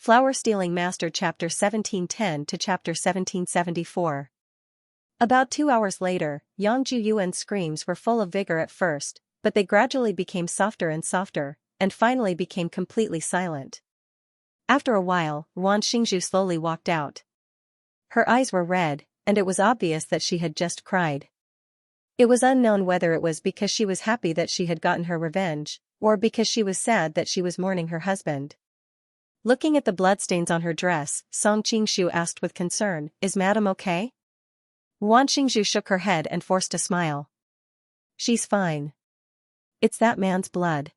Flower Stealing Master Chapter 1710 to Chapter 1774. About 2 hours later, Yang Juyuan's screams were full of vigor at first, but they gradually became softer and softer, and finally became completely silent. After a while, Ruan Xingzhu slowly walked out. Her eyes were red, and it was obvious that she had just cried. It was unknown whether it was because she was happy that she had gotten her revenge, or because she was sad that she was mourning her husband. Looking at the bloodstains on her dress, Song Qingshu asked with concern, "Is Madam okay?" Ruan Xingzhu shook her head and forced a smile. "She's fine. It's that man's blood."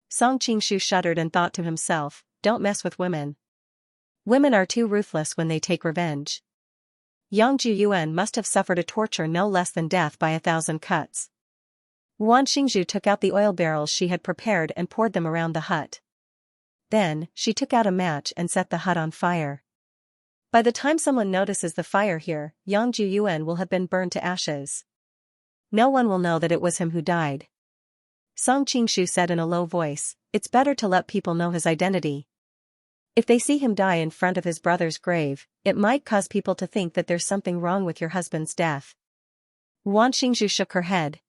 Song Qingshu shuddered and thought to himself, "Don't mess with women. Women are too ruthless when they take revenge." Yang Juyuan must have suffered a torture no less than death by 1,000 cuts. Ruan Xingzhu took out the oil barrels she had prepared and poured them around the hut. Then, she took out a match and set the hut on fire. By the time someone notices the fire here, Yang Juyuan will have been burned to ashes. No one will know that it was him who died. Song Qingshu said in a low voice, "It's better to let people know his identity. If they see him die in front of his brother's grave, it might cause people to think that there's something wrong with your husband's death." Ruan Xingzhu shook her head.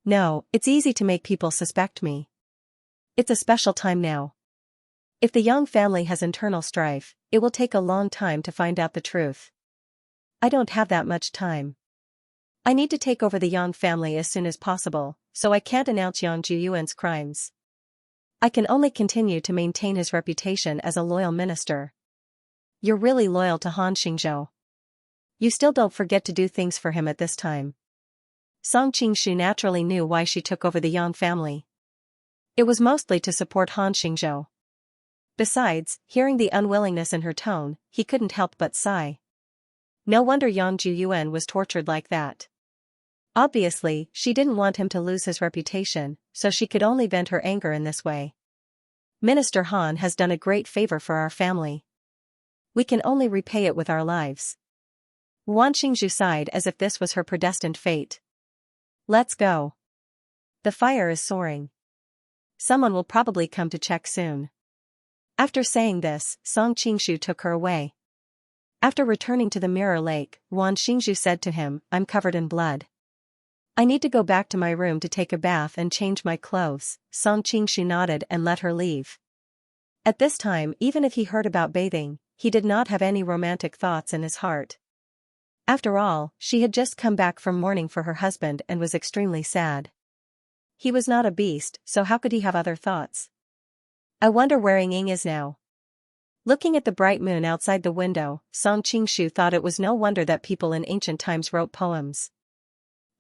"No, it's easy to make people suspect me. It's a special time now. If the Yang family has internal strife, it will take a long time to find out the truth. I don't have that much time. I need to take over the Yang family as soon as possible, so I can't announce Yang Juyuan's crimes. I can only continue to maintain his reputation as a loyal minister." "You're really loyal to Han Xingzhou. You still don't forget to do things for him at this time." Song Qingshu naturally knew why she took over the Yang family. It was mostly to support Han Xingzhou. Besides, hearing the unwillingness in her tone, he couldn't help but sigh. No wonder Yang Juyuan was tortured like that. Obviously, she didn't want him to lose his reputation, so she could only vent her anger in this way. "Minister Han has done a great favor for our family. We can only repay it with our lives." Ruan Xingzhu sighed as if this was her predestined fate. "Let's go. The fire is soaring. Someone will probably come to check soon." After saying this, Song Qingshu took her away. After returning to the mirror lake, Ruan Xingzhu said to him, "I'm covered in blood. I need to go back to my room to take a bath and change my clothes." Song Qingshu nodded and let her leave. At this time, even if he heard about bathing, he did not have any romantic thoughts in his heart. After all, she had just come back from mourning for her husband and was extremely sad. He was not a beast, so how could he have other thoughts? "I wonder where Ying is now." Looking at the bright moon outside the window, Song Qingshu thought it was no wonder that people in ancient times wrote poems.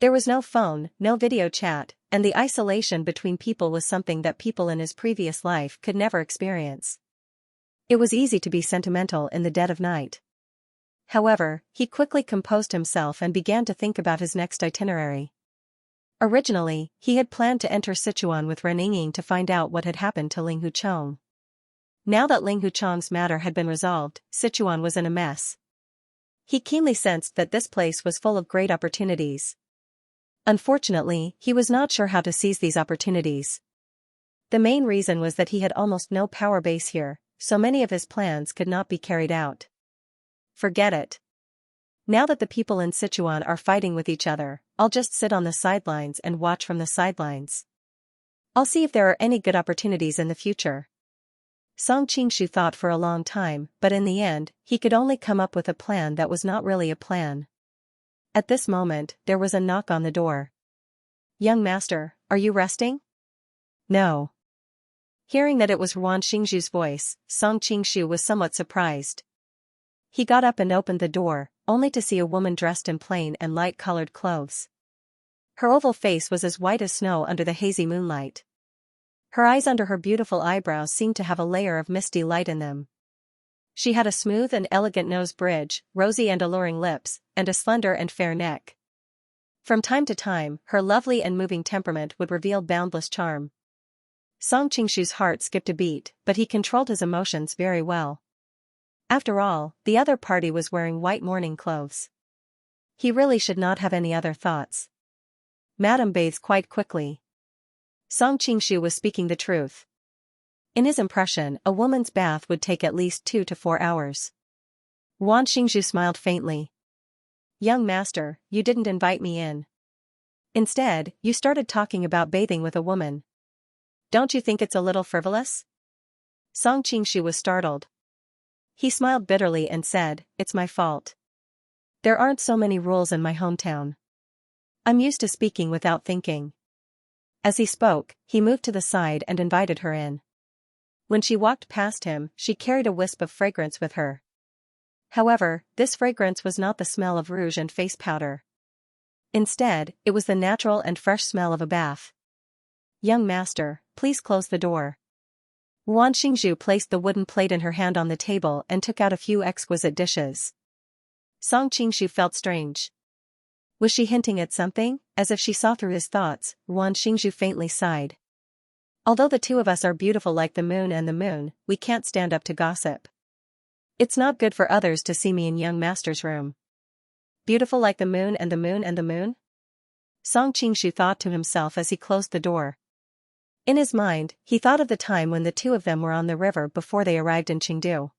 There was no phone, no video chat, and the isolation between people was something that people in his previous life could never experience. It was easy to be sentimental in the dead of night. However, he quickly composed himself and began to think about his next itinerary. Originally, he had planned to enter Sichuan with Ren Yingying to find out what had happened to Ling Huchong. Now that Ling Huchong's matter had been resolved, Sichuan was in a mess. He keenly sensed that this place was full of great opportunities. Unfortunately, he was not sure how to seize these opportunities. The main reason was that he had almost no power base here, so many of his plans could not be carried out. Forget it. Now that the people in Sichuan are fighting with each other, I'll just sit on the sidelines and watch from the sidelines. I'll see if there are any good opportunities in the future. Song Qingshu thought for a long time, but in the end, he could only come up with a plan that was not really a plan. At this moment, there was a knock on the door. "Young master, are you resting?" "No." Hearing that it was Ruan Xingzhu's voice, Song Qingshu was somewhat surprised. He got up and opened the door, only to see a woman dressed in plain and light-colored clothes. Her oval face was as white as snow under the hazy moonlight. Her eyes under her beautiful eyebrows seemed to have a layer of misty light in them. She had a smooth and elegant nose bridge, rosy and alluring lips, and a slender and fair neck. From time to time, her lovely and moving temperament would reveal boundless charm. Song Qingshu's heart skipped a beat, but he controlled his emotions very well. After all, the other party was wearing white mourning clothes. He really should not have any other thoughts. Madam bathes quite quickly. Song Qingshu was speaking the truth. In his impression, a woman's bath would take at least 2 to 4 hours. Wan Xingzhu smiled faintly. Young master, you didn't invite me in. Instead, you started talking about bathing with a woman. Don't you think it's a little frivolous? Song Qingshu was startled. He smiled bitterly and said, it's my fault. There aren't so many rules in my hometown. I'm used to speaking without thinking. As he spoke, he moved to the side and invited her in. When she walked past him, she carried a wisp of fragrance with her. However, this fragrance was not the smell of rouge and face powder. Instead, it was the natural and fresh smell of a bath. Young master, please close the door. Wan Xingzhu placed the wooden plate in her hand on the table and took out a few exquisite dishes. Song Qingshu felt strange. Was she hinting at something? As if she saw through his thoughts, Wan Xingzhu faintly sighed. Although the two of us are beautiful like the moon and the moon, we can't stand up to gossip. It's not good for others to see me in young master's room. Beautiful like the moon and the moon and the moon? Song Qingshu thought to himself as he closed the door. In his mind, he thought of the time when the two of them were on the river before they arrived in Chengdu.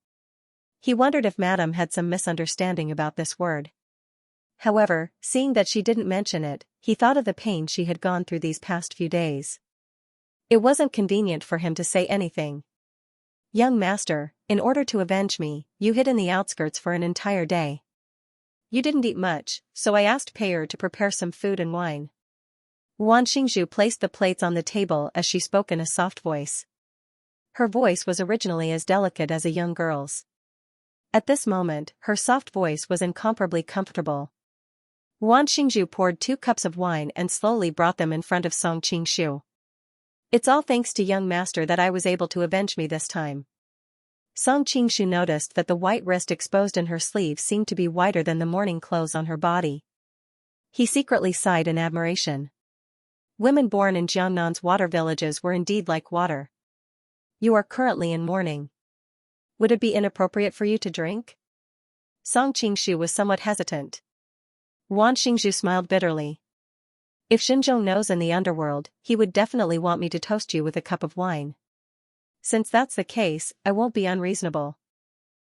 He wondered if Madame had some misunderstanding about this word. However, seeing that she didn't mention it, he thought of the pain she had gone through these past few days. It wasn't convenient for him to say anything. Young master, in order to avenge me, you hid in the outskirts for an entire day. You didn't eat much, so I asked Payer to prepare some food and wine. Wan Xingzhu placed the plates on the table as she spoke in a soft voice. Her voice was originally as delicate as a young girl's. At this moment, her soft voice was incomparably comfortable. Wan Xingzhu poured 2 cups of wine and slowly brought them in front of Song Qingshu. It's all thanks to young master that I was able to avenge me this time. Song Qingshu noticed that the white wrist exposed in her sleeve seemed to be whiter than the mourning clothes on her body. He secretly sighed in admiration. Women born in Jiangnan's water villages were indeed like water. You are currently in mourning. Would it be inappropriate for you to drink? Song Qingshu was somewhat hesitant. Wan Xingzhu smiled bitterly. If Xinzhong knows in the underworld, he would definitely want me to toast you with a cup of wine. Since that's the case, I won't be unreasonable.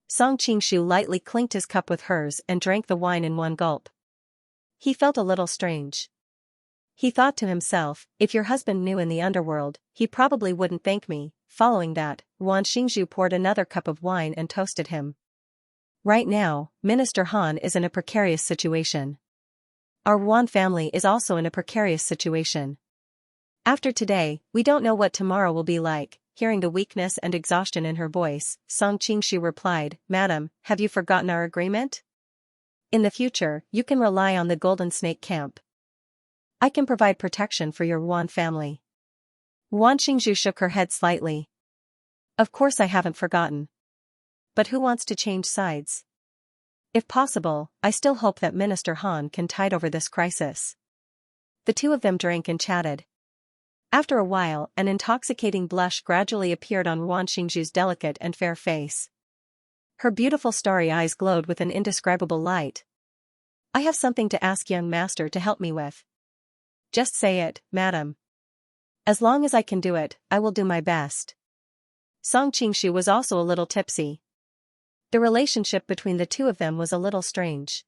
Song Qingshu lightly clinked his cup with hers and drank the wine in one gulp. He felt a little strange. He thought to himself, if your husband knew in the underworld, he probably wouldn't thank me. Following that, Wan Xingzhu poured another cup of wine and toasted him. Right now, Minister Han is in a precarious situation. Our Wan family is also in a precarious situation. After today, we don't know what tomorrow will be like. Hearing the weakness and exhaustion in her voice, Song Qingshu replied, Madam, have you forgotten our agreement? In the future, you can rely on the Golden Snake Camp. I can provide protection for your Wan family. Wan Xingzhu shook her head slightly. Of course I haven't forgotten. But who wants to change sides? If possible, I still hope that Minister Han can tide over this crisis. The two of them drank and chatted. After a while, an intoxicating blush gradually appeared on Wan Xingzhu's delicate and fair face. Her beautiful starry eyes glowed with an indescribable light. I have something to ask young master to help me with. Just say it, madam. As long as I can do it, I will do my best. Song Qingshu was also a little tipsy. The relationship between the two of them was a little strange.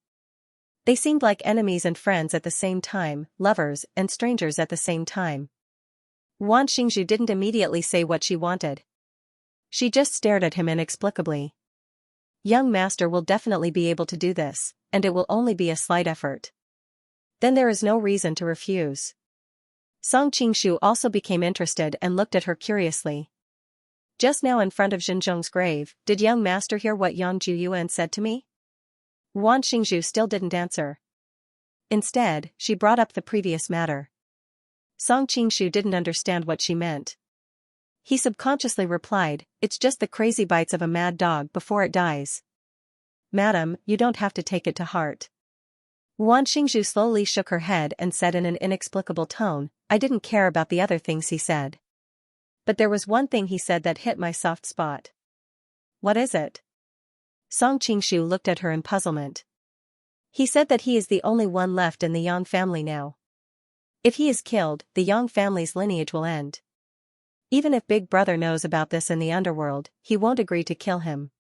They seemed like enemies and friends at the same time, lovers and strangers at the same time. Wan Xingzhu didn't immediately say what she wanted. She just stared at him inexplicably. Young master will definitely be able to do this, and it will only be a slight effort. Then there is no reason to refuse. Song Qingshu also became interested and looked at her curiously. Just now in front of Xinzhong's grave, did young master hear what Yang Juyuan said to me? Wan Xingzhu still didn't answer. Instead, she brought up the previous matter. Song Qingshu didn't understand what she meant. He subconsciously replied, it's just the crazy bites of a mad dog before it dies. Madam, you don't have to take it to heart. Wan Xingzhu slowly shook her head and said in an inexplicable tone, I didn't care about the other things he said. But there was one thing he said that hit my soft spot. What is it? Song Qingshu looked at her in puzzlement. He said that he is the only one left in the Yang family now. If he is killed, the Yang family's lineage will end. Even if Big Brother knows about this in the underworld, he won't agree to kill him.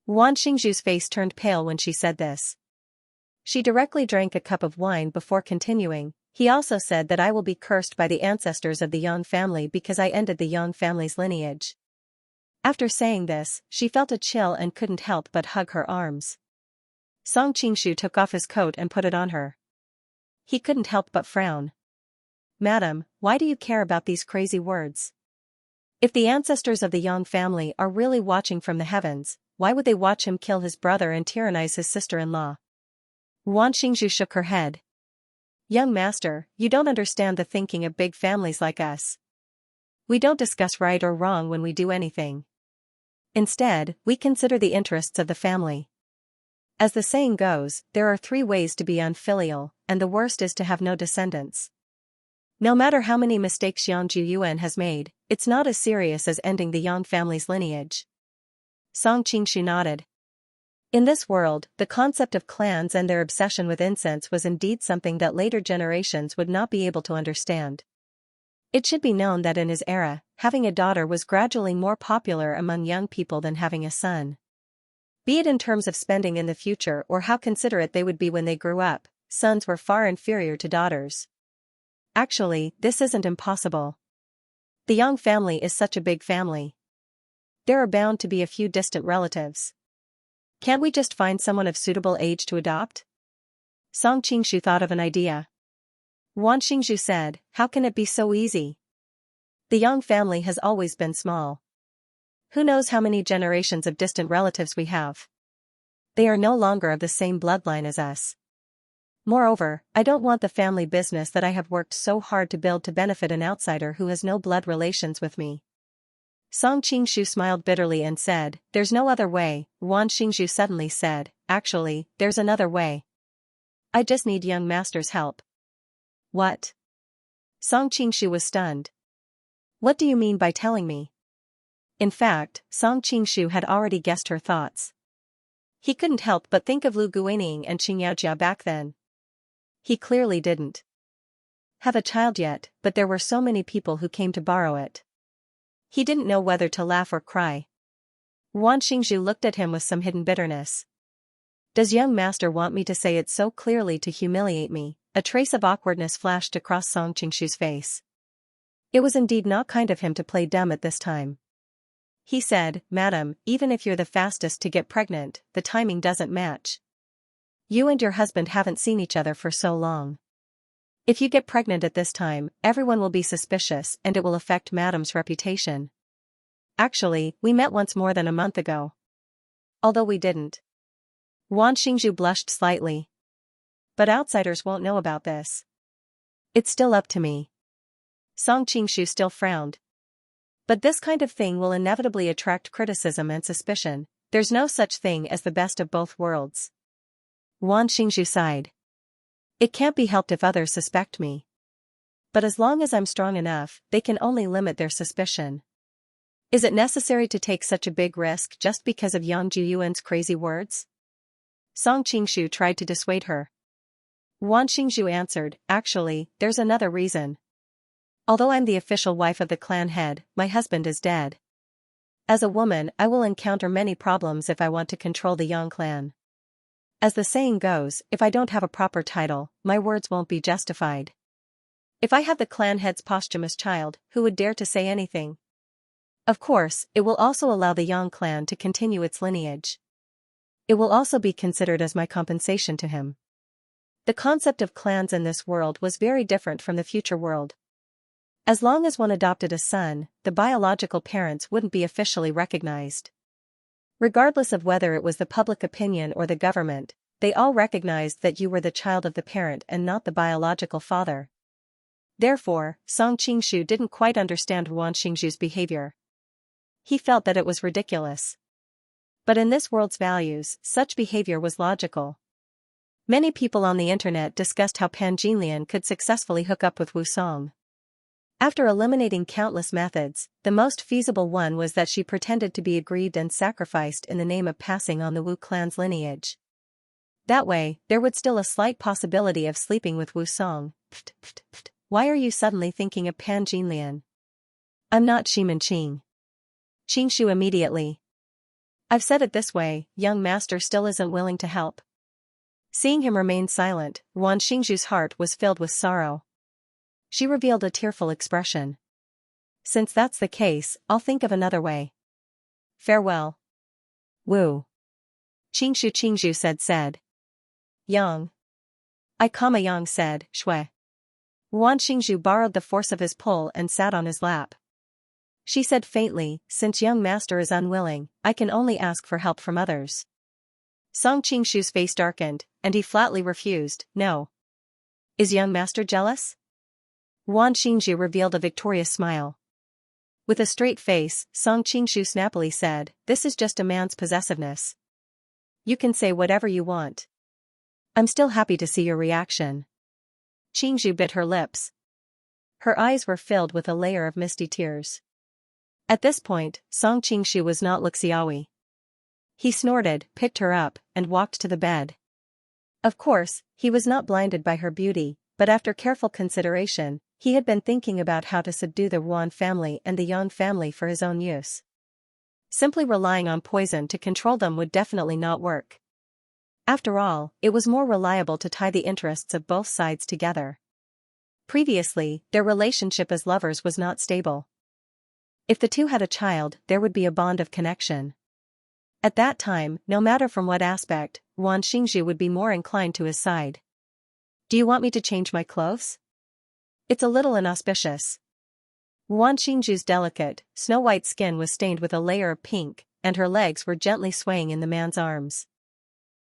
Wan Xingzhu's face turned pale when she said this. She directly drank a cup of wine before continuing. He also said that I will be cursed by the ancestors of the Yang family because I ended the Yang family's lineage. After saying this, she felt a chill and couldn't help but hug her arms. Song Qingshu took off his coat and put it on her. He couldn't help but frown. Madam, why do you care about these crazy words? If the ancestors of the Yang family are really watching from the heavens, why would they watch him kill his brother and tyrannize his sister-in-law? Wan Xingzhu shook her head. Young master, you don't understand the thinking of big families like us. We don't discuss right or wrong when we do anything. Instead, we consider the interests of the family. As the saying goes, there are 3 ways to be unfilial, and the worst is to have no descendants. No matter how many mistakes Yang Juyuan has made, it's not as serious as ending the Yang family's lineage. Song Qingshu nodded. In this world, the concept of clans and their obsession with incense was indeed something that later generations would not be able to understand. It should be known that in his era, having a daughter was gradually more popular among young people than having a son. Be it in terms of spending in the future or how considerate they would be when they grew up, sons were far inferior to daughters. Actually, this isn't impossible. The Yang family is such a big family. There are bound to be a few distant relatives. Can't we just find someone of suitable age to adopt? Song Qingshu thought of an idea. Wan Xingzhu said, how can it be so easy? The Yang family has always been small. Who knows how many generations of distant relatives we have? They are no longer of the same bloodline as us. Moreover, I don't want the family business that I have worked so hard to build to benefit an outsider who has no blood relations with me. Song Qingshu smiled bitterly and said, there's no other way. Wan Xingzhu suddenly said, actually, there's another way. I just need young master's help. What? Song Qingshu was stunned. What do you mean by telling me? In fact, Song Qingshu had already guessed her thoughts. He couldn't help but think of Lu Guining and Xianxia back then. He clearly didn't have a child yet, but there were so many people who came to borrow it. He didn't know whether to laugh or cry. Wan Xingzhu looked at him with some hidden bitterness. Does young master want me to say it so clearly to humiliate me? A trace of awkwardness flashed across Song Qingshu's face. It was indeed not kind of him to play dumb at this time. He said, Madam, even if you're the fastest to get pregnant, the timing doesn't match. You and your husband haven't seen each other for so long. If you get pregnant at this time, everyone will be suspicious and it will affect Madam's reputation. Actually, we met once more than a month ago. Although we didn't. Wan Xingzhu blushed slightly. But outsiders won't know about this. It's still up to me. Song Qingshu still frowned. But this kind of thing will inevitably attract criticism and suspicion. There's no such thing as the best of both worlds. Wan Xingzhu sighed. It can't be helped if others suspect me. But as long as I'm strong enough, they can only limit their suspicion. Is it necessary to take such a big risk just because of Yang Juyuan's crazy words? Song Qingshu tried to dissuade her. Wan Xingzhu answered, actually, there's another reason. Although I'm the official wife of the clan head, my husband is dead. As a woman, I will encounter many problems if I want to control the Yang clan. As the saying goes, if I don't have a proper title, my words won't be justified. If I have the clan head's posthumous child, who would dare to say anything? Of course, it will also allow the Yang clan to continue its lineage. It will also be considered as my compensation to him. The concept of clans in this world was very different from the future world. As long as one adopted a son, the biological parents wouldn't be officially recognized. Regardless of whether it was the public opinion or the government, they all recognized that you were the child of the parent and not the biological father. Therefore, Song Qingshu didn't quite understand Wan Xingzhu's behavior. He felt that it was ridiculous. But in this world's values, such behavior was logical. Many people on the internet discussed how Pan Jinlian could successfully hook up with Wu Song. After eliminating countless methods, the most feasible one was that she pretended to be aggrieved and sacrificed in the name of passing on the Wu clan's lineage. That way, there would still a slight possibility of sleeping with Wu Song. Why are you suddenly thinking of Pan Jinlian? I'm not Shiman Qing. Qingshu immediately. I've said it this way, young master still isn't willing to help. Seeing him remain silent, Wan Xingzhu's heart was filled with sorrow. She revealed a tearful expression. Since that's the case, I'll think of another way. Farewell. Wu. Qingzhu said. Yang. Yang said, Shui. Wan Xingzhu borrowed the force of his pull and sat on his lap. She said faintly, since young master is unwilling, I can only ask for help from others. Song Qingshu's face darkened, and he flatly refused, no. Is young master jealous? Wan Xingzhu revealed a victorious smile. With a straight face, Song Qingshu snappily said, this is just a man's possessiveness. You can say whatever you want. I'm still happy to see your reaction. Qingshu bit her lips. Her eyes were filled with a layer of misty tears. At this point, Song Qingshu was not Luxiaowi. He snorted, picked her up, and walked to the bed. Of course, he was not blinded by her beauty, but after careful consideration, he had been thinking about how to subdue the Wan family and the Yang family for his own use. Simply relying on poison to control them would definitely not work. After all, it was more reliable to tie the interests of both sides together. Previously, their relationship as lovers was not stable. If the two had a child, there would be a bond of connection. At that time, no matter from what aspect, Wan Xingzhu would be more inclined to his side. Do you want me to change my clothes? It's a little inauspicious. Wan Xingzhu's delicate, snow-white skin was stained with a layer of pink, and her legs were gently swaying in the man's arms.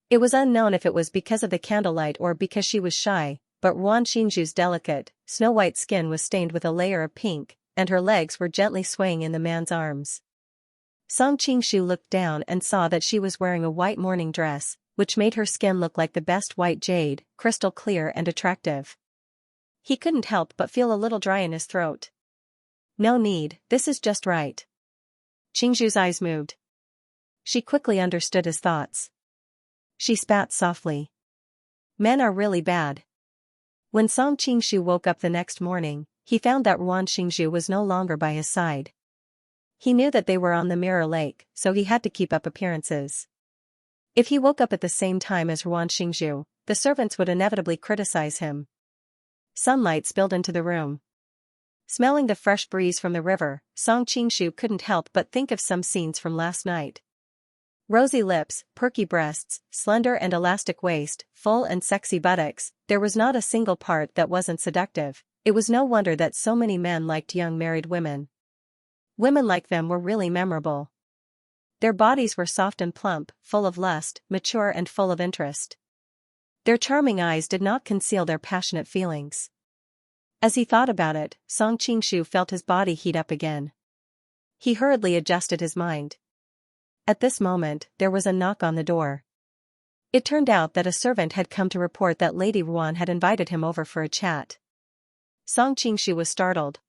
It was unknown if it was because of the candlelight or because she was shy, but Wan Xingzhu's delicate, snow-white skin was stained with a layer of pink, and her legs were gently swaying in the man's arms. Song Qingshu looked down and saw that she was wearing a white morning dress, which made her skin look like the best white jade, crystal clear and attractive. He couldn't help but feel a little dry in his throat. No need, this is just right. Qingshu's eyes moved. She quickly understood his thoughts. She spat softly. Men are really bad. When Song Qingshu woke up the next morning, he found that Wan Xingzhu was no longer by his side. He knew that they were on the Mirror Lake, so he had to keep up appearances. If he woke up at the same time as Wan Xingzhu, the servants would inevitably criticize him. Sunlight spilled into the room. Smelling the fresh breeze from the river, Song Qingshu couldn't help but think of some scenes from last night. Rosy lips, perky breasts, slender and elastic waist, full and sexy buttocks, there was not a single part that wasn't seductive. It was no wonder that so many men liked young married women. Women like them were really memorable. Their bodies were soft and plump, full of lust, mature and full of interest. Their charming eyes did not conceal their passionate feelings. As he thought about it, Song Qingshu felt his body heat up again. He hurriedly adjusted his mind. At this moment, there was a knock on the door. It turned out that a servant had come to report that Lady Ruan had invited him over for a chat. Song Qingshu was startled.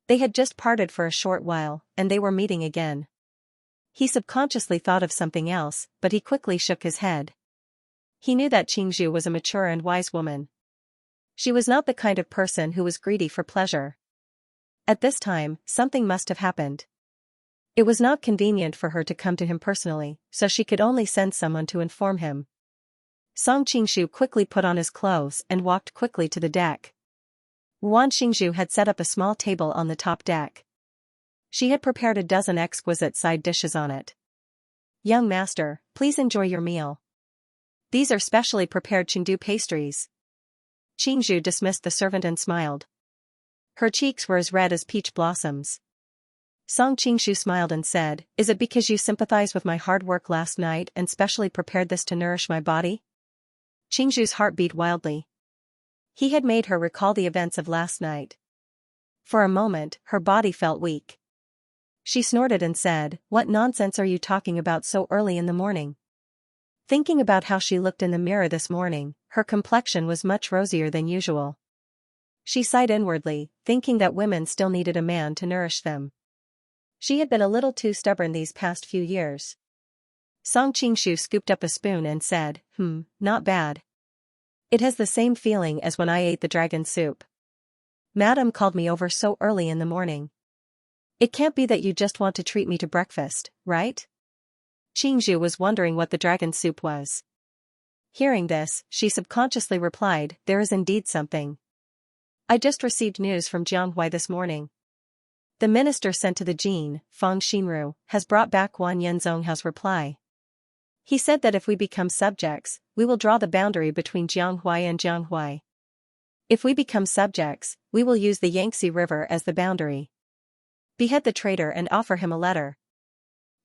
They had just parted for a short while, and they were meeting again. He subconsciously thought of something else, but he quickly shook his head. He knew that Qingshu was a mature and wise woman. She was not the kind of person who was greedy for pleasure. At this time, something must have happened. It was not convenient for her to come to him personally, so she could only send someone to inform him. Song Qingshu quickly put on his clothes and walked quickly to the deck. Wan Xingzhu had set up a small table on the top deck. She had prepared a dozen exquisite side dishes on it. Young master, please enjoy your meal. These are specially prepared Chengdu pastries. Qingzhu dismissed the servant and smiled. Her cheeks were as red as peach blossoms. Song Qingshu smiled and said, Is it because you sympathize with my hard work last night and specially prepared this to nourish my body? Qingzhu's heart beat wildly. He had made her recall the events of last night. For a moment, her body felt weak. She snorted and said, What nonsense are you talking about so early in the morning? Thinking about how she looked in the mirror this morning, her complexion was much rosier than usual. She sighed inwardly, thinking that women still needed a man to nourish them. She had been a little too stubborn these past few years. Song Qingshu scooped up a spoon and said, Not bad. It has the same feeling as when I ate the dragon soup. Madam called me over so early in the morning. It can't be that you just want to treat me to breakfast, right? Qingzhu was wondering what the dragon soup was. Hearing this, she subconsciously replied, there is indeed something. I just received news from Jianghui this morning. The minister sent to the Jin, Feng Xinru, has brought back Wan Yenzonghao's reply. He said that if we become subjects, we will draw the boundary between Jianghui and Jianghui. If we become subjects, we will use the Yangtze River as the boundary. Behead the traitor and offer him a letter.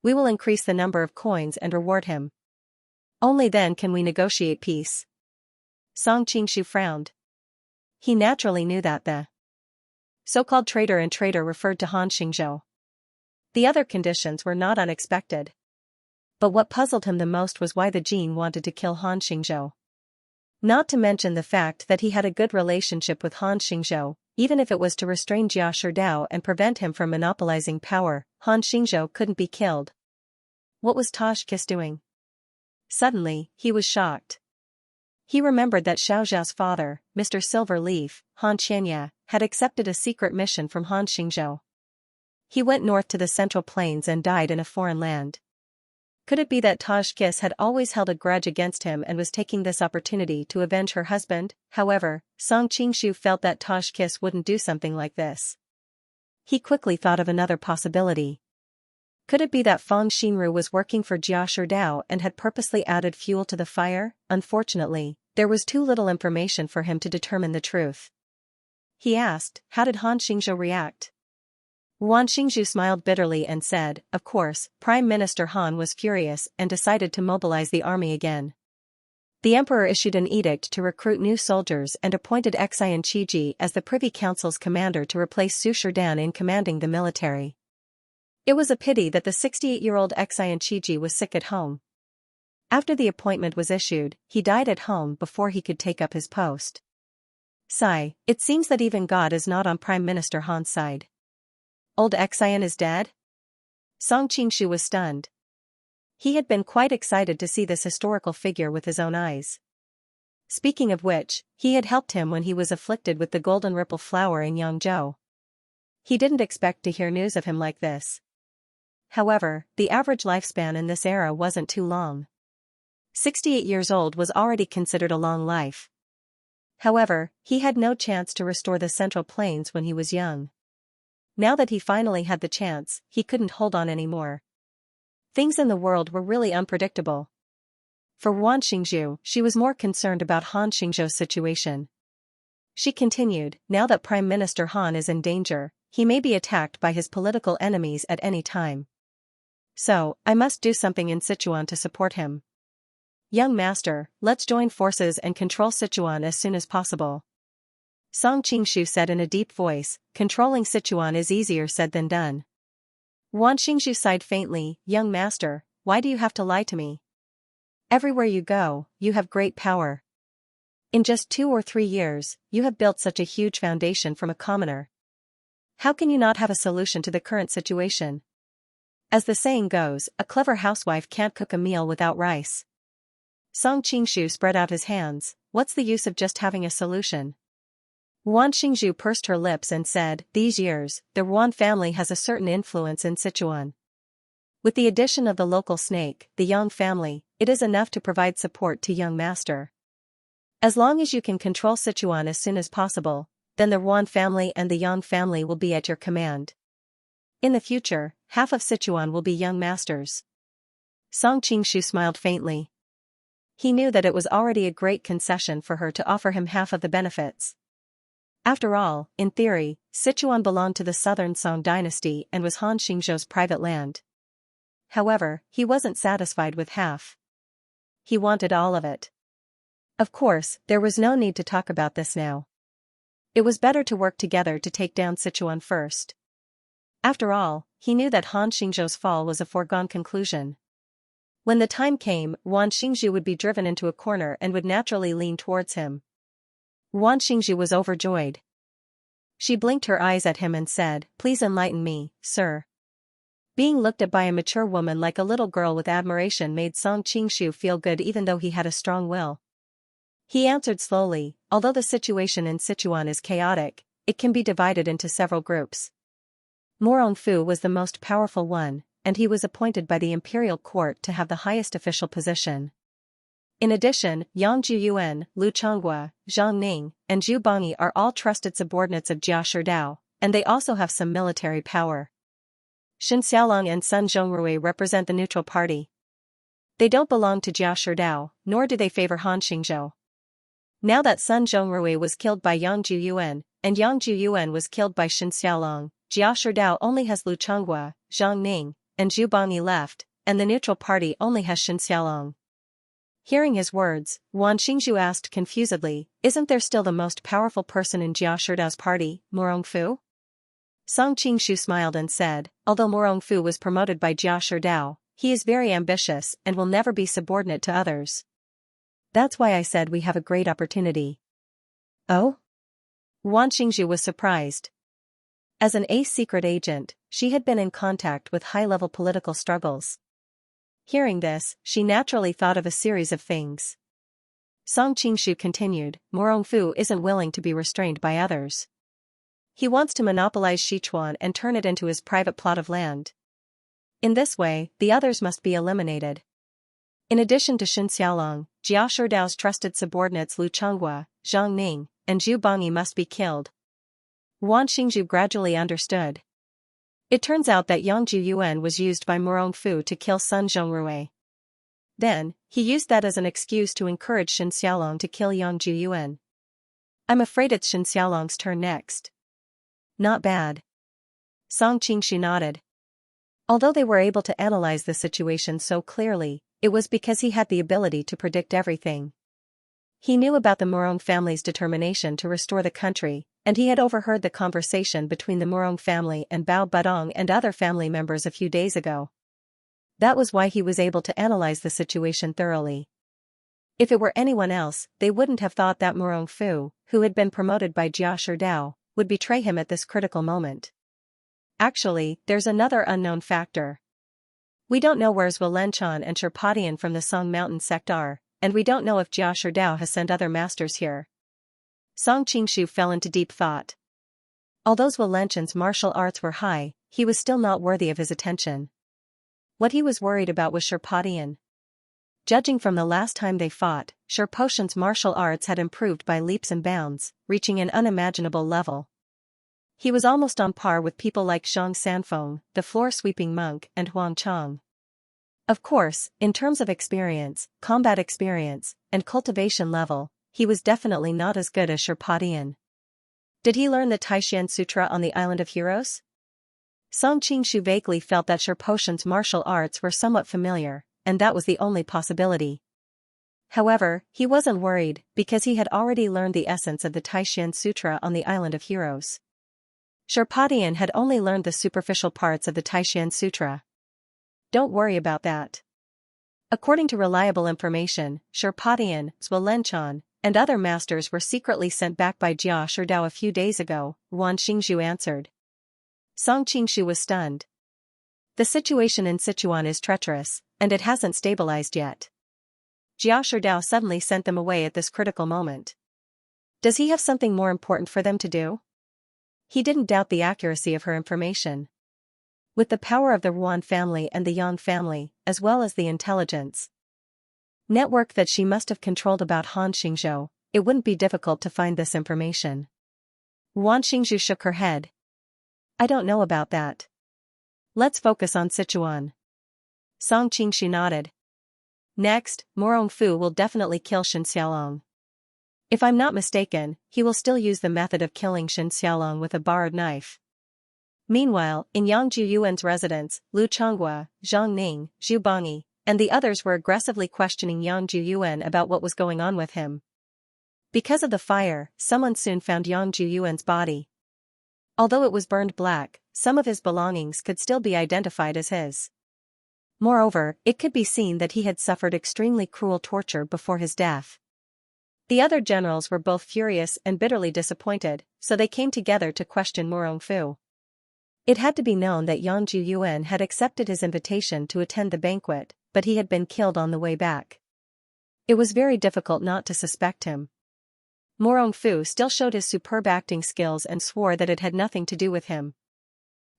We will increase the number of coins and reward him. Only then can we negotiate peace. Song Qingshu frowned. He naturally knew that the so-called traitor and traitor referred to Han Xingzhou. The other conditions were not unexpected. But what puzzled him the most was why the Jin wanted to kill Han Xingzhou. Not to mention the fact that he had a good relationship with Han Xingzhou, even if it was to restrain Jia Sherdao and prevent him from monopolizing power, Han Xingzhou couldn't be killed. What was Tashkis doing? Suddenly, he was shocked. He remembered that Xiaoxiao's father, Mr. Silverleaf, Han Xianxia, had accepted a secret mission from Han Xingzhou. He went north to the Central Plains and died in a foreign land. Could it be that Tashkis had always held a grudge against him and was taking this opportunity to avenge her husband? However, Song Qingshu felt that Tashkis wouldn't do something like this. He quickly thought of another possibility. Could it be that Feng Xinru was working for Jia Sherdao and had purposely added fuel to the fire? Unfortunately, there was too little information for him to determine the truth. He asked, how did Han Xingzhou react? Wan Xingzhu smiled bitterly and said, of course, Prime Minister Han was furious and decided to mobilize the army again. The emperor issued an edict to recruit new soldiers and appointed Xian Qiji as the Privy Council's commander to replace Su Sherdan in commanding the military. It was a pity that the 68-year-old Xian Qiji was sick at home. After the appointment was issued, he died at home before he could take up his post. Sigh, it seems that even God is not on Prime Minister Han's side. Old Xian is dead? Song Qingshu was stunned. He had been quite excited to see this historical figure with his own eyes. Speaking of which, he had helped him when he was afflicted with the golden ripple flower in Yangzhou. He didn't expect to hear news of him like this. However, the average lifespan in this era wasn't too long. 68 years old was already considered a long life. However, he had no chance to restore the Central Plains when he was young. Now that he finally had the chance, he couldn't hold on anymore. Things in the world were really unpredictable. For Wan Xingzhu, she was more concerned about Han Xingzhou's situation. She continued, now that Prime Minister Han is in danger, he may be attacked by his political enemies at any time. So, I must do something in Sichuan to support him. Young master, let's join forces and control Sichuan as soon as possible. Song Qingshu said in a deep voice, controlling Sichuan is easier said than done. Wan Xingzhu sighed faintly, young master, why do you have to lie to me? Everywhere you go, you have great power. In just 2 or 3 years, you have built such a huge foundation from a commoner. How can you not have a solution to the current situation? As the saying goes, a clever housewife can't cook a meal without rice. Song Qingshu spread out his hands, what's the use of just having a solution? Wan Xingzhu pursed her lips and said, these years, the Wan family has a certain influence in Sichuan. With the addition of the local snake, the Yang family, it is enough to provide support to young master. As long as you can control Sichuan as soon as possible, then the Wan family and the Yang family will be at your command. In the future, half of Sichuan will be young masters. Song Qingshu smiled faintly. He knew that it was already a great concession for her to offer him half of the benefits. After all, in theory, Sichuan belonged to the southern Song dynasty and was Han Xingzhou's private land. However, he wasn't satisfied with half. He wanted all of it. Of course, there was no need to talk about this now. It was better to work together to take down Sichuan first. After all, he knew that Han Xingzhou's fall was a foregone conclusion. When the time came, Wan Xingzhu would be driven into a corner and would naturally lean towards him. Wan Xingzhu was overjoyed. She blinked her eyes at him and said, please enlighten me, sir. Being looked at by a mature woman like a little girl with admiration made Song Qingshu feel good even though he had a strong will. He answered slowly, although the situation in Sichuan is chaotic, it can be divided into several groups. Morongfu was the most powerful one, and he was appointed by the imperial court to have the highest official position. In addition, Yang Juyuan, Lu Changhua, Zhang Ning, and Zhu Bangyi are all trusted subordinates of Jia Shidao, and they also have some military power. Xin Xiaolong and Sun Zhongrui represent the neutral party. They don't belong to Jia Shidao, nor do they favor Han Xingzhou. Now that Sun Zhongrui was killed by Yang Juyuan, and Yang Juyuan was killed by Xin Xiaolong, Jia Shidao only has Lu Changhua, Zhang Ning, and Zhu Bangyi left, and the neutral party only has Xin Xiaolong. Hearing his words, Wan Xingzhu asked confusedly, "Isn't there still the most powerful person in Jia Shidao's party, Morongfu?" Song Qingshu smiled and said, "Although Morongfu was promoted by Jia Shidao, he is very ambitious and will never be subordinate to others. That's why I said we have a great opportunity." "Oh?" Wan Xingzhu was surprised. As an ace secret agent, she had been in contact with high-level political struggles. Hearing this, she naturally thought of a series of things. Song Qingshu continued, "Morongfu isn't willing to be restrained by others. He wants to monopolize Sichuan and turn it into his private plot of land. In this way, the others must be eliminated. In addition to Xin Xiaolong, Jia Shidao's trusted subordinates Lu Changhua, Zhang Ning, and Zhu Bangyi must be killed." Wan Xingzhu gradually understood. It turns out that Yang Juyuan was used by Morongfu to kill Sun Zhongrui. Then, he used that as an excuse to encourage Xin Xiaolong to kill Yang Juyuan. "I'm afraid it's Xin Xiaolong's turn next." "Not bad." Song Qingshu nodded. Although they were able to analyze the situation so clearly, it was because he had the ability to predict everything. He knew about the Morong family's determination to restore the country, and he had overheard the conversation between the Morong family and Bao Budong and other family members a few days ago. That was why he was able to analyze the situation thoroughly. If it were anyone else, they wouldn't have thought that Morongfu, who had been promoted by Jia Shidao, would betray him at this critical moment. Actually, there's another unknown factor. We don't know where Zhuelenchan and Sherpatian from the Song Mountain sect are, and we don't know if Jia Shidao has sent other masters here. Song Qingshu fell into deep thought. Although Zhuelenchan's martial arts were high, he was still not worthy of his attention. What he was worried about was Sherpatian. Judging from the last time they fought, Sherpatian's martial arts had improved by leaps and bounds, reaching an unimaginable level. He was almost on par with people like Zhang Sanfeng, the floor-sweeping monk, and Huang Chang. Of course, in terms of experience, combat experience, and cultivation level, he was definitely not as good as Sherpatian. Did he learn the Taishan Sutra on the Island of Heroes? Song Qingshu vaguely felt that Sherpatian's martial arts were somewhat familiar, and that was the only possibility. However, he wasn't worried, because he had already learned the essence of the Taishan Sutra on the Island of Heroes. Sherpatian had only learned the superficial parts of the Taishan Sutra. Don't worry about that. According to reliable information, Sherpatian, Zhuelenchan, and other masters were secretly sent back by Jia Shidao a few days ago, Wan Xingzhu answered. Song Qingshu was stunned. The situation in Sichuan is treacherous, and it hasn't stabilized yet. Jia Shidao suddenly sent them away at this critical moment. Does he have something more important for them to do? He didn't doubt the accuracy of her information. With the power of the Ruan family and the Yang family, as well as the intelligence network that she must have controlled about Han Xingzhou, it wouldn't be difficult to find this information. Wan Xingzhu shook her head. "I don't know about that. Let's focus on Sichuan." Song Qingshu nodded. "Next, Morongfu will definitely kill Xin Xiaolong. If I'm not mistaken, he will still use the method of killing Xin Xiaolong with a borrowed knife." Meanwhile, in Yang Juyuan's residence, Lu Changhua, Zhang Ning, Zhu Bangyi, and the others were aggressively questioning Yang Juyuan about what was going on with him. Because of the fire, someone soon found Yang Juyuan's body. Although it was burned black, some of his belongings could still be identified as his. Moreover, it could be seen that he had suffered extremely cruel torture before his death. The other generals were both furious and bitterly disappointed, so they came together to question Morongfu. It had to be known that Yang Juyuan had accepted his invitation to attend the banquet, but he had been killed on the way back. It was very difficult not to suspect him. Morongfu still showed his superb acting skills and swore that it had nothing to do with him.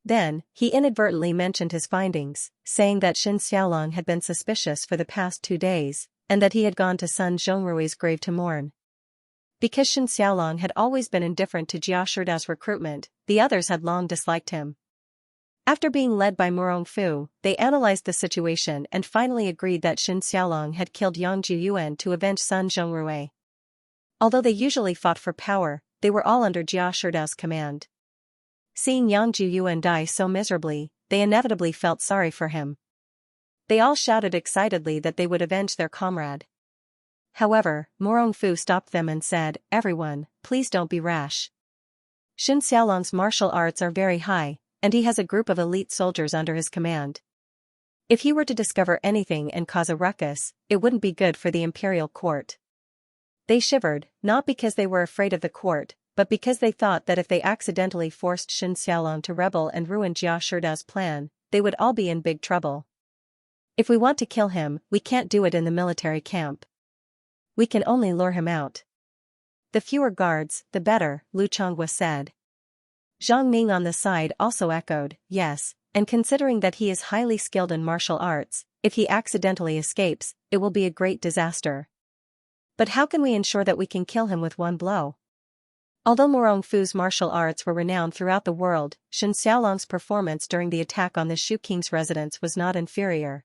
Then, he inadvertently mentioned his findings, saying that Xianxia had been suspicious for the past 2 days, and that he had gone to Sun Zhongrui's grave to mourn. Because Xianxia had always been indifferent to Jia Shidao's recruitment, the others had long disliked him. After being led by Murongfu, they analyzed the situation and finally agreed that Xianxia had killed Yang Juyuan to avenge Sun Zhongrui. Although they usually fought for power, they were all under Jia Shidao's command. Seeing Yang Juyuan die so miserably, they inevitably felt sorry for him. They all shouted excitedly that they would avenge their comrade. However, Murongfu stopped them and said, "Everyone, please don't be rash. Xianxia's martial arts are very high, and he has a group of elite soldiers under his command. If he were to discover anything and cause a ruckus, it wouldn't be good for the imperial court." They shivered, not because they were afraid of the court, but because they thought that if they accidentally forced Xianxia to rebel and ruin Jia Shidao's plan, they would all be in big trouble. "If we want to kill him, we can't do it in the military camp. We can only lure him out. The fewer guards, the better," Lu Chonghua said. Zhang Ning on the side also echoed, "Yes, and considering that he is highly skilled in martial arts, if he accidentally escapes, it will be a great disaster. But how can we ensure that we can kill him with one blow?" Although Murongfu's martial arts were renowned throughout the world, Xianxia's performance during the attack on the Shu King's residence was not inferior.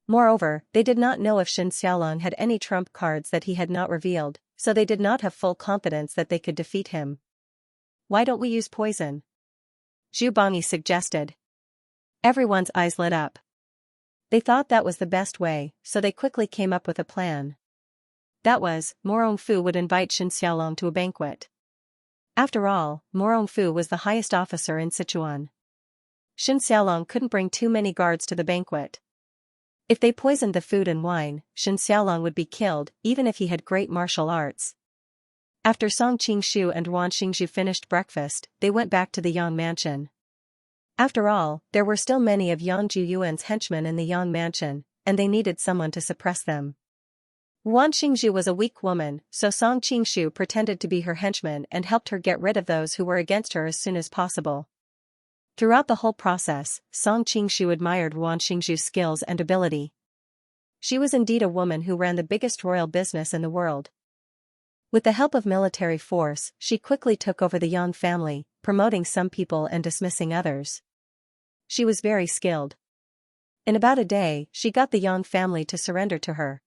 Moreover, they did not know if Xianxia had any trump cards that he had not revealed, so they did not have full confidence that they could defeat him. "Why don't we use poison?" Zhu Bangyi suggested. Everyone's eyes lit up. They thought that was the best way, so they quickly came up with a plan. That was, Murongfu would invite Xianxia to a banquet. After all, Murongfu was the highest officer in Sichuan. Xianxia couldn't bring too many guards to the banquet. If they poisoned the food and wine, Xianxia would be killed, even if he had great martial arts. After Song Qingshu and Wan Xingzhu finished breakfast, they went back to the Yang mansion. After all, there were still many of Yang Juyuan's henchmen in the Yang mansion, and they needed someone to suppress them. Wan Xingzhu was a weak woman, so Song Qingshu pretended to be her henchman and helped her get rid of those who were against her as soon as possible. Throughout the whole process, Song Qingshu admired Wan Xingzhu's skills and ability. She was indeed a woman who ran the biggest royal business in the world. With the help of military force, she quickly took over the Yang family, promoting some people and dismissing others. She was very skilled. In about a day, she got the Yang family to surrender to her.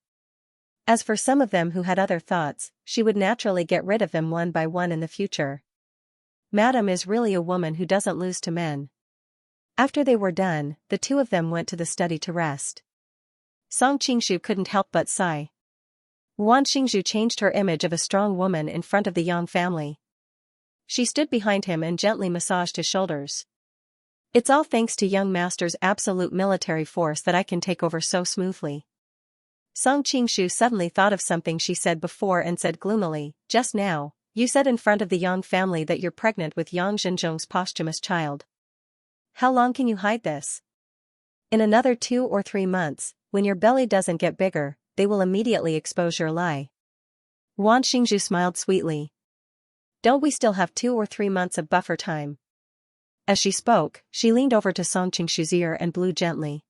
As for some of them who had other thoughts, she would naturally get rid of them one by one in the future. Madame is really a woman who doesn't lose to men. After they were done, the two of them went to the study to rest. Song Qingshu couldn't help but sigh. Wan Xingzhu changed her image of a strong woman in front of the Yang family. She stood behind him and gently massaged his shoulders. "It's all thanks to young master's absolute military force that I can take over so smoothly." Song Qingshu suddenly thought of something she said before and said gloomily, "Just now, you said in front of the Yang family that you're pregnant with Yang Zhenzhong's posthumous child. How long can you hide this?" "In another 2 or 3 months, when your belly doesn't get bigger, they will immediately expose your lie." Wan Xingzhu smiled sweetly. "Don't we still have 2 or 3 months of buffer time?" As she spoke, she leaned over to Song Qingshu's ear and blew gently.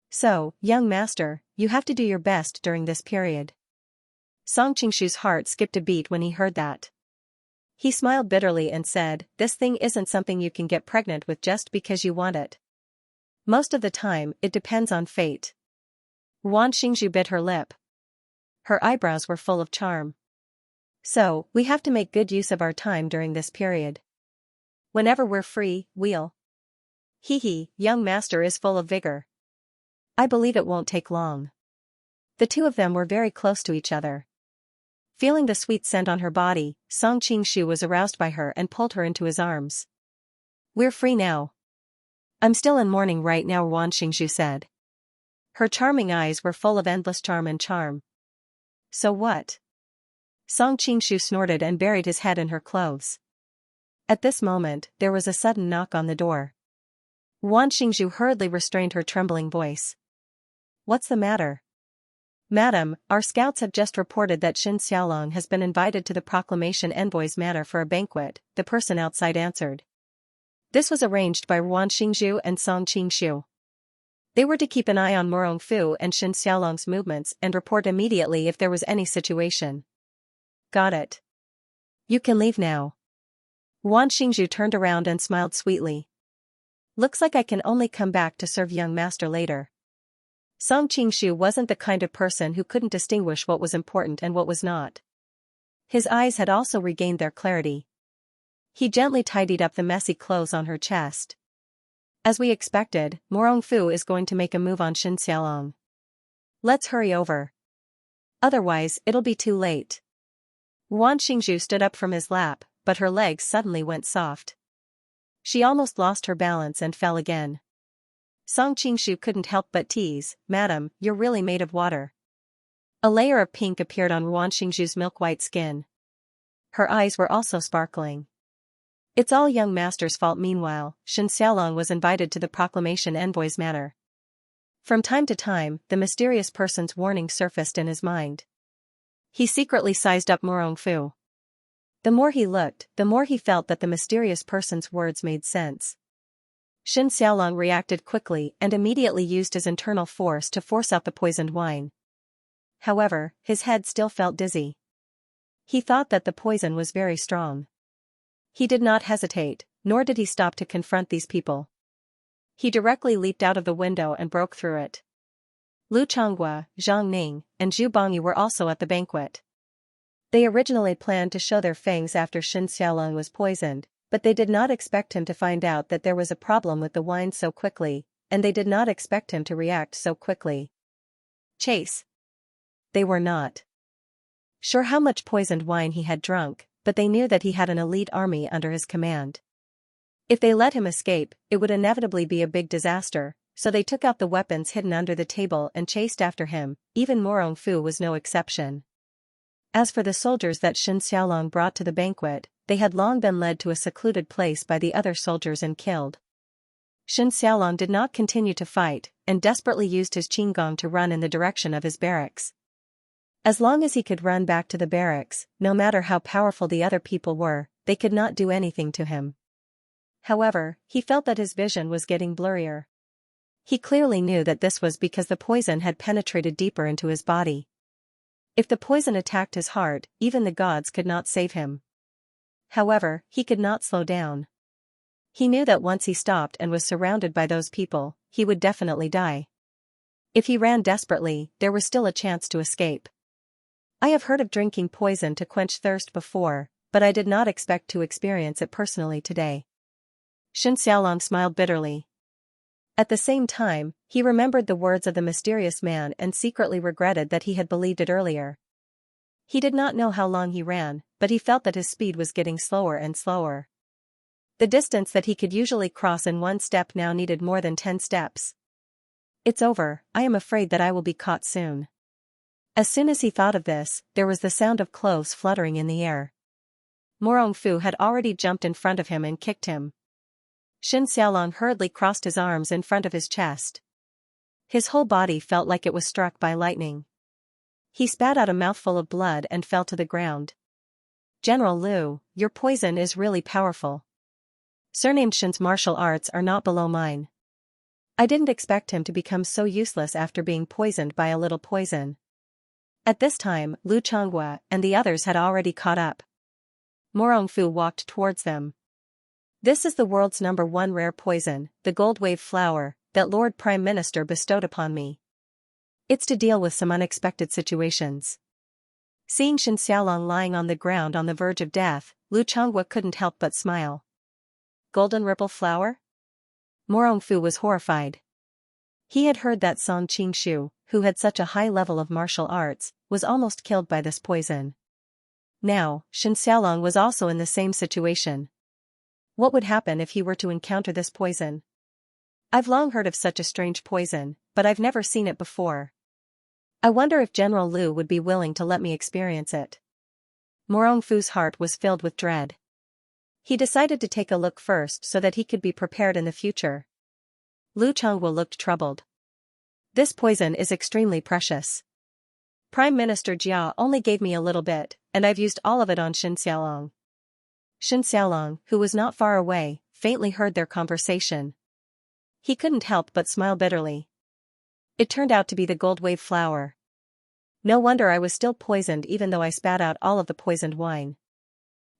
"So, young master, you have to do your best during this period." Song Qingshu's heart skipped a beat when he heard that. He smiled bitterly and said, "This thing isn't something you can get pregnant with just because you want it. Most of the time, it depends on fate." Wan Xingzhu bit her lip. Her eyebrows were full of charm. "So, we have to make good use of our time during this period. Whenever we're free, we'll..." "Hee, young master is full of vigor. I believe it won't take long." The two of them were very close to each other. Feeling the sweet scent on her body, Song Qingshu was aroused by her and pulled her into his arms. "We're free now." "I'm still in mourning right now," Wan Xingzhu said. Her charming eyes were full of endless charm and charm. "So what?" Song Qingshu snorted and buried his head in her clothes. At this moment, there was a sudden knock on the door. Wan Xingzhu hurriedly restrained her trembling voice. "What's the matter?" "Madam, our scouts have just reported that Xianxia has been invited to the Proclamation Envoy's manor for a banquet," the person outside answered. This was arranged by Ruan Xingzhu and Song Qingshu. They were to keep an eye on Morong Fu and Shen Xiaolong's movements and report immediately if there was any situation. Got it. You can leave now. Ruan Xingzhu turned around and smiled sweetly. Looks like I can only come back to serve young master later. Song Qingshu wasn't the kind of person who couldn't distinguish what was important and what was not. His eyes had also regained their clarity. He gently tidied up the messy clothes on her chest. As we expected, Morong Fu is going to make a move on Shen Xiaolong. Let's hurry over. Otherwise, it'll be too late. Ruan Xingzhu stood up from his lap, but her legs suddenly went soft. She almost lost her balance and fell again. Song Qingshu couldn't help but tease, "Madam, you're really made of water." A layer of pink appeared on Ruan Xingzhu's milk-white skin. Her eyes were also sparkling. It's all young master's fault. Meanwhile, Shen Xiaolong was invited to the proclamation envoy's manor. From time to time, the mysterious person's warning surfaced in his mind. He secretly sized up Morong Fu. The more he looked, the more he felt that the mysterious person's words made sense. Shen Xiaolong reacted quickly and immediately used his internal force to force out the poisoned wine. However, his head still felt dizzy. He thought that the poison was very strong. He did not hesitate, nor did he stop to confront these people. He directly leaped out of the window and broke through it. Lu Changhua, Zhang Ning, and Zhu Bongyu were also at the banquet. They originally planned to show their fangs after Shen Xiaolong was poisoned, but they did not expect him to find out that there was a problem with the wine so quickly, and they did not expect him to react so quickly. Chase. They were not sure how much poisoned wine he had drunk, but they knew that he had an elite army under his command. If they let him escape, it would inevitably be a big disaster, so they took out the weapons hidden under the table and chased after him. Even Morong Fu was no exception. As for the soldiers that Shen Xiaolong brought to the banquet, they had long been led to a secluded place by the other soldiers and killed. Shen Xiaolong did not continue to fight, and desperately used his qinggong to run in the direction of his barracks. As long as he could run back to the barracks, no matter how powerful the other people were, they could not do anything to him. However, he felt that his vision was getting blurrier. He clearly knew that this was because the poison had penetrated deeper into his body. If the poison attacked his heart, even the gods could not save him. However, he could not slow down. He knew that once he stopped and was surrounded by those people, he would definitely die. If he ran desperately, there was still a chance to escape. I have heard of drinking poison to quench thirst before, but I did not expect to experience it personally today. Shen Xiaolong smiled bitterly. At the same time, he remembered the words of the mysterious man and secretly regretted that he had believed it earlier. He did not know how long he ran, but he felt that his speed was getting slower and slower. The distance that he could usually cross in one step now needed more than 10 steps. It's over. I am afraid that I will be caught soon. As soon as he thought of this, there was the sound of clothes fluttering in the air. Morong Fu had already jumped in front of him and kicked him. Shen Xiaolong hurriedly crossed his arms in front of his chest. His whole body felt like it was struck by lightning. He spat out a mouthful of blood and fell to the ground. General Liu, your poison is really powerful. Surnamed Shen's martial arts are not below mine. I didn't expect him to become so useless after being poisoned by a little poison. At this time, Lu Changhua and the others had already caught up. Morong Fu walked towards them. This is the world's #1 rare poison, the gold wave flower, that Lord Prime Minister bestowed upon me. It's to deal with some unexpected situations. Seeing Shen Xiaolong lying on the ground on the verge of death, Lu Changhua couldn't help but smile. Golden ripple flower? Morong Fu was horrified. He had heard that Song Qingshu, who had such a high level of martial arts, was almost killed by this poison. Now, Shen Xiaolong was also in the same situation. What would happen if he were to encounter this poison? I've long heard of such a strange poison, but I've never seen it before. I wonder if General Liu would be willing to let me experience it. Morong Fu's heart was filled with dread. He decided to take a look first so that he could be prepared in the future. Lu Changhua looked troubled. This poison is extremely precious. Prime Minister Jia only gave me a little bit, and I've used all of it on Shen Xiaolong. Shen Xiaolong, who was not far away, faintly heard their conversation. He couldn't help but smile bitterly. It turned out to be the gold wave flower. No wonder I was still poisoned even though I spat out all of the poisoned wine.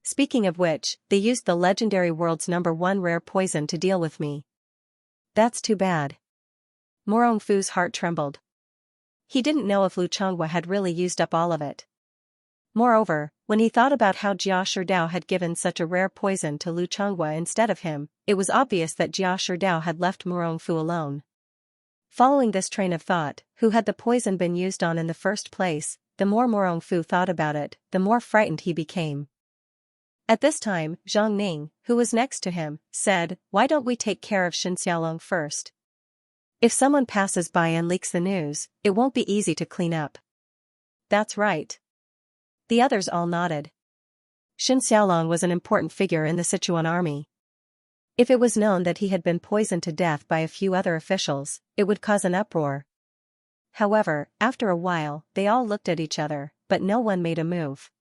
Speaking of which, they used the legendary world's #1 rare poison to deal with me. That's too bad. Morongfu's heart trembled. He didn't know if Lu Chonghua had really used up all of it. Moreover, when he thought about how Jia Sherdao had given such a rare poison to Lu Chonghua instead of him, it was obvious that Jia Sherdao had left Morongfu alone. Following this train of thought, who had the poison been used on in the first place, the more Morongfu thought about it, the more frightened he became. At this time, Zhang Ning, who was next to him, said, "Why don't we take care of Xianxia first? If someone passes by and leaks the news, it won't be easy to clean up." "That's right." The others all nodded. Xianxia was an important figure in the Sichuan army. If it was known that he had been poisoned to death by a few other officials, it would cause an uproar. However, after a while, they all looked at each other, but no one made a move.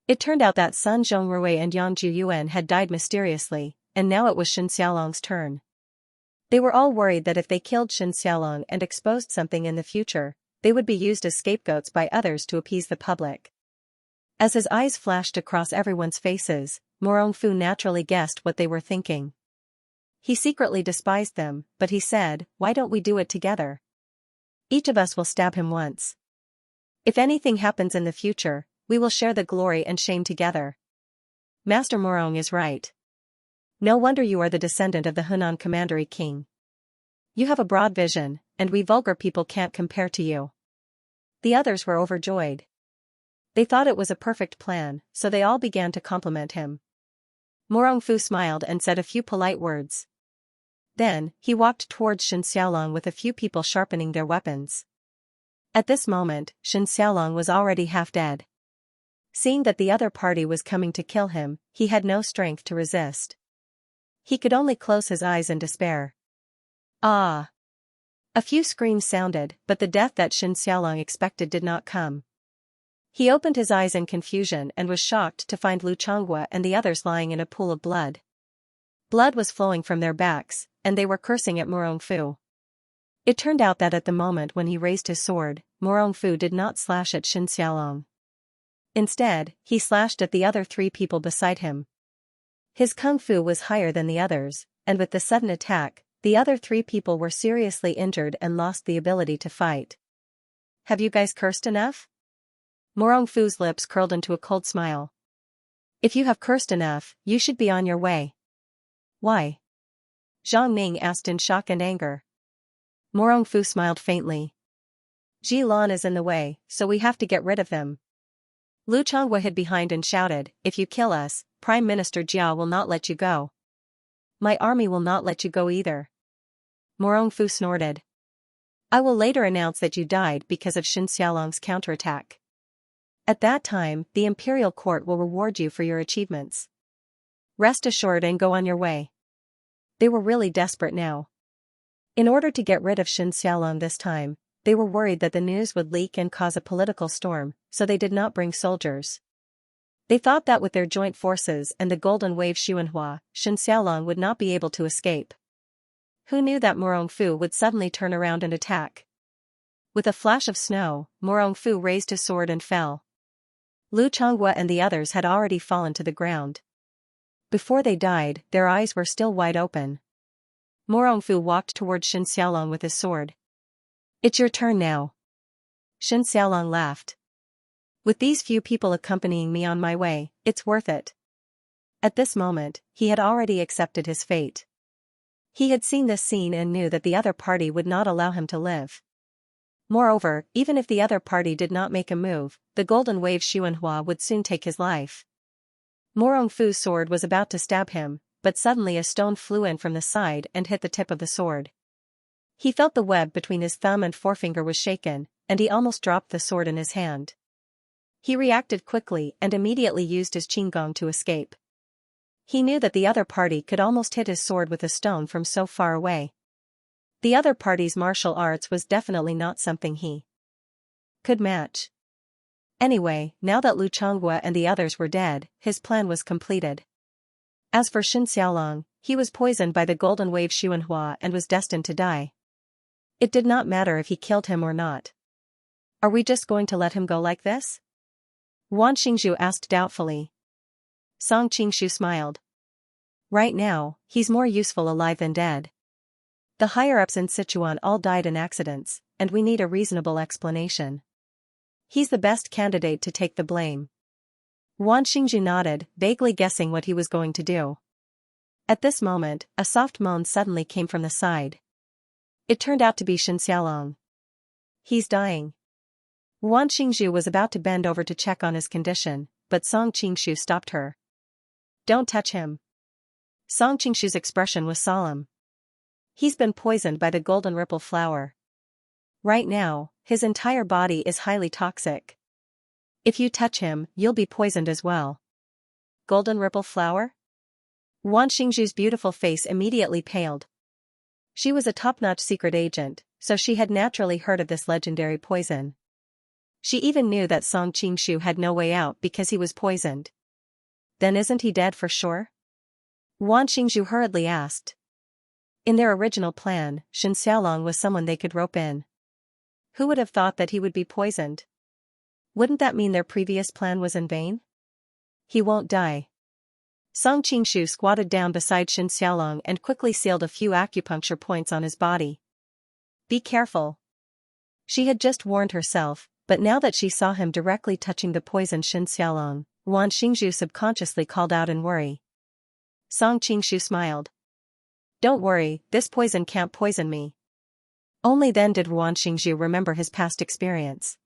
It turned out that Sun Zhongrui and Yang Juyuan had died mysteriously, and now it was Xianxia's turn. They were all worried that if they killed Xianxia and exposed something in the future, they would be used as scapegoats by others to appease the public. As his eyes flashed across everyone's faces, Morongfu naturally guessed what they were thinking. He secretly despised them, but he said, "Why don't we do it together? Each of us will stab him once. If anything happens in the future, we will share the glory and shame together." Master Morong is right. No wonder you are the descendant of the Hunan commandery king. You have a broad vision, and we vulgar people can't compare to you. The others were overjoyed. They thought it was a perfect plan, so they all began to compliment him. Morongfu smiled and said a few polite words. Then, he walked towards Xianxialong with a few people sharpening their weapons. At this moment, Xianxialong was already half dead. Seeing that the other party was coming to kill him, he had no strength to resist. He could only close his eyes in despair. Ah! A few screams sounded, but the death that Xianxialong expected did not come. He opened his eyes in confusion and was shocked to find Lu Chonghua and the others lying in a pool of blood. Blood was flowing from their backs, and they were cursing at Morongfu. It turned out that at the moment when he raised his sword, Morongfu did not slash at Xianxialong. Instead, he slashed at the other 3 people beside him. His kung fu was higher than the others, and with the sudden attack, the other 3 people were seriously injured and lost the ability to fight. "Have you guys cursed enough?" Morongfu's lips curled into a cold smile. "If you have cursed enough, you should be on your way." "Why?" Zhang Ning asked in shock and anger. Morongfu smiled faintly. "Ji Lan is in the way, so we have to get rid of him." Lu Chonghua hid behind and shouted, "If you kill us, Prime Minister Jia will not let you go. My army will not let you go either." Morongfu snorted. "I will later announce that you died because of Xianxialong's counterattack. At that time, the imperial court will reward you for your achievements. Rest assured and go on your way." They were really desperate now. In order to get rid of Xianxialong this time, they were worried that the news would leak and cause a political storm, so they did not bring soldiers. They thought that with their joint forces and the Golden Wave Xuanhua, Xianxialong would not be able to escape. Who knew that Morongfu would suddenly turn around and attack? With a flash of snow, Morongfu raised his sword and fell. Lu Chonghua and the others had already fallen to the ground. Before they died, their eyes were still wide open. Morongfu walked towards Xianxialong with his sword. "It's your turn now." Xianxialong laughed. "With these few people accompanying me on my way, it's worth it." At this moment, he had already accepted his fate. He had seen this scene and knew that the other party would not allow him to live. Moreover, even if the other party did not make a move, the Golden Wave Xuanhua would soon take his life. Morongfu's sword was about to stab him, but suddenly a stone flew in from the side and hit the tip of the sword. He felt the web between his thumb and forefinger was shaken, and he almost dropped the sword in his hand. He reacted quickly and immediately used his qinggong to escape. He knew that the other party could almost hit his sword with a stone from so far away. The other party's martial arts was definitely not something he could match. Anyway, now that Lu Chonghua and the others were dead, his plan was completed. As for Xianxialong, he was poisoned by the golden wave Xianxia and was destined to die. It did not matter if he killed him or not. Are we just going to let him go like this? Wan Xingzhu asked doubtfully. Song Qingshu smiled. Right now, he's more useful alive than dead. The higher-ups in Sichuan all died in accidents, and we need a reasonable explanation. He's the best candidate to take the blame. Wan Xingzhu nodded, vaguely guessing what he was going to do. At this moment, a soft moan suddenly came from the side. It turned out to be Xianxia. He's dying. Wan Xingzhu was about to bend over to check on his condition, but Song Qingshu stopped her. Don't touch him. Song Qingshu's expression was solemn. He's been poisoned by the golden ripple flower. Right now, his entire body is highly toxic. If you touch him, you'll be poisoned as well. Golden ripple flower? Wan Xingzhu's beautiful face immediately paled. She was a top-notch secret agent, so she had naturally heard of this legendary poison. She even knew that Song Qingshu had no way out because he was poisoned. Then isn't he dead for sure? Wan Xingzhu hurriedly asked. In their original plan, Xianxia was someone they could rope in. Who would have thought that he would be poisoned? Wouldn't that mean their previous plan was in vain? He won't die. Song Qingshu squatted down beside Xianxia and quickly sealed a few acupuncture points on his body. Be careful. She had just warned herself, but now that she saw him directly touching the poisoned Xianxia, Wan Xingzhu subconsciously called out in worry. Song Qingshu smiled. Don't worry, this poison can't poison me. Only then did Wan Xingzhu remember his past experience.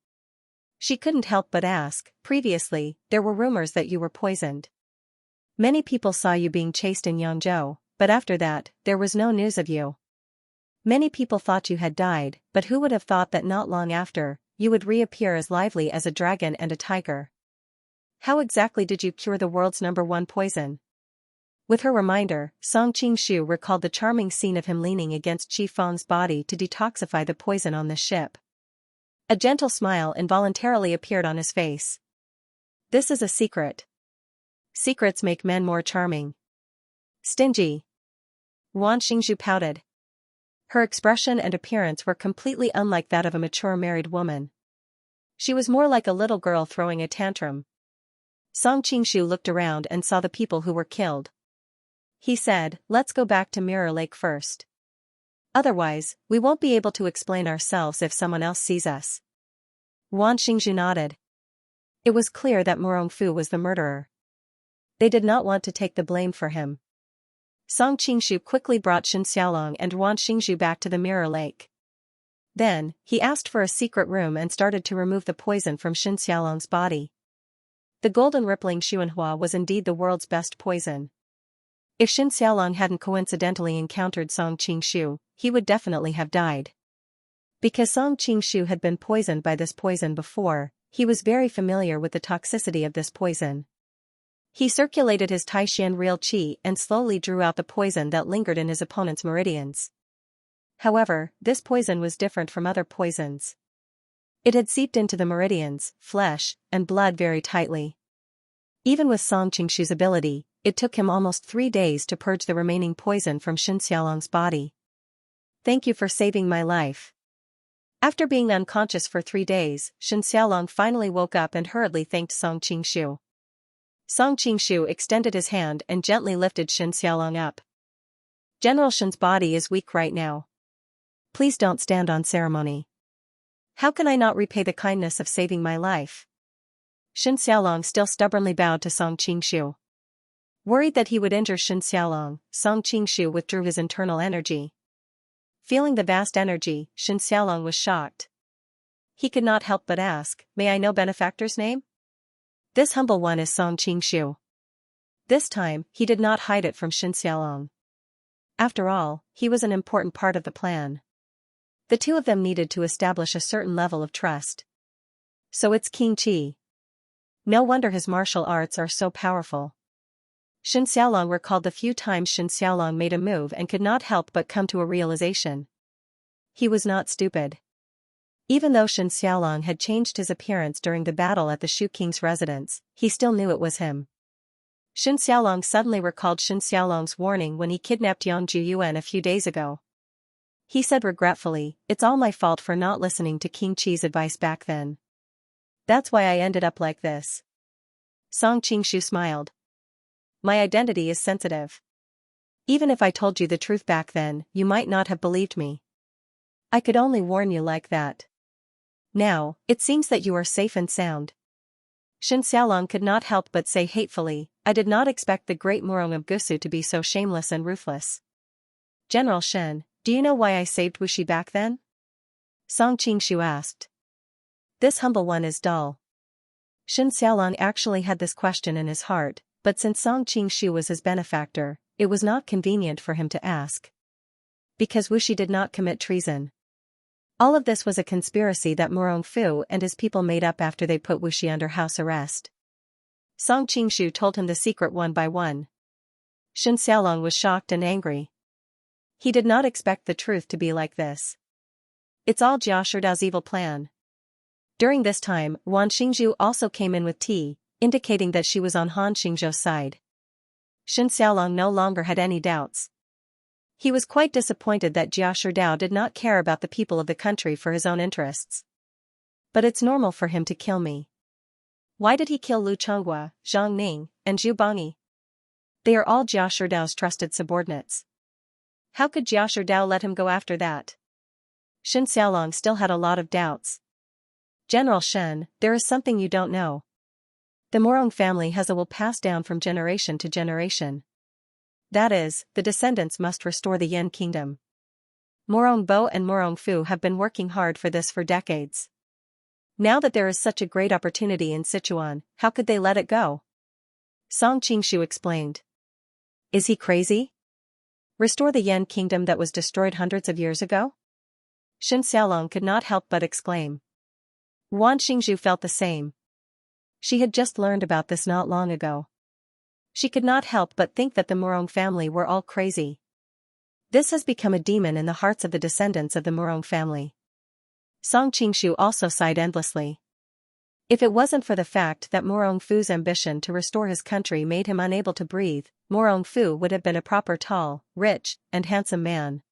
She couldn't help but ask, previously, there were rumors that you were poisoned. Many people saw you being chased in Yangzhou, but after that, there was no news of you. Many people thought you had died, but who would have thought that not long after, you would reappear as lively as a dragon and a tiger? How exactly did you cure the world's #1 poison? With her reminder, Song Qingshu recalled the charming scene of him leaning against Qi Feng's body to detoxify the poison on the ship. A gentle smile involuntarily appeared on his face. This is a secret. Secrets make men more charming. Stingy. Wan Xingzhu pouted. Her expression and appearance were completely unlike that of a mature married woman. She was more like a little girl throwing a tantrum. Song Qingshu looked around and saw the people who were killed. He said, let's go back to Mirror Lake first. Otherwise, we won't be able to explain ourselves if someone else sees us. Wan Xingzhu nodded. It was clear that Murongfu was the murderer. They did not want to take the blame for him. Song Qingshu quickly brought Xianxia and Wan Xingzhu back to the Mirror Lake. Then, he asked for a secret room and started to remove the poison from Xianxia's body. The golden rippling Xianxia was indeed the world's best poison. If Xianxia hadn't coincidentally encountered Song Qingshu, he would definitely have died. Because Song Qingshu had been poisoned by this poison before, he was very familiar with the toxicity of this poison. He circulated his Taishan real qi and slowly drew out the poison that lingered in his opponent's meridians. However, this poison was different from other poisons. It had seeped into the meridians, flesh, and blood very tightly. Even with Song Qingshu's ability, it took him almost 3 days to purge the remaining poison from Xianxia's body. Thank you for saving my life. After being unconscious for 3 days, Xianxia finally woke up and hurriedly thanked Song Qingshu. Song Qingshu extended his hand and gently lifted Xianxia up. General Shen's body is weak right now. Please don't stand on ceremony. How can I not repay the kindness of saving my life? Xianxia still stubbornly bowed to Song Qingshu. Worried that he would injure Xianxia, Song Qingshu withdrew his internal energy. Feeling the vast energy, Xianxia was shocked. He could not help but ask, may I know benefactor's name? This humble one is Song Qingshu. This time, he did not hide it from Xianxia. After all, he was an important part of the plan. The two of them needed to establish a certain level of trust. So it's King Qi. No wonder his martial arts are so powerful. Xianxia recalled the few times Xianxia made a move and could not help but come to a realization. He was not stupid. Even though Xianxia had changed his appearance during the battle at the Shu King's residence, he still knew it was him. Shen Xiaolong suddenly recalled Shen Xiaolong's warning when he kidnapped Yang Juyuan a few days ago. He said regretfully, "It's all my fault for not listening to King Qi's advice back then. That's why I ended up like this." Song Qingshu smiled. "My identity is sensitive. Even if I told you the truth back then, you might not have believed me. I could only warn you like that. Now, it seems that you are safe and sound." Shen Xiaolong could not help but say hatefully, "I did not expect the great Murong of Gusu to be so shameless and ruthless." "General Shen, do you know why I saved Wuxi back then?" Song Qingshu asked. "This humble one is dull." Shen Xiaolong actually had this question in his heart, but since Song Qingshu was his benefactor, it was not convenient for him to ask. Because Wuxi did not commit treason. All of this was a conspiracy that Murong Fu and his people made up after they put Wuxi under house arrest. Song Qingshu told him the secret one by one. Shen Xiaolong was shocked and angry. He did not expect the truth to be like this. It's all Jia Shidao's evil plan. During this time, Wan Xingzhu also came in with tea, indicating that she was on Han Xingzhou's side. Shen Xiaolong no longer had any doubts. He was quite disappointed that Jia Shidao did not care about the people of the country for his own interests. "But it's normal for him to kill me. Why did he kill Lu Chonghua, Zhang Ning, and Zhu Bangyi? They are all Jia Shidao's trusted subordinates. How could Jia Shidao let him go after that?" Shen Xiaolong still had a lot of doubts. "General Shen, there is something you don't know. The Murong family has a will passed down from generation to generation. That is, the descendants must restore the Yan kingdom. Murong Bo and Murong Fu have been working hard for this for decades. Now that there is such a great opportunity in Sichuan, how could they let it go?" Song Qingshu explained. "Is he crazy? Restore the Yan kingdom that was destroyed hundreds of years ago?" Shen Xiaolong could not help but exclaim. Wan Xingzhu felt the same. She had just learned about this not long ago. She could not help but think that the Murong family were all crazy. This has become a demon in the hearts of the descendants of the Murong family. Song Qingshu also sighed endlessly. If it wasn't for the fact that Murong Fu's ambition to restore his country made him unable to breathe, Murong Fu would have been a proper tall, rich, and handsome man.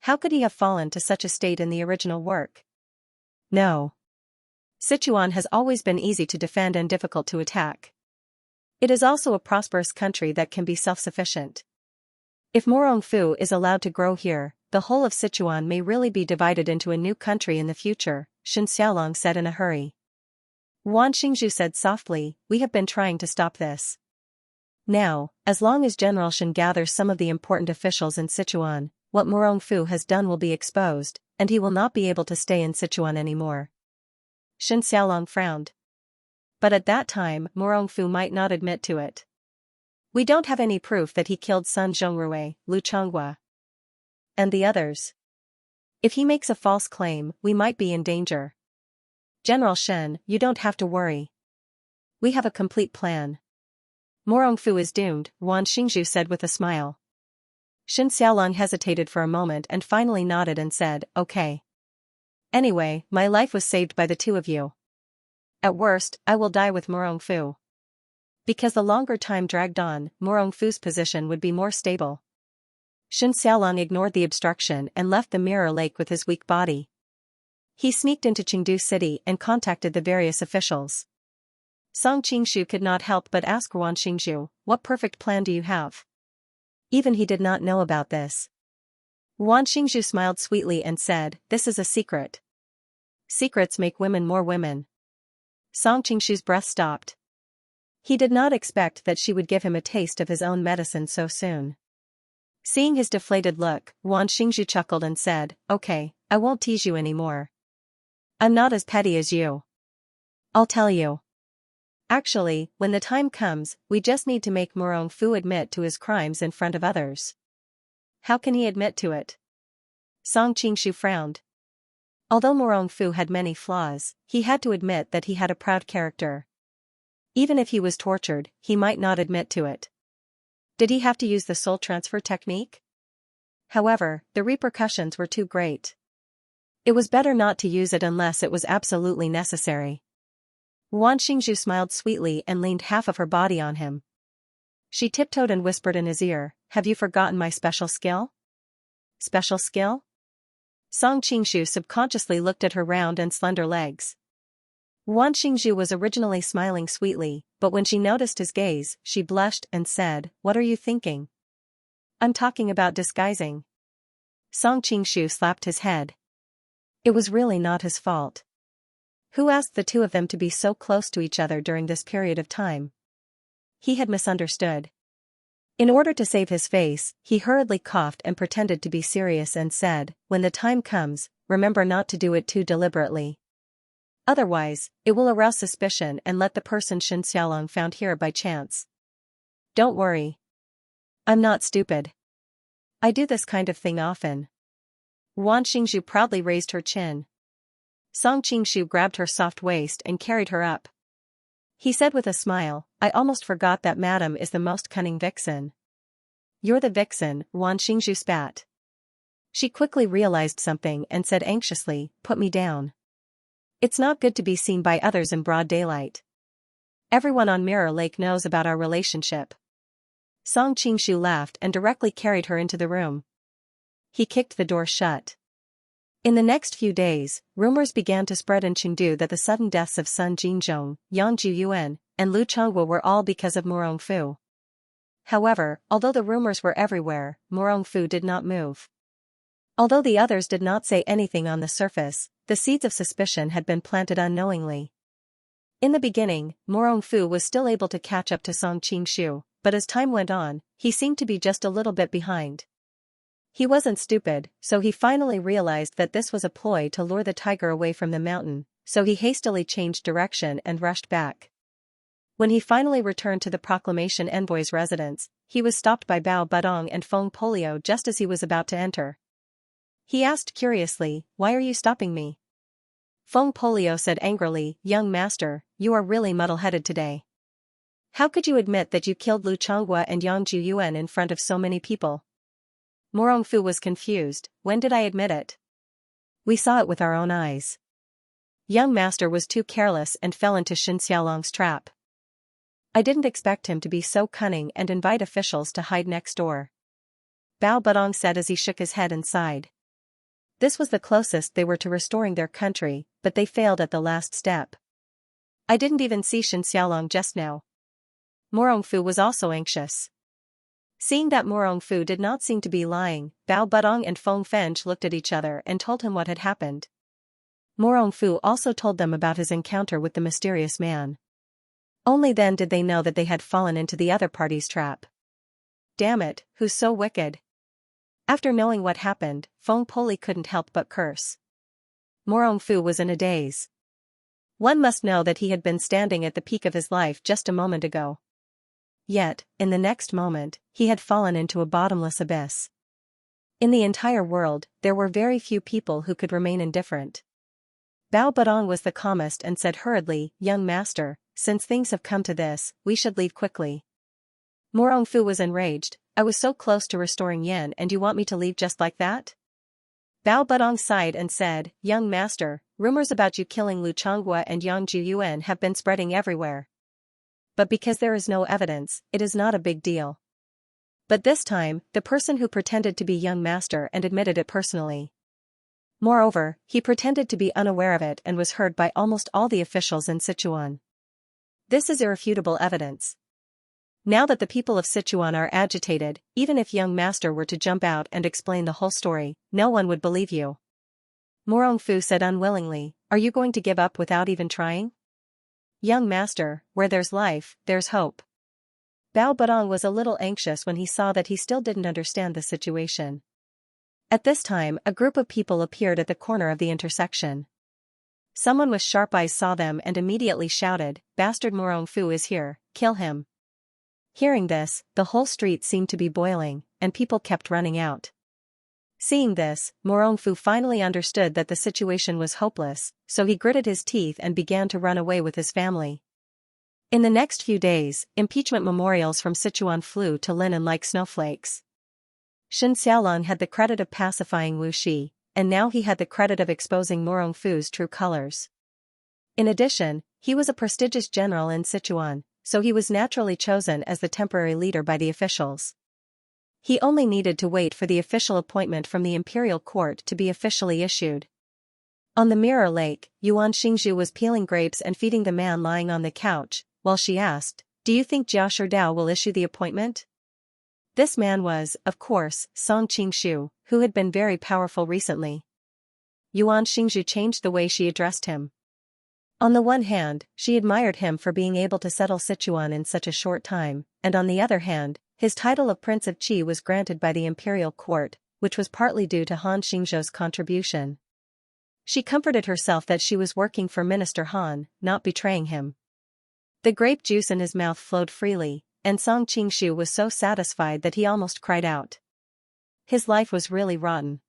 How could he have fallen to such a state in the original work? No. Sichuan has always been easy to defend and difficult to attack. It is also a prosperous country that can be self-sufficient. If Murong Fu is allowed to grow here, the whole of Sichuan may really be divided into a new country in the future, Shen Xiaolong said in a hurry. Wan Xingzhu said softly, "We have been trying to stop this. Now, as long as General Shen gathers some of the important officials in Sichuan, what Murong Fu has done will be exposed, and he will not be able to stay in Sichuan anymore." Shen Xiaolong frowned. But at that time, Murong Fu might not admit to it. "We don't have any proof that he killed Sun Zhongrui, Lu Chonghua, and the others. If he makes a false claim, we might be in danger. General Shen, you don't have to worry. We have a complete plan." "Murong Fu is doomed," Wan Xingzhu said with a smile. Shen Xiaolong hesitated for a moment and finally nodded and said, "Okay. Anyway, my life was saved by the two of you. At worst, I will die with Murong Fu. Because the longer time dragged on, Murong Fu's position would be more stable." Shen Xiaolong ignored the obstruction and left the mirror lake with his weak body. He sneaked into Chengdu City and contacted the various officials. Song Qingshu could not help but ask Wan Xingzhu, "What perfect plan do you have?" Even he did not know about this. Wan Xingzhu smiled sweetly and said, "This is a secret. Secrets make women more women." Song Qingshu's breath stopped. He did not expect that she would give him a taste of his own medicine so soon. Seeing his deflated look, Wan Xingzhu chuckled and said, "Okay, I won't tease you anymore. I'm not as petty as you. I'll tell you. Actually, when the time comes, we just need to make Murong Fu admit to his crimes in front of others." "How can he admit to it?" Song Qingshu frowned. Although Murong Fu had many flaws, he had to admit that he had a proud character. Even if he was tortured, he might not admit to it. Did he have to use the soul transfer technique? However, the repercussions were too great. It was better not to use it unless it was absolutely necessary. Wan Xingzhu smiled sweetly and leaned half of her body on him. She tiptoed and whispered in his ear, "Have you forgotten my special skill?" Special skill? Song Qingshu subconsciously looked at her round and slender legs. Wan Xingzhu was originally smiling sweetly, but when she noticed his gaze, she blushed and said, "What are you thinking?" "I'm talking about disguising." Song Qingshu slapped his head. It was really not his fault. Who asked the two of them to be so close to each other during this period of time? He had misunderstood. In order to save his face, he hurriedly coughed and pretended to be serious and said, "When the time comes, remember not to do it too deliberately. Otherwise, it will arouse suspicion and let the person Xianxia found here by chance. Don't worry. I'm not stupid. I do this kind of thing often." Wan Xingzhu proudly raised her chin. Song Qingshu grabbed her soft waist and carried her up. He said with a smile, "I almost forgot that madam is the most cunning vixen." "You're the vixen," Wan Xingzhu spat. She quickly realized something and said anxiously, "Put me down. It's not good to be seen by others in broad daylight. Everyone on Mirror Lake knows about our relationship." Song Qingshu laughed and directly carried her into the room. He kicked the door shut. In the next few days, rumors began to spread in Chengdu that the sudden deaths of Sun Jinzhong, Yang Juyuan, and Lu Chonghua were all because of Murongfu. However, although the rumors were everywhere, Murongfu did not move. Although the others did not say anything on the surface, the seeds of suspicion had been planted unknowingly. In the beginning, Murongfu was still able to catch up to Song Qingshu, but as time went on, he seemed to be just a little bit behind. He wasn't stupid, so he finally realized that this was a ploy to lure the tiger away from the mountain, so he hastily changed direction and rushed back. When he finally returned to the proclamation envoy's residence, he was stopped by Bao Budong and Feng Polio just as he was about to enter. He asked curiously, "Why are you stopping me?" Feng Polio said angrily, "Young master, you are really muddle-headed today. How could you admit that you killed Lu Chonghua and Yang Juyuan in front of so many people?" Murongfu was confused. "When did I admit it? We saw it with our own eyes. Young master was too careless and fell into Xianxia's trap. I didn't expect him to be so cunning and invite officials to hide next door." Bao Budong said as he shook his head and sighed. This was the closest they were to restoring their country, but they failed at the last step. "I didn't even see Xianxialong just now." Murongfu was also anxious. Seeing that Murongfu did not seem to be lying, Bao Budong and Feng Fench looked at each other and told him what had happened. Murongfu also told them about his encounter with the mysterious man. Only then did they know that they had fallen into the other party's trap. Damn it, who's so wicked? After knowing what happened, Feng Poli couldn't help but curse. Murongfu was in a daze. One must know that he had been standing at the peak of his life just a moment ago. Yet, in the next moment, he had fallen into a bottomless abyss. In the entire world, there were very few people who could remain indifferent. Bao Budong was the calmest and said hurriedly, "Young master, since things have come to this, we should leave quickly." Murongfu was enraged. "I was so close to restoring Yen and you want me to leave just like that?" Bao Budong sighed and said, "Young master, rumors about you killing Lu Chonghua and Yang Juyuan have been spreading everywhere. But because there is no evidence, it is not a big deal. But this time, the person who pretended to be young master and admitted it personally. Moreover, he pretended to be unaware of it and was heard by almost all the officials in Sichuan. This is irrefutable evidence. Now that the people of Sichuan are agitated, even if young master were to jump out and explain the whole story, no one would believe you." Murongfu said unwillingly, "Are you going to give up without even trying?" "Young master, where there's life, there's hope." Bao Budong was a little anxious when he saw that he still didn't understand the situation. At this time, a group of people appeared at the corner of the intersection. Someone with sharp eyes saw them and immediately shouted, "Bastard Murongfu is here, kill him." Hearing this, the whole street seemed to be boiling, and people kept running out. Seeing this, Murongfu finally understood that the situation was hopeless, so he gritted his teeth and began to run away with his family. In the next few days, impeachment memorials from Sichuan flew to Linen like snowflakes. Shen Xiaolong had the credit of pacifying Wu Shi, and now he had the credit of exposing Murongfu's true colors. In addition, he was a prestigious general in Sichuan, so he was naturally chosen as the temporary leader by the officials. He only needed to wait for the official appointment from the imperial court to be officially issued. On the mirror lake, Yuan Xingzhu was peeling grapes and feeding the man lying on the couch, while she asked, "Do you think Jia Sherdao will issue the appointment?" This man was, of course, Song Qingshu, who had been very powerful recently. Yuan Xingzhu changed the way she addressed him. On the one hand, she admired him for being able to settle Sichuan in such a short time, and on the other hand, his title of Prince of Qi was granted by the imperial court, which was partly due to Han Xingzhou's contribution. She comforted herself that she was working for Minister Han, not betraying him. The grape juice in his mouth flowed freely, and Song Qingshu was so satisfied that he almost cried out. His life was really rotten.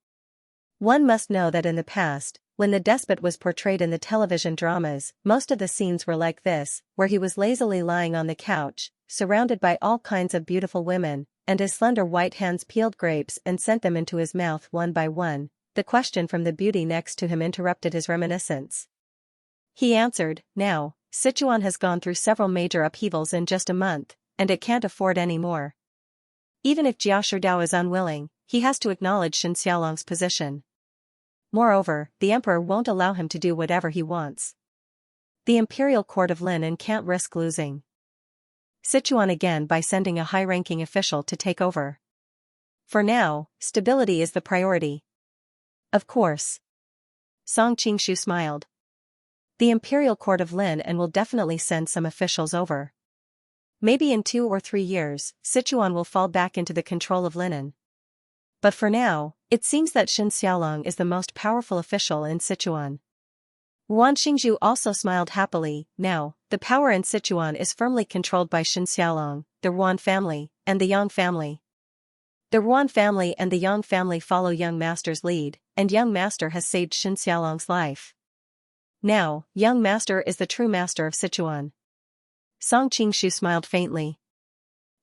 One must know that in the past, when the despot was portrayed in the television dramas, most of the scenes were like this, where he was lazily lying on the couch, surrounded by all kinds of beautiful women, and his slender white hands peeled grapes and sent them into his mouth one by one. The question from the beauty next to him interrupted his reminiscence. He answered, "Now, Sichuan has gone through several major upheavals in just a month, and it can't afford any more. Even if Jia Sherdao is unwilling, he has to acknowledge Shen Xiaolong's position. Moreover, the emperor won't allow him to do whatever he wants. The imperial court of Linen can't risk losing Sichuan again by sending a high-ranking official to take over. For now, stability is the priority." "Of course." Song Qingshu smiled. "The imperial court of Lin and will definitely send some officials over. Maybe in 2 or 3 years, Sichuan will fall back into the control of Linen. But for now, it seems that Shen Xiaolong is the most powerful official in Sichuan." Yuan Xingzhu also smiled happily. Now, the power in Sichuan is firmly controlled by Shen Xiaolong, the Yuan family, and the Yang family. The Yuan family and the Yang family follow Young Master's lead, and Young Master has saved Shen Xiaolong's life. Now, Young Master is the true master of Sichuan. Song Qingshu smiled faintly.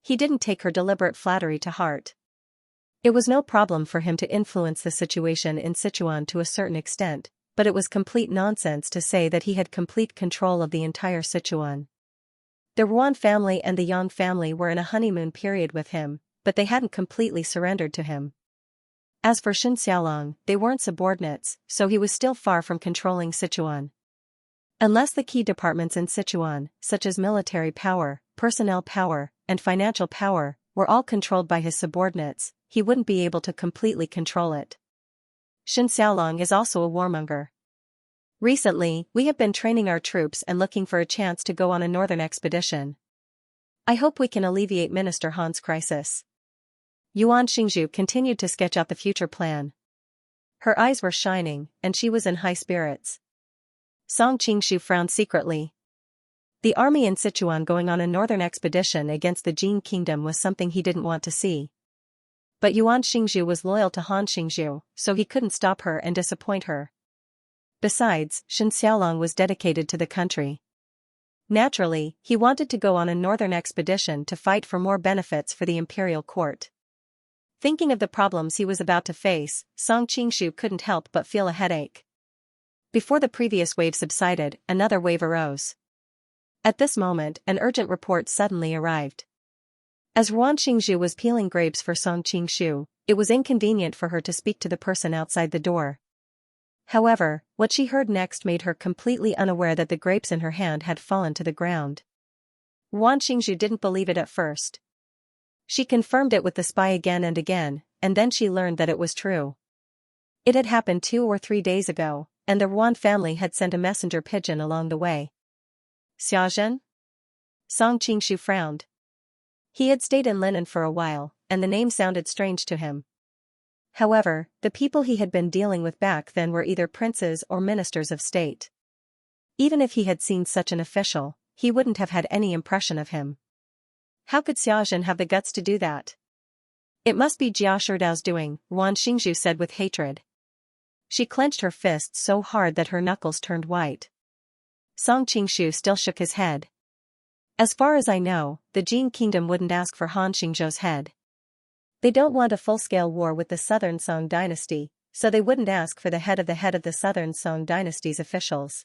He didn't take her deliberate flattery to heart. It was no problem for him to influence the situation in Sichuan to a certain extent, but it was complete nonsense to say that he had complete control of the entire Sichuan. The Yuan family and the Yang family were in a honeymoon period with him, but they hadn't completely surrendered to him. As for Shen Xiaolong, they weren't subordinates, so he was still far from controlling Sichuan. Unless the key departments in Sichuan, such as military power, personnel power, and financial power, were all controlled by his subordinates, he wouldn't be able to completely control it. Shen Xiaolong is also a warmonger. Recently, we have been training our troops and looking for a chance to go on a northern expedition. I hope we can alleviate Minister Han's crisis." Yuan Xingzhu continued to sketch out the future plan. Her eyes were shining, and she was in high spirits. Song Qingshu frowned secretly. The army in Sichuan going on a northern expedition against the Jin kingdom was something he didn't want to see. But Yuan Xingzhu was loyal to Han Xingzhu, so he couldn't stop her and disappoint her. Besides, Shen Xiaolong was dedicated to the country. Naturally, he wanted to go on a northern expedition to fight for more benefits for the imperial court. Thinking of the problems he was about to face, Song Qingshu couldn't help but feel a headache. Before the previous wave subsided, another wave arose. At this moment, an urgent report suddenly arrived. As Yuan Xingzhu was peeling grapes for Song Qingshu, it was inconvenient for her to speak to the person outside the door. However, what she heard next made her completely unaware that the grapes in her hand had fallen to the ground. Yuan Xingzhu didn't believe it at first. She confirmed it with the spy again and again, and then she learned that it was true. It had happened 2 or 3 days ago, and the Yuan family had sent a messenger pigeon along the way. Xiazhen? Song Qingshu frowned. He had stayed in Linen for a while, and the name sounded strange to him. However, the people he had been dealing with back then were either princes or ministers of state. Even if he had seen such an official, he wouldn't have had any impression of him. How could Xiazhen have the guts to do that? It must be Jia Shirdao's doing, Yuan Xingzhu said with hatred. She clenched her fists so hard that her knuckles turned white. Song Qingshu still shook his head. As far as I know, the Jin kingdom wouldn't ask for Han Xingzhou's head. They don't want a full-scale war with the Southern Song dynasty, so they wouldn't ask for the head of the Southern Song dynasty's officials.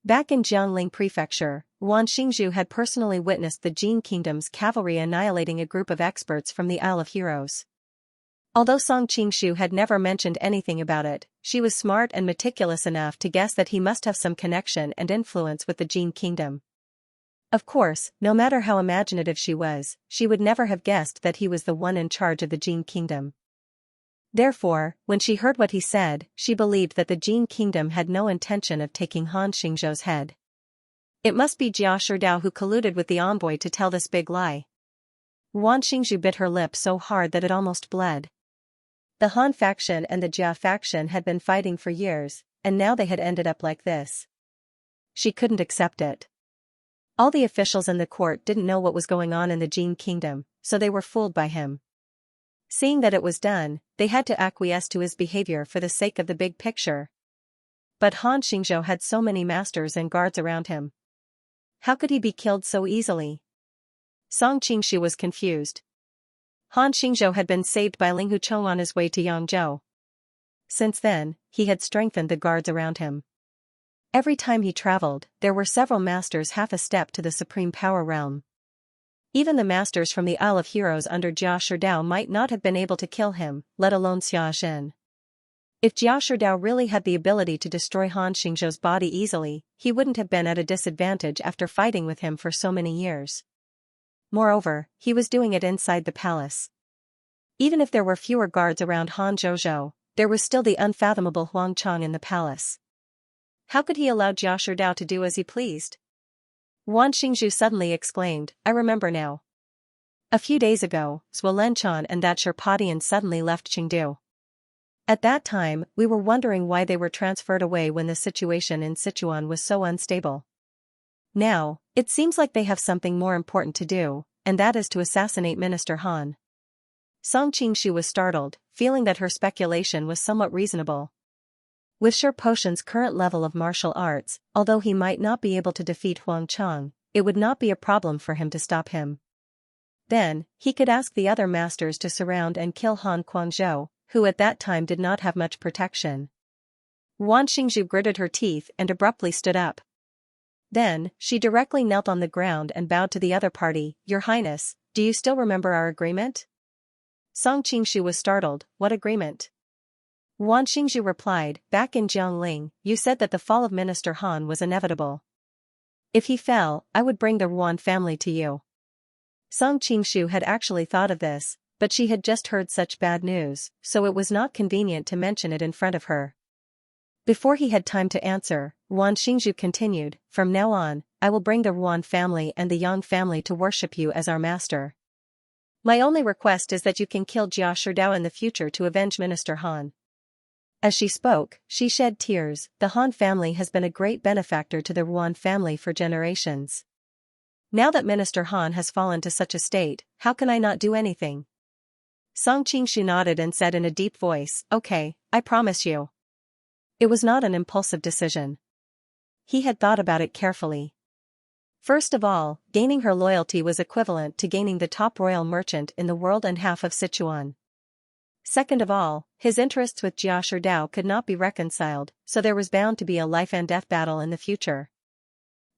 Back in Jiangling Prefecture, Yuan Xingzhu had personally witnessed the Jin Kingdom's cavalry annihilating a group of experts from the Isle of Heroes. Although Song Qingshu had never mentioned anything about it, she was smart and meticulous enough to guess that he must have some connection and influence with the Jin Kingdom. Of course, no matter how imaginative she was, she would never have guessed that he was the one in charge of the Jin Kingdom. Therefore, when she heard what he said, she believed that the Jin Kingdom had no intention of taking Han Xingzhou's head. It must be Jia Shidao who colluded with the envoy to tell this big lie. Yuan Xingzhu bit her lip so hard that it almost bled. The Han faction and the Jia faction had been fighting for years, and now they had ended up like this. She couldn't accept it. All the officials in the court didn't know what was going on in the Jin Kingdom, so they were fooled by him. Seeing that it was done, they had to acquiesce to his behavior for the sake of the big picture. But Han Xingzhou had so many masters and guards around him. How could he be killed so easily? Song Qingshu was confused. Han Xingzhou had been saved by Ling Hucheng on his way to Yangzhou. Since then, he had strengthened the guards around him. Every time he traveled, there were several masters half a step to the supreme power realm. Even the masters from the Isle of Heroes under Jia Shidao might not have been able to kill him, let alone Xia Zhen. If Jia Shidao really had the ability to destroy Han Xingzhou's body easily, he wouldn't have been at a disadvantage after fighting with him for so many years. Moreover, he was doing it inside the palace. Even if there were fewer guards around Han Zhozhou, there was still the unfathomable Huang Chang in the palace. How could he allow Jia Shidao to do as he pleased? Yuan Xingzhu suddenly exclaimed, I remember now. A few days ago, Zhuo Lenchan and that Sherpadian suddenly left Chengdu. At that time, we were wondering why they were transferred away when the situation in Sichuan was so unstable. Now, it seems like they have something more important to do, and that is to assassinate Minister Han. Song Qingshu was startled, feeling that her speculation was somewhat reasonable. With Sher Potion's current level of martial arts, although he might not be able to defeat Huang Chang, it would not be a problem for him to stop him. Then, he could ask the other masters to surround and kill Han Guangzhou, who at that time did not have much protection. Yuan Xingzhu gritted her teeth and abruptly stood up. Then, she directly knelt on the ground and bowed to the other party, Your Highness, do you still remember our agreement? Song Qingshu was startled, what agreement? Yuan Xingzhu replied, back in Jiangling, you said that the fall of Minister Han was inevitable. If he fell, I would bring the Yuan family to you. Song Qingshu had actually thought of this, but she had just heard such bad news, so it was not convenient to mention it in front of her. Before he had time to answer, Yuan Xingzhu continued, from now on, I will bring the Yuan family and the Yang family to worship you as our master. My only request is that you can kill Jia Shidao in the future to avenge Minister Han. As she spoke, she shed tears. The Han family has been a great benefactor to the Yuan family for generations. Now that Minister Han has fallen to such a state, how can I not do anything? Song Qingshu nodded and said in a deep voice, okay, I promise you. It was not an impulsive decision. He had thought about it carefully. First of all, gaining her loyalty was equivalent to gaining the top royal merchant in the world and half of Sichuan. Second of all, his interests with Jia Shidao could not be reconciled, so there was bound to be a life-and-death battle in the future.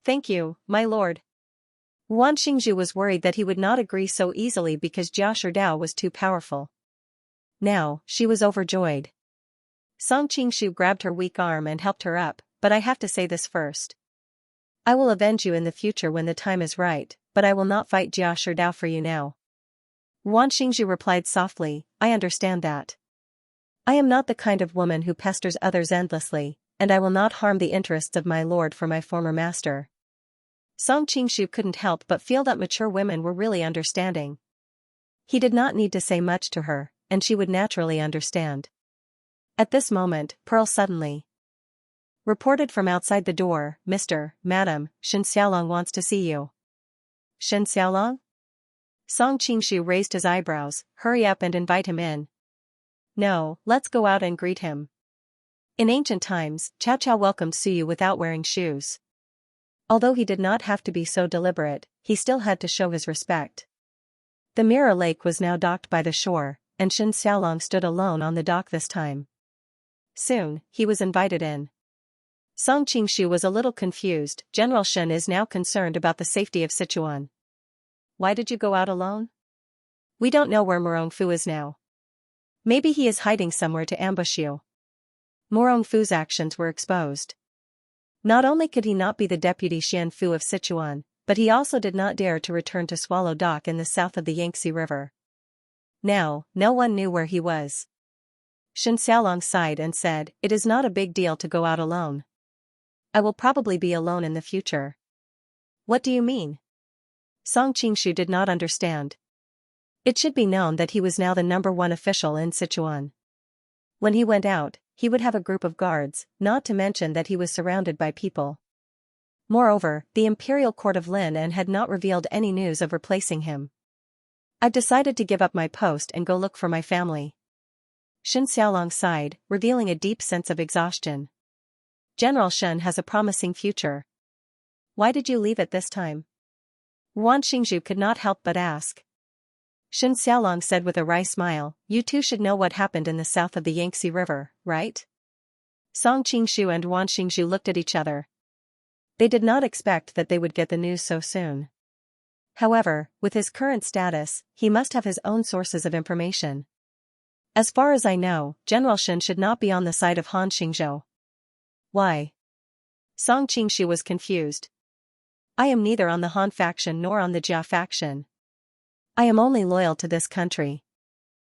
Thank you, my lord. Yuan Xingzhu was worried that he would not agree so easily because Jia Shidao was too powerful. Now, she was overjoyed. Song Qingshu grabbed her weak arm and helped her up, but I have to say this first. I will avenge you in the future when the time is right, but I will not fight Jia Shidao for you now. Yuan Xingzhu replied softly, I understand that. I am not the kind of woman who pesters others endlessly, and I will not harm the interests of my lord for my former master. Song Qingshu couldn't help but feel that mature women were really understanding. He did not need to say much to her, and she would naturally understand. At this moment, Pearl suddenly reported from outside the door, Madam, Shen Xiaolong wants to see you. Shen Xiaolong? Song Qingshu raised his eyebrows, hurry up and invite him in. No, let's go out and greet him. In ancient times, Cao Cao welcomed Suyu without wearing shoes. Although he did not have to be so deliberate, he still had to show his respect. The Mirror Lake was now docked by the shore, and Shen Xiaolong stood alone on the dock this time. Soon, he was invited in. Song Qingshu was a little confused. General Shen is now concerned about the safety of Sichuan. Why did you go out alone? We don't know where Murong Fu is now. Maybe he is hiding somewhere to ambush you. Murong Fu's actions were exposed. Not only could he not be the deputy Xian Fu of Sichuan, but he also did not dare to return to Swallow Dock in the south of the Yangtze River. Now, no one knew where he was. Shen Xiaolong sighed and said, "It is not a big deal to go out alone. I will probably be alone in the future." What do you mean? Song Qingshu did not understand. It should be known that he was now the #1 official in Sichuan. When he went out, he would have a group of guards, not to mention that he was surrounded by people. Moreover, the imperial court of Lin had not revealed any news of replacing him. I've decided to give up my post and go look for my family. Shen Xiaolong sighed, revealing a deep sense of exhaustion. General Shen has a promising future. Why did you leave at this time? Ruan Xingzhu could not help but ask. Shen Xiaolong said with a wry smile, "You two should know what happened in the south of the Yangtze River, right?" Song Qingshu and Ruan Xingzhu looked at each other. They did not expect that they would get the news so soon. However, with his current status, he must have his own sources of information. As far as I know, General Shen should not be on the side of Han Xingzhou. Why? Song Qingshu was confused. I am neither on the Han faction nor on the Jia faction. I am only loyal to this country.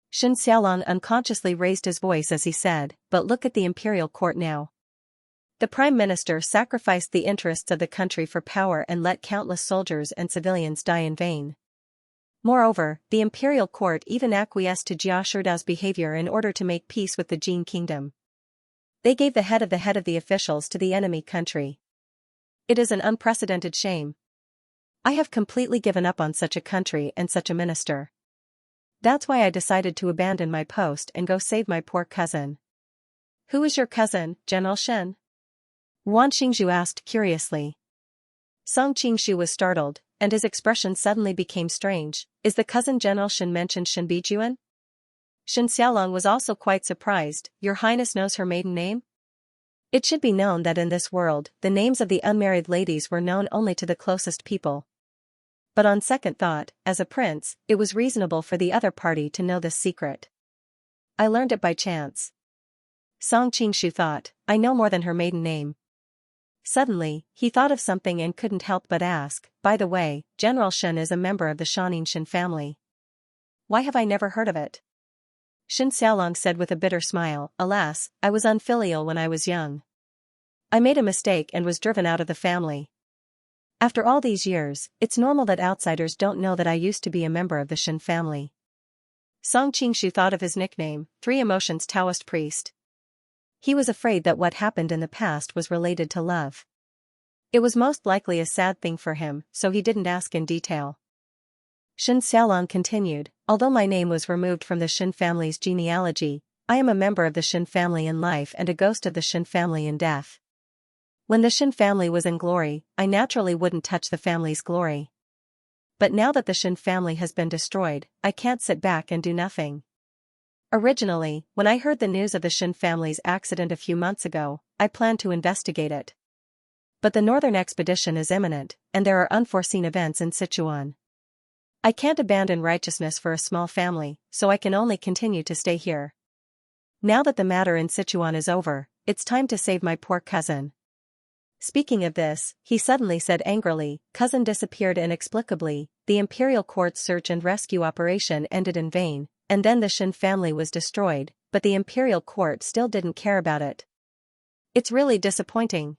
Shen Xiaolong unconsciously raised his voice as he said, "But look at the imperial court now. The prime minister sacrificed the interests of the country for power and let countless soldiers and civilians die in vain. Moreover, the imperial court even acquiesced to Jia Shidao's behavior in order to make peace with the Jin kingdom. They gave the head of the officials to the enemy country. It is an unprecedented shame. I have completely given up on such a country and such a minister. That's why I decided to abandon my post and go save my poor cousin." "Who is your cousin, General Shen?" Ruan Xingzhu asked curiously. Song Qingshu was startled, and his expression suddenly became strange. "Is the cousin General Shen mentioned Shen Bijuan?" Shen Xiaolong was also quite surprised. "Your Highness knows her maiden name?" It should be known that in this world, the names of the unmarried ladies were known only to the closest people. But on second thought, as a prince, it was reasonable for the other party to know this secret. "I learned it by chance." Song Qingshu thought, "I know more than her maiden name." Suddenly, he thought of something and couldn't help but ask, "By the way, General Shen is a member of the Shanin Shen family. Why have I never heard of it?" Shen Xiaolong said with a bitter smile, "Alas, I was unfilial when I was young. I made a mistake and was driven out of the family. After all these years, it's normal that outsiders don't know that I used to be a member of the Shen family." Song Qingshu thought of his nickname, Three Emotions Taoist Priest. He was afraid that what happened in the past was related to love. It was most likely a sad thing for him, so he didn't ask in detail. Shen Xiaolong continued, "Although my name was removed from the Shen family's genealogy, I am a member of the Shen family in life and a ghost of the Shen family in death. When the Shen family was in glory, I naturally wouldn't touch the family's glory. But now that the Shen family has been destroyed, I can't sit back and do nothing. Originally, when I heard the news of the Shen family's accident a few months ago, I planned to investigate it. But the northern expedition is imminent, and there are unforeseen events in Sichuan. I can't abandon righteousness for a small family, so I can only continue to stay here. Now that the matter in Sichuan is over, it's time to save my poor cousin." Speaking of this, he suddenly said angrily, "Cousin disappeared inexplicably, the imperial court's search and rescue operation ended in vain, and then the Shen family was destroyed, but the imperial court still didn't care about it. It's really disappointing."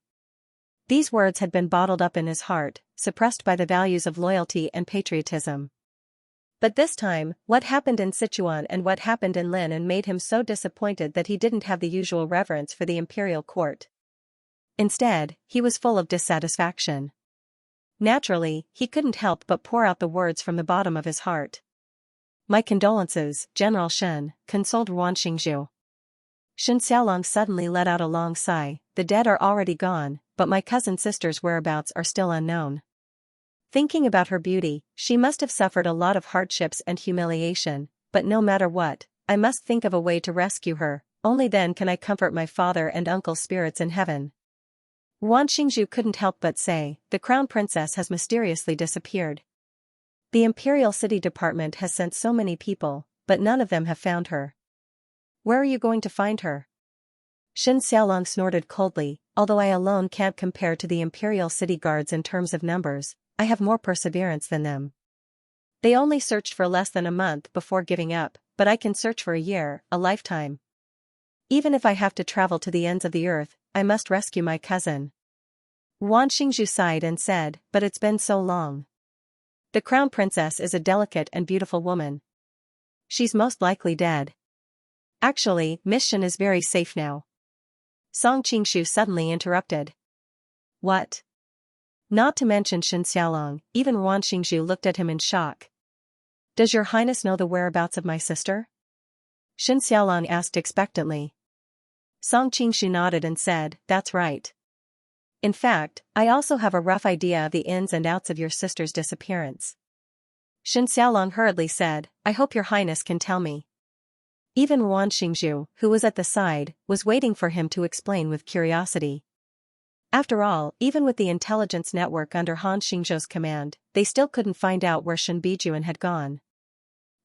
These words had been bottled up in his heart, suppressed by the values of loyalty and patriotism. But this time, what happened in Sichuan and what happened in Lin made him so disappointed that he didn't have the usual reverence for the imperial court. Instead, he was full of dissatisfaction. Naturally, he couldn't help but pour out the words from the bottom of his heart. "My condolences, General Shen," consoled Ruan Xingzhu. Shen Xiaolong suddenly let out a long sigh. "The dead are already gone, but my cousin sister's whereabouts are still unknown. Thinking about her beauty, she must have suffered a lot of hardships and humiliation, but no matter what, I must think of a way to rescue her, only then can I comfort my father and uncle's spirits in heaven." Wan Xingzhu couldn't help but say, the crown princess has mysteriously disappeared. The Imperial City Department has sent so many people, but none of them have found her. Where are you going to find her? Shen Xiaolong snorted coldly, although I alone can't compare to the Imperial City Guards in terms of numbers, I have more perseverance than them. They only searched for less than a month before giving up, but I can search for a year, a lifetime. Even if I have to travel to the ends of the earth, I must rescue my cousin. Wan Xingzhu sighed and said, but it's been so long. The crown princess is a delicate and beautiful woman. She's most likely dead. Actually, Miss Shen is very safe now. Song Qingshu suddenly interrupted. What? Not to mention Shen Xiaolong, even Wan Xingzhu looked at him in shock. Does your highness know the whereabouts of my sister? Shen Xiaolong asked expectantly. Song Qingshu nodded and said, that's right. In fact, I also have a rough idea of the ins and outs of your sister's disappearance. Shen Xiaolong hurriedly said, I hope your highness can tell me. Even Wan Xingzhu, who was at the side, was waiting for him to explain with curiosity. After all, even with the intelligence network under Han Xingzhou's command, they still couldn't find out where Shen Bijuan had gone.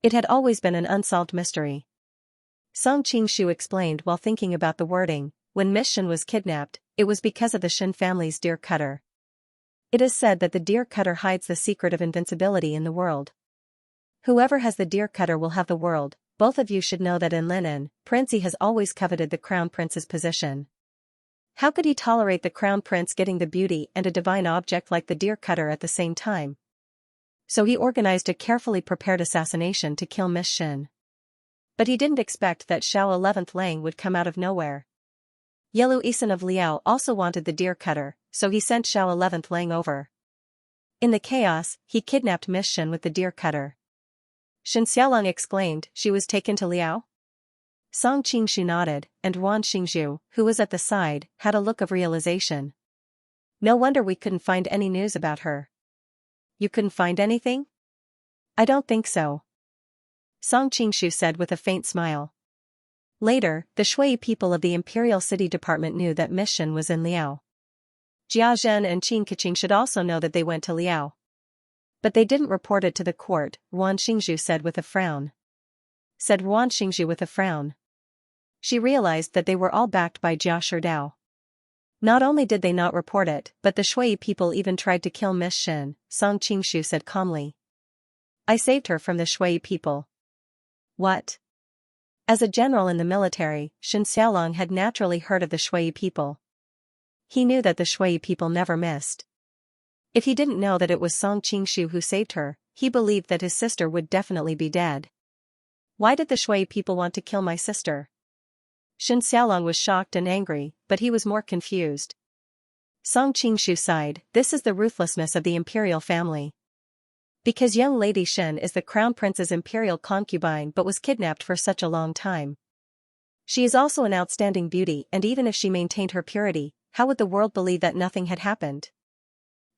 It had always been an unsolved mystery. Song Qingshu explained while thinking about the wording, when Miss Shen was kidnapped, it was because of the Shen family's deer cutter. It is said that the deer cutter hides the secret of invincibility in the world. Whoever has the deer cutter will have the world. Both of you should know that in Linen, Princey has always coveted the crown prince's position. How could he tolerate the crown prince getting the beauty and a divine object like the deer cutter at the same time? So he organized a carefully prepared assassination to kill Miss Shen. But he didn't expect that Xiao 11th Lang would come out of nowhere. Yelu Isan of Liao also wanted the deer cutter, so he sent Xiao 11th Lang over. In the chaos, he kidnapped Miss Shen with the deer cutter. Shen Xiaolong exclaimed, she was taken to Liao? Song Qingshu nodded, and Wan Xingzhu, who was at the side, had a look of realization. No wonder we couldn't find any news about her. You couldn't find anything? I don't think so. Song Qingshu said with a faint smile. Later, the Shui people of the Imperial City Department knew that Miss Shen was in Liao. Jia Zhen and Qin Keqing should also know that they went to Liao. But they didn't report it to the court, Wan Xingzhu said with a frown. Said Wan Xingzhu with a frown. She realized that they were all backed by Jia Sherdao. Not only did they not report it, but the Shui people even tried to kill Miss Shen, Song Qingshu said calmly. I saved her from the Shui people. What? As a general in the military, Shen Xiaolong had naturally heard of the Shui people. He knew that the Shui people never missed. If he didn't know that it was Song Qingshu who saved her, he believed that his sister would definitely be dead. Why did the Shui people want to kill my sister? Shen Xiaolong was shocked and angry, but he was more confused. Song Qingshu sighed, this is the ruthlessness of the imperial family. Because young Lady Shen is the crown prince's imperial concubine but was kidnapped for such a long time. She is also an outstanding beauty, and even if she maintained her purity, how would the world believe that nothing had happened?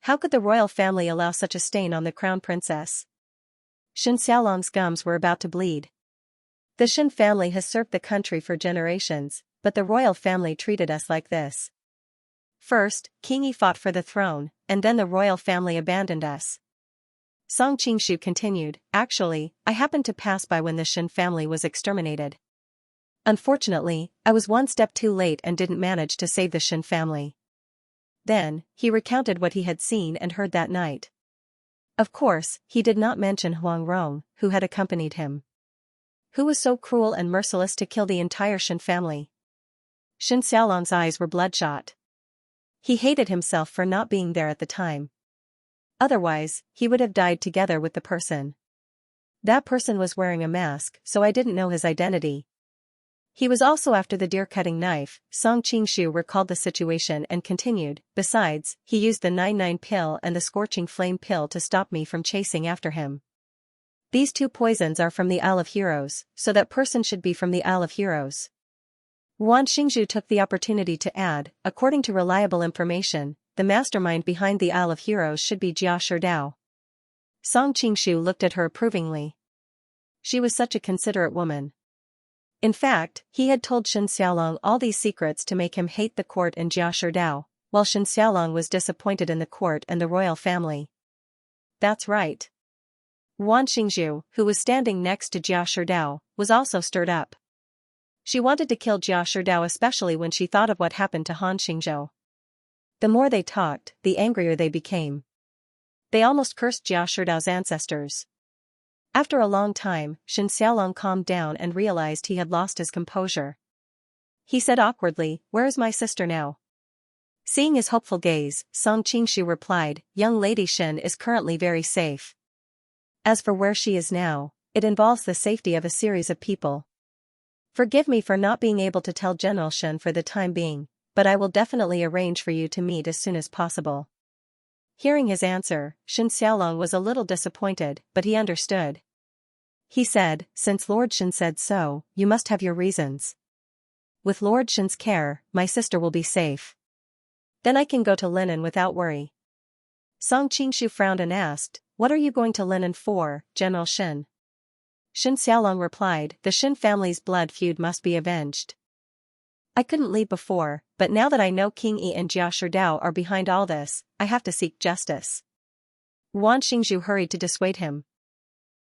How could the royal family allow such a stain on the crown princess? Shen Xiaolong's gums were about to bleed. The Shen family has served the country for generations, but the royal family treated us like this. First, King Yi fought for the throne, and then the royal family abandoned us. Song Qingshu continued, actually, I happened to pass by when the Shen family was exterminated. Unfortunately, I was one step too late and didn't manage to save the Shen family. Then, he recounted what he had seen and heard that night. Of course, he did not mention Huang Rong, who had accompanied him. Who was so cruel and merciless to kill the entire Shen family? Shen Xiaolong's eyes were bloodshot. He hated himself for not being there at the time. Otherwise, he would have died together with the person. That person was wearing a mask, so I didn't know his identity. He was also after the deer-cutting knife. Song Qingshu recalled the situation and continued, besides, he used the 99 pill and the scorching flame pill to stop me from chasing after him. These two poisons are from the Isle of Heroes, so that person should be from the Isle of Heroes. Wan Xingzhu took the opportunity to add, according to reliable information, the mastermind behind the Isle of Heroes should be Jia Sherdao. Song Qingshu looked at her approvingly. She was such a considerate woman. In fact, he had told Shen Xiaolong all these secrets to make him hate the court and Jia Sherdao, while Shen Xiaolong was disappointed in the court and the royal family. That's right. Wan Xingzhu, who was standing next to Jia Sherdao, was also stirred up. She wanted to kill Jia Sherdao, especially when she thought of what happened to Han Xingzhou. The more they talked, the angrier they became. They almost cursed Jia Sherdao's ancestors. After a long time, Shen Xiaolong calmed down and realized he had lost his composure. He said awkwardly, "Where is my sister now?" Seeing his hopeful gaze, Song Qingshu replied, "Young Lady Shen is currently very safe. As for where she is now, it involves the safety of a series of people. Forgive me for not being able to tell General Shen for the time being, but I will definitely arrange for you to meet as soon as possible." Hearing his answer, Shen Xiaolong was a little disappointed, but he understood. He said, "Since Lord Shen said so, you must have your reasons. With Lord Shen's care, my sister will be safe. Then I can go to Linen without worry." Song Qingshu frowned and asked, "What are you going to Linen for, General Shen?" Shen Xiaolong replied, "The Shen family's blood feud must be avenged. I couldn't leave before, but now that I know King Yi and Jia Sherdao are behind all this, I have to seek justice." Wan Xingzhu hurried to dissuade him.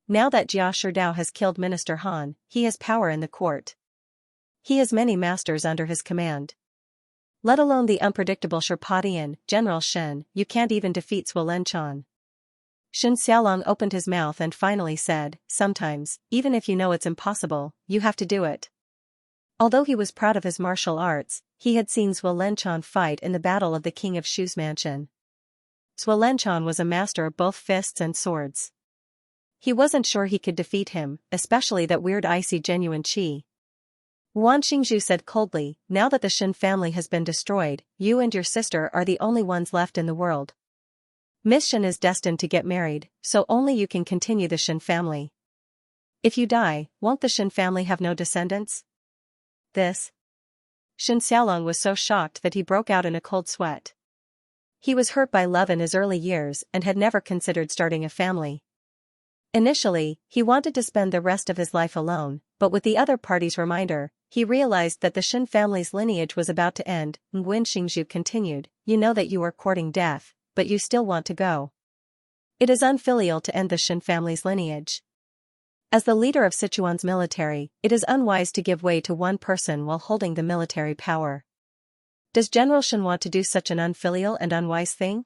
Now that Jia Sherdao has killed Minister Han, he has power in the court. He has many masters under his command. Let alone the unpredictable Sherpadian, General Shen, you can't even defeat Swalenchon. Shen Xiaolong opened his mouth and finally said, "Sometimes, even if you know it's impossible, you have to do it." Although he was proud of his martial arts, he had seen Swalenchon fight in the Battle of the King of Shu's mansion. Swalenchon was a master of both fists and swords. He wasn't sure he could defeat him, especially that weird icy genuine qi. Wan Xingzhu said coldly, "Now that the Shen family has been destroyed, you and your sister are the only ones left in the world. Miss Shen is destined to get married, so only you can continue the Shen family. If you die, won't the Shen family have no descendants?" This. Shen Xiaolong was so shocked that he broke out in a cold sweat. He was hurt by love in his early years and had never considered starting a family. Initially, he wanted to spend the rest of his life alone, but with the other party's reminder, he realized that the Shen family's lineage was about to end. Nguyen Xingzhu continued, "You know that you are courting death, but you still want to go. It is unfilial to end the Shen family's lineage. As the leader of Sichuan's military, it is unwise to give way to one person while holding the military power. Does General Shen want to do such an unfilial and unwise thing?"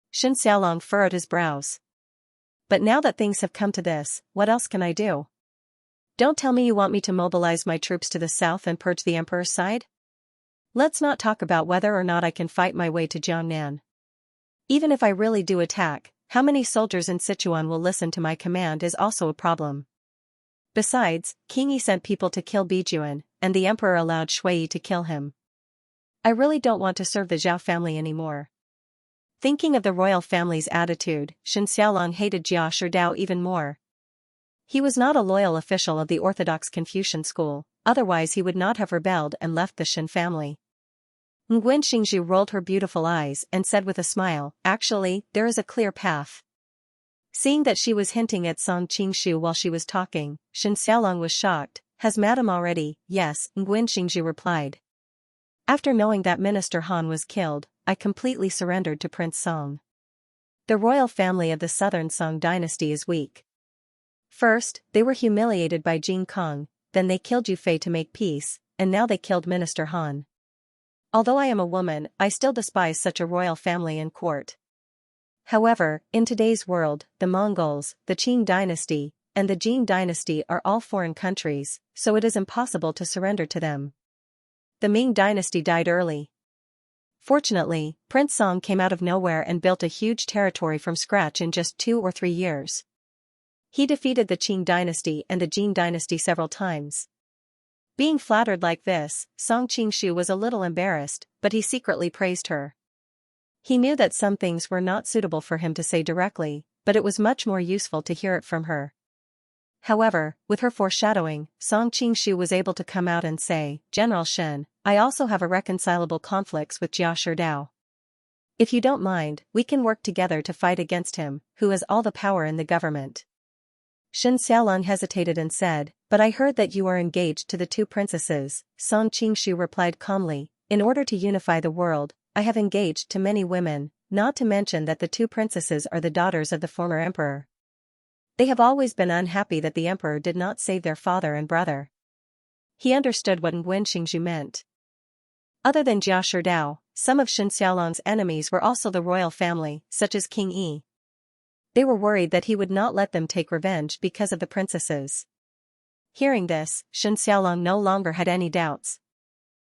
Shen Xiaolong furrowed his brows. "But now that things have come to this, what else can I do? Don't tell me you want me to mobilize my troops to the south and purge the emperor's side? Let's not talk about whether or not I can fight my way to Jiangnan. Even if I really do attack, how many soldiers in Sichuan will listen to my command is also a problem. Besides, King Yi sent people to kill Bijuan, and the emperor allowed Shui Yi to kill him. I really don't want to serve the Zhao family anymore." Thinking of the royal family's attitude, Shen Xiaolong hated Jia Sherdao even more. He was not a loyal official of the orthodox Confucian school, otherwise he would not have rebelled and left the Shen family. Nguyen Xingzhu rolled her beautiful eyes and said with a smile, "Actually, there is a clear path." Seeing that she was hinting at Song Qingshu while she was talking, Shen Xiaolong was shocked. "Has madam already?" "Yes," Nguyen Xingzhu replied. "After knowing that Minister Han was killed, I completely surrendered to Prince Song. The royal family of the southern Song dynasty is weak. First, they were humiliated by Jing Kong, then they killed Yu Fei to make peace, and now they killed Minister Han. Although I am a woman, I still despise such a royal family and court. However, in today's world, the Mongols, the Qing dynasty, and the Jin dynasty are all foreign countries, so it is impossible to surrender to them. The Ming dynasty died early. Fortunately, Prince Song came out of nowhere and built a huge territory from scratch in just 2 or 3 years. He defeated the Qing dynasty and the Jin dynasty several times. Being flattered like this, Song Qingshu was a little embarrassed, but he secretly praised her. He knew that some things were not suitable for him to say directly, but it was much more useful to hear it from her. However, with her foreshadowing, Song Qingshu was able to come out and say, "General Shen, I also have irreconcilable conflicts with Jia Sherdao. If you don't mind, we can work together to fight against him, who has all the power in the government." Shen Xiaolong hesitated and said, "But I heard that you are engaged to the 2 princesses." Song Qingshu replied calmly, "In order to unify the world, I have engaged to many women, not to mention that the two princesses are the daughters of the former emperor. They have always been unhappy that the emperor did not save their father and brother. He understood what Nguyen Xingzhu meant. Other than Jia Sherdao, some of Xianxia's enemies were also the royal family, such as King Yi. They were worried that he would not let them take revenge because of the princesses. Hearing this, Xianxiang no longer had any doubts.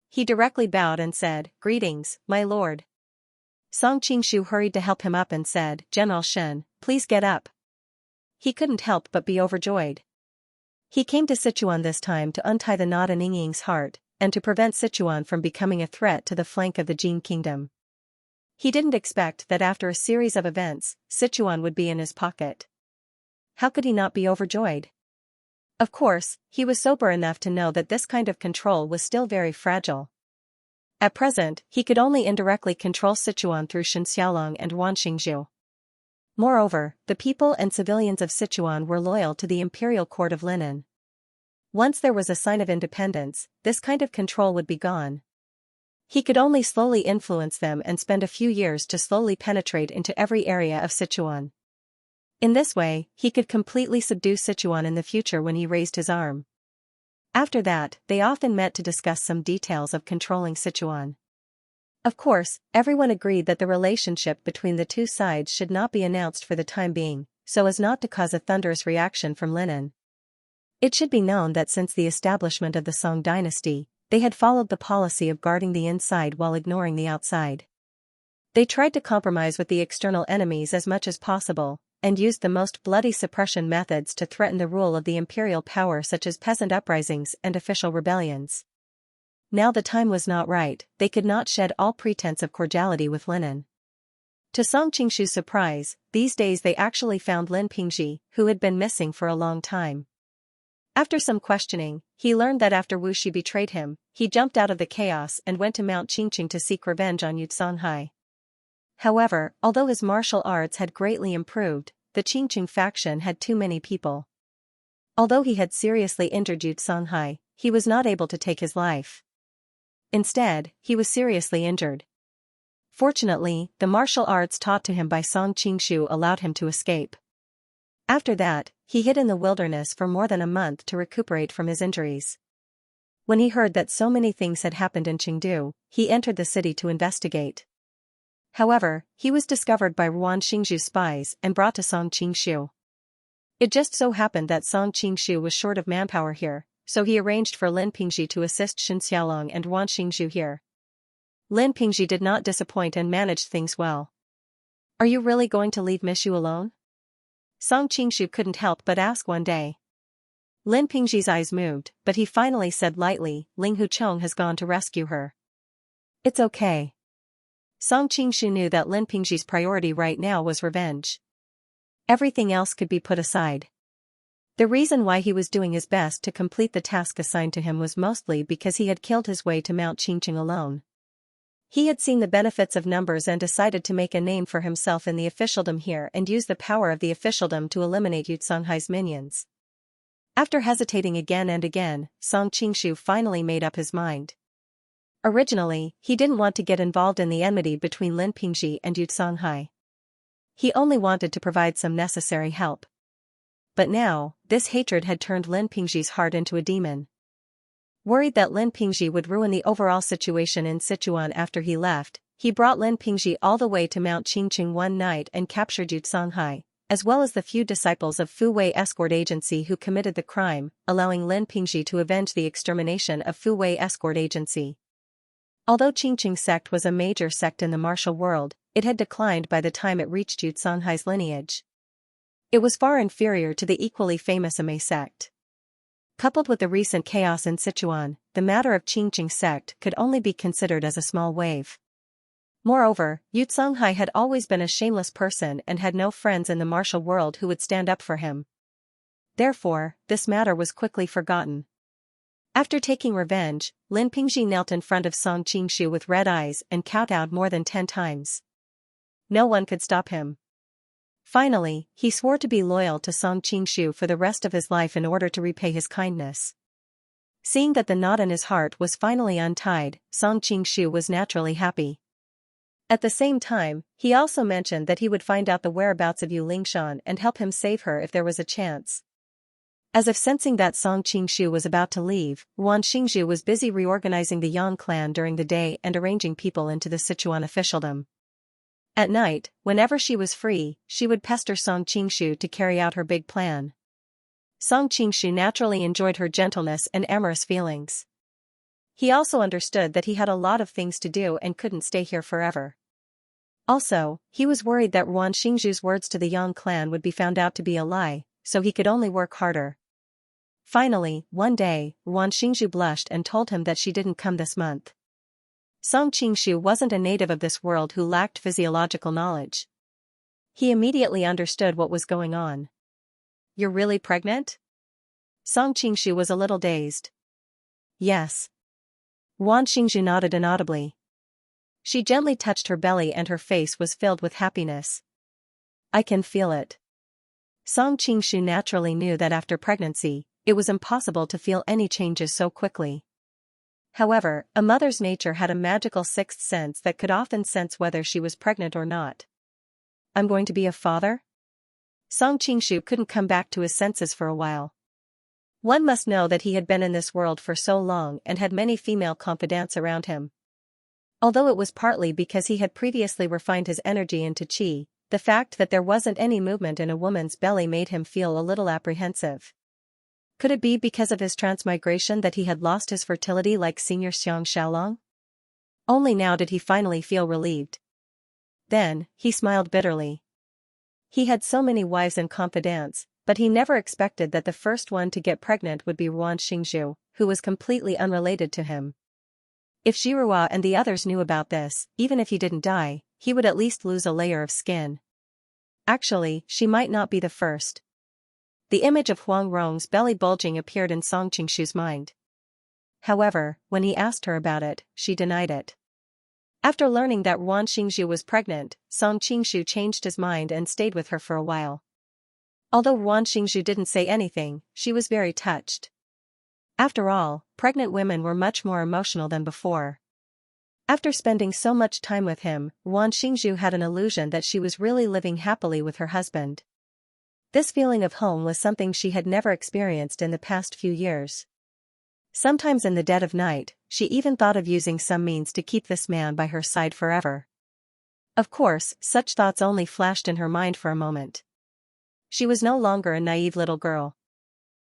He directly bowed and said, "Greetings, my lord." Song Qingshu hurried to help him up and said, "General Shen, please get up." He couldn't help but be overjoyed. He came to Sichuan this time to untie the knot in Yingying's heart, and to prevent Sichuan from becoming a threat to the flank of the Jin kingdom. He didn't expect that after a series of events, Sichuan would be in his pocket. How could he not be overjoyed? Of course, he was sober enough to know that this kind of control was still very fragile. At present, he could only indirectly control Sichuan through Xianxiang and Wan Xingzhu. Moreover, the people and civilians of Sichuan were loyal to the imperial court of Linen. Once there was a sign of independence, this kind of control would be gone. He could only slowly influence them and spend a few years to slowly penetrate into every area of Sichuan. In this way, he could completely subdue Sichuan in the future when he raised his arm. After that, they often met to discuss some details of controlling Sichuan. Of course, everyone agreed that the relationship between the two sides should not be announced for the time being, so as not to cause a thunderous reaction from Linen. It should be known that since the establishment of the Song dynasty, they had followed the policy of guarding the inside while ignoring the outside. They tried to compromise with the external enemies as much as possible, and used the most bloody suppression methods to threaten the rule of the imperial power, such as peasant uprisings and official rebellions. Now the time was not right, they could not shed all pretense of cordiality with Linen. To Song Qingshu's surprise, these days they actually found Lin Pingji, who had been missing for a long time. After some questioning, he learned that after Wu Shi betrayed him, he jumped out of the chaos and went to Mount Qingqing to seek revenge on Yuzonghai. However, although his martial arts had greatly improved, the Qingqing faction had too many people. Although he had seriously injured Yuzonghai, he was not able to take his life. Instead, he was seriously injured. Fortunately, the martial arts taught to him by Song Qingshu allowed him to escape. After that, he hid in the wilderness for more than a month to recuperate from his injuries. When he heard that so many things had happened in Chengdu, he entered the city to investigate. However, he was discovered by Wan Xingzhu's spies and brought to Song Qingshu. It just so happened that Song Qingshu was short of manpower here, so he arranged for Lin Pingji to assist Xianxiang and Wan Xingzhu here. Lin Pingji did not disappoint and managed things well. "Are you really going to leave Mishu alone?" Song Qingshu couldn't help but ask one day. Lin Pingji's eyes moved, but he finally said lightly, "Ling Huchong has gone to rescue her." "It's okay." Song Qingshu knew that Lin Pingji's priority right now was revenge. Everything else could be put aside. The reason why he was doing his best to complete the task assigned to him was mostly because he had killed his way to Mount Qingqing alone. He had seen the benefits of numbers and decided to make a name for himself in the officialdom here and use the power of the officialdom to eliminate Yuzonghai's minions. After hesitating again and again, Song Qingshu finally made up his mind. Originally, he didn't want to get involved in the enmity between Lin Pingji and Yuzonghai. He only wanted to provide some necessary help. But now, this hatred had turned Lin Pingji's heart into a demon. Worried that Lin Pingji would ruin the overall situation in Sichuan after he left, he brought Lin Pingji all the way to Mount Qingqing one night and captured Yuzonghai, as well as the few disciples of Fu Wei escort agency who committed the crime, allowing Lin Pingji to avenge the extermination of Fu Wei escort agency. Although Qingqing sect was a major sect in the martial world, it had declined by the time it reached Yuzonghai's lineage. It was far inferior to the equally famous Amei sect. Coupled with the recent chaos in Sichuan, the matter of Qingqing sect could only be considered as a small wave. Moreover, Yuzonghai had always been a shameless person and had no friends in the martial world who would stand up for him. Therefore, this matter was quickly forgotten. After taking revenge, Lin Pingji knelt in front of Song Qingshu with red eyes and kowtowed more than 10 times. No one could stop him. Finally, he swore to be loyal to Song Qingshu for the rest of his life in order to repay his kindness. Seeing that the knot in his heart was finally untied, Song Qingshu was naturally happy. At the same time, he also mentioned that he would find out the whereabouts of Yu Lingshan and help him save her if there was a chance. As if sensing that Song Qingshu was about to leave, Ruan Xingzhu was busy reorganizing the Yang clan during the day and arranging people into the Sichuan officialdom. At night, whenever she was free, she would pester Song Qingshu to carry out her big plan. Song Qingshu naturally enjoyed her gentleness and amorous feelings. He also understood that he had a lot of things to do and couldn't stay here forever. Also, he was worried that Ruan Xingzhu's words to the Yang clan would be found out to be a lie, so he could only work harder. Finally, one day, Ruan Xingzhu blushed and told him that she didn't come this month. Song Qingshu wasn't a native of this world who lacked physiological knowledge. He immediately understood what was going on. "You're really pregnant?" Song Qingshu was a little dazed. "Yes." Ruan Xingzhu nodded inaudibly. She gently touched her belly and her face was filled with happiness. "I can feel it." Song Qingshu naturally knew that after pregnancy, it was impossible to feel any changes so quickly. However, a mother's nature had a magical sixth sense that could often sense whether she was pregnant or not. "I'm going to be a father?" Song Qingshu couldn't come back to his senses for a while. One must know that he had been in this world for so long and had many female confidants around him. Although it was partly because he had previously refined his energy into qi, the fact that there wasn't any movement in a woman's belly made him feel a little apprehensive. Could it be because of his transmigration that he had lost his fertility like Senior Xianxia? Only now did he finally feel relieved. Then, he smiled bitterly. He had so many wives and confidants, but he never expected that the first one to get pregnant would be Ruan Xingzhu, who was completely unrelated to him. If Zhirua and the others knew about this, even if he didn't die, he would at least lose a layer of skin. Actually, she might not be the first. The image of Huang Rong's belly bulging appeared in Song Qingshu's mind. However, when he asked her about it, she denied it. After learning that Ruan Xingzhu was pregnant, Song Qingshu changed his mind and stayed with her for a while. Although Ruan Xingzhu didn't say anything, she was very touched. After all, pregnant women were much more emotional than before. After spending so much time with him, Ruan Xingzhu had an illusion that she was really living happily with her husband. This feeling of home was something she had never experienced in the past few years. Sometimes in the dead of night, she even thought of using some means to keep this man by her side forever. Of course, such thoughts only flashed in her mind for a moment. She was no longer a naive little girl.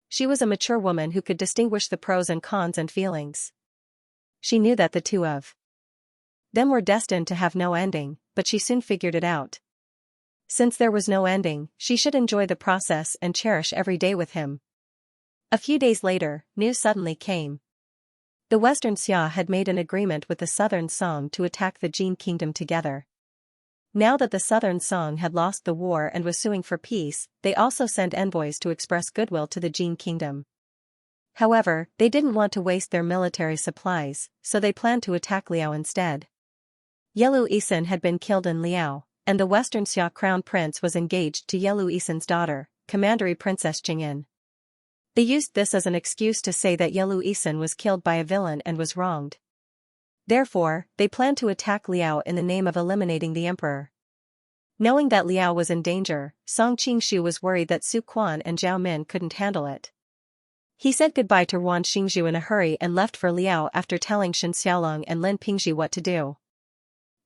She was a mature woman who could distinguish the pros and cons and feelings. She knew that the two of them were destined to have no ending, but she soon figured it out. Since there was no ending, she should enjoy the process and cherish every day with him. A few days later, news suddenly came. The Western Xia had made an agreement with the Southern Song to attack the Jin kingdom together. Now that the Southern Song had lost the war and was suing for peace, they also sent envoys to express goodwill to the Jin kingdom. However, they didn't want to waste their military supplies, so they planned to attack Liao instead. Yelu Isan had been killed in Liao, and the Western Xia crown prince was engaged to Yelu Isan's daughter, Commandery Princess Jingyin. They used this as an excuse to say that Yelu Isan was killed by a villain and was wronged. Therefore, they planned to attack Liao in the name of eliminating the emperor. Knowing that Liao was in danger, Song Qingshu was worried that Su Quan and Zhao Min couldn't handle it. He said goodbye to Ruan Xingzhu in a hurry and left for Liao after telling Shen Xiaolong and Lin Pingzhi what to do.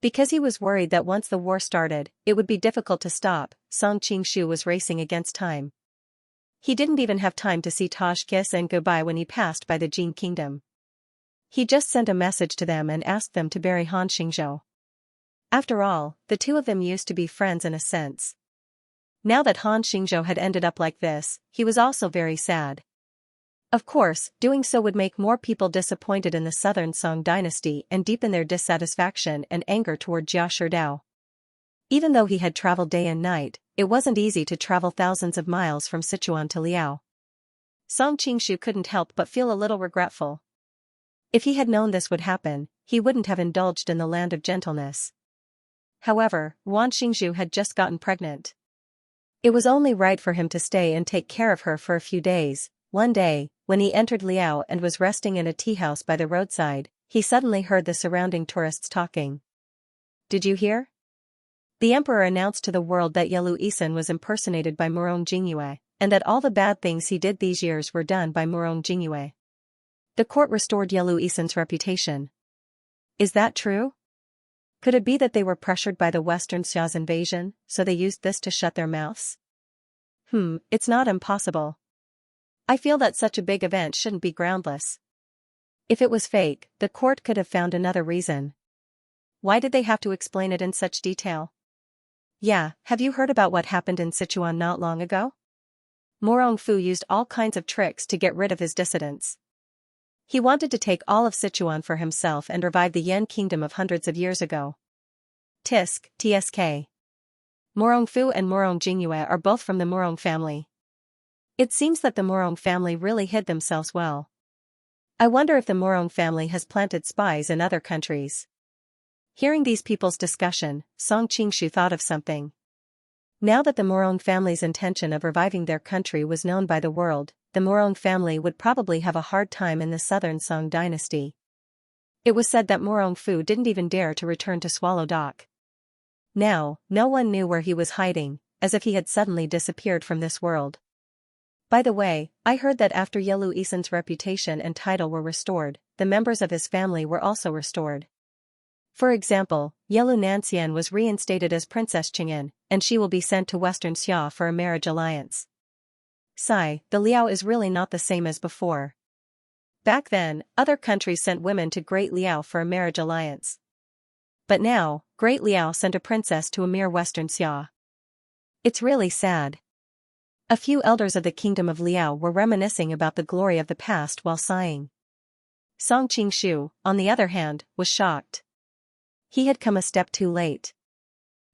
Because he was worried that once the war started, it would be difficult to stop, Song Qingshu was racing against time. He didn't even have time to see Taj kiss and goodbye when he passed by the Jin kingdom. He just sent a message to them and asked them to bury Han Xingzhou. After all, the two of them used to be friends in a sense. Now that Han Xingzhou had ended up like this, he was also very sad. Of course, doing so would make more people disappointed in the Southern Song dynasty and deepen their dissatisfaction and anger toward Jia Sherdao. Even though he had traveled day and night, it wasn't easy to travel thousands of miles from Sichuan to Liao. Song Qingshu couldn't help but feel a little regretful. If he had known this would happen, he wouldn't have indulged in the land of gentleness. However, Ruan Xingzhu had just gotten pregnant. It was only right for him to stay and take care of her for a few days. One day, when he entered Liao and was resting in a tea house by the roadside, he suddenly heard the surrounding tourists talking. did you hear? The emperor announced to the world that Yalu Isan was impersonated by Murong Jingyue, and that all the bad things he did these years were done by Murong Jingyue. The court restored Yalu Isan's reputation. Is that true? Could it be that they were pressured by the Western Xia's invasion, so they used this to shut their mouths? It's not impossible. I feel that such a big event shouldn't be groundless. If it was fake, the court could have found another reason. Why did they have to explain it in such detail? Yeah, have you heard about what happened in Sichuan not long ago? Murong Fu used all kinds of tricks to get rid of his dissidents. He wanted to take all of Sichuan for himself and revive the Yan kingdom of hundreds of years ago. TSK. Murong Fu and Murong Jingyue are both from the Murong family. It seems that the Murong family really hid themselves well. I wonder if the Murong family has planted spies in other countries. Hearing these people's discussion, Song Qingshu thought of something. Now that the Murong family's intention of reviving their country was known by the world, the Murong family would probably have a hard time in the southern Song dynasty. It was said that Murong Fu didn't even dare to return to Swallow Dock. Now, no one knew where he was hiding, as if he had suddenly disappeared from this world. By the way, I heard that after Yalu Isan's reputation and title were restored, the members of his family were also restored. For example, Yalu Nanxian was reinstated as Princess Qing'an, and she will be sent to Western Xia for a marriage alliance. Sigh, the Liao is really not the same as before. Back then, other countries sent women to Great Liao for a marriage alliance. But now, Great Liao sent a princess to a mere Western Xia. It's really sad. A few elders of the kingdom of Liao were reminiscing about the glory of the past while sighing. Song Qingshu, on the other hand, was shocked. He had come a step too late.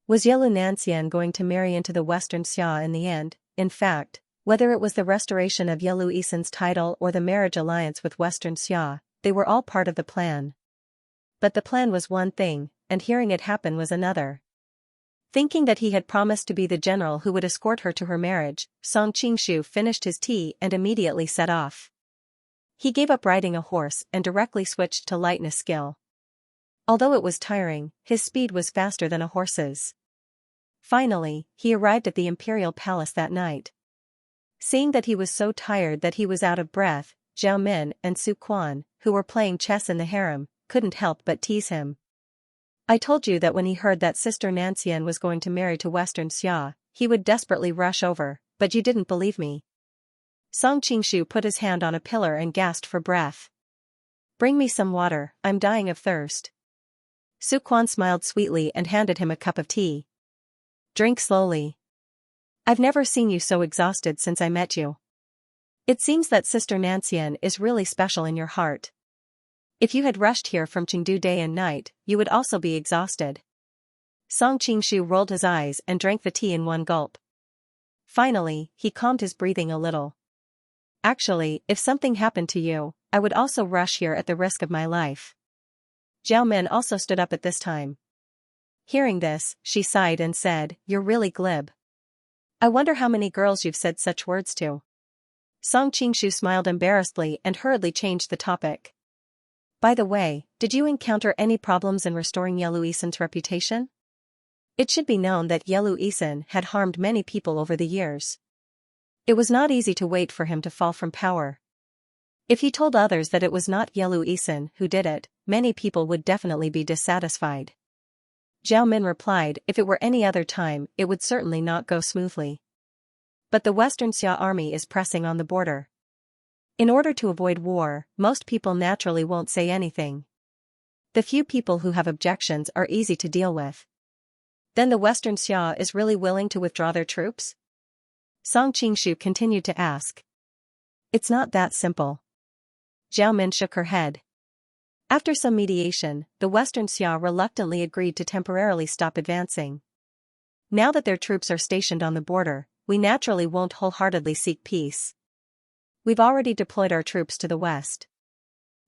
Was Yalu Nanxian going to marry into the Western Xia in the end? In fact, whether it was the restoration of Yalu Isan's title or the marriage alliance with Western Xia, they were all part of the plan. But the plan was one thing, and hearing it happen was another. Thinking that he had promised to be the general who would escort her to her marriage, Song Qingshu finished his tea and immediately set off. He gave up riding a horse and directly switched to lightness skill. Although it was tiring, his speed was faster than a horse's. Finally, he arrived at the imperial palace that night. Seeing that he was so tired that he was out of breath, Zhao Min and Su Quan, who were playing chess in the harem, couldn't help but tease him. I told you that when he heard that Sister Nanxian was going to marry to Western Xia, he would desperately rush over, but you didn't believe me. Song Qingshu put his hand on a pillar and gasped for breath. Bring me some water, I'm dying of thirst. Su Quan smiled sweetly and handed him a cup of tea. Drink slowly. I've never seen you so exhausted since I met you. It seems that Sister Nanxian is really special in your heart. If you had rushed here from Chengdu day and night, you would also be exhausted. Song Qingshu rolled his eyes and drank the tea in one gulp. Finally, he calmed his breathing a little. Actually, if something happened to you, I would also rush here at the risk of my life. Zhao Min also stood up at this time. Hearing this, she sighed and said, You're really glib. I wonder how many girls you've said such words to. Song Qingshu smiled embarrassedly and hurriedly changed the topic. By the way, did you encounter any problems in restoring Yalu Isan's reputation? It should be known that Yalu Isan had harmed many people over the years. It was not easy to wait for him to fall from power. If he told others that it was not Yalu Isan who did it, many people would definitely be dissatisfied. Zhao Min replied, if it were any other time, it would certainly not go smoothly. But the Western Xia army is pressing on the border. In order to avoid war, most people naturally won't say anything. The few people who have objections are easy to deal with. Then the Western Xia is really willing to withdraw their troops? Song Qingshu continued to ask. It's not that simple. Zhao Min shook her head. After some mediation, the Western Xia reluctantly agreed to temporarily stop advancing. Now that their troops are stationed on the border, we naturally won't wholeheartedly seek peace. We've already deployed our troops to the west.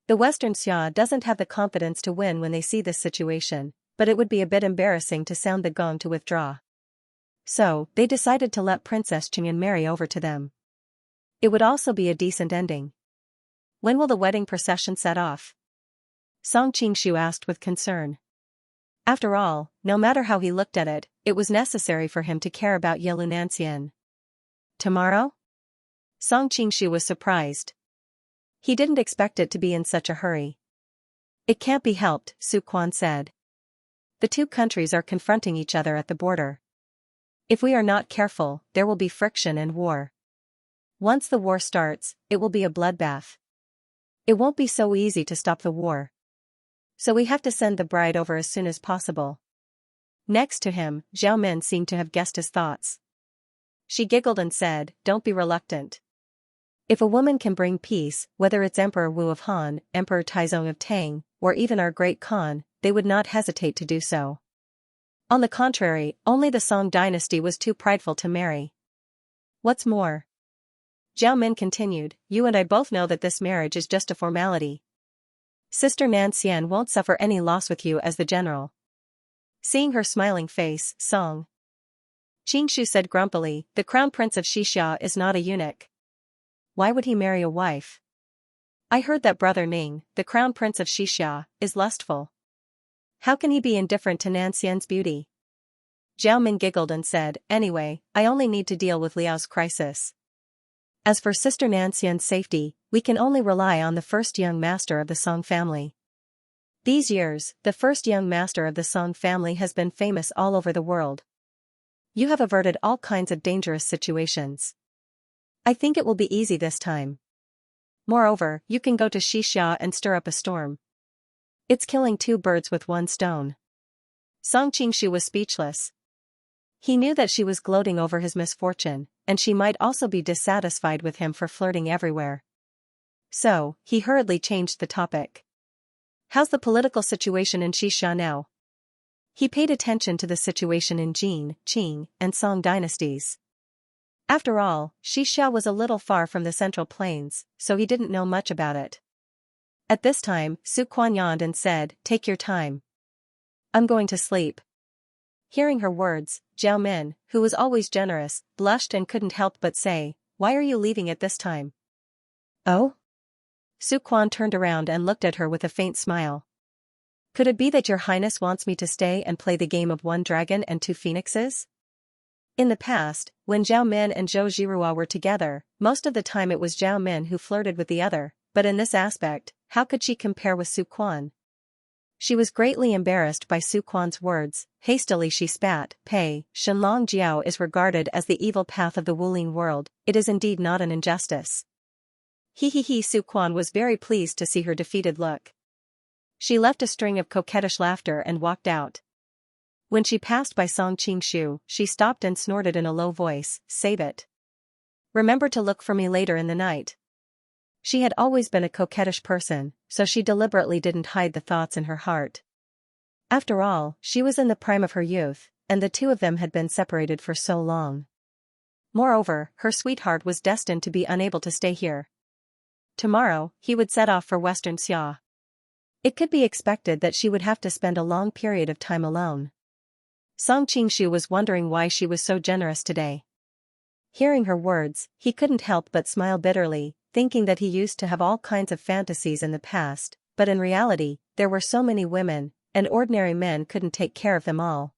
The Western Xia doesn't have the confidence to win when they see this situation, but it would be a bit embarrassing to sound the gong to withdraw. So, they decided to let Princess Qing'an marry over to them. It would also be a decent ending. When will the wedding procession set off? Song Qingshu asked with concern. After all, no matter how he looked at it, it was necessary for him to care about Ye Lunanxian. Tomorrow? Song Qingshu was surprised. He didn't expect it to be in such a hurry. It can't be helped, Su Quan said. The two countries are confronting each other at the border. If we are not careful, there will be friction and war. Once the war starts, it will be a bloodbath. It won't be so easy to stop the war. So we have to send the bride over as soon as possible. Next to him, Zhao Min seemed to have guessed his thoughts. She giggled and said, "Don't be reluctant. If a woman can bring peace, whether it's Emperor Wu of Han, Emperor Taizong of Tang, or even our great Khan, they would not hesitate to do so." On the contrary, only the Song dynasty was too prideful to marry. What's more, Zhao Min continued, you and I both know that this marriage is just a formality. Sister Nan Xian won't suffer any loss with you as the general. Seeing her smiling face, Song Qingshu said grumpily, the crown prince of Xianxia is not a eunuch. Why would he marry a wife? I heard that brother Ning, the crown prince of Xianxia, is lustful. How can he be indifferent to Nan Xian's beauty? Zhao Min giggled and said, anyway, I only need to deal with Liao's crisis. As for Sister Nan Xian's safety, we can only rely on the first young master of the Song family. These years, the first young master of the Song family has been famous all over the world. You have averted all kinds of dangerous situations. I think it will be easy this time. Moreover, you can go to Xianxia and stir up a storm. It's killing two birds with one stone. Song Qingshu was speechless. He knew that she was gloating over his misfortune, and she might also be dissatisfied with him for flirting everywhere. So, he hurriedly changed the topic. How's the political situation in Xianxia now? He paid attention to the situation in Jin, Qing, and Song dynasties. After all, Xianxia was a little far from the Central Plains, so he didn't know much about it. At this time, Su Quan yawned and said, take your time. I'm going to sleep. Hearing her words, Zhao Min, who was always generous, blushed and couldn't help but say, why are you leaving at this time? Oh? Su Quan turned around and looked at her with a faint smile. Could it be that your highness wants me to stay and play the game of one dragon and two phoenixes? In the past, when Zhao Min and Zhou Zhirua were together, most of the time it was Zhao Min who flirted with the other, but in this aspect, how could she compare with Su Quan? She was greatly embarrassed by Su Quan's words. Hastily she spat, Pei, Shenlong Jiao is regarded as the evil path of the Wulin world, it is indeed not an injustice. He. Su Quan was very pleased to see her defeated look. She left a string of coquettish laughter and walked out. When she passed by Song Qingshu, she stopped and snorted in a low voice, save it. Remember to look for me later in the night. She had always been a coquettish person, so she deliberately didn't hide the thoughts in her heart. After all, she was in the prime of her youth, and the two of them had been separated for so long. Moreover, her sweetheart was destined to be unable to stay here. Tomorrow, he would set off for Western Xia. It could be expected that she would have to spend a long period of time alone. Song Qingshu was wondering why she was so generous today. Hearing her words, he couldn't help but smile bitterly, thinking that he used to have all kinds of fantasies in the past, but in reality, there were so many women, and ordinary men couldn't take care of them all.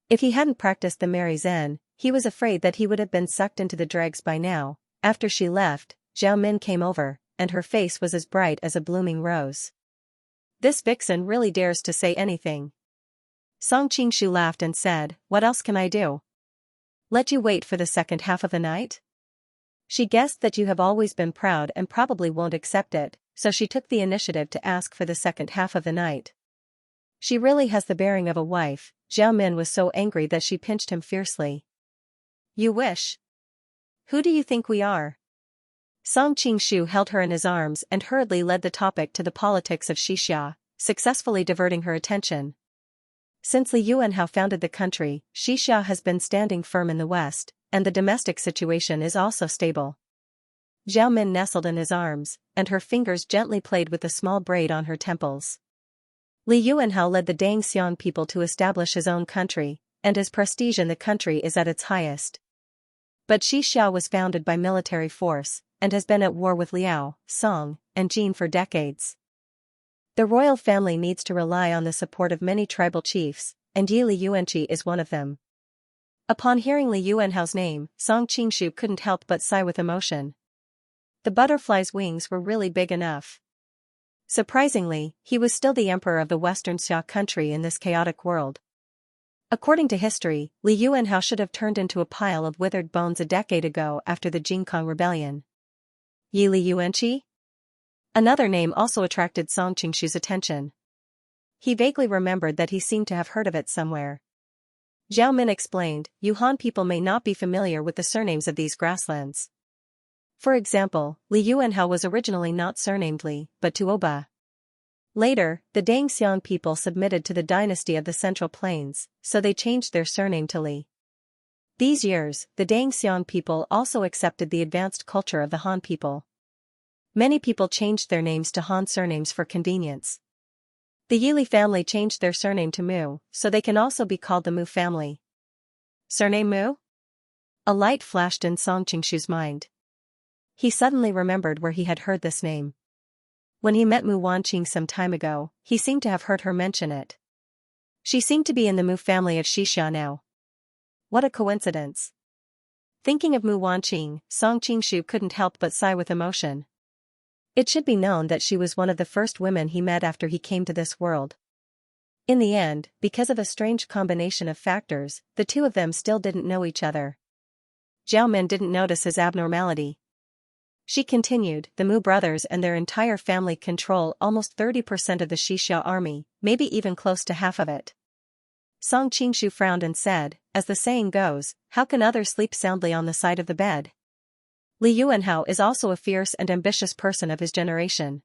If he hadn't practiced the Mary Zen, he was afraid that he would have been sucked into the dregs by now. After she left, Zhao Min came over, and her face was as bright as a blooming rose. This vixen really dares to say anything. Song Qingshu laughed and said, what else can I do? Let you wait for the second half of the night? She guessed that you have always been proud and probably won't accept it, so she took the initiative to ask for the second half of the night. She really has the bearing of a wife. Zhao Min was so angry that she pinched him fiercely. You wish? Who do you think we are? Song Qingshu held her in his arms and hurriedly led the topic to the politics of Xianxia, successfully diverting her attention. Since Li Yuanhao founded the country, Xianxia has been standing firm in the west, and the domestic situation is also stable. Zhao Min nestled in his arms, and her fingers gently played with the small braid on her temples. Li Yuanhao led the Dang Xiang people to establish his own country, and his prestige in the country is at its highest. But Xianxia was founded by military force, and has been at war with Liao, Song, and Jin for decades. The royal family needs to rely on the support of many tribal chiefs, and Yi Li Yuanqi is one of them. Upon hearing Li Yuanhao's name, Song Qingshu couldn't help but sigh with emotion. The butterfly's wings were really big enough. Surprisingly, he was still the emperor of the Western Xia country in this chaotic world. According to history, Li Yuanhao should have turned into a pile of withered bones a decade ago after the Jingkong rebellion. Yi Li Yuanqi? Another name also attracted Song Qingshu's attention. He vaguely remembered that he seemed to have heard of it somewhere. Zhao Min explained, Yuhan people may not be familiar with the surnames of these grasslands. For example, Li Yuanhao was originally not surnamed Li, but Tuoba. Later, the Dangxiang people submitted to the dynasty of the Central Plains, so they changed their surname to Li. These years, the Dangxiang people also accepted the advanced culture of the Han people. Many people changed their names to Han surnames for convenience. The Yili family changed their surname to Mu, so they can also be called the Mu family. Surname Mu? A light flashed in Song Qingshu's mind. He suddenly remembered where he had heard this name. When he met Mu Wanqing some time ago, he seemed to have heard her mention it. She seemed to be in the Mu family of Xianxia now. What a coincidence. Thinking of Mu Wanqing, Song Qingshu couldn't help but sigh with emotion. It should be known that she was one of the first women he met after he came to this world. In the end, because of a strange combination of factors, the two of them still didn't know each other. Zhao Min didn't notice his abnormality. She continued, the Mu brothers and their entire family control almost 30% of the Xixia army, maybe even close to half of it. Song Qingshu frowned and said, as the saying goes, how can others sleep soundly on the side of the bed? Li Yuanhao is also a fierce and ambitious person of his generation.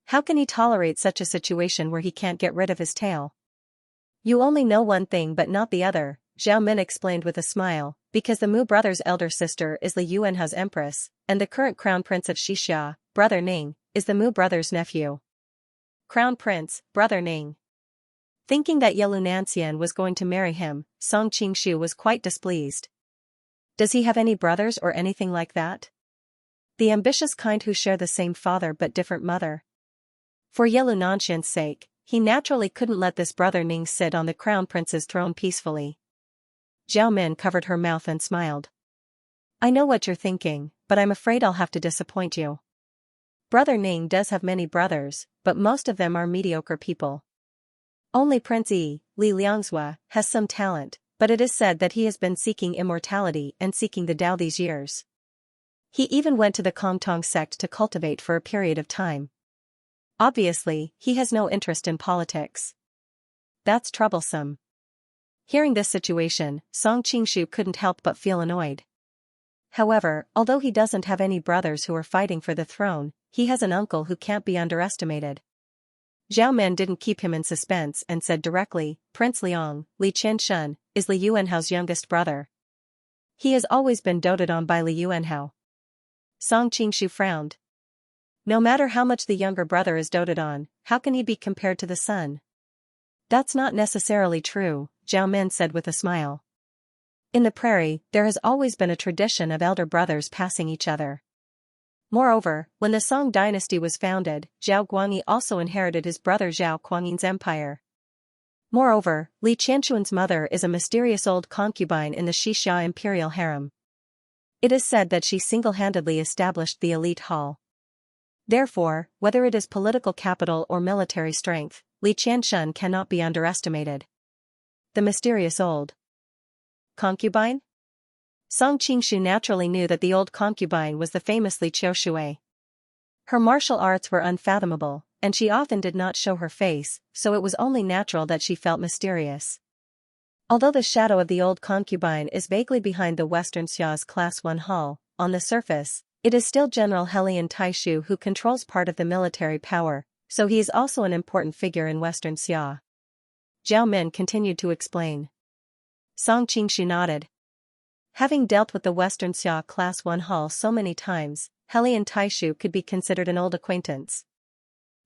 How can he tolerate such a situation where he can't get rid of his tail? You only know one thing but not the other, Zhao Min explained with a smile, because the Mu brothers' elder sister is Li Yuanhao's empress, and the current crown prince of Xixia, brother Ning, is the Mu brothers' nephew. Crown prince, brother Ning. Thinking that Yelu Nanxian was going to marry him, Song Qingshu was quite displeased. Does he have any brothers or anything like that? The ambitious kind who share the same father but different mother. For Yelu Nanxian's sake, he naturally couldn't let this brother Ning sit on the crown prince's throne peacefully. Zhao Min covered her mouth and smiled. I know what you're thinking, but I'm afraid I'll have to disappoint you. Brother Ning does have many brothers, but most of them are mediocre people. Only Prince Yi, Li Liangzhua, has some talent, but it is said that he has been seeking immortality and seeking the Tao these years. He even went to the Kongtong sect to cultivate for a period of time. Obviously, he has no interest in politics. That's troublesome. Hearing this situation, Song Qingshu couldn't help but feel annoyed. However, although he doesn't have any brothers who are fighting for the throne, he has an uncle who can't be underestimated. Zhao Min didn't keep him in suspense and said directly, Prince Liang, Li Qianshun, is Li Yuanhao's youngest brother. He has always been doted on by Li Yuanhao. Song Qingshu frowned. No matter how much the younger brother is doted on, how can he be compared to the son? That's not necessarily true, Zhao Min said with a smile. In the prairie, there has always been a tradition of elder brothers passing each other. Moreover, when the Song dynasty was founded, Zhao Guangyi also inherited his brother Zhao Kuangyin's empire. Moreover, Li Qianxuan's mother is a mysterious old concubine in the Xixia imperial harem. It is said that she single-handedly established the elite hall. Therefore, whether it is political capital or military strength, Li Qianshun cannot be underestimated. The mysterious old concubine? Song Qingshu naturally knew that the old concubine was the famous Li Qiushui. Her martial arts were unfathomable, and she often did not show her face, so it was only natural that she felt mysterious. Although the shadow of the old concubine is vaguely behind the Western Xia's Class 1 hall, on the surface, it is still General Helian Taishu who controls part of the military power, so he is also an important figure in Western Xia. Zhao Min continued to explain. Song Qingshu nodded. Having dealt with the Western Xia Class 1 hall so many times, Helian Taishu could be considered an old acquaintance.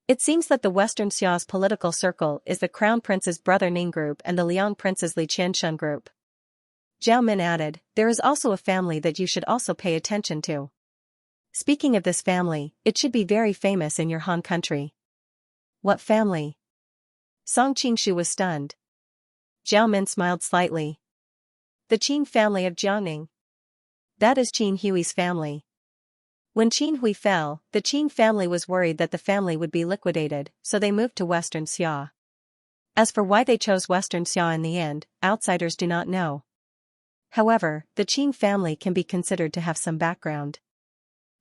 It seems that the Western Xia's political circle is the Crown Prince's brother Ning group and the Liang Prince's Li Qianshun group. Zhao Min added, there is also a family that you should also pay attention to. Speaking of this family, it should be very famous in your Han country. What family? Song Qingshu was stunned. Zhao Min smiled slightly. The Qin family of Jiangning. That is Qin Hui's family. When Qin Hui fell, the Qin family was worried that the family would be liquidated, so they moved to Western Xia. As for why they chose Western Xia in the end, outsiders do not know. However, the Qin family can be considered to have some background.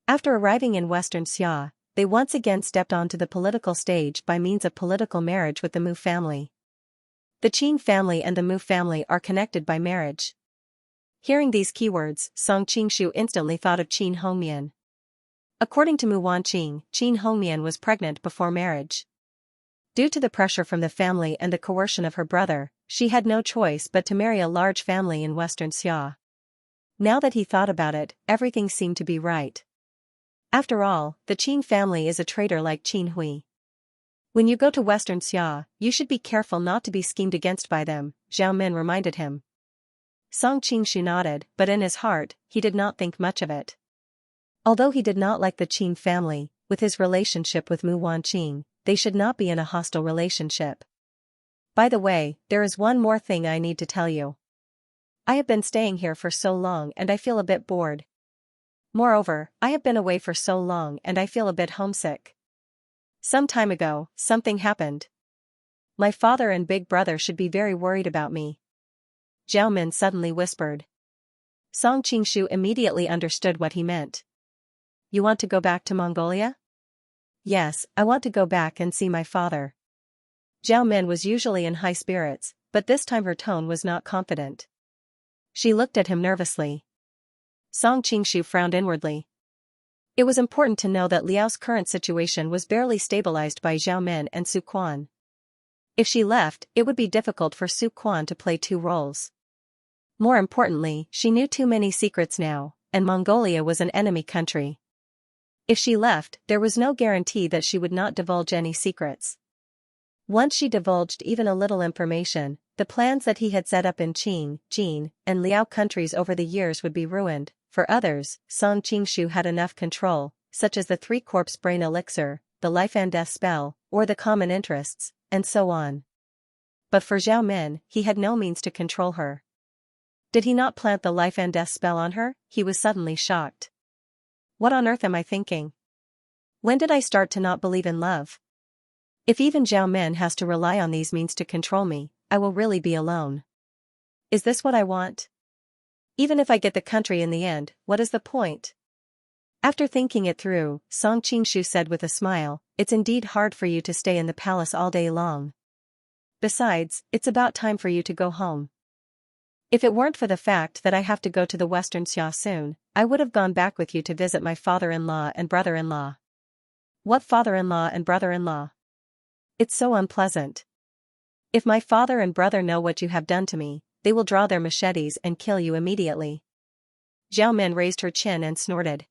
After arriving in Western Xia, they once again stepped onto the political stage by means of political marriage with the Mu family. The Qin family and the Mu family are connected by marriage. Hearing these keywords, Song Qingshu instantly thought of Qin Hongmian. According to Mu Wanqing, Qin Hongmian was pregnant before marriage. Due to the pressure from the family and the coercion of her brother, she had no choice but to marry a large family in Western Xia. Now that he thought about it, everything seemed to be right. After all, the Qin family is a traitor like Qin Hui. When you go to Western Xia, you should be careful not to be schemed against by them, Zhao Min reminded him. Song Qingshu nodded, but in his heart, he did not think much of it. Although he did not like the Qin family, with his relationship with Mu Wanqing, they should not be in a hostile relationship. By the way, there is one more thing I need to tell you. I have been staying here for so long and I feel a bit bored. Moreover, I have been away for so long and I feel a bit homesick. Some time ago, something happened. My father and big brother should be very worried about me. Zhao Min suddenly whispered. Song Qingshu immediately understood what he meant. You want to go back to Mongolia? Yes, I want to go back and see my father. Zhao Min was usually in high spirits, but this time her tone was not confident. She looked at him nervously. Song Qingshu frowned inwardly. It was important to know that Liao's current situation was barely stabilized by Zhao Min and Su Quan. If she left, it would be difficult for Su Quan to play two roles. More importantly, she knew too many secrets now, and Mongolia was an enemy country. If she left, there was no guarantee that she would not divulge any secrets. Once she divulged even a little information, the plans that he had set up in Qin, Jin, and Liao countries over the years would be ruined. For others, Song Qingshu had enough control, such as the three-corpse brain elixir, the life and death spell, or the common interests, and so on. But for Zhao Min, he had no means to control her. Did he not plant the life and death spell on her? He was suddenly shocked. What on earth am I thinking? When did I start to not believe in love? If even Zhao Min has to rely on these means to control me, I will really be alone. Is this what I want? Even if I get the country in the end, what is the point? After thinking it through, Song Qingshu said with a smile, it's indeed hard for you to stay in the palace all day long. Besides, it's about time for you to go home. If it weren't for the fact that I have to go to the Western Xia soon, I would have gone back with you to visit my father-in-law and brother-in-law. What father-in-law and brother-in-law? It's so unpleasant. If my father and brother know what you have done to me, they will draw their machetes and kill you immediately. Zhao Min raised her chin and snorted.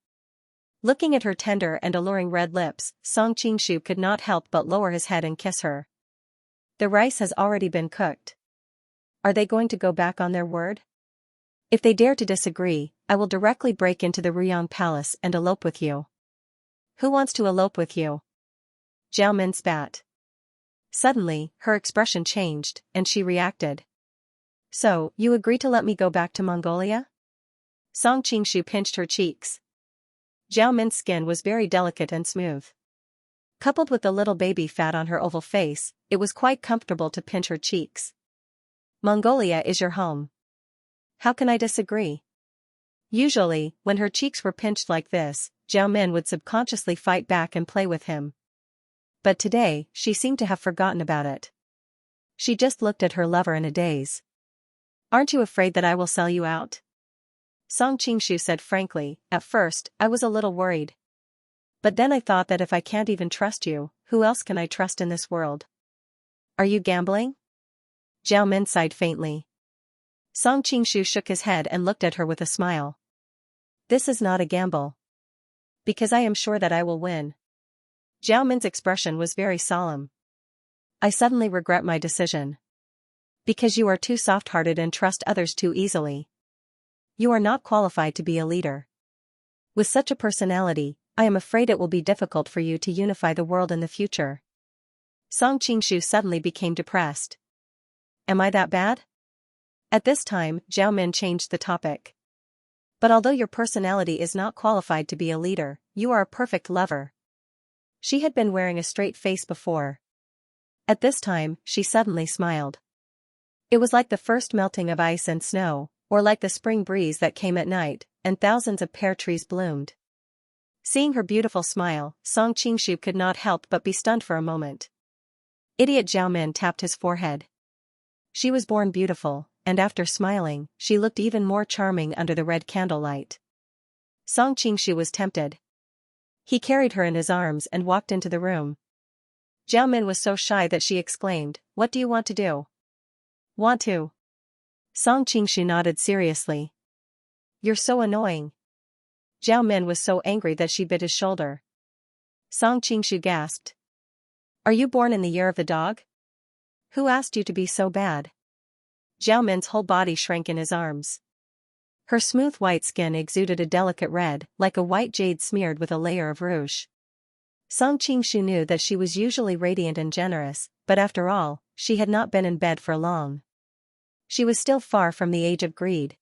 Looking at her tender and alluring red lips, Song Qingshu could not help but lower his head and kiss her. The rice has already been cooked. Are they going to go back on their word? If they dare to disagree, I will directly break into the Ruyang Palace and elope with you. Who wants to elope with you? Zhao Min spat. Suddenly, her expression changed, and she reacted. So, you agree to let me go back to Mongolia? Song Qingshu pinched her cheeks. Zhao Min's skin was very delicate and smooth. Coupled with the little baby fat on her oval face, it was quite comfortable to pinch her cheeks. Mongolia is your home. How can I disagree? Usually, when her cheeks were pinched like this, Zhao Min would subconsciously fight back and play with him. But today, she seemed to have forgotten about it. She just looked at her lover in a daze. Aren't you afraid that I will sell you out? Song Qingshu said frankly, at first, I was a little worried. But then I thought that if I can't even trust you, who else can I trust in this world? Are you gambling? Zhao Min sighed faintly. Song Qingshu shook his head and looked at her with a smile. This is not a gamble. Because I am sure that I will win. Zhao Min's expression was very solemn. I suddenly regret my decision. Because you are too soft-hearted and trust others too easily. You are not qualified to be a leader. With such a personality, I am afraid it will be difficult for you to unify the world in the future. Song Qingshu suddenly became depressed. Am I that bad? At this time, Zhao Min changed the topic. But although your personality is not qualified to be a leader, you are a perfect lover. She had been wearing a straight face before. At this time, she suddenly smiled. It was like the first melting of ice and snow, or like the spring breeze that came at night, and thousands of pear trees bloomed. Seeing her beautiful smile, Song Qingshu could not help but be stunned for a moment. Idiot Zhao Min tapped his forehead. She was born beautiful, and after smiling, she looked even more charming under the red candlelight. Song Qingshu was tempted. He carried her in his arms and walked into the room. Zhao Min was so shy that she exclaimed, "What do you want to do?" "Want to?" Song Qingshu nodded seriously. "You're so annoying." Zhao Min was so angry that she bit his shoulder. Song Qingshu gasped. "Are you born in the year of the dog? Who asked you to be so bad?" Zhao Min's whole body shrank in his arms. Her smooth white skin exuded a delicate red, like a white jade smeared with a layer of rouge. Song Qingshu knew that she was usually radiant and generous, but after all, she had not been in bed for long. She was still far from the age of greed.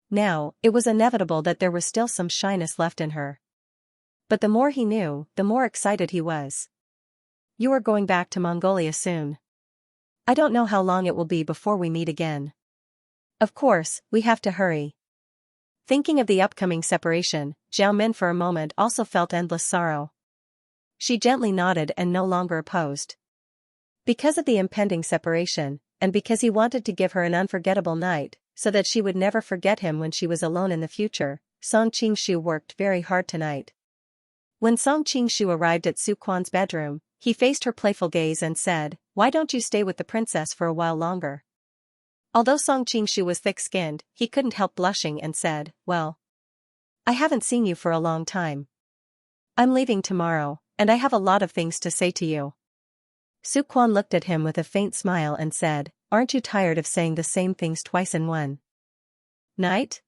Now, it was inevitable that there was still some shyness left in her. But the more he knew, the more excited he was. "You are going back to Mongolia soon. I don't know how long it will be before we meet again. Of course, we have to hurry." Thinking of the upcoming separation, Zhao Min for a moment also felt endless sorrow. She gently nodded and no longer opposed. Because of the impending separation, and because he wanted to give her an unforgettable night, so that she would never forget him when she was alone in the future, Song Qingshu worked very hard tonight. When Song Qingshu arrived at Su Quan's bedroom, he faced her playful gaze and said, "Why don't you stay with the princess for a while longer?" Although Song Qingshu was thick-skinned, he couldn't help blushing and said, "Well, I haven't seen you for a long time. I'm leaving tomorrow, and I have a lot of things to say to you." Su Quan looked at him with a faint smile and said, "Aren't you tired of saying the same things twice in one night?"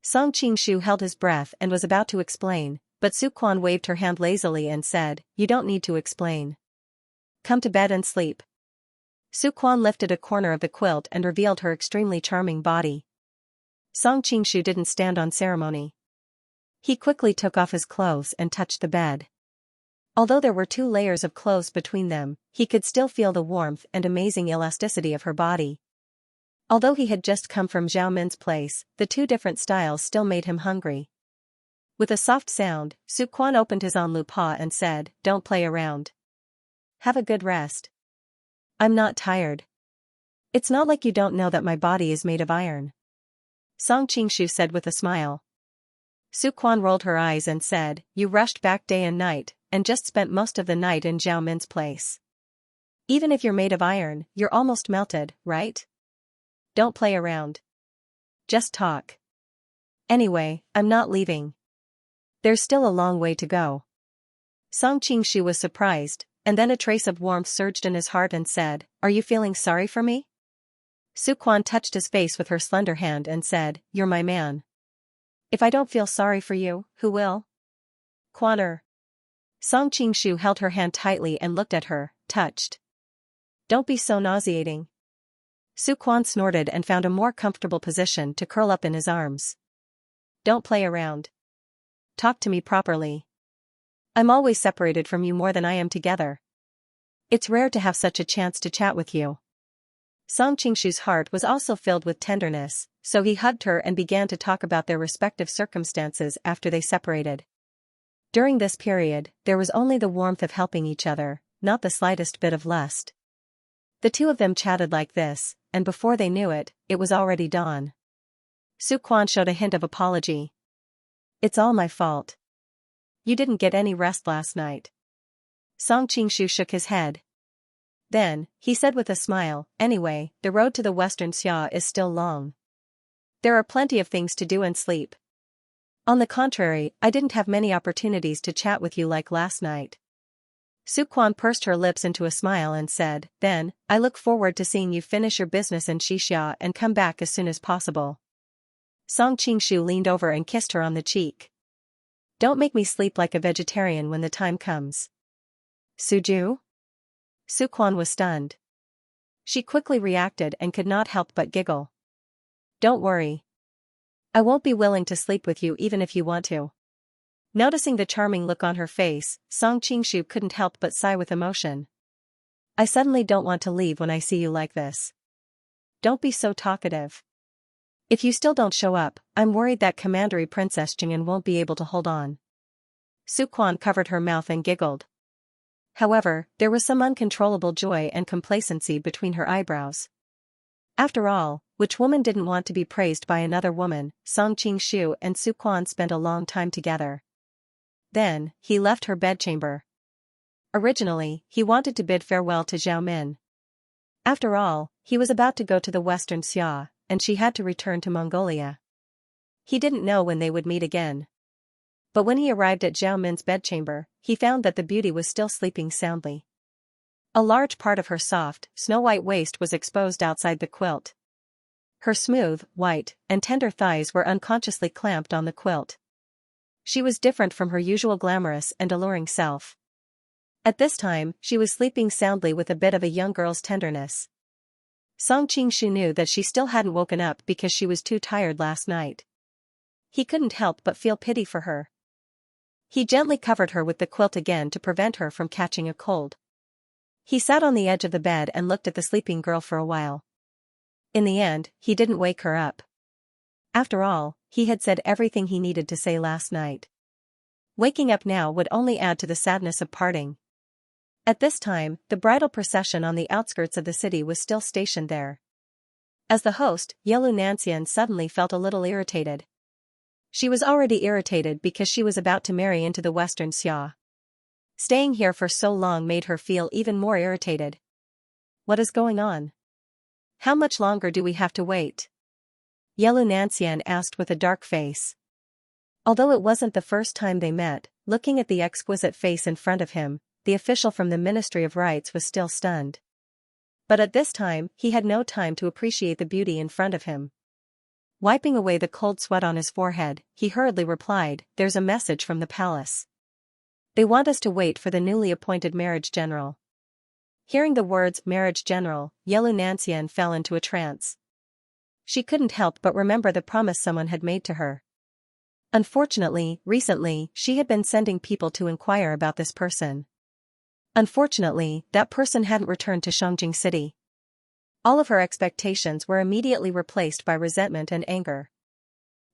Song Qingshu held his breath and was about to explain, but Su Quan waved her hand lazily and said, "You don't need to explain. Come to bed and sleep." Su Quan lifted a corner of the quilt and revealed her extremely charming body. Song Qingshu didn't stand on ceremony. He quickly took off his clothes and touched the bed. Although there were 2 layers of clothes between them, he could still feel the warmth and amazing elasticity of her body. Although he had just come from Zhao Min's place, the 2 different styles still made him hungry. With a soft sound, Su Quan opened his envelope paw and said, "Don't play around. Have a good rest." "I'm not tired. It's not like you don't know that my body is made of iron," Song Qingshu said with a smile. Su Quan rolled her eyes and said, "You rushed back day and night, and just spent most of the night in Zhao Min's place. Even if you're made of iron, you're almost melted, right? Don't play around. Just talk. Anyway, I'm not leaving. There's still a long way to go." Song Qingshu was surprised, and then a trace of warmth surged in his heart and said, "Are you feeling sorry for me?" Su Quan touched his face with her slender hand and said, "You're my man. If I don't feel sorry for you, who will?" "Quaner." Song Qingshu held her hand tightly and looked at her, touched. "Don't be so nauseating." Su Quan snorted and found a more comfortable position to curl up in his arms. "Don't play around. Talk to me properly. I'm always separated from you more than I am together. It's rare to have such a chance to chat with you." Song Qingshu's heart was also filled with tenderness, so he hugged her and began to talk about their respective circumstances after they separated. During this period, there was only the warmth of helping each other, not the slightest bit of lust. The 2 of them chatted like this, and before they knew it, it was already dawn. Su Quan showed a hint of apology. "It's all my fault. You didn't get any rest last night." Song Qingshu shook his head. Then, he said with a smile, "Anyway, the road to the Western Xia is still long. There are plenty of things to do and sleep. On the contrary, I didn't have many opportunities to chat with you like last night." Su Quan pursed her lips into a smile and said, "Then, I look forward to seeing you finish your business in Xianxia and come back as soon as possible." Song Qingshu leaned over and kissed her on the cheek. "Don't make me sleep like a vegetarian when the time comes." "Suju?" Su Quan was stunned. She quickly reacted and could not help but giggle. Don't worry. I won't be willing to sleep with you even if you want to. Noticing the charming look on her face, Song Qingshu couldn't help but sigh with emotion. I suddenly don't want to leave when I see you like this. Don't be so talkative. If you still don't show up, I'm worried that Commandery Princess Jing'an won't be able to hold on. Su Quan covered her mouth and giggled. However, there was some uncontrollable joy and complacency between her eyebrows. After all, which woman didn't want to be praised by another woman? Song Qingshu and Su Quan spent a long time together. Then, he left her bedchamber. Originally, he wanted to bid farewell to Zhao Min. After all, he was about to go to the Western Xia, and she had to return to Mongolia. He didn't know when they would meet again. But when he arrived at Zhao Min's bedchamber, he found that the beauty was still sleeping soundly. A large part of her soft, snow-white waist was exposed outside the quilt. Her smooth, white, and tender thighs were unconsciously clamped on the quilt. She was different from her usual glamorous and alluring self. At this time, she was sleeping soundly with a bit of a young girl's tenderness. Song Qingshu knew that she still hadn't woken up because she was too tired last night. He couldn't help but feel pity for her. He gently covered her with the quilt again to prevent her from catching a cold. He sat on the edge of the bed and looked at the sleeping girl for a while. In the end, he didn't wake her up. After all, he had said everything he needed to say last night. Waking up now would only add to the sadness of parting. At this time, the bridal procession on the outskirts of the city was still stationed there. As the host, Yelu Nancian suddenly felt a little irritated. She was already irritated because she was about to marry into the Western Xia. Staying here for so long made her feel even more irritated. What is going on? How much longer do we have to wait? Yelu Nancian asked with a dark face. Although it wasn't the first time they met, looking at the exquisite face in front of him, the official from the Ministry of Rites was still stunned. But at this time, he had no time to appreciate the beauty in front of him. Wiping away the cold sweat on his forehead, he hurriedly replied, "There's a message from the palace. They want us to wait for the newly appointed marriage general." Hearing the words marriage general, Yelu Nancian fell into a trance. She couldn't help but remember the promise someone had made to her. Unfortunately, recently, she had been sending people to inquire about this person. Unfortunately, that person hadn't returned to Shangjing City. All of her expectations were immediately replaced by resentment and anger.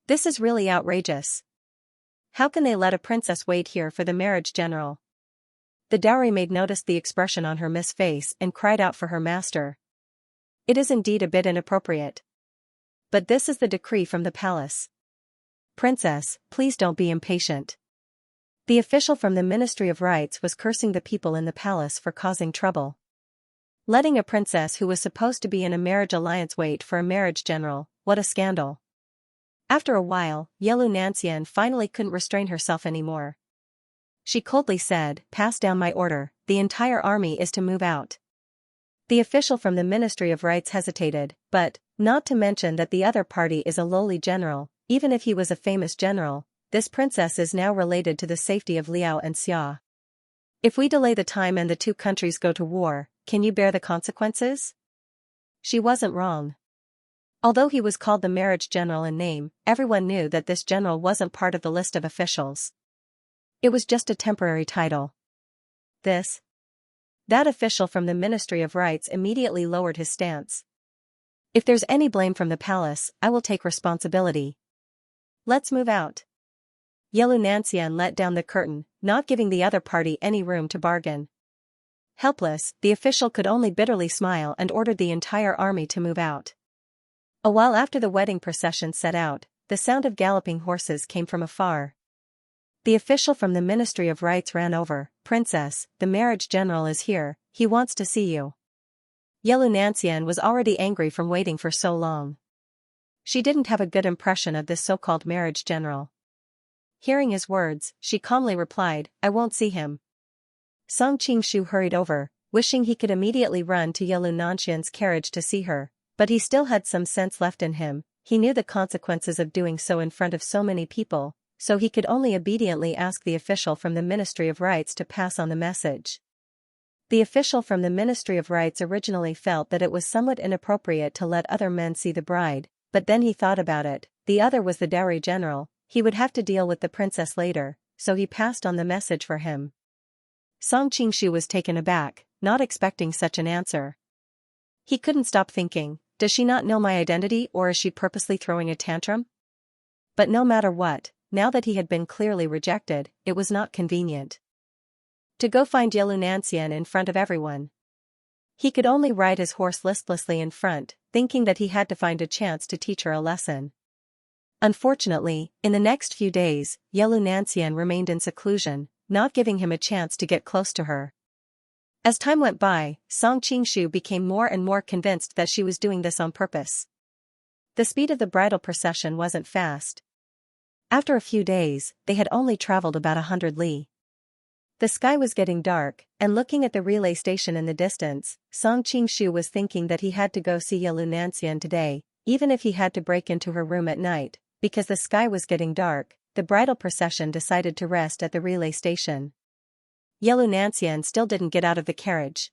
This is really outrageous. How can they let a princess wait here for the marriage general? The dowry maid noticed the expression on her Miss face and cried out for her master. It is indeed a bit inappropriate. But this is the decree from the palace. Princess, please don't be impatient. The official from the Ministry of Rites was cursing the people in the palace for causing trouble. Letting a princess who was supposed to be in a marriage alliance wait for a marriage general, what a scandal. After a while, Yelu Nancian finally couldn't restrain herself anymore. She coldly said, "Pass down my order, the entire army is to move out." The official from the Ministry of Rites hesitated, but, not to mention that the other party is a lowly general, even if he was a famous general, this princess is now related to the safety of Liao and Xia. If we delay the time and the two countries go to war, can you bear the consequences? She wasn't wrong. Although he was called the marriage general in name, everyone knew that this general wasn't part of the list of officials. It was just a temporary title. That official from the Ministry of Rites immediately lowered his stance. If there's any blame from the palace, I will take responsibility. Let's move out. Yelu Nancian let down the curtain, not giving the other party any room to bargain. Helpless, the official could only bitterly smile and ordered the entire army to move out. A while after the wedding procession set out, the sound of galloping horses came from afar. The official from the Ministry of Rites ran over. "Princess, the marriage general is here, he wants to see you." Yelu Nancian was already angry from waiting for so long. She didn't have a good impression of this so-called marriage general. Hearing his words, she calmly replied, "I won't see him." Song Qingshu hurried over, wishing he could immediately run to Yelu Nancian's carriage to see her, but he still had some sense left in him. He knew the consequences of doing so in front of so many people, so he could only obediently ask the official from the Ministry of Rites to pass on the message. The official from the Ministry of Rites originally felt that it was somewhat inappropriate to let other men see the bride, but then he thought about it, the other was the dowry general, he would have to deal with the princess later, so he passed on the message for him. Song Qingshu was taken aback, not expecting such an answer. He couldn't stop thinking, does she not know my identity or is she purposely throwing a tantrum? But no matter what, now that he had been clearly rejected, it was not convenient to go find Xianxia in front of everyone. He could only ride his horse listlessly in front, thinking that he had to find a chance to teach her a lesson. Unfortunately, in the next few days, Xianxia remained in seclusion, not giving him a chance to get close to her. As time went by, Song Qingshu became more and more convinced that she was doing this on purpose. The speed of the bridal procession wasn't fast. After a few days, they had only traveled about 100 li. The sky was getting dark, and looking at the relay station in the distance, Song Qingshu was thinking that he had to go see Xianxia today, even if he had to break into her room at night, because the sky was getting dark. The bridal procession decided to rest at the relay station. Xianxia still didn't get out of the carriage.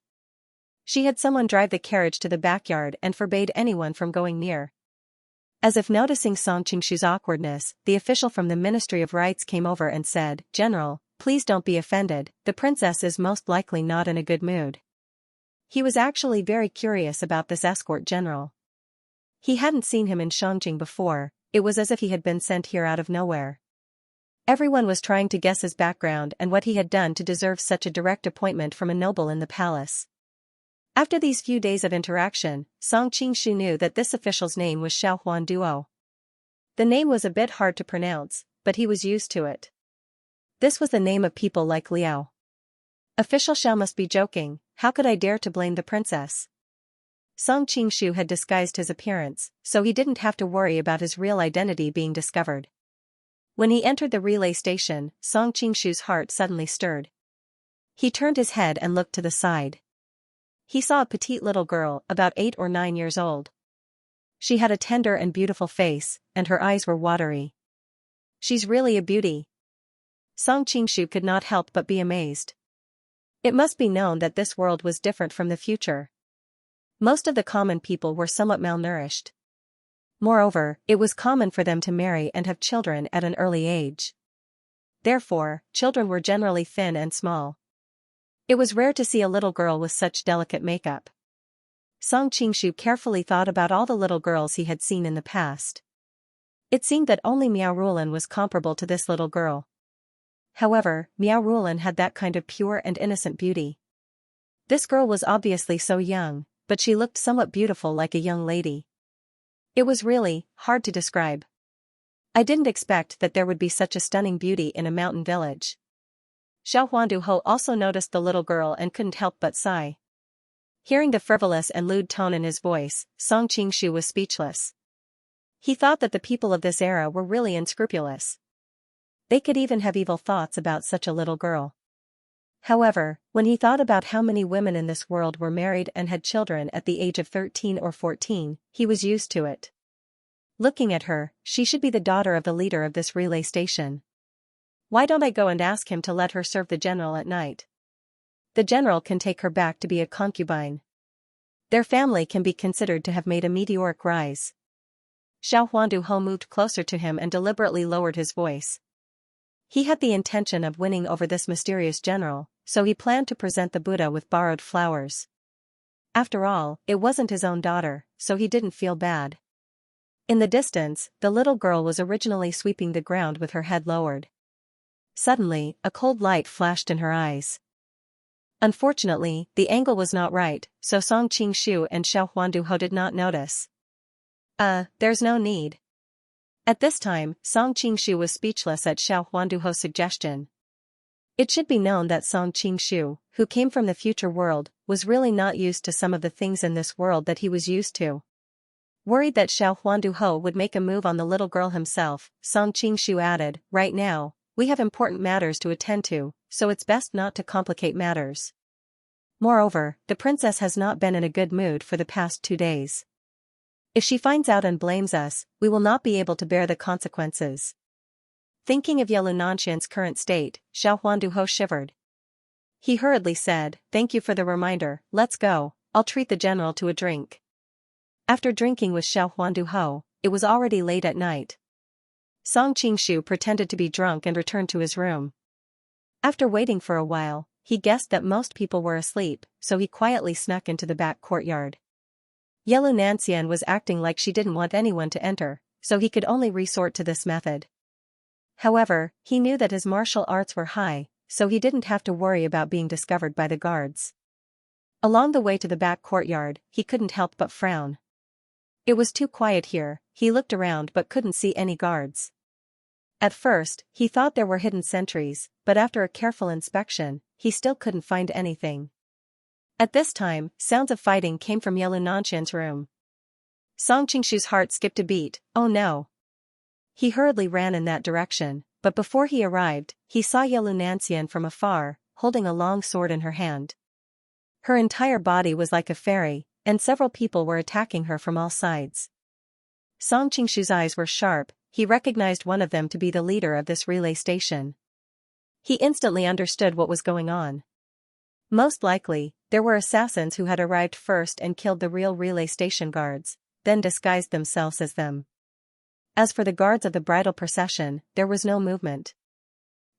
She had someone drive the carriage to the backyard and forbade anyone from going near. As if noticing Song Qingshu's awkwardness, the official from the Ministry of Rites came over and said, "General, please don't be offended, the princess is most likely not in a good mood." He was actually very curious about this escort general. He hadn't seen him in Shangjing before, it was as if he had been sent here out of nowhere. Everyone was trying to guess his background and what he had done to deserve such a direct appointment from a noble in the palace. After these few days of interaction, Song Qingshu knew that this official's name was Xiaohuan. The name was a bit hard to pronounce, but he was used to it. This was the name of people like Liao. Official Xiao must be joking, how could I dare to blame the princess? Song Qingshu had disguised his appearance, so he didn't have to worry about his real identity being discovered. When he entered the relay station, Song Qingshu's heart suddenly stirred. He turned his head and looked to the side. He saw a petite little girl, about 8 or 9 years old. She had a tender and beautiful face, and her eyes were watery. She's really a beauty. Song Qingshu could not help but be amazed. It must be known that this world was different from the future. Most of the common people were somewhat malnourished. Moreover, it was common for them to marry and have children at an early age. Therefore, children were generally thin and small. It was rare to see a little girl with such delicate makeup. Song Qingshu carefully thought about all the little girls he had seen in the past. It seemed that only Miao Rulan was comparable to this little girl. However, Miao Rulan had that kind of pure and innocent beauty. This girl was obviously so young, but she looked somewhat beautiful like a young lady. It was really hard to describe. I didn't expect that there would be such a stunning beauty in a mountain village. Xiaohuan also noticed the little girl and couldn't help but sigh. Hearing the frivolous and lewd tone in his voice, Song Qingshu was speechless. He thought that the people of this era were really unscrupulous. They could even have evil thoughts about such a little girl. However, when he thought about how many women in this world were married and had children at the age of 13 or 14, he was used to it. Looking at her, she should be the daughter of the leader of this relay station. Why don't I go and ask him to let her serve the general at night? The general can take her back to be a concubine. Their family can be considered to have made a meteoric rise. Xiaohuan moved closer to him and deliberately lowered his voice. He had the intention of winning over this mysterious general, so he planned to present the Buddha with borrowed flowers. After all, it wasn't his own daughter, so he didn't feel bad. In the distance, the little girl was originally sweeping the ground with her head lowered. Suddenly, a cold light flashed in her eyes. Unfortunately, the angle was not right, so Song Qingshu and Xiaohuan did not notice. There's no need. At this time, Song Qingshu was speechless at Xiaohuan suggestion. It should be known that Song Qingshu, who came from the future world, was really not used to some of the things in this world that he was used to. Worried that Xiaohuan would make a move on the little girl himself, Song Qingshu added, "Right now, we have important matters to attend to, so it's best not to complicate matters. Moreover, the princess has not been in a good mood for the past 2 days. If she finds out and blames us, we will not be able to bear the consequences." Thinking of Xianxia's current state, Xiaohuan shivered. He hurriedly said, "Thank you for the reminder, let's go, I'll treat the general to a drink." After drinking with Xiao Huanduhou, it was already late at night. Song Qingshu pretended to be drunk and returned to his room. After waiting for a while, he guessed that most people were asleep, so he quietly snuck into the back courtyard. Yellow Nancian was acting like she didn't want anyone to enter, so he could only resort to this method. However, he knew that his martial arts were high, so he didn't have to worry about being discovered by the guards. Along the way to the back courtyard, he couldn't help but frown. It was too quiet here. He looked around but couldn't see any guards. At first, he thought there were hidden sentries, but after a careful inspection, he still couldn't find anything. At this time, sounds of fighting came from Yellow Nanshan's room. Song Qingshu's heart skipped a beat. Oh no! He hurriedly ran in that direction, but before he arrived, he saw Yellow Nancian from afar, holding a long sword in her hand. Her entire body was like a fairy, and several people were attacking her from all sides. Song Qingshu's eyes were sharp. He recognized one of them to be the leader of this relay station. He instantly understood what was going on. Most likely, there were assassins who had arrived first and killed the real relay station guards, then disguised themselves as them. As for the guards of the bridal procession, there was no movement.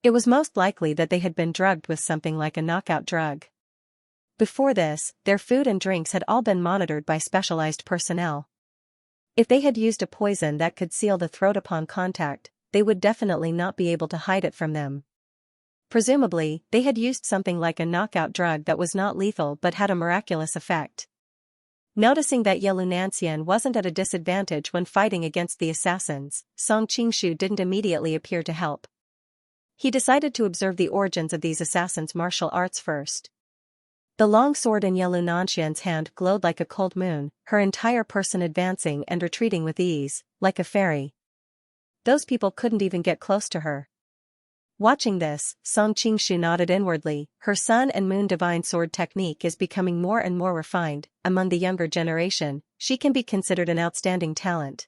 It was most likely that they had been drugged with something like a knockout drug. Before this, their food and drinks had all been monitored by specialized personnel. If they had used a poison that could seal the throat upon contact, they would definitely not be able to hide it from them. Presumably, they had used something like a knockout drug that was not lethal but had a miraculous effect. Noticing that Yellow Nancian wasn't at a disadvantage when fighting against the assassins, Song Qingshu didn't immediately appear to help. He decided to observe the origins of these assassins' martial arts first. The long sword in Yellow Nanshan's hand glowed like a cold moon, her entire person advancing and retreating with ease, like a fairy. Those people couldn't even get close to her. Watching this, Song Qingshu nodded inwardly. Her Sun and Moon divine sword technique is becoming more and more refined. Among the younger generation, she can be considered an outstanding talent.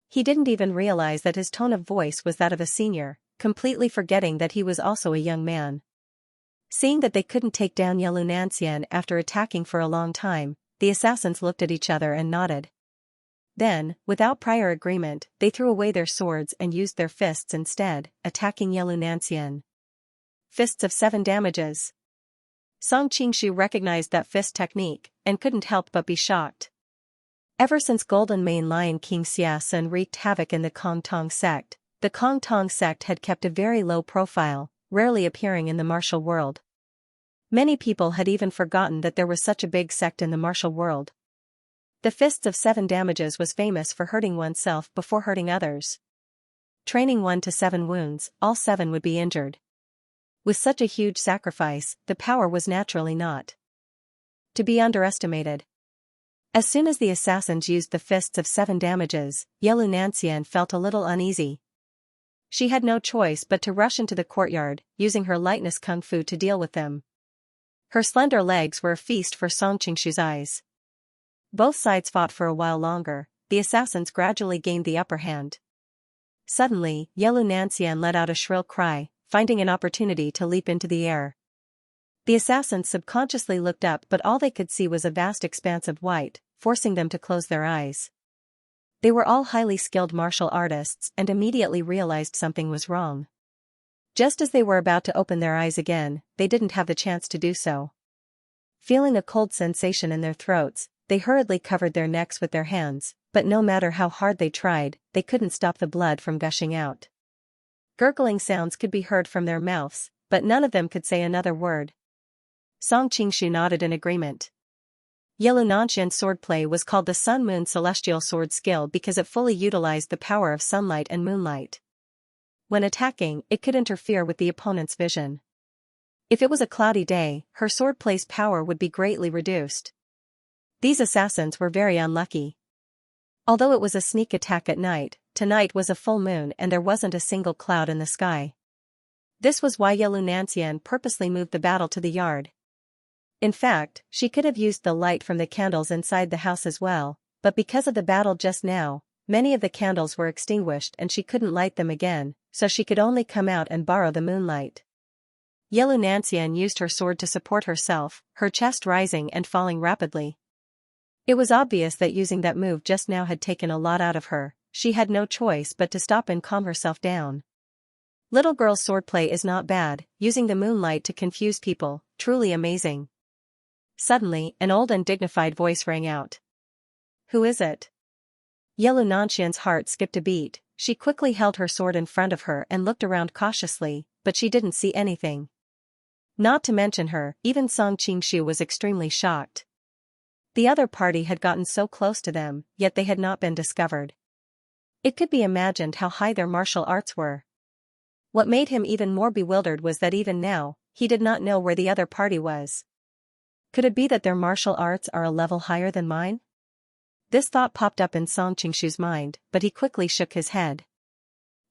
He didn't even realize that his tone of voice was that of a senior, completely forgetting that he was also a young man. Seeing that they couldn't take down Yellow Nancian after attacking for a long time, the assassins looked at each other and nodded. Then, without prior agreement, they threw away their swords and used their fists instead, attacking Yellow Nancian. Fists of 7 damages. Song Qingshu recognized that fist technique, and couldn't help but be shocked. Ever since Golden Mane Lion King Xiaxia wreaked havoc in the Kong Tong sect, the Kong Tong sect had kept a very low profile, rarely appearing in the martial world. Many people had even forgotten that there was such a big sect in the martial world. The Fists of 7 damages was famous for hurting oneself before hurting others. Training 1 to 7 wounds, all 7 would be injured. With such a huge sacrifice, the power was naturally not to be underestimated. As soon as the assassins used the Fists of 7 damages, Yellow Nancian felt a little uneasy. She had no choice but to rush into the courtyard, using her lightness kung fu to deal with them. Her slender legs were a feast for Song Qingshu's eyes. Both sides fought for a while longer. The assassins gradually gained the upper hand. Suddenly, Yellow Nancian let out a shrill cry, finding an opportunity to leap into the air. The assassins subconsciously looked up, but all they could see was a vast expanse of white, forcing them to close their eyes. They were all highly skilled martial artists and immediately realized something was wrong. Just as they were about to open their eyes again, they didn't have the chance to do so. Feeling a cold sensation in their throats, they hurriedly covered their necks with their hands, but no matter how hard they tried, they couldn't stop the blood from gushing out. Gurgling sounds could be heard from their mouths, but none of them could say another word. Song Qingshu nodded in agreement. Yellow Nanshan's swordplay was called the Sun-Moon Celestial Sword skill because it fully utilized the power of sunlight and moonlight. When attacking, it could interfere with the opponent's vision. If it was a cloudy day, her swordplay's power would be greatly reduced. These assassins were very unlucky. Although it was a sneak attack at night, tonight was a full moon and there wasn't a single cloud in the sky. This was why Yellow Nancian purposely moved the battle to the yard. In fact, she could have used the light from the candles inside the house as well, but because of the battle just now, many of the candles were extinguished and she couldn't light them again, so she could only come out and borrow the moonlight. Yellow Nancian used her sword to support herself, her chest rising and falling rapidly. It was obvious that using that move just now had taken a lot out of her. She had no choice but to stop and calm herself down. Little girl's swordplay is not bad, using the moonlight to confuse people, truly amazing. Suddenly, an old and dignified voice rang out. Who is it? Yellow Nancian's heart skipped a beat. She quickly held her sword in front of her and looked around cautiously, but she didn't see anything. Not to mention her, even Song Qingshu was extremely shocked. The other party had gotten so close to them, yet they had not been discovered. It could be imagined how high their martial arts were. What made him even more bewildered was that even now, he did not know where the other party was. Could it be that their martial arts are a level higher than mine? This thought popped up in Song Qingshu's mind, but he quickly shook his head.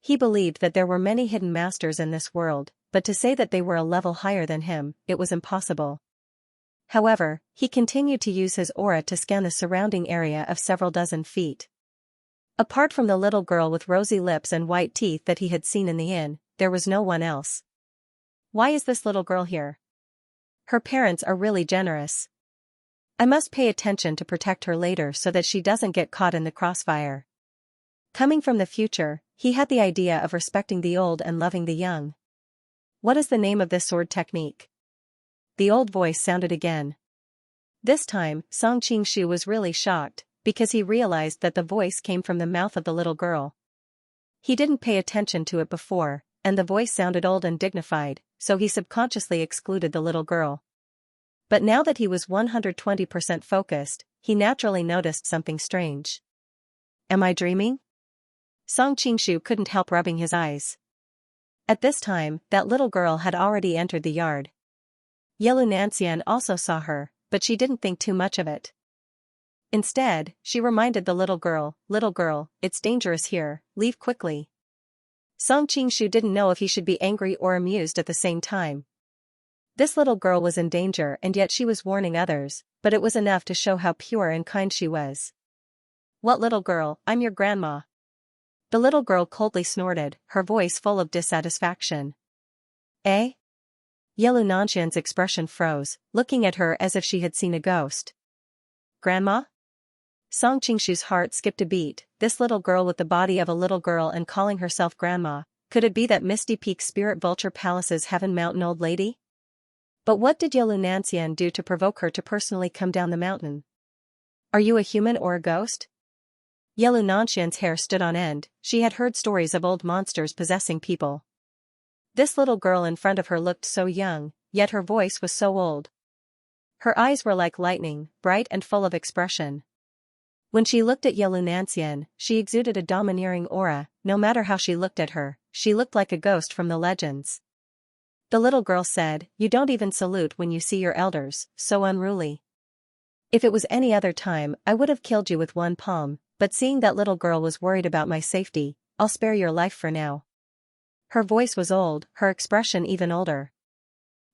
He believed that there were many hidden masters in this world, but to say that they were a level higher than him, it was impossible. However, he continued to use his aura to scan the surrounding area of several dozen feet. Apart from the little girl with rosy lips and white teeth that he had seen in the inn, there was no one else. Why is this little girl here? Her parents are really generous. I must pay attention to protect her later so that she doesn't get caught in the crossfire. Coming from the future, he had the idea of respecting the old and loving the young. What is the name of this sword technique? The old voice sounded again. This time, Song Qingshu was really shocked, because he realized that the voice came from the mouth of the little girl. He didn't pay attention to it before, and the voice sounded old and dignified, so he subconsciously excluded the little girl. But now that he was 120% focused, he naturally noticed something strange. Am I dreaming? Song Qingshu couldn't help rubbing his eyes. At this time, that little girl had already entered the yard. Yellow Nancian also saw her, but she didn't think too much of it. Instead, she reminded the little girl, it's dangerous here, leave quickly. Song Qingshu didn't know if he should be angry or amused at the same time. This little girl was in danger and yet she was warning others, but it was enough to show how pure and kind she was. What little girl? I'm your grandma. The little girl coldly snorted, her voice full of dissatisfaction. Eh? Yellow Nancian's expression froze, looking at her as if she had seen a ghost. Grandma? Song Qingshu's heart skipped a beat. This little girl with the body of a little girl and calling herself grandma, could it be that Misty Peak Spirit Vulture Palace's Heaven Mountain old lady? But what did Yellow Nancian do to provoke her to personally come down the mountain? Are you a human or a ghost? Yellow Nancian's hair stood on end. She had heard stories of old monsters possessing people. This little girl in front of her looked so young, yet her voice was so old. Her eyes were like lightning, bright and full of expression. When she looked at Yellow Nancian, she exuded a domineering aura. No matter how she looked at her, she looked like a ghost from the legends. The little girl said, "You don't even salute when you see your elders, so unruly. If it was any other time, I would have killed you with one palm, but seeing that little girl was worried about my safety, I'll spare your life for now." Her voice was old, her expression even older.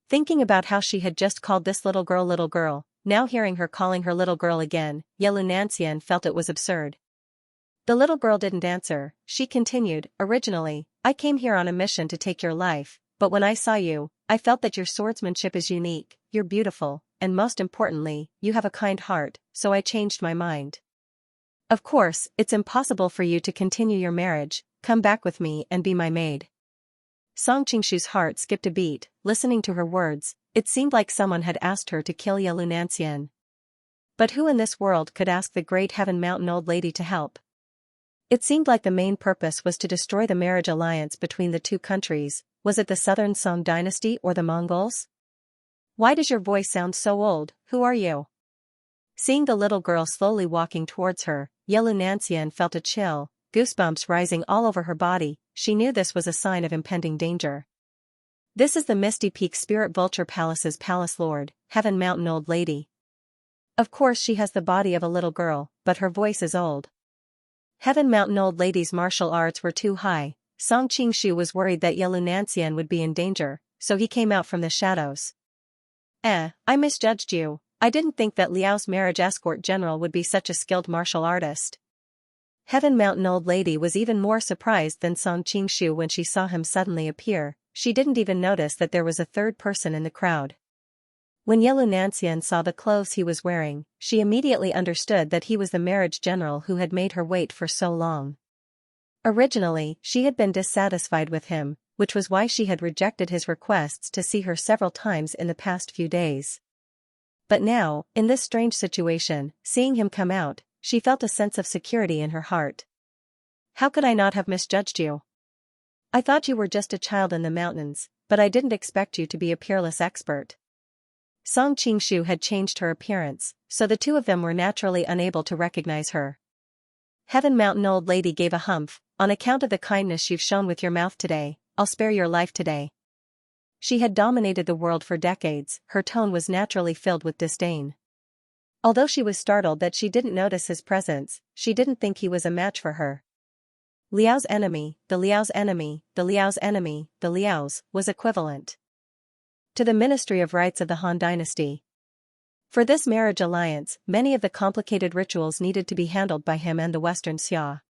Thinking about how she had just called this little girl, now hearing her calling her little girl again, Yellow Nancian felt it was absurd. The little girl didn't answer. She continued, "Originally, I came here on a mission to take your life, but when I saw you, I felt that your swordsmanship is unique, you're beautiful, and most importantly, you have a kind heart, so I changed my mind. Of course, it's impossible for you to continue your marriage, come back with me and be my maid." Song Qingshu's heart skipped a beat, listening to her words. It seemed like someone had asked her to kill Yellow Nancian. But who in this world could ask the great Heaven Mountain old lady to help? It seemed like the main purpose was to destroy the marriage alliance between the two countries. Was it the Southern Song dynasty or the Mongols? Why does your voice sound so old? Who are you? Seeing the little girl slowly walking towards her, Yellow Nancian felt a chill, goosebumps rising all over her body. She knew this was a sign of impending danger. This is the Misty Peak Spirit Vulture Palace's Palace Lord, Heaven Mountain old lady. Of course she has the body of a little girl, but her voice is old. Heaven Mountain old lady's martial arts were too high. Song Qingshu was worried that Yellow Nancian would be in danger, so he came out from the shadows. I misjudged you. I didn't think that Liao's marriage escort general would be such a skilled martial artist. Heaven Mountain old lady was even more surprised than Song Qingshu when she saw him suddenly appear. she didn't even notice that there was a third person in the crowd. When Xianxia saw the clothes he was wearing, she immediately understood that he was the marriage general who had made her wait for so long. Originally, she had been dissatisfied with him, which was why she had rejected his requests to see her several times in the past few days. But now, in this strange situation, seeing him come out, she felt a sense of security in her heart. How could I not have misjudged you? I thought you were just a child in the mountains, but I didn't expect you to be a peerless expert. Song Qingshu had changed her appearance, so the two of them were naturally unable to recognize her. Heaven Mountain old lady gave a humph. On account of the kindness you've shown with your mouth today, I'll spare your life today. She had dominated the world for decades, her tone was naturally filled with disdain. Although she was startled that she didn't notice his presence, she didn't think he was a match for her. Liao's enemy, the Liao's enemy, the Liao's enemy, the Liao's, was equivalent to the Ministry of Rites of the Han Dynasty. For this marriage alliance, many of the complicated rituals needed to be handled by him and the Western Xia.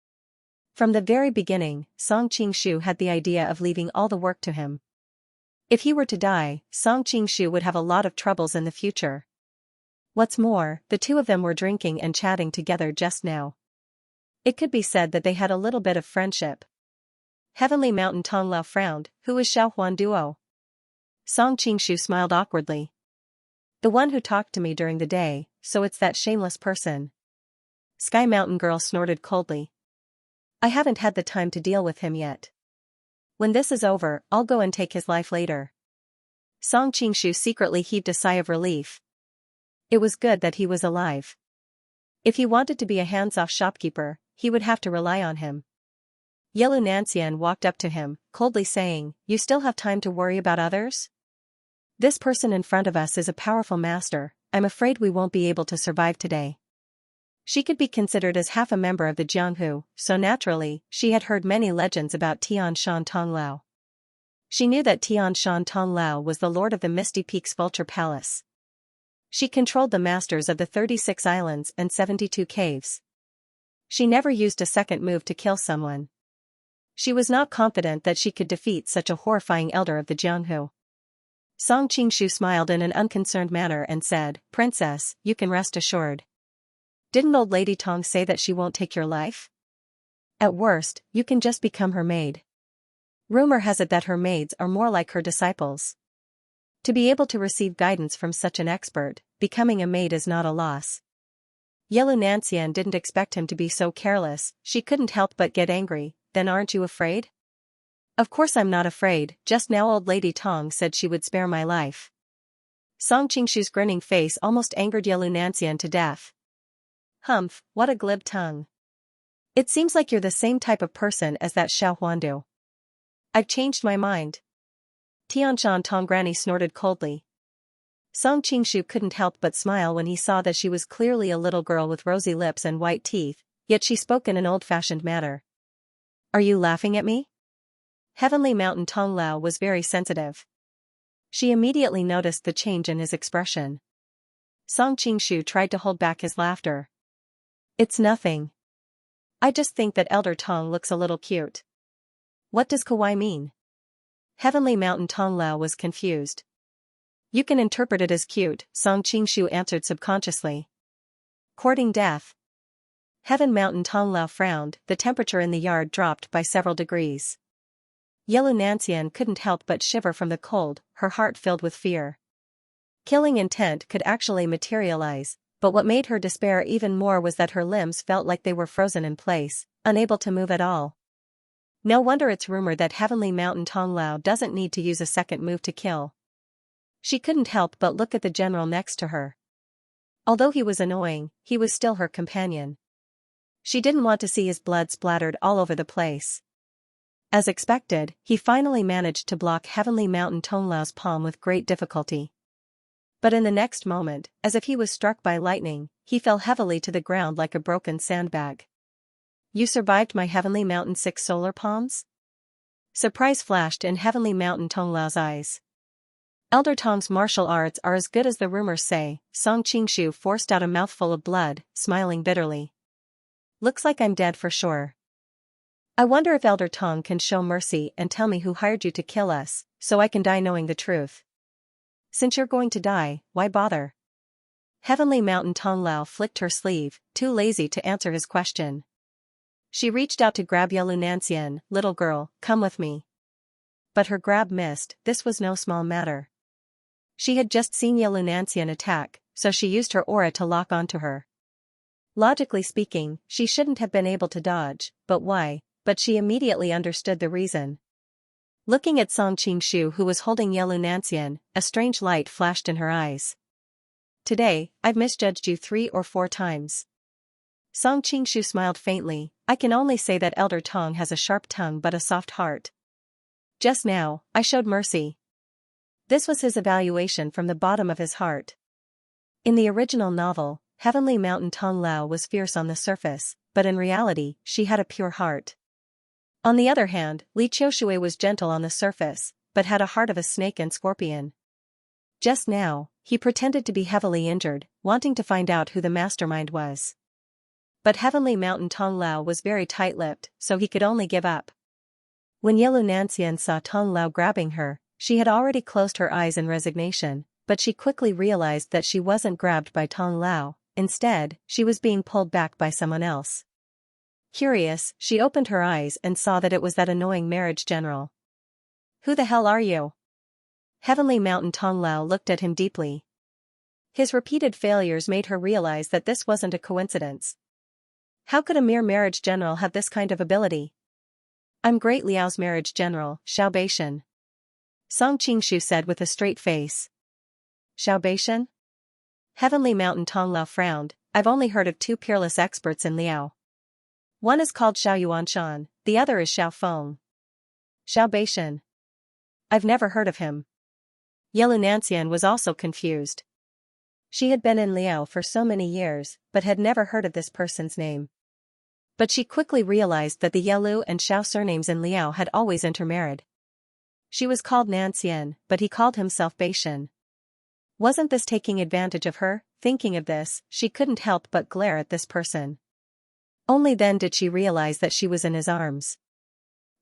From the very beginning, Song Qingshu had the idea of leaving all the work to him. If he were to die, Song Qingshu would have a lot of troubles in the future. What's more, the two of them were drinking and chatting together just now. It could be said that they had a little bit of friendship. Heavenly Mountain Tonglao frowned. Who is Xiao Huan Duo? Song Qingshu smiled awkwardly. The one who talked to me during the day, so it's that shameless person. Sky Mountain Girl snorted coldly. I haven't had the time to deal with him yet. When this is over, I'll go and take his life later. Song Qingshu secretly heaved a sigh of relief. It was good that he was alive. If he wanted to be a hands-off shopkeeper, he would have to rely on him. Yelu Nancian walked up to him, coldly saying, You still have time to worry about others? This person in front of us is a powerful master, I'm afraid we won't be able to survive today. She could be considered as half a member of the Jianghu, so naturally, she had heard many legends about Tian Shan Tonglao. She knew that Tian Shan Tonglao was the lord of the Misty Peaks Vulture Palace. She controlled the masters of the 36 islands and 72 caves. She never used a second move to kill someone. She was not confident that she could defeat such a horrifying elder of the Jianghu. Song Qingshu smiled in an unconcerned manner and said, Princess, you can rest assured. Didn't old Lady Tong say that she won't take your life? At worst, you can just become her maid. Rumor has it that her maids are more like her disciples. To be able to receive guidance from such an expert, becoming a maid is not a loss. Yelu Nancian didn't expect him to be so careless, she couldn't help but get angry. Then aren't you afraid? Of course I'm not afraid, just now old Lady Tong said she would spare my life. Song Qingshu's grinning face almost angered Yelu Nancian to death. Humph, what a glib tongue. It seems like you're the same type of person as that Xiao Huandu. I've changed my mind. Tianshan Tonggranny snorted coldly. Song Qingshu couldn't help but smile when he saw that she was clearly a little girl with rosy lips and white teeth, yet she spoke in an old-fashioned manner. Are you laughing at me? Heavenly Mountain Tonglao was very sensitive. She immediately noticed the change in his expression. Song Qingshu tried to hold back his laughter. It's nothing. I just think that Elder Tong looks a little cute. What does kawaii mean? Heavenly Mountain Tonglao was confused. You can interpret it as cute, Song Qingshu answered subconsciously. Courting death. Heaven Mountain Tonglao frowned, the temperature in the yard dropped by several degrees. Yelu Nancian couldn't help but shiver from the cold, her heart filled with fear. Killing intent could actually materialize, but what made her despair even more was that her limbs felt like they were frozen in place, unable to move at all. No wonder it's rumored that Heavenly Mountain Tonglao doesn't need to use a second move to kill. She couldn't help but look at the general next to her. Although he was annoying, he was still her companion. She didn't want to see his blood splattered all over the place. As expected, he finally managed to block Heavenly Mountain Tonglao's palm with great difficulty. But in the next moment, as if he was struck by lightning, he fell heavily to the ground like a broken sandbag. You survived my Heavenly Mountain 6 solar palms? Surprise flashed in Heavenly Mountain Tonglao's eyes. Elder Tong's martial arts are as good as the rumors say, Song Qingshu forced out a mouthful of blood, smiling bitterly. Looks like I'm dead for sure. I wonder if Elder Tong can show mercy and tell me who hired you to kill us, so I can die knowing the truth. Since you're going to die, why bother? Heavenly Mountain Tong Lao flicked her sleeve, too lazy to answer his question. She reached out to grab Yelu Nancian. Little girl, come with me. But her grab missed. This was no small matter. She had just seen Yelu Nancian attack, so she used her aura to lock onto her. Logically speaking, she shouldn't have been able to dodge, but why? But she immediately understood the reason. Looking at Song Qingshu, who was holding Yelu Nancian, a strange light flashed in her eyes. Today, I've misjudged you 3 or 4 times. Song Qingshu smiled faintly. I can only say that Elder Tong has a sharp tongue but a soft heart. Just now, I showed mercy. This was his evaluation from the bottom of his heart. In the original novel, Heavenly Mountain Tong Lao was fierce on the surface, but in reality, she had a pure heart. On the other hand, Li Qiushui was gentle on the surface, but had a heart of a snake and scorpion. Just now, he pretended to be heavily injured, wanting to find out who the mastermind was. But Heavenly Mountain Tong Lao was very tight-lipped, so he could only give up. When Yelu Nancian saw Tong Lao grabbing her, she had already closed her eyes in resignation, but she quickly realized that she wasn't grabbed by Tong Lao. Instead, she was being pulled back by someone else. Curious, she opened her eyes and saw that it was that annoying marriage general. Who the hell are you? Heavenly Mountain Tong Lao looked at him deeply. His repeated failures made her realize that this wasn't a coincidence. How could a mere marriage general have this kind of ability? I'm Great Liao's marriage general, Xianxia. Song Qingshu said with a straight face. Xianxia? Heavenly Mountain Tong Lao frowned. I've only heard of 2 peerless experts in Liao. One is called Xiao Yuanshan, the other is Xiao Feng. Xianxia. I've never heard of him. Yelu Nancian was also confused. She had been in Liao for so many years, but had never heard of this person's name. But she quickly realized that the Yelu and Xiao surnames in Liao had always intermarried. She was called Nancian, but he called himself Beishan. Wasn't this taking advantage of her? Thinking of this, she couldn't help but glare at this person. Only then did she realize that she was in his arms.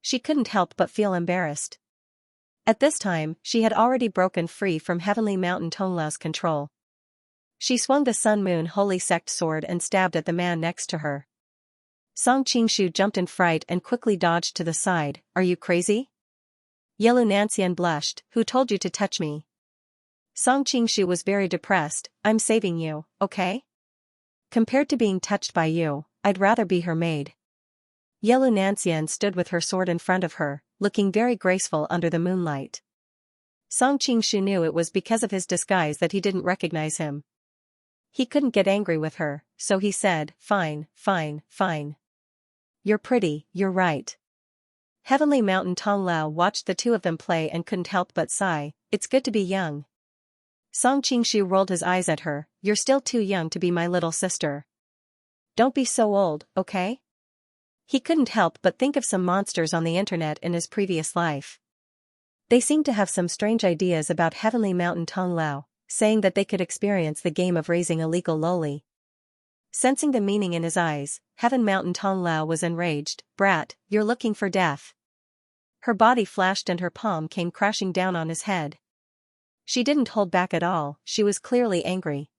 She couldn't help but feel embarrassed. At this time, she had already broken free from Heavenly Mountain Tong Lao's control. She swung the Sun Moon Holy Sect sword and stabbed at the man next to her. Song Qingshu jumped in fright and quickly dodged to the side. Are you crazy? Yelu Nancian blushed. Who told you to touch me? Song Qingshu was very depressed. I'm saving you, okay? Compared to being touched by you, I'd rather be her maid. Yelu Nancian stood with her sword in front of her, looking very graceful under the moonlight. Song Qingshu knew it was because of his disguise that he didn't recognize him. He couldn't get angry with her, so he said, fine, fine, fine. You're pretty, you're right. Heavenly Mountain Tong Lao watched the 2 of them play and couldn't help but sigh. It's good to be young. Song Qingshu rolled his eyes at her. You're still too young to be my little sister. Don't be so old, okay? He couldn't help but think of some monsters on the internet in his previous life. They seemed to have some strange ideas about Heavenly Mountain Tong Lao, saying that they could experience the game of raising a legal loli. Sensing the meaning in his eyes, Heaven Mountain Tong Lao was enraged. Brat, you're looking for death. Her body flashed and her palm came crashing down on his head. She didn't hold back at all, she was clearly angry.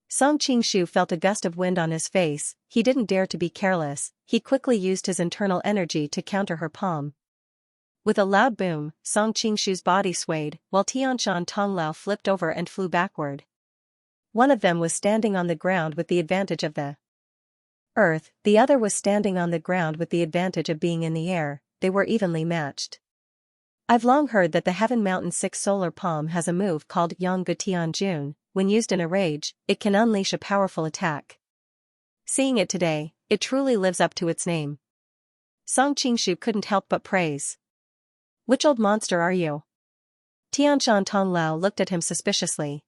Song Qingshu felt a gust of wind on his face. He didn't dare to be careless, he quickly used his internal energy to counter her palm. With a loud boom, Song Qingshu's body swayed, while Tianshan Tong Lao flipped over and flew backward. One of them was standing on the ground with the advantage of the earth, the other was standing on the ground with the advantage of being in the air. They were evenly matched. I've long heard that the Heaven Mountain 6 solar palm has a move called Yonggu Tianjun. When used in a rage, it can unleash a powerful attack. Seeing it today, it truly lives up to its name. Song Qingshu couldn't help but praise. Which old monster are you? Tianshan Tong Lao looked at him suspiciously.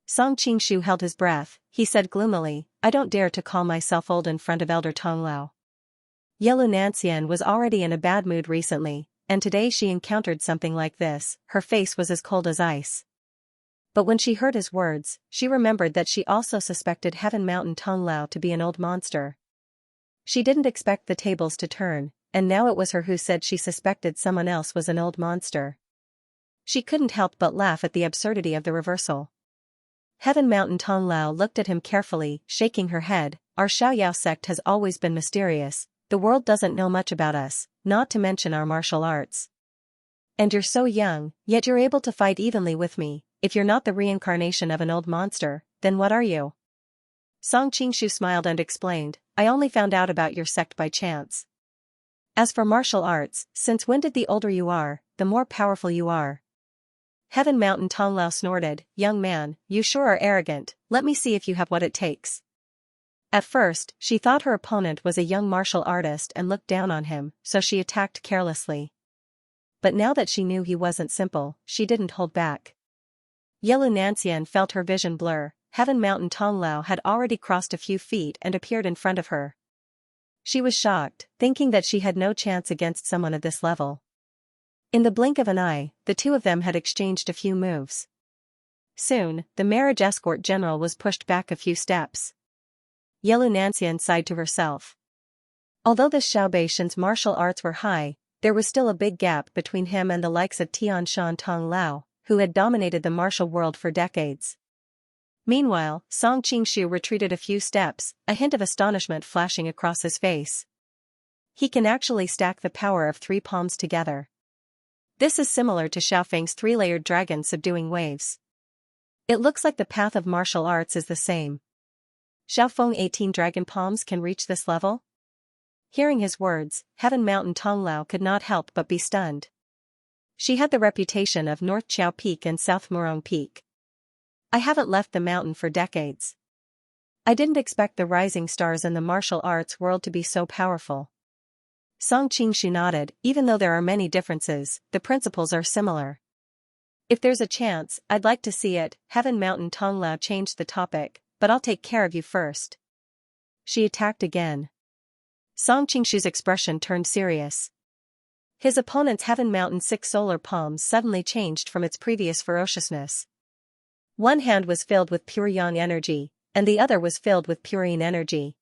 Song Qingshu held his breath. He said gloomily, I don't dare to call myself old in front of Elder Tong Lao. Yelu Nancian was already in a bad mood recently, and today she encountered something like this. Her face was as cold as ice. But when she heard his words, she remembered that she also suspected Heaven Mountain Tong Lao to be an old monster. She didn't expect the tables to turn. and now it was her who said she suspected someone else was an old monster. She couldn't help but laugh at the absurdity of the reversal. Heaven Mountain Tonglao looked at him carefully, shaking her head. Our Xiaoyao sect has always been mysterious. The world doesn't know much about us, not to mention our martial arts. And you're so young, yet you're able to fight evenly with me. If you're not the reincarnation of an old monster, then what are you? Song Qingshu smiled and explained, I only found out about your sect by chance. As for martial arts, since when did the older you are, the more powerful you are? Heaven Mountain Tonglao snorted, young man, you sure are arrogant, let me see if you have what it takes. At first, she thought her opponent was a young martial artist and looked down on him, so she attacked carelessly. But now that she knew he wasn't simple, she didn't hold back. Yellow Nancian felt her vision blur. Heaven Mountain Tonglao had already crossed a few feet and appeared in front of her. She was shocked, thinking that she had no chance against someone of this level. In the blink of an eye, the two of them had exchanged a few moves. Soon, the marriage escort general was pushed back a few steps. Yellow Nancian sighed to herself. Although the Xiaobeixian's martial arts were high, there was still a big gap between him and the likes of Tianshan Tonglao, who had dominated the martial world for decades. Meanwhile, Song Qingshu retreated a few steps, a hint of astonishment flashing across his face. He can actually stack the power of 3 palms together. This is similar to Xiaofeng's 3-layered dragon subduing waves. It looks like the path of martial arts is the same. Xiaofeng 18 dragon palms can reach this level? Hearing his words, Heaven Mountain Tonglao could not help but be stunned. She had the reputation of North Chao Peak and South Murong Peak. I haven't left the mountain for decades. I didn't expect the rising stars in the martial arts world to be so powerful. Song Qingshu nodded, even though there are many differences, the principles are similar. If there's a chance, I'd like to see it. Heaven Mountain Tonglao changed the topic, but I'll take care of you first. She attacked again. Song Qingshu's expression turned serious. His opponent's Heaven Mountain 6 solar palms suddenly changed from its previous ferociousness. One hand was filled with pure yang energy, and the other was filled with pure yin energy.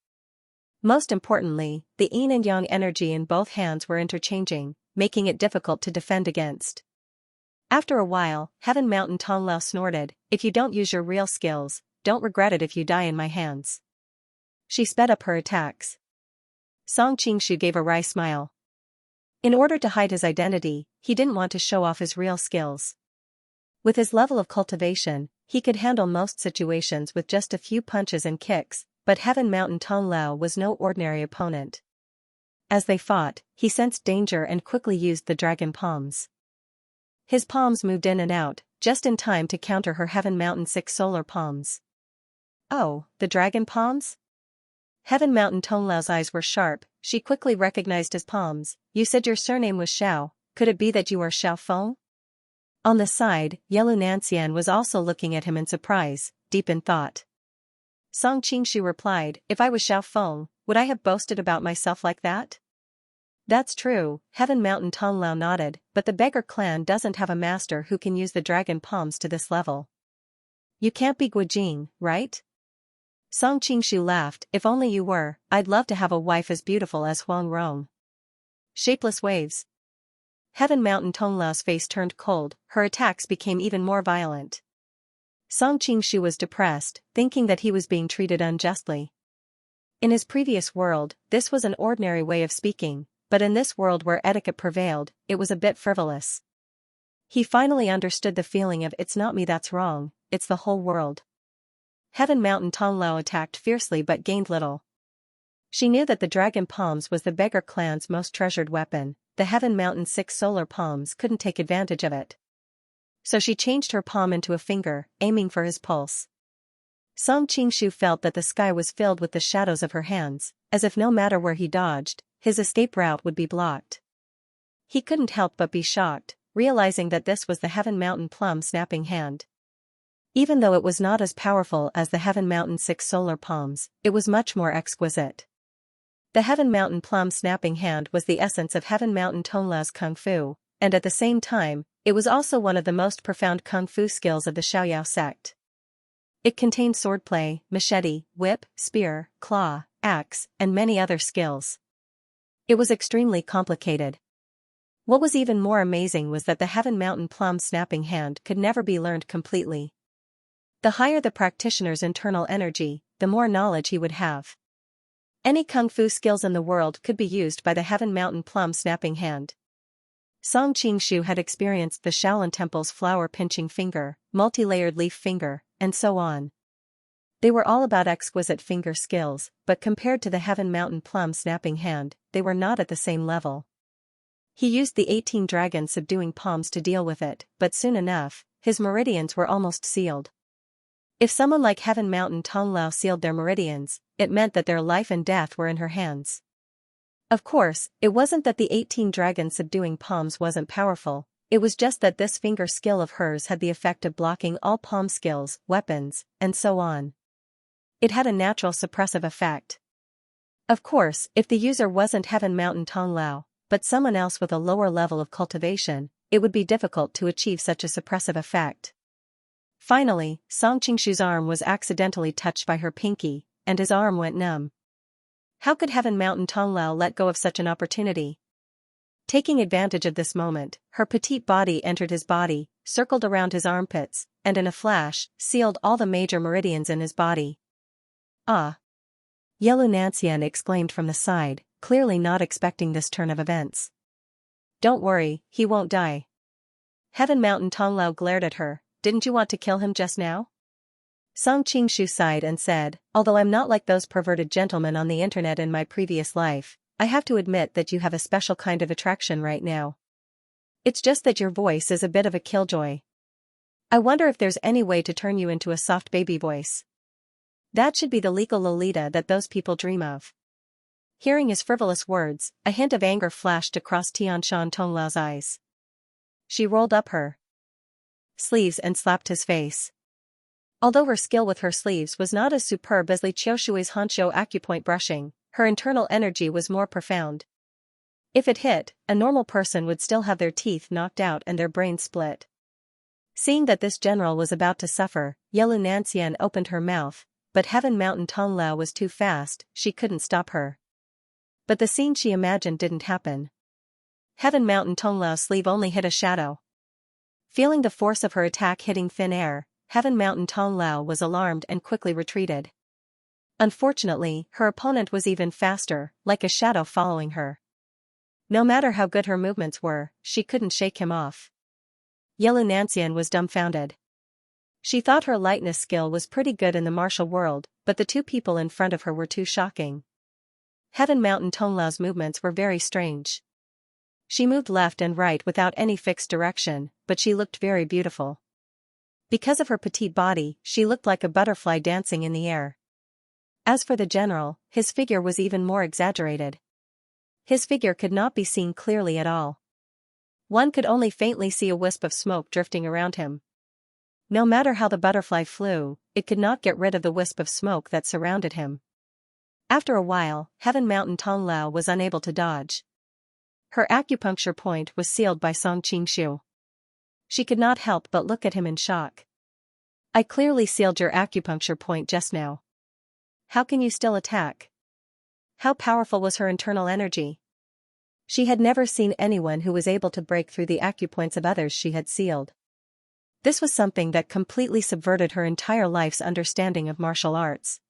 Most importantly, the yin and yang energy in both hands were interchanging, making it difficult to defend against. After a while, Heaven Mountain Tonglao snorted, if you don't use your real skills, don't regret it if you die in my hands. She sped up her attacks. Song Qingshu gave a wry smile. In order to hide his identity, he didn't want to show off his real skills. With his level of cultivation, he could handle most situations with just a few punches and kicks, but Heaven Mountain Tonglao was no ordinary opponent. As they fought, he sensed danger and quickly used the dragon palms. His palms moved in and out, just in time to counter her Heaven Mountain 6 solar palms. Oh, the dragon palms? Heaven Mountain Tonglao's eyes were sharp, she quickly recognized his palms. You said your surname was Xiao, could it be that you are Xiaofeng? On the side, Yellow Nancian was also looking at him in surprise, deep in thought. Song Qingshu replied, if I was Xiaofeng, would I have boasted about myself like that? That's true, Heaven Mountain Tonglao nodded, but the beggar clan doesn't have a master who can use the dragon palms to this level. You can't be Guojing, right? Song Qingshu laughed, if only you were, I'd love to have a wife as beautiful as Huang Rong. Shapeless waves. Heaven Mountain Tonglao's face turned cold, her attacks became even more violent. Song Qingshu was depressed, thinking that he was being treated unjustly. In his previous world, this was an ordinary way of speaking, but in this world where etiquette prevailed, it was a bit frivolous. He finally understood the feeling of it's not me that's wrong, it's the whole world. Heaven Mountain Tonglao attacked fiercely but gained little. She knew that the dragon palms was the beggar clan's most treasured weapon, the Heaven Mountain 6 solar palms couldn't take advantage of it. So she changed her palm into a finger, aiming for his pulse. Song Qingshu felt that the sky was filled with the shadows of her hands, as if no matter where he dodged, his escape route would be blocked. He couldn't help but be shocked, realizing that this was the Heaven Mountain plum snapping hand. Even though it was not as powerful as the Heaven Mountain 6 solar palms, it was much more exquisite. The Heaven Mountain plum snapping hand was the essence of Heaven Mountain Tonglao's kung fu, and at the same time, it was also one of the most profound kung fu skills of the Xiaoyao sect. It contained swordplay, machete, whip, spear, claw, axe, and many other skills. It was extremely complicated. What was even more amazing was that the Heaven Mountain Plum snapping hand could never be learned completely. The higher the practitioner's internal energy, the more knowledge he would have. Any kung fu skills in the world could be used by the Heaven Mountain Plum snapping hand. Song Qingshu had experienced the Shaolin Temple's flower-pinching finger, multi-layered leaf finger, and so on. They were all about exquisite finger skills, but compared to the Heaven Mountain Plum snapping hand, they were not at the same level. He used the 18 dragon subduing palms to deal with it, but soon enough, his meridians were almost sealed. If someone like Heaven Mountain Tonglao sealed their meridians, it meant that their life and death were in her hands. Of course, it wasn't that the 18 dragon subduing palms wasn't powerful, it was just that this finger skill of hers had the effect of blocking all palm skills, weapons, and so on. It had a natural suppressive effect. Of course, if the user wasn't Heaven Mountain Tonglao, but someone else with a lower level of cultivation, it would be difficult to achieve such a suppressive effect. Finally, Song Qingshu's arm was accidentally touched by her pinky, and his arm went numb. How could Heaven Mountain Tonglao let go of such an opportunity? Taking advantage of this moment, her petite body entered his body, circled around his armpits, and in a flash, sealed all the major meridians in his body. Ah! Yellow Nancian exclaimed from the side, clearly not expecting this turn of events. Don't worry, he won't die. Heaven Mountain Tonglao glared at her. Didn't you want to kill him just now? Song Qingshu sighed and said, although I'm not like those perverted gentlemen on the internet in my previous life, I have to admit that you have a special kind of attraction right now. It's just that your voice is a bit of a killjoy. I wonder if there's any way to turn you into a soft baby voice. That should be the legal Lolita that those people dream of. Hearing his frivolous words, a hint of anger flashed across Tianshan Tonglao's eyes. She rolled up her sleeves and slapped his face. Although her skill with her sleeves was not as superb as Li Qiushui's Hanshou acupoint brushing, her internal energy was more profound. If it hit, a normal person would still have their teeth knocked out and their brains split. Seeing that this general was about to suffer, Yelu Nancian opened her mouth, but Heaven Mountain Tonglao was too fast, she couldn't stop her. But the scene she imagined didn't happen. Heaven Mountain Tonglao's sleeve only hit a shadow. Feeling the force of her attack hitting thin air, Heaven Mountain Tonglao was alarmed and quickly retreated. Unfortunately, her opponent was even faster, like a shadow following her. No matter how good her movements were, she couldn't shake him off. Yelu Nancian was dumbfounded. She thought her lightness skill was pretty good in the martial world, but the two people in front of her were too shocking. Heaven Mountain Tonglao's movements were very strange. She moved left and right without any fixed direction, but she looked very beautiful. Because of her petite body, she looked like a butterfly dancing in the air. As for the general, his figure was even more exaggerated. His figure could not be seen clearly at all. One could only faintly see a wisp of smoke drifting around him. No matter how the butterfly flew, it could not get rid of the wisp of smoke that surrounded him. After a while, Heaven Mountain Tonglao was unable to dodge. Her acupuncture point was sealed by Song Qingshu. She could not help but look at him in shock. I clearly sealed your acupuncture point just now. How can you still attack? How powerful was her internal energy? She had never seen anyone who was able to break through the acupoints of others she had sealed. This was something that completely subverted her entire life's understanding of martial arts.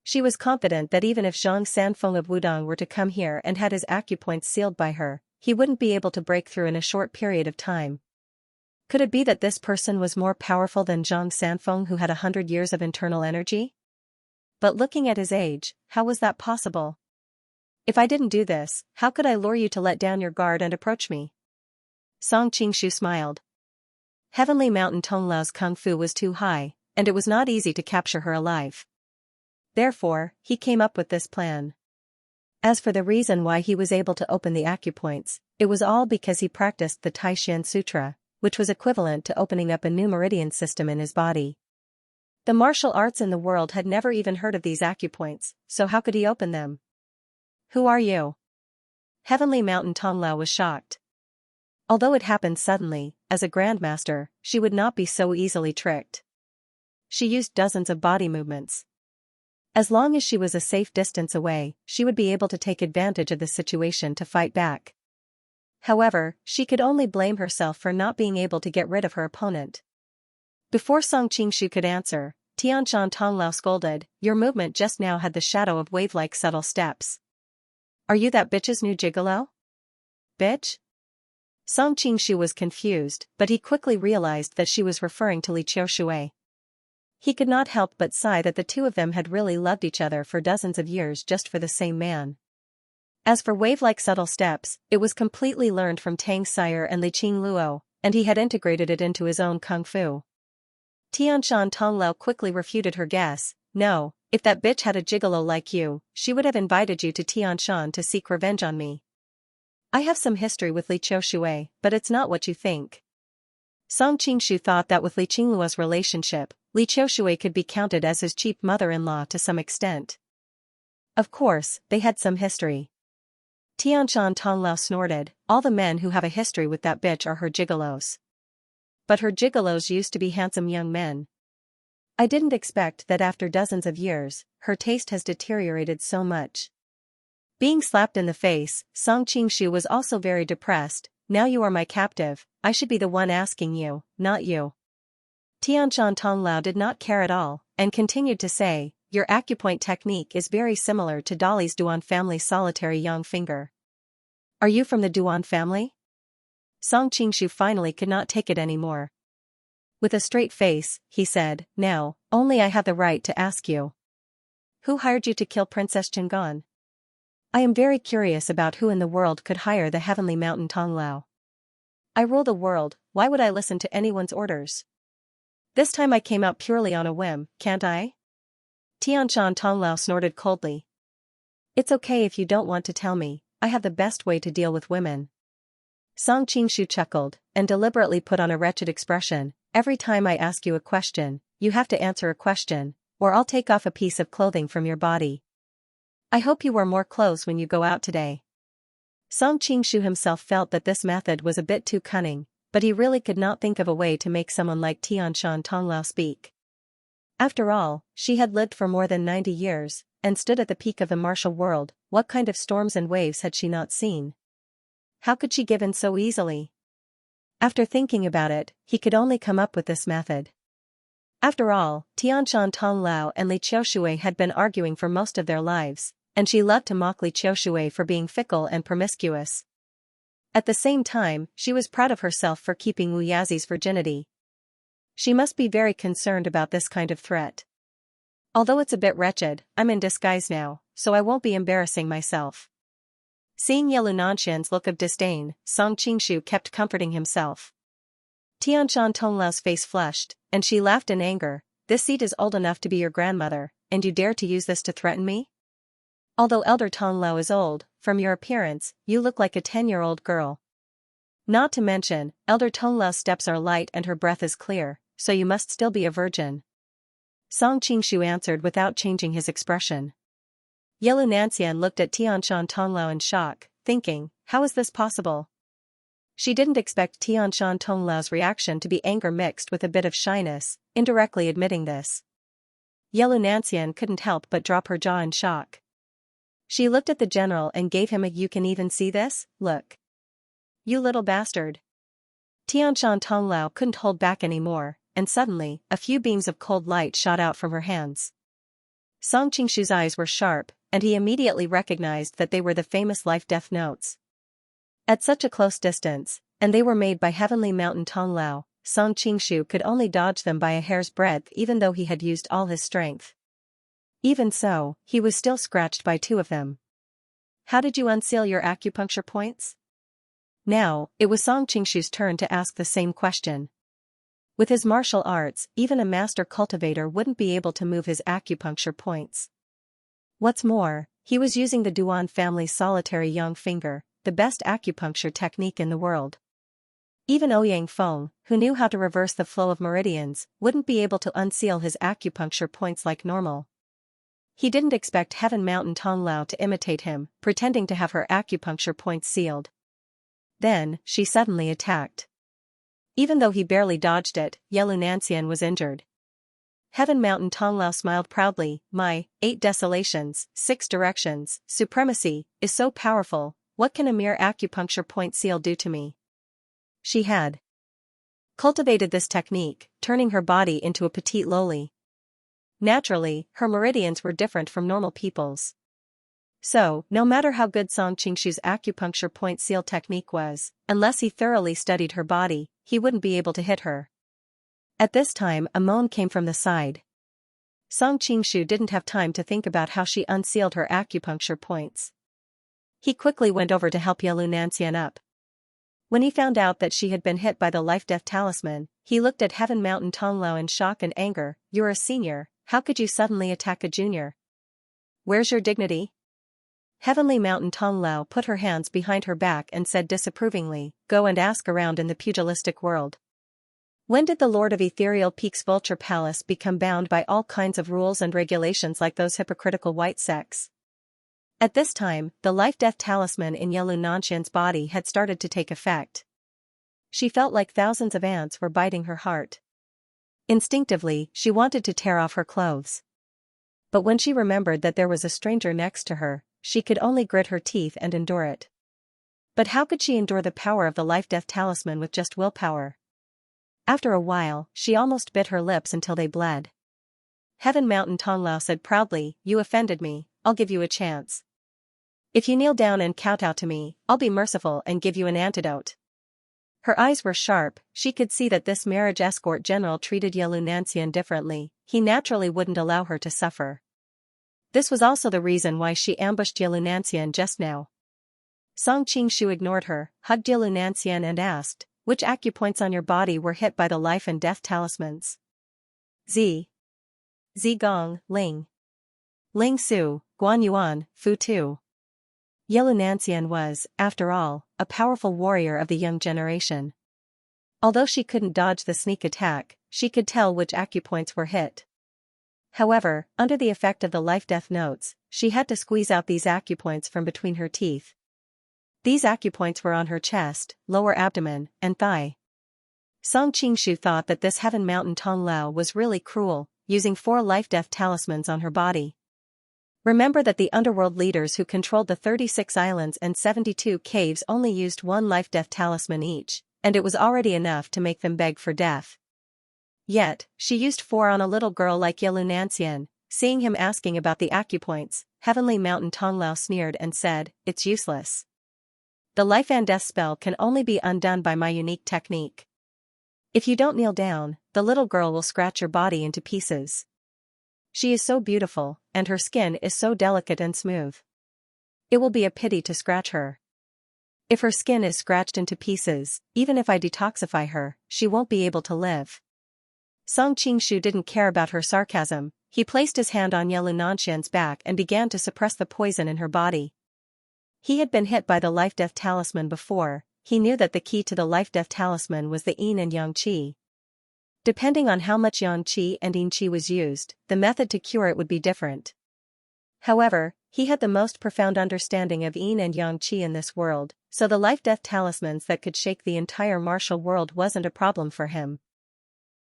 She was confident that even if Zhang Sanfeng of Wudong were to come here and had his acupoints sealed by her, he wouldn't be able to break through in a short period of time. Could it be that this person was more powerful than Zhang Sanfeng, who had 100 years of internal energy? But looking at his age, how was that possible? If I didn't do this, how could I lure you to let down your guard and approach me? Song Qingshu smiled. Heavenly Mountain Tonglao's kung fu was too high, and it was not easy to capture her alive. Therefore, he came up with this plan. As for the reason why he was able to open the acupoints, it was all because he practiced the Taishan Sutra, which was equivalent to opening up a new meridian system in his body. The martial arts in the world had never even heard of these acupoints, so how could he open them? Who are you? Heavenly Mountain Tonglao was shocked. Although it happened suddenly, as a grandmaster, she would not be so easily tricked. She used dozens of body movements. As long as she was a safe distance away, she would be able to take advantage of the situation to fight back. However, she could only blame herself for not being able to get rid of her opponent. Before Song Qingshu could answer, Tianshan Tonglao scolded, "Your movement just now had the shadow of wave-like subtle steps. Are you that bitch's new gigolo?" Bitch? Song Qingshu was confused, but he quickly realized that she was referring to Li Qiushui. He could not help but sigh that the two of them had really loved each other for dozens of years just for the same man. As for wave-like subtle steps, it was completely learned from Tang Sire and Li Qingluo, and he had integrated it into his own kung fu. Tianshan Tonglao quickly refuted her guess. "No, if that bitch had a gigolo like you, she would have invited you to Tianshan to seek revenge on me. I have some history with Li Qiushui, but it's not what you think." Song Qingshu thought that with Li Qingluo's relationship, Li Qiushui could be counted as his cheap mother-in-law to some extent. Of course, they had some history. Tianshan Tonglao snorted, "All the men who have a history with that bitch are her gigolos. But her gigolos used to be handsome young men. I didn't expect that after dozens of years, her taste has deteriorated so much." Being slapped in the face, Song Qingshu was also very depressed. "Now you are my captive, I should be the one asking you, not you." Tianshan Tonglao did not care at all, and continued to say, "Your acupoint technique is very similar to Dolly's Duan family solitary young finger. Are you from the Duan family?" Song Qingshu finally could not take it anymore. With a straight face, he said, "No, only I have the right to ask you. Who hired you to kill Princess Chingon? I am very curious about who in the world could hire the heavenly mountain Tonglao. I rule the world, why would I listen to anyone's orders? This time I came out purely on a whim, can't I?" Tianshan Tonglao snorted coldly. "It's okay if you don't want to tell me, I have the best way to deal with women." Song Qingshu chuckled, and deliberately put on a wretched expression. "Every time I ask you a question, you have to answer a question, or I'll take off a piece of clothing from your body. I hope you wear more clothes when you go out today." Song Qingshu himself felt that this method was a bit too cunning, but he really could not think of a way to make someone like Tianshan Tonglao speak. After all, she had lived for more than 90 years, and stood at the peak of the martial world. What kind of storms and waves had she not seen? How could she give in so easily? After thinking about it, he could only come up with this method. After all, Tianshan Tonglao and Li Qiushui had been arguing for most of their lives, and she loved to mock Li Qiushui for being fickle and promiscuous. At the same time, she was proud of herself for keeping Wu Yazi's virginity. She must be very concerned about this kind of threat. "Although it's a bit wretched, I'm in disguise now, so I won't be embarrassing myself." Seeing Yelu Nanxian's look of disdain, Song Qingshu kept comforting himself. Tianshan Tonglao's face flushed, and she laughed in anger. "This seat is old enough to be your grandmother, and you dare to use this to threaten me? Although Elder Tonglao is old, from your appearance, you look like a 10-year-old girl. Not to mention, Elder Tonglao's steps are light and her breath is clear, so you must still be a virgin." Song Qingshu answered without changing his expression. Yelu Nanxian looked at Tianshan Tonglao in shock, thinking, how is this possible? She didn't expect Tianshan Tonglao's reaction to be anger mixed with a bit of shyness, indirectly admitting this. Yelu Nanxian couldn't help but drop her jaw in shock. She looked at the general and gave him a "you can even see this, look. You little bastard." Tianshan Tonglao couldn't hold back anymore, and suddenly, a few beams of cold light shot out from her hands. Song Qingshu's eyes were sharp, and he immediately recognized that they were the famous life-death notes. At such a close distance, and they were made by Heavenly Mountain Tonglao, Song Qingshu could only dodge them by a hair's breadth even though he had used all his strength. Even so, he was still scratched by 2 of them. "How did you unseal your acupuncture points?" Now, it was Song Qingshu's turn to ask the same question. With his martial arts, even a master cultivator wouldn't be able to move his acupuncture points. What's more, he was using the Duan family's solitary yang finger, the best acupuncture technique in the world. Even Ouyang Feng, who knew how to reverse the flow of meridians, wouldn't be able to unseal his acupuncture points like normal. He didn't expect Heaven Mountain Tonglao to imitate him, pretending to have her acupuncture points sealed. Then, she suddenly attacked. Even though he barely dodged it, Yelu Nanxian was injured. Heaven Mountain Tonglao smiled proudly. My 8 desolations, 6 directions, supremacy, is so powerful, what can a mere acupuncture point seal do to me? She had cultivated this technique, turning her body into a petite loli. Naturally, her meridians were different from normal people's. So, no matter how good Song Qingshu's acupuncture point seal technique was, unless he thoroughly studied her body, he wouldn't be able to hit her. At this time, a moan came from the side. Song Qingshu didn't have time to think about how she unsealed her acupuncture points. He quickly went over to help Yalu Nanxian up. When he found out that she had been hit by the life-death talisman, he looked at Heaven Mountain Tonglao in shock and anger. You're a senior, how could you suddenly attack a junior? Where's your dignity? Heavenly Mountain Tonglao put her hands behind her back and said disapprovingly, go and ask around in the pugilistic world. When did the Lord of Ethereal Peaks Vulture Palace become bound by all kinds of rules and regulations like those hypocritical white sects? At this time, the life-death talisman in Yalu Nanxian's body had started to take effect. She felt like thousands of ants were biting her heart. Instinctively, she wanted to tear off her clothes. But when she remembered that there was a stranger next to her, she could only grit her teeth and endure it. But how could she endure the power of the life-death talisman with just willpower? After a while, she almost bit her lips until they bled. Heaven Mountain Tonglao said proudly, you offended me, I'll give you a chance. If you kneel down and kowtow to me, I'll be merciful and give you an antidote. Her eyes were sharp, she could see that this marriage escort general treated Yalu Nanxian differently, he naturally wouldn't allow her to suffer. This was also the reason why she ambushed Yalu Nanxian just now. Song Qingshu ignored her, hugged Yalu Nanxian and asked, which acupoints on your body were hit by the life and death talismans? Zigong, Ling. Ling Su, Guan Yuan, Fu Tu. Yalu Nanxian was, after all, a powerful warrior of the young generation. Although she couldn't dodge the sneak attack, she could tell which acupoints were hit. However, under the effect of the life-death notes, she had to squeeze out these acupoints from between her teeth. These acupoints were on her chest, lower abdomen, and thigh. Song Qingshu thought that this Heaven Mountain Tonglao was really cruel, using 4 life-death talismans on her body. Remember that the underworld leaders who controlled the 36 islands and 72 caves only used 1 life-death talisman each, and it was already enough to make them beg for death. Yet, she used 4 on a little girl like Yalu Nanxian. Seeing him asking about the acupoints, Heavenly Mountain Tonglao sneered and said, it's useless. The life and death spell can only be undone by my unique technique. If you don't kneel down, the little girl will scratch your body into pieces. She is so beautiful, and her skin is so delicate and smooth. It will be a pity to scratch her. If her skin is scratched into pieces, even if I detoxify her, she won't be able to live. Song Qingshu didn't care about her sarcasm, he placed his hand on Yalu Nanxian's back and began to suppress the poison in her body. He had been hit by the life-death talisman before, he knew that the key to the life-death talisman was the yin and yang qi. Depending on how much yang qi and yin qi was used, the method to cure it would be different. However, he had the most profound understanding of yin and yang qi in this world, so the life-death talismans that could shake the entire martial world wasn't a problem for him.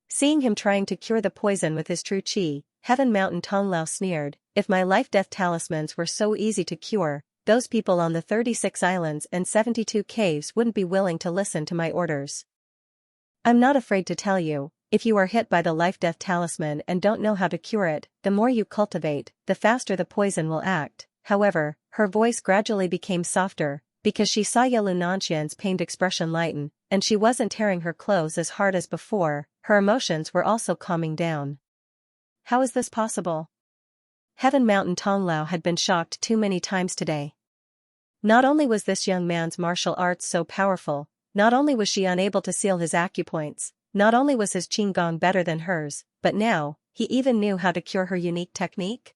Seeing him trying to cure the poison with his true qi, Heaven Mountain Tonglao sneered, if my life-death talismans were so easy to cure, those people on the 36 islands and 72 caves wouldn't be willing to listen to my orders. I'm not afraid to tell you, if you are hit by the life-death talisman and don't know how to cure it, the more you cultivate, the faster the poison will act. However, her voice gradually became softer, because she saw Yalu Nanxian's pained expression lighten, and she wasn't tearing her clothes as hard as before, her emotions were also calming down. How is this possible? Heaven Mountain Tonglao had been shocked too many times today. Not only was this young man's martial arts so powerful, not only was she unable to seal his acupoints, not only was his qigong better than hers, but now, he even knew how to cure her unique technique?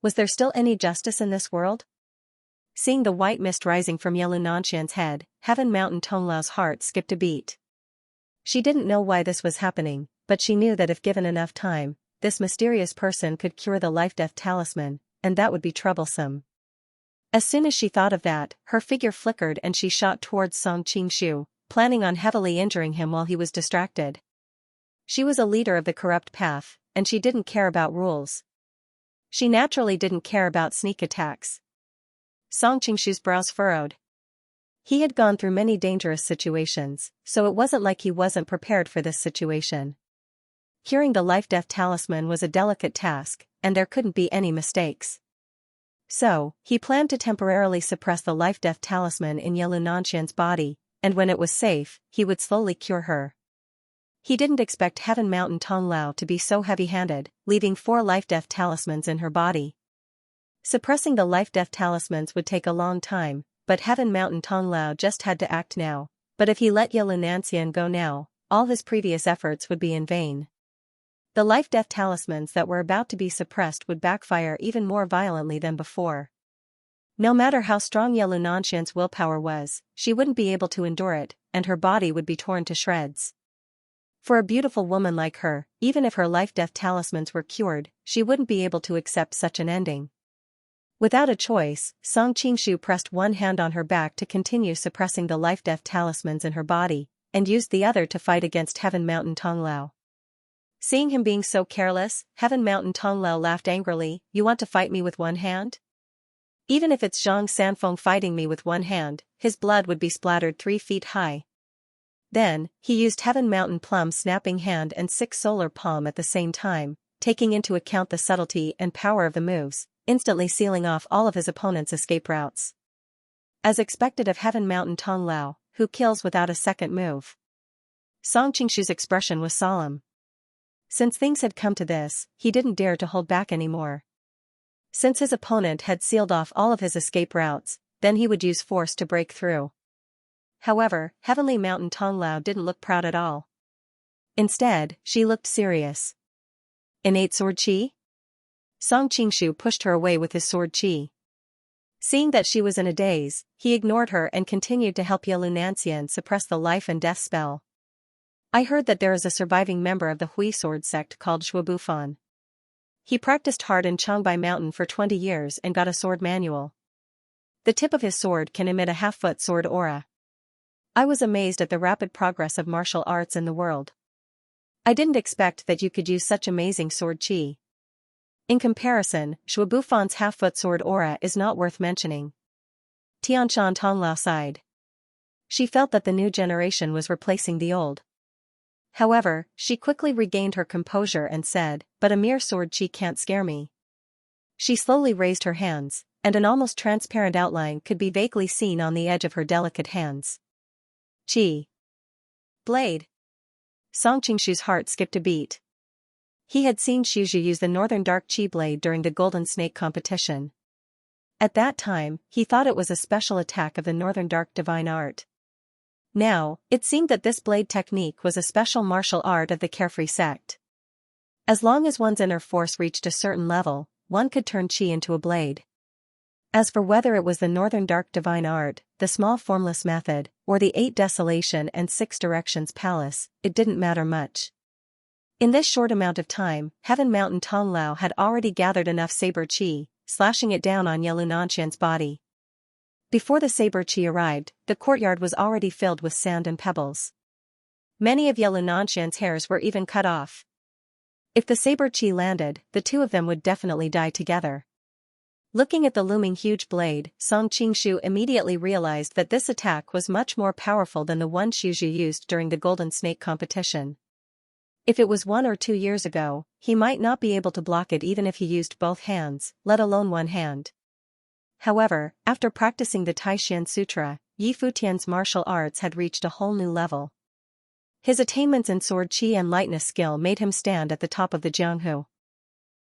Was there still any justice in this world? Seeing the white mist rising from Yalu Nanxian's head, Heaven Mountain Tonglao's heart skipped a beat. She didn't know why this was happening, but she knew that if given enough time, this mysterious person could cure the life-death talisman, and that would be troublesome. As soon as she thought of that, her figure flickered and she shot towards Song Qingshu, planning on heavily injuring him while he was distracted. She was a leader of the corrupt path, and she didn't care about rules. She naturally didn't care about sneak attacks. Song Qingshu's brows furrowed. He had gone through many dangerous situations, so it wasn't like he wasn't prepared for this situation. Curing the life-death talisman was a delicate task, and there couldn't be any mistakes. So, he planned to temporarily suppress the life-death talisman in Ye Lunanxian's body, and when it was safe, he would slowly cure her. He didn't expect Heaven Mountain Tonglao to be so heavy-handed, leaving 4 life-death talismans in her body. Suppressing the life-death talismans would take a long time, but Heaven Mountain Tonglao just had to act now. But if he let Ye Lunanxian go now, all his previous efforts would be in vain. The life-death talismans that were about to be suppressed would backfire even more violently than before. No matter how strong Ye Lunanxian's willpower was, she wouldn't be able to endure it, and her body would be torn to shreds. For a beautiful woman like her, even if her life-death talismans were cured, she wouldn't be able to accept such an ending. Without a choice, Song Qingshu pressed one hand on her back to continue suppressing the life-death talismans in her body, and used the other to fight against Heaven Mountain Tonglao. Seeing him being so careless, Heaven Mountain Tonglao laughed angrily. "You want to fight me with one hand? Even if it's Zhang Sanfeng fighting me with one hand, his blood would be splattered 3 feet high." Then, he used Heaven Mountain Plum's snapping hand and 6 solar palm at the same time, taking into account the subtlety and power of the moves, instantly sealing off all of his opponent's escape routes. As expected of Heaven Mountain Tonglao, who kills without a second move. Song Qingshu's expression was solemn. Since things had come to this, he didn't dare to hold back anymore. Since his opponent had sealed off all of his escape routes, then he would use force to break through. However, Heavenly Mountain Tonglao didn't look proud at all. Instead, she looked serious. Innate sword chi? Song Qingshu pushed her away with his sword chi. Seeing that she was in a daze, he ignored her and continued to help Ye Lunanxian suppress the life and death spell. "I heard that there is a surviving member of the Hui sword sect called Shuabufan. He practiced hard in Changbai Mountain for 20 years and got a sword manual. The tip of his sword can emit a half-foot sword aura. I was amazed at the rapid progress of martial arts in the world. I didn't expect that you could use such amazing sword chi. In comparison, Shuabufan's half-foot sword aura is not worth mentioning." Tianshan Tonglao sighed. She felt that the new generation was replacing the old. However, she quickly regained her composure and said, "But a mere sword chi can't scare me." She slowly raised her hands, and an almost transparent outline could be vaguely seen on the edge of her delicate hands. Chi. Blade. Song Qingshu's heart skipped a beat. He had seen Xuzhu use the Northern Dark Chi blade during the Golden Snake competition. At that time, he thought it was a special attack of the Northern Dark Divine Art. Now, it seemed that this blade technique was a special martial art of the Carefree sect. As long as one's inner force reached a certain level, one could turn chi into a blade. As for whether it was the Northern Dark Divine Art, the Small Formless Method, or the 8 Desolation and 6 Directions Palace, it didn't matter much. In this short amount of time, Heaven Mountain Tonglao had already gathered enough saber chi, slashing it down on Ye Lunanxian's body. Before the saber chi arrived, the courtyard was already filled with sand and pebbles. Many of Ye Lunanxian's hairs were even cut off. If the saber chi landed, the two of them would definitely die together. Looking at the looming huge blade, Song Qingshu immediately realized that this attack was much more powerful than the one Xuzhu used during the Golden Snake competition. If it was 1 or 2 years ago, he might not be able to block it even if he used both hands, let alone one hand. However, after practicing the Taishan Sutra, Yi Futian's martial arts had reached a whole new level. His attainments in sword chi and lightness skill made him stand at the top of the Jianghu.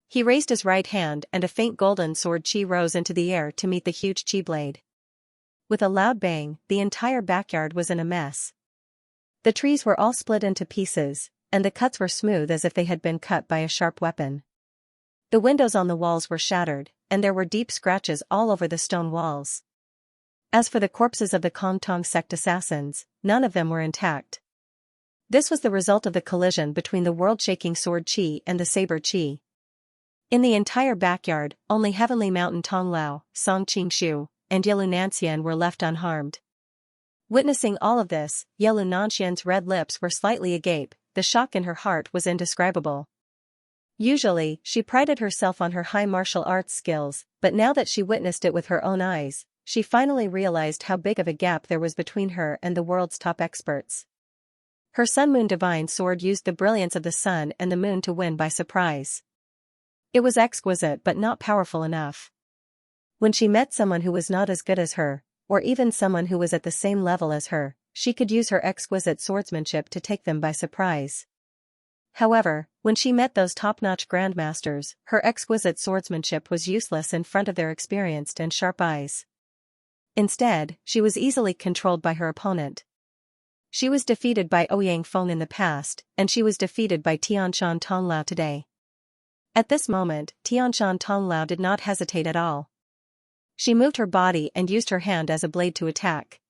He raised his right hand and a faint golden sword chi rose into the air to meet the huge chi blade. With a loud bang, the entire backyard was in a mess. The trees were all split into pieces, and the cuts were smooth as if they had been cut by a sharp weapon. The windows on the walls were shattered, and there were deep scratches all over the stone walls. As for the corpses of the Kongtong sect assassins, none of them were intact. This was the result of the collision between the world-shaking sword chi and the saber chi. In the entire backyard, only Heavenly Mountain Tonglao, Song Qingshu, and Ye Lunanxian were left unharmed. Witnessing all of this, Ye Lunanxian's red lips were slightly agape. The shock in her heart was indescribable. Usually, she prided herself on her high martial arts skills, but now that she witnessed it with her own eyes, she finally realized how big of a gap there was between her and the world's top experts. Her Sun Moon Divine Sword used the brilliance of the sun and the moon to win by surprise. It was exquisite but not powerful enough. When she met someone who was not as good as her, or even someone who was at the same level as her, she could use her exquisite swordsmanship to take them by surprise. However, when she met those top-notch grandmasters, her exquisite swordsmanship was useless in front of their experienced and sharp eyes. Instead, she was easily controlled by her opponent. She was defeated by Ouyang Feng in the past, and she was defeated by Tianshan Tonglao today. At this moment, Tianshan Tonglao did not hesitate at all. She moved her body and used her hand as a blade to attack.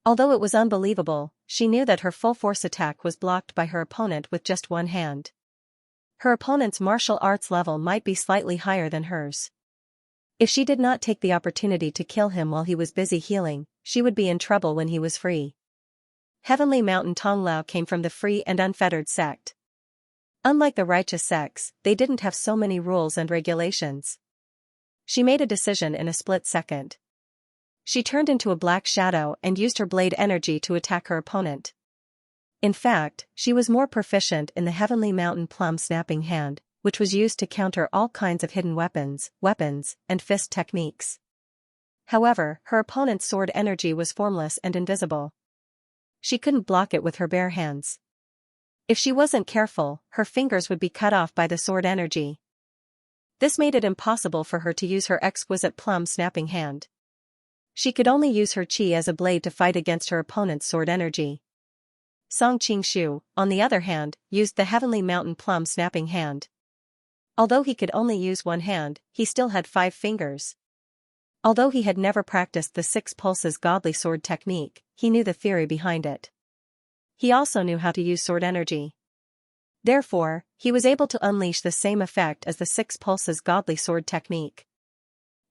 Although it was unbelievable, she knew that her full-force attack was blocked by her opponent with just one hand. Her opponent's martial arts level might be slightly higher than hers. If she did not take the opportunity to kill him while he was busy healing, she would be in trouble when he was free. Heavenly Mountain Tonglao came from the free and unfettered sect. Unlike the righteous sects, they didn't have so many rules and regulations. She made a decision in a split second. She turned into a black shadow and used her blade energy to attack her opponent. In fact, she was more proficient in the Heavenly Mountain Plum Snapping Hand, which was used to counter all kinds of hidden weapons, and fist techniques. However, her opponent's sword energy was formless and invisible. She couldn't block it with her bare hands. If she wasn't careful, her fingers would be cut off by the sword energy. This made it impossible for her to use her exquisite plum snapping hand. She could only use her chi as a blade to fight against her opponent's sword energy. Song Qingshu, on the other hand, used the Heavenly Mountain Plum Snapping Hand. Although he could only use one hand, he still had 5 fingers. Although he had never practiced the 6 pulses godly sword technique, he knew the theory behind it. He also knew how to use sword energy. Therefore, he was able to unleash the same effect as the 6 pulses godly sword technique.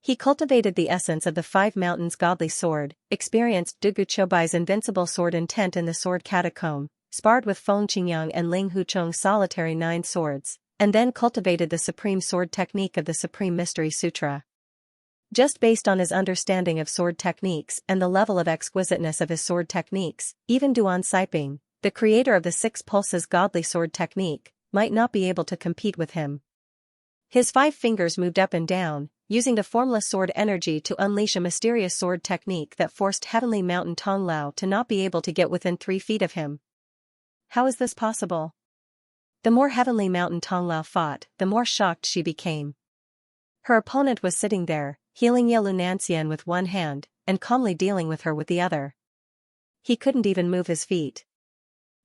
He cultivated the essence of the 5 mountains godly sword, experienced Dugu Chobai's invincible sword intent in the sword catacomb, sparred with Feng Qingyang and Ling Huchong's solitary 9 swords, and then cultivated the supreme sword technique of the Supreme Mystery Sutra. Just based on his understanding of sword techniques and the level of exquisiteness of his sword techniques, even Duan Saiping, the creator of the 6 pulses godly sword technique, might not be able to compete with him. His 5 fingers moved up and down, using the formless sword energy to unleash a mysterious sword technique that forced Heavenly Mountain Tonglao to not be able to get within 3 feet of him. How is this possible? The more Heavenly Mountain Tonglao fought, the more shocked she became. Her opponent was sitting there, healing Xianxia with one hand, and calmly dealing with her with the other. He couldn't even move his feet.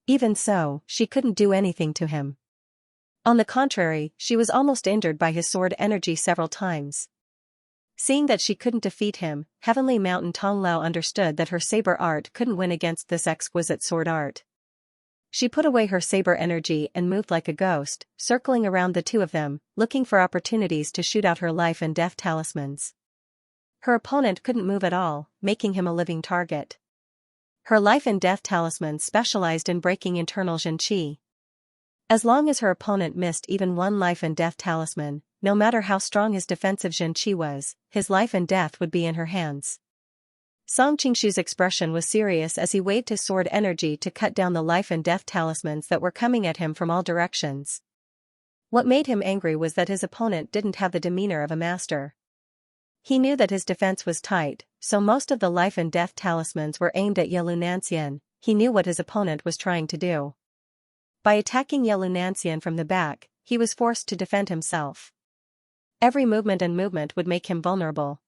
Even so, she couldn't do anything to him. On the contrary, she was almost injured by his sword energy several times. Seeing that she couldn't defeat him, Heavenly Mountain Tonglao understood that her saber art couldn't win against this exquisite sword art. She put away her saber energy and moved like a ghost, circling around the two of them, looking for opportunities to shoot out her life and death talismans. Her opponent couldn't move at all, making him a living target. Her life and death talismans specialized in breaking internal Zhen Qi. As long as her opponent missed even one life and death talisman, no matter how strong his defensive Zhen Qi was, his life and death would be in her hands. Song Qingshu's expression was serious as he waved his sword energy to cut down the life and death talismans that were coming at him from all directions. What made him angry was that his opponent didn't have the demeanor of a master. He knew that his defense was tight, so most of the life and death talismans were aimed at Yelunanxian. He knew what his opponent was trying to do. By attacking Yelunanxian from the back, he was forced to defend himself. Every movement would make him vulnerable.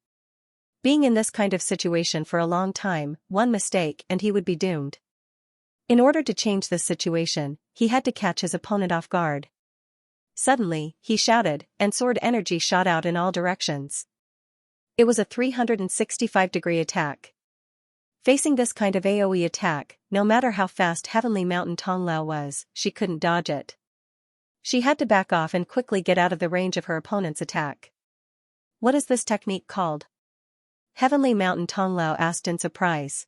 Being in this kind of situation for a long time, one mistake and he would be doomed. In order to change this situation, he had to catch his opponent off guard. Suddenly, he shouted, and sword energy shot out in all directions. It was a 365-degree attack. Facing this kind of AoE attack, no matter how fast Heavenly Mountain Tonglao was, she couldn't dodge it. She had to back off and quickly get out of the range of her opponent's attack. What is this technique called? Heavenly Mountain Tonglao asked in surprise.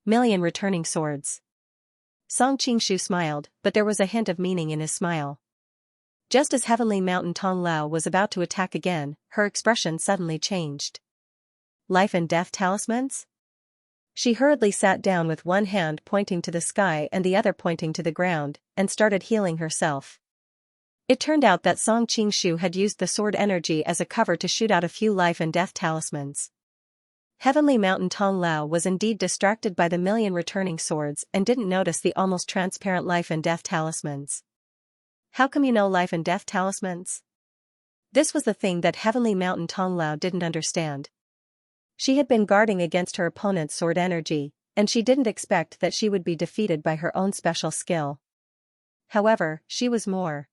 Million returning swords. Song Qingshu smiled, but there was a hint of meaning in his smile. Just as Heavenly Mountain Tong Lao was about to attack again, her expression suddenly changed. Life and death talismans? She hurriedly sat down with one hand pointing to the sky and the other pointing to the ground, and started healing herself. It turned out that Song Qingshu had used the sword energy as a cover to shoot out a few life and death talismans. Heavenly Mountain Tong Lao was indeed distracted by the million returning swords and didn't notice the almost transparent life and death talismans. How come you know life and death talismans? This was the thing that Heavenly Mountain Tong Lao didn't understand. She had been guarding against her opponent's sword energy, and she didn't expect that she would be defeated by her own special skill. However, she was more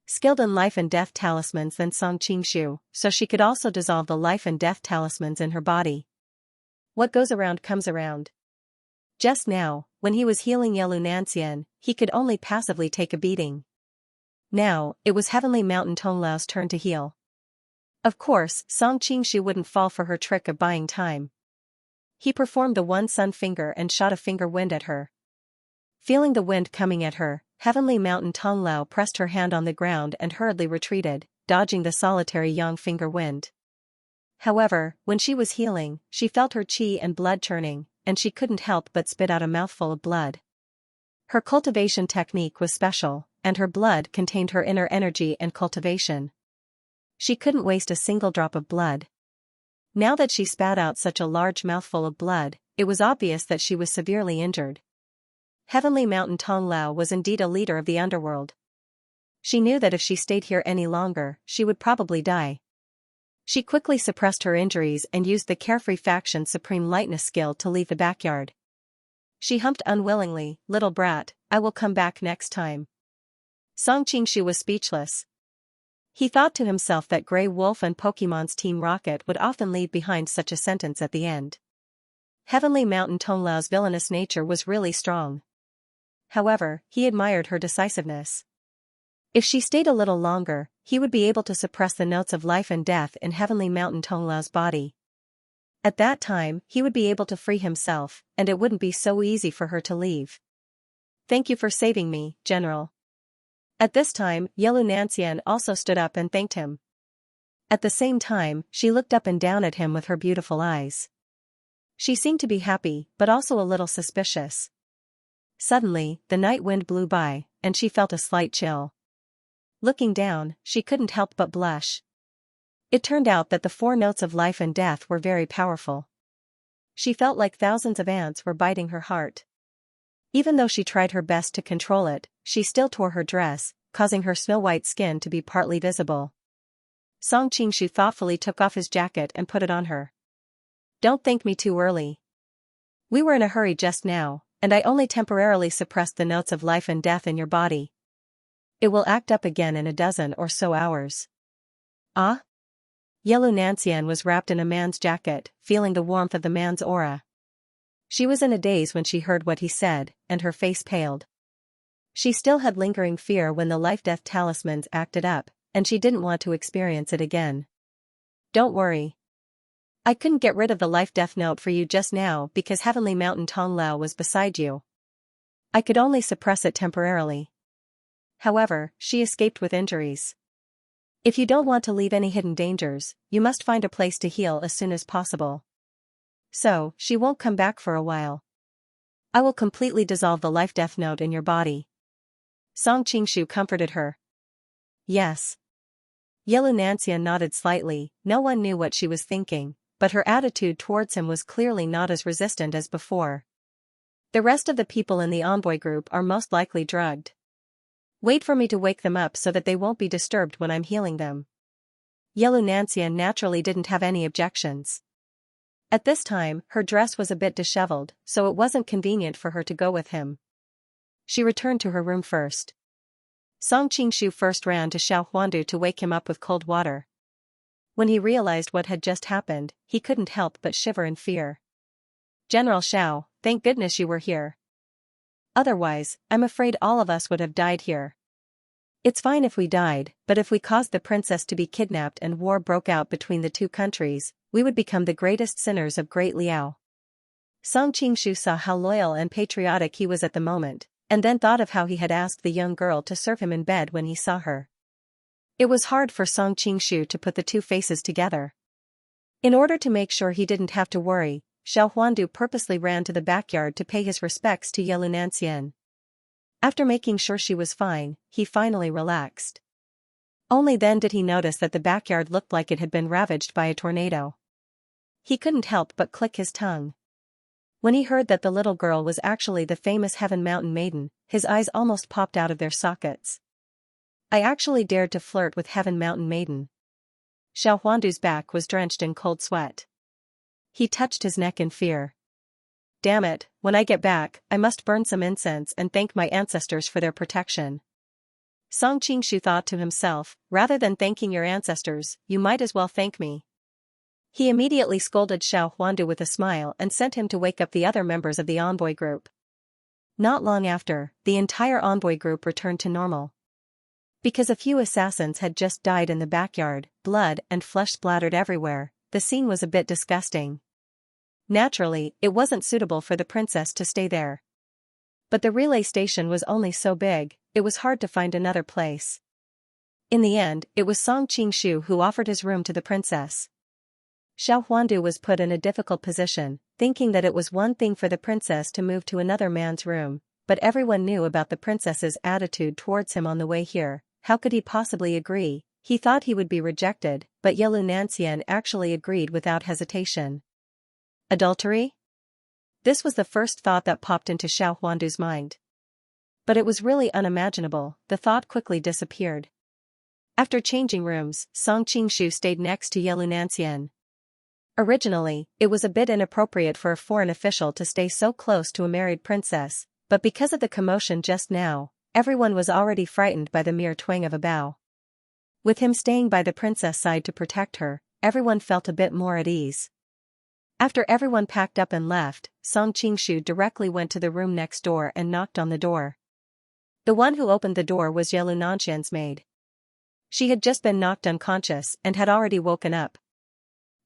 skilled in life and death talismans than Song Qingshu, so she could also dissolve the life and death talismans in her body. What goes around comes around. Just now, when he was healing Xianxia, he could only passively take a beating. Now, it was Heavenly Mountain Tong Lao's turn to heal. Of course, Song Qingshu wouldn't fall for her trick of buying time. He performed the one sun finger and shot a finger wind at her. Feeling the wind coming at her, Heavenly Mountain Tong Lao pressed her hand on the ground and hurriedly retreated, dodging the solitary yang finger wind. However, when she was healing, she felt her qi and blood churning, and she couldn't help but spit out a mouthful of blood. Her cultivation technique was special, and her blood contained her inner energy and cultivation. She couldn't waste a single drop of blood. Now that she spat out such a large mouthful of blood, it was obvious that she was severely injured. Heavenly Mountain Tong Lao was indeed a leader of the underworld. She knew that if she stayed here any longer, she would probably die. She quickly suppressed her injuries and used the Carefree Faction's Supreme Lightness skill to leave the backyard. She humped unwillingly, "Little brat, I will come back next time." Song Qingshu was speechless. He thought to himself that Grey Wolf and Pokemon's Team Rocket would often leave behind such a sentence at the end. Heavenly Mountain Tong Lao's villainous nature was really strong. However, he admired her decisiveness. If she stayed a little longer, he would be able to suppress the notes of life and death in Heavenly Mountain Tong Lao's body. At that time, he would be able to free himself, and it wouldn't be so easy for her to leave. "Thank you for saving me, General." At this time, Xianxia also stood up and thanked him. At the same time, she looked up and down at him with her beautiful eyes. She seemed to be happy, but also a little suspicious. Suddenly, the night wind blew by, and she felt a slight chill. Looking down, she couldn't help but blush. It turned out that the 4 notes of life and death were very powerful. She felt like thousands of ants were biting her heart. Even though she tried her best to control it, she still tore her dress, causing her snow-white skin to be partly visible. Song Qingshu thoughtfully took off his jacket and put it on her. "Don't thank me too early. We were in a hurry just now, and I only temporarily suppressed the notes of life and death in your body. It will act up again in a dozen or so hours." "Ah?" Xianxia was wrapped in a man's jacket, feeling the warmth of the man's aura. She was in a daze when she heard what he said, and her face paled. She still had lingering fear when the life-death talismans acted up, and she didn't want to experience it again. "Don't worry. I couldn't get rid of the life-death note for you just now because Heavenly Mountain Tong Lao was beside you. I could only suppress it temporarily. However, she escaped with injuries. If you don't want to leave any hidden dangers, you must find a place to heal as soon as possible. So, she won't come back for a while. I will completely dissolve the life-death note in your body." Song Qingshu comforted her. "Yes." Xianxia nodded slightly. No one knew what she was thinking, but her attitude towards him was clearly not as resistant as before. "The rest of the people in the envoy group are most likely drugged. Wait for me to wake them up so that they won't be disturbed when I'm healing them." Xianxia naturally didn't have any objections. At this time, her dress was a bit disheveled, so it wasn't convenient for her to go with him. She returned to her room first. Song Qingshu first ran to Xiao Huandu to wake him up with cold water. When he realized what had just happened, he couldn't help but shiver in fear. "General Xiao, thank goodness you were here. Otherwise, I'm afraid all of us would have died here." "It's fine if we died, but if we caused the princess to be kidnapped and war broke out between the two countries, we would become the greatest sinners of Great Liao." Song Qingshu saw how loyal and patriotic he was at the moment, and then thought of how he had asked the young girl to serve him in bed when he saw her. It was hard for Song Qingshu to put the two faces together. In order to make sure he didn't have to worry, Xiao Huandu purposely ran to the backyard to pay his respects to Yelunancian. After making sure she was fine, he finally relaxed. Only then did he notice that the backyard looked like it had been ravaged by a tornado. He couldn't help but click his tongue. When he heard that the little girl was actually the famous Heaven Mountain Maiden, his eyes almost popped out of their sockets. I actually dared to flirt with Heaven Mountain Maiden. Xiao Huandu's back was drenched in cold sweat. He touched his neck in fear. Damn it, when I get back, I must burn some incense and thank my ancestors for their protection. Song Qingshu thought to himself, rather than thanking your ancestors, you might as well thank me. He immediately scolded Xiao Huandu with a smile and sent him to wake up the other members of the envoy group. Not long after, the entire envoy group returned to normal. Because a few assassins had just died in the backyard, blood and flesh splattered everywhere, the scene was a bit disgusting. Naturally, it wasn't suitable for the princess to stay there. But the relay station was only so big, it was hard to find another place. In the end, it was Song Qingshu who offered his room to the princess. Xiao Huandu was put in a difficult position, thinking that it was one thing for the princess to move to another man's room, but everyone knew about the princess's attitude towards him on the way here. How could he possibly agree? He thought he would be rejected, but Yelunancian actually agreed without hesitation. Adultery? This was the first thought that popped into Xiao Huandu's mind. But it was really unimaginable, the thought quickly disappeared. After changing rooms, Song Qingshu stayed next to Yelunancian. Originally, it was a bit inappropriate for a foreign official to stay so close to a married princess, but because of the commotion just now, everyone was already frightened by the mere twang of a bow. With him staying by the princess' side to protect her, everyone felt a bit more at ease. After everyone packed up and left, Song Qingshu directly went to the room next door and knocked on the door. The one who opened the door was Yelunancian's maid. She had just been knocked unconscious and had already woken up.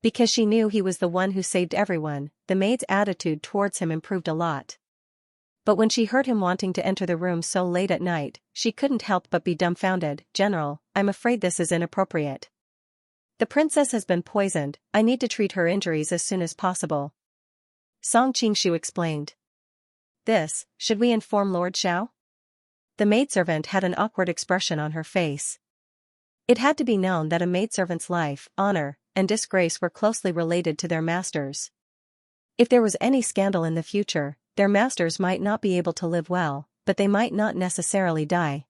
Because she knew he was the one who saved everyone, the maid's attitude towards him improved a lot. But when she heard him wanting to enter the room so late at night, she couldn't help but be dumbfounded. General, I'm afraid this is inappropriate. The princess has been poisoned, I need to treat her injuries as soon as possible. Song Qingshu explained. Should we inform Lord Xiao? The maidservant had an awkward expression on her face. It had to be known that a maidservant's life, honor, and disgrace were closely related to their masters. If there was any scandal in the future, their masters might not be able to live well, but they might not necessarily die.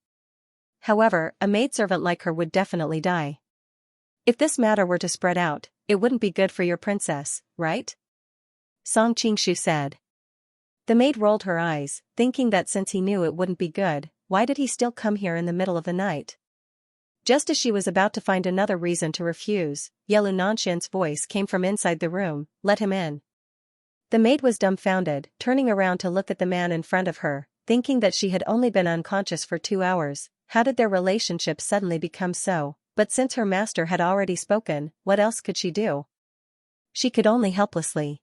However, a maidservant like her would definitely die. If this matter were to spread out, it wouldn't be good for your princess, right? Song Qingshu said. The maid rolled her eyes, thinking that since he knew it wouldn't be good, why did he still come here in the middle of the night? Just as she was about to find another reason to refuse, Yelunancian's voice came from inside the room, let him in. The maid was dumbfounded, turning around to look at the man in front of her, thinking that she had only been unconscious for 2 hours. How did their relationship suddenly become so? But since her master had already spoken, what else could she do? She could only helplessly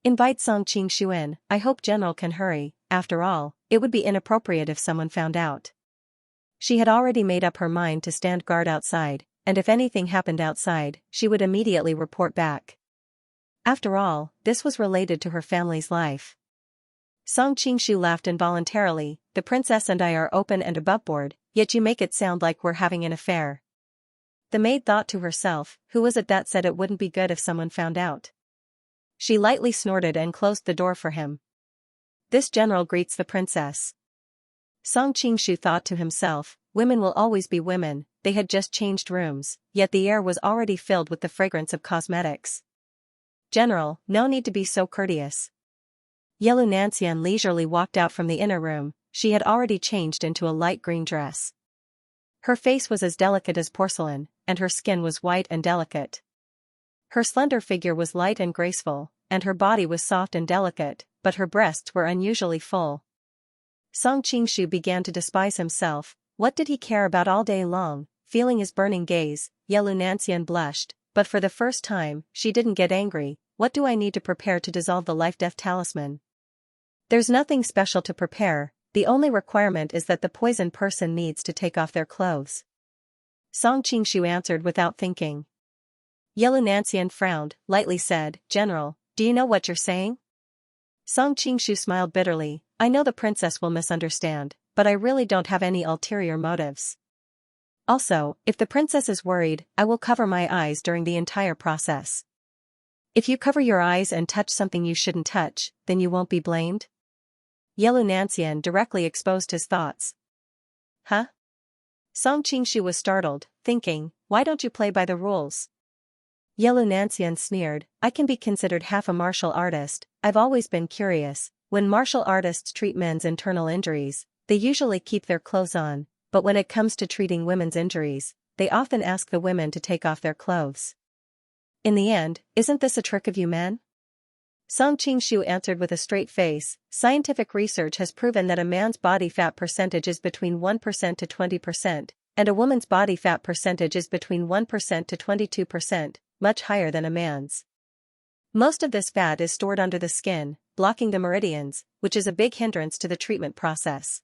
invite Song Qingshu in. I hope General can hurry, after all, it would be inappropriate if someone found out. She had already made up her mind to stand guard outside, and if anything happened outside, she would immediately report back. After all, this was related to her family's life. Song Qingshu laughed involuntarily. The princess and I are open and aboveboard, yet you make it sound like we're having an affair. The maid thought to herself, who was it that said it wouldn't be good if someone found out? She lightly snorted and closed the door for him. This general greets the princess. Song Qingshu thought to himself, women will always be women. They had just changed rooms, yet the air was already filled with the fragrance of cosmetics. General, no need to be so courteous. Yelunancian leisurely walked out from the inner room. She had already changed into a light green dress. Her face was as delicate as porcelain, and her skin was white and delicate. Her slender figure was light and graceful, and her body was soft and delicate, but her breasts were unusually full. Song Qingshu began to despise himself. What did he care about all day long? Feeling his burning gaze, Yelunancian blushed, but for the first time, she didn't get angry. What do I need to prepare to dissolve the life-death talisman? There's nothing special to prepare, the only requirement is that the poisoned person needs to take off their clothes. Song Qingshu answered without thinking. Yellow Nancian frowned, lightly said, General, do you know what you're saying? Song Qingshu smiled bitterly, I know the princess will misunderstand, but I really don't have any ulterior motives. Also, if the princess is worried, I will cover my eyes during the entire process. If you cover your eyes and touch something you shouldn't touch, then you won't be blamed? Yellow Nancian directly exposed his thoughts. Huh? Song Qingshu was startled, thinking, why don't you play by the rules? Yellow Nancian sneered, I can be considered half a martial artist. I've always been curious, when martial artists treat men's internal injuries, they usually keep their clothes on, but when it comes to treating women's injuries, they often ask the women to take off their clothes. In the end, isn't this a trick of you men? Song Qingshu answered with a straight face, scientific research has proven that a man's body fat percentage is between 1% to 20%, and a woman's body fat percentage is between 1% to 22%, much higher than a man's. Most of this fat is stored under the skin, blocking the meridians, which is a big hindrance to the treatment process.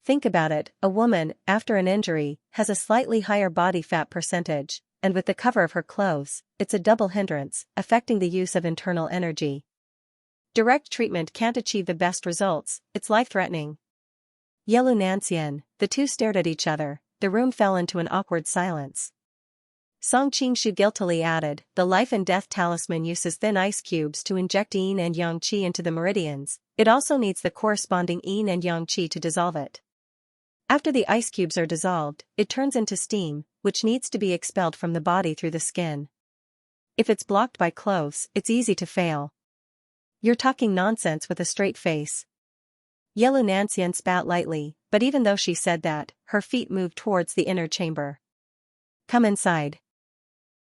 Think about it, a woman, after an injury, has a slightly higher body fat percentage, and with the cover of her clothes, it's a double hindrance, affecting the use of internal energy. Direct treatment can't achieve the best results, it's life-threatening. Yellow Nancian, the two stared at each other, the room fell into an awkward silence. Song Qingshu guiltily added, the life and death talisman uses thin ice cubes to inject yin and yang qi into the meridians, it also needs the corresponding yin and yang qi to dissolve it. After the ice cubes are dissolved, it turns into steam, which needs to be expelled from the body through the skin. If it's blocked by clothes, it's easy to fail. You're talking nonsense with a straight face. Yellow Nancian spat lightly, but even though she said that, her feet moved towards the inner chamber. Come inside.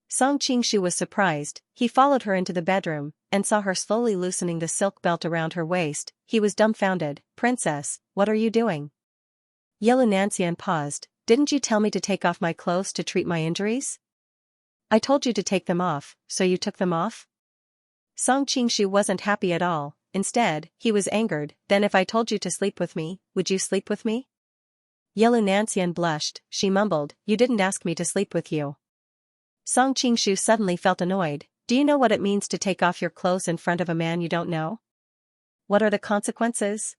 Song Qingshu was surprised, he followed her into the bedroom, and saw her slowly loosening the silk belt around her waist. He was dumbfounded. Princess, what are you doing? Yellow Nancian paused, didn't you tell me to take off my clothes to treat my injuries? I told you to take them off, so you took them off? Song Qingshu wasn't happy at all, instead, he was angered, then if I told you to sleep with me, would you sleep with me? Yellow Nancian blushed, she mumbled, you didn't ask me to sleep with you. Song Qingshu suddenly felt annoyed, do you know what it means to take off your clothes in front of a man you don't know? What are the consequences?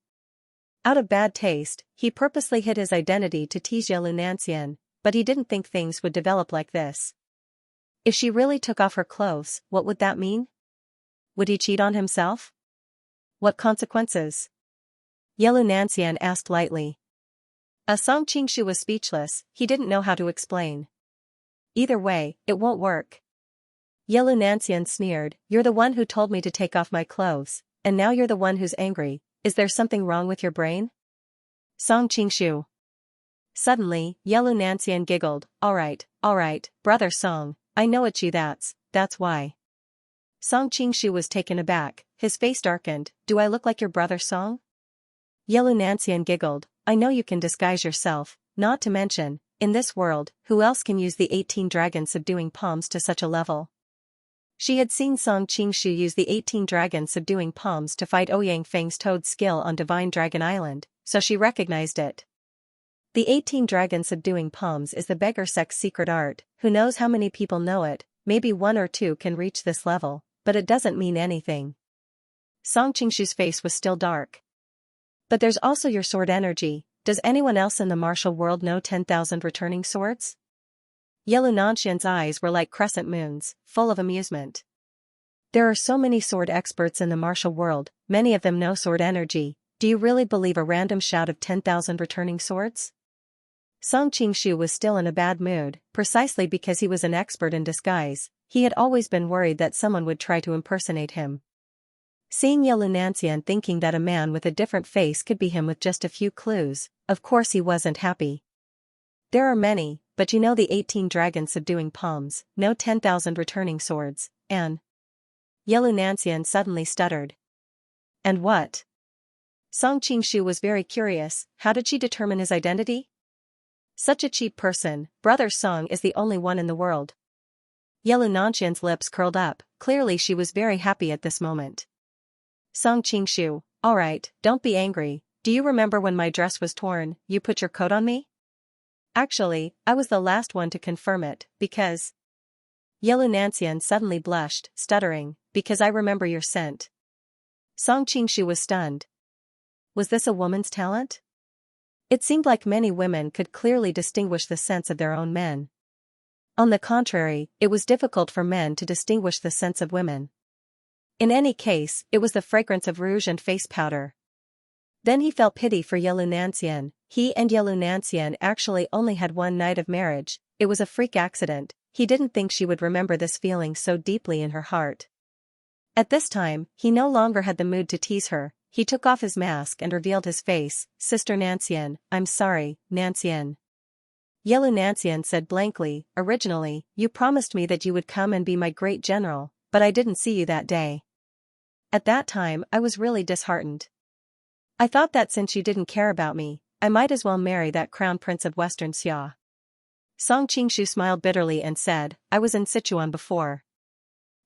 Out of bad taste, he purposely hid his identity to tease Yellow Nancian, but he didn't think things would develop like this. If she really took off her clothes, what would that mean? Would he cheat on himself? What consequences? Yellow Nancian asked lightly. Song Qingshu was speechless, he didn't know how to explain. Either way, it won't work. Yellow Nancian sneered, you're the one who told me to take off my clothes, and now you're the one who's angry. Is there something wrong with your brain? Song Qingshu. Suddenly, Yellow Nancian giggled, alright, brother Song, I know it's you that's why. Song Qingshu was taken aback, his face darkened, do I look like your brother Song? Yellow Nancian giggled, I know you can disguise yourself, not to mention, in this world, who else can use the 18 dragons subduing palms to such a level? She had seen Song Qingshu use the 18 dragon subduing palms to fight Ouyang Feng's Toad skill on Divine Dragon Island, so she recognized it. The 18 dragon subduing palms is the beggar sect's secret art, who knows how many people know it, maybe 1 or 2 can reach this level, but it doesn't mean anything. Song Qingshu's face was still dark. But there's also your sword energy, does anyone else in the martial world know 10,000 returning swords? Yellow Nancian's eyes were like crescent moons, full of amusement. There are so many sword experts in the martial world, many of them know sword energy, do you really believe a random shout of 10,000 returning swords? Song Qingshu was still in a bad mood, precisely because he was an expert in disguise, he had always been worried that someone would try to impersonate him. Seeing Yellow Nancian thinking that a man with a different face could be him with just a few clues, of course he wasn't happy. There are many, but you know the 18 dragons subduing palms, no 10,000 returning swords, and... Yellow Nancian suddenly stuttered. And what? Song Qingshu was very curious, how did she determine his identity? Such a cheap person, brother Song is the only one in the world. Yellow Nancian's lips curled up, clearly she was very happy at this moment. Song Qingshu, alright, don't be angry, do you remember when my dress was torn, you put your coat on me? Actually, I was the last one to confirm it, because… Yellow Nancian suddenly blushed, stuttering, because I remember your scent. Song Qingshu was stunned. Was this a woman's talent? It seemed like many women could clearly distinguish the scents of their own men. On the contrary, it was difficult for men to distinguish the scents of women. In any case, it was the fragrance of rouge and face powder. Then he felt pity for Yellow Nancian. He and Yellow Nancian actually only had one night of marriage. It was a freak accident. He didn't think she would remember this feeling so deeply in her heart. At this time, he no longer had the mood to tease her. He took off his mask and revealed his face. Sister Nancian, I'm sorry, Nancian. Yellow Nancian said blankly, originally, you promised me that you would come and be my great general, but I didn't see you that day. At that time, I was really disheartened. I thought that since you didn't care about me, I might as well marry that crown prince of Western Xia. Song Qingshu smiled bitterly and said, I was in Sichuan before.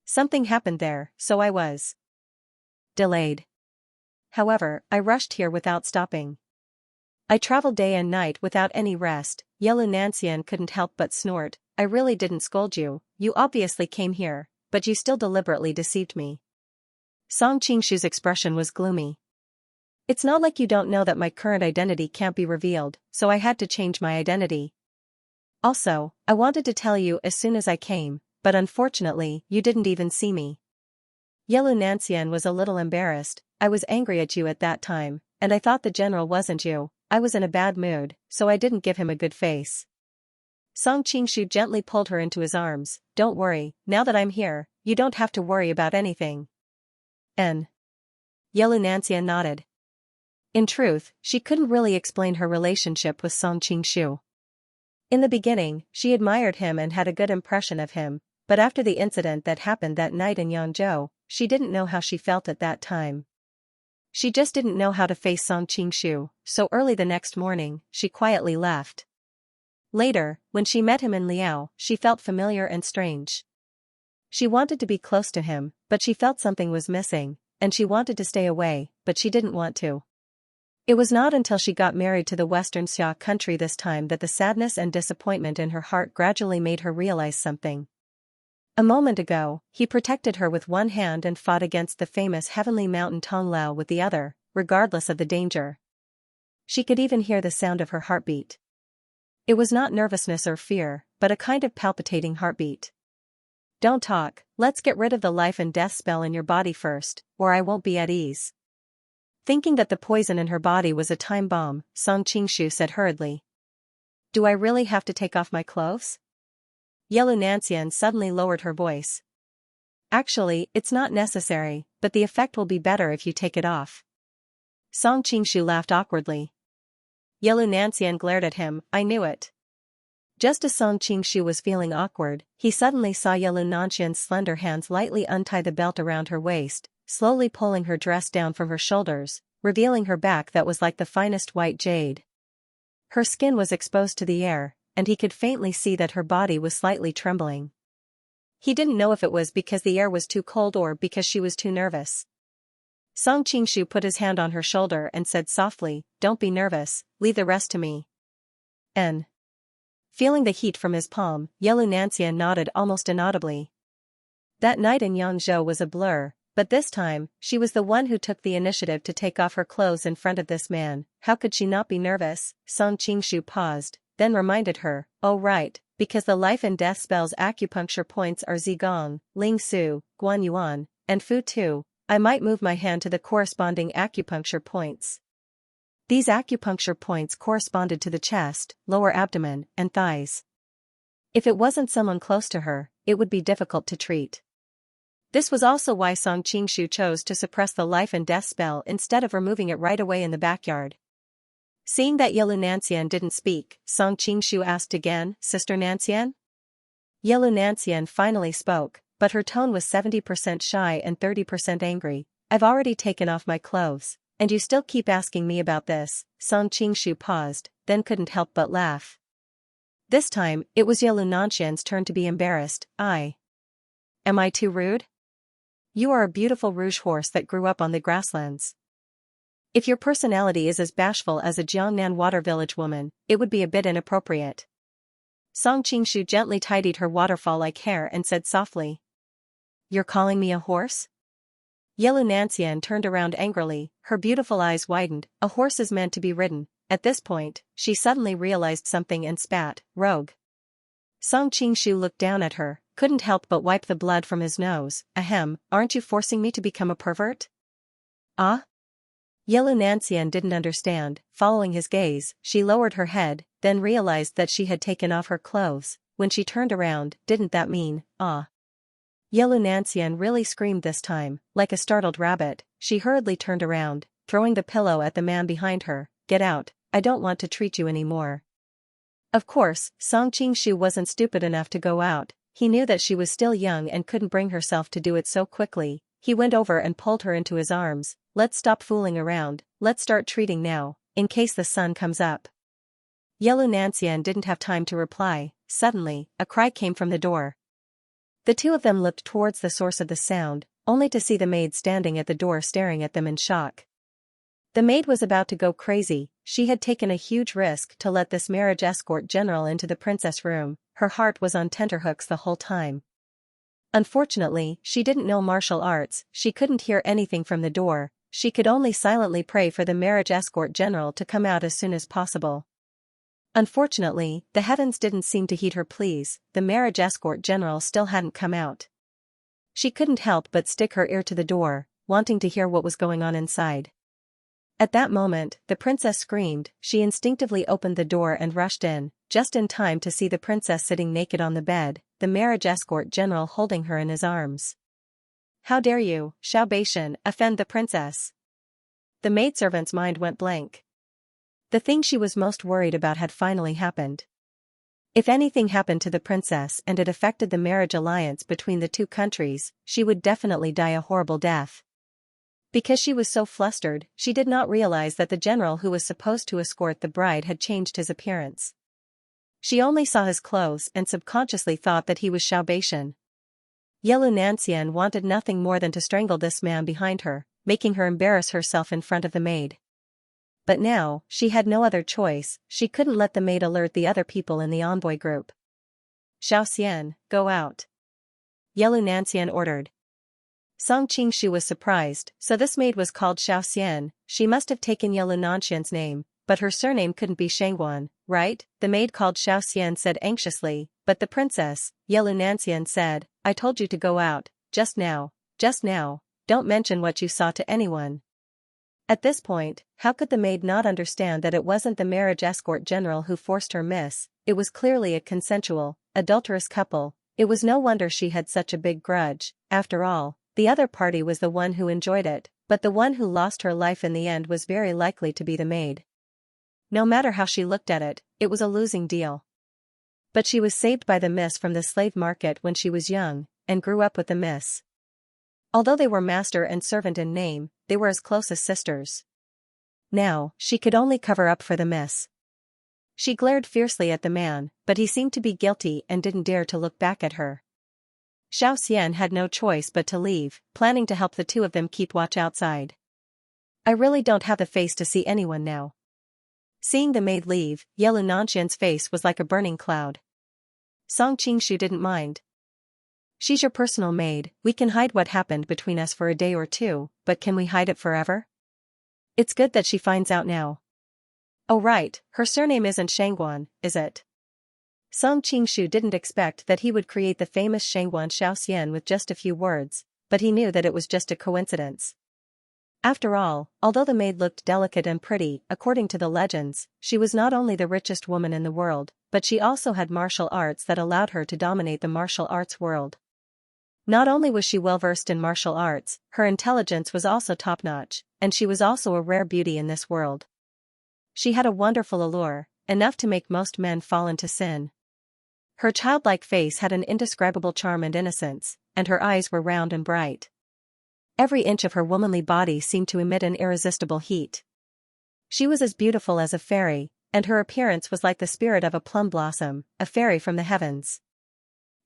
Something happened there, so I was delayed. However, I rushed here without stopping. I traveled day and night without any rest. Yellow Nancian couldn't help but snort. I really didn't scold you. You obviously came here, but you still deliberately deceived me. Song Qingshu's expression was gloomy. It's not like you don't know that my current identity can't be revealed, so I had to change my identity. Also, I wanted to tell you as soon as I came, but unfortunately, you didn't even see me. Yellow Nancian was a little embarrassed. I was angry at you at that time, and I thought the general wasn't you. I was in a bad mood, so I didn't give him a good face. Song Qingshu gently pulled her into his arms. Don't worry, now that I'm here, you don't have to worry about anything. Yellow Nancian nodded. In truth, she couldn't really explain her relationship with Song Qingshu. In the beginning, she admired him and had a good impression of him, but after the incident that happened that night in Yangzhou, she didn't know how she felt at that time. She just didn't know how to face Song Qingshu, so early the next morning, she quietly left. Later, when she met him in Liao, she felt familiar and strange. She wanted to be close to him, but she felt something was missing, and she wanted to stay away, but she didn't want to. It was not until she got married to the Western Xia country this time that the sadness and disappointment in her heart gradually made her realize something. A moment ago, he protected her with one hand and fought against the famous heavenly mountain Tonglao with the other, regardless of the danger. She could even hear the sound of her heartbeat. It was not nervousness or fear, but a kind of palpitating heartbeat. Don't talk, let's get rid of the life and death spell in your body first, or I won't be at ease. Thinking that the poison in her body was a time bomb, Song Qingshu said hurriedly. Do I really have to take off my clothes? Yellow Nancian suddenly lowered her voice. Actually, it's not necessary, but the effect will be better if you take it off. Song Qingshu laughed awkwardly. Yellow Nancian glared at him. I knew it. Just as Song Qingshu was feeling awkward, he suddenly saw Yellow Nancian's slender hands lightly untie the belt around her waist, slowly pulling her dress down from her shoulders, revealing her back that was like the finest white jade. Her skin was exposed to the air, and he could faintly see that her body was slightly trembling. He didn't know if it was because the air was too cold or because she was too nervous. Song Qingshu put his hand on her shoulder and said softly, Don't be nervous, leave the rest to me. Feeling the heat from his palm, Yellow Nancian nodded almost inaudibly. That night in Yangzhou was a blur, but this time, she was the one who took the initiative to take off her clothes in front of this man. How could she not be nervous? Song Qingshu paused, then reminded her, oh right, because the life and death spell's acupuncture points are Zigong, Ling Su, Guan Yuan, and Fu Tu. I might move my hand to the corresponding acupuncture points. These acupuncture points corresponded to the chest, lower abdomen, and thighs. If it wasn't someone close to her, it would be difficult to treat. This was also why Song Qingshu chose to suppress the life and death spell instead of removing it right away in the backyard. Seeing that Yellow Nancian didn't speak, Song Qingshu asked again, Sister Nancian? Yellow Nancian finally spoke, but her tone was 70% shy and 30% angry. I've already taken off my clothes, and you still keep asking me about this. Song Qingshu paused, then couldn't help but laugh. This time, it was Yellow Nancian's turn to be embarrassed. Am I too rude? You are a beautiful rouge horse that grew up on the grasslands. If your personality is as bashful as a Jiangnan water village woman, it would be a bit inappropriate. Song Qingshu gently tidied her waterfall-like hair and said softly. You're calling me a horse? Yellow Nancian turned around angrily, her beautiful eyes widened. A horse is meant to be ridden. At this point, she suddenly realized something and spat, rogue. Song Qingshu looked down at her, couldn't help but wipe the blood from his nose. Ahem, aren't you forcing me to become a pervert? Ah? Yellow Nancian didn't understand. Following his gaze, she lowered her head, then realized that she had taken off her clothes. When she turned around, didn't that mean, ah? Yellow Nancian really screamed this time, like a startled rabbit. She hurriedly turned around, throwing the pillow at the man behind her. Get out, I don't want to treat you anymore. Of course, Song Qingshu wasn't stupid enough to go out. He knew that she was still young and couldn't bring herself to do it so quickly. He went over and pulled her into his arms. Let's stop fooling around, let's start treating now, in case the sun comes up. Yellow Nancian didn't have time to reply. Suddenly, a cry came from the door. The two of them looked towards the source of the sound, only to see the maid standing at the door staring at them in shock. The maid was about to go crazy. She had taken a huge risk to let this marriage escort general into the princess room. Her heart was on tenterhooks the whole time. Unfortunately, she didn't know martial arts. She couldn't hear anything from the door. She could only silently pray for the marriage escort general to come out as soon as possible. Unfortunately, the heavens didn't seem to heed her pleas. The marriage escort general still hadn't come out. She couldn't help but stick her ear to the door, wanting to hear what was going on inside. At that moment, the princess screamed. She instinctively opened the door and rushed in, just in time to see the princess sitting naked on the bed, the marriage escort general holding her in his arms. How dare you, Xianxia, offend the princess? The maidservant's mind went blank. The thing she was most worried about had finally happened. If anything happened to the princess and it affected the marriage alliance between the two countries, she would definitely die a horrible death. Because she was so flustered, she did not realize that the general who was supposed to escort the bride had changed his appearance. She only saw his clothes and subconsciously thought that he was Xianxia. Yellow Nancian wanted nothing more than to strangle this man behind her, making her embarrass herself in front of the maid. But now, she had no other choice. She couldn't let the maid alert the other people in the envoy group. Xianxia, go out. Yellow Nancian ordered. Song Qingshu was surprised. So this maid was called Xianxia. She must have taken Yellow Nancian's name, but her surname couldn't be Shangguan, right? The maid called Xianxia said anxiously. But the princess, Yellow Nancian said, I told you to go out, just now, don't mention what you saw to anyone. At this point, how could the maid not understand that it wasn't the marriage escort general who forced her miss? It was clearly a consensual, adulterous couple. It was no wonder she had such a big grudge. After all, the other party was the one who enjoyed it, but the one who lost her life in the end was very likely to be the maid. No matter how she looked at it, it was a losing deal. But she was saved by the miss from the slave market when she was young, and grew up with the miss. Although they were master and servant in name, they were as close as sisters. Now, she could only cover up for the miss. She glared fiercely at the man, but he seemed to be guilty and didn't dare to look back at her. Xianxia had no choice but to leave, planning to help the two of them keep watch outside. I really don't have the face to see anyone now. Seeing the maid leave, Yellow Nancian's face was like a burning cloud. Song Qingshu didn't mind. She's your personal maid. We can hide what happened between us for a day or two, but can we hide it forever? It's good that she finds out now. Oh right, her surname isn't Shangguan, is it? Song Qingshu didn't expect that he would create the famous Shangguan Xiaoxian with just a few words, but he knew that it was just a coincidence. After all, although the maid looked delicate and pretty, according to the legends, she was not only the richest woman in the world, but she also had martial arts that allowed her to dominate the martial arts world. Not only was she well versed in martial arts, her intelligence was also top-notch, and she was also a rare beauty in this world. She had a wonderful allure, enough to make most men fall into sin. Her childlike face had an indescribable charm and innocence, and her eyes were round and bright. Every inch of her womanly body seemed to emit an irresistible heat. She was as beautiful as a fairy, and her appearance was like the spirit of a plum blossom, a fairy from the heavens.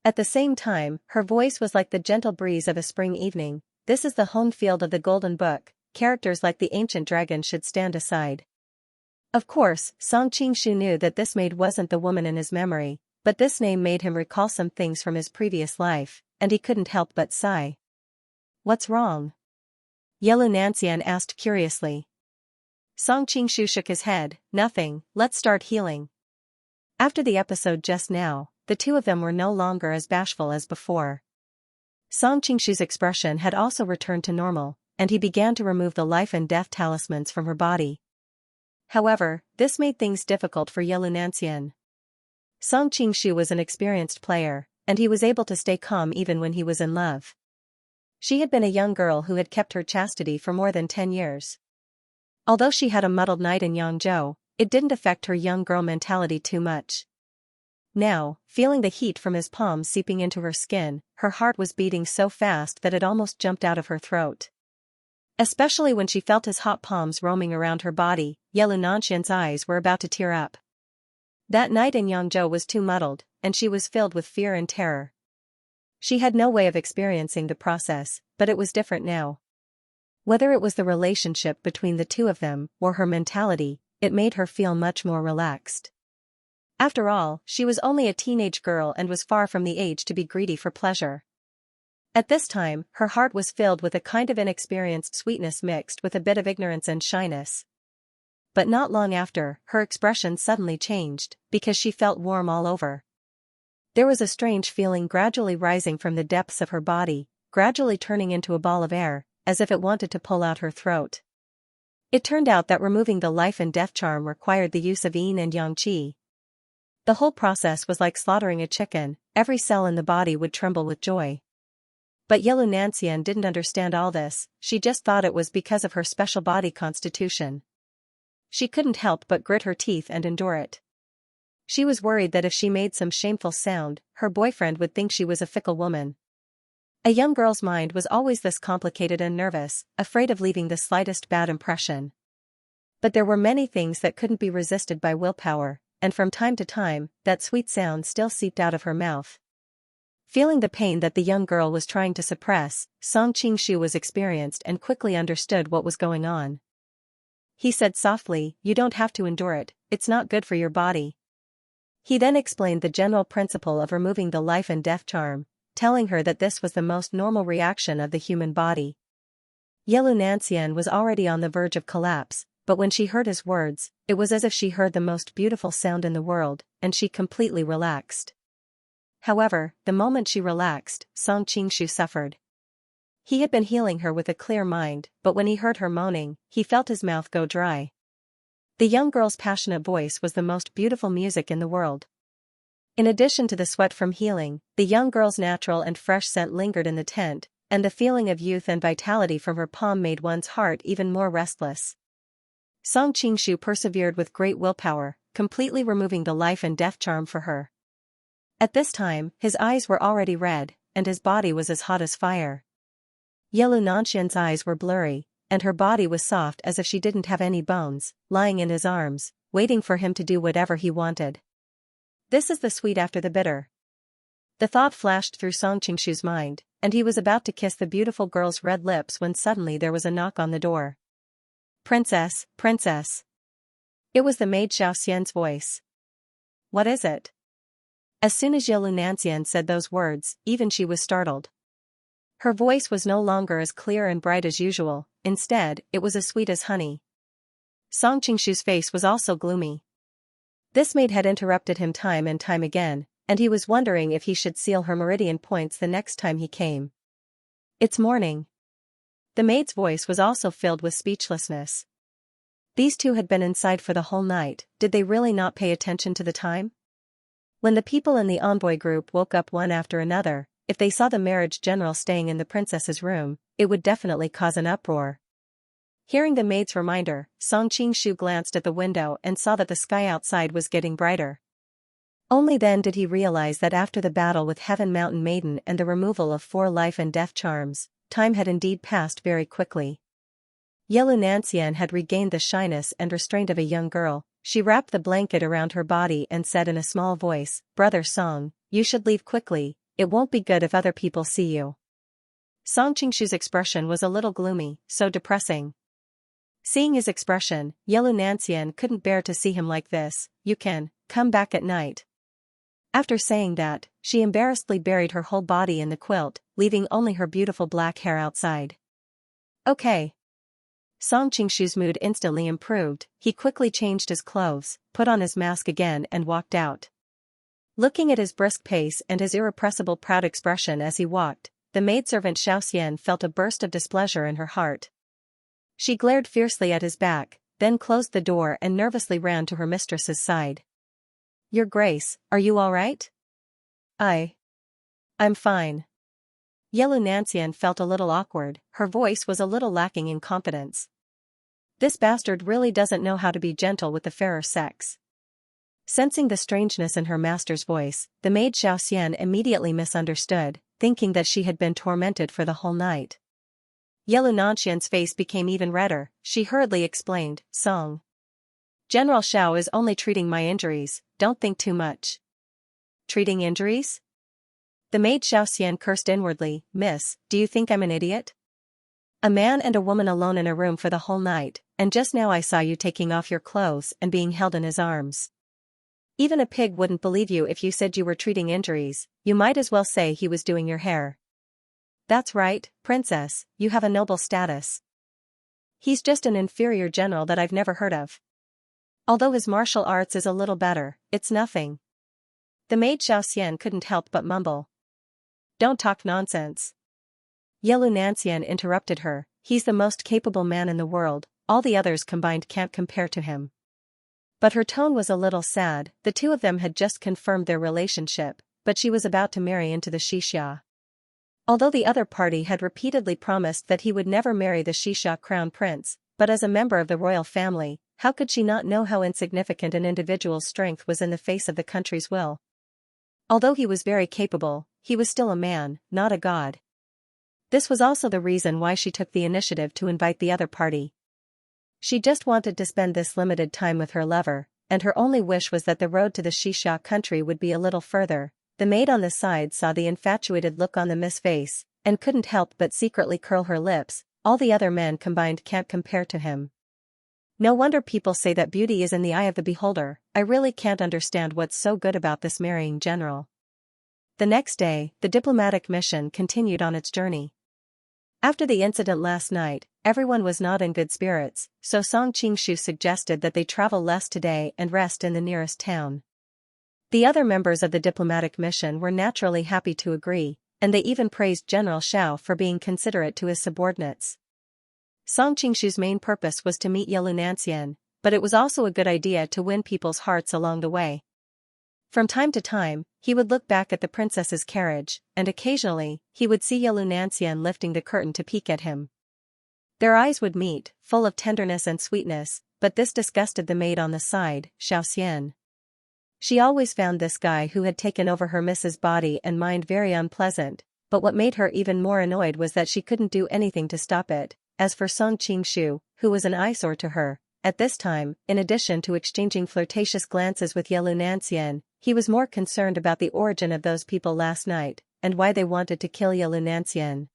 At the same time, her voice was like the gentle breeze of a spring evening. This is the home field of the Golden Book. characters like the ancient dragon should stand aside. Of course, Song Qingshu knew that this maid wasn't the woman in his memory, but this name made him recall some things from his previous life, and he couldn't help but sigh. "What's wrong?" Yellow Nancian asked curiously. Song Qingshu shook his head. "Nothing, let's start healing." After the episode just now, the two of them were no longer as bashful as before. Song Qingshu's expression had also returned to normal, and he began to remove the life and death talismans from her body. However, this made things difficult for Yellow Nancian. Song Qingshu was an experienced player, and he was able to stay calm even when he was in love. She had been a young girl who had kept her chastity for more than 10 years. Although she had a muddled night in Yangzhou, it didn't affect her young girl mentality too much. Now, feeling the heat from his palms seeping into her skin, her heart was beating so fast that it almost jumped out of her throat. Especially when she felt his hot palms roaming around her body, Yellow Nancian's eyes were about to tear up. That night in Yangzhou was too muddled, and she was filled with fear and terror. She had no way of experiencing the process, but it was different now. Whether it was the relationship between the two of them, or her mentality, it made her feel much more relaxed. After all, she was only a teenage girl and was far from the age to be greedy for pleasure. At this time, her heart was filled with a kind of inexperienced sweetness mixed with a bit of ignorance and shyness. But not long after, her expression suddenly changed, because she felt warm all over. There was a strange feeling gradually rising from the depths of her body, gradually turning into a ball of air, as if it wanted to pull out her throat. It turned out that removing the life and death charm required the use of yin and yang qi. The whole process was like slaughtering a chicken, every cell in the body would tremble with joy. But Yellow Nancian didn't understand all this, she just thought it was because of her special body constitution. She couldn't help but grit her teeth and endure it. She was worried that if she made some shameful sound, her boyfriend would think she was a fickle woman. A young girl's mind was always this complicated and nervous, afraid of leaving the slightest bad impression. But there were many things that couldn't be resisted by willpower, and from time to time, that sweet sound still seeped out of her mouth. Feeling the pain that the young girl was trying to suppress, Song Qingshu was experienced and quickly understood what was going on. He said softly, "You don't have to endure it, it's not good for your body." He then explained the general principle of removing the life and death charm, telling her that this was the most normal reaction of the human body. Yellow Nancian was already on the verge of collapse, but when she heard his words, it was as if she heard the most beautiful sound in the world, and she completely relaxed. However, the moment she relaxed, Song Qingshu suffered. He had been healing her with a clear mind, but when he heard her moaning, he felt his mouth go dry. The young girl's passionate voice was the most beautiful music in the world. In addition to the sweat from healing, the young girl's natural and fresh scent lingered in the tent, and the feeling of youth and vitality from her palm made one's heart even more restless. Song Qingshu persevered with great willpower, completely removing the life and death charm for her. At this time, his eyes were already red, and his body was as hot as fire. Yellow Nancian's eyes were blurry, and her body was soft as if she didn't have any bones, lying in his arms, waiting for him to do whatever he wanted. This is the sweet after the bitter. The thought flashed through Song Qingshu's mind, and he was about to kiss the beautiful girl's red lips when suddenly there was a knock on the door. "Princess, princess." It was the maid Xianxia's voice. "What is it?" As soon as Yellow Nancian said those words, even she was startled. Her voice was no longer as clear and bright as usual, instead, it was as sweet as honey. Song Qingshu's face was also gloomy. This maid had interrupted him time and time again, and he was wondering if he should seal her meridian points the next time he came. "It's morning." The maid's voice was also filled with speechlessness. These two had been inside for the whole night, did they really not pay attention to the time? When the people in the envoy group woke up one after another, if they saw the marriage general staying in the princess's room, it would definitely cause an uproar. Hearing the maid's reminder, Song Qingshu glanced at the window and saw that the sky outside was getting brighter. Only then did he realize that after the battle with Heaven Mountain Maiden and the removal of 4 life and death charms, time had indeed passed very quickly. Yellow Nancian had regained the shyness and restraint of a young girl. She wrapped the blanket around her body and said in a small voice, "Brother Song, you should leave quickly, it won't be good if other people see you." Song Qingshu's expression was a little gloomy, so depressing. Seeing his expression, Yellow Nancian couldn't bear to see him like this. "You can come back at night." After saying that, she embarrassedly buried her whole body in the quilt, leaving only her beautiful black hair outside. "Okay." Song Qingshu's mood instantly improved. He quickly changed his clothes, put on his mask again and walked out. Looking at his brisk pace and his irrepressible proud expression as he walked, the maidservant Xiaoxian felt a burst of displeasure in her heart. She glared fiercely at his back, then closed the door and nervously ran to her mistress's side. "Your Grace, are you all right?" I'm fine." Yellow Nancian felt a little awkward, her voice was a little lacking in confidence. This bastard really doesn't know how to be gentle with the fairer sex. Sensing the strangeness in her master's voice, the maid Xiaoxian immediately misunderstood, thinking that she had been tormented for the whole night. Yellow Nancian's face became even redder. She hurriedly explained, "Song. General Xiao is only treating my injuries, don't think too much." "Treating injuries?" The maid Xiaoxian cursed inwardly. "Miss, do you think I'm an idiot? A man and a woman alone in a room for the whole night, and just now I saw you taking off your clothes and being held in his arms. Even a pig wouldn't believe you if you said you were treating injuries, you might as well say he was doing your hair." "That's right, princess, you have a noble status. He's just an inferior general that I've never heard of. Although his martial arts is a little better, it's nothing." The maid Xiaoxian couldn't help but mumble. "Don't talk nonsense." Yellow Nancian interrupted her. "He's the most capable man in the world, all the others combined can't compare to him." But her tone was a little sad. The two of them had just confirmed their relationship, but she was about to marry into the Xianxia. Although the other party had repeatedly promised that he would never marry the Xianxia crown prince, but as a member of the royal family, how could she not know how insignificant an individual's strength was in the face of the country's will? Although he was very capable, he was still a man, not a god. This was also the reason why she took the initiative to invite the other party. She just wanted to spend this limited time with her lover, and her only wish was that the road to the Xianxia country would be a little further. The maid on the side saw the infatuated look on the Miss face, and couldn't help but secretly curl her lips. All the other men combined can't compare to him. No wonder people say that beauty is in the eye of the beholder. I really can't understand what's so good about this marrying general. The next day, the diplomatic mission continued on its journey. After the incident last night, everyone was not in good spirits, so Song Qingshu suggested that they travel less today and rest in the nearest town. The other members of the diplomatic mission were naturally happy to agree, and they even praised General Xiao for being considerate to his subordinates. Song Qingshu's main purpose was to meet Yellow Nancian, but it was also a good idea to win people's hearts along the way. From time to time, he would look back at the princess's carriage, and occasionally, he would see Yellow Nancian lifting the curtain to peek at him. Their eyes would meet, full of tenderness and sweetness, but this disgusted the maid on the side, Xiaoxian. She always found this guy who had taken over her miss's body and mind very unpleasant, but what made her even more annoyed was that she couldn't do anything to stop it. As for Song Qingshu, who was an eyesore to her, at this time, in addition to exchanging flirtatious glances with Yellow Nancian, he was more concerned about the origin of those people last night, and why they wanted to kill Yellow Nancian.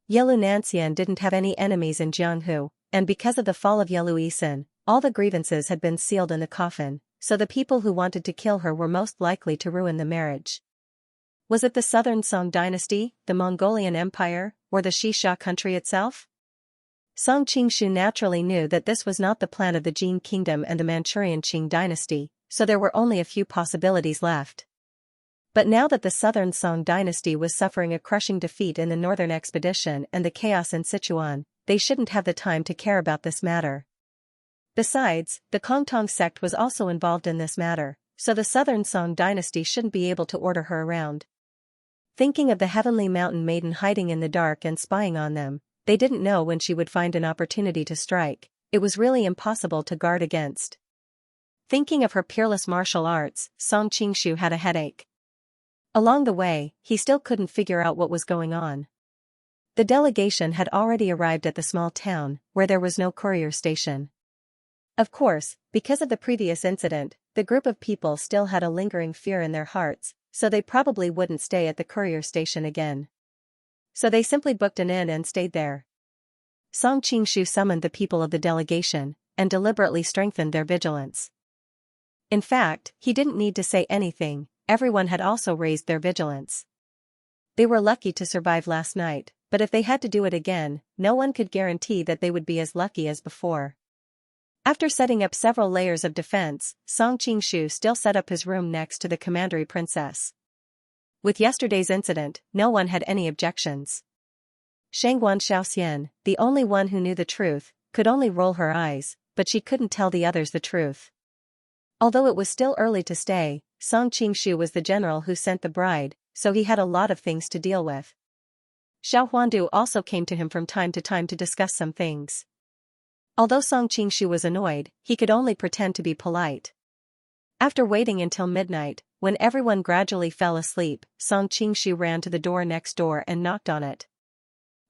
Yellow Nancian didn't have any enemies in Jianghu, and because of the fall of Yellow Isan, all the grievances had been sealed in the coffin, so the people who wanted to kill her were most likely to ruin the marriage. Was it the southern Song dynasty, the Mongolian Empire, or the Xianxia country itself? Song Qingshu naturally knew that this was not the plan of the Jin kingdom and the Manchurian Qing dynasty, so there were only a few possibilities left. But now that the southern Song dynasty was suffering a crushing defeat in the northern expedition and the chaos in Sichuan, they shouldn't have the time to care about this matter. Besides, the Kongtong sect was also involved in this matter, so the southern Song dynasty shouldn't be able to order her around. Thinking of the heavenly mountain maiden hiding in the dark and spying on them, they didn't know when she would find an opportunity to strike. It was really impossible to guard against. Thinking of her peerless martial arts, Song Qingshu had a headache. Along the way, he still couldn't figure out what was going on. The delegation had already arrived at the small town, where there was no courier station. Of course, because of the previous incident, the group of people still had a lingering fear in their hearts, so they probably wouldn't stay at the courier station again. So they simply booked an inn and stayed there. Song Qingshu summoned the people of the delegation and deliberately strengthened their vigilance. In fact, he didn't need to say anything, everyone had also raised their vigilance. They were lucky to survive last night, but if they had to do it again, no one could guarantee that they would be as lucky as before. After setting up several layers of defense, Song Qingshu still set up his room next to the commandery princess. With yesterday's incident, no one had any objections. Xianxia, the only one who knew the truth, could only roll her eyes, but she couldn't tell the others the truth. Although it was still early to stay, Song Qingshu was the general who sent the bride, so he had a lot of things to deal with. Xiao Huandu also came to him from time to time to discuss some things. Although Song Qingshu was annoyed, he could only pretend to be polite. After waiting until midnight, when everyone gradually fell asleep, Song Qingshu ran to the door next door and knocked on it.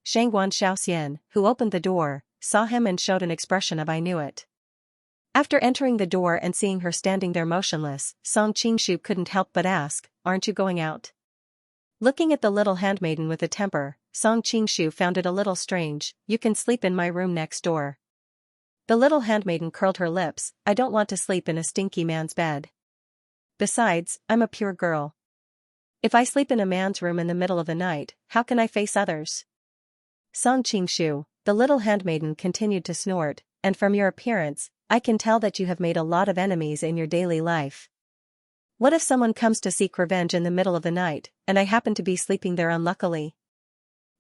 Xianxia, who opened the door, saw him and showed an expression of "I knew it." After entering the door and seeing her standing there motionless, Song Qingshu couldn't help but ask, "Aren't you going out?" Looking at the little handmaiden with a temper, Song Qingshu found it a little strange. "You can sleep in my room next door." The little handmaiden curled her lips. "I don't want to sleep in a stinky man's bed. Besides, I'm a pure girl. If I sleep in a man's room in the middle of the night, how can I face others?" "Song Qingshu," the little handmaiden continued to snort, "and from your appearance, I can tell that you have made a lot of enemies in your daily life. What if someone comes to seek revenge in the middle of the night, and I happen to be sleeping there unluckily?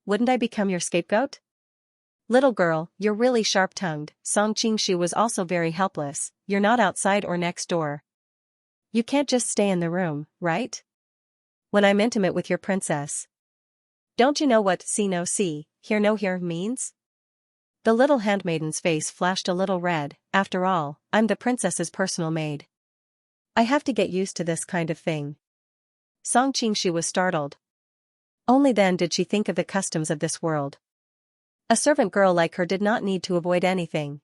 Wouldn't I become your scapegoat?" "Little girl, you're really sharp-tongued." Song Qingshu was also very helpless. "You're not outside or next door. You can't just stay in the room, right? When I'm intimate with your princess. Don't you know what see no see, hear no hear means?" The little handmaiden's face flashed a little red. "After all, I'm the princess's personal maid. I have to get used to this kind of thing." Song Qingshu was startled. Only then did she think of the customs of this world. A servant girl like her did not need to avoid anything.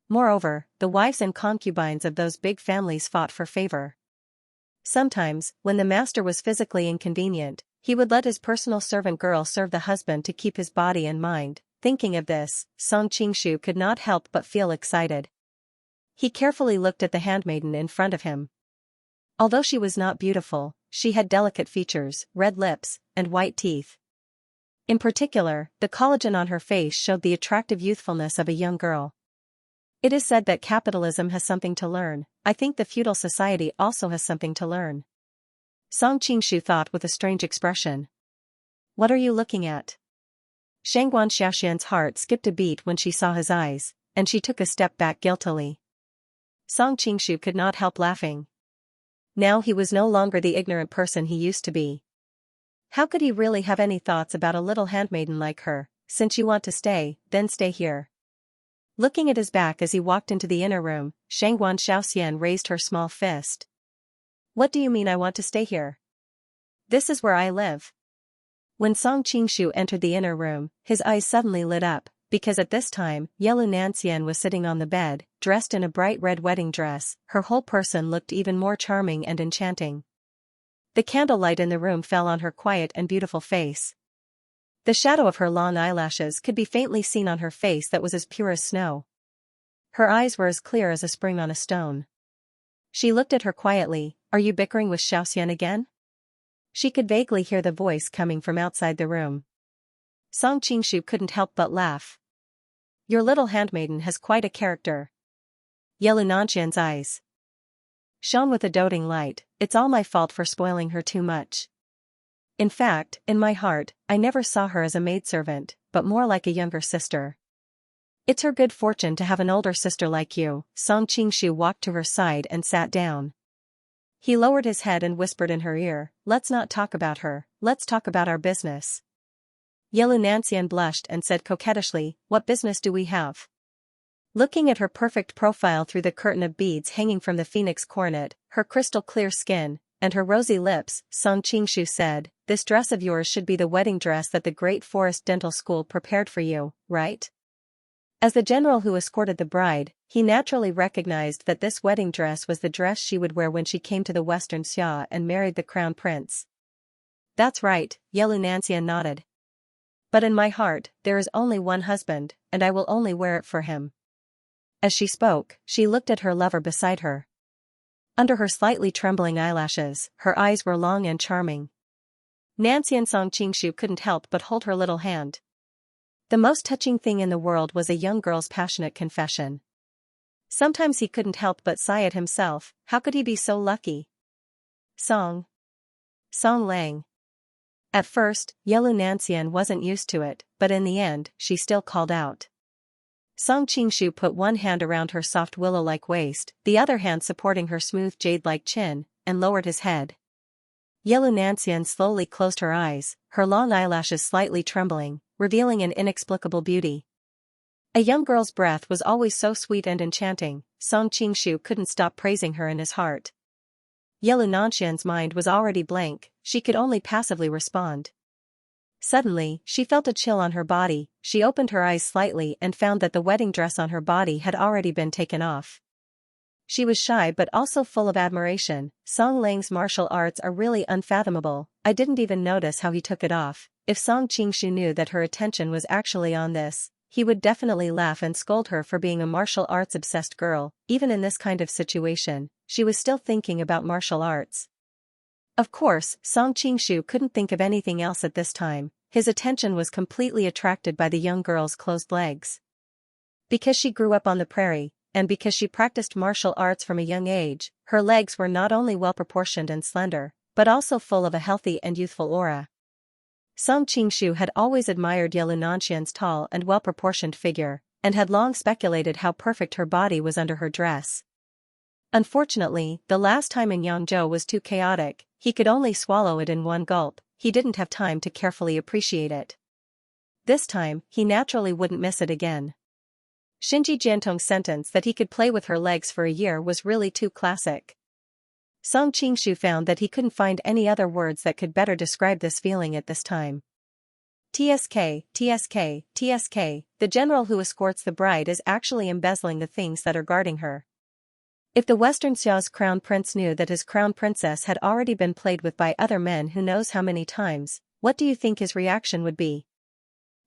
Moreover, the wives and concubines of those big families fought for favor. Sometimes, when the master was physically inconvenient, he would let his personal servant girl serve the husband to keep his body and mind. Thinking of this, Song Qingshu could not help but feel excited. He carefully looked at the handmaiden in front of him. Although she was not beautiful, she had delicate features, red lips, and white teeth. In particular, the collagen on her face showed the attractive youthfulness of a young girl. It is said that capitalism has something to learn. I think the feudal society also has something to learn. Song Qingshu thought with a strange expression. "What are you looking at?" Xianxia's heart skipped a beat when she saw his eyes, and she took a step back guiltily. Song Qingshu could not help laughing. Now he was no longer the ignorant person he used to be. How could he really have any thoughts about a little handmaiden like her? "Since you want to stay, then stay here." Looking at his back as he walked into the inner room, Xianxian raised her small fist. "What do you mean I want to stay here? This is where I live." When Song Qingshu entered the inner room, his eyes suddenly lit up, because at this time, Xianxia was sitting on the bed, dressed in a bright red wedding dress. Her whole person looked even more charming and enchanting. The candlelight in the room fell on her quiet and beautiful face. The shadow of her long eyelashes could be faintly seen on her face that was as pure as snow. Her eyes were as clear as a spring on a stone. She looked at her quietly. "Are you bickering with Xiaoxian again?" She could vaguely hear the voice coming from outside the room. Song Qingshu couldn't help but laugh. "Your little handmaiden has quite a character." Xianxian's eyes shone with a doting light. "It's all my fault for spoiling her too much. In fact, in my heart, I never saw her as a maidservant, but more like a younger sister. It's her good fortune to have an older sister like you." Song Qingshu walked to her side and sat down. He lowered his head and whispered in her ear, "Let's not talk about her, let's talk about our business." Xianxian blushed and said coquettishly, "What business do we have?" Looking at her perfect profile through the curtain of beads hanging from the phoenix coronet, her crystal clear skin, and her rosy lips, Song Qingshu said, "This dress of yours should be the wedding dress that the Great Forest Dental School prepared for you, right?" As the general who escorted the bride, he naturally recognized that this wedding dress was the dress she would wear when she came to the Western Xia and married the crown prince. "That's right," Xianxian nodded. But in my heart, there is only one husband, and I will only wear it for him." As she spoke, she looked at her lover beside her. Under her slightly trembling eyelashes, her eyes were long and charming. Nancian Song Qingshu couldn't help but hold her little hand. The most touching thing in the world was a young girl's passionate confession. Sometimes he couldn't help but sigh at himself. How could he be so lucky? Song Lang. At first, Yelu Nancian wasn't used to it, but in the end, she still called out. Song Qingshu put one hand around her soft willow-like waist, the other hand supporting her smooth jade-like chin, and lowered his head. Yelu Nancian slowly closed her eyes, her long eyelashes slightly trembling, revealing an inexplicable beauty. A young girl's breath was always so sweet and enchanting. Song Qingshu couldn't stop praising her in his heart. Yelu Nancian's mind was already blank, she could only passively respond. Suddenly, she felt a chill on her body. She opened her eyes slightly and found that the wedding dress on her body had already been taken off. She was shy but also full of admiration. Song Lang's martial arts are really unfathomable. I didn't even notice how he took it off. If Song Qingshu knew that her attention was actually on this, he would definitely laugh and scold her for being a martial arts-obsessed girl. Even in this kind of situation, she was still thinking about martial arts. Of course, Song Qingshu couldn't think of anything else at this time. His attention was completely attracted by the young girl's closed legs. Because she grew up on the prairie, and because she practiced martial arts from a young age, her legs were not only well-proportioned and slender, but also full of a healthy and youthful aura. Song Qingshu had always admired Yelu Nancian's tall and well-proportioned figure, and had long speculated how perfect her body was under her dress. Unfortunately, the last time in Yangzhou was too chaotic. He could only swallow it in one gulp. He didn't have time to carefully appreciate it. This time, he naturally wouldn't miss it again. Shinji Jiantong's sentence that he could play with her legs for a year was really too classic. Song Qingshu found that he couldn't find any other words that could better describe this feeling at this time. TSK, TSK, TSK, the general who escorts the bride is actually embezzling the things that are guarding her. If the Western Xia's crown prince knew that his crown princess had already been played with by other men who knows how many times, what do you think his reaction would be?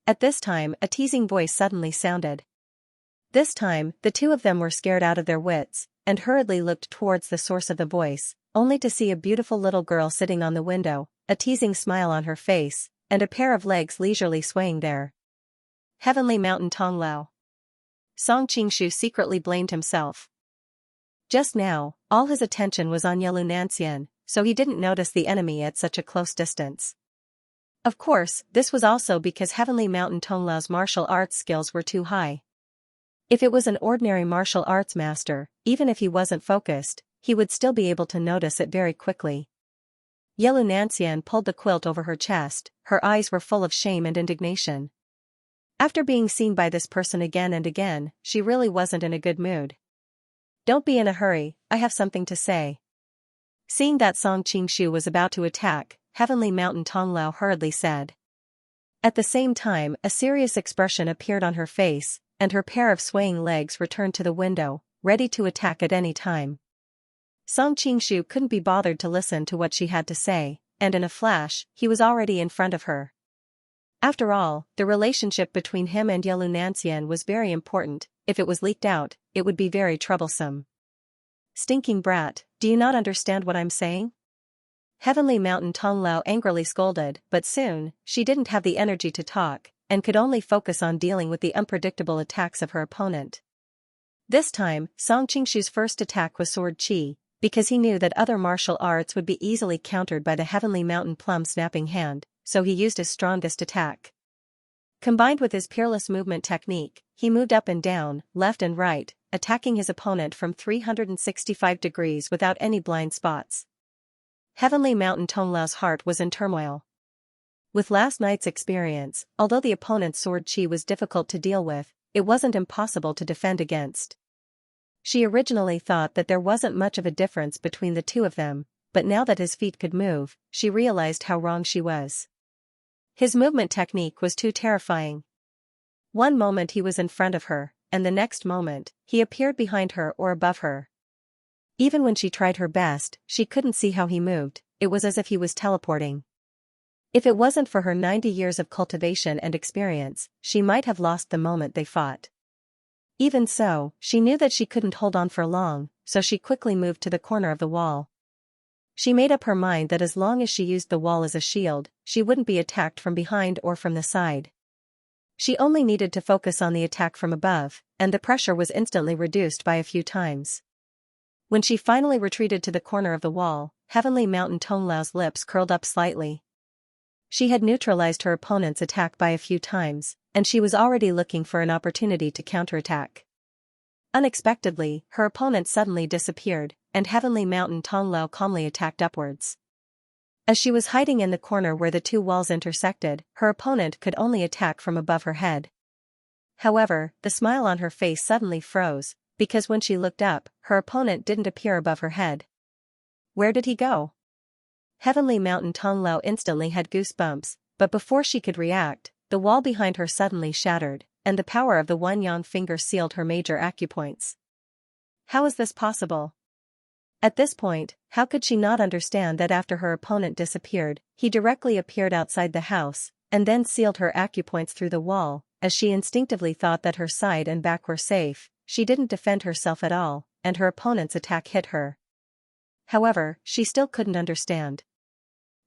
At this time, a teasing voice suddenly sounded. This time, the two of them were scared out of their wits, and hurriedly looked towards the source of the voice, only to see a beautiful little girl sitting on the window, a teasing smile on her face, and a pair of legs leisurely swaying there. Heavenly Mountain Tonglao. Song Qingshu secretly blamed himself. Just now, all his attention was on Yelu Nancian, so he didn't notice the enemy at such a close distance. Of course, this was also because Heavenly Mountain Tonglao's martial arts skills were too high. If it was an ordinary martial arts master, even if he wasn't focused, he would still be able to notice it very quickly. Yelu Nancian pulled the quilt over her chest, her eyes were full of shame and indignation. After being seen by this person again and again, she really wasn't in a good mood. Don't be in a hurry, I have something to say. Seeing that Song Qingshu was about to attack, Heavenly Mountain Tonglao hurriedly said. At the same time, a serious expression appeared on her face, and her pair of swaying legs returned to the window, ready to attack at any time. Song Qingshu couldn't be bothered to listen to what she had to say, and in a flash, he was already in front of her. After all, the relationship between him and Yelu Nancian was very important. If it was leaked out, it would be very troublesome. Stinking brat, do you not understand what I'm saying? Heavenly Mountain Tonglao angrily scolded, but soon, she didn't have the energy to talk, and could only focus on dealing with the unpredictable attacks of her opponent. This time, Song Qingshu's first attack was Sword Chi, because he knew that other martial arts would be easily countered by the Heavenly Mountain Plum snapping hand, so he used his strongest attack. Combined with his peerless movement technique, he moved up and down, left and right, attacking his opponent from 365 degrees without any blind spots. Heavenly Mountain Tonglao's heart was in turmoil. With last night's experience, although the opponent's sword chi was difficult to deal with, it wasn't impossible to defend against. She originally thought that there wasn't much of a difference between the two of them, but now that his feet could move, she realized how wrong she was. His movement technique was too terrifying. One moment he was in front of her, and the next moment, he appeared behind her or above her. Even when she tried her best, she couldn't see how he moved, it was as if he was teleporting. If it wasn't for her 90 years of cultivation and experience, she might have lost the moment they fought. Even so, she knew that she couldn't hold on for long, so she quickly moved to the corner of the wall. She made up her mind that as long as she used the wall as a shield, she wouldn't be attacked from behind or from the side. She only needed to focus on the attack from above, and the pressure was instantly reduced by a few times. When she finally retreated to the corner of the wall, Heavenly Mountain Tonglau's lips curled up slightly. She had neutralized her opponent's attack by a few times, and she was already looking for an opportunity to counterattack. Unexpectedly, her opponent suddenly disappeared, and Heavenly Mountain Tonglao calmly attacked upwards. As she was hiding in the corner where the two walls intersected, her opponent could only attack from above her head. However, the smile on her face suddenly froze, because when she looked up, her opponent didn't appear above her head. Where did he go? Heavenly Mountain Tonglao instantly had goosebumps, but before she could react, the wall behind her suddenly shattered, and the power of the one yang finger sealed her major acupoints. How is this possible? At this point, how could she not understand that after her opponent disappeared, he directly appeared outside the house, and then sealed her acupoints through the wall? As she instinctively thought that her side and back were safe, she didn't defend herself at all, and her opponent's attack hit her. However, she still couldn't understand.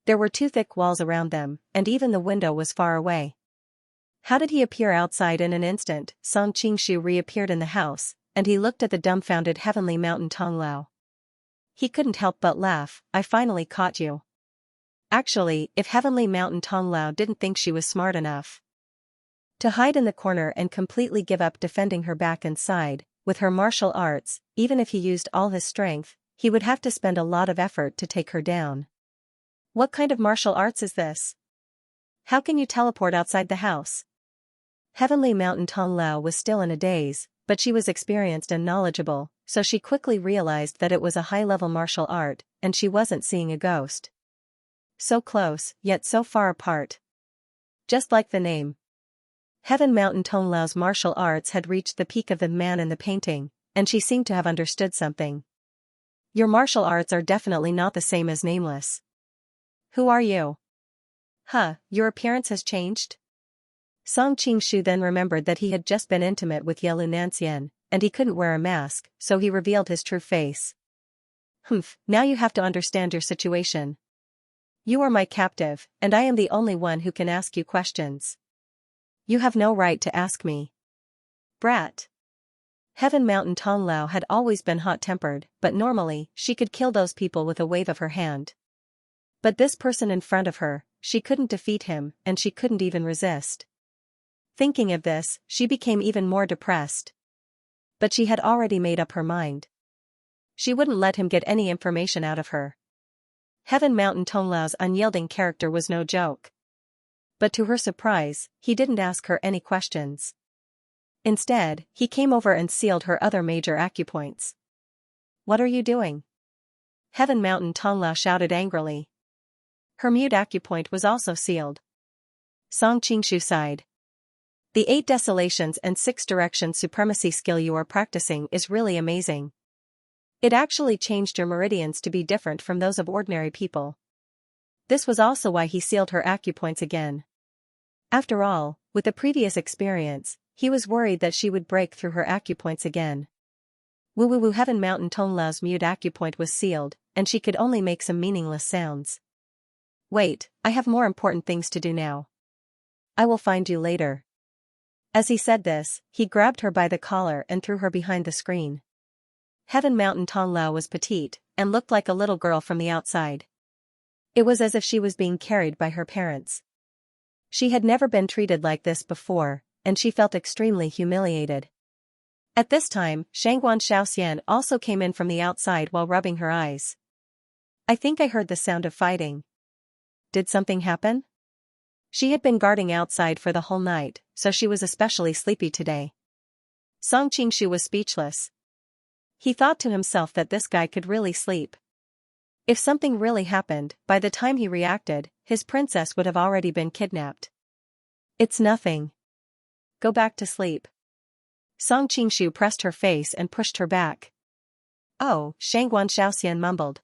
There were two thick walls around them, and even the window was far away. How did he appear outside in an instant? Song Qingshu reappeared in the house, and he looked at the dumbfounded Heavenly Mountain Tonglao. He couldn't help but laugh. I finally caught you. Actually, if Heavenly Mountain Tonglao didn't think she was smart enough to hide in the corner and completely give up defending her back and side, with her martial arts, even if he used all his strength, he would have to spend a lot of effort to take her down. What kind of martial arts is this? How can you teleport outside the house? Heavenly Mountain Tonglao was still in a daze, but she was experienced and knowledgeable, so she quickly realized that it was a high-level martial art, and she wasn't seeing a ghost. So close, yet so far apart. Just like the name. Heaven Mountain Tonglao's martial arts had reached the peak of the man in the painting, and she seemed to have understood something. Your martial arts are definitely not the same as Nameless. Who are you? Your appearance has changed? Song Qingshu then remembered that he had just been intimate with Yelu Nanxian, and he couldn't wear a mask, so he revealed his true face. Now you have to understand your situation. You are my captive, and I am the only one who can ask you questions. You have no right to ask me. Brat. Heaven Mountain Tonglao had always been hot-tempered, but normally, she could kill those people with a wave of her hand. But this person in front of her, she couldn't defeat him, and she couldn't even resist. Thinking of this, she became even more depressed. But she had already made up her mind. She wouldn't let him get any information out of her. Heaven Mountain Tonglao's unyielding character was no joke. But to her surprise, he didn't ask her any questions. Instead, he came over and sealed her other major acupoints. What are you doing? Heaven Mountain Tonglao shouted angrily. Her mute acupoint was also sealed. Song Qingshu sighed. The 8 desolations and 6 directions supremacy skill you are practicing is really amazing. It actually changed your meridians to be different from those of ordinary people. This was also why he sealed her acupoints again. After all, with the previous experience, he was worried that she would break through her acupoints again. Woo Heaven Mountain Tonglao's mute acupoint was sealed, and she could only make some meaningless sounds. Wait, I have more important things to do now. I will find you later. As he said this, he grabbed her by the collar and threw her behind the screen. Heaven Mountain Tonglao was petite, and looked like a little girl from the outside. It was as if she was being carried by her parents. She had never been treated like this before, and she felt extremely humiliated. At this time, Shangguan Xiaoxian also came in from the outside while rubbing her eyes. I think I heard the sound of fighting. Did something happen? She had been guarding outside for the whole night, so she was especially sleepy today. Song Qingshu was speechless. He thought to himself that this guy could really sleep. If something really happened, by the time he reacted, his princess would have already been kidnapped. It's nothing. Go back to sleep. Song Qingshu pressed her face and pushed her back. Oh, Shangguan Xiaoxian mumbled.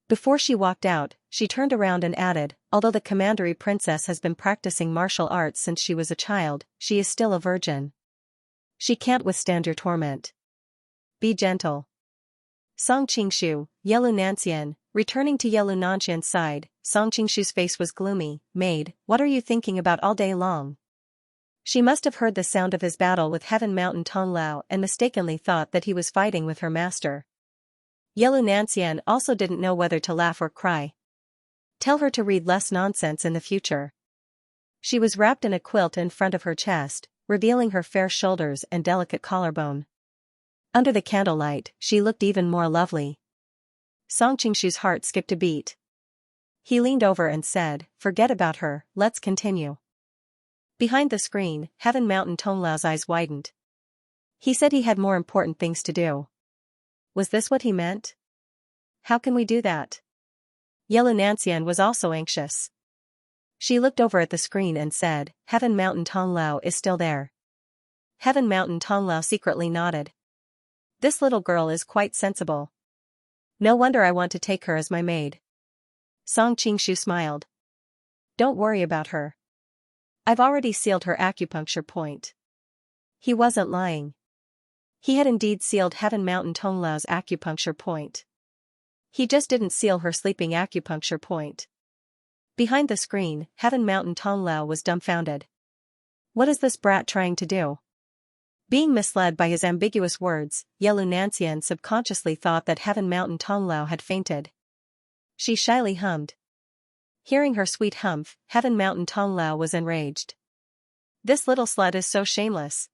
Before she walked out, she turned around and added, although the commandery princess has been practicing martial arts since she was a child, she is still a virgin. She can't withstand your torment. Be gentle. Song Qingshu, Yelu Nanxian, returning to Yelu Nanxian's side, Song Qingshu's face was gloomy. Maid, what are you thinking about all day long? She must have heard the sound of his battle with Heaven Mountain Tonglao and mistakenly thought that he was fighting with her master. Yelu Nanxian also didn't know whether to laugh or cry. Tell her to read less nonsense in the future. She was wrapped in a quilt in front of her chest, revealing her fair shoulders and delicate collarbone. Under the candlelight, she looked even more lovely. Song Qingshu's heart skipped a beat. He leaned over and said, forget about her, let's continue. Behind the screen, Heaven Mountain Tonglao's eyes widened. He said he had more important things to do. Was this what he meant? How can we do that? Yelu Nanxian was also anxious. She looked over at the screen and said, Heaven Mountain Tonglao is still there. Heaven Mountain Tonglao secretly nodded. This little girl is quite sensible. No wonder I want to take her as my maid. Song Qingshu smiled. Don't worry about her. I've already sealed her acupuncture point. He wasn't lying. He had indeed sealed Heaven Mountain Tonglao's acupuncture point. He just didn't seal her sleeping acupuncture point. Behind the screen, Heaven Mountain Tonglao was dumbfounded. What is this brat trying to do? Being misled by his ambiguous words, Yelu Nanxian subconsciously thought that Heaven Mountain Tonglao had fainted. She shyly hummed. Hearing her sweet humph, Heaven Mountain Tonglao was enraged. This little slut is so shameless.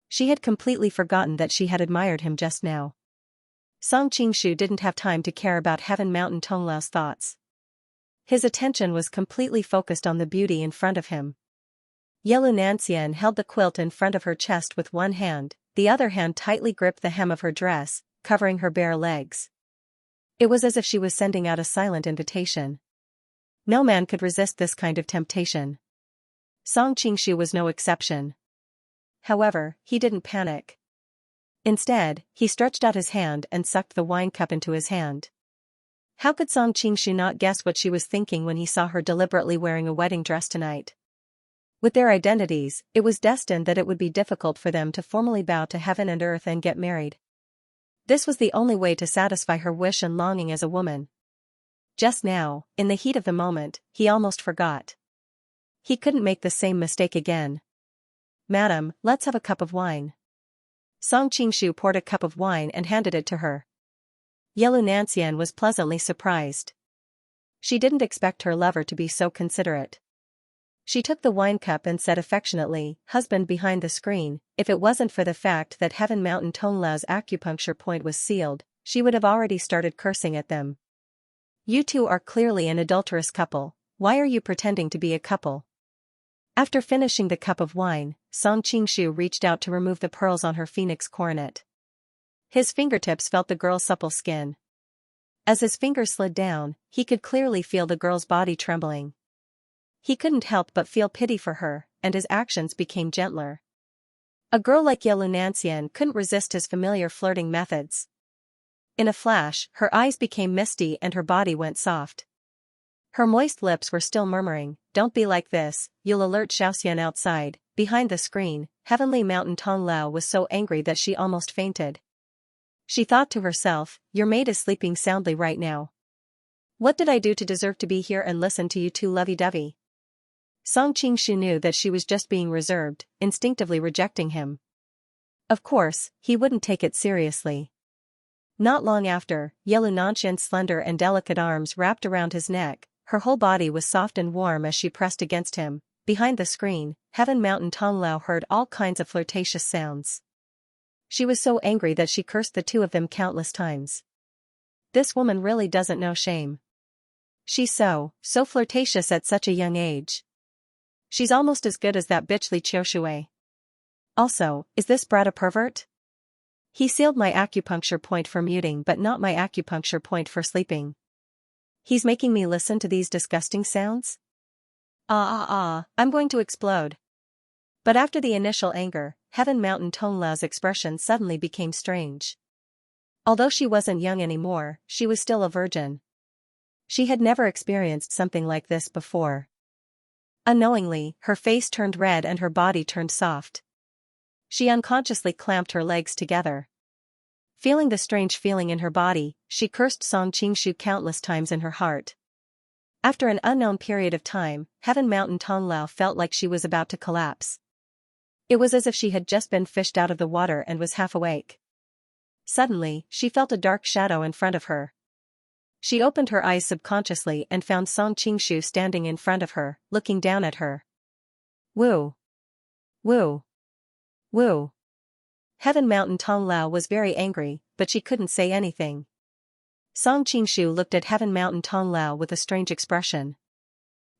She had completely forgotten that she had admired him just now. Song Qingshu didn't have time to care about Heaven Mountain Tonglao's thoughts. His attention was completely focused on the beauty in front of him. Yelu Nanxian held the quilt in front of her chest with one hand, the other hand tightly gripped the hem of her dress, covering her bare legs. It was as if she was sending out a silent invitation. No man could resist this kind of temptation. Song Qingshu was no exception. However, he didn't panic. Instead, he stretched out his hand and sucked the wine cup into his hand. How could Song Qingshu not guess what she was thinking when he saw her deliberately wearing a wedding dress tonight? With their identities, it was destined that it would be difficult for them to formally bow to heaven and earth and get married. This was the only way to satisfy her wish and longing as a woman. Just now, in the heat of the moment, he almost forgot. He couldn't make the same mistake again. Madam, let's have a cup of wine. Song Qingshu poured a cup of wine and handed it to her. Yelu Nanxian was pleasantly surprised. She didn't expect her lover to be so considerate. She took the wine cup and said affectionately, husband behind the screen, if it wasn't for the fact that Heaven Mountain Tonglao's acupuncture point was sealed, she would have already started cursing at them. You two are clearly an adulterous couple, why are you pretending to be a couple? After finishing the cup of wine, Song Qingshu reached out to remove the pearls on her phoenix coronet. His fingertips felt the girl's supple skin. As his fingers slid down, he could clearly feel the girl's body trembling. He couldn't help but feel pity for her, and his actions became gentler. A girl like Yelu Nanxian couldn't resist his familiar flirting methods. In a flash, her eyes became misty and her body went soft. Her moist lips were still murmuring, don't be like this, you'll alert Xiaoxian outside. Behind the screen, Heavenly Mountain Tonglao was so angry that she almost fainted. She thought to herself, your maid is sleeping soundly right now. What did I do to deserve to be here and listen to you two lovey-dovey? Song Qingshu knew that she was just being reserved, instinctively rejecting him. Of course, he wouldn't take it seriously. Not long after, Yelu Nanxian's slender and delicate arms wrapped around his neck, her whole body was soft and warm as she pressed against him. Behind the screen, Heaven Mountain Tonglao heard all kinds of flirtatious sounds. She was so angry that she cursed the two of them countless times. This woman really doesn't know shame. She's so flirtatious at such a young age. She's almost as good as that bitch Li Qiushui. Also, is this brat a pervert? He sealed my acupuncture point for muting but not my acupuncture point for sleeping. He's making me listen to these disgusting sounds? I'm going to explode. But after the initial anger, Heaven Mountain Tonglao's expression suddenly became strange. Although she wasn't young anymore, she was still a virgin. She had never experienced something like this before. Unknowingly, her face turned red and her body turned soft. She unconsciously clamped her legs together. Feeling the strange feeling in her body, she cursed Song Qingshu countless times in her heart. After an unknown period of time, Heaven Mountain Tonglao felt like she was about to collapse. It was as if she had just been fished out of the water and was half awake. Suddenly, she felt a dark shadow in front of her. She opened her eyes subconsciously and found Song Qingshu standing in front of her, looking down at her. Woo! Woo! Woo! Heaven Mountain Tonglao was very angry, but she couldn't say anything. Song Qingshu looked at Heaven Mountain Tonglao with a strange expression.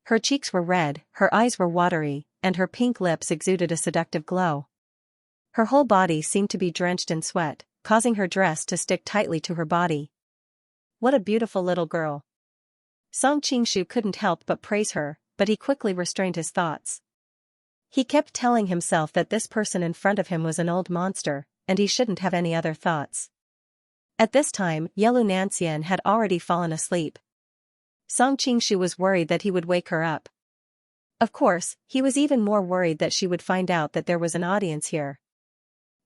Her cheeks were red, her eyes were watery, and her pink lips exuded a seductive glow. Her whole body seemed to be drenched in sweat, causing her dress to stick tightly to her body. What a beautiful little girl. Song Qingshu couldn't help but praise her, but he quickly restrained his thoughts. He kept telling himself that this person in front of him was an old monster, and he shouldn't have any other thoughts. At this time, Yelu Nanxian had already fallen asleep. Song Qingshu was worried that he would wake her up. Of course, he was even more worried that she would find out that there was an audience here.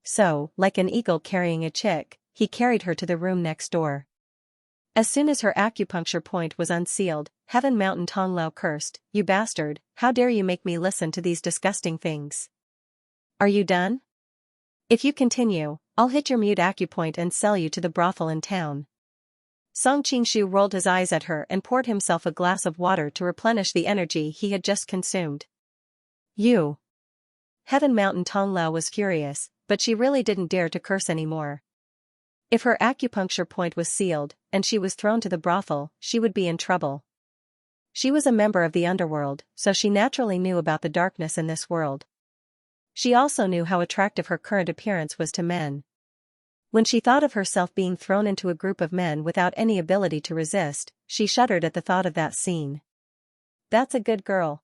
So, like an eagle carrying a chick, he carried her to the room next door. As soon as her acupuncture point was unsealed, Heaven Mountain Tonglao cursed, "You bastard, how dare you make me listen to these disgusting things? Are you done? If you continue, I'll hit your mute acupoint and sell you to the brothel in town." Song Qingshu rolled his eyes at her and poured himself a glass of water to replenish the energy he had just consumed. You! Heaven Mountain Tonglao was furious, but she really didn't dare to curse anymore. If her acupuncture point was sealed, and she was thrown to the brothel, she would be in trouble. She was a member of the underworld, so she naturally knew about the darkness in this world. She also knew how attractive her current appearance was to men. When she thought of herself being thrown into a group of men without any ability to resist, she shuddered at the thought of that scene. That's a good girl.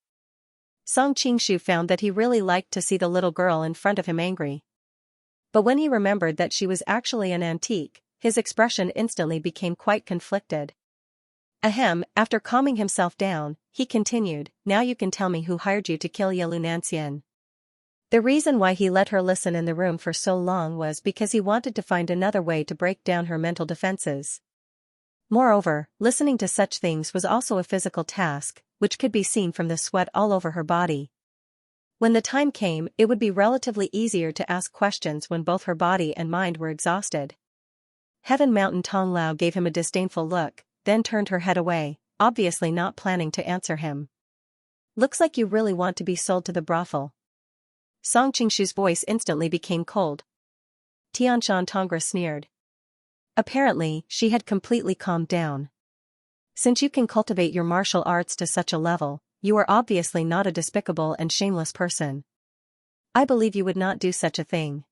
Song Qingshu found that he really liked to see the little girl in front of him angry. But when he remembered that she was actually an antique, his expression instantly became quite conflicted. Ahem, after calming himself down, he continued, "Now you can tell me who hired you to kill Yelu Nanxian." The reason why he let her listen in the room for so long was because he wanted to find another way to break down her mental defenses. Moreover, listening to such things was also a physical task, which could be seen from the sweat all over her body. When the time came, it would be relatively easier to ask questions when both her body and mind were exhausted. Heaven Mountain Tonglao gave him a disdainful look, then turned her head away, obviously not planning to answer him. "Looks like you really want to be sold to the brothel." Song Qingshu's voice instantly became cold. Tianshan Tongra sneered. Apparently, she had completely calmed down. "Since you can cultivate your martial arts to such a level, you are obviously not a despicable and shameless person. I believe you would not do such a thing.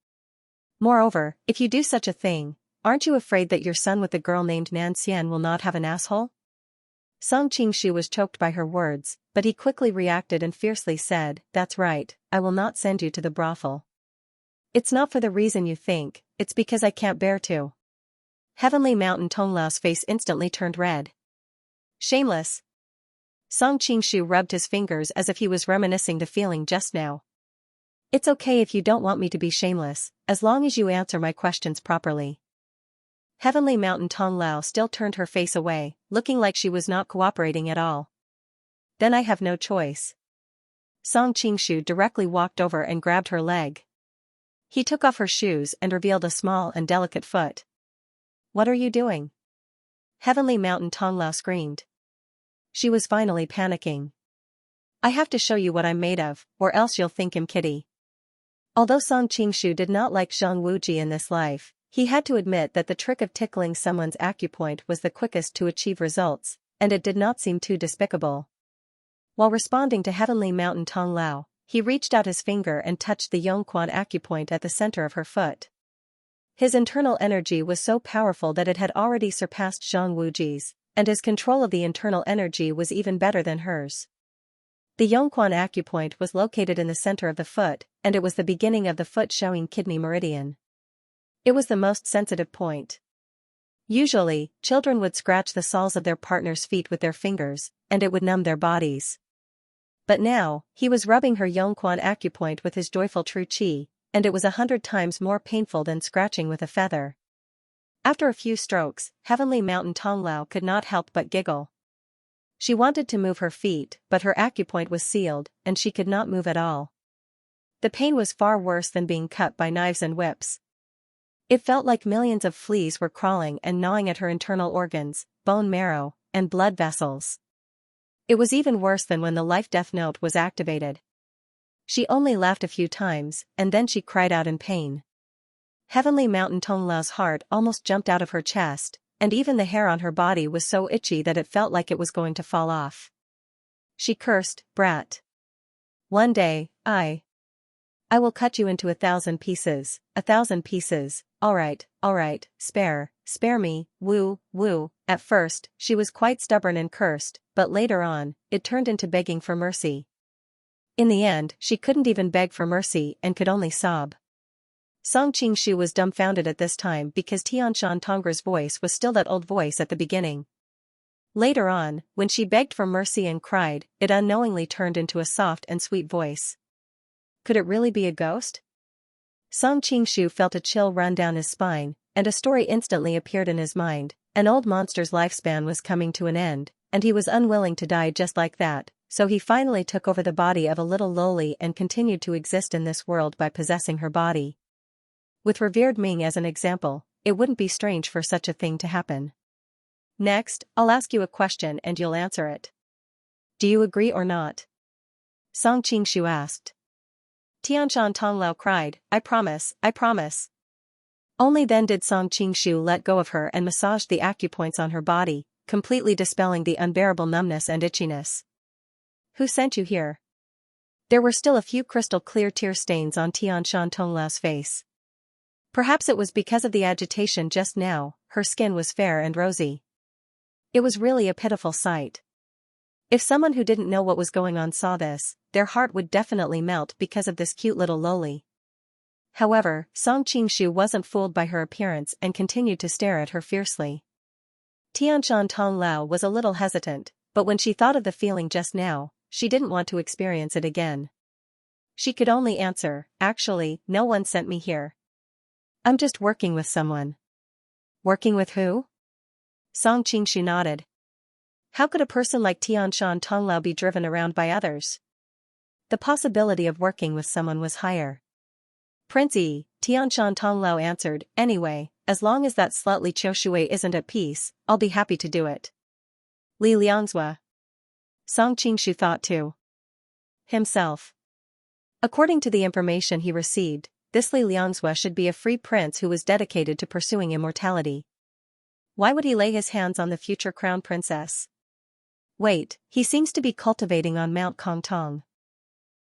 Moreover, if you do such a thing, aren't you afraid that your son with the girl named Nanxian will not have an asshole?" Song Qingshu was choked by her words, but he quickly reacted and fiercely said, "That's right, I will not send you to the brothel. It's not for the reason you think, it's because I can't bear to." Heavenly Mountain Tonglao's face instantly turned red. "Shameless." Song Qingshu rubbed his fingers as if he was reminiscing the feeling just now. "It's okay if you don't want me to be shameless, as long as you answer my questions properly." Heavenly Mountain Tonglao still turned her face away, looking like she was not cooperating at all. "Then I have no choice." Song Qingshu directly walked over and grabbed her leg. He took off her shoes and revealed a small and delicate foot. "What are you doing?" Heavenly Mountain Tonglao screamed. She was finally panicking. "I have to show you what I'm made of, or else you'll think I'm kitty." Although Song Qingshu did not like Zhang Wuji in this life, he had to admit that the trick of tickling someone's acupoint was the quickest to achieve results, and it did not seem too despicable. While responding to Heavenly Mountain Tonglao, he reached out his finger and touched the Yongquan acupoint at the center of her foot. His internal energy was so powerful that it had already surpassed Zhang Wuji's, and his control of the internal energy was even better than hers. The Yongquan acupoint was located in the center of the foot, and it was the beginning of the foot showing kidney meridian. It was the most sensitive point. Usually, children would scratch the soles of their partner's feet with their fingers, and it would numb their bodies. But now, he was rubbing her Yongquan acupoint with his joyful true qi, and it was 100 times more painful than scratching with a feather. After a few strokes, Heavenly Mountain Tonglao could not help but giggle. She wanted to move her feet, but her acupoint was sealed, and she could not move at all. The pain was far worse than being cut by knives and whips. It felt like millions of fleas were crawling and gnawing at her internal organs, bone marrow, and blood vessels. It was even worse than when the life-death note was activated. She only laughed a few times, and then she cried out in pain. Heavenly Mountain Tonglao's heart almost jumped out of her chest, and even the hair on her body was so itchy that it felt like it was going to fall off. She cursed, "Brat. One day, I will cut you into 1,000 pieces, 1,000 pieces, all right, spare me, woo, woo." At first, she was quite stubborn and cursed, but later on, it turned into begging for mercy. In the end, she couldn't even beg for mercy and could only sob. Song Qingshu was dumbfounded at this time because Tianshan Tongre's voice was still that old voice at the beginning. Later on, when she begged for mercy and cried, it unknowingly turned into a soft and sweet voice. Could it really be a ghost? Song Qingshu felt a chill run down his spine, and a story instantly appeared in his mind. An old monster's lifespan was coming to an end, and he was unwilling to die just like that, so he finally took over the body of a little lowly and continued to exist in this world by possessing her body. With revered Ming as an example, it wouldn't be strange for such a thing to happen. Next, I'll ask you a question and you'll answer it. Do you agree or not? Song Qingshu asked. Tianshan Tonglao cried, I promise. Only then did Song Qingshu let go of her and massaged the acupoints on her body, completely dispelling the unbearable numbness and itchiness. Who sent you here? There were still a few crystal-clear tear stains on Tianshan Tonglao's face. Perhaps it was because of the agitation just now, her skin was fair and rosy. It was really a pitiful sight. If someone who didn't know what was going on saw this, their heart would definitely melt because of this cute little lowly. However, Song Qingshu wasn't fooled by her appearance and continued to stare at her fiercely. Tianshan Tonglao was a little hesitant, but when she thought of the feeling just now, she didn't want to experience it again. She could only answer, actually, no one sent me here. I'm just working with someone. Working with who? Song Qingshu nodded. How could a person like Tianshan Tonglao be driven around by others? The possibility of working with someone was higher. Prince Yi, Tianshan Tonglao answered, anyway, as long as that slut Li Qiushui isn't at peace, I'll be happy to do it. Li Liangzhua. Song Qingshu thought to himself. According to the information he received, this Li Liangzhua should be a free prince who was dedicated to pursuing immortality. Why would he lay his hands on the future crown princess? Wait, he seems to be cultivating on Mount Kongtong.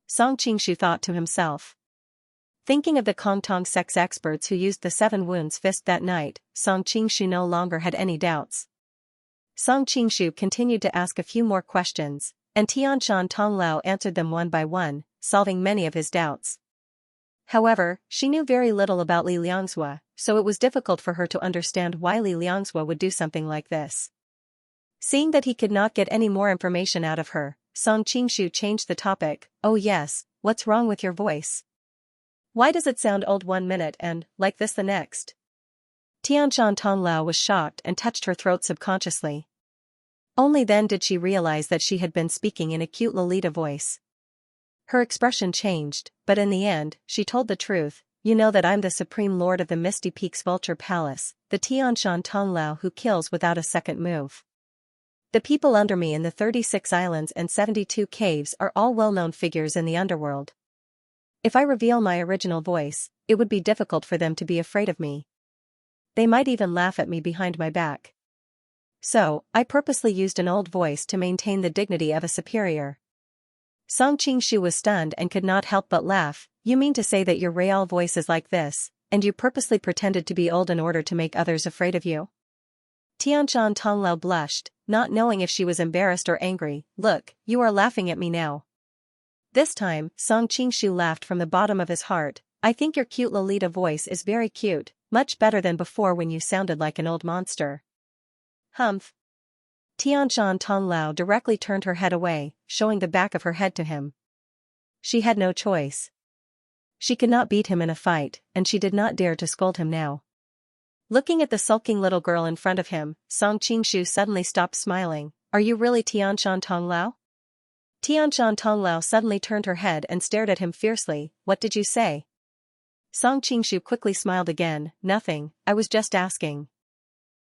Song Qingshu thought to himself. Thinking of the Kongtong sex experts who used the 7 wounds fist that night, Song Qingshu no longer had any doubts. Song Qingshu continued to ask a few more questions, and Tianshan Tonglao answered them one by one, solving many of his doubts. However, she knew very little about Li Liangzhua, so it was difficult for her to understand why Li Liangzhua would do something like this. Seeing that he could not get any more information out of her, Song Qingshu changed the topic. Oh yes, what's wrong with your voice? Why does it sound old 1 minute and, like this the next? Tianshan Tonglao was shocked and touched her throat subconsciously. Only then did she realize that she had been speaking in a cute Lolita voice. Her expression changed, but in the end, she told the truth. You know that I'm the Supreme Lord of the Misty Peaks Vulture Palace, the Tianshan Tonglao who kills without a second move. The people under me in the 36 islands and 72 caves are all well-known figures in the underworld. If I reveal my original voice, it would be difficult for them to be afraid of me. They might even laugh at me behind my back. So, I purposely used an old voice to maintain the dignity of a superior. Song Qingshu was stunned and could not help but laugh. You mean to say that your real voice is like this, and you purposely pretended to be old in order to make others afraid of you? Tianshan Tonglao blushed, not knowing if she was embarrassed or angry. Look, you are laughing at me now. This time, Song Qingshu laughed from the bottom of his heart. I think your cute Lolita voice is very cute, Much better than before when you sounded like an old monster. Humph. Tianshan Tonglao directly turned her head away, showing the back of her head to him. She had no choice. She could not beat him in a fight, and she did not dare to scold him now. Looking at the sulking little girl in front of him, Song Qingshu suddenly stopped smiling. Are you really Tianshan Tonglao? Tianshan Tonglao suddenly turned her head and stared at him fiercely. What did you say? Song Qingshu quickly smiled again. Nothing, I was just asking.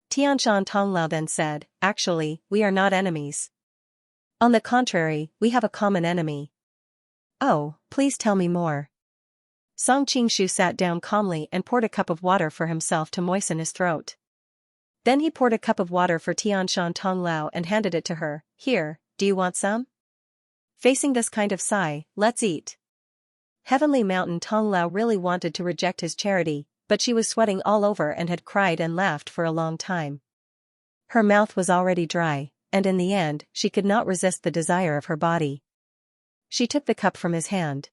Tianshan Tonglao then said, actually, we are not enemies. On the contrary, we have a common enemy. Oh, please tell me more. Song Qingshu sat down calmly and poured a cup of water for himself to moisten his throat. Then he poured a cup of water for Tianshan Tonglao and handed it to her. Here, do you want some? Facing this kind of sigh, let's eat. Heavenly Mountain Tonglao really wanted to reject his charity, but she was sweating all over and had cried and laughed for a long time. Her mouth was already dry, and in the end, she could not resist the desire of her body. She took the cup from his hand.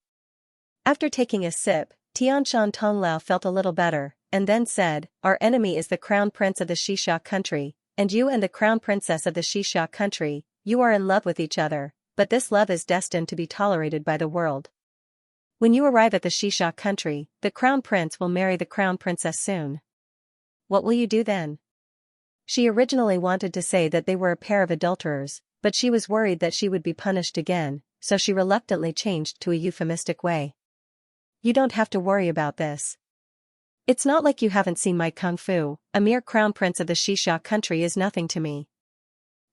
After taking a sip, Tianshan Tonglao felt a little better, and then said, our enemy is the crown prince of the Xianxia country, and you and the crown princess of the Xianxia country, you are in love with each other, but this love is destined to be tolerated by the world. When you arrive at the Xianxia country, the crown prince will marry the crown princess soon. What will you do then? She originally wanted to say that they were a pair of adulterers, but she was worried that she would be punished again, so she reluctantly changed to a euphemistic way. You don't have to worry about this. It's not like you haven't seen my kung fu. A mere crown prince of the Xianxia country is nothing to me.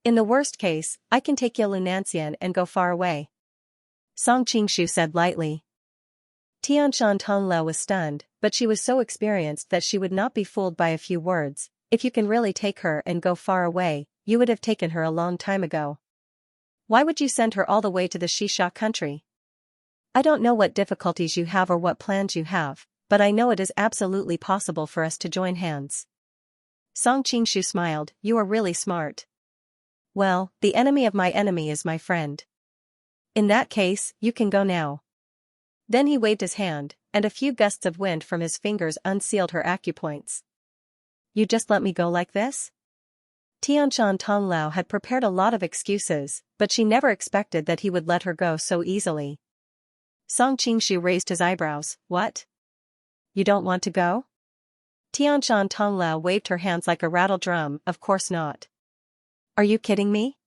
In the worst case, I can take Xianxia and go far away. Song Qingshu said lightly. Tianshan Tonglao was stunned, but she was so experienced that she would not be fooled by a few words. If you can really take her and go far away, you would have taken her a long time ago. Why would you send her all the way to the Xianxia country? I don't know what difficulties you have or what plans you have, but I know it is absolutely possible for us to join hands. Song Qingshu smiled. You are really smart. Well, the enemy of my enemy is my friend. In that case, you can go now. Then he waved his hand, and a few gusts of wind from his fingers unsealed her acupoints. You just let me go like this? Tianshan Tonglao had prepared a lot of excuses, but she never expected that he would let her go so easily. Song Qingshu raised his eyebrows. What? You don't want to go? Tianshan Tonglao waved her hands like a rattle drum. Of course not. Are you kidding me?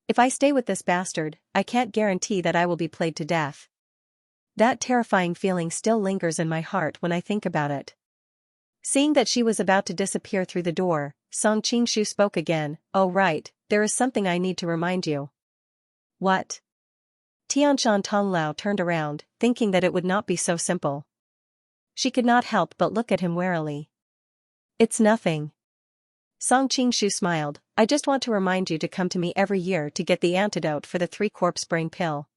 If I stay with this bastard, I can't guarantee that I will be played to death. That terrifying feeling still lingers in my heart when I think about it. Seeing that she was about to disappear through the door, Song Qingshu spoke again. Oh right, there is something I need to remind you. What? Tianshan Tonglao turned around, thinking that it would not be so simple. She could not help but look at him warily. It's nothing. Song Qingshu smiled. I just want to remind you to come to me every year to get the antidote for the 3-corpse brain pill.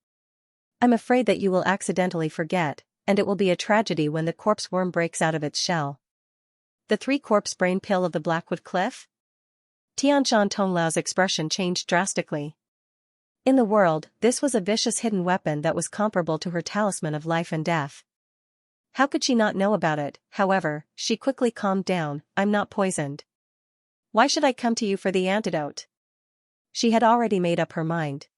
I'm afraid that you will accidentally forget, and it will be a tragedy when the corpse worm breaks out of its shell. The 3-corpse brain pill of the Blackwood Cliff? Tianshan Tonglau's expression changed drastically. In the world, this was a vicious hidden weapon that was comparable to her talisman of life and death. How could she not know about it? However, she quickly calmed down. I'm not poisoned. Why should I come to you for the antidote? She had already made up her mind.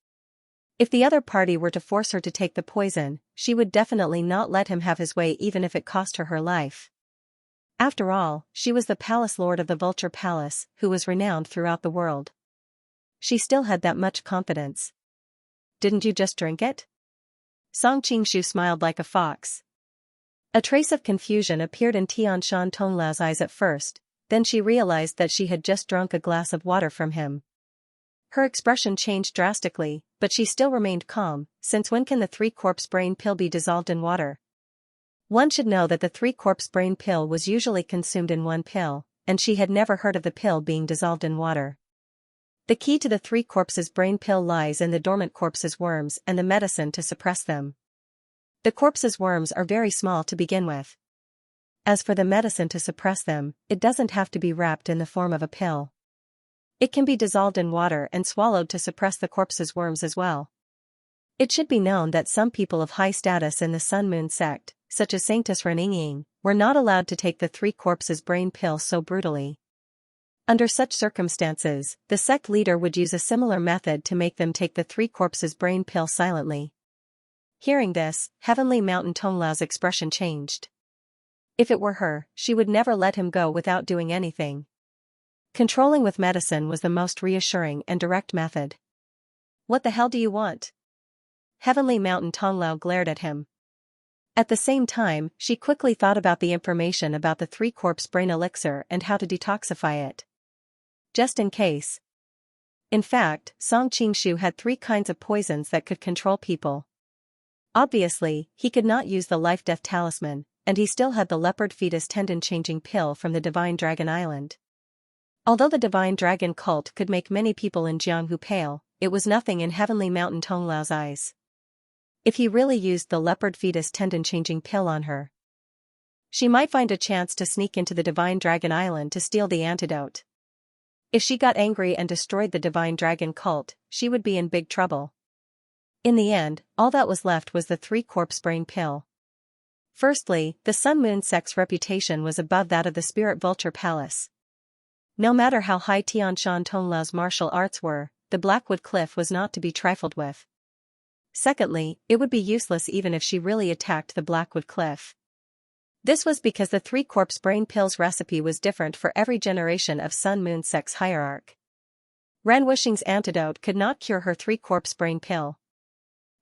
If the other party were to force her to take the poison, she would definitely not let him have his way even if it cost her her life. After all, she was the palace lord of the Vulture Palace, who was renowned throughout the world. She still had that much confidence. Didn't you just drink it? Song Qingshu smiled like a fox. A trace of confusion appeared in Tianshan Tonglau's eyes at first, then she realized that she had just drunk a glass of water from him. Her expression changed drastically, but she still remained calm. Since when can the 3-corpse brain pill be dissolved in water? One should know that the 3-corpse brain pill was usually consumed in one pill, and she had never heard of the pill being dissolved in water. The key to the 3-corpses brain pill lies in the dormant corpses' worms and the medicine to suppress them. The corpses' worms are very small to begin with. As for the medicine to suppress them, it doesn't have to be wrapped in the form of a pill. It can be dissolved in water and swallowed to suppress the corpse's worms as well. It should be known that some people of high status in the Sun Moon sect, such as Sanctus Reninging, were not allowed to take the three corpses brain pill so brutally. Under such circumstances, the sect leader would use a similar method to make them take the three corpses brain pill silently. Hearing this, Heavenly Mountain Tonglau's expression changed. If it were her, she would never let him go without doing anything. Controlling with medicine was the most reassuring and direct method. What the hell do you want? Heavenly Mountain Tonglau glared at him. At the same time, she quickly thought about the information about the three-corpse brain elixir and how to detoxify it. Just in case. In fact, Song Qingshu had 3 kinds of poisons that could control people. Obviously, he could not use the life-death talisman, and he still had the leopard fetus tendon-changing pill from the Divine Dragon Island. Although the Divine Dragon cult could make many people in Jianghu pale, it was nothing in Heavenly Mountain Tonglau's eyes. If he really used the leopard fetus tendon-changing pill on her, she might find a chance to sneak into the Divine Dragon Island to steal the antidote. If she got angry and destroyed the Divine Dragon cult, she would be in big trouble. In the end, all that was left was the three-corpse brain pill. Firstly, the Sun Moon sect's reputation was above that of the Spirit Vulture Palace. No matter how high Tianshan Tonglau's martial arts were, the Blackwood Cliff was not to be trifled with. Secondly, it would be useless even if she really attacked the Blackwood Cliff. This was because the three-corpse brain pill's recipe was different for every generation of Sun Moon sect's hierarch. Ren Wuxing's antidote could not cure her three-corpse brain pill.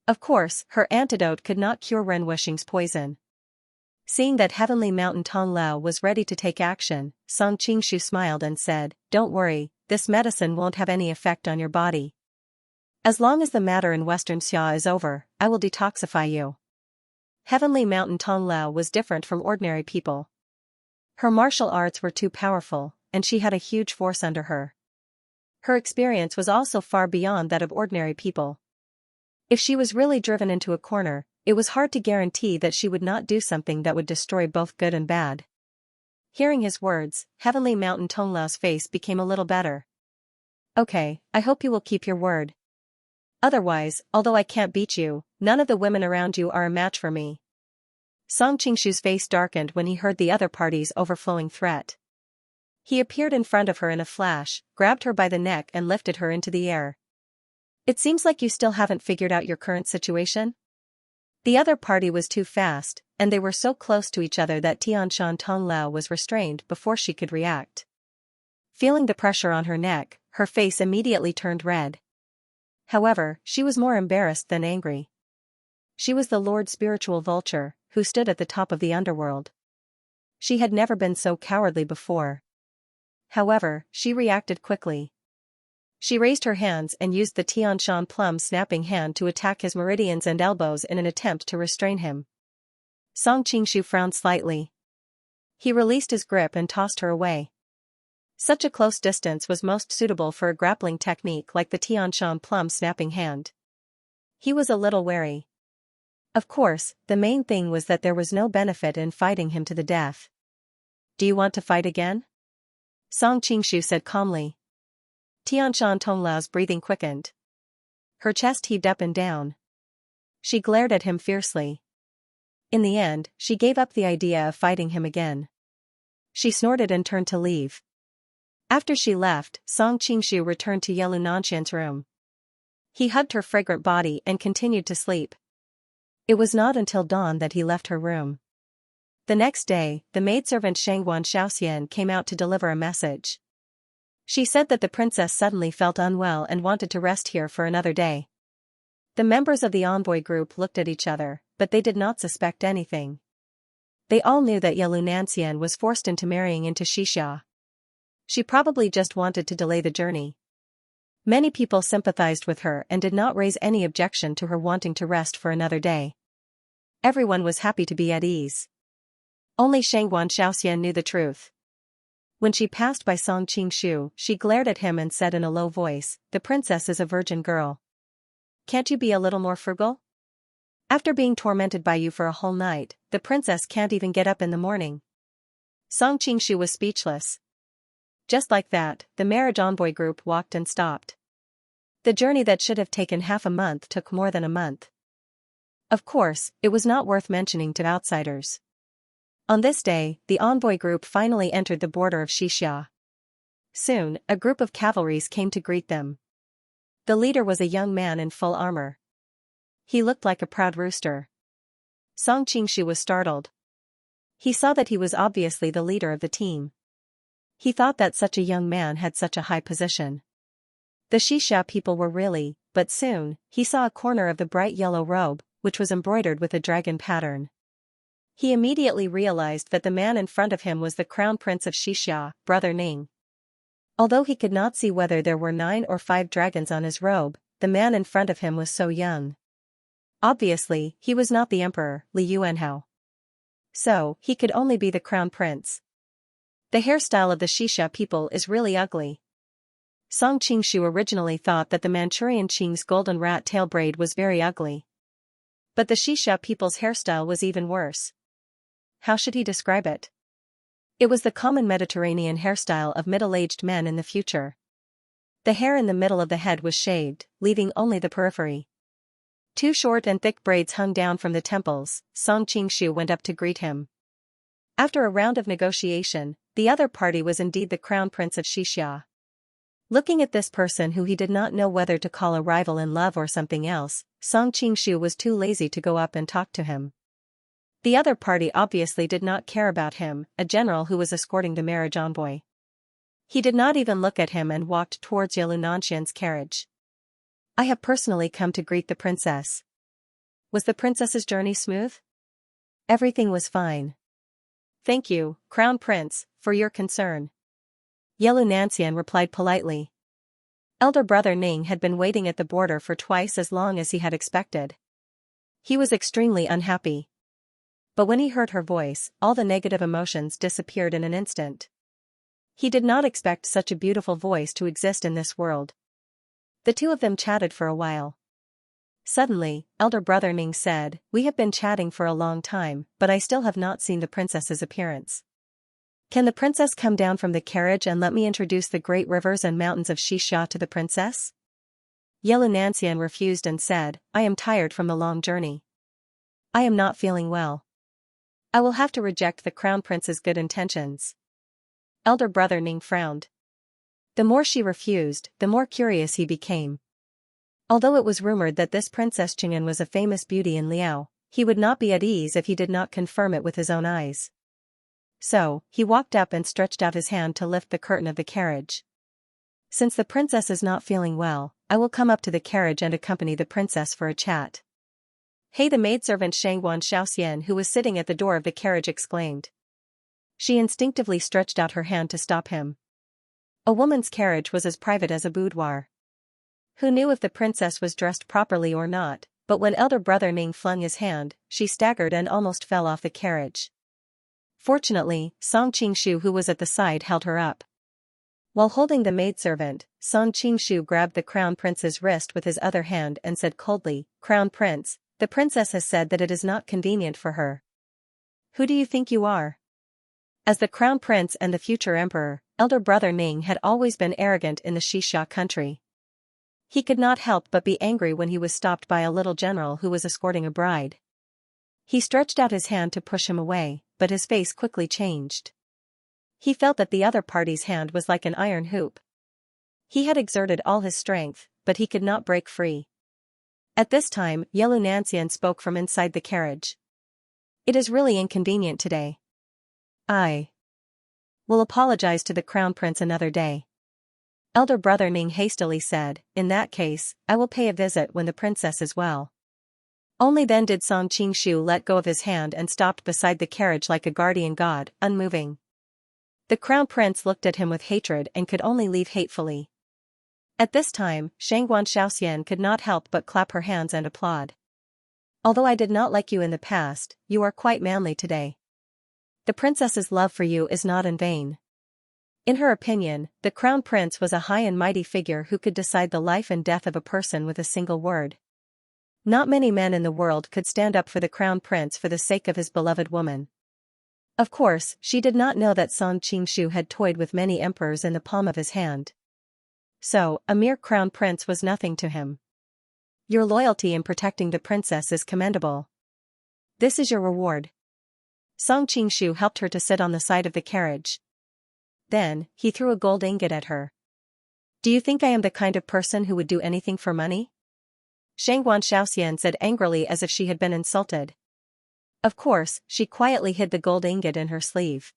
Of course, her antidote could not cure Ren Wuxing's poison. Seeing that Heavenly Mountain Tonglao was ready to take action, Song Qingshu smiled and said, "Don't worry, this medicine won't have any effect on your body. As long as the matter in Western Xia is over, I will detoxify you." Heavenly Mountain Tonglao was different from ordinary people. Her martial arts were too powerful, and she had a huge force under her. Her experience was also far beyond that of ordinary people. If she was really driven into a corner, it was hard to guarantee that she would not do something that would destroy both good and bad. Hearing his words, Heavenly Mountain Tonglau's face became a little better. "Okay, I hope you will keep your word. Otherwise, although I can't beat you, none of the women around you are a match for me." Song Qingshu's face darkened when he heard the other party's overflowing threat. He appeared in front of her in a flash, grabbed her by the neck and lifted her into the air. "It seems like you still haven't figured out your current situation?" The other party was too fast, and they were so close to each other that Tianshan Tonglao was restrained before she could react. Feeling the pressure on her neck, her face immediately turned red. However, she was more embarrassed than angry. She was the Lord Spiritual Vulture, who stood at the top of the underworld. She had never been so cowardly before. However, she reacted quickly. She raised her hands and used the Tianshan Plum snapping hand to attack his meridians and elbows in an attempt to restrain him. Song Qingshu frowned slightly. He released his grip and tossed her away. Such a close distance was most suitable for a grappling technique like the Tianshan Plum snapping hand. He was a little wary. Of course, the main thing was that there was no benefit in fighting him to the death. "Do you want to fight again?" Song Qingshu said calmly. Tianshan Tonglau's breathing quickened. Her chest heaved up and down. She glared at him fiercely. In the end, she gave up the idea of fighting him again. She snorted and turned to leave. After she left, Song Qingshu returned to Yelu Nanshan's room. He hugged her fragrant body and continued to sleep. It was not until dawn that he left her room. The next day, the maidservant Shangguan Xiaoxian came out to deliver a message. She said that the princess suddenly felt unwell and wanted to rest here for another day. The members of the envoy group looked at each other, but they did not suspect anything. They all knew that Yelu Nanshan was forced into marrying into Xianxia. She probably just wanted to delay the journey. Many people sympathized with her and did not raise any objection to her wanting to rest for another day. Everyone was happy to be at ease. Only Shangguan Xiaoxian knew the truth. When she passed by Song Qingshu, she glared at him and said in a low voice, "The princess is a virgin girl. Can't you be a little more frugal? After being tormented by you for a whole night, the princess can't even get up in the morning." Song Qingshu was speechless. Just like that, the marriage envoy group walked and stopped. The journey that should have taken half a month took more than a month. Of course, it was not worth mentioning to outsiders. On this day, the envoy group finally entered the border of Xianxia. Soon, a group of cavalries came to greet them. The leader was a young man in full armor. He looked like a proud rooster. Song Qingshu was startled. He saw that he was obviously the leader of the team. He thought that such a young man had such a high position. The Xianxia people were really, but soon, he saw a corner of the bright yellow robe, which was embroidered with a dragon pattern. He immediately realized that the man in front of him was the crown prince of Xianxia, Brother Ning. Although he could not see whether there were 9 or 5 dragons on his robe, the man in front of him was so young. Obviously, he was not the emperor, Li Yuanhao. So, he could only be the crown prince. The hairstyle of the Xianxia people is really ugly. Song Qingshu originally thought that the Manchurian Qing's golden rat tail braid was very ugly. But the Xianxia people's hairstyle was even worse. How should he describe it? It was the common Mediterranean hairstyle of middle-aged men in the future. The hair in the middle of the head was shaved, leaving only the periphery. 2 short and thick braids hung down from the temples. Song Qingshu went up to greet him. After a round of negotiation, the other party was indeed the crown prince of Xianxia. Looking at this person who he did not know whether to call a rival in love or something else, Song Qingshu was too lazy to go up and talk to him. The other party obviously did not care about him, a general who was escorting the marriage envoy. He did not even look at him and walked towards Xianxian's carriage. I have personally come to greet the princess. Was the princess's journey smooth? Everything was fine. Thank you, Crown Prince, for your concern. Xianxian replied politely. Elder brother Ning had been waiting at the border for twice as long as he had expected. He was extremely unhappy. But when he heard her voice, all the negative emotions disappeared in an instant. He did not expect such a beautiful voice to exist in this world. The two of them chatted for a while. Suddenly, elder brother Ning said, "We have been chatting for a long time, but I still have not seen the princess's appearance. Can the princess come down from the carriage and let me introduce the great rivers and mountains of Xianxia to the princess?" Xianxian refused and said, "I am tired from the long journey. I am not feeling well. I will have to reject the crown prince's good intentions." Elder brother Ning frowned. The more she refused, the more curious he became. Although it was rumored that this Princess Qing'an was a famous beauty in Liao, he would not be at ease if he did not confirm it with his own eyes. So, he walked up and stretched out his hand to lift the curtain of the carriage. "Since the princess is not feeling well, I will come up to the carriage and accompany the princess for a chat." "Hey!" the maidservant Xianxian who was sitting at the door of the carriage exclaimed. She instinctively stretched out her hand to stop him. A woman's carriage was as private as a boudoir. Who knew if the princess was dressed properly or not, but when elder brother Ning flung his hand, she staggered and almost fell off the carriage. Fortunately, Song Qingshu who was at the side held her up. While holding the maidservant, Song Qingshu grabbed the crown prince's wrist with his other hand and said coldly, "Crown prince, the princess has said that it is not convenient for her. Who do you think you are?" As the crown prince and the future emperor, elder brother Ning had always been arrogant in the Xianxia country. He could not help but be angry when he was stopped by a little general who was escorting a bride. He stretched out his hand to push him away, but his face quickly changed. He felt that the other party's hand was like an iron hoop. He had exerted all his strength, but he could not break free. At this time, Xianxian spoke from inside the carriage. "It is really inconvenient today. I will apologize to the crown prince another day." Elder brother Ning hastily said, "In that case, I will pay a visit when the princess is well." Only then did Song Qingshu let go of his hand and stopped beside the carriage like a guardian god, unmoving. The crown prince looked at him with hatred and could only leave hatefully. At this time, Xianxian could not help but clap her hands and applaud. "Although I did not like you in the past, you are quite manly today. The princess's love for you is not in vain." In her opinion, the crown prince was a high and mighty figure who could decide the life and death of a person with a single word. Not many men in the world could stand up for the crown prince for the sake of his beloved woman. Of course, she did not know that Song Qingshu had toyed with many emperors in the palm of his hand. So, a mere crown prince was nothing to him. "Your loyalty in protecting the princess is commendable. This is your reward." Song Qingshu helped her to sit on the side of the carriage. Then, he threw a gold ingot at her. Do you think I am the kind of person who would do anything for money? Shangguan Shaoxian said angrily as if she had been insulted. Of course, she quietly hid the gold ingot in her sleeve.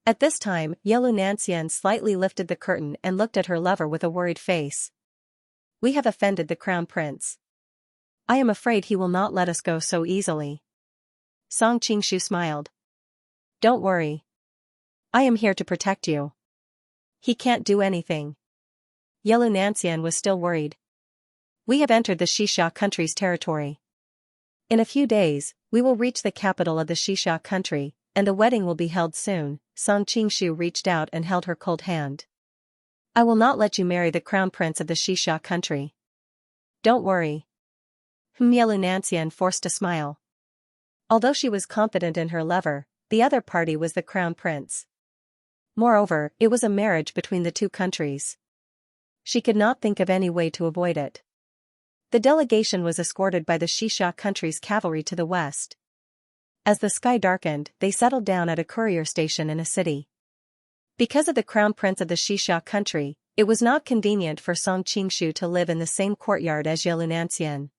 At this time, Yelu Nanxian slightly lifted the curtain and looked at her lover with a worried face. We have offended the crown prince. I am afraid he will not let us go so easily. Song Qingshu smiled. Don't worry. I am here to protect you. He can't do anything. Yelu Nanxian was still worried. We have entered the Xianxia country's territory. In a few days, we will reach the capital of the Xianxia country, and the wedding will be held soon. Song Qingshu reached out and held her cold hand. I will not let you marry the crown prince of the Xianxia country. Don't worry. Yelu Nanxian forced a smile. Although she was confident in her lover, the other party was the crown prince. Moreover, it was a marriage between the two countries. She could not think of any way to avoid it. The delegation was escorted by the Xianxia country's cavalry to the west. As the sky darkened, they settled down at a courier station in a city. Because of the crown prince of the Xianxia country, it was not convenient for Song Qingshu to live in the same courtyard as Yelu Nanxian.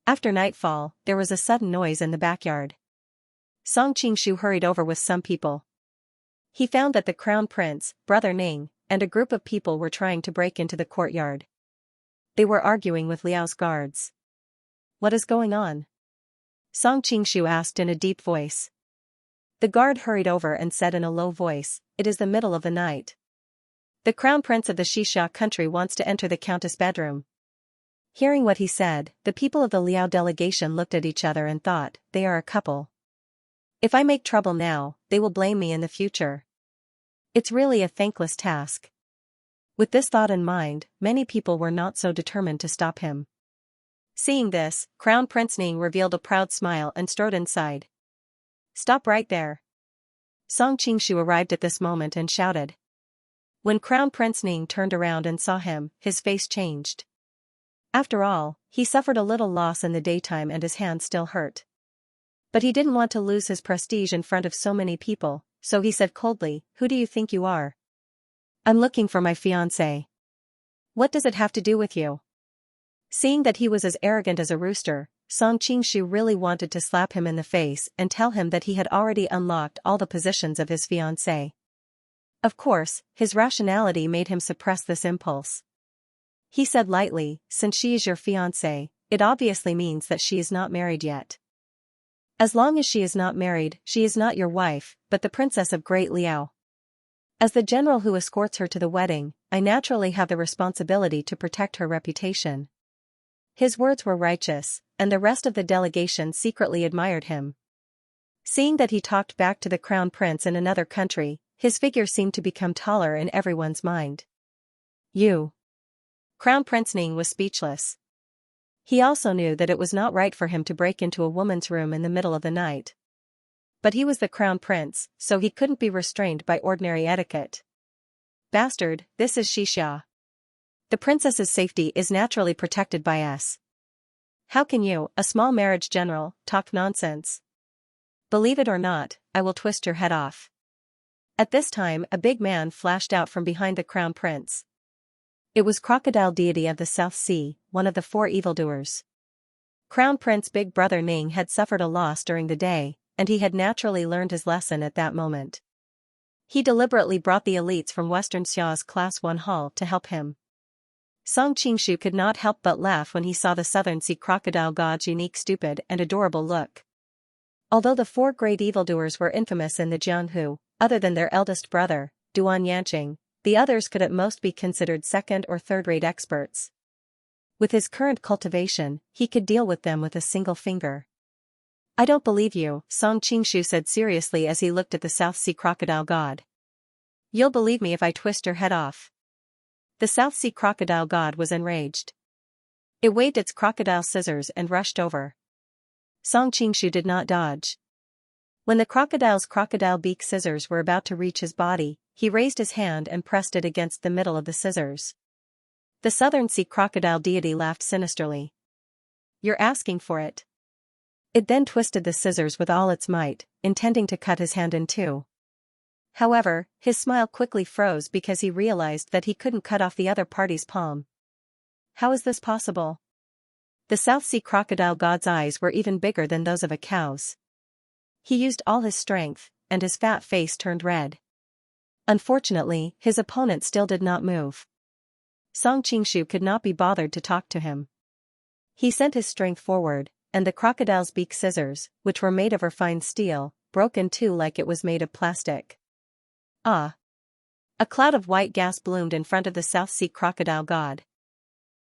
After nightfall, there was a sudden noise in the backyard. Song Qingshu hurried over with some people. He found that the crown prince, Brother Ning, and a group of people were trying to break into the courtyard. They were arguing with Liao's guards. What is going on? Song Qingshu asked in a deep voice. The guard hurried over and said in a low voice, It is the middle of the night. The crown prince of the Xianxia country wants to enter the countess' bedroom. Hearing what he said, the people of the Liao delegation looked at each other and thought, they are a couple. If I make trouble now, they will blame me in the future. It's really a thankless task. With this thought in mind, many people were not so determined to stop him. Seeing this, Crown Prince Ning revealed a proud smile and strode inside. Stop right there. Song Qingshu arrived at this moment and shouted. When Crown Prince Ning turned around and saw him, his face changed. After all, he suffered a little loss in the daytime and his hand still hurt. But he didn't want to lose his prestige in front of so many people, so he said coldly, Who do you think you are? I'm looking for my fiancé. What does it have to do with you? Seeing that he was as arrogant as a rooster, Song Qingshu really wanted to slap him in the face and tell him that he had already unlocked all the positions of his fiancé. Of course, his rationality made him suppress this impulse. He said lightly, Since she is your fiancé, it obviously means that she is not married yet. As long as she is not married, she is not your wife, but the princess of Great Liao. As the general who escorts her to the wedding, I naturally have the responsibility to protect her reputation. His words were righteous, and the rest of the delegation secretly admired him. Seeing that he talked back to the crown prince in another country, his figure seemed to become taller in everyone's mind. You. Crown Prince Ning was speechless. He also knew that it was not right for him to break into a woman's room in the middle of the night. But he was the crown prince, so he couldn't be restrained by ordinary etiquette. Bastard, this is Xianxia. The princess's safety is naturally protected by us. How can you, a small marriage general, talk nonsense? Believe it or not, I will twist your head off. At this time a big man flashed out from behind the crown prince. It was crocodile deity of the South Sea, one of the 4 evildoers. Crown Prince Big Brother Ning had suffered a loss during the day, and he had naturally learned his lesson at that moment. He deliberately brought the elites from Western Xia's Class 1 hall to help him. Song Qingshu could not help but laugh when he saw the Southern Sea crocodile god's unique stupid and adorable look. Although the 4 great evildoers were infamous in the Jianghu, other than their eldest brother, Duan Yanqing, the others could at most be considered second- or third-rate experts. With his current cultivation, he could deal with them with a single finger. I don't believe you, Song Qingshu said seriously as he looked at the South Sea crocodile god. You'll believe me if I twist your head off. The South Sea crocodile god was enraged. It waved its crocodile scissors and rushed over. Song Qingshu did not dodge. When the crocodile's crocodile beak scissors were about to reach his body, he raised his hand and pressed it against the middle of the scissors. The Southern Sea crocodile deity laughed sinisterly. You're asking for it. It then twisted the scissors with all its might, intending to cut his hand in two. However, his smile quickly froze because he realized that he couldn't cut off the other party's palm. How is this possible? The South Sea crocodile god's eyes were even bigger than those of a cow's. He used all his strength, and his fat face turned red. Unfortunately, his opponent still did not move. Song Qingshu could not be bothered to talk to him. He sent his strength forward, and the crocodile's beak scissors, which were made of refined steel, broke in two like it was made of plastic. Ah! A cloud of white gas bloomed in front of the South Sea crocodile god.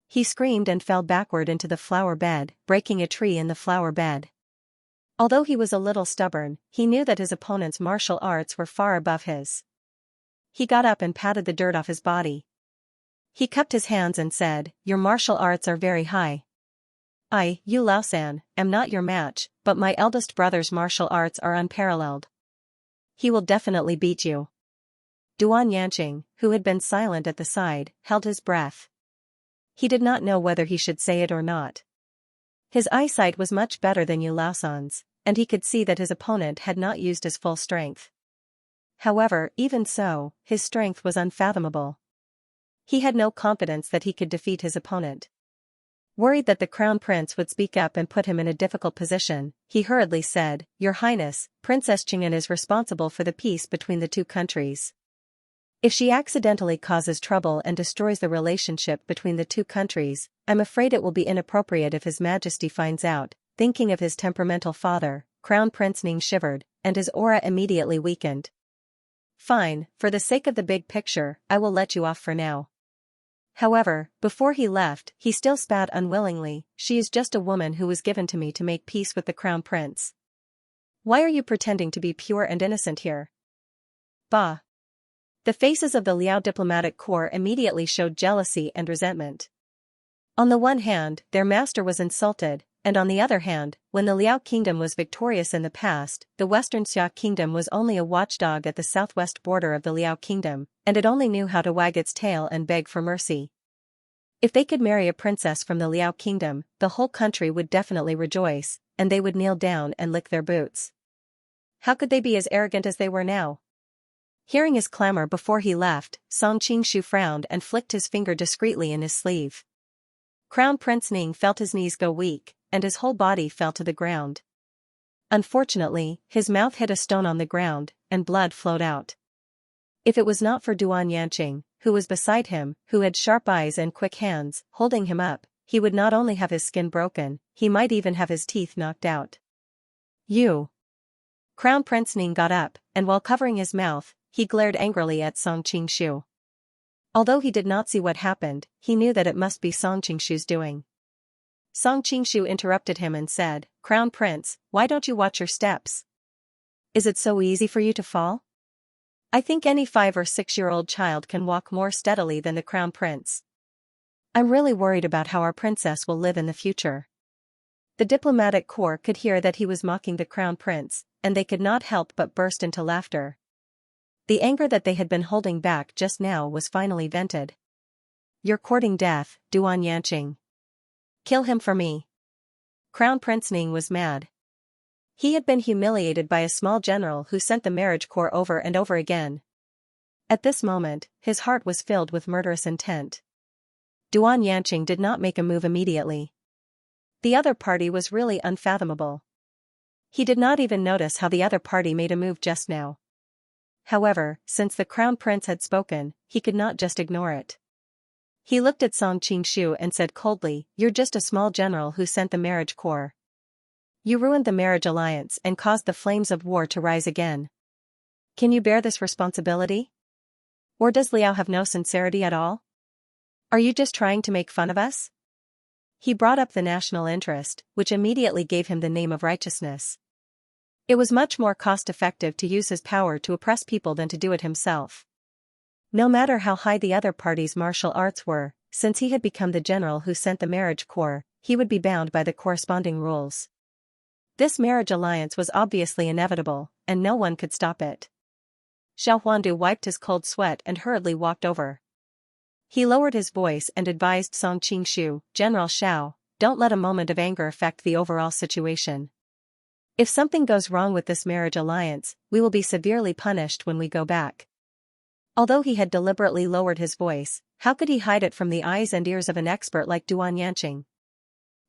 He screamed and fell backward into the flower bed, breaking a tree in the flower bed. Although he was a little stubborn, he knew that his opponent's martial arts were far above his. He got up and patted the dirt off his body. He cupped his hands and said, "Your martial arts are very high. I, Yu Laosan, am not your match, but my eldest brother's martial arts are unparalleled. He will definitely beat you." Duan Yanqing, who had been silent at the side, held his breath. He did not know whether he should say it or not. His eyesight was much better than Yu Laosan's, and he could see that his opponent had not used his full strength. However, even so, his strength was unfathomable. He had no confidence that he could defeat his opponent. Worried that the crown prince would speak up and put him in a difficult position, he hurriedly said, "Your Highness, Princess Qing'an is responsible for the peace between the two countries. If she accidentally causes trouble and destroys the relationship between the two countries, I'm afraid it will be inappropriate if His Majesty finds out." Thinking of his temperamental father, Crown Prince Ning shivered, and his aura immediately weakened. "Fine, for the sake of the big picture, I will let you off for now." However, before he left, he still spat unwillingly, "She is just a woman who was given to me to make peace with the crown prince. Why are you pretending to be pure and innocent here?" Bah! The faces of the Liao diplomatic corps immediately showed jealousy and resentment. On the one hand, their master was insulted, and on the other hand, when the Liao kingdom was victorious in the past, the Western Xia kingdom was only a watchdog at the southwest border of the Liao kingdom, and it only knew how to wag its tail and beg for mercy. If they could marry a princess from the Liao kingdom, the whole country would definitely rejoice, and they would kneel down and lick their boots. How could they be as arrogant as they were now? Hearing his clamor before he left, Song Qingshu frowned and flicked his finger discreetly in his sleeve. Crown Prince Ning felt his knees go weak, and his whole body fell to the ground. Unfortunately, his mouth hit a stone on the ground, and blood flowed out. If it was not for Duan Yanqing, who was beside him, who had sharp eyes and quick hands, holding him up, he would not only have his skin broken, he might even have his teeth knocked out. "You!" Crown Prince Ning got up, and while covering his mouth, he glared angrily at Song Qingshu. Although he did not see what happened, he knew that it must be Song Qingshu's doing. Song Qingshu interrupted him and said, "Crown Prince, why don't you watch your steps? Is it so easy for you to fall? I think any 5 or 6-year-old child can walk more steadily than the Crown Prince. I'm really worried about how our princess will live in the future." The diplomatic corps could hear that he was mocking the Crown Prince, and they could not help but burst into laughter. The anger that they had been holding back just now was finally vented. "You're courting death, Duan Yanqing. Kill him for me." Crown Prince Ning was mad. He had been humiliated by a small general who sent the marriage corps over and over again. At this moment, his heart was filled with murderous intent. Duan Yanqing did not make a move immediately. The other party was really unfathomable. He did not even notice how the other party made a move just now. However, since the Crown Prince had spoken, he could not just ignore it. He looked at Song Qingshu and said coldly, "You're just a small general who sent the marriage corps. You ruined the marriage alliance and caused the flames of war to rise again. Can you bear this responsibility? Or does Liao have no sincerity at all? Are you just trying to make fun of us?" He brought up the national interest, which immediately gave him the name of righteousness. It was much more cost-effective to use his power to oppress people than to do it himself. No matter how high the other party's martial arts were, since he had become the general who sent the marriage corps, he would be bound by the corresponding rules. This marriage alliance was obviously inevitable, and no one could stop it. Xiao Huandu wiped his cold sweat and hurriedly walked over. He lowered his voice and advised Song Qingshu, "General Xiao, don't let a moment of anger affect the overall situation. If something goes wrong with this marriage alliance, we will be severely punished when we go back. Although he had deliberately lowered his voice, how could he hide it from the eyes and ears of an expert like Duan Yanqing?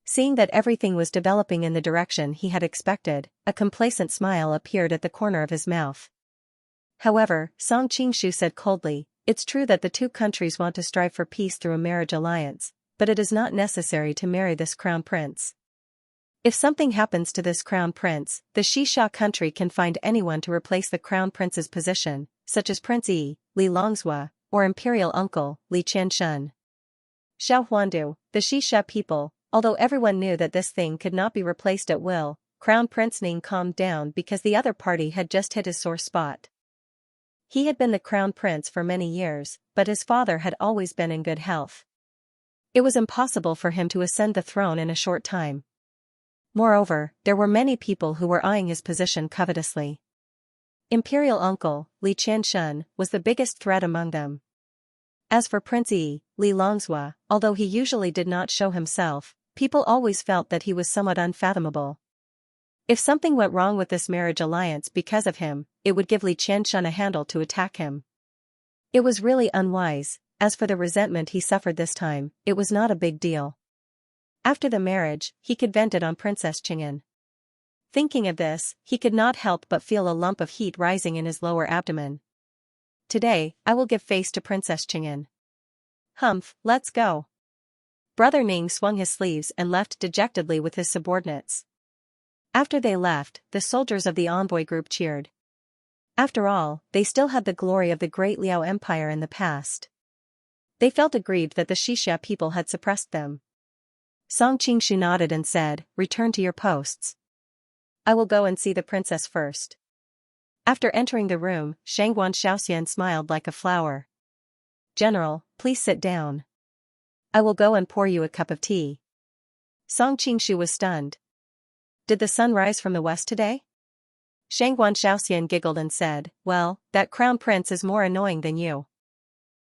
Seeing that everything was developing in the direction he had expected, a complacent smile appeared at the corner of his mouth. However, Song Qingshu said coldly, "It's true that the two countries want to strive for peace through a marriage alliance, but it is not necessary to marry this crown prince. If something happens to this crown prince, the Xianxia country can find anyone to replace the crown prince's position, such as Prince Yi, Li Longzhua, or imperial uncle, Li Qianshun." Xiao Huandu, the Xianxia people, although everyone knew that this thing could not be replaced at will, Crown Prince Ning calmed down because the other party had just hit his sore spot. He had been the crown prince for many years, but his father had always been in good health. It was impossible for him to ascend the throne in a short time. Moreover, there were many people who were eyeing his position covetously. Imperial uncle, Li Qianshun, was the biggest threat among them. As for Prince Yi, Li Longzhua, although he usually did not show himself, people always felt that he was somewhat unfathomable. If something went wrong with this marriage alliance because of him, it would give Li Qianshun a handle to attack him. It was really unwise. As for the resentment he suffered this time, it was not a big deal. After the marriage, he could vent it on Princess Qing'an. Thinking of this, he could not help but feel a lump of heat rising in his lower abdomen. Today, I will give face to Princess Qing'an. Humph, let's go. Brother Ning swung his sleeves and left dejectedly with his subordinates. After they left, the soldiers of the envoy group cheered. After all, they still had the glory of the great Liao Empire in the past. They felt aggrieved that the Xianxia people had suppressed them. Song Qingshu nodded and said, "Return to your posts. I will go and see the princess first." After entering the room, Shangguan Shaoxian smiled like a flower. "General, please sit down. I will go and pour you a cup of tea." Song Qingshu was stunned. "Did the sun rise from the west today?" Shangguan Shaoxian giggled and said, "Well, that crown prince is more annoying than you."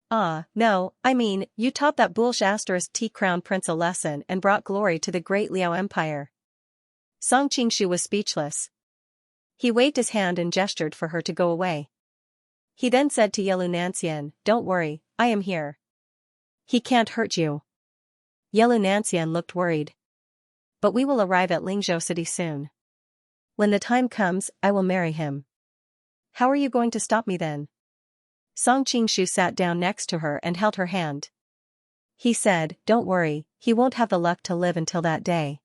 No, I mean, you taught that **** T crown prince a lesson and brought glory to the great Liao Empire." Song Qingshu was speechless. He waved his hand and gestured for her to go away. He then said to Yelu Nancian, "Don't worry, I am here. He can't hurt you." Yelu Nancian looked worried. "But we will arrive at Lingzhou City soon. When the time comes, I will marry him." "How are you going to stop me then?" Song Qingshu sat down next to her and held her hand. He said, "Don't worry, he won't have the luck to live until that day."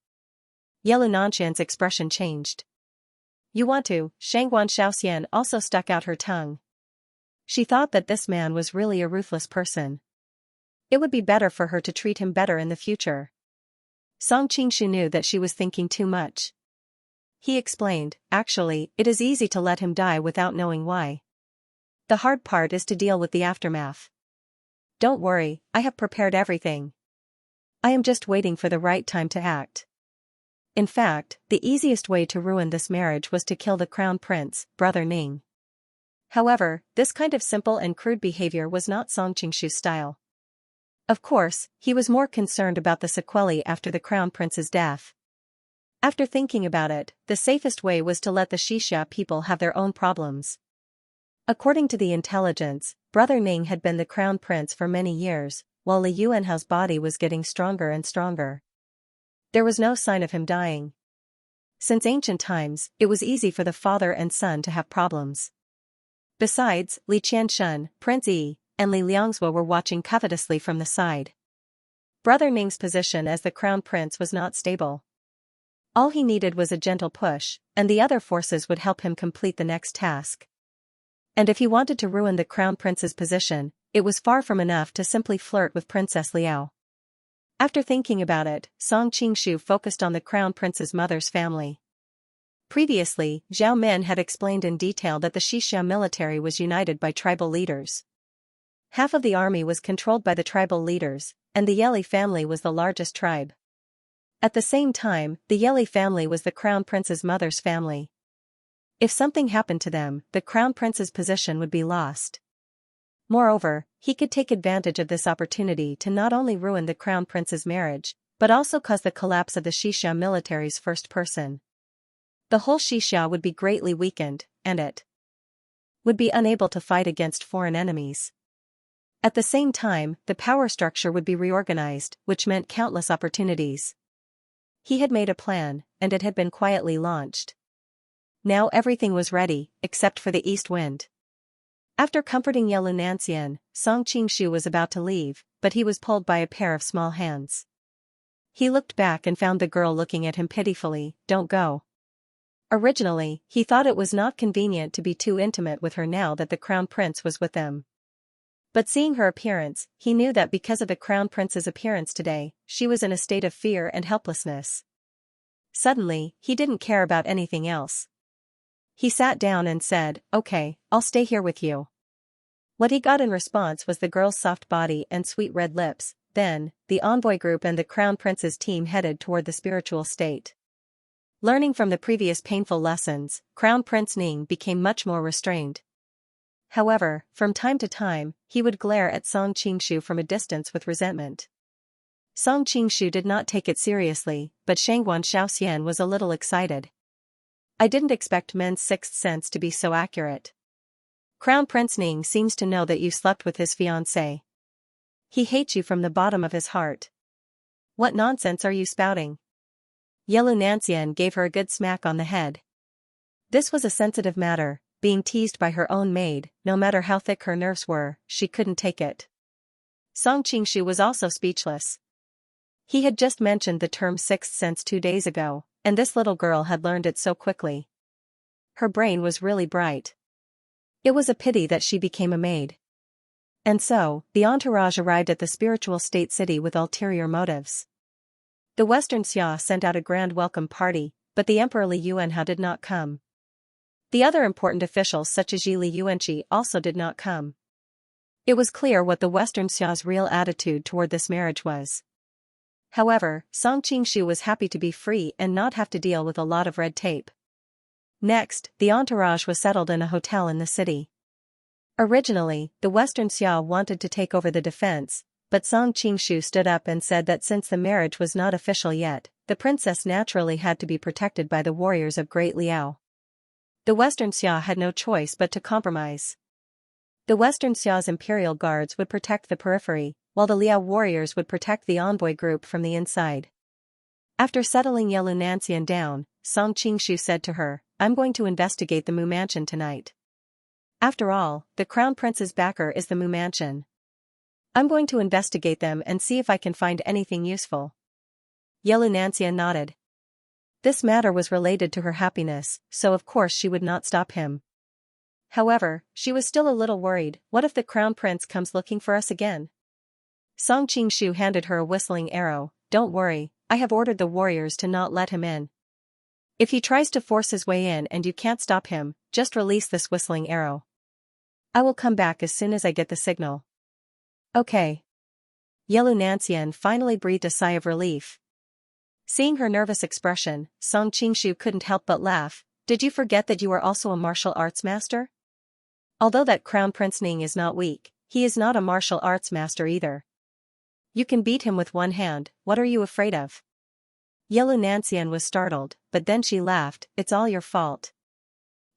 Yelu Nanshan's expression changed. "You want to?" Shangguan Shaoxian also stuck out her tongue. She thought that this man was really a ruthless person. It would be better for her to treat him better in the future. Song Qingshu knew that she was thinking too much. He explained, "Actually, it is easy to let him die without knowing why. The hard part is to deal with the aftermath. Don't worry, I have prepared everything. I am just waiting for the right time to act." In fact, the easiest way to ruin this marriage was to kill the crown prince, Brother Ning. However, this kind of simple and crude behavior was not Song Qingshu's style. Of course, he was more concerned about the sequelae after the crown prince's death. After thinking about it, the safest way was to let the Xianxia people have their own problems. According to the intelligence, Brother Ning had been the crown prince for many years, while Li Yuanhao's body was getting stronger and stronger. There was no sign of him dying. Since ancient times, it was easy for the father and son to have problems. Besides, Li Qianshun, Prince Yi, and Li Liangzhua were watching covetously from the side. Brother Ning's position as the crown prince was not stable. All he needed was a gentle push, and the other forces would help him complete the next task. And if he wanted to ruin the crown prince's position, it was far from enough to simply flirt with Princess Liao. After thinking about it, Song Qingshu focused on the crown prince's mother's family. Previously, Zhao Min had explained in detail that the Xianxia military was united by tribal leaders. Half of the army was controlled by the tribal leaders, and the Yeli family was the largest tribe. At the same time, the Yeli family was the crown prince's mother's family. If something happened to them, the crown prince's position would be lost. Moreover, he could take advantage of this opportunity to not only ruin the crown prince's marriage, but also cause the collapse of the Xianxia military's first person. The whole Xianxia would be greatly weakened, and it would be unable to fight against foreign enemies. At the same time, the power structure would be reorganized, which meant countless opportunities. He had made a plan, and it had been quietly launched. Now everything was ready, except for the east wind. After comforting Xianxia, Song Qingshu was about to leave, but he was pulled by a pair of small hands. He looked back and found the girl looking at him pitifully. "Don't go." Originally, he thought it was not convenient to be too intimate with her now that the crown prince was with them. But seeing her appearance, he knew that because of the crown prince's appearance today, she was in a state of fear and helplessness. Suddenly, he didn't care about anything else. He sat down and said, "Okay, I'll stay here with you." What he got in response was the girl's soft body and sweet red lips. Then, the envoy group and the crown prince's team headed toward the spiritual state. Learning from the previous painful lessons, Crown Prince Ning became much more restrained. However, from time to time, he would glare at Song Qingshu from a distance with resentment. Song Qingshu did not take it seriously, but Shangguan Xiaoxian was a little excited. "I didn't expect men's sixth sense to be so accurate. Crown Prince Ning seems to know that you slept with his fiancée. He hates you from the bottom of his heart. What nonsense are you spouting?" Xianxia gave her a good smack on the head. This was a sensitive matter. Being teased by her own maid, no matter how thick her nerves were, she couldn't take it. Song Qingshu was also speechless. He had just mentioned the term sixth sense 2 days ago, and this little girl had learned it so quickly. Her brain was really bright. It was a pity that she became a maid. And so, the entourage arrived at the spiritual state city with ulterior motives. The Western Xia sent out a grand welcome party, but the Emperor Li Yuanhao did not come. The other important officials such as Li Yuanqi also did not come. It was clear what the Western Xia's real attitude toward this marriage was. However, Song Qingshu was happy to be free and not have to deal with a lot of red tape. Next, the entourage was settled in a hotel in the city. Originally, the Western Xia wanted to take over the defense, but Song Qingshu stood up and said that since the marriage was not official yet, the princess naturally had to be protected by the warriors of Great Liao. The Western Xia had no choice but to compromise. The Western Xia's imperial guards would protect the periphery, while the Liao warriors would protect the envoy group from the inside. After settling Xianxia down, Song Qingshu said to her, "I'm going to investigate the Mu Mansion tonight. After all, the crown prince's backer is the Mu Mansion. I'm going to investigate them and see if I can find anything useful." Xianxia nodded. This matter was related to her happiness, so of course she would not stop him. However, she was still a little worried. What if the crown prince comes looking for us again? Song Qingshu handed her a whistling arrow. "Don't worry, I have ordered the warriors to not let him in. If he tries to force his way in and you can't stop him, just release this whistling arrow. I will come back as soon as I get the signal." "Okay." Xianxia finally breathed a sigh of relief. Seeing her nervous expression, Song Qingshu couldn't help but laugh. "Did you forget that you are also a martial arts master? Although that Crown Prince Ning is not weak, he is not a martial arts master either. You can beat him with one hand. What are you afraid of?" Xianxia was startled, but then she laughed. "It's all your fault.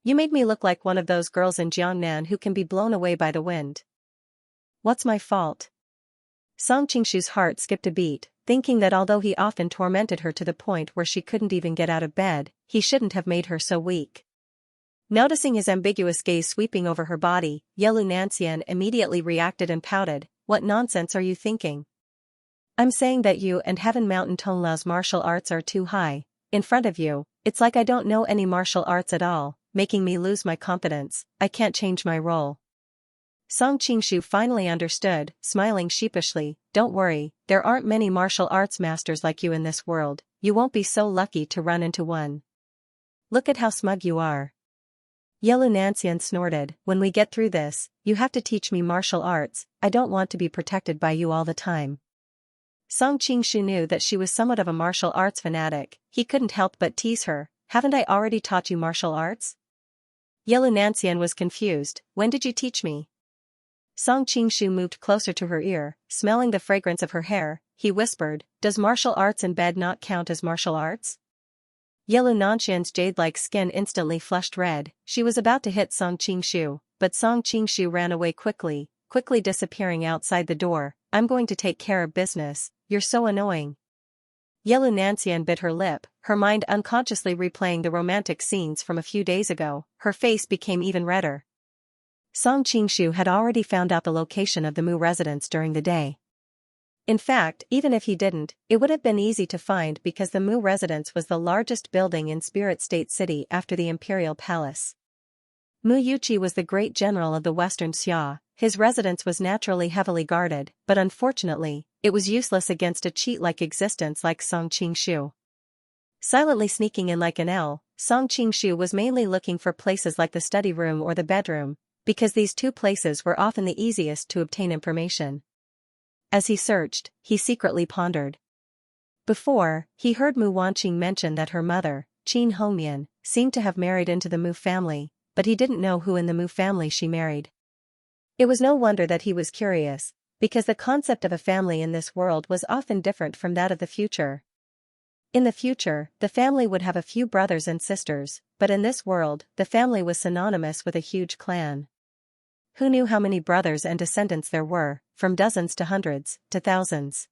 You made me look like one of those girls in Jiangnan who can be blown away by the wind." "What's my fault?" Song Qingshu's heart skipped a beat, thinking that although he often tormented her to the point where she couldn't even get out of bed, he shouldn't have made her so weak. Noticing his ambiguous gaze sweeping over her body, Xianxia immediately reacted and pouted. "What nonsense are you thinking? I'm saying that you and Heaven Mountain Tonglau's martial arts are too high. In front of you, it's like I don't know any martial arts at all, making me lose my confidence. I can't change my role." Song Qingshu finally understood, smiling sheepishly. "Don't worry, there aren't many martial arts masters like you in this world. You won't be so lucky to run into one. Look at how smug you are." Xianxia snorted. "When we get through this, you have to teach me martial arts. I don't want to be protected by you all the time." Song Qingshu knew that she was somewhat of a martial arts fanatic. He couldn't help but tease her. "Haven't I already taught you martial arts?" Xianxia was confused. "When did you teach me?" Song Qingshu moved closer to her ear, smelling the fragrance of her hair. He whispered, "Does martial arts in bed not count as martial arts?" Yellow Nanxian's jade-like skin instantly flushed red. She was about to hit Song Qingshu, but Song Qingshu ran away quickly disappearing outside the door. I'm going to take care of business, you're so annoying. Yellow Nanxian bit her lip, her mind unconsciously replaying the romantic scenes from a few days ago. Her face became even redder. Song Qingshu had already found out the location of the Mu residence during the day. In fact, even if he didn't, it would have been easy to find because the Mu residence was the largest building in Spirit State City after the Imperial Palace. Mu Yuqi was the great general of the Western Xia. His residence was naturally heavily guarded, but unfortunately, it was useless against a cheat-like existence like Song Qingshu. Silently sneaking in like an owl, Song Qingshu was mainly looking for places like the study room or the bedroom, because these two places were often the easiest to obtain information. As he searched, he secretly pondered. Before, he heard Mu Wanqing mention that her mother, Qin Hongmian, seemed to have married into the Mu family, but he didn't know who in the Mu family she married. It was no wonder that he was curious, because the concept of a family in this world was often different from that of the future. In the future, the family would have a few brothers and sisters, but in this world, the family was synonymous with a huge clan. Who knew how many brothers and descendants there were, from dozens to hundreds, to thousands?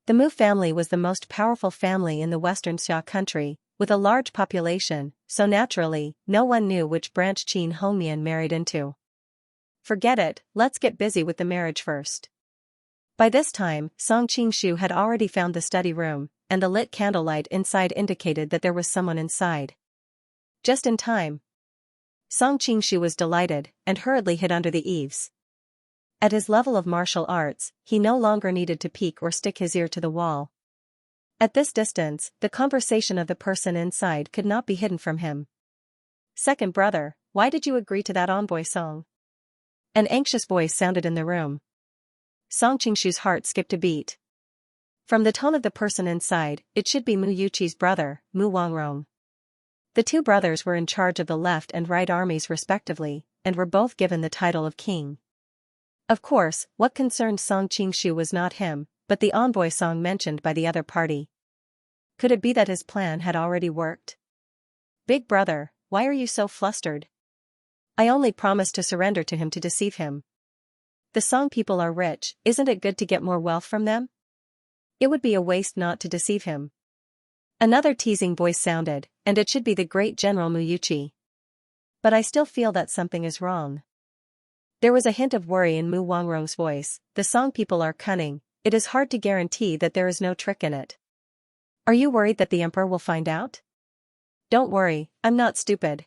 The Mu family was the most powerful family in the Western Xia country, with a large population, so naturally, no one knew which branch Qin Hongmian married into. Forget it, let's get busy with the marriage first. By this time, Song Qingshu had already found the study room, and the lit candlelight inside indicated that there was someone inside. Just in time. Song Qingshu was delighted, and hurriedly hid under the eaves. At his level of martial arts, he no longer needed to peek or stick his ear to the wall. At this distance, the conversation of the person inside could not be hidden from him. Second brother, why did you agree to that envoy song? An anxious voice sounded in the room. Song Qingshu's heart skipped a beat. From the tone of the person inside, it should be Mu Yuqi's brother, Mu Wangrong. The two brothers were in charge of the left and right armies respectively, and were both given the title of king. Of course, what concerned Song Qingshu was not him, but the envoy song mentioned by the other party. Could it be that his plan had already worked? Big brother, why are you so flustered? I only promised to surrender to him to deceive him. The Song people are rich, isn't it good to get more wealth from them? It would be a waste not to deceive him. Another teasing voice sounded, and it should be the great General Mu Yuqi. But I still feel that something is wrong. There was a hint of worry in Mu Wangrong's voice. The Song people are cunning, it is hard to guarantee that there is no trick in it. Are you worried that the emperor will find out? Don't worry, I'm not stupid.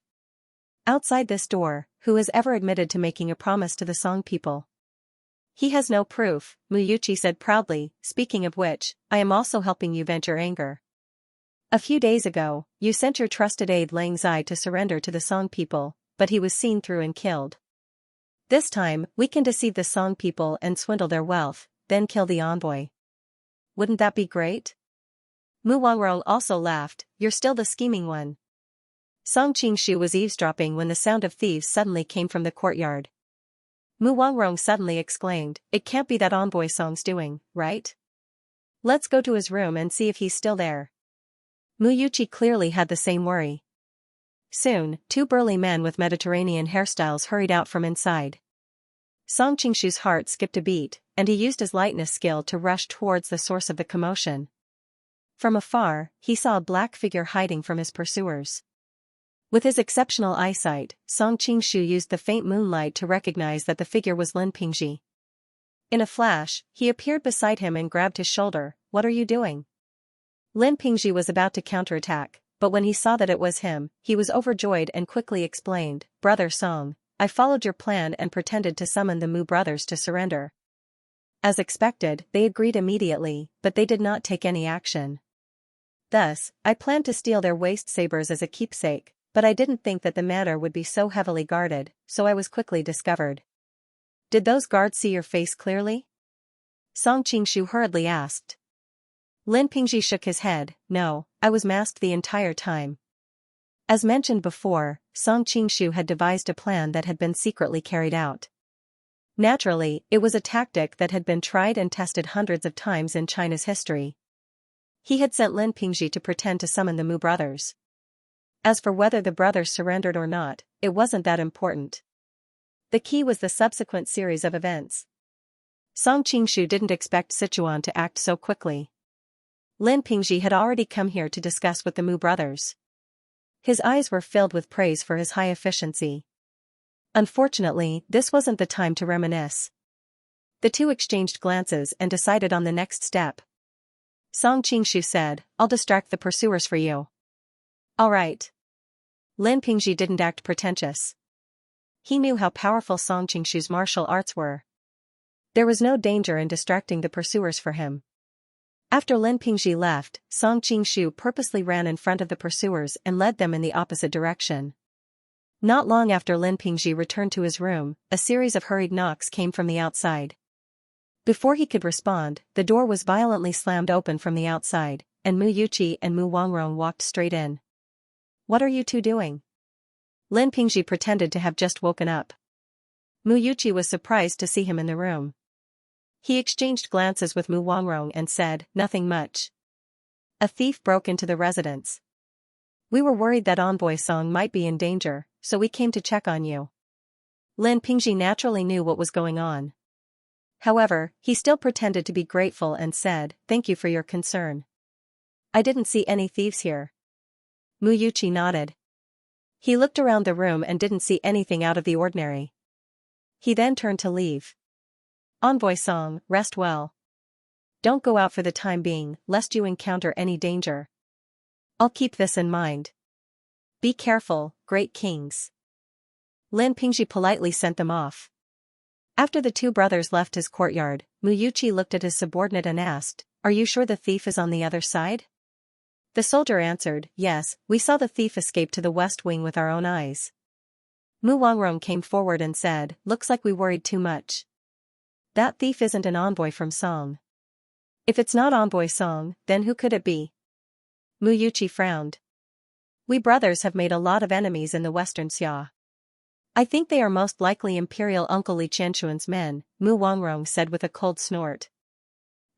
Outside this door, who has ever admitted to making a promise to the Song people? He has no proof, Mu Yuqi said proudly, speaking of which, I am also helping you vent your anger. A few days ago, you sent your trusted aide Lang Zai to surrender to the Song people, but he was seen through and killed. This time, we can deceive the Song people and swindle their wealth, then kill the envoy. Wouldn't that be great? Mu Wangrong also laughed, you're still the scheming one. Song Qingshu was eavesdropping when the sound of thieves suddenly came from the courtyard. Mu Wangrong suddenly exclaimed, it can't be that envoy Song's doing, right? Let's go to his room and see if he's still there. Mu Yuqi clearly had the same worry. Soon, two burly men with Mediterranean hairstyles hurried out from inside. Song Qingshu's heart skipped a beat, and he used his lightness skill to rush towards the source of the commotion. From afar, he saw a black figure hiding from his pursuers. With his exceptional eyesight, Song Qingshu used the faint moonlight to recognize that the figure was Lin Pingji. In a flash, he appeared beside him and grabbed his shoulder. What are you doing? Lin Pingji was about to counterattack, but when he saw that it was him, he was overjoyed and quickly explained, Brother Song, I followed your plan and pretended to summon the Mu brothers to surrender. As expected, they agreed immediately, but they did not take any action. Thus, I planned to steal their waist sabers as a keepsake, but I didn't think that the matter would be so heavily guarded, so I was quickly discovered. Did those guards see your face clearly? Song Qingshu hurriedly asked. Lin Pingji shook his head, no, I was masked the entire time. As mentioned before, Song Qingshu had devised a plan that had been secretly carried out. Naturally, it was a tactic that had been tried and tested hundreds of times in China's history. He had sent Lin Pingji to pretend to summon the Mu brothers. As for whether the brothers surrendered or not, it wasn't that important. The key was the subsequent series of events. Song Qingshu didn't expect Sichuan to act so quickly. Lin Pingji had already come here to discuss with the Mu brothers. His eyes were filled with praise for his high efficiency. Unfortunately, this wasn't the time to reminisce. The two exchanged glances and decided on the next step. Song Qingshu said, "I'll distract the pursuers for you." "All right." Lin Pingji didn't act pretentious. He knew how powerful Song Qingshu's martial arts were. There was no danger in distracting the pursuers for him. After Lin Pingji left, Song Qingshu purposely ran in front of the pursuers and led them in the opposite direction. Not long after Lin Pingji returned to his room, a series of hurried knocks came from the outside. Before he could respond, the door was violently slammed open from the outside, and Mu Yuqi and Mu Wangrong walked straight in. "What are you two doing?" Lin Pingji pretended to have just woken up. Mu Yuqi was surprised to see him in the room. He exchanged glances with Mu Wangrong and said, "Nothing much. A thief broke into the residence. We were worried that Envoy Song might be in danger, so we came to check on you." Lin Pingji naturally knew what was going on. However, he still pretended to be grateful and said, "Thank you for your concern. I didn't see any thieves here." Mu Yuqi nodded. He looked around the room and didn't see anything out of the ordinary. He then turned to leave. "Envoy Song, rest well. Don't go out for the time being, lest you encounter any danger. I'll keep this in mind. Be careful, great kings." Lin Pingji politely sent them off. After the two brothers left his courtyard, Mu Yuqi looked at his subordinate and asked, "Are you sure the thief is on the other side?" The soldier answered, "Yes, we saw the thief escape to the west wing with our own eyes." Mu Wangrong came forward and said, "Looks like we worried too much. That thief isn't an envoy from Song. If it's not Envoy Song, then who could it be?" Mu Yuqi frowned. "We brothers have made a lot of enemies in the western Xia. I think they are most likely Imperial Uncle Li Qianshuan's men," Mu Wangrong said with a cold snort.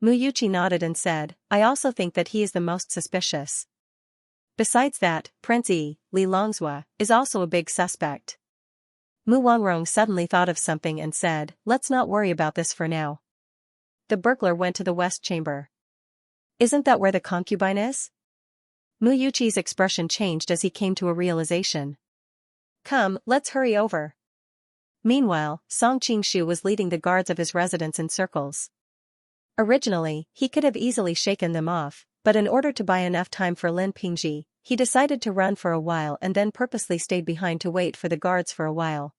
Mu Yuqi nodded and said, "I also think that he is the most suspicious. Besides that, Prince Li Longzhua, is also a big suspect." Mu Wangrong suddenly thought of something and said, "Let's not worry about this for now." The burglar went to the west chamber. "Isn't that where the concubine is?" Mu Yuqi's expression changed as he came to a realization. "Come, let's hurry over." Meanwhile, Song Qingshu was leading the guards of his residence in circles. Originally, he could have easily shaken them off, but in order to buy enough time for Lin Pingji, he decided to run for a while and then purposely stayed behind to wait for the guards for a while.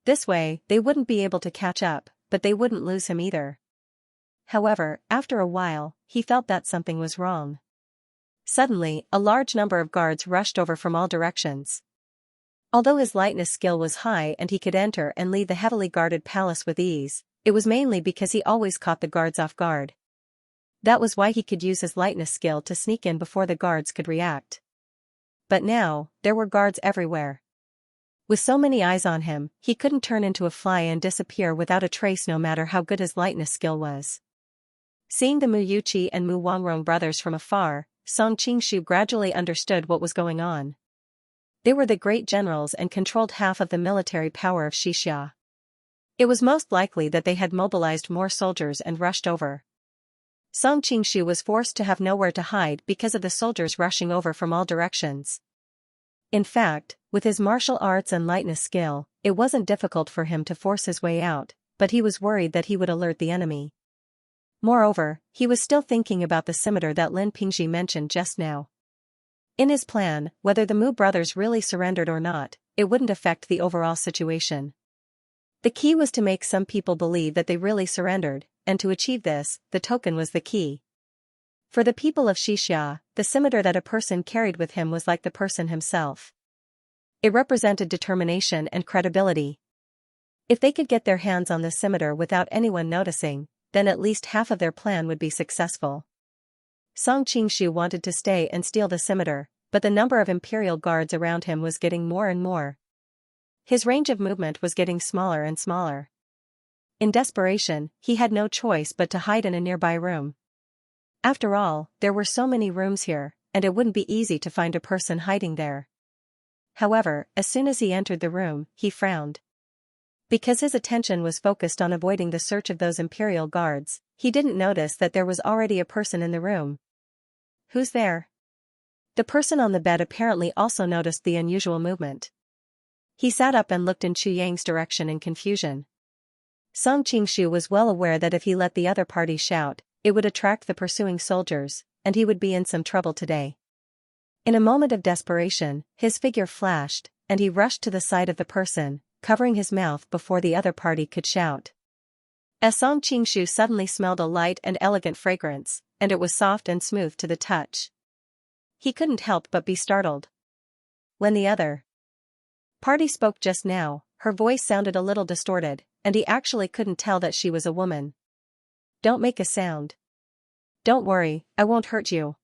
This way, they wouldn't be able to catch up, but they wouldn't lose him either. However, after a while, he felt that something was wrong. Suddenly, a large number of guards rushed over from all directions. Although his lightness skill was high and he could enter and leave the heavily guarded palace with ease, it was mainly because he always caught the guards off guard. That was why he could use his lightness skill to sneak in before the guards could react. But now, there were guards everywhere. With so many eyes on him, he couldn't turn into a fly and disappear without a trace no matter how good his lightness skill was. Seeing the Mu Yuqi and Mu Wangrong brothers from afar, Song Qingshu gradually understood what was going on. They were the great generals and controlled half of the military power of Xianxia. It was most likely that they had mobilized more soldiers and rushed over. Song Qingshu was forced to have nowhere to hide because of the soldiers rushing over from all directions. In fact, with his martial arts and lightness skill, it wasn't difficult for him to force his way out, but he was worried that he would alert the enemy. Moreover, he was still thinking about the scimitar that Lin Pingji mentioned just now. In his plan, whether the Mu brothers really surrendered or not, it wouldn't affect the overall situation. The key was to make some people believe that they really surrendered, and to achieve this, the token was the key. For the people of Xianxia, the scimitar that a person carried with him was like the person himself. It represented determination and credibility. If they could get their hands on the scimitar without anyone noticing, then at least half of their plan would be successful. Song Qingshu wanted to stay and steal the scimitar, but the number of imperial guards around him was getting more and more. His range of movement was getting smaller and smaller. In desperation, he had no choice but to hide in a nearby room. After all, there were so many rooms here, and it wouldn't be easy to find a person hiding there. However, as soon as he entered the room, he frowned. Because his attention was focused on avoiding the search of those Imperial guards, he didn't notice that there was already a person in the room. Who's there? The person on the bed apparently also noticed the unusual movement. He sat up and looked in Chu Yang's direction in confusion. Song Qingshu was well aware that if he let the other party shout, it would attract the pursuing soldiers, and he would be in some trouble today. In a moment of desperation, his figure flashed, and he rushed to the side of the person, covering his mouth before the other party could shout. As Song Qingshu suddenly smelled a light and elegant fragrance, and it was soft and smooth to the touch. He couldn't help but be startled. When the other party spoke just now, her voice sounded a little distorted, and he actually couldn't tell that she was a woman. Don't make a sound. Don't worry, I won't hurt you.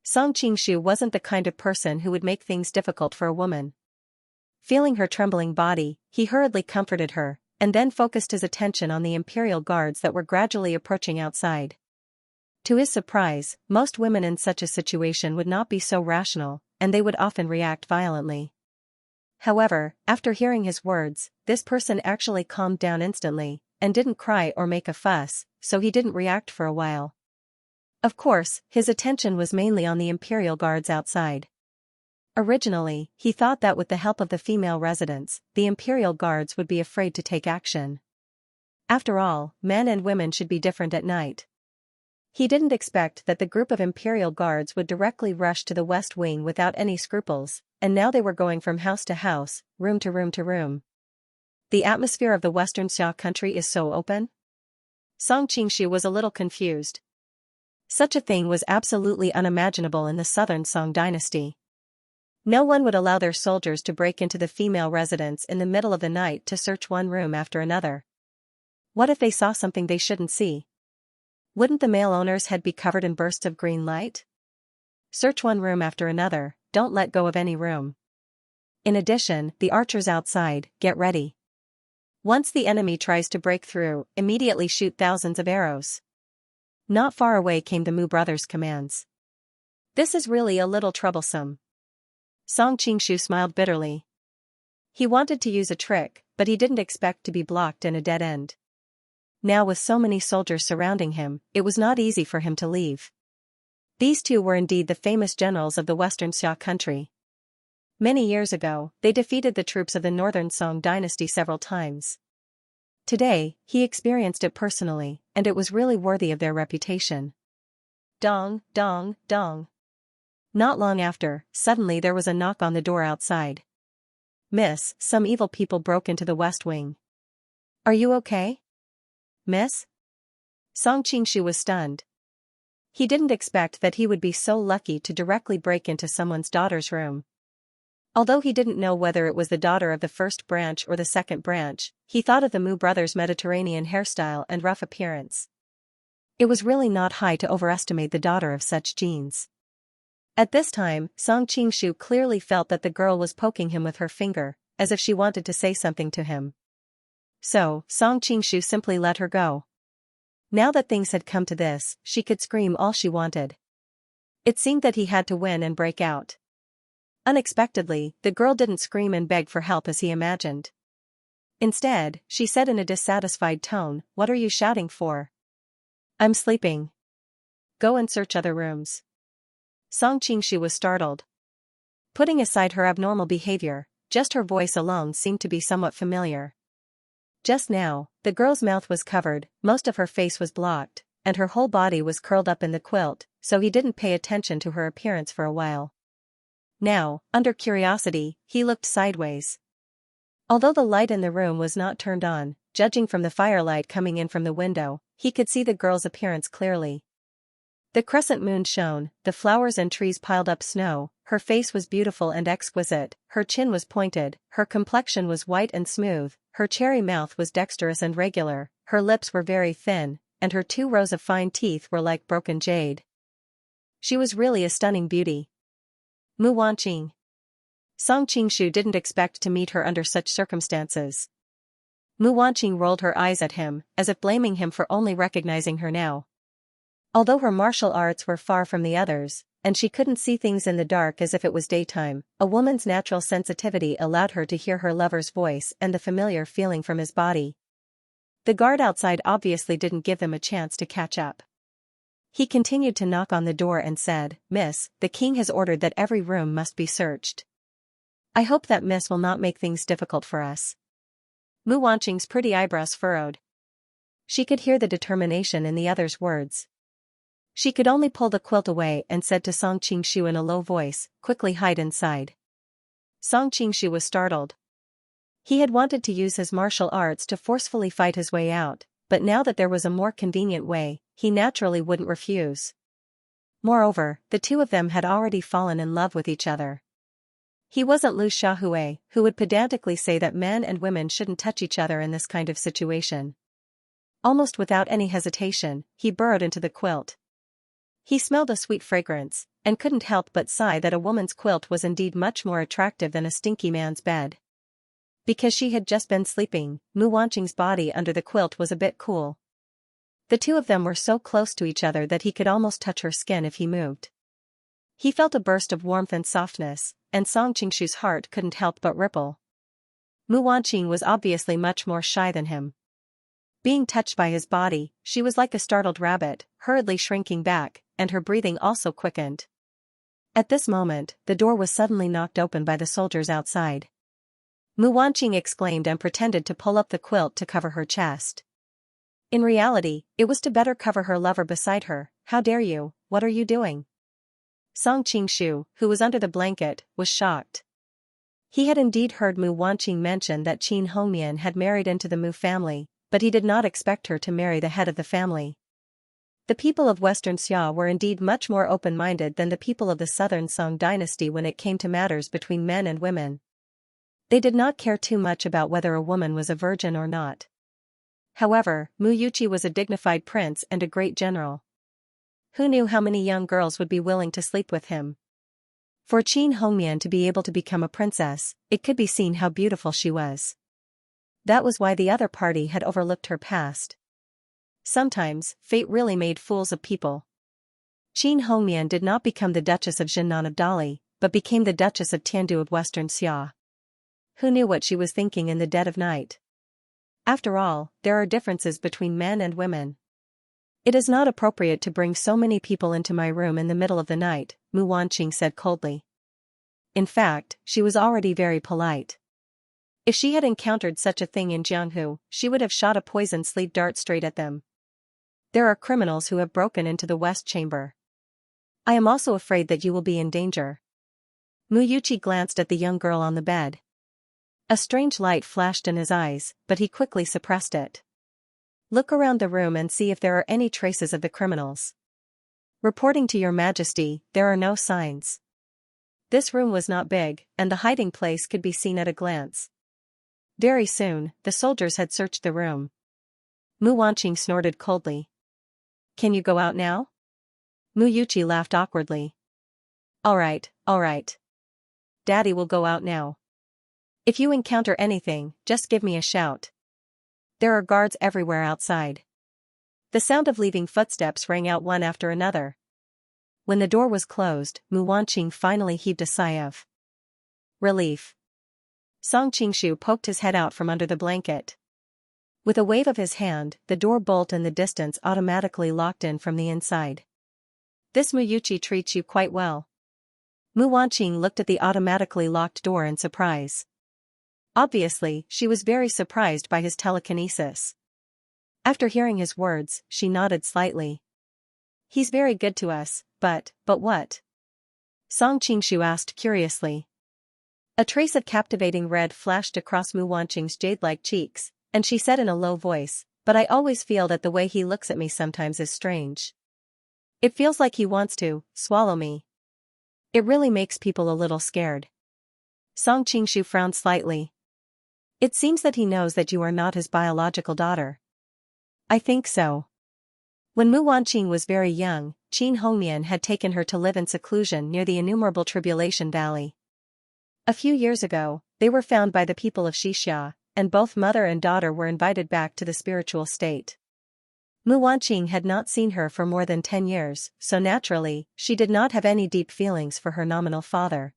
Song Qingshu wasn't the kind of person who would make things difficult for a woman. Feeling her trembling body, he hurriedly comforted her, and then focused his attention on the Imperial guards that were gradually approaching outside. To his surprise, most women in such a situation would not be so rational, and they would often react violently. However, after hearing his words, this person actually calmed down instantly, and didn't cry or make a fuss, so he didn't react for a while. Of course, his attention was mainly on the Imperial guards outside. Originally, he thought that with the help of the female residents, the Imperial guards would be afraid to take action. After all, men and women should be different at night. He didn't expect that the group of Imperial guards would directly rush to the West Wing without any scruples, and now they were going from house to house, room to room to room. The atmosphere of the Western Xia country is so open? Song Qingshu was a little confused. Such a thing was absolutely unimaginable in the southern Song dynasty. No one would allow their soldiers to break into the female residence in the middle of the night to search one room after another. What if they saw something they shouldn't see? Wouldn't the male owner's head be covered in bursts of green light? Search one room after another, don't let go of any room. In addition, the archers outside, get ready. Once the enemy tries to break through, immediately shoot thousands of arrows. Not far away came the Mu brothers' commands. This is really a little troublesome. Song Qingshu smiled bitterly. He wanted to use a trick, but he didn't expect to be blocked in a dead end. Now with so many soldiers surrounding him, it was not easy for him to leave. These two were indeed the famous generals of the Western Xia country. Many years ago, they defeated the troops of the Northern Song dynasty several times. Today, he experienced it personally, and it was really worthy of their reputation. Dong, dong, dong. Not long after, suddenly there was a knock on the door outside. Miss, some evil people broke into the West Wing. Are you okay? Miss? Song Qingshu was stunned. He didn't expect that he would be so lucky to directly break into someone's daughter's room. Although he didn't know whether it was the daughter of the first branch or the second branch, he thought of the Mu brothers' Mediterranean hairstyle and rough appearance. It was really not high to overestimate the daughter of such genes. At this time, Song Qingshu clearly felt that the girl was poking him with her finger, as if she wanted to say something to him. So, Song Qingshu simply let her go. Now that things had come to this, she could scream all she wanted. It seemed that he had to win and break out. Unexpectedly, the girl didn't scream and beg for help as he imagined. Instead, she said in a dissatisfied tone, "What are you shouting for?" "I'm sleeping." "Go and search other rooms." Song Qingshu was startled. Putting aside her abnormal behavior, just her voice alone seemed to be somewhat familiar. Just now, the girl's mouth was covered, most of her face was blocked, and her whole body was curled up in the quilt, so he didn't pay attention to her appearance for a while. Now, under curiosity, he looked sideways. Although the light in the room was not turned on, judging from the firelight coming in from the window, he could see the girl's appearance clearly. The crescent moon shone, the flowers and trees piled up snow, her face was beautiful and exquisite, her chin was pointed, her complexion was white and smooth, her cherry mouth was dexterous and regular, her lips were very thin, and her 2 rows of fine teeth were like broken jade. She was really a stunning beauty. Mu Wanqing. Song Qingshu didn't expect to meet her under such circumstances. Mu Wanqing rolled her eyes at him, as if blaming him for only recognizing her now. Although her martial arts were far from the others, and she couldn't see things in the dark as if it was daytime, a woman's natural sensitivity allowed her to hear her lover's voice and the familiar feeling from his body. The guard outside obviously didn't give them a chance to catch up. He continued to knock on the door and said, "Miss, the king has ordered that every room must be searched. I hope that miss will not make things difficult for us." Mu Wanqing's pretty eyebrows furrowed. She could hear the determination in the other's words. She could only pull the quilt away and said to Song Qingshu in a low voice, "Quickly hide inside." Song Qingshu was startled. He had wanted to use his martial arts to forcefully fight his way out, but now that there was a more convenient way, he naturally wouldn't refuse. Moreover, the two of them had already fallen in love with each other. He wasn't Lu Xiaohui, who would pedantically say that men and women shouldn't touch each other in this kind of situation. Almost without any hesitation, he burrowed into the quilt. He smelled a sweet fragrance, and couldn't help but sigh that a woman's quilt was indeed much more attractive than a stinky man's bed. Because she had just been sleeping, Mu Wanqing's body under the quilt was a bit cool. The two of them were so close to each other that he could almost touch her skin if he moved. He felt a burst of warmth and softness, and Song Qingshu's heart couldn't help but ripple. Mu Wanqing was obviously much more shy than him. Being touched by his body, she was like a startled rabbit, hurriedly shrinking back, and her breathing also quickened. At this moment, the door was suddenly knocked open by the soldiers outside. Mu Wanqing exclaimed and pretended to pull up the quilt to cover her chest. In reality, it was to better cover her lover beside her. "How dare you, what are you doing?" Song Qingshu, who was under the blanket, was shocked. He had indeed heard Mu Wanqing mention that Qin Hongmian had married into the Mu family, but he did not expect her to marry the head of the family. The people of Western Xia were indeed much more open-minded than the people of the Southern Song dynasty when it came to matters between men and women. They did not care too much about whether a woman was a virgin or not. However, Mu Yuqi was a dignified prince and a great general. Who knew how many young girls would be willing to sleep with him? For Qin Hongmian to be able to become a princess, it could be seen how beautiful she was. That was why the other party had overlooked her past. Sometimes, fate really made fools of people. Qin Hongmian did not become the Duchess of Jinnan of Dali, but became the Duchess of Tiandu of Western Xia. Who knew what she was thinking in the dead of night? After all, there are differences between men and women. "It is not appropriate to bring so many people into my room in the middle of the night," Mu Wanqing said coldly. In fact, she was already very polite. If she had encountered such a thing in Jianghu, she would have shot a poisoned sleet dart straight at them. "There are criminals who have broken into the West Chamber. I am also afraid that you will be in danger." Mu Yuqi glanced at the young girl on the bed. A strange light flashed in his eyes, but he quickly suppressed it. "Look around the room and see if there are any traces of the criminals." "Reporting to your majesty, there are no signs." This room was not big, and the hiding place could be seen at a glance. Very soon, the soldiers had searched the room. Mu Wanqing snorted coldly. "Can you go out now?" Mu Yuqi laughed awkwardly. All right. Daddy will go out now. If you encounter anything, just give me a shout. There are guards everywhere outside." The sound of leaving footsteps rang out one after another. When the door was closed, Mu Wanqing finally heaved a sigh of relief. Song Qingshu poked his head out from under the blanket. With a wave of his hand, the door bolt in the distance automatically locked in from the inside. "This Mu Yuqi treats you quite well." Mu Wanqing looked at the automatically locked door in surprise. Obviously, she was very surprised by his telekinesis. After hearing his words, she nodded slightly. "He's very good to us, but what?" Song Qingshu asked curiously. A trace of captivating red flashed across Mu Wanqing's jade-like cheeks, and she said in a low voice, "But I always feel that the way he looks at me sometimes is strange. It feels like he wants to swallow me. It really makes people a little scared." Song Qingshu frowned slightly. "It seems that he knows that you are not his biological daughter." "I think so." When Mu Wanqing was very young, Qin Hongmian had taken her to live in seclusion near the innumerable Tribulation Valley. A few years ago, they were found by the people of Xianxia, and both mother and daughter were invited back to the spiritual state. Mu Wanqing had not seen her for more than 10 years, so naturally, she did not have any deep feelings for her nominal father.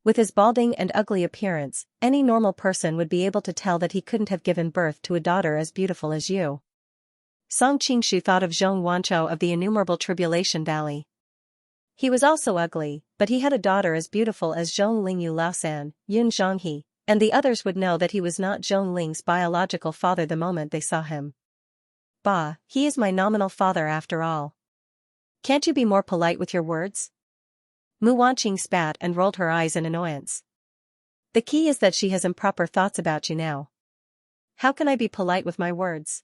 With his balding and ugly appearance, any normal person would be able to tell that he couldn't have given birth to a daughter as beautiful as you. Song Qingshu thought of Zhong Wanzhou of the innumerable Tribulation Valley. He was also ugly, but he had a daughter as beautiful as Zhong Lingyu Laosan, Yun Zhonghe, and the others would know that he was not Zhong Ling's biological father the moment they saw him. Bah, he is my nominal father after all. Can't you be more polite with your words? Mu Wanqing spat and rolled her eyes in annoyance. The key is that she has improper thoughts about you now. How can I be polite with my words?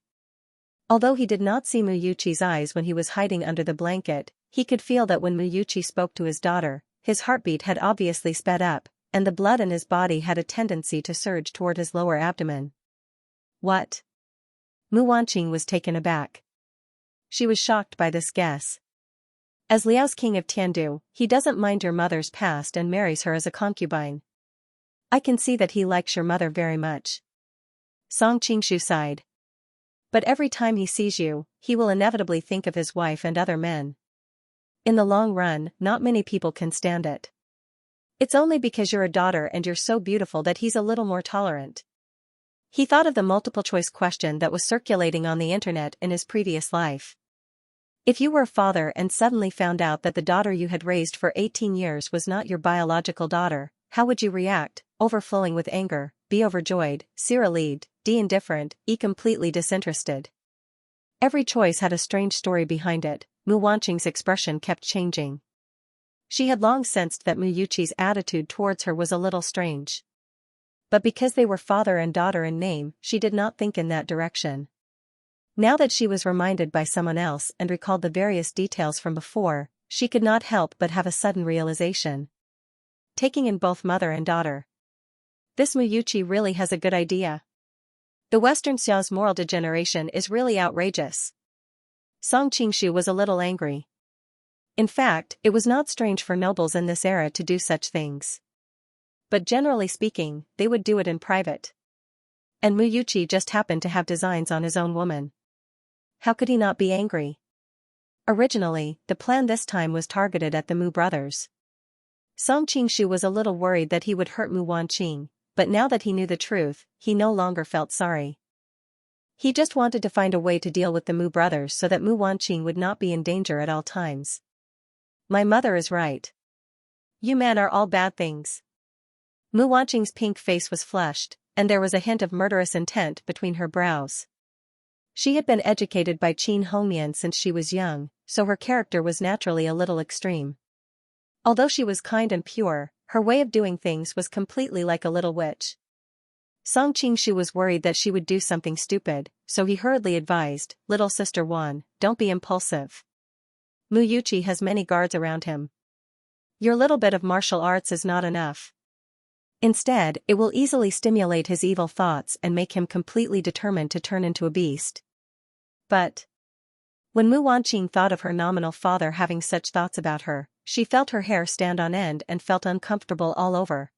Although he did not see Mu Yuqi's eyes when he was hiding under the blanket, he could feel that when Mu Yuqi spoke to his daughter, his heartbeat had obviously sped up, and the blood in his body had a tendency to surge toward his lower abdomen. What? Mu Wanqing was taken aback. She was shocked by this guess. As Liao's king of Tiandu, he doesn't mind your mother's past and marries her as a concubine. I can see that he likes your mother very much. Song Qingshu sighed. But every time he sees you, he will inevitably think of his wife and other men. In the long run, not many people can stand it. It's only because you're a daughter and you're so beautiful that he's a little more tolerant. He thought of the multiple-choice question that was circulating on the internet in his previous life. If you were a father and suddenly found out that the daughter you had raised for 18 years was not your biological daughter, how would you react? Overflowing with anger, B. Overjoyed, C. Relieved, D. Indifferent, E. Completely disinterested. Every choice had a strange story behind it. Mu Wanqing's expression kept changing. She had long sensed that Mu Yuqi's attitude towards her was a little strange. But because they were father and daughter in name, she did not think in that direction. Now that she was reminded by someone else and recalled the various details from before, she could not help but have a sudden realization. Taking in both mother and daughter. This Mu Yuqi really has a good idea. The Western Xiao's moral degeneration is really outrageous. Song Qingshu was a little angry. In fact, it was not strange for nobles in this era to do such things. But generally speaking, they would do it in private. And Mu Yuqi just happened to have designs on his own woman. How could he not be angry? Originally, the plan this time was targeted at the Mu brothers. Song Qingshu was a little worried that he would hurt Mu Wanqing, but now that he knew the truth, he no longer felt sorry. He just wanted to find a way to deal with the Mu brothers so that Mu Wanqing would not be in danger at all times. My mother is right. You men are all bad things. Mu Wanqing's pink face was flushed, and there was a hint of murderous intent between her brows. She had been educated by Qin Hongmian since she was young, so her character was naturally a little extreme. Although she was kind and pure, her way of doing things was completely like a little witch. Song Qingshu was worried that she would do something stupid, so he hurriedly advised, "Little sister Wan, don't be impulsive. Mu Yuqi has many guards around him. Your little bit of martial arts is not enough. Instead, it will easily stimulate his evil thoughts and make him completely determined to turn into a beast." But when Mu Wanqing thought of her nominal father having such thoughts about her, she felt her hair stand on end and felt uncomfortable all over.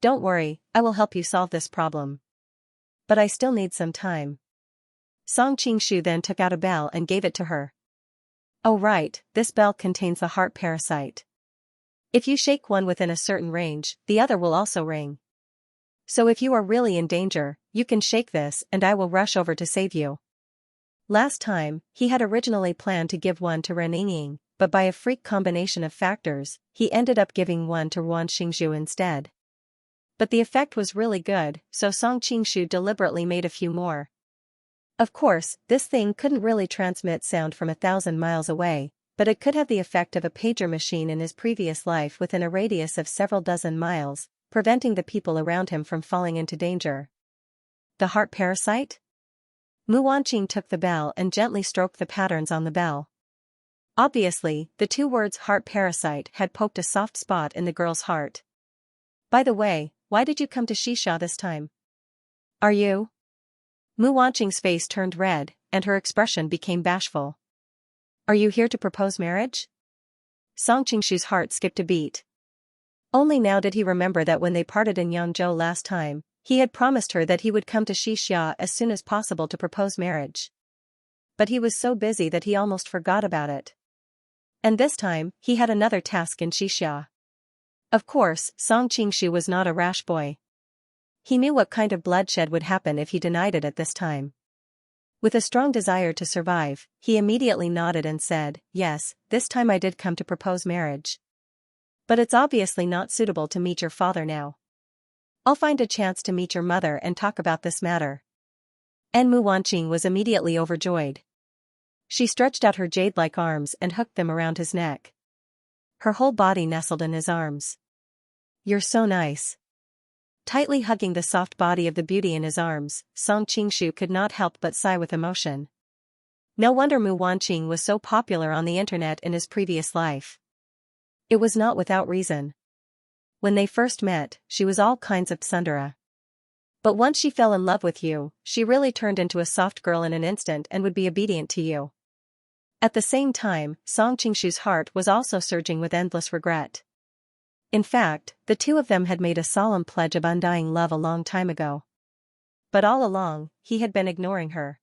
Don't worry, I will help you solve this problem. But I still need some time. Song Qingshu then took out a bell and gave it to her. Oh right, this bell contains the heart parasite. If you shake one within a certain range, the other will also ring. So if you are really in danger, you can shake this and I will rush over to save you. Last time, he had originally planned to give one to Ren Yingying, but by a freak combination of factors, he ended up giving one to Wan Xingzhu instead. But the effect was really good, so Song Qingshu deliberately made a few more. Of course, this thing couldn't really transmit sound from 1,000 miles away, but it could have the effect of a pager machine in his previous life within a radius of several dozen miles, preventing the people around him from falling into danger. The heart parasite? Mu Wanqing took the bell and gently stroked the patterns on the bell. Obviously, the two words heart parasite had poked a soft spot in the girl's heart. By the way, why did you come to Xianxia this time? Are you? Mu Wanqing's face turned red, and her expression became bashful. Are you here to propose marriage? Song Qingshu's heart skipped a beat. Only now did he remember that when they parted in Yangzhou last time, he had promised her that he would come to Xianxia as soon as possible to propose marriage. but he was so busy that he almost forgot about it. And this time, he had another task in Xianxia. Of course, Song Qingshu was not a rash boy. He knew what kind of bloodshed would happen if he denied it at this time. With a strong desire to survive, he immediately nodded and said, "Yes, this time I did come to propose marriage. But it's obviously not suitable to meet your father now. I'll find a chance to meet your mother and talk about this matter." And Mu Wanqing was immediately overjoyed. She stretched out her jade-like arms and hooked them around his neck. Her whole body nestled in his arms. "You're so nice." Tightly hugging the soft body of the beauty in his arms, Song Qingshu could not help but sigh with emotion. No wonder Mu Wanqing was so popular on the internet in his previous life. It was not without reason. When they first met, she was all kinds of tsundere. But once she fell in love with you, she really turned into a soft girl in an instant and would be obedient to you. At the same time, Song Qingshu's heart was also surging with endless regret. In fact, the two of them had made a solemn pledge of undying love a long time ago. But all along, he had been ignoring her.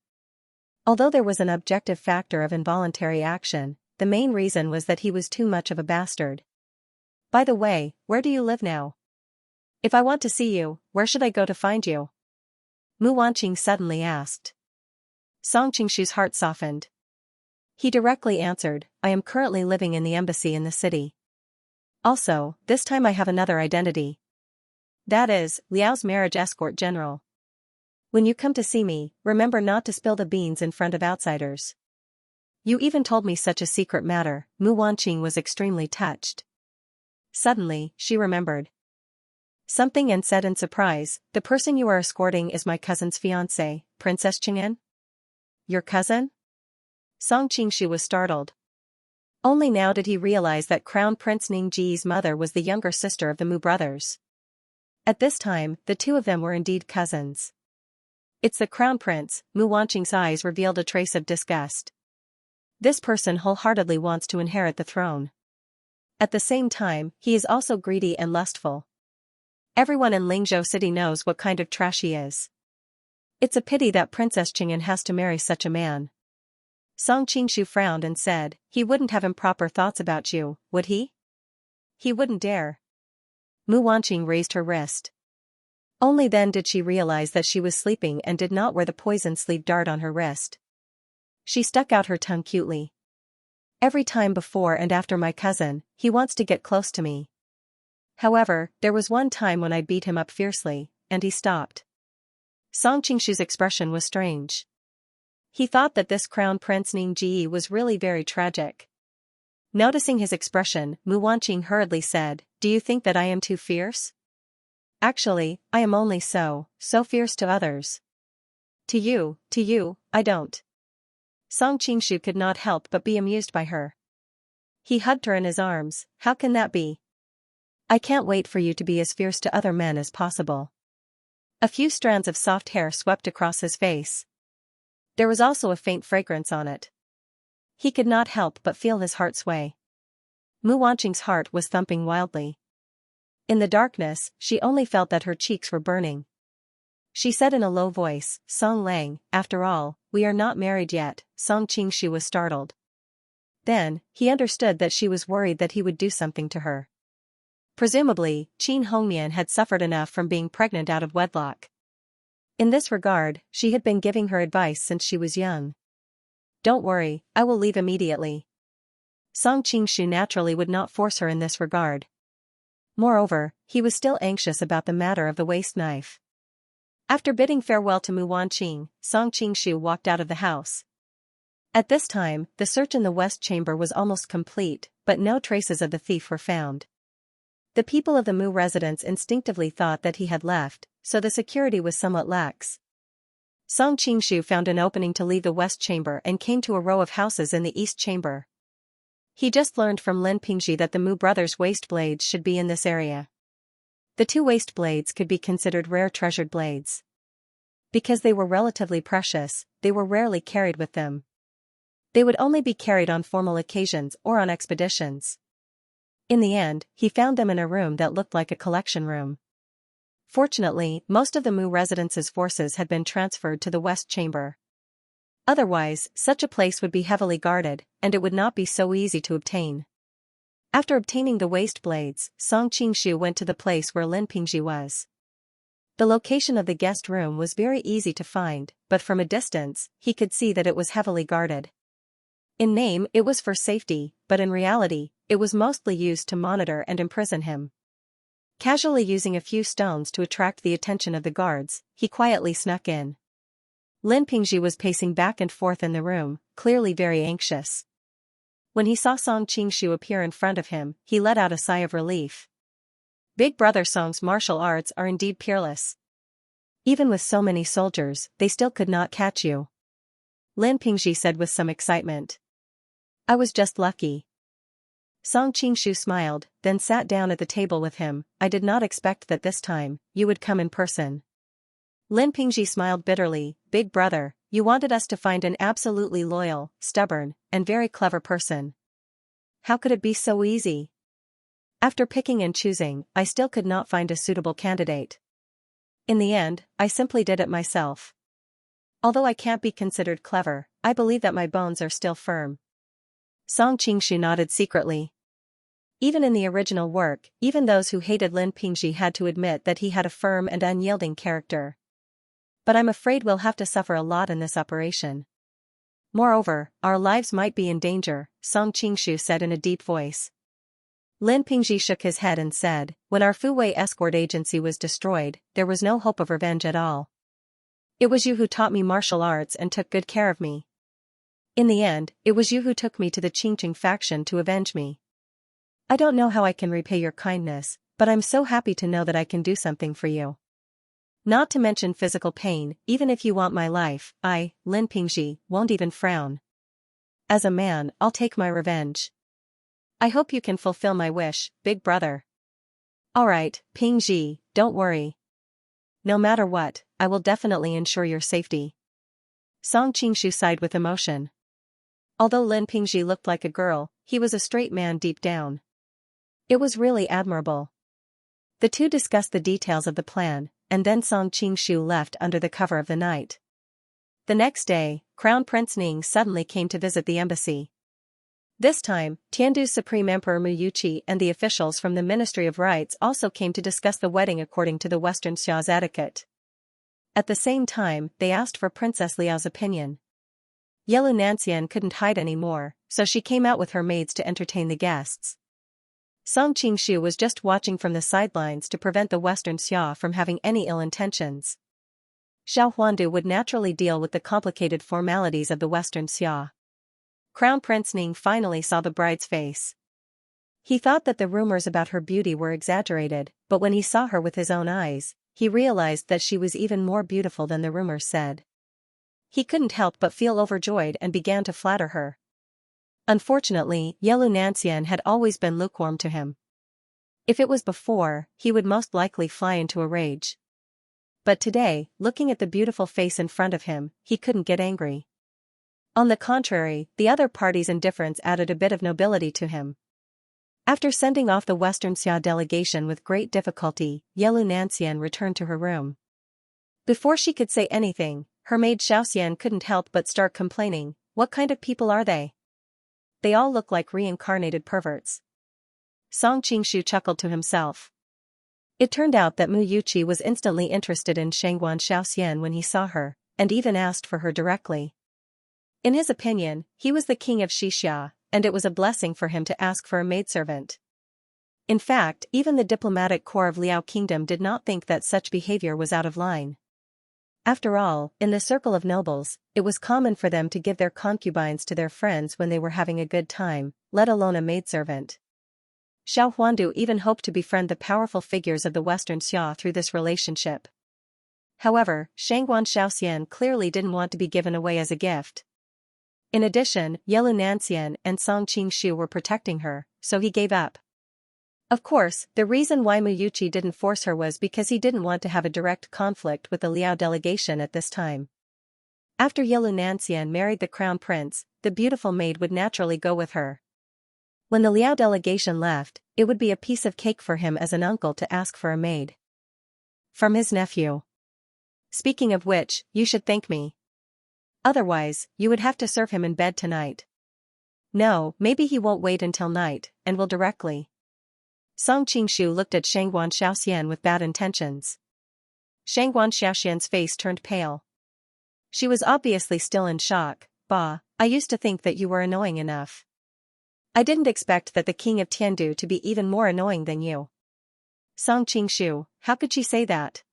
Although there was an objective factor of involuntary action, the main reason was that he was too much of a bastard. "By the way, where do you live now? If I want to see you, where should I go to find you?" Mu Wanqing suddenly asked. Song Qingshu's heart softened. He directly answered, "I am currently living in the embassy in the city. Also, this time I have another identity. That is, Liao's marriage escort general. When you come to see me, remember not to spill the beans in front of outsiders." "You even told me such a secret matter." Mu Wanqing was extremely touched. Suddenly, she remembered something and said in surprise, "The person you are escorting is my cousin's fiancée, Princess Chang'an?" "Your cousin?" Song Qingshu was startled. Only now did he realize that Crown Prince Ningji's mother was the younger sister of the Mu brothers. At this time, the two of them were indeed cousins. "It's the Crown Prince." Mu Wanqing's eyes revealed a trace of disgust. This person wholeheartedly wants to inherit the throne. At the same time, he is also greedy and lustful. Everyone in Lingzhou City knows what kind of trash he is. It's a pity that Princess Chang'an has to marry such a man. Song Qingshu frowned and said, "He wouldn't have improper thoughts about you, would he?" "He wouldn't dare." Mu Wanqing raised her wrist. Only then did she realize that she was sleeping and did not wear the poison sleeve dart on her wrist. She stuck out her tongue cutely. "Every time before and after my cousin, he wants to get close to me. However, there was one time when I beat him up fiercely, and he stopped." Song Qingshu's expression was strange. He thought that this Crown Prince Ningji was really very tragic. Noticing his expression, Mu Wanqing hurriedly said, "Do you think that I am too fierce?" "Actually, I am only so fierce to others. To you, I don't." Song Qingshu could not help but be amused by her. He hugged her in his arms. "How can that be? I can't wait for you to be as fierce to other men as possible." A few strands of soft hair swept across his face. There was also a faint fragrance on it. He could not help but feel his heart sway. Mu Wanqing's heart was thumping wildly. In the darkness, she only felt that her cheeks were burning. She said in a low voice, "Song Lang, after all, we are not married yet." Song Qingshu was startled. Then, he understood that she was worried that he would do something to her. Presumably, Qin Hongmian had suffered enough from being pregnant out of wedlock. In this regard, she had been giving her advice since she was young. "Don't worry, I will leave immediately." Song Qingshu naturally would not force her in this regard. Moreover, he was still anxious about the matter of the waist knife. After bidding farewell to Mu Wanqing, Song Qingshu walked out of the house. At this time, the search in the west chamber was almost complete, but no traces of the thief were found. The people of the Mu residence instinctively thought that he had left, so the security was somewhat lax. Song Qingshu found an opening to leave the west chamber and came to a row of houses in the east chamber. He just learned from Lin Pingji that the Mu brothers' waist blades should be in this area. The two waist blades could be considered rare treasured blades. Because they were relatively precious, they were rarely carried with them. They would only be carried on formal occasions or on expeditions. In the end, he found them in a room that looked like a collection room. Fortunately, most of the Mu residence's forces had been transferred to the west chamber. Otherwise, such a place would be heavily guarded, and it would not be so easy to obtain. After obtaining the waist blades, Song Qingshu went to the place where Lin Pingji was. The location of the guest room was very easy to find, but from a distance, he could see that it was heavily guarded. In name it was for safety, but in reality, it was mostly used to monitor and imprison him. Casually using a few stones to attract the attention of the guards, he quietly snuck in. Lin Pingji was pacing back and forth in the room, clearly very anxious. When he saw Song Qingshu appear in front of him, he let out a sigh of relief. Big brother Song's martial arts are indeed peerless. Even with so many soldiers, they still could not catch you. Lin Pingji said with some excitement. I was just lucky. Song Qingshu smiled, then sat down at the table with him. I did not expect that this time, you would come in person. Lin Pingji smiled bitterly. Big brother, you wanted us to find an absolutely loyal, stubborn, and very clever person. How could it be so easy? After picking and choosing, I still could not find a suitable candidate. In the end, I simply did it myself. Although I can't be considered clever, I believe that my bones are still firm. Song Qingshu nodded secretly. Even in the original work, even those who hated Lin Pingji had to admit that he had a firm and unyielding character. But I'm afraid we'll have to suffer a lot in this operation. Moreover, our lives might be in danger, Song Qingshu said in a deep voice. Lin Pingji shook his head and said, when our Fuwei escort agency was destroyed, there was no hope of revenge at all. It was you who taught me martial arts and took good care of me. In the end, it was you who took me to the Qingqing faction to avenge me. I don't know how I can repay your kindness, but I'm so happy to know that I can do something for you. Not to mention physical pain, even if you want my life, I, Lin Pingji, won't even frown. As a man, I'll take my revenge. I hope you can fulfill my wish, big brother. Alright, Pingji, don't worry. No matter what, I will definitely ensure your safety. Song Qingshu sighed with emotion. Although Lin Pingji looked like a girl, he was a straight man deep down. It was really admirable. The two discussed the details of the plan, and then Song Qingshu left under the cover of the night. The next day, Crown Prince Ning suddenly came to visit the embassy. This time, Tiandu's Supreme Emperor Mu Yuqi and the officials from the Ministry of Rites also came to discuss the wedding according to the Western Xia's etiquette. At the same time, they asked for Princess Liao's opinion. Yelu Nanxian couldn't hide anymore, so she came out with her maids to entertain the guests. Song Qingshu was just watching from the sidelines to prevent the Western Xia from having any ill intentions. Xiao Huandu would naturally deal with the complicated formalities of the Western Xia. Crown Prince Ning finally saw the bride's face. He thought that the rumors about her beauty were exaggerated, but when he saw her with his own eyes, he realized that she was even more beautiful than the rumors said. He couldn't help but feel overjoyed and began to flatter her. Unfortunately, Yelu Nanxian had always been lukewarm to him. If it was before, he would most likely fly into a rage. But today, looking at the beautiful face in front of him, he couldn't get angry. On the contrary, the other party's indifference added a bit of nobility to him. After sending off the Western Xia delegation with great difficulty, Yelu Nanxian returned to her room. Before she could say anything, her maid Xiaoxian couldn't help but start complaining. What kind of people are they? They all look like reincarnated perverts. Song Qingshu chuckled to himself. It turned out that Mu Yuqi was instantly interested in Shangguan Xiaoxian when he saw her, and even asked for her directly. In his opinion, he was the king of Xianxia, and it was a blessing for him to ask for a maidservant. In fact, even the diplomatic corps of Liao Kingdom did not think that such behavior was out of line. After all, in the circle of nobles, it was common for them to give their concubines to their friends when they were having a good time, let alone a maidservant. Xiao Huandu even hoped to befriend the powerful figures of the Western Xia through this relationship. However, Shangguan Xiaoxian clearly didn't want to be given away as a gift. In addition, Yelu Nanxian and Song Qingshu were protecting her, so he gave up. Of course, the reason why Mu Yuqi didn't force her was because he didn't want to have a direct conflict with the Liao delegation at this time. After Yelu Nanxian married the crown prince, the beautiful maid would naturally go with her. When the Liao delegation left, it would be a piece of cake for him as an uncle to ask for a maid from his nephew. Speaking of which, you should thank me. Otherwise, you would have to serve him in bed tonight. No, maybe he won't wait until night, and will directly. Song Qingshu looked at Shangguan Xiaoxian with bad intentions. Shangguan Xiaoxian's face turned pale. She was obviously still in shock. Bah, I used to think that you were annoying enough. I didn't expect that the king of Tiandu to be even more annoying than you. Song Qingshu, how could she say that?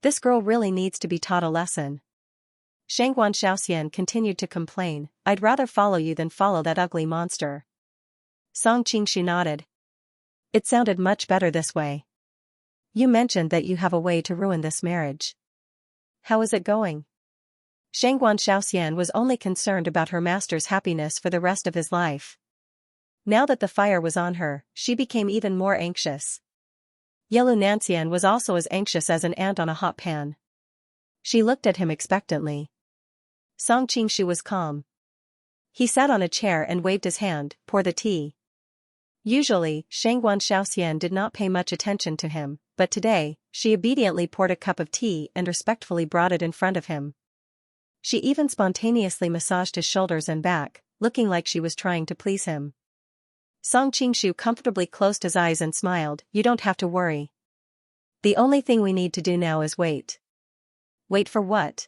This girl really needs to be taught a lesson. Shangguan Xiaoxian continued to complain, I'd rather follow you than follow that ugly monster. Song Qingshu nodded. It sounded much better this way. You mentioned that you have a way to ruin this marriage. How is it going? Shangguan Xiaoxian was only concerned about her master's happiness for the rest of his life. Now that the fire was on her, she became even more anxious. Yelu Nanxian was also as anxious as an ant on a hot pan. She looked at him expectantly. Song Qingshu was calm. He sat on a chair and waved his hand, pour the tea. Usually, Shangguan Xiaoxian did not pay much attention to him, but today, she obediently poured a cup of tea and respectfully brought it in front of him. She even spontaneously massaged his shoulders and back, looking like she was trying to please him. Song Qingshu comfortably closed his eyes and smiled, You don't have to worry. The only thing we need to do now is wait. Wait for what?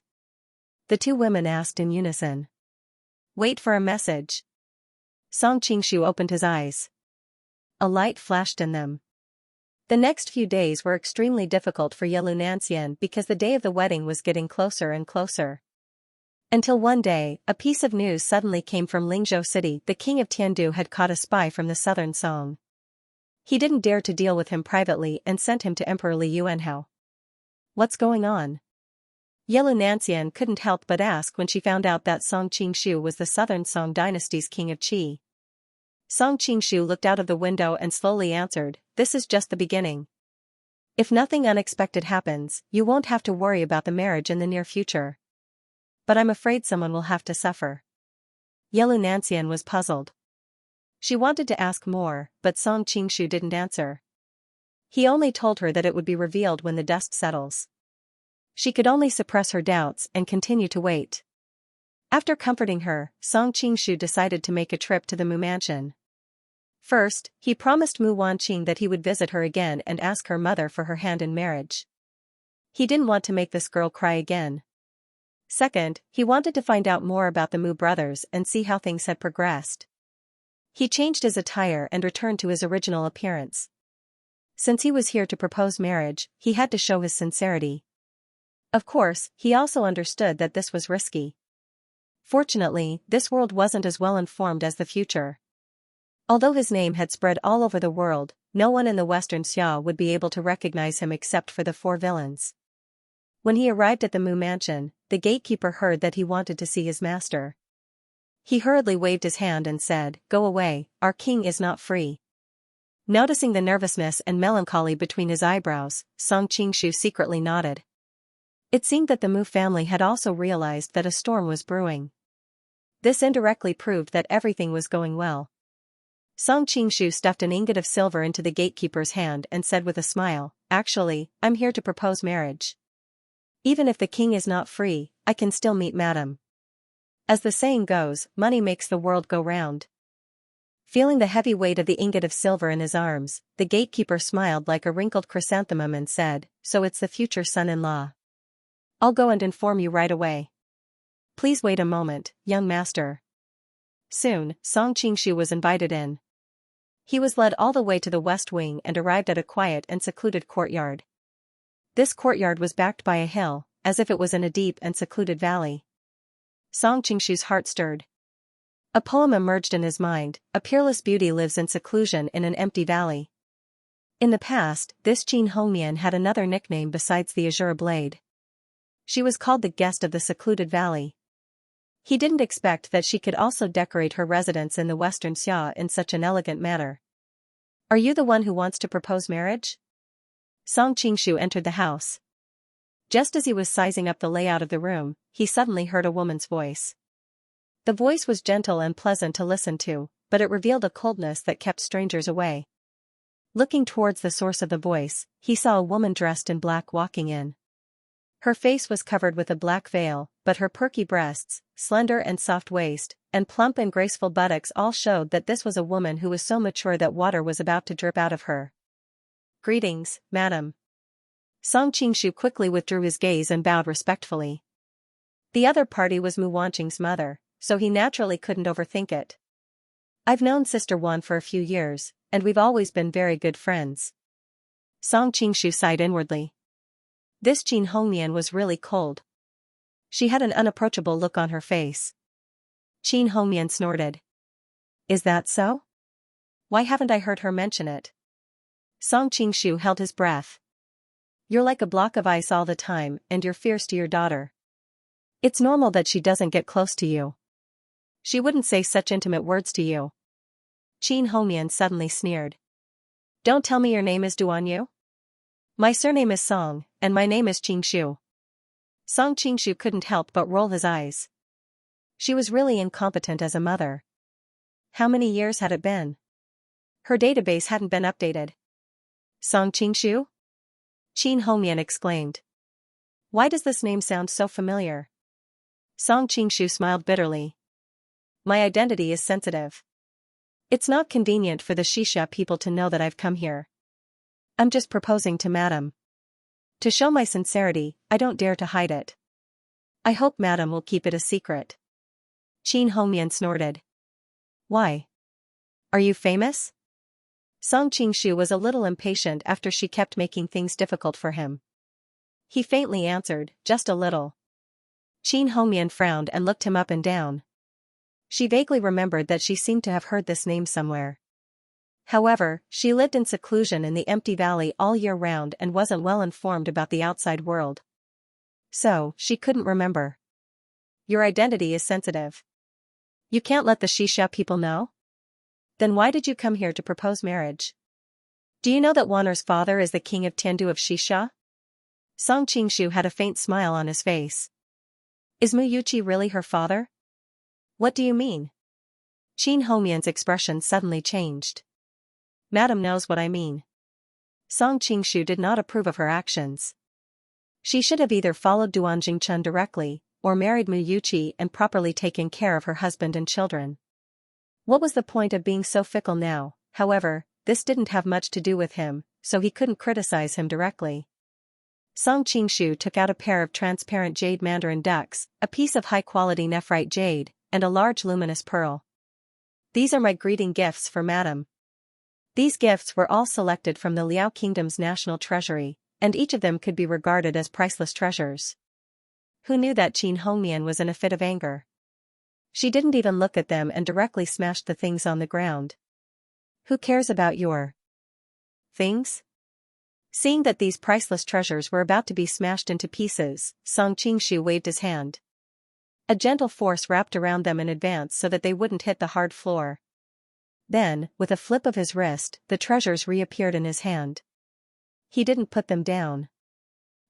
The two women asked in unison. Wait for a message. Song Qingshu opened his eyes. A light flashed in them. The next few days were extremely difficult for Yelu Nanxian because the day of the wedding was getting closer and closer. Until one day, a piece of news suddenly came from Lingzhou City. The king of Tiandu had caught a spy from the southern Song. He didn't dare to deal with him privately and sent him to Emperor Li Yuanhao. What's going on? Yelu Nanxian couldn't help but ask when she found out that Song Qingshu was the southern Song dynasty's king of Qi. Song Qingshu looked out of the window and slowly answered, This is just the beginning. If nothing unexpected happens, you won't have to worry about the marriage in the near future. But I'm afraid someone will have to suffer. Yelu Nanxian was puzzled. She wanted to ask more, but Song Qingshu didn't answer. He only told her that it would be revealed when the dust settles. She could only suppress her doubts and continue to wait. After comforting her, Song Qingshu decided to make a trip to the Mu mansion. First, he promised Mu Wanqing that he would visit her again and ask her mother for her hand in marriage. He didn't want to make this girl cry again. Second, he wanted to find out more about the Mu brothers and see how things had progressed. He changed his attire and returned to his original appearance. Since he was here to propose marriage, he had to show his sincerity. Of course, he also understood that this was risky. Fortunately, this world wasn't as well informed as the future. Although his name had spread all over the world, no one in the Western Xia would be able to recognize him except for the four villains. When he arrived at the Mu mansion, the gatekeeper heard that he wanted to see his master. He hurriedly waved his hand and said, Go away, our king is not free. Noticing the nervousness and melancholy between his eyebrows, Song Qingshu secretly nodded. It seemed that the Mu family had also realized that a storm was brewing. This indirectly proved that everything was going well. Song Qingshu stuffed an ingot of silver into the gatekeeper's hand and said with a smile, Actually, I'm here to propose marriage. Even if the king is not free, I can still meet madam. As the saying goes, money makes the world go round. Feeling the heavy weight of the ingot of silver in his arms, the gatekeeper smiled like a wrinkled chrysanthemum and said, So it's the future son-in-law. I'll go and inform you right away. Please wait a moment, young master. Soon, Song Qingshu was invited in. He was led all the way to the west wing and arrived at a quiet and secluded courtyard. This courtyard was backed by a hill, as if it was in a deep and secluded valley. Song Qingshu's heart stirred. A poem emerged in his mind, A peerless beauty lives in seclusion in an empty valley. In the past, this Qin Hongmian had another nickname besides the Azure Blade. She was called the guest of the secluded valley. He didn't expect that she could also decorate her residence in the Western Xia in such an elegant manner. Are you the one who wants to propose marriage? Song Qingshu entered the house. Just as he was sizing up the layout of the room, he suddenly heard a woman's voice. The voice was gentle and pleasant to listen to, but it revealed a coldness that kept strangers away. Looking towards the source of the voice, he saw a woman dressed in black walking in. Her face was covered with a black veil, but her perky breasts, slender and soft waist, and plump and graceful buttocks all showed that this was a woman who was so mature that water was about to drip out of her. "Greetings, madam." Song Qingshu quickly withdrew his gaze and bowed respectfully. The other party was Mu Wanqing's mother, so he naturally couldn't overthink it. "I've known Sister Wan for a few years, and we've always been very good friends." Song Qingshu sighed inwardly. This Qin Hongmian was really cold. She had an unapproachable look on her face. Qin Hongmian snorted. "Is that so? Why haven't I heard her mention it?" Song Qingshu held his breath. "You're like a block of ice all the time, and you're fierce to your daughter. It's normal that she doesn't get close to you. She wouldn't say such intimate words to you." Qin Hongmian suddenly sneered. "Don't tell me your name is Duan Yu? My surname is Song, and my name is Qingshu." Song Qingshu couldn't help but roll his eyes. She was really incompetent as a mother. How many years had it been? Her database hadn't been updated. "Song Qingshu?" Qin Hongmian exclaimed. "Why does this name sound so familiar?" Song Qingshu smiled bitterly. "My identity is sensitive. It's not convenient for the Xianxia people to know that I've come here. I'm just proposing to Madam. To show my sincerity, I don't dare to hide it. I hope Madam will keep it a secret." Qin Hongmian snorted. "Why? Are you famous?" Song Qingshu was a little impatient after she kept making things difficult for him. He faintly answered, "Just a little." Qin Hongmian frowned and looked him up and down. She vaguely remembered that she seemed to have heard this name somewhere. However, she lived in seclusion in the empty valley all year round and wasn't well informed about the outside world. So, she couldn't remember. "Your identity is sensitive. You can't let the Xianxia people know? Then why did you come here to propose marriage? Do you know that Waner's father is the king of Tiandu of Xianxia?" Song Qingshu had a faint smile on his face. "Is Mu Yuqi really her father?" "What do you mean?" Qin Hongmian's expression suddenly changed. "Madam knows what I mean." Song Qingshu did not approve of her actions. She should have either followed Duan Jingchun directly, or married Mu Yuqi and properly taken care of her husband and children. What was the point of being so fickle now? However, this didn't have much to do with him, so he couldn't criticize him directly. Song Qingshu took out a pair of transparent jade mandarin ducks, a piece of high-quality nephrite jade, and a large luminous pearl. "These are my greeting gifts for Madam." These gifts were all selected from the Liao Kingdom's national treasury, and each of them could be regarded as priceless treasures. Who knew that Qin Hongmian was in a fit of anger? She didn't even look at them and directly smashed the things on the ground. "Who cares about your things?" Seeing that these priceless treasures were about to be smashed into pieces, Song Qingshu waved his hand. A gentle force wrapped around them in advance so that they wouldn't hit the hard floor. Then, with a flip of his wrist, the treasures reappeared in his hand. He didn't put them down.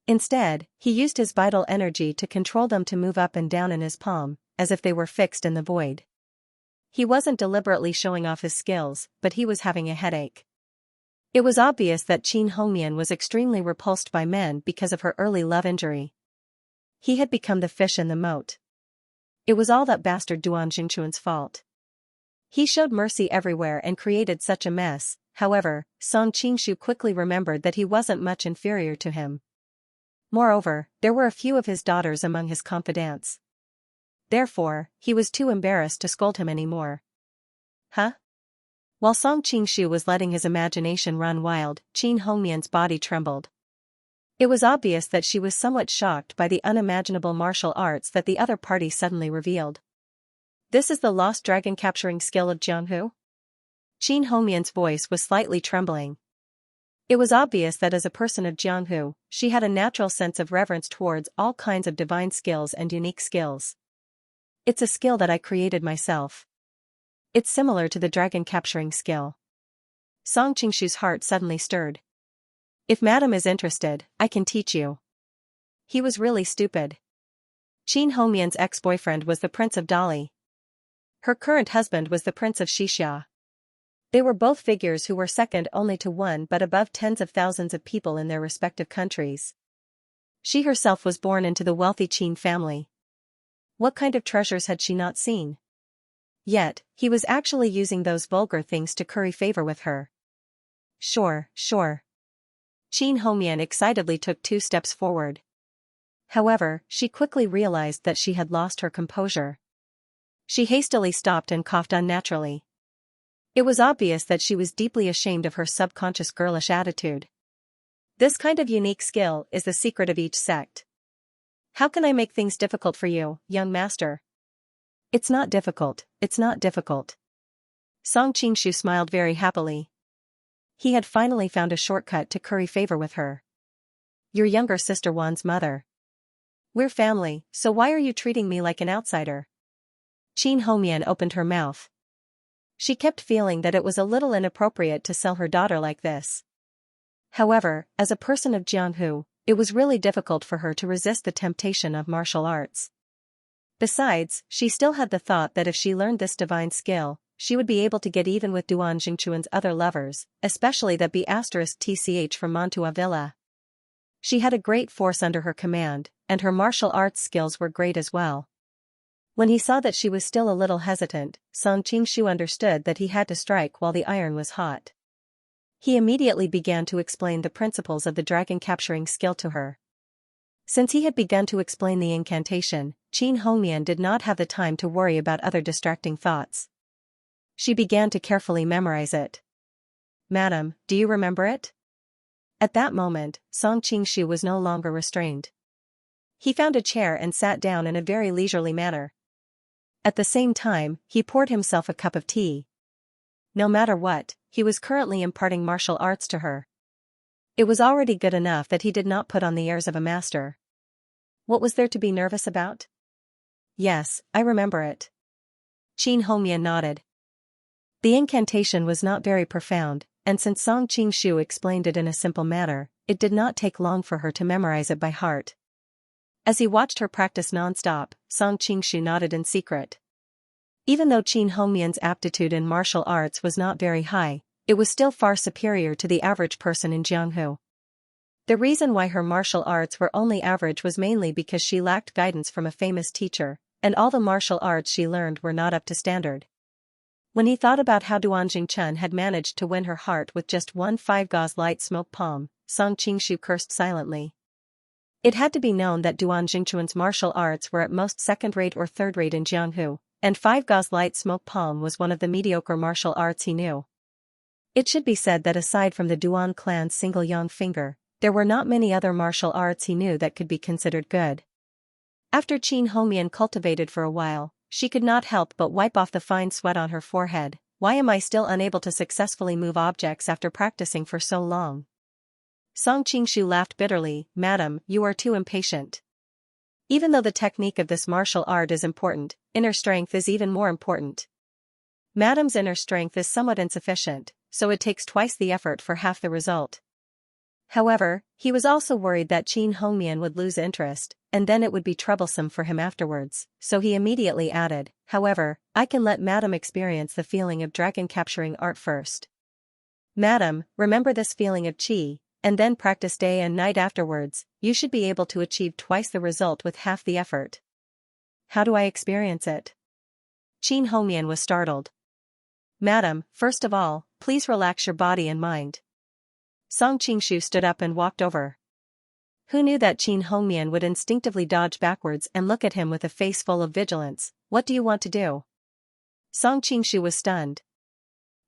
Instead, he used his vital energy to control them to move up and down in his palm, as if they were fixed in the void. He wasn't deliberately showing off his skills, but he was having a headache. It was obvious that Qin Hongmian was extremely repulsed by men because of her early love injury. He had become the fish in the moat. It was all that bastard Duan Jingchun's fault. He showed mercy everywhere and created such a mess. However, Song Qingshu quickly remembered that he wasn't much inferior to him. Moreover, there were a few of his daughters among his confidants. Therefore, he was too embarrassed to scold him anymore. "Huh?" While Song Qingshu was letting his imagination run wild, Qin Hongmian's body trembled. It was obvious that she was somewhat shocked by the unimaginable martial arts that the other party suddenly revealed. "This is the lost dragon capturing skill of Jianghu?" Qin Hongmian's voice was slightly trembling. It was obvious that as a person of Jianghu, she had a natural sense of reverence towards all kinds of divine skills and unique skills. "It's a skill that I created myself. It's similar to the dragon capturing skill." Song Qingshu's heart suddenly stirred. "If Madam is interested, I can teach you." He was really stupid. Qin Hongmian's ex-boyfriend was the Prince of Dali. Her current husband was the Prince of Xianxia. They were both figures who were second only to one but above tens of thousands of people in their respective countries. She herself was born into the wealthy Qin family. What kind of treasures had she not seen? Yet, he was actually using those vulgar things to curry favor with her. Sure. Qin Hongyan excitedly took 2 steps forward. However, she quickly realized that she had lost her composure. She hastily stopped and coughed unnaturally. It was obvious that she was deeply ashamed of her subconscious girlish attitude. This kind of unique skill is the secret of each sect. How can I make things difficult for you, young master? It's not difficult. Song Qingshu smiled very happily. He had finally found a shortcut to curry favor with her. Your younger sister Wan's mother. We're family, so why are you treating me like an outsider? Qin Hongyan opened her mouth. She kept feeling that it was a little inappropriate to sell her daughter like this. However, as a person of Jianghu, it was really difficult for her to resist the temptation of martial arts. Besides, she still had the thought that if she learned this divine skill, she would be able to get even with Duan Jingchuan's other lovers, especially that B*TCH from Mantua Villa. She had a great force under her command, and her martial arts skills were great as well. When he saw that she was still a little hesitant, Song Qingshu understood that he had to strike while the iron was hot. He immediately began to explain the principles of the dragon capturing skill to her. Since he had begun to explain the incantation, Qin Hongyan did not have the time to worry about other distracting thoughts. She began to carefully memorize it. Madam, do you remember it? At that moment, Song Qingshu was no longer restrained. He found a chair and sat down in a very leisurely manner. At the same time, he poured himself a cup of tea. No matter what, he was currently imparting martial arts to her. It was already good enough that he did not put on the airs of a master. What was there to be nervous about? Yes, I remember it. Qin Hongyan nodded. The incantation was not very profound, and since Song Qingshu explained it in a simple manner, it did not take long for her to memorize it by heart. As he watched her practice non-stop, Song Qingshu nodded in secret. Even though Qin Hongyan's aptitude in martial arts was not very high, it was still far superior to the average person in Jianghu. The reason why her martial arts were only average was mainly because she lacked guidance from a famous teacher, and all the martial arts she learned were not up to standard. When he thought about how Duan Jingchun had managed to win her heart with just 1 5-gauze light smoke palm, Song Qingshu cursed silently. It had to be known that Duan Jingchuan's martial arts were at most second-rate or third-rate in Jianghu, and 5-gauze light smoke palm was one of the mediocre martial arts he knew. It should be said that aside from the Duan clan's single yang finger, there were not many other martial arts he knew that could be considered good. After Qin Hongyan cultivated for a while, she could not help but wipe off the fine sweat on her forehead. Why am I still unable to successfully move objects after practicing for so long? Song Qingshu laughed bitterly. Madam, you are too impatient. Even though the technique of this martial art is important, inner strength is even more important. Madam's inner strength is somewhat insufficient, so it takes twice the effort for half the result. However, he was also worried that Qin Hongyan would lose interest, and then it would be troublesome for him afterwards, so he immediately added, however, I can let Madam experience the feeling of dragon capturing art first. Madam, remember this feeling of qi, and then practice day and night afterwards. You should be able to achieve twice the result with half the effort. How do I experience it? Qin Hongyan was startled. Madam, first of all, please relax your body and mind. Song Qingshu stood up and walked over. Who knew that Qin Hongyan would instinctively dodge backwards and look at him with a face full of vigilance? What do you want to do? Song Qingshu was stunned.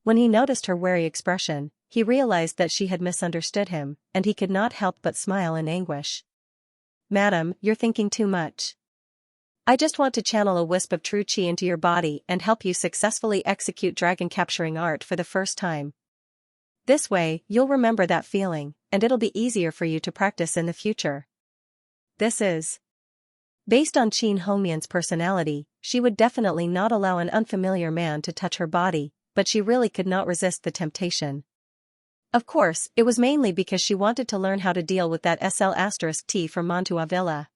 When he noticed her wary expression, he realized that she had misunderstood him, and he could not help but smile in anguish. Madam, you're thinking too much. I just want to channel a wisp of true qi into your body and help you successfully execute dragon capturing art for the first time. This way, you'll remember that feeling, and it'll be easier for you to practice in the future. This is. Based on Qin Hongyan's personality, she would definitely not allow an unfamiliar man to touch her body, but she really could not resist the temptation. Of course, it was mainly because she wanted to learn how to deal with that SL*T from Mantua Villa.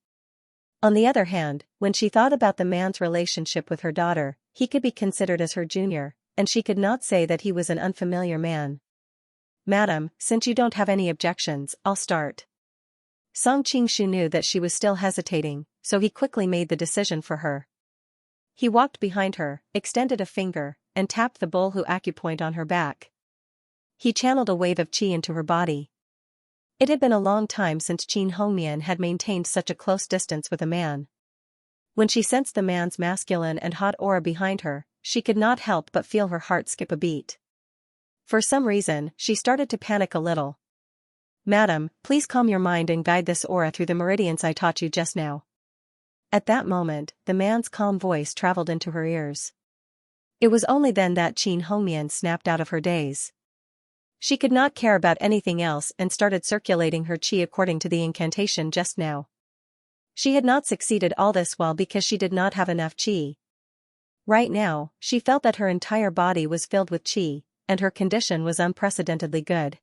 On the other hand, when she thought about the man's relationship with her daughter, he could be considered as her junior, and she could not say that he was an unfamiliar man. Madam, since you don't have any objections, I'll start. Song Qingshu knew that she was still hesitating, so he quickly made the decision for her. He walked behind her, extended a finger, and tapped the Bolhu acupoint on her back. He channeled a wave of qi into her body. It had been a long time since Qin Hongmian had maintained such a close distance with a man. When she sensed the man's masculine and hot aura behind her, she could not help but feel her heart skip a beat. For some reason, she started to panic a little. "Madam, please calm your mind and guide this aura through the meridians I taught you just now." At that moment, the man's calm voice traveled into her ears. It was only then that Qin Hongmian snapped out of her daze. She could not care about anything else and started circulating her qi according to the incantation just now. She had not succeeded all this while because she did not have enough qi. Right now, she felt that her entire body was filled with qi, and her condition was unprecedentedly good.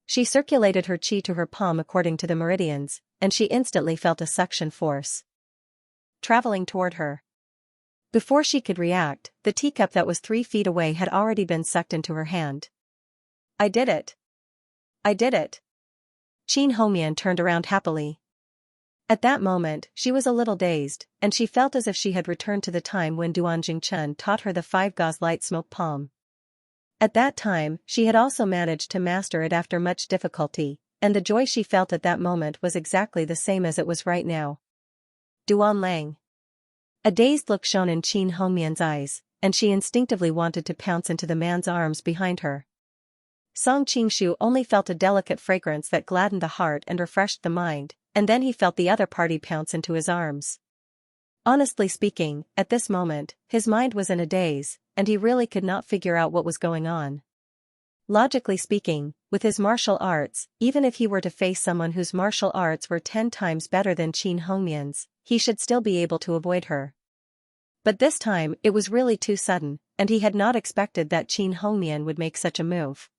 She circulated her qi to her palm according to the meridians, and she instantly felt a suction force traveling toward her. Before she could react, the teacup that was 3 feet away had already been sucked into her hand. "I did it! I did it!" Qin Hongmian turned around happily. At that moment, she was a little dazed, and she felt as if she had returned to the time when Duan Jingchen taught her the 5 gauze light smoke palm. At that time, she had also managed to master it after much difficulty, and the joy she felt at that moment was exactly the same as it was right now. "Duan Lang." A dazed look shone in Qin Hongmian's eyes, and she instinctively wanted to pounce into the man's arms behind her. Song Qingshu only felt a delicate fragrance that gladdened the heart and refreshed the mind, and then he felt the other party pounce into his arms. Honestly speaking, at this moment, his mind was in a daze, and he really could not figure out what was going on. Logically speaking, with his martial arts, even if he were to face someone whose martial arts were 10 times better than Qin Hongmian's, he should still be able to avoid her. But this time it was really too sudden, and he had not expected that Qin Hongmian would make such a move.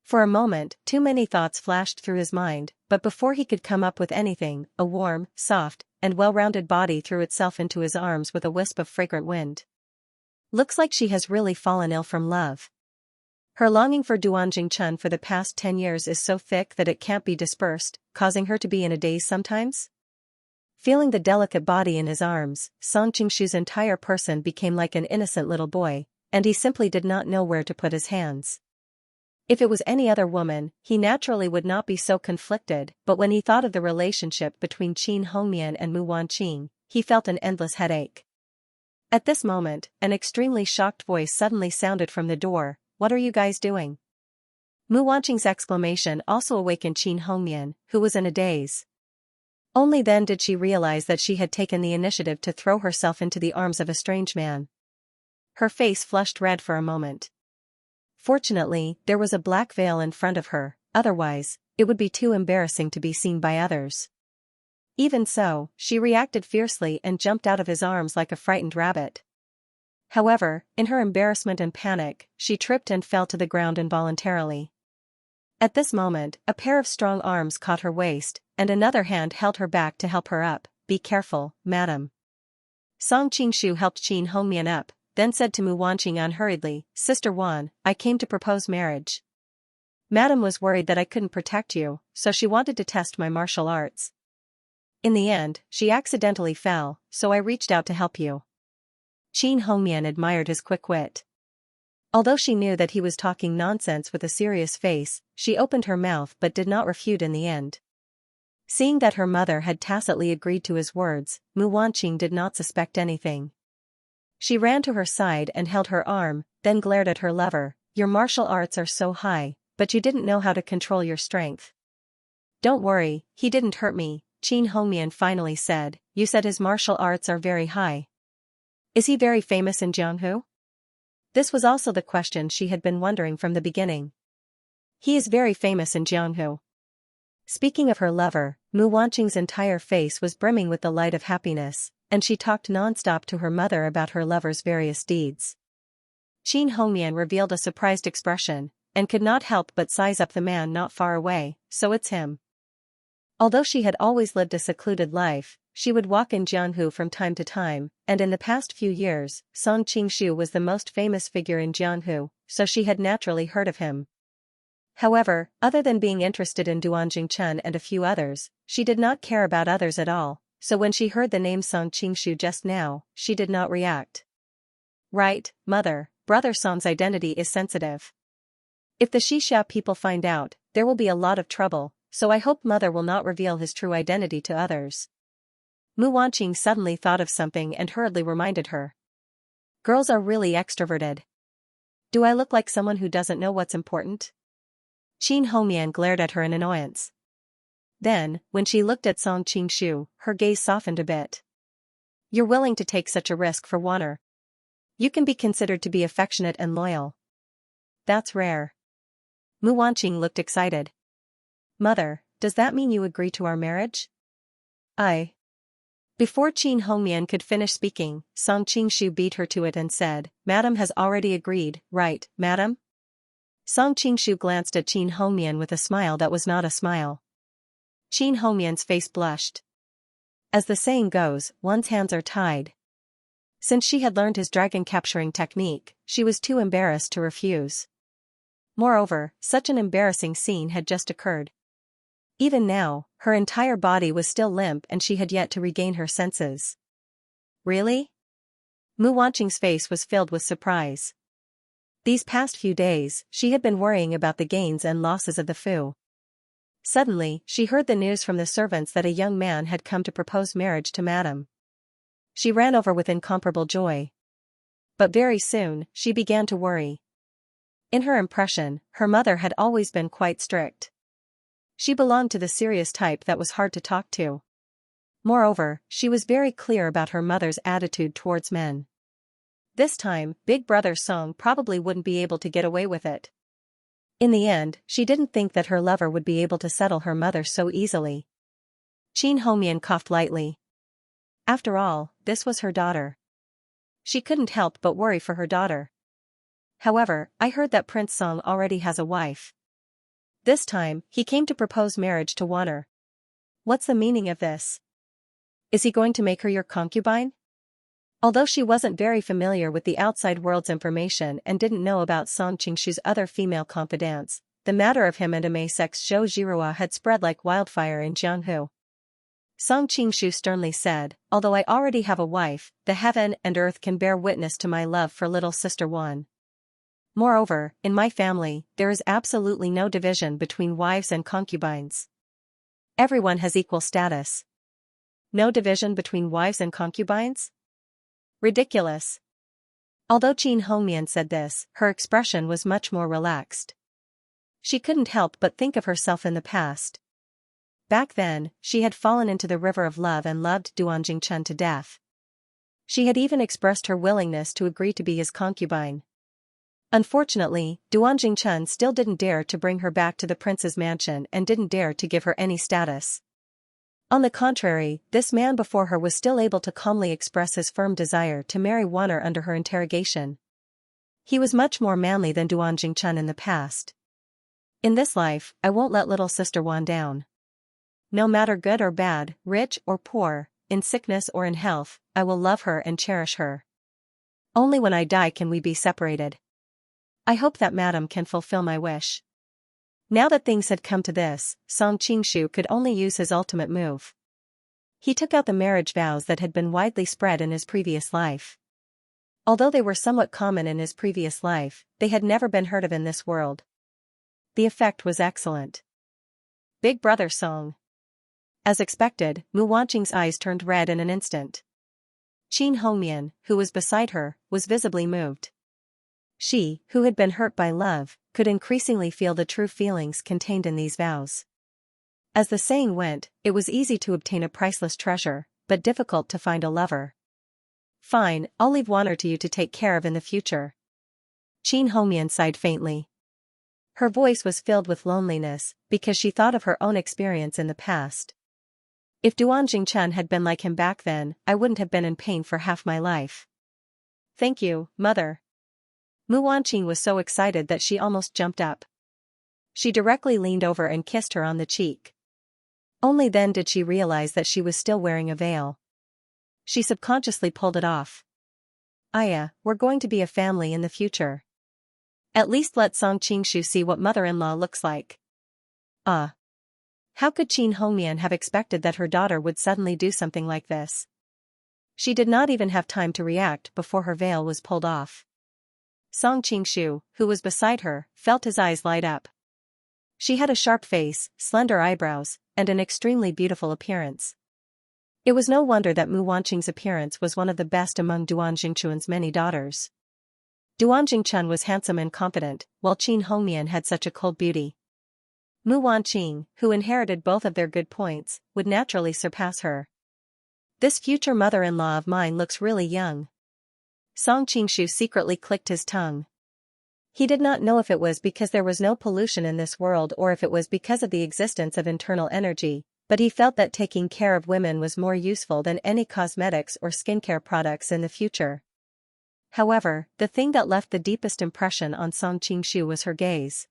For a moment, too many thoughts flashed through his mind, but before he could come up with anything, a warm, soft, and well-rounded body threw itself into his arms with a wisp of fragrant wind. "Looks like she has really fallen ill from love. Her longing for Duan Jingchen for the past 10 years is so thick that it can't be dispersed, causing her to be in a daze sometimes?" Feeling the delicate body in his arms, Song Qingshu's entire person became like an innocent little boy, and he simply did not know where to put his hands. If it was any other woman, he naturally would not be so conflicted, but when he thought of the relationship between Qin Hongmian and Mu Wanqing, he felt an endless headache. At this moment, an extremely shocked voice suddenly sounded from the door. "What are you guys doing?" Mu Wanqing's exclamation also awakened Qin Hongmian, who was in a daze. Only then did she realize that she had taken the initiative to throw herself into the arms of a strange man. Her face flushed red for a moment. Fortunately, there was a black veil in front of her, otherwise, it would be too embarrassing to be seen by others. Even so, she reacted fiercely and jumped out of his arms like a frightened rabbit. However, in her embarrassment and panic, she tripped and fell to the ground involuntarily. At this moment, a pair of strong arms caught her waist, and another hand held her back to help her up. "Be careful, madam." Song Qingshu helped Qin Hongmian up, then said to Mu Wanqing unhurriedly, "Sister Wan, I came to propose marriage. Madam was worried that I couldn't protect you, so she wanted to test my martial arts. In the end, she accidentally fell, so I reached out to help you." Qin Hongmian admired his quick wit. Although she knew that he was talking nonsense with a serious face, she opened her mouth but did not refute in the end. Seeing that her mother had tacitly agreed to his words, Mu Wanqing did not suspect anything. She ran to her side and held her arm, then glared at her lover. "Your martial arts are so high, but you didn't know how to control your strength." "Don't worry, he didn't hurt me," Qin Hongmian finally said. "You said his martial arts are very high. Is he very famous in Jianghu?" This was also the question she had been wondering from the beginning. "He is very famous in Jianghu." Speaking of her lover, Mu Wanqing's entire face was brimming with the light of happiness, and she talked non-stop to her mother about her lover's various deeds. Qin Hongmian revealed a surprised expression, and could not help but size up the man not far away. "So it's him." Although she had always lived a secluded life, she would walk in Jianghu from time to time, and in the past few years, Song Qingshu was the most famous figure in Jianghu, so she had naturally heard of him. However, other than being interested in Duanjing Chen and a few others, she did not care about others at all, so when she heard the name Song Qingshu just now, she did not react. Right, mother, brother Song's identity is sensitive. If the Xixia people find out, there will be a lot of trouble, so I hope mother will not reveal his true identity to others. Mu Wanqing suddenly thought of something and hurriedly reminded her. Girls are really extroverted. Do I look like someone who doesn't know what's important? Qin Hongmian glared at her in annoyance. Then, when she looked at Song Qingshu, her gaze softened a bit. You're willing to take such a risk for Wanner. You can be considered to be affectionate and loyal. That's rare. Mu Wanqing looked excited. Mother, does that mean you agree to our marriage? Before Qin Hongmian could finish speaking, Song Qingshu beat her to it and said, Madam has already agreed, right, madam? Song Qingshu glanced at Qin Hongmian with a smile that was not a smile. Qin Hongmian's face blushed. As the saying goes, one's hands are tied. Since she had learned his dragon capturing technique, she was too embarrassed to refuse. Moreover, such an embarrassing scene had just occurred. Even now, her entire body was still limp and she had yet to regain her senses. Really? Mu Wanqing's face was filled with surprise. These past few days, she had been worrying about the gains and losses of the Fu. Suddenly, she heard the news from the servants that a young man had come to propose marriage to Madame. She ran over with incomparable joy. But very soon, she began to worry. In her impression, her mother had always been quite strict. She belonged to the serious type that was hard to talk to. Moreover, she was very clear about her mother's attitude towards men. This time, Big Brother Song probably wouldn't be able to get away with it. In the end, she didn't think that her lover would be able to settle her mother so easily. Qin Hongmian coughed lightly. After all, this was her daughter. She couldn't help but worry for her daughter. However, I heard that Prince Song already has a wife. This time, he came to propose marriage to Wanner. What's the meaning of this? Is he going to make her your concubine? Although she wasn't very familiar with the outside world's information and didn't know about Song Qingshu's other female confidants, the matter of him and Amei-sex Zhou Jirua had spread like wildfire in Jianghu. Song Qingshu sternly said, although I already have a wife, the heaven and earth can bear witness to my love for little sister Wan. Moreover, in my family, there is absolutely no division between wives and concubines. Everyone has equal status. No division between wives and concubines? Ridiculous. Although Qin Hongmian said this, her expression was much more relaxed. She couldn't help but think of herself in the past. Back then, she had fallen into the river of love and loved Duanjing Chen to death. She had even expressed her willingness to agree to be his concubine. Unfortunately, Duanjing Chen still didn't dare to bring her back to the prince's mansion and didn't dare to give her any status. On the contrary, this man before her was still able to calmly express his firm desire to marry Wanner under her interrogation. He was much more manly than Duanjing Chen in the past. In this life, I won't let little sister Wan down. No matter good or bad, rich or poor, in sickness or in health, I will love her and cherish her. Only when I die can we be separated. I hope that Madam can fulfill my wish. Now that things had come to this, Song Qingshu could only use his ultimate move. He took out the marriage vows that had been widely spread in his previous life. Although they were somewhat common in his previous life, they had never been heard of in this world. The effect was excellent. Big Brother Song. As expected, Mu Wanqing's eyes turned red in an instant. Qin Hongmian, who was beside her, was visibly moved. She, who had been hurt by love, could increasingly feel the true feelings contained in these vows. As the saying went, it was easy to obtain a priceless treasure, but difficult to find a lover. Fine, I'll leave Wanner to you to take care of in the future. Qin Hongmian sighed faintly. Her voice was filled with loneliness, because she thought of her own experience in the past. If Duanjing Chen had been like him back then, I wouldn't have been in pain for half my life. Thank you, mother. Mu Wanqing was so excited that she almost jumped up. She directly leaned over and kissed her on the cheek. Only then did she realize that she was still wearing a veil. She subconsciously pulled it off. Aya, we're going to be a family in the future. At least let Song Qingshu see what mother-in-law looks like. Ah. How could Qin Hongmian have expected that her daughter would suddenly do something like this? She did not even have time to react before her veil was pulled off. Song Qingshu, who was beside her, felt his eyes light up. She had a sharp face, slender eyebrows, and an extremely beautiful appearance. It was no wonder that Mu Wanqing's appearance was one of the best among Duan Jingchuan's many daughters. Duan Jingchun was handsome and confident, while Qin Hongmian had such a cold beauty. Mu Wanqing, who inherited both of their good points, would naturally surpass her. This future mother-in-law of mine looks really young. Song Qingshu secretly clicked his tongue. He did not know if it was because there was no pollution in this world or if it was because of the existence of internal energy, but he felt that taking care of women was more useful than any cosmetics or skincare products in the future. However, the thing that left the deepest impression on Song Qingshu was her gaze.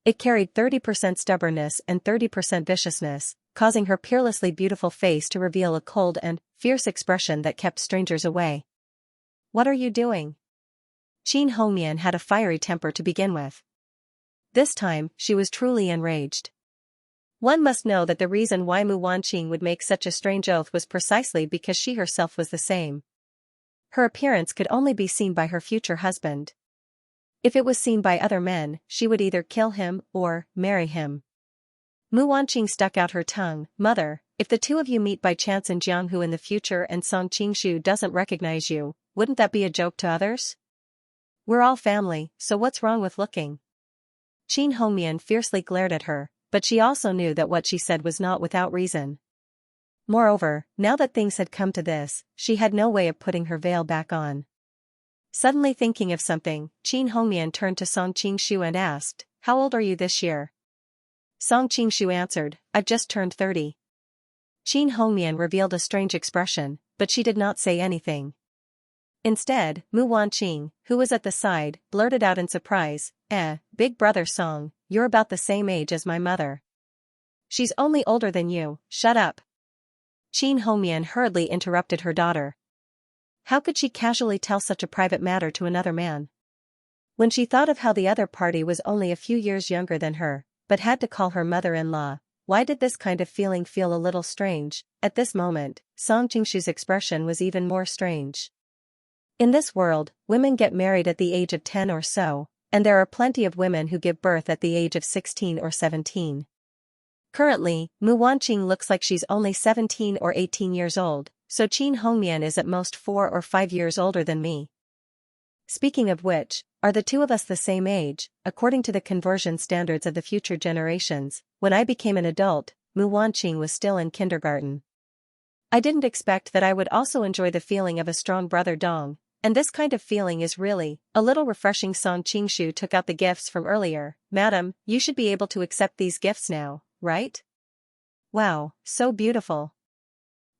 It carried 30% stubbornness and 30% viciousness, causing her peerlessly beautiful face to reveal a cold and fierce expression that kept strangers away. What are you doing? Qin Hongmian had a fiery temper to begin with. This time, she was truly enraged. One must know that the reason why Mu Wanqing would make such a strange oath was precisely because she herself was the same. Her appearance could only be seen by her future husband. If it was seen by other men, she would either kill him or marry him. Mu Wanqing stuck out her tongue. Mother, if the two of you meet by chance in Jianghu in the future and Song Qingshu doesn't recognize you, wouldn't that be a joke to others? We're all family, so what's wrong with looking? Qin Hongmian fiercely glared at her, but she also knew that what she said was not without reason. Moreover, now that things had come to this, she had no way of putting her veil back on. Suddenly thinking of something, Qin Hongmian turned to Song Qingshu and asked, "How old are you this year?" Song Qingshu answered, "I've just turned 30. Qin Hongmian revealed a strange expression, but she did not say anything. Instead, Mu Wanqing, who was at the side, blurted out in surprise, Big brother Song, you're about the same age as my mother." "She's only older than you, shut up." Qin Hongmian hurriedly interrupted her daughter. How could she casually tell such a private matter to another man? When she thought of how the other party was only a few years younger than her, but had to call her mother-in-law, why did this kind of feeling feel a little strange? At this moment, Song Qingshu's expression was even more strange. In this world, women get married at the age of 10 or so, and there are plenty of women who give birth at the age of 16 or 17. Currently, Mu Wanqing looks like she's only 17 or 18 years old, so Qin Hongmian is at most 4 or 5 years older than me. Speaking of which, are the two of us the same age? According to the conversion standards of the future generations, when I became an adult, Mu Wanqing was still in kindergarten. I didn't expect that I would also enjoy the feeling of a strong brother Dong, and this kind of feeling is really a little refreshing. Song Qingshu took out the gifts from earlier. "Madam, you should be able to accept these gifts now, right?" "Wow, so beautiful."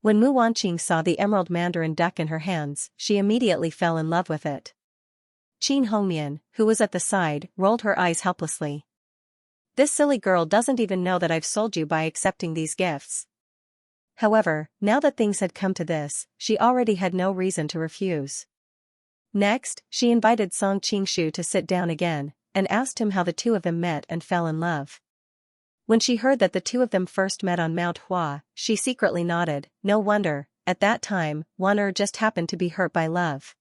When Mu Wanqing saw the emerald mandarin duck in her hands, she immediately fell in love with it. Qin Hongmian, who was at the side, rolled her eyes helplessly. "This silly girl doesn't even know that I've sold you by accepting these gifts." However, now that things had come to this, she already had no reason to refuse. Next, she invited Song Qingshu to sit down again, and asked him how the two of them met and fell in love. When she heard that the two of them first met on Mount Hua, she secretly nodded. No wonder, at that time, Wan just happened to be hurt by love.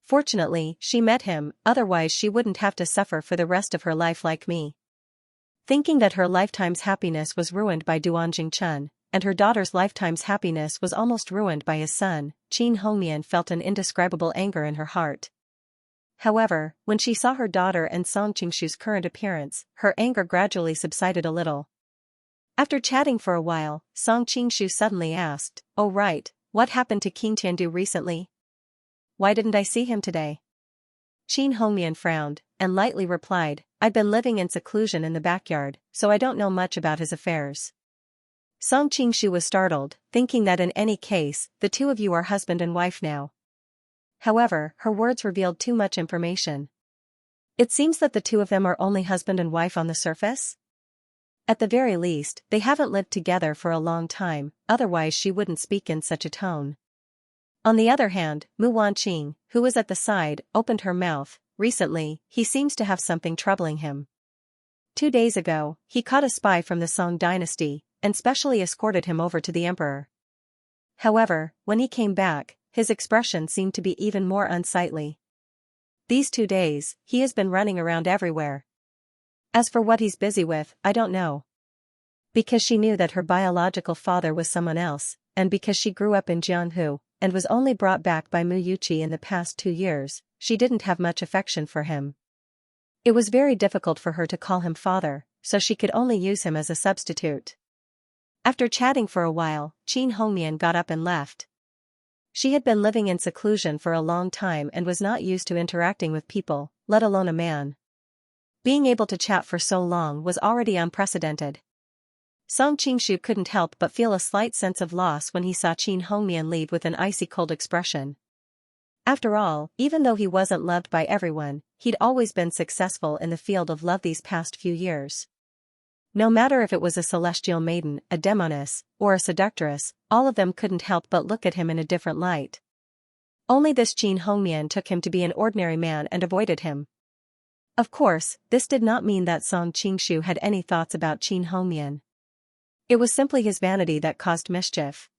Fortunately, she met him, otherwise she wouldn't have to suffer for the rest of her life like me. Thinking that her lifetime's happiness was ruined by Duan Jingchun, and her daughter's lifetime's happiness was almost ruined by his son, Qin Hongmian felt an indescribable anger in her heart. However, when she saw her daughter and Song Qingshu's current appearance, her anger gradually subsided a little. After chatting for a while, Song Qingshu suddenly asked, "Oh right, what happened to King Tiandu recently? Why didn't I see him today?" Qin Hongmian frowned, and lightly replied, "I've been living in seclusion in the backyard, so I don't know much about his affairs." Song Qingshu was startled, thinking that in any case, the two of you are husband and wife now. However, her words revealed too much information. It seems that the two of them are only husband and wife on the surface? At the very least, they haven't lived together for a long time, otherwise she wouldn't speak in such a tone. On the other hand, Mu Wanqing, who was at the side, opened her mouth, recently, he seems to have something troubling him. 2 days ago, he caught a spy from the Song dynasty, and specially escorted him over to the emperor. However, when he came back, his expression seemed to be even more unsightly. These 2 days, he has been running around everywhere. As for what he's busy with, I don't know. Because she knew that her biological father was someone else, and because she grew up in Jianghu, and was only brought back by Mu Yuqi in the past 2 years, she didn't have much affection for him. It was very difficult for her to call him father, so she could only use him as a substitute. After chatting for a while, Qin Hongmian got up and left. She had been living in seclusion for a long time and was not used to interacting with people, let alone a man. Being able to chat for so long was already unprecedented. Song Qingshu couldn't help but feel a slight sense of loss when he saw Qin Hongmian leave with an icy cold expression. After all, even though he wasn't loved by everyone, he'd always been successful in the field of love these past few years. No matter if it was a celestial maiden, a demoness, or a seductress, all of them couldn't help but look at him in a different light. Only this Qin Hongmian took him to be an ordinary man and avoided him. Of course, this did not mean that Song Qingshu had any thoughts about Qin Hongmian. It was simply his vanity that caused mischief.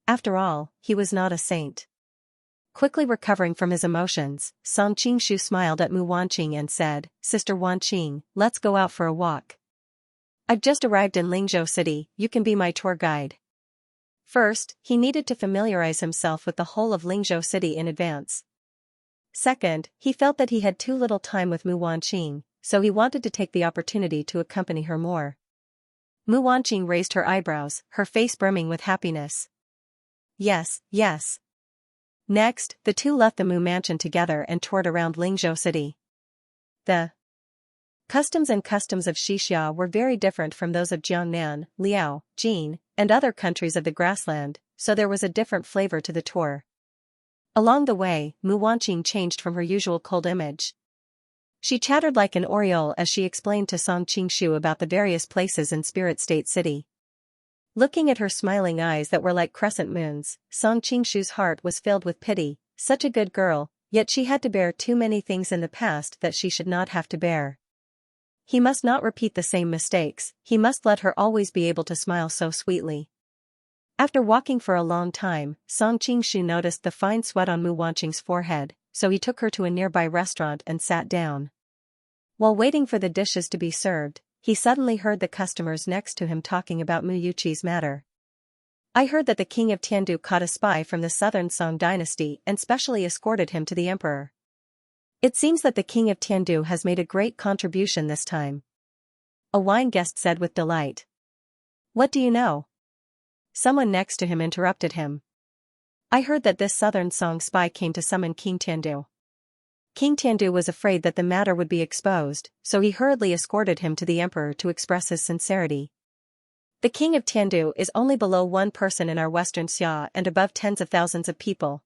After all, he was not a saint. Quickly recovering from his emotions, Song Qingshu smiled at Mu Wanqing and said, "Sister Wanqing, let's go out for a walk. I've just arrived in Lingzhou City, you can be my tour guide." First, he needed to familiarize himself with the whole of Lingzhou City in advance. Second, he felt that he had too little time with Mu Wanqing, so he wanted to take the opportunity to accompany her more. Mu Wanqing raised her eyebrows, her face brimming with happiness. Yes, yes. Next, the two left the Mu mansion together and toured around Lingzhou City. The customs of Xianxia were very different from those of Jiangnan, Liao, Jin, and other countries of the grassland, so there was a different flavor to the tour. Along the way, Mu Wanqing changed from her usual cold image. She chattered like an oriole as she explained to Song Qingshu about the various places in Spirit State City. Looking at her smiling eyes that were like crescent moons, Song Qingshu's heart was filled with pity. Such a good girl, yet she had to bear too many things in the past that she should not have to bear. He must not repeat the same mistakes, he must let her always be able to smile so sweetly. After walking for a long time, Song Qingshu noticed the fine sweat on Mu Wanqing's forehead, so he took her to a nearby restaurant and sat down. While waiting for the dishes to be served, he suddenly heard the customers next to him talking about Mu Yuqi's matter. "I heard that the king of Tiandu caught a spy from the southern Song dynasty and specially escorted him to the emperor. It seems that the king of Tiandu has made a great contribution this time," a wine guest said with delight. "What do you know?" Someone next to him interrupted him. "I heard that this southern Song spy came to summon King Tiandu. King Tiandu was afraid that the matter would be exposed, so he hurriedly escorted him to the emperor to express his sincerity. The king of Tiandu is only below one person in our western Xia and above tens of thousands of people.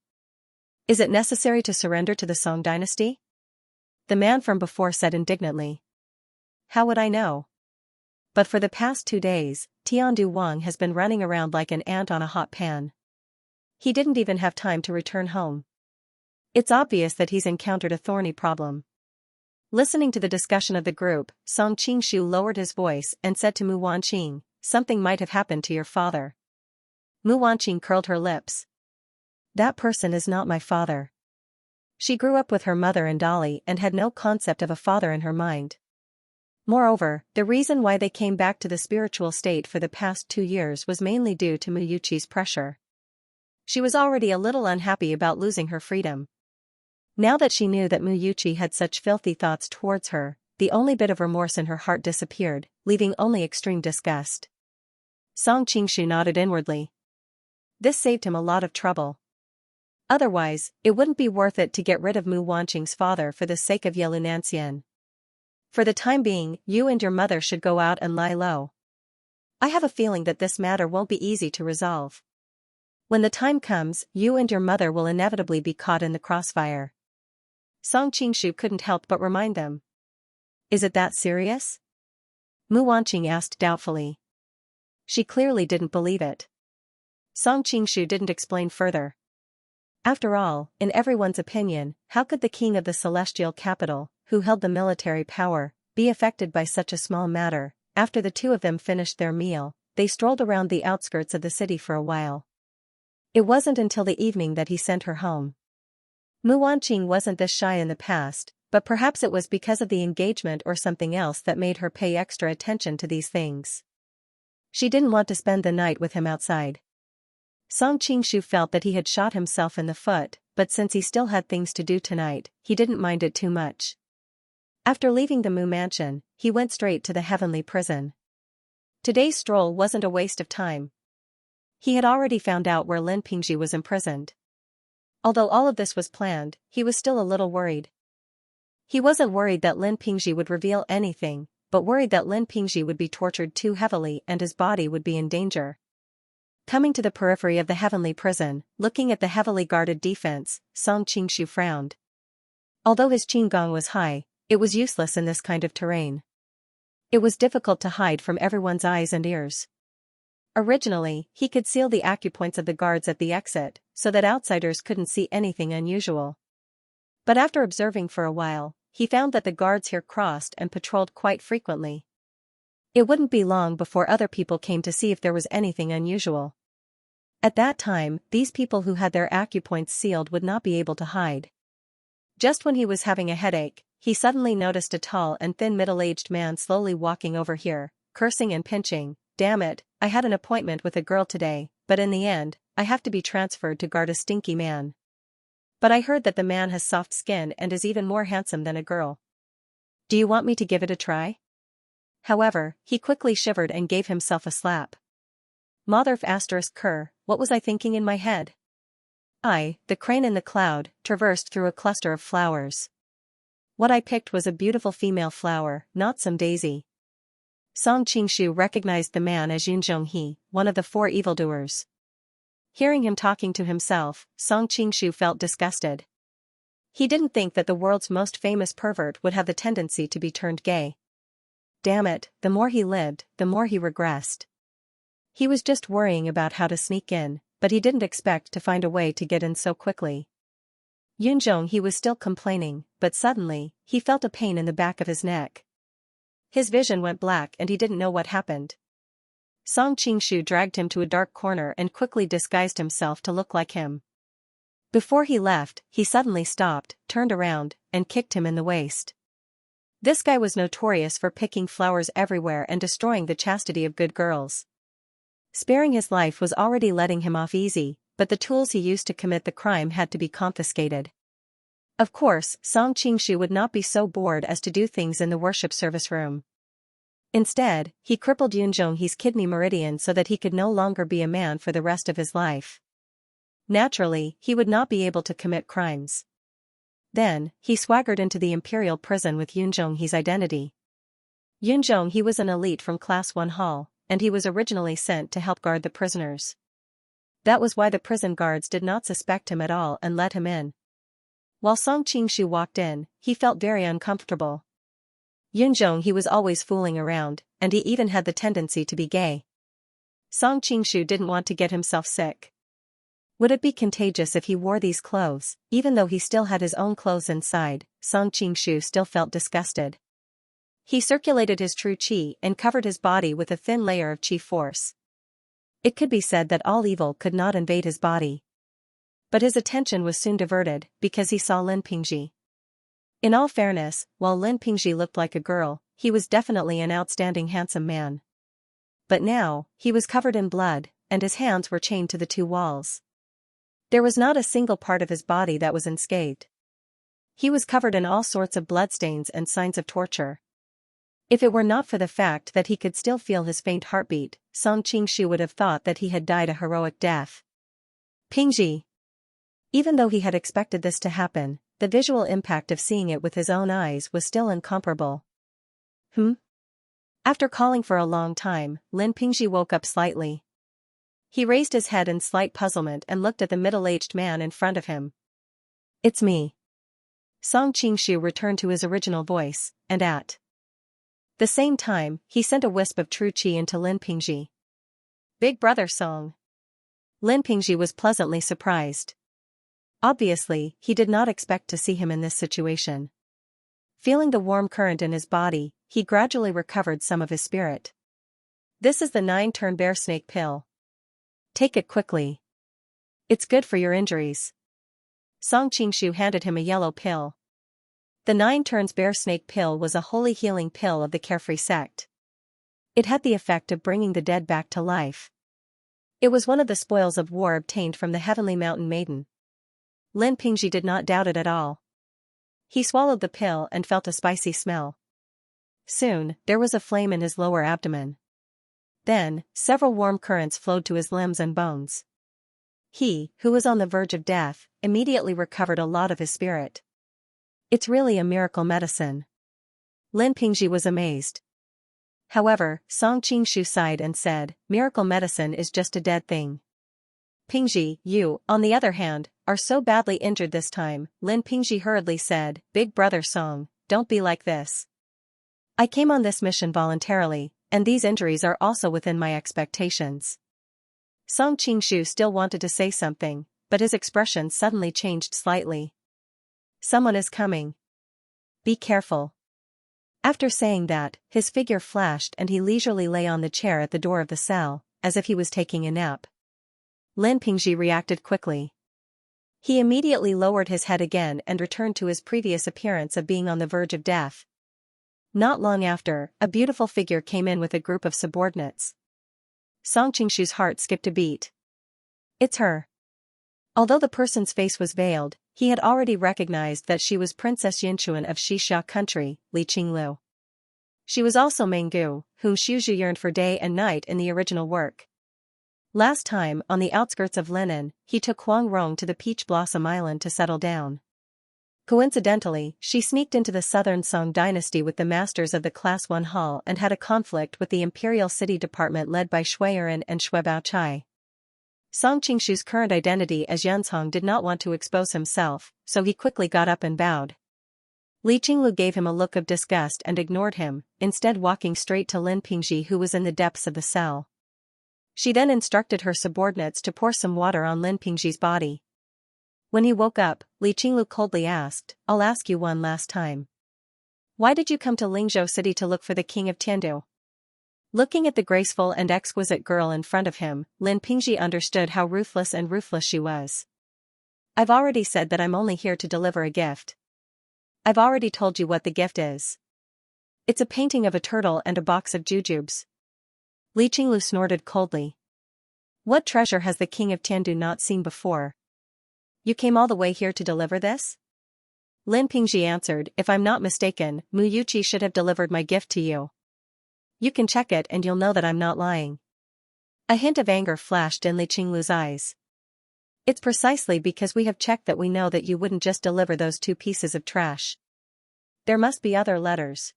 Is it necessary to surrender to the Song dynasty?" The man from before said indignantly. "How would I know? But for the past 2 days, Tiandu Wang has been running around like an ant on a hot pan. He didn't even have time to return home. It's obvious that he's encountered a thorny problem." Listening to the discussion of the group, Song Qingshu lowered his voice and said to Mu Wanqing, "Something might have happened to your father." Mu Wanqing curled her lips. "That person is not my father." She grew up with her mother and Dolly and had no concept of a father in her mind. Moreover, the reason why they came back to the spiritual state for the past 2 years was mainly due to Mu Yuqi's pressure. She was already a little unhappy about losing her freedom. Now that she knew that Mu Yuqi had such filthy thoughts towards her, the only bit of remorse in her heart disappeared, leaving only extreme disgust. Song Qingshu nodded inwardly. This saved him a lot of trouble. Otherwise, it wouldn't be worth it to get rid of Mu Wanqing's father for the sake of Xianxia. For the time being, you and your mother should go out and lie low. I have a feeling that this matter won't be easy to resolve. When the time comes, you and your mother will inevitably be caught in the crossfire." Song Qingshu couldn't help but remind them. "Is it that serious?" Mu Wanqing asked doubtfully. She clearly didn't believe it. Song Qingshu didn't explain further. After all, in everyone's opinion, how could the king of the celestial capital, who held the military power, be affected by such a small matter? After the two of them finished their meal, they strolled around the outskirts of the city for a while. It wasn't until the evening that he sent her home. Mu Wanqing wasn't this shy in the past, but perhaps it was because of the engagement or something else that made her pay extra attention to these things. She didn't want to spend the night with him outside. Song Qingshu felt that he had shot himself in the foot, but since he still had things to do tonight, he didn't mind it too much. After leaving the Mu mansion, he went straight to the heavenly prison. Today's stroll wasn't a waste of time. He had already found out where Lin Pingji was imprisoned. Although all of this was planned, he was still a little worried. He wasn't worried that Lin Pingji would reveal anything, but worried that Lin Pingji would be tortured too heavily and his body would be in danger. Coming to the periphery of the heavenly prison, looking at the heavily guarded defense, Song Qingshu frowned. Although his qigong was high, it was useless in this kind of terrain. It was difficult to hide from everyone's eyes and ears. Originally, he could seal the acupoints of the guards at the exit, so that outsiders couldn't see anything unusual. But after observing for a while, he found that the guards here crossed and patrolled quite frequently. It wouldn't be long before other people came to see if there was anything unusual. At that time, these people who had their acupoints sealed would not be able to hide. Just when he was having a headache, he suddenly noticed a tall and thin middle-aged man slowly walking over here, cursing and pinching. Damn it, I had an appointment with a girl today, but in the end, I have to be transferred to guard a stinky man. But I heard that the man has soft skin and is even more handsome than a girl. Do you want me to give it a try? However, he quickly shivered and gave himself a slap. Motherf **Ker, what was I thinking in my head? The crane in the cloud, traversed through a cluster of flowers. What I picked was a beautiful female flower, not some daisy. Song Qingshu recognized the man as Yun Zhonghe, one of the four evildoers. Hearing him talking to himself, Song Qingshu felt disgusted. He didn't think that the world's most famous pervert would have the tendency to be turned gay. Damn it, the more he lived, the more he regressed. He was just worrying about how to sneak in, but he didn't expect to find a way to get in so quickly. Yun Zhonghe was still complaining, but suddenly, he felt a pain in the back of his neck. His vision went black and he didn't know what happened. Song Qingshu dragged him to a dark corner and quickly disguised himself to look like him. Before he left, he suddenly stopped, turned around, and kicked him in the waist. This guy was notorious for picking flowers everywhere and destroying the chastity of good girls. Sparing his life was already letting him off easy, but the tools he used to commit the crime had to be confiscated. Of course, Song Qingshu would not be so bored as to do things in the worship service room. Instead, he crippled Yun Zhonghe's kidney meridian so that he could no longer be a man for the rest of his life. Naturally, he would not be able to commit crimes. Then, he swaggered into the imperial prison with Yun Zhonghe's identity. Yun Zhonghe was an elite from Class 1 Hall, and he was originally sent to help guard the prisoners. That was why the prison guards did not suspect him at all and let him in. While Song Qingshu walked in, he felt very uncomfortable. Yun Zhonghe was always fooling around, and he even had the tendency to be gay. Song Qingshu didn't want to get himself sick. Would it be contagious if he wore these clothes? Even though he still had his own clothes inside, Song Qingshu still felt disgusted. He circulated his true qi and covered his body with a thin layer of qi force. It could be said that all evil could not invade his body. But his attention was soon diverted, because he saw Lin Pingji. In all fairness, while Lin Pingji looked like a girl, he was definitely an outstanding handsome man. But now, he was covered in blood, and his hands were chained to the two walls. There was not a single part of his body that was unscathed. He was covered in all sorts of bloodstains and signs of torture. If it were not for the fact that he could still feel his faint heartbeat, Song Qingshu would have thought that he had died a heroic death. Pingji! Even though he had expected this to happen, the visual impact of seeing it with his own eyes was still incomparable. After calling for a long time, Lin Pingji woke up slightly. He raised his head in slight puzzlement and looked at the middle-aged man in front of him. It's me. Song Qingshu returned to his original voice, and at the same time, he sent a wisp of true qi into Lin Pingji. Big brother Song. Lin Pingji was pleasantly surprised. Obviously, he did not expect to see him in this situation. Feeling the warm current in his body, he gradually recovered some of his spirit. This is the 9-turn bear snake pill. Take it quickly. It's good for your injuries. Song Qingshu handed him a yellow pill. The 9 turns bear snake pill was a holy healing pill of the carefree sect. It had the effect of bringing the dead back to life. It was one of the spoils of war obtained from the heavenly mountain maiden. Lin Pingji did not doubt it at all. He swallowed the pill and felt a spicy smell. Soon, there was a flame in his lower abdomen. Then, several warm currents flowed to his limbs and bones. He, who was on the verge of death, immediately recovered a lot of his spirit. It's really a miracle medicine. Lin Pingji was amazed. However, Song Qingshu sighed and said, miracle medicine is just a dead thing. Pingji, you, on the other hand, are so badly injured this time, Lin Pingji hurriedly said, Big brother Song, don't be like this. I came on this mission voluntarily, and these injuries are also within my expectations. Song Qingshu still wanted to say something, but his expression suddenly changed slightly. Someone is coming. Be careful. After saying that, his figure flashed and he leisurely lay on the chair at the door of the cell, as if he was taking a nap. Lin Pingji reacted quickly. He immediately lowered his head again and returned to his previous appearance of being on the verge of death. Not long after, a beautiful figure came in with a group of subordinates. Song Qingshu's heart skipped a beat. It's her. Although the person's face was veiled, he had already recognized that she was Princess Xianxia of Xianxia country, Li Qinglu. She was also Menggu, whom Xuzhu yearned for day and night in the original work. Last time, on the outskirts of Linen, he took Huang Rong to the Peach Blossom Island to settle down. Coincidentally, she sneaked into the southern Song dynasty with the masters of the Class 1 Hall and had a conflict with the Imperial City Department led by Shui Erin and Shui Baochai. Song Qingshu's current identity as Yunzhong did not want to expose himself, so he quickly got up and bowed. Li Qinglu gave him a look of disgust and ignored him, instead walking straight to Lin Pingji, who was in the depths of the cell. She then instructed her subordinates to pour some water on Lin Pingji's body. When he woke up, Li Qinglu coldly asked, I'll ask you one last time. Why did you come to Lingzhou City to look for the king of Tiandu? Looking at the graceful and exquisite girl in front of him, Lin Pingji understood how ruthless she was. I've already said that I'm only here to deliver a gift. I've already told you what the gift is. It's a painting of a turtle and a box of jujubes. Li Qinglu snorted coldly. What treasure has the king of Tiandu not seen before? You came all the way here to deliver this? Lin Pingji answered, if I'm not mistaken, Mu Yuqi should have delivered my gift to you. You can check it and you'll know that I'm not lying. A hint of anger flashed in Li Qinglu's eyes. It's precisely because we have checked that we know that you wouldn't just deliver those 2 pieces of trash. There must be other letters.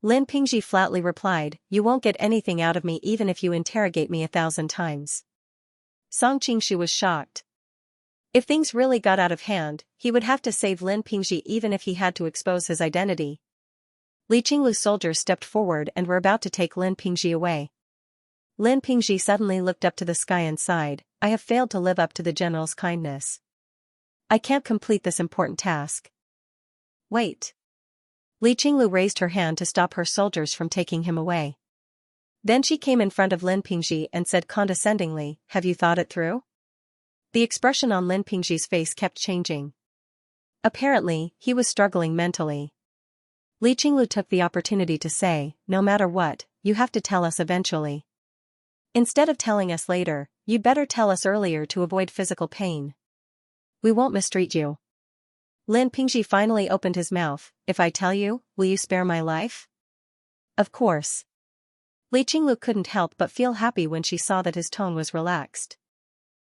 Lin Pingji flatly replied, you won't get anything out of me even if you interrogate me 1,000 times. Song Qingshu was shocked. If things really got out of hand, he would have to save Lin Pingji even if he had to expose his identity. Li Qinglu's soldiers stepped forward and were about to take Lin Pingji away. Lin Pingji suddenly looked up to the sky and sighed, I have failed to live up to the general's kindness. I can't complete this important task. Wait. Li Qinglu raised her hand to stop her soldiers from taking him away. Then she came in front of Lin Pingji and said condescendingly, have you thought it through? The expression on Lin Pingji's face kept changing. Apparently, he was struggling mentally. Li Qinglu took the opportunity to say, no matter what, you have to tell us eventually. Instead of telling us later, you'd better tell us earlier to avoid physical pain. We won't mistreat you. Lin Pingji finally opened his mouth, if I tell you, will you spare my life? Of course. Li Qinglu couldn't help but feel happy when she saw that his tone was relaxed.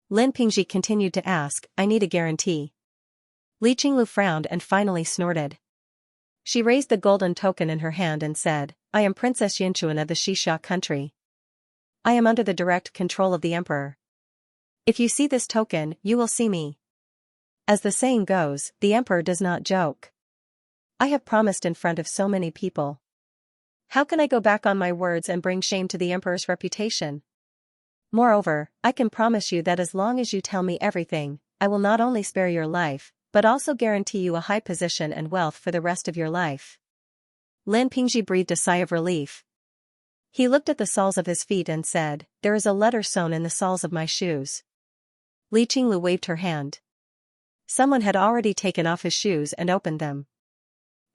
Lin Pingji continued to ask, I need a guarantee. Li Qinglu frowned and finally snorted. She raised the golden token in her hand and said, I am Princess Xianxia of the Xianxia country. I am under the direct control of the emperor. If you see this token, you will see me. As the saying goes, the emperor does not joke. I have promised in front of so many people. How can I go back on my words and bring shame to the emperor's reputation? Moreover, I can promise you that as long as you tell me everything, I will not only spare your life, but also guarantee you a high position and wealth for the rest of your life." Lin Pingzhi breathed a sigh of relief. He looked at the soles of his feet and said, "There is a letter sewn in the soles of my shoes." Li Qinglu waved her hand. Someone had already taken off his shoes and opened them.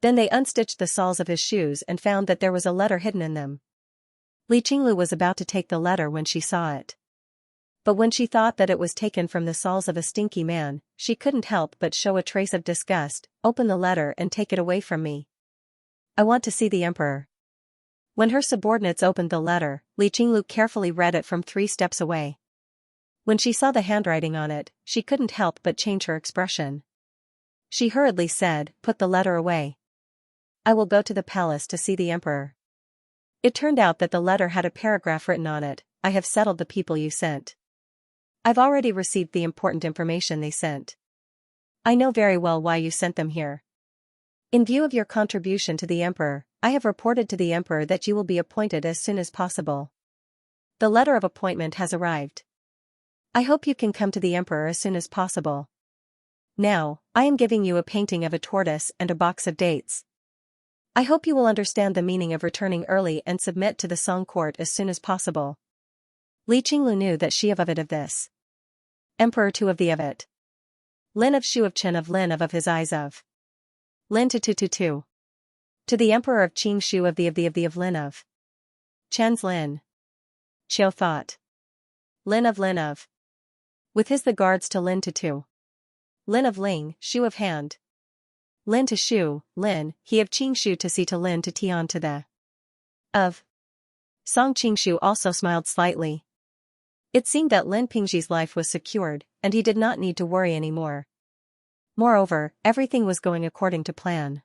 Then they unstitched the soles of his shoes and found that there was a letter hidden in them. Li Qinglu was about to take the letter when she saw it. But when she thought that it was taken from the soles of a stinky man, she couldn't help but show a trace of disgust. "Open the letter and take it away from me. I want to see the emperor." When her subordinates opened the letter, Li Qinglu carefully read it from 3 steps away. When she saw the handwriting on it, she couldn't help but change her expression. She hurriedly said, "Put the letter away. I will go to the palace to see the emperor." It turned out that the letter had a paragraph written on it, "I have settled the people you sent. I've already received the important information they sent. I know very well why you sent them here. In view of your contribution to the emperor, I have reported to the emperor that you will be appointed as soon as possible. The letter of appointment has arrived. I hope you can come to the emperor as soon as possible. Now, I am giving you a painting of a tortoise and a box of dates. I hope you will understand the meaning of returning early and submit to the Song court as soon as possible." Li Qinglu knew that she of it of this. Emperor Tu of the of it. Lin of Shu of Chen of Lin of his eyes of. Lin to tu. To the emperor of Qing Shu of the of Lin of. Chen's Lin. Qiu thought. Lin of. With his the guards to Lin to tu. Lin of Ling, Shu of hand. Lin to Shu, Lin, he of Qing Shu to see to Lin to Tian to the. Of. Song Qing Shu also smiled slightly. It seemed that Lin Pingzhi's life was secured, and he did not need to worry anymore. Moreover, everything was going according to plan.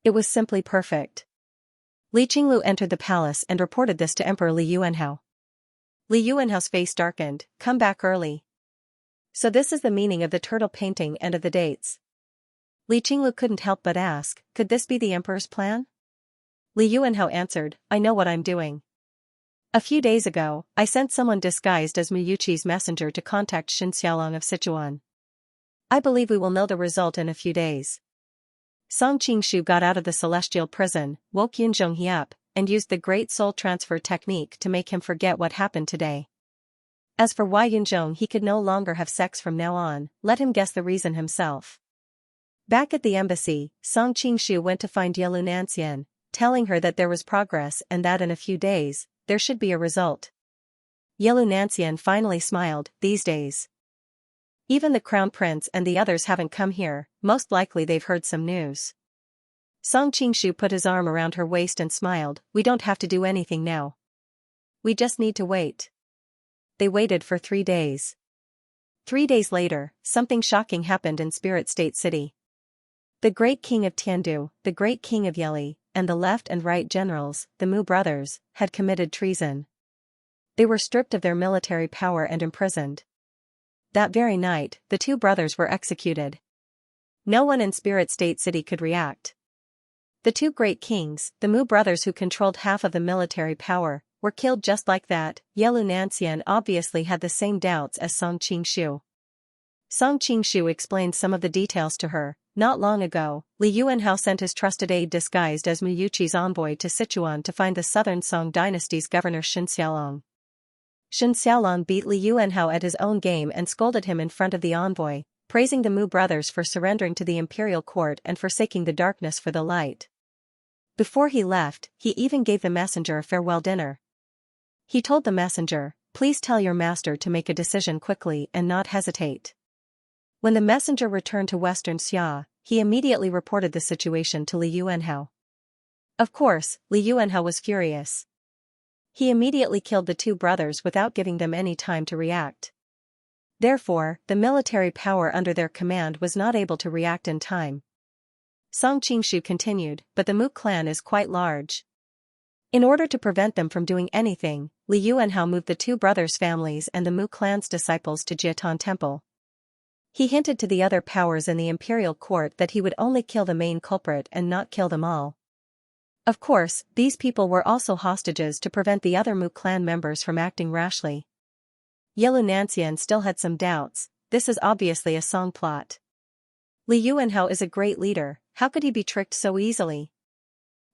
It was simply perfect. Li Qinglu entered the palace and reported this to Emperor Li Yuanhao. Li Yuanhao's face darkened. "Come back early. So this is the meaning of the turtle painting and of the dates." Li Qinglu couldn't help but ask, could this be the emperor's plan? Li Yuanhao answered, "I know what I'm doing. A few days ago, I sent someone disguised as Miyuqi's messenger to contact Xianxia of Sichuan. I believe we will know the result in a few days." Song Qingshu got out of the celestial prison, woke Yunzhonghe up, and used the great soul transfer technique to make him forget what happened today. As for why Yunzhong he could no longer have sex from now on, let him guess the reason himself. Back at the embassy, Song Qingshu went to find Yelu Nanxian, telling her that there was progress and that in a few days, there should be a result. Yelu Nanxian finally smiled. "These days. Even the crown prince and the others haven't come here, most likely they've heard some news." Song Qingshu put his arm around her waist and smiled. "We don't have to do anything now. We just need to wait." They waited for 3 days. 3 days later, something shocking happened in Spirit State City. The great king of Tiandu, the great king of Yeli, and the left and right generals, the Mu brothers, had committed treason. They were stripped of their military power and imprisoned. That very night, the 2 brothers were executed. No one in Spirit State City could react. The 2 great kings, the Mu brothers who controlled half of the military power, were killed just like that. Yelu Nanxian obviously had the same doubts as Song Qingshu. Song Qingshu explained some of the details to her. Not long ago, Li Yuanhao sent his trusted aide disguised as Miyuqi's envoy to Sichuan to find the southern Song dynasty's governor Xianxia. Xianxia beat Li Yuanhao at his own game and scolded him in front of the envoy, praising the Mu brothers for surrendering to the imperial court and forsaking the darkness for the light. Before he left, he even gave the messenger a farewell dinner. He told the messenger, "Please tell your master to make a decision quickly and not hesitate." When the messenger returned to Western Xia, he immediately reported the situation to Li Yuanhao. Of course, Li Yuanhao was furious. He immediately killed the 2 brothers without giving them any time to react. Therefore, the military power under their command was not able to react in time. Song Qingshu continued, "But the Mu clan is quite large. In order to prevent them from doing anything, Li Yuanhao moved the 2 brothers' families and the Mu clan's disciples to Jiatan Temple. He hinted to the other powers in the imperial court that he would only kill the main culprit and not kill them all. Of course, these people were also hostages to prevent the other Mu clan members from acting rashly." Yelu Nanxian still had some doubts, this is obviously a song plot. Li Yuanhao is a great leader, how could he be tricked so easily?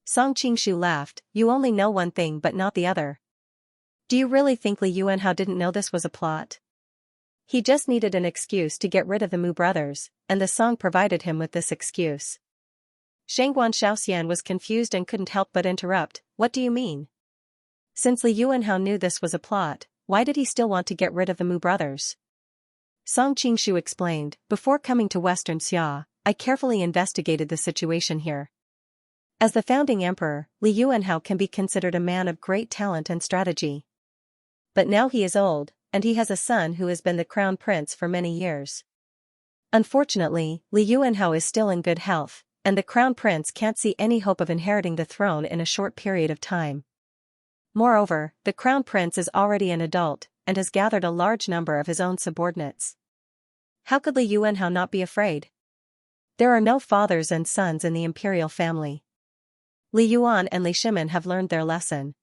Song Qingshu laughed, you only know one thing but not the other. Do you really think Li Yuanhao didn't know this was a plot? He just needed an excuse to get rid of the Mu brothers, and the song provided him with this excuse. Shangguan Xiaoxian was confused and couldn't help but interrupt, what do you mean? Since Li Yuanhao knew this was a plot, why did he still want to get rid of the Mu brothers? Song Qingshu explained, before coming to Western Xia, I carefully investigated the situation here. As the founding emperor, Li Yuanhao can be considered a man of great talent and strategy. But now he is old, and he has a son who has been the crown prince for many years. Unfortunately, Li Yuanhao is still in good health, and the crown prince can't see any hope of inheriting the throne in a short period of time. Moreover, the crown prince is already an adult, and has gathered a large number of his own subordinates. How could Li Yuanhao not be afraid? There are no fathers and sons in the imperial family. Li Yuan and Li Shimin have learned their lesson.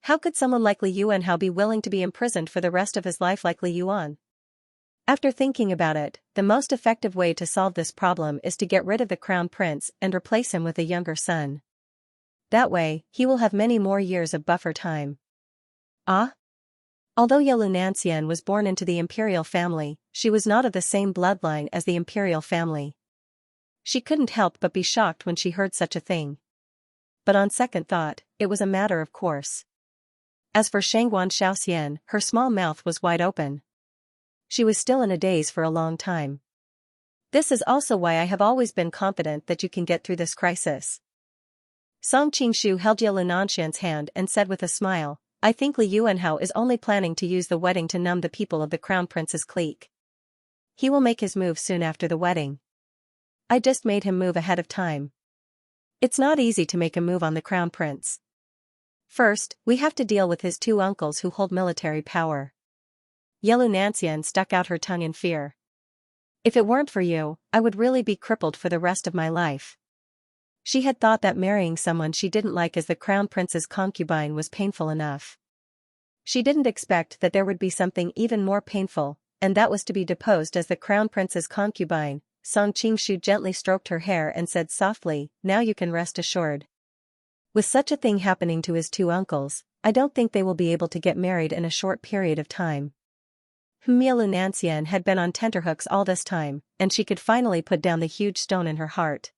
How could someone like Li Yuanhao be willing to be imprisoned for the rest of his life like Li Yuan? After thinking about it, the most effective way to solve this problem is to get rid of the crown prince and replace him with a younger son. That way, he will have many more years of buffer time. Although Xianxia was born into the imperial family, she was not of the same bloodline as the imperial family. She couldn't help but be shocked when she heard such a thing. But on second thought, it was a matter of course. As for Shangguan Xiaoxian, her small mouth was wide open. She was still in a daze for a long time. This is also why I have always been confident that you can get through this crisis. Song Qingshu held Xianxian's hand and said with a smile, I think Li Yuanhao is only planning to use the wedding to numb the people of the crown prince's clique. He will make his move soon after the wedding. I just made him move ahead of time. It's not easy to make a move on the crown prince. First, we have to deal with his two uncles who hold military power. Xianxian stuck out her tongue in fear. If it weren't for you, I would really be crippled for the rest of my life. She had thought that marrying someone she didn't like as the crown prince's concubine was painful enough. She didn't expect that there would be something even more painful, and that was to be deposed as the crown prince's concubine. Song Qingshu gently stroked her hair and said softly, now you can rest assured. With such a thing happening to his two uncles, I don't think they will be able to get married in a short period of time. Xianxian had been on tenterhooks all this time, and she could finally put down the huge stone in her heart.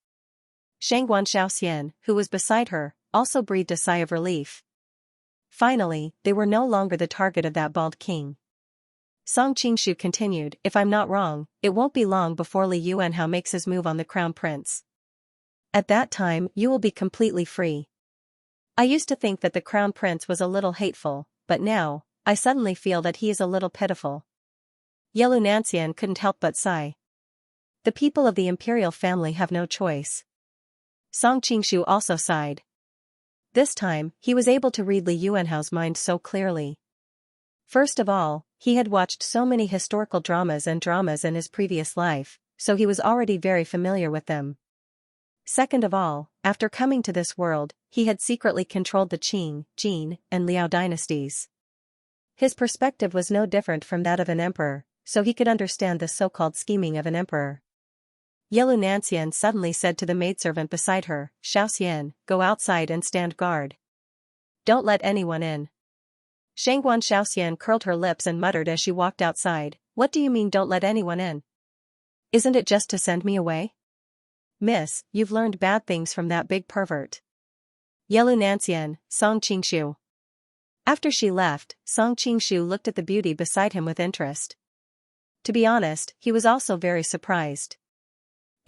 Shangguan Xiaoxian, who was beside her, also breathed a sigh of relief. Finally, they were no longer the target of that bald king. Song Qingshu continued, if I'm not wrong, it won't be long before Li Yuanhao makes his move on the crown prince. At that time, you will be completely free. I used to think that the crown prince was a little hateful, but now, I suddenly feel that he is a little pitiful. Xianxian couldn't help but sigh. The people of the imperial family have no choice. Song Qingshu also sighed. This time, he was able to read Li Yuanhao's mind so clearly. First of all, he had watched so many historical dramas in his previous life, so he was already very familiar with them. Second of all, after coming to this world, he had secretly controlled the Qing, Jin, and Liao dynasties. His perspective was no different from that of an emperor, so he could understand the so-called scheming of an emperor. Xianxian suddenly said to the maidservant beside her, Xiaoxian, go outside and stand guard. Don't let anyone in. Shangguan Xiaoxian curled her lips and muttered as she walked outside, what do you mean don't let anyone in? Isn't it just to send me away? Miss, you've learned bad things from that big pervert. Xianxian, Song Qingshu. After she left, Song Qingshu looked at the beauty beside him with interest. To be honest, he was also very surprised.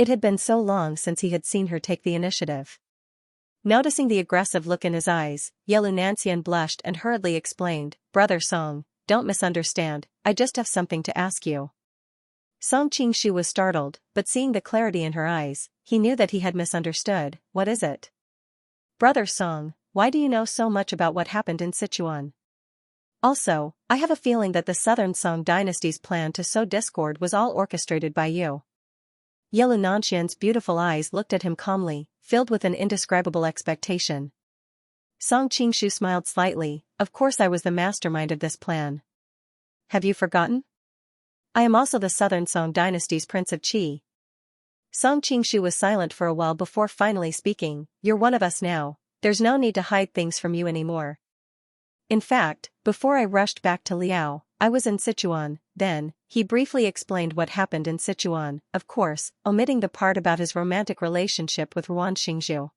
It had been so long since he had seen her take the initiative. Noticing the aggressive look in his eyes, Xianxian blushed and hurriedly explained, Brother Song, don't misunderstand, I just have something to ask you. Song Qingshu was startled, but seeing the clarity in her eyes, he knew that he had misunderstood. What is it? Brother Song, why do you know so much about what happened in Sichuan? Also, I have a feeling that the Southern Song dynasty's plan to sow discord was all orchestrated by you. Xianxian's beautiful eyes looked at him calmly, filled with an indescribable expectation. Song Qingshu smiled slightly, of course I was the mastermind of this plan. Have you forgotten? I am also the Southern Song Dynasty's Prince of Qi. Song Qingshu was silent for a while before finally speaking. You're one of us now, there's no need to hide things from you anymore. In fact, before I rushed back to Liao, I was in Sichuan. Then, he briefly explained what happened in Sichuan, of course, omitting the part about his romantic relationship with Ruan Xingzhu.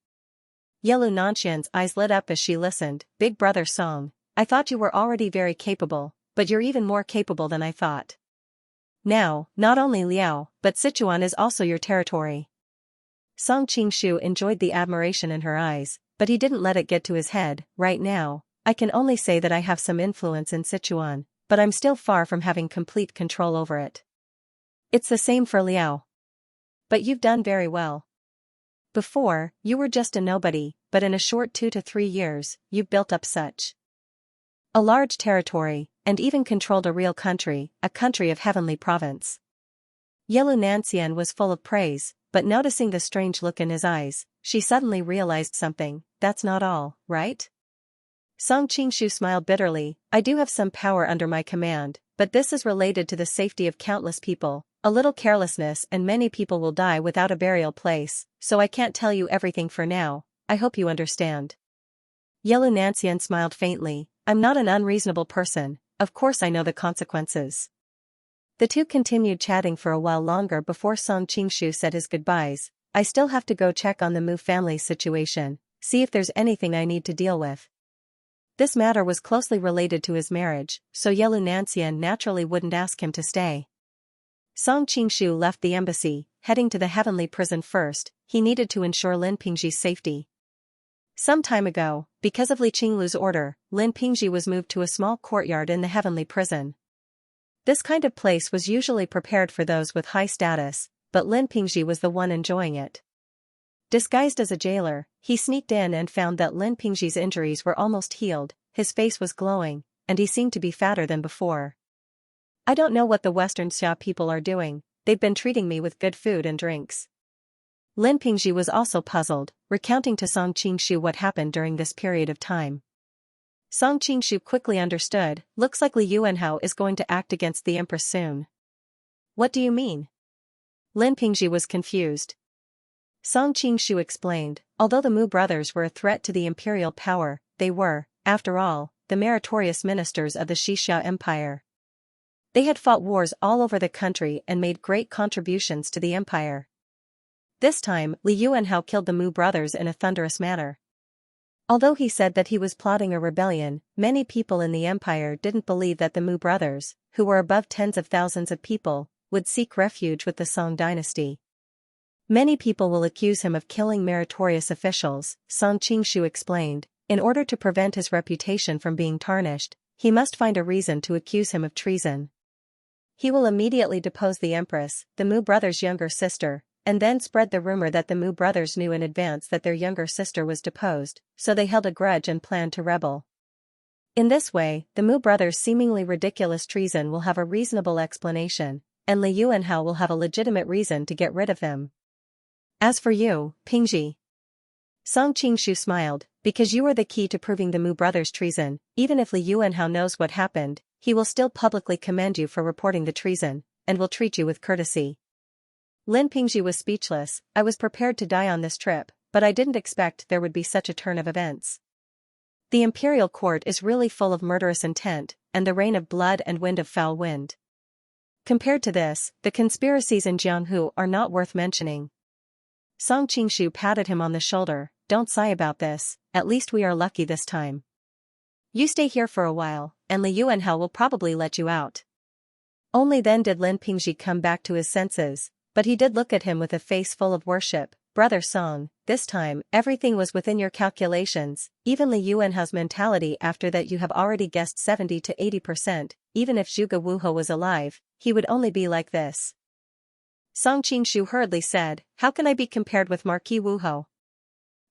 Yelu Nanxian's eyes lit up as she listened. Big brother Song, I thought you were already very capable, but you're even more capable than I thought. Now, not only Liao, but Sichuan is also your territory. Song Qingshu enjoyed the admiration in her eyes, but he didn't let it get to his head. Right now, I can only say that I have some influence in Sichuan, but I'm still far from having complete control over it. It's the same for Liao. But you've done very well. Before, you were just a nobody, but in a short 2 to 3 years, you've built up such a large territory, and even controlled a real country, a country of heavenly province. Yelu Nanxian was full of praise, but noticing the strange look in his eyes, she suddenly realized something. That's not all, right? Song Qingshu smiled bitterly. I do have some power under my command, but this is related to the safety of countless people. A little carelessness and many people will die without a burial place, so I can't tell you everything for now. I hope you understand. Yelu Nanxian smiled faintly. I'm not an unreasonable person, of course I know the consequences. The two continued chatting for a while longer before Song Qingshu said his goodbyes. I still have to go check on the Mu family's situation, see if there's anything I need to deal with. This matter was closely related to his marriage, so Yelu Nanxian naturally wouldn't ask him to stay. Song Qingshu left the embassy, heading to the heavenly prison first. He needed to ensure Lin Pingji's safety. Some time ago, because of Li Qinglu's order, Lin Pingji was moved to a small courtyard in the heavenly prison. This kind of place was usually prepared for those with high status, but Lin Pingji was the one enjoying it. Disguised as a jailer, he sneaked in and found that Lin Pingji's injuries were almost healed, his face was glowing, and he seemed to be fatter than before. I don't know what the Western Xia people are doing, they've been treating me with good food and drinks. Lin Pingji was also puzzled, recounting to Song Qingshu what happened during this period of time. Song Qingshu quickly understood. Looks like Li Yuanhao is going to act against the Empress soon. What do you mean? Lin Pingji was confused. Song Qingshu explained, although the Mu brothers were a threat to the imperial power, they were, after all, the meritorious ministers of the Xianxia Empire. They had fought wars all over the country and made great contributions to the empire. This time, Li Yuanhao killed the Mu brothers in a thunderous manner. Although he said that he was plotting a rebellion, many people in the empire didn't believe that the Mu brothers, who were above tens of thousands of people, would seek refuge with the Song dynasty. Many people will accuse him of killing meritorious officials, Song Qingshu explained. In order to prevent his reputation from being tarnished, he must find a reason to accuse him of treason. He will immediately depose the Empress, the Mu brothers' younger sister, and then spread the rumor that the Mu brothers knew in advance that their younger sister was deposed, so they held a grudge and planned to rebel. In this way, the Mu brothers' seemingly ridiculous treason will have a reasonable explanation, and Li Yuanhao will have a legitimate reason to get rid of him. As for you, Pingji, Song Qingshu smiled, because you are the key to proving the Mu brothers' treason. Even if Li Yuanhao knows what happened, he will still publicly commend you for reporting the treason, and will treat you with courtesy. Lin Pingji was speechless. I was prepared to die on this trip, but I didn't expect there would be such a turn of events. The imperial court is really full of murderous intent, and the rain of blood and wind of foul wind. Compared to this, the conspiracies in Jianghu are not worth mentioning. Song Qingshu patted him on the shoulder. Don't sigh about this, at least we are lucky this time. You stay here for a while, and Li Yuanhao will probably let you out. Only then did Lin Pingji come back to his senses, but he did look at him with a face full of worship. Brother Song, this time, everything was within your calculations. Even Li Yuanhao's mentality after that you have already guessed 70 to 80%, even if Zhuge Wuhe was alive, he would only be like this. Song Qingshu hurriedly said, how can I be compared with Marquis Wuhe?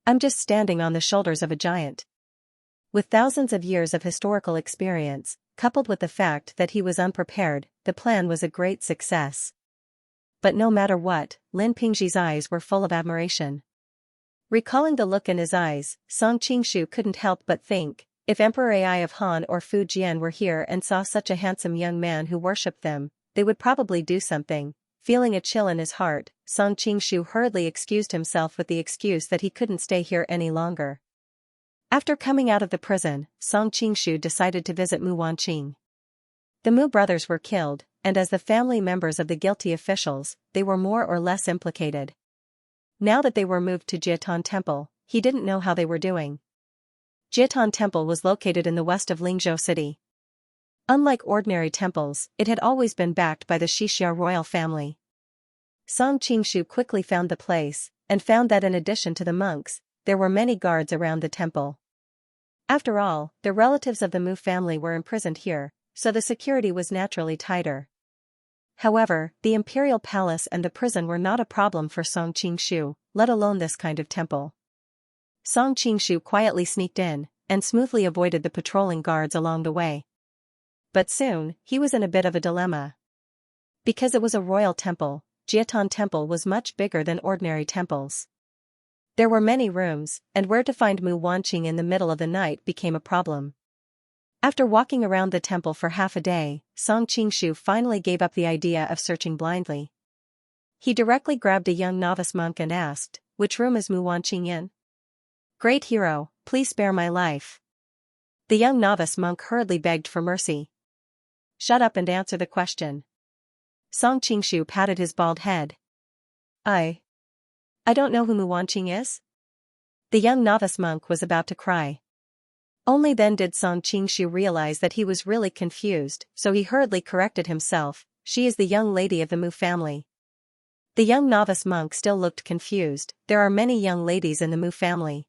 I'm just standing on the shoulders of a giant. With thousands of years of historical experience, coupled with the fact that he was unprepared, the plan was a great success. But no matter what, Lin Pingji's eyes were full of admiration. Recalling the look in his eyes, Song Qingshu couldn't help but think, if Emperor Ai of Han or Fu Jian were here and saw such a handsome young man who worshipped them, they would probably do something. Feeling a chill in his heart, Song Qingshu hurriedly excused himself with the excuse that he couldn't stay here any longer. After coming out of the prison, Song Qingshu decided to visit Mu Wanqing. The Mu brothers were killed, and as the family members of the guilty officials, they were more or less implicated. Now that they were moved to Jiatan Temple, he didn't know how they were doing. Jiatan Temple was located in the west of Lingzhou City. Unlike ordinary temples, it had always been backed by the Xianxia royal family. Song Qingshu quickly found the place, and found that in addition to the monks, there were many guards around the temple. After all, the relatives of the Mu family were imprisoned here, so the security was naturally tighter. However, the imperial palace and the prison were not a problem for Song Qingshu, let alone this kind of temple. Song Qingshu quietly sneaked in, and smoothly avoided the patrolling guards along the way. But soon, he was in a bit of a dilemma. Because it was a royal temple, Jiatan Temple was much bigger than ordinary temples. There were many rooms, and where to find Mu Wanqing in the middle of the night became a problem. After walking around the temple for half a day, Song Qingshu finally gave up the idea of searching blindly. He directly grabbed a young novice monk and asked, "Which room is Mu Wanqing in?" "Great hero, please spare my life." The young novice monk hurriedly begged for mercy. "Shut up and answer the question." Song Qingshu patted his bald head. I don't know who Mu Wanqing is?" The young novice monk was about to cry. Only then did Song Qingshu realize that he was really confused, so he hurriedly corrected himself, "She is the young lady of the Mu family." The young novice monk still looked confused, "There are many young ladies in the Mu family."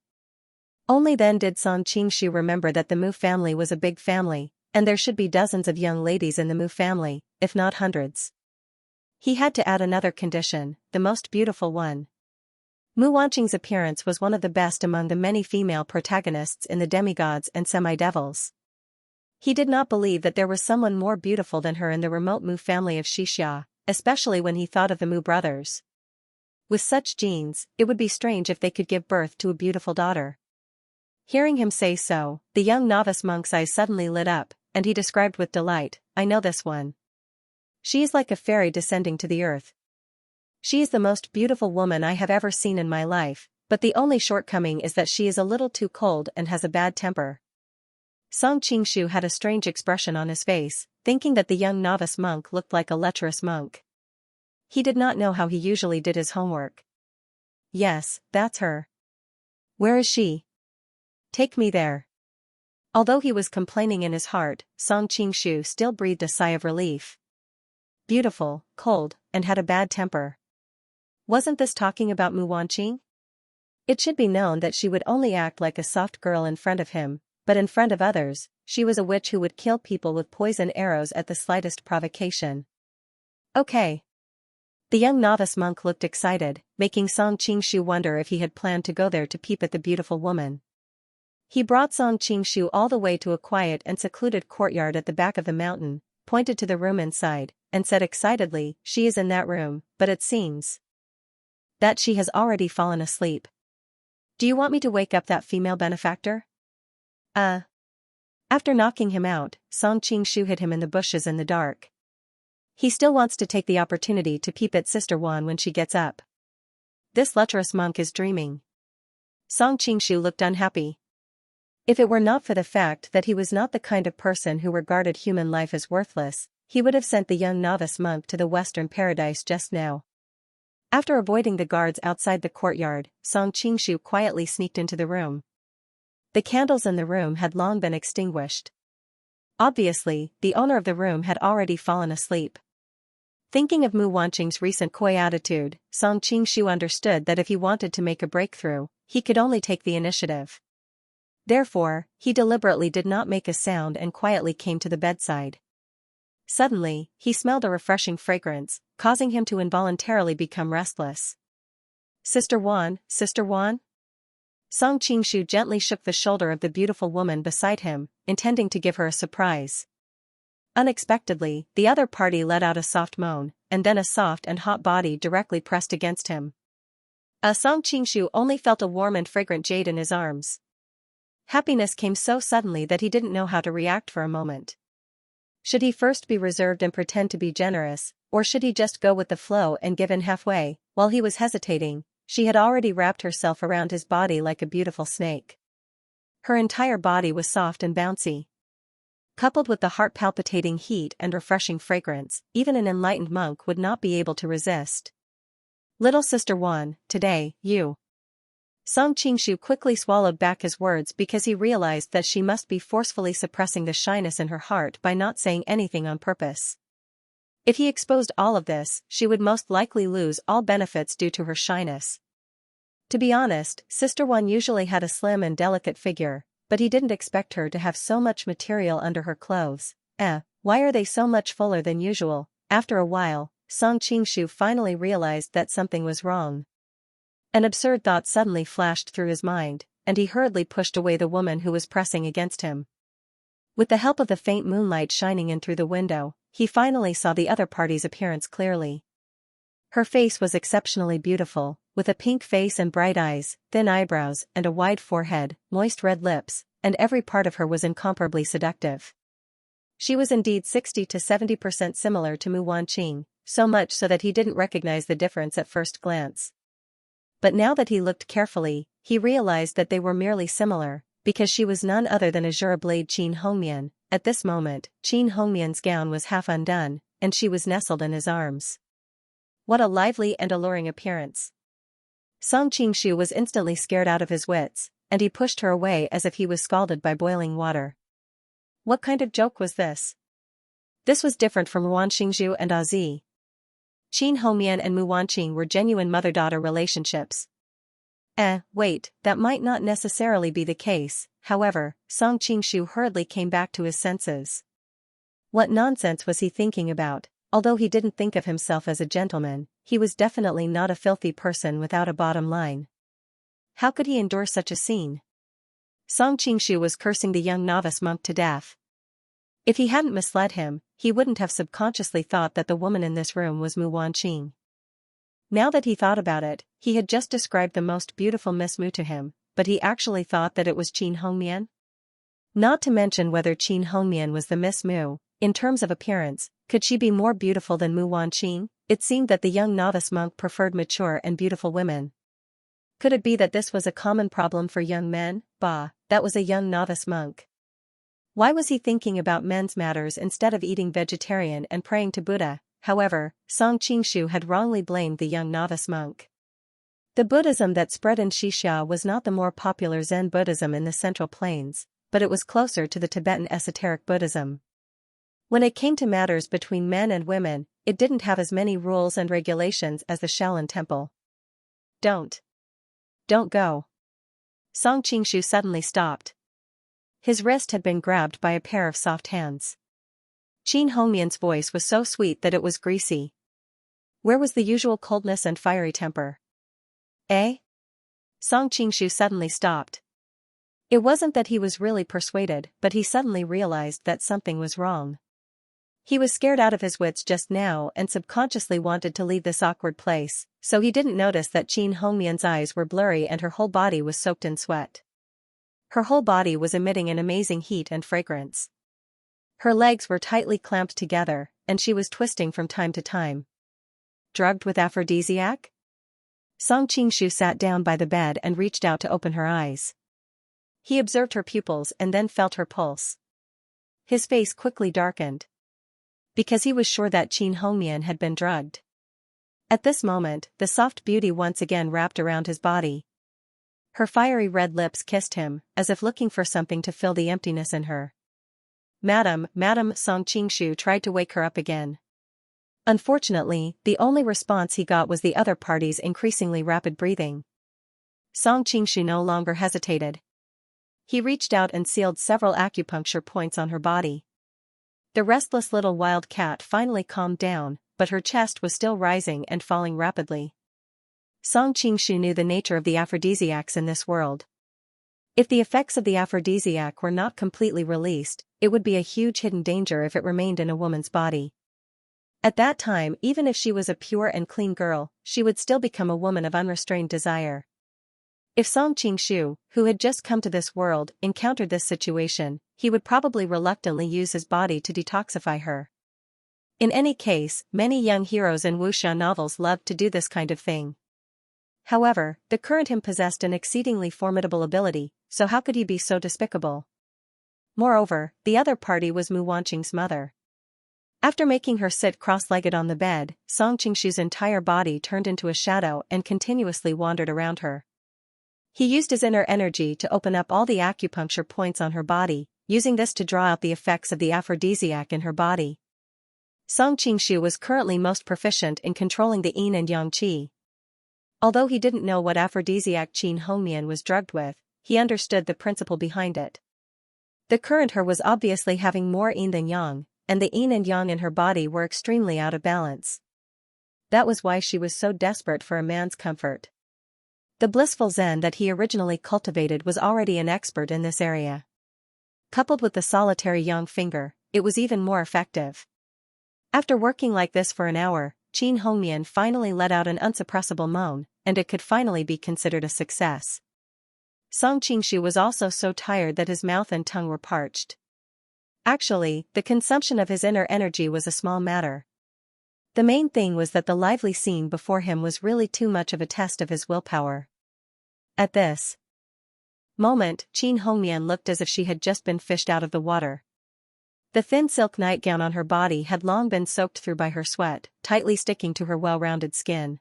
Only then did Song Qingshu remember that the Mu family was a big family, and there should be dozens of young ladies in the Mu family, if not hundreds. He had to add another condition, the most beautiful one. Mu Wanqing's appearance was one of the best among the many female protagonists in the demigods and semi-devils. He did not believe that there was someone more beautiful than her in the remote Mu family of Xianxia, especially when he thought of the Mu brothers. With such genes, it would be strange if they could give birth to a beautiful daughter. Hearing him say so, the young novice monk's eyes suddenly lit up, and he described with delight, "I know this one. She is like a fairy descending to the earth. She is the most beautiful woman I have ever seen in my life, but the only shortcoming is that she is a little too cold and has a bad temper." Song Qingshu had a strange expression on his face, thinking that the young novice monk looked like a lecherous monk. He did not know how he usually did his homework. "Yes, that's her." "Where is she? Take me there." Although he was complaining in his heart, Song Qingshu still breathed a sigh of relief. Beautiful, cold, and had a bad temper. Wasn't this talking about Mu Wanqing? It should be known that she would only act like a soft girl in front of him, but in front of others, she was a witch who would kill people with poison arrows at the slightest provocation. "Okay." The young novice monk looked excited, making Song Qingshu wonder if he had planned to go there to peep at the beautiful woman. He brought Song Qingshu all the way to a quiet and secluded courtyard at the back of the mountain, pointed to the room inside, and said excitedly, "She is in that room, but it seems that she has already fallen asleep. Do you want me to wake up that female benefactor?" After knocking him out, Song Qingshu hid him in the bushes in the dark. He still wants to take the opportunity to peep at Sister Wan when she gets up. This lecherous monk is dreaming. Song Qingshu looked unhappy. If it were not for the fact that he was not the kind of person who regarded human life as worthless, he would have sent the young novice monk to the Western Paradise just now. After avoiding the guards outside the courtyard, Song Qingshu quietly sneaked into the room. The candles in the room had long been extinguished. Obviously, the owner of the room had already fallen asleep. Thinking of Mu Wanqing's recent coy attitude, Song Qingshu understood that if he wanted to make a breakthrough, he could only take the initiative. Therefore, he deliberately did not make a sound and quietly came to the bedside. Suddenly, he smelled a refreshing fragrance, causing him to involuntarily become restless. "Sister Wan, Sister Wan?" Song Qingshu gently shook the shoulder of the beautiful woman beside him, intending to give her a surprise. Unexpectedly, the other party let out a soft moan, and then a soft and hot body directly pressed against him. Song Qingshu only felt a warm and fragrant jade in his arms. Happiness came so suddenly that he didn't know how to react for a moment. Should he first be reserved and pretend to be generous, or should he just go with the flow and give in halfway? While he was hesitating, she had already wrapped herself around his body like a beautiful snake. Her entire body was soft and bouncy. Coupled with the heart-palpitating heat and refreshing fragrance, even an enlightened monk would not be able to resist. "Little Sister Wan, today, you." Song Qingshu quickly swallowed back his words because he realized that she must be forcefully suppressing the shyness in her heart by not saying anything on purpose. If he exposed all of this, she would most likely lose all benefits due to her shyness. To be honest, Sister Wan usually had a slim and delicate figure, but he didn't expect her to have so much material under her clothes. Why are they so much fuller than usual? After a while, Song Qingshu finally realized that something was wrong. An absurd thought suddenly flashed through his mind, and he hurriedly pushed away the woman who was pressing against him. With the help of the faint moonlight shining in through the window, he finally saw the other party's appearance clearly. Her face was exceptionally beautiful, with a pink face and bright eyes, thin eyebrows and a wide forehead, moist red lips, and every part of her was incomparably seductive. She was indeed 60 to 70% similar to Mu Wanqing, so much so that he didn't recognize the difference at first glance. But now that he looked carefully, he realized that they were merely similar, because she was none other than Azure Blade Qin Hongmian. At this moment, Qin Hongmian's gown was half undone, and she was nestled in his arms. What a lively and alluring appearance. Song Qingshu was instantly scared out of his wits, and he pushed her away as if he was scalded by boiling water. What kind of joke was this? This was different from Wan Xingzhu and Azi. Qin Hongmian and Mu Wanqing were genuine mother-daughter relationships. Wait, that might not necessarily be the case. However, Song Qingshu hurriedly came back to his senses. What nonsense was he thinking about? Although he didn't think of himself as a gentleman, he was definitely not a filthy person without a bottom line. How could he endure such a scene? Song Qingshu was cursing the young novice monk to death. If he hadn't misled him, he wouldn't have subconsciously thought that the woman in this room was Mu Wanqing. Now that he thought about it, he had just described the most beautiful Miss Mu to him, but he actually thought that it was Qin Hongmian? Not to mention whether Qin Hongmian was the Miss Mu. In terms of appearance, could she be more beautiful than Mu Wanqing? It seemed that the young novice monk preferred mature and beautiful women. Could it be that this was a common problem for young men? Bah, that was a young novice monk. Why was he thinking about men's matters instead of eating vegetarian and praying to Buddha? However, Song Qingshu had wrongly blamed the young novice monk. The Buddhism that spread in Xianxia was not the more popular Zen Buddhism in the Central Plains, but it was closer to the Tibetan esoteric Buddhism. When it came to matters between men and women, it didn't have as many rules and regulations as the Shaolin Temple. Don't go. Song Qingshu suddenly stopped. His wrist had been grabbed by a pair of soft hands. Qin Hongmian's voice was so sweet that it was greasy. Where was the usual coldness and fiery temper? Song Qingshu suddenly stopped. It wasn't that he was really persuaded, but he suddenly realized that something was wrong. He was scared out of his wits just now and subconsciously wanted to leave this awkward place, so he didn't notice that Qin Hongmian's eyes were blurry and her whole body was soaked in sweat. Her whole body was emitting an amazing heat and fragrance. Her legs were tightly clamped together, and she was twisting from time to time. Drugged with aphrodisiac? Song Qingshu sat down by the bed and reached out to open her eyes. He observed her pupils and then felt her pulse. His face quickly darkened. Because he was sure that Qin Hongmian had been drugged. At this moment, the soft beauty once again wrapped around his body. Her fiery red lips kissed him, as if looking for something to fill the emptiness in her. Madam, Song Qingshu tried to wake her up again. Unfortunately, the only response he got was the other party's increasingly rapid breathing. Song Qingshu no longer hesitated. He reached out and sealed several acupuncture points on her body. The restless little wild cat finally calmed down, but her chest was still rising and falling rapidly. Song Qingshu knew the nature of the aphrodisiacs in this world. If the effects of the aphrodisiac were not completely released, it would be a huge hidden danger if it remained in a woman's body. At that time, even if she was a pure and clean girl, she would still become a woman of unrestrained desire. If Song Qingshu, who had just come to this world, encountered this situation, he would probably reluctantly use his body to detoxify her. In any case, many young heroes in wuxia novels loved to do this kind of thing. However, the current him possessed an exceedingly formidable ability, so how could he be so despicable? Moreover, the other party was Mu Wanqing's mother. After making her sit cross-legged on the bed, Song Qingshu's entire body turned into a shadow and continuously wandered around her. He used his inner energy to open up all the acupuncture points on her body, using this to draw out the effects of the aphrodisiac in her body. Song Qingshu was currently most proficient in controlling the yin and yang qi. Although he didn't know what aphrodisiac Qin Hongmian was drugged with, he understood the principle behind it. The current her was obviously having more yin than yang, and the yin and yang in her body were extremely out of balance. That was why she was so desperate for a man's comfort. The blissful Zen that he originally cultivated was already an expert in this area. Coupled with the solitary yang finger, it was even more effective. After working like this for an hour, Qin Hongmian finally let out an unsuppressible moan, and it could finally be considered a success. Song Qingshu was also so tired that his mouth and tongue were parched. Actually, the consumption of his inner energy was a small matter. The main thing was that the lively scene before him was really too much of a test of his willpower. At this moment, Qin Hongmian looked as if she had just been fished out of the water. The thin silk nightgown on her body had long been soaked through by her sweat, tightly sticking to her well-rounded skin.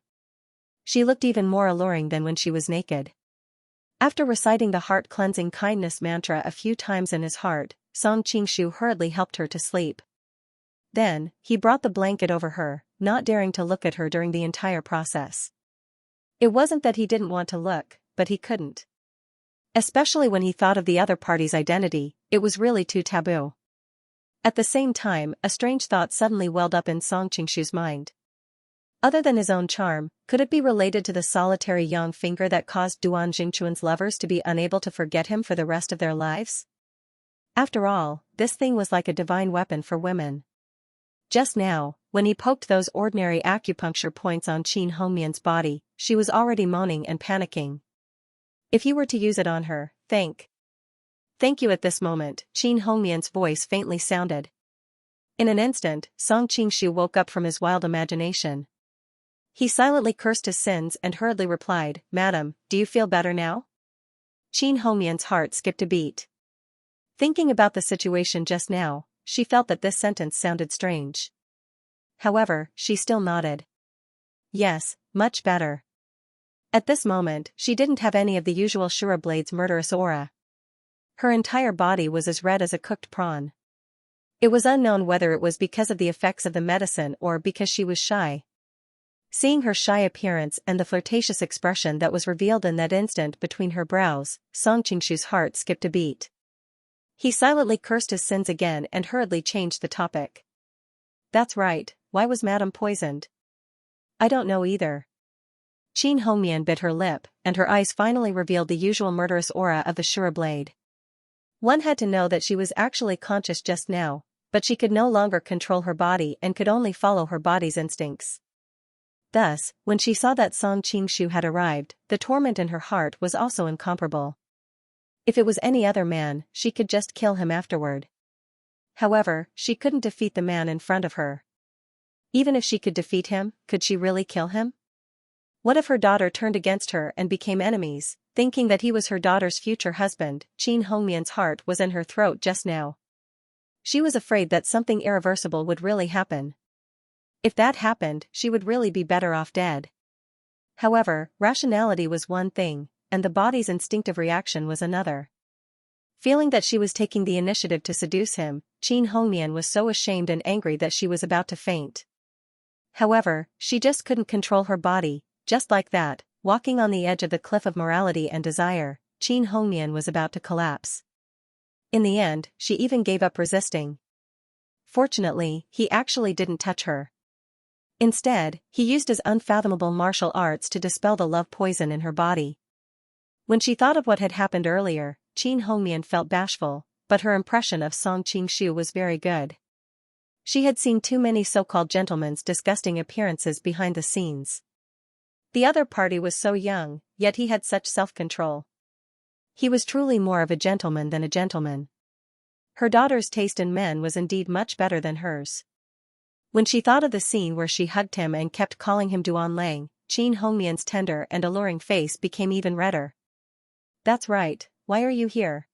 She looked even more alluring than when she was naked. After reciting the heart-cleansing kindness mantra a few times in his heart, Song Qingshu hurriedly helped her to sleep. Then, he brought the blanket over her, not daring to look at her during the entire process. It wasn't that he didn't want to look, but he couldn't. Especially when he thought of the other party's identity, it was really too taboo. At the same time, a strange thought suddenly welled up in Song Qingshu's mind. Other than his own charm, could it be related to the solitary yang finger that caused Duan Jingquan's lovers to be unable to forget him for the rest of their lives? After all, this thing was like a divine weapon for women. Just now, when he poked those ordinary acupuncture points on Qin Hongmian's body, she was already moaning and panicking. If he were to use it on her, thank you. At this moment, Qin Hongmian's voice faintly sounded. In an instant, Song Qingshu woke up from his wild imagination. He silently cursed his sins and hurriedly replied, "Madam, do you feel better now?" Qin Hongmian's heart skipped a beat. Thinking about the situation just now, she felt that this sentence sounded strange. However, she still nodded. Yes, much better. At this moment, she didn't have any of the usual Shura Blade's murderous aura. Her entire body was as red as a cooked prawn. It was unknown whether it was because of the effects of the medicine or because she was shy. Seeing her shy appearance and the flirtatious expression that was revealed in that instant between her brows, Song Qingshu's heart skipped a beat. He silently cursed his sins again and hurriedly changed the topic. That's right, why was Madame poisoned? I don't know either. Qin Hongmian bit her lip, and her eyes finally revealed the usual murderous aura of the Shura Blade. One had to know that she was actually conscious just now, but she could no longer control her body and could only follow her body's instincts. Thus, when she saw that Song Qingshu had arrived, the torment in her heart was also incomparable. If it was any other man, she could just kill him afterward. However, she couldn't defeat the man in front of her. Even if she could defeat him, could she really kill him? What if her daughter turned against her and became enemies? Thinking that he was her daughter's future husband, Qin Hongmian's heart was in her throat just now. She was afraid that something irreversible would really happen. If that happened, she would really be better off dead. However, rationality was one thing, and the body's instinctive reaction was another. Feeling that she was taking the initiative to seduce him, Qin Hongmian was so ashamed and angry that she was about to faint. However, she just couldn't control her body. Just like that, walking on the edge of the cliff of morality and desire, Qin Hongmian was about to collapse. In the end, she even gave up resisting. Fortunately, he actually didn't touch her. Instead, he used his unfathomable martial arts to dispel the love poison in her body. When she thought of what had happened earlier, Qin Hongmian felt bashful, but her impression of Song Qingshu was very good. She had seen too many so-called gentlemen's disgusting appearances behind the scenes. The other party was so young, yet he had such self-control. He was truly more of a gentleman than a gentleman. Her daughter's taste in men was indeed much better than hers. When she thought of the scene where she hugged him and kept calling him Duan Lang, Qin Hongmian's tender and alluring face became even redder. That's right, why are you here?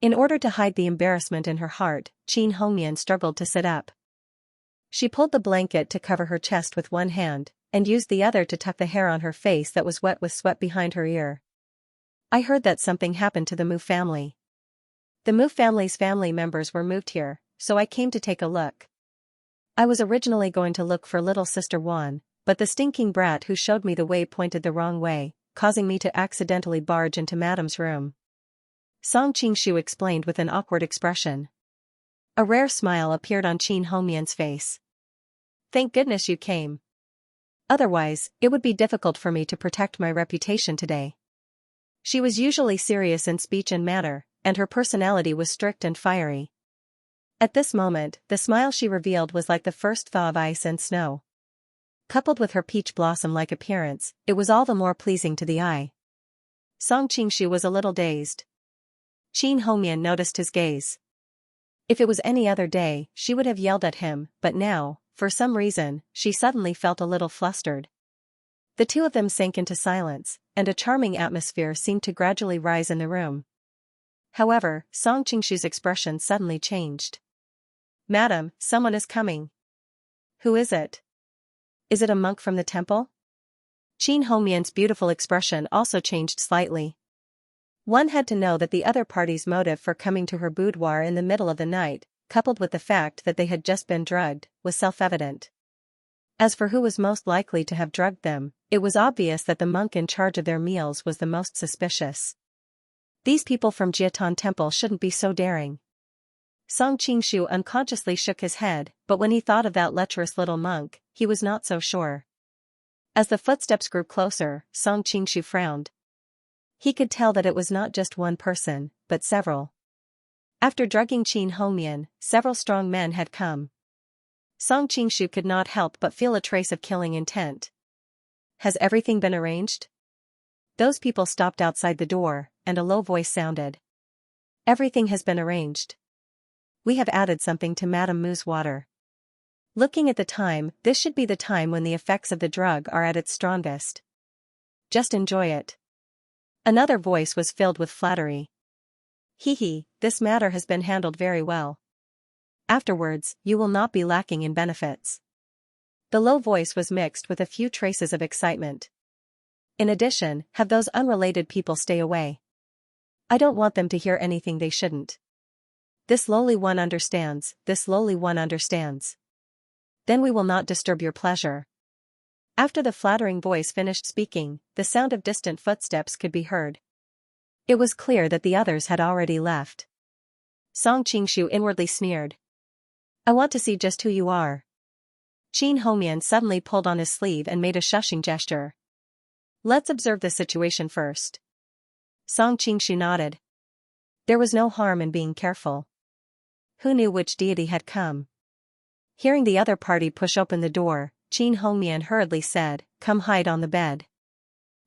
In order to hide the embarrassment in her heart, Qin Hongmian struggled to sit up. She pulled the blanket to cover her chest with one hand, and used the other to tuck the hair on her face that was wet with sweat behind her ear. I heard that something happened to the Mu family. The Mu family's family members were moved here, so I came to take a look. I was originally going to look for little sister Wan, but the stinking brat who showed me the way pointed the wrong way, causing me to accidentally barge into Madam's room. Song Qingshu explained with an awkward expression. A rare smile appeared on Qin Hongmian's face. Thank goodness you came. Otherwise, it would be difficult for me to protect my reputation today. She was usually serious in speech and manner, and her personality was strict and fiery. At this moment, the smile she revealed was like the first thaw of ice and snow. Coupled with her peach blossom-like appearance, it was all the more pleasing to the eye. Song Qingshu was a little dazed. Qin Hongmian noticed his gaze. If it was any other day, she would have yelled at him, but now, for some reason, she suddenly felt a little flustered. The two of them sank into silence, and a charming atmosphere seemed to gradually rise in the room. However, Song Qingshu's expression suddenly changed. Madam, someone is coming. Who is it? Is it a monk from the temple? Qin Hongmian's beautiful expression also changed slightly. One had to know that the other party's motive for coming to her boudoir in the middle of the night, coupled with the fact that they had just been drugged, was self-evident. As for who was most likely to have drugged them, it was obvious that the monk in charge of their meals was the most suspicious. These people from Jiatan Temple shouldn't be so daring. Song Qingshu unconsciously shook his head, but when he thought of that lecherous little monk, he was not so sure. As the footsteps grew closer, Song Qingshu frowned. He could tell that it was not just one person, but several. After drugging Qin Hongmian, several strong men had come. Song Qingshu could not help but feel a trace of killing intent. Has everything been arranged? Those people stopped outside the door, and a low voice sounded. Everything has been arranged. We have added something to Madame Mu's water. Looking at the time, this should be the time when the effects of the drug are at its strongest. Just enjoy it. Another voice was filled with flattery. Hee, this matter has been handled very well. Afterwards, you will not be lacking in benefits. The low voice was mixed with a few traces of excitement. In addition, have those unrelated people stay away. I don't want them to hear anything they shouldn't. This lowly one understands, this lowly one understands. Then we will not disturb your pleasure. After the flattering voice finished speaking, the sound of distant footsteps could be heard. It was clear that the others had already left. Song Qingshu inwardly sneered. I want to see just who you are. Qin Hongmian suddenly pulled on his sleeve and made a shushing gesture. Let's observe the situation first. Song Qingshu nodded. There was no harm in being careful. Who knew which deity had come? Hearing the other party push open the door, Qin Hongmian hurriedly said, Come hide on the bed.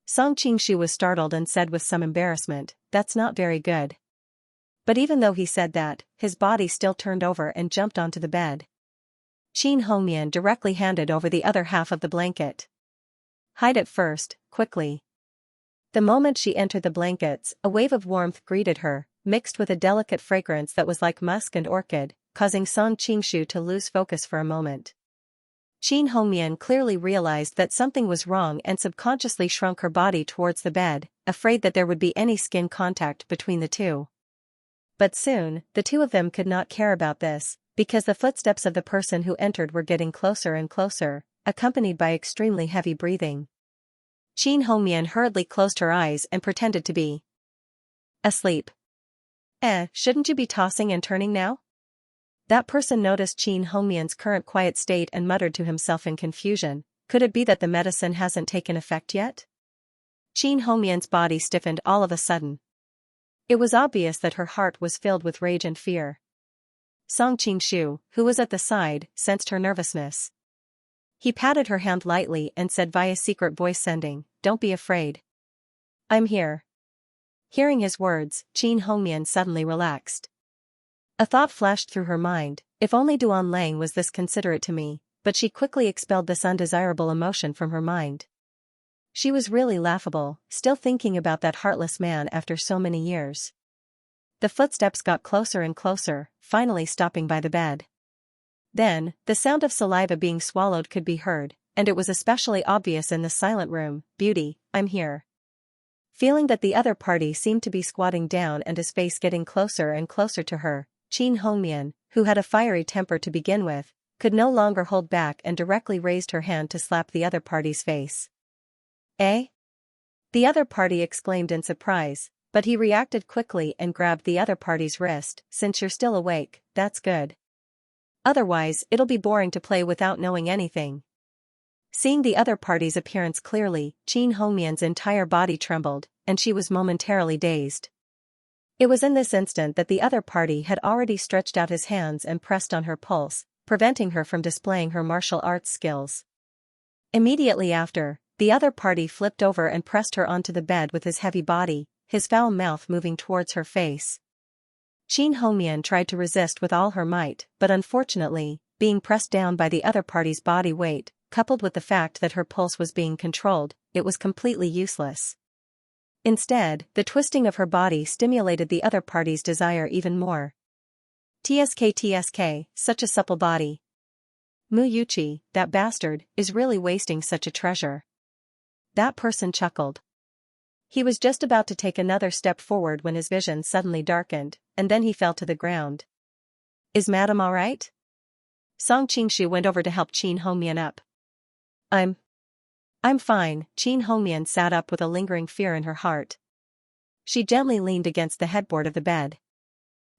Song Qingshu was startled and said with some embarrassment, That's not very good. But even though he said that, his body still turned over and jumped onto the bed. Qin Hongmian directly handed over the other half of the blanket. Hide it first, quickly. The moment she entered the blankets, a wave of warmth greeted her, mixed with a delicate fragrance that was like musk and orchid, causing Song Qingshu to lose focus for a moment. Qin Hongmian clearly realized that something was wrong and subconsciously shrunk her body towards the bed, afraid that there would be any skin contact between the two. But soon, the two of them could not care about this, because the footsteps of the person who entered were getting closer and closer, accompanied by extremely heavy breathing. Qin Hongmian hurriedly closed her eyes and pretended to be asleep. Shouldn't you be tossing and turning now? That person noticed Qin Hongmian's current quiet state and muttered to himself in confusion, could it be that the medicine hasn't taken effect yet? Qin Hongmian's body stiffened all of a sudden. It was obvious that her heart was filled with rage and fear. Song Qingshu, who was at the side, sensed her nervousness. He patted her hand lightly and said via secret voice sending, "Don't be afraid. I'm here." Hearing his words, Qin Hongmian suddenly relaxed. A thought flashed through her mind, if only Duan Lang was this considerate to me, but she quickly expelled this undesirable emotion from her mind. She was really laughable, still thinking about that heartless man after so many years. The footsteps got closer and closer, finally stopping by the bed. Then, the sound of saliva being swallowed could be heard, and it was especially obvious in the silent room. "Beauty, I'm here." Feeling that the other party seemed to be squatting down and his face getting closer and closer to her, Qin Hongmian, who had a fiery temper to begin with, could no longer hold back and directly raised her hand to slap the other party's face. "Eh?" The other party exclaimed in surprise, but he reacted quickly and grabbed the other party's wrist. "Since you're still awake, that's good. Otherwise, it'll be boring to play without knowing anything." Seeing the other party's appearance clearly, Qin Hongmian's entire body trembled, and she was momentarily dazed. It was in this instant that the other party had already stretched out his hands and pressed on her pulse, preventing her from displaying her martial arts skills. Immediately after, the other party flipped over and pressed her onto the bed with his heavy body, his foul mouth moving towards her face. Qin Hongmian tried to resist with all her might, but unfortunately, being pressed down by the other party's body weight, coupled with the fact that her pulse was being controlled, it was completely useless. Instead, the twisting of her body stimulated the other party's desire even more. TSK, such a supple body. Mu Yuchi, that bastard, is really wasting such a treasure." That person chuckled. He was just about to take another step forward when his vision suddenly darkened, and then he fell to the ground. "Is Madam all right?" Song Qingshu went over to help Qin Hongmian up. I'm fine." Qin Hongmian sat up with a lingering fear in her heart. She gently leaned against the headboard of the bed.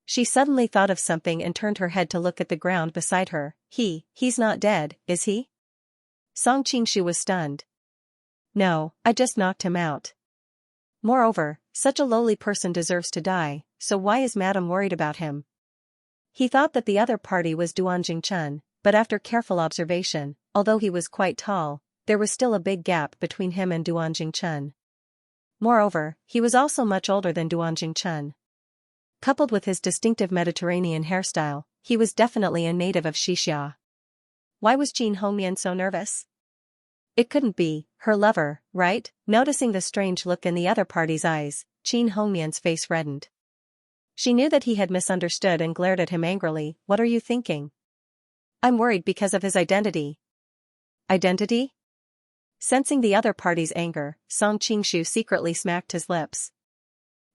She suddenly thought of something and turned her head to look at the ground beside her. He's not dead, is he?" Song Qingshu was stunned. "No, I just knocked him out. Moreover, such a lowly person deserves to die, so why is Madam worried about him?" He thought that the other party was Duan Jingchen, but after careful observation, although he was quite tall, there was still a big gap between him and Duan Jingchen. Moreover, he was also much older than Duan Jingchen. Coupled with his distinctive Mediterranean hairstyle, he was definitely a native of Xianxia. Why was Qin Hongmian so nervous? It couldn't be her lover, right? Noticing the strange look in the other party's eyes, Qin Hongmian's face reddened. She knew that he had misunderstood and glared at him angrily. "What are you thinking?" "I'm worried because of his identity." "Identity?" Sensing the other party's anger, Song Qingshu secretly smacked his lips.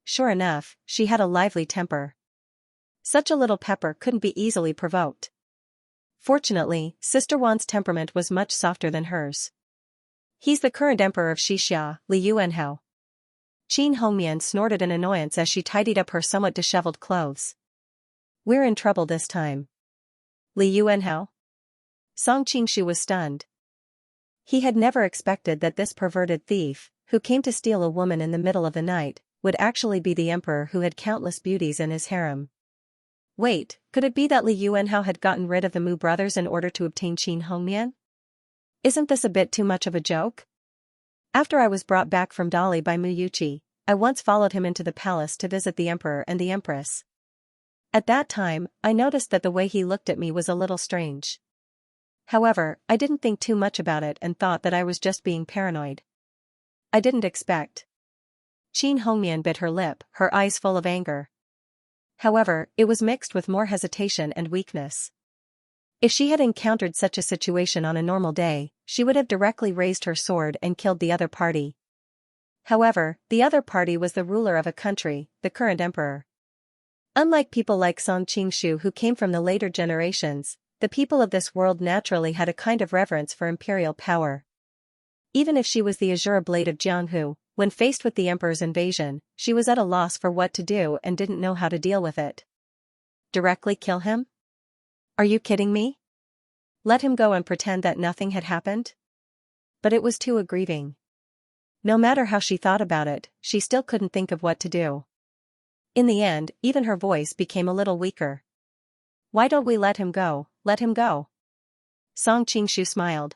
Sure enough, she had a lively temper. Such a little pepper couldn't be easily provoked. Fortunately, Sister Wan's temperament was much softer than hers. "He's the current emperor of Xianxia, Li Yuanhao." Qin Hongmian snorted in annoyance as she tidied up her somewhat disheveled clothes. "We're in trouble this time." "Li Yuanhao?" Song Qingshu was stunned. He had never expected that this perverted thief, who came to steal a woman in the middle of the night, would actually be the emperor who had countless beauties in his harem. Wait, could it be that Li Yuanhao had gotten rid of the Mu brothers in order to obtain Qin Hongmian? Isn't this a bit too much of a joke? After I was brought back from Dali by Mu Yuchi, I once followed him into the palace to visit the emperor and the empress. At that time, I noticed that the way he looked at me was a little strange. However, I didn't think too much about it and thought that I was just being paranoid. I didn't expect. Qin Hongmian bit her lip, her eyes full of anger. However, it was mixed with more hesitation and weakness. If she had encountered such a situation on a normal day, she would have directly raised her sword and killed the other party. However, the other party was the ruler of a country, the current emperor. Unlike people like Song Qingshu who came from the later generations, the people of this world naturally had a kind of reverence for imperial power. Even if she was the azure blade of Jianghu, when faced with the emperor's invasion, she was at a loss for what to do and didn't know how to deal with it. Directly kill him? Are you kidding me? Let him go and pretend that nothing had happened? But it was too aggrieving. No matter how she thought about it, she still couldn't think of what to do. In the end, even her voice became a little weaker. "Why don't we let him go, let him go?" Song Qingshu smiled.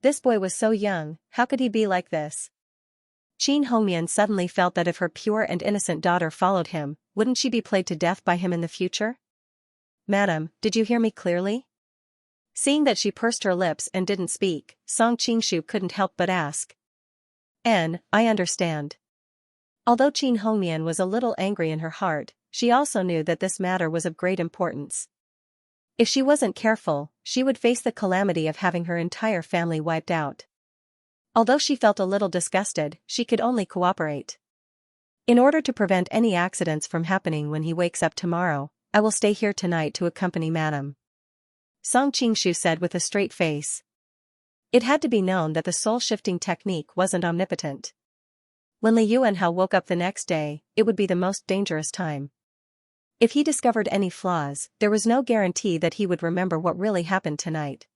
This boy was so young, how could he be like this? Qin Hongmian suddenly felt that if her pure and innocent daughter followed him, wouldn't she be played to death by him in the future? Madam, did you hear me clearly? Seeing that she pursed her lips and didn't speak, Song Qingshu couldn't help but ask. I understand. Although Qin Hongmian was a little angry in her heart, she also knew that this matter was of great importance. If she wasn't careful, she would face the calamity of having her entire family wiped out. Although she felt a little disgusted, she could only cooperate. In order to prevent any accidents from happening when he wakes up tomorrow, I will stay here tonight to accompany Madam. Song Qingshu said with a straight face. It had to be known that the soul-shifting technique wasn't omnipotent. When Li Yuanhao woke up the next day, it would be the most dangerous time. If he discovered any flaws, there was no guarantee that he would remember what really happened tonight.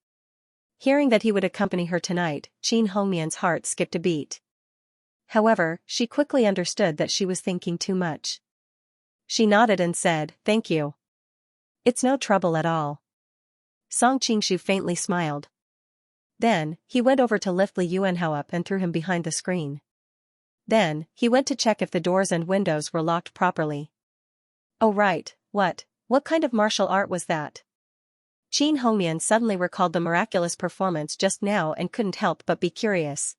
Hearing that he would accompany her tonight, Qin Hongmian's heart skipped a beat. However, she quickly understood that she was thinking too much. She nodded and said, "Thank you. It's no trouble at all." Song Qingshu faintly smiled. Then, he went over to lift Li Yuanhao up and threw him behind the screen. Then, he went to check if the doors and windows were locked properly. Oh right, what kind of martial art was that? Qin Hongmian suddenly recalled the miraculous performance just now and couldn't help but be curious.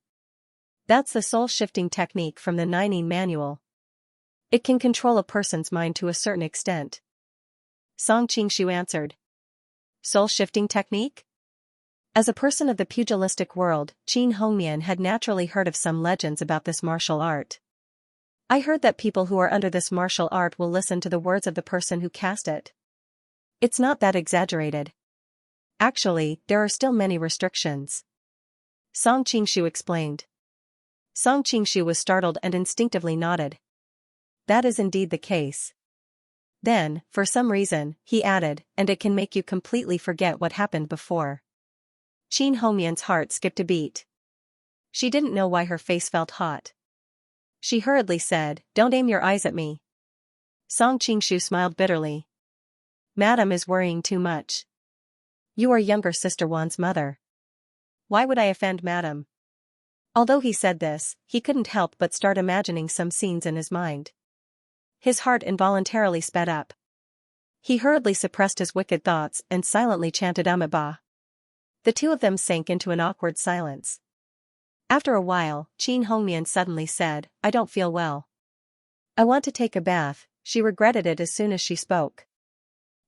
That's the soul-shifting technique from the Nining manual. It can control a person's mind to a certain extent. Song Qingshu answered. Soul-shifting technique? As a person of the pugilistic world, Qin Hongmian had naturally heard of some legends about this martial art. I heard that people who are under this martial art will listen to the words of the person who cast it. It's not that exaggerated. Actually, there are still many restrictions. Song Qingshu explained. Song Qingshu was startled and instinctively nodded. That is indeed the case. Then, for some reason, he added, and it can make you completely forget what happened before. Qin Hongmian's heart skipped a beat. She didn't know why her face felt hot. She hurriedly said, "Don't aim your eyes at me." Song Qingshu smiled bitterly. Madam is worrying too much. You are younger sister Wan's mother. Why would I offend Madam? Although he said this, he couldn't help but start imagining some scenes in his mind. His heart involuntarily sped up. He hurriedly suppressed his wicked thoughts and silently chanted Amitabha. The two of them sank into an awkward silence. After a while, Qin Hongmian suddenly said, "I don't feel well. I want to take a bath." She regretted it as soon as she spoke.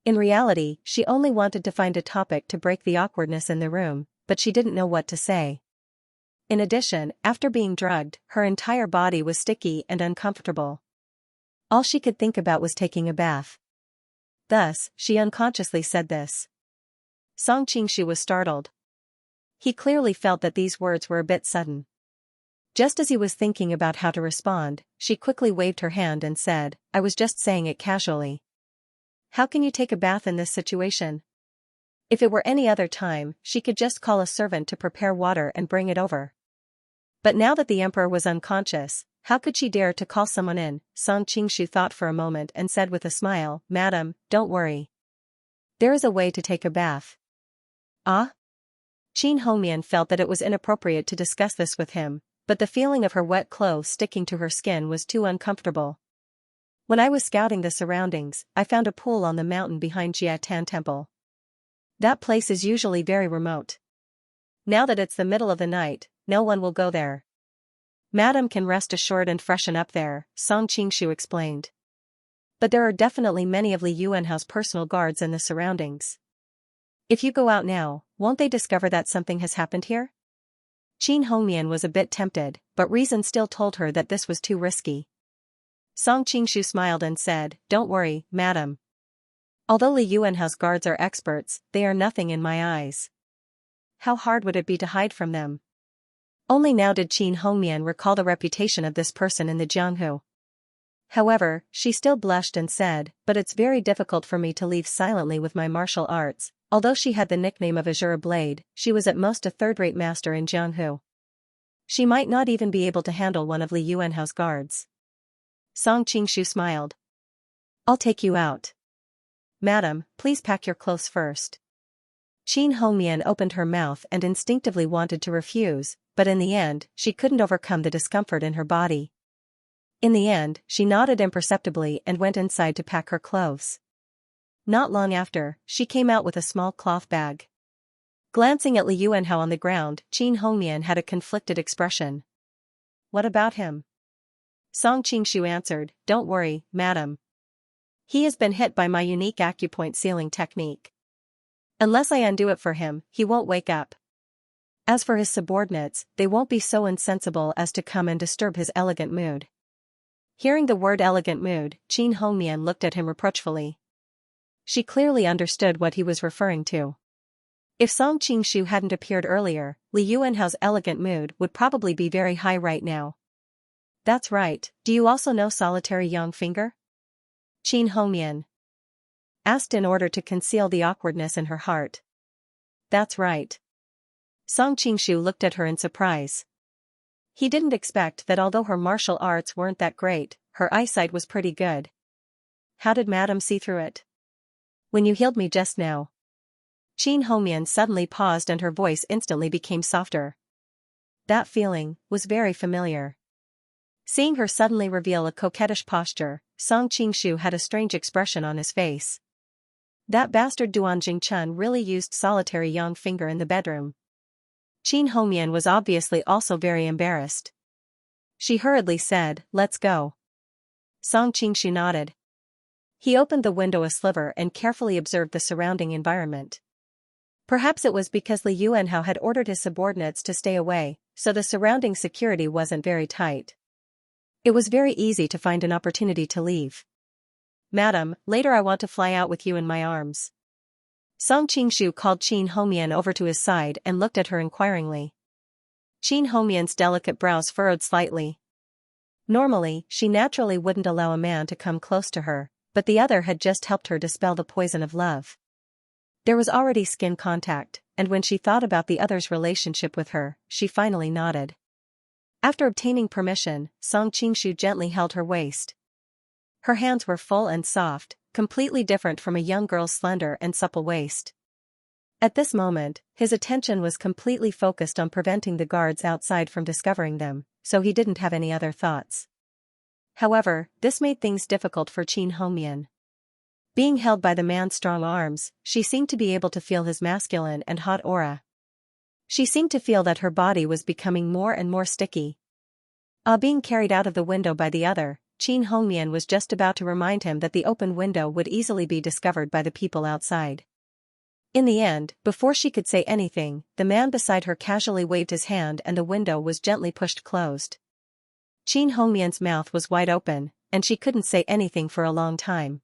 In reality, she only wanted to find a topic to break the awkwardness in the room, but she didn't know what to say. In addition, after being drugged, her entire body was sticky and uncomfortable. All she could think about was taking a bath. Thus, she unconsciously said this. Song Qingshu was startled. He clearly felt that these words were a bit sudden. Just as he was thinking about how to respond, she quickly waved her hand and said, "I was just saying it casually. How can you take a bath in this situation?" If it were any other time, she could just call a servant to prepare water and bring it over. But now that the emperor was unconscious, how could she dare to call someone in? Song Qingshu thought for a moment and said with a smile, "Madam, don't worry. There is a way to take a bath." Ah? Qin Hongmian felt that it was inappropriate to discuss this with him, but the feeling of her wet clothes sticking to her skin was too uncomfortable. When I was scouting the surroundings, I found a pool on the mountain behind Jiatan Temple. That place is usually very remote. Now that it's the middle of the night, no one will go there. Madam can rest assured and freshen up there, Song Qingshu explained. But there are definitely many of Li Yuanhao's personal guards in the surroundings. If you go out now, won't they discover that something has happened here? Qin Hongmian was a bit tempted, but reason still told her that this was too risky. Song Qingshu smiled and said, "Don't worry, Madam. Although Li Yuanhao's guards are experts, they are nothing in my eyes. How hard would it be to hide from them?" Only now did Qin Hongmian recall the reputation of this person in the Jianghu. However, she still blushed and said, "But it's very difficult for me to leave silently with my martial arts." Although she had the nickname of Azure Blade, she was at most a third-rate master in Jianghu. She might not even be able to handle one of Li Yuanhao's guards. Song Qingshu smiled. "I'll take you out. Madam, please pack your clothes first." Qin Hongmian opened her mouth and instinctively wanted to refuse, but in the end, she couldn't overcome the discomfort in her body. In the end, she nodded imperceptibly and went inside to pack her clothes. Not long after, she came out with a small cloth bag. Glancing at Li Yuanhao on the ground, Qin Hongmian had a conflicted expression. "What about him?" Song Qingshu answered, "Don't worry, madam. He has been hit by my unique acupoint sealing technique. Unless I undo it for him, he won't wake up. As for his subordinates, they won't be so insensible as to come and disturb his elegant mood." Hearing the word elegant mood, Qin Hongmian looked at him reproachfully. She clearly understood what he was referring to. If Song Qingshu hadn't appeared earlier, Li Yuanhao's elegant mood would probably be very high right now. "That's right, do you also know solitary young finger?" Qin Hongmian asked in order to conceal the awkwardness in her heart. "That's right." Song Qingshu looked at her in surprise. He didn't expect that although her martial arts weren't that great, her eyesight was pretty good. "How did madam see through it?" "When you healed me just now." Qin Hongmian suddenly paused and her voice instantly became softer. That feeling was very familiar. Seeing her suddenly reveal a coquettish posture, Song Qingshu had a strange expression on his face. That bastard Duan Jingchun really used solitary young finger in the bedroom. Qin Hongmian was obviously also very embarrassed. She hurriedly said, "Let's go." Song Qingshu nodded. He opened the window a sliver and carefully observed the surrounding environment. Perhaps it was because Li Yuanhao had ordered his subordinates to stay away, so the surrounding security wasn't very tight. It was very easy to find an opportunity to leave. "Madam, later I want to fly out with you in my arms." Song Qingshu called Qin Hongmian over to his side and looked at her inquiringly. Qin Hongmian's delicate brows furrowed slightly. Normally, she naturally wouldn't allow a man to come close to her, but the other had just helped her dispel the poison of love. There was already skin contact, and when she thought about the other's relationship with her, she finally nodded. After obtaining permission, Song Qingshu gently held her waist. Her hands were full and soft, completely different from a young girl's slender and supple waist. At this moment, his attention was completely focused on preventing the guards outside from discovering them, so he didn't have any other thoughts. However, this made things difficult for Qin Hongmian. Being held by the man's strong arms, she seemed to be able to feel his masculine and hot aura. She seemed to feel that her body was becoming more and more sticky. Being carried out of the window by the other, Qin Hongmian was just about to remind him that the open window would easily be discovered by the people outside. In the end, before she could say anything, the man beside her casually waved his hand and the window was gently pushed closed. Qin Hongmian's mouth was wide open, and she couldn't say anything for a long time.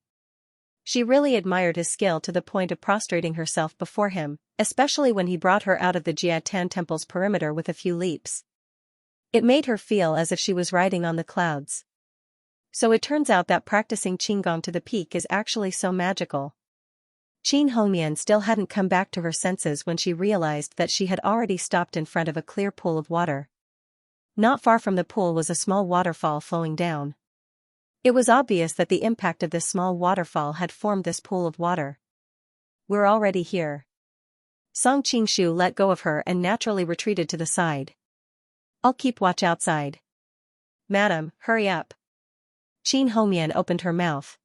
She really admired his skill to the point of prostrating herself before him, especially when he brought her out of the Jiatan temple's perimeter with a few leaps. It made her feel as if she was riding on the clouds. So it turns out that practicing Qigong to the peak is actually so magical. Qin Hongmian still hadn't come back to her senses when she realized that she had already stopped in front of a clear pool of water. Not far from the pool was a small waterfall flowing down. It was obvious that the impact of this small waterfall had formed this pool of water. "We're already here." Song Qingshu let go of her and naturally retreated to the side. "I'll keep watch outside." "Madam, hurry up." Qin Hongmian opened her mouth.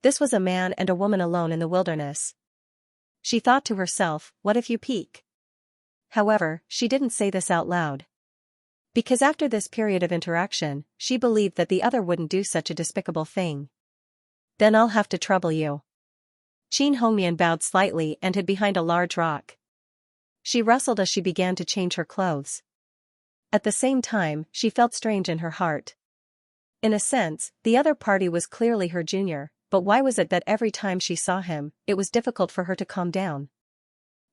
This was a man and a woman alone in the wilderness. She thought to herself, what if you peek? However, she didn't say this out loud. Because after this period of interaction, she believed that the other wouldn't do such a despicable thing. "Then I'll have to trouble you." Qin Hongmian bowed slightly and hid behind a large rock. She rustled as she began to change her clothes. At the same time, she felt strange in her heart. In a sense, the other party was clearly her junior, but why was it that every time she saw him, it was difficult for her to calm down?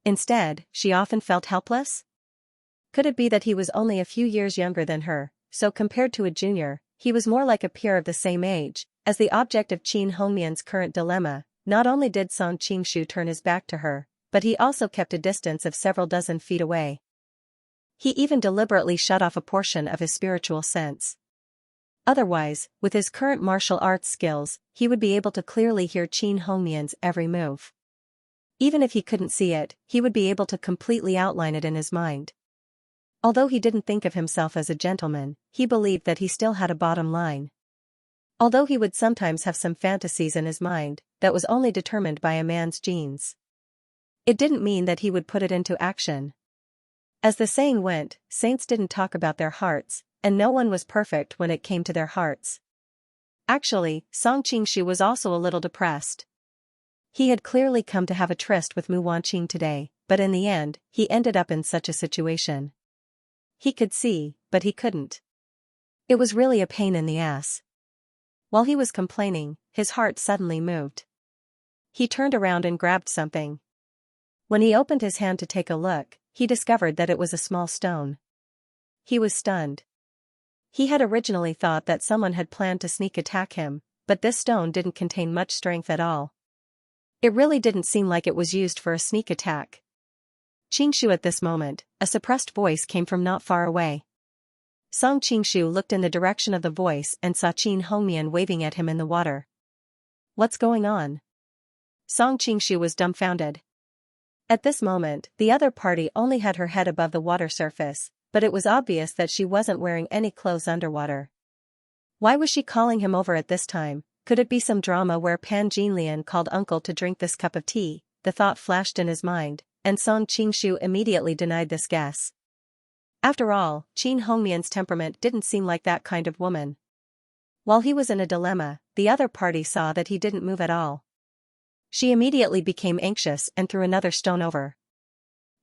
Instead, she often felt helpless? Could it be that he was only a few years younger than her, so compared to a junior, he was more like a peer of the same age? As the object of Qin Hongmian's current dilemma, not only did Song Qingshu turn his back to her, but he also kept a distance of several dozen feet away. He even deliberately shut off a portion of his spiritual sense. Otherwise, with his current martial arts skills, he would be able to clearly hear Qin Hongmian's every move. Even if he couldn't see it, he would be able to completely outline it in his mind. Although he didn't think of himself as a gentleman, he believed that he still had a bottom line. Although he would sometimes have some fantasies in his mind, that was only determined by a man's genes. It didn't mean that he would put it into action. As the saying went, saints didn't talk about their hearts, and no one was perfect when it came to their hearts. Actually, Song Qingshu was also a little depressed. He had clearly come to have a tryst with Mu Wanqing today, but in the end, he ended up in such a situation. He could see, but he couldn't. It was really a pain in the ass. While he was complaining, his heart suddenly moved. He turned around and grabbed something. When he opened his hand to take a look, he discovered that it was a small stone. He was stunned. He had originally thought that someone had planned to sneak attack him, but this stone didn't contain much strength at all. It really didn't seem like it was used for a sneak attack. Qingshu at this moment, a suppressed voice came from not far away. Song Qingshu looked in the direction of the voice and saw Qin Hongmian waving at him in the water. What's going on? Song Qingshu was dumbfounded. At this moment, the other party only had her head above the water surface, but it was obvious that she wasn't wearing any clothes underwater. Why was she calling him over at this time? Could it be some drama where Pan Jinlian called uncle to drink this cup of tea? The thought flashed in his mind, and Song Qingshu immediately denied this guess. After all, Qin Hongmian's temperament didn't seem like that kind of woman. While he was in a dilemma, the other party saw that he didn't move at all. She immediately became anxious and threw another stone over.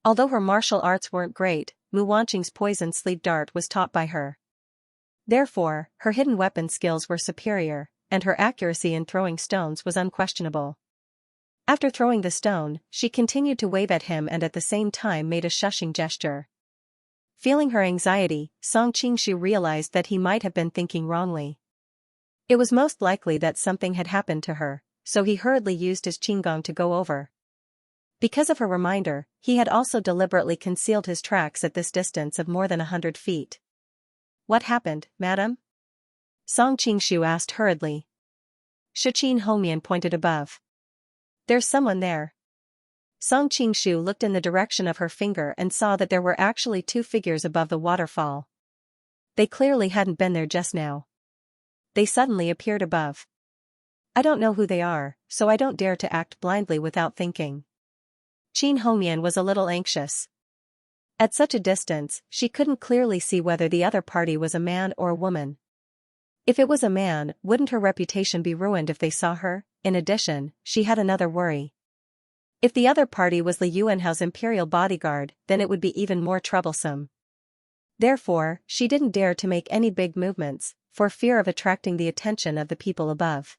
Although her martial arts weren't great, Mu Wanqing's poison sleeve dart was taught by her. Therefore, her hidden weapon skills were superior, and her accuracy in throwing stones was unquestionable. After throwing the stone, she continued to wave at him and at the same time made a shushing gesture. Feeling her anxiety, Song Qingshu realized that he might have been thinking wrongly. It was most likely that something had happened to her, so he hurriedly used his qinggong to go over. Because of her reminder, he had also deliberately concealed his tracks at this distance of more than 100 feet. What happened, madam? Song Qingshu asked hurriedly. Qin Hongmian pointed above. There's someone there. Song Qingshu looked in the direction of her finger and saw that there were actually two figures above the waterfall. They clearly hadn't been there just now. They suddenly appeared above. I don't know who they are, so I don't dare to act blindly without thinking. Qin Hongmian was a little anxious. At such a distance, she couldn't clearly see whether the other party was a man or a woman. If it was a man, wouldn't her reputation be ruined if they saw her? In addition, she had another worry. If the other party was Li Yuanhao's imperial bodyguard, then it would be even more troublesome. Therefore, she didn't dare to make any big movements, for fear of attracting the attention of the people above.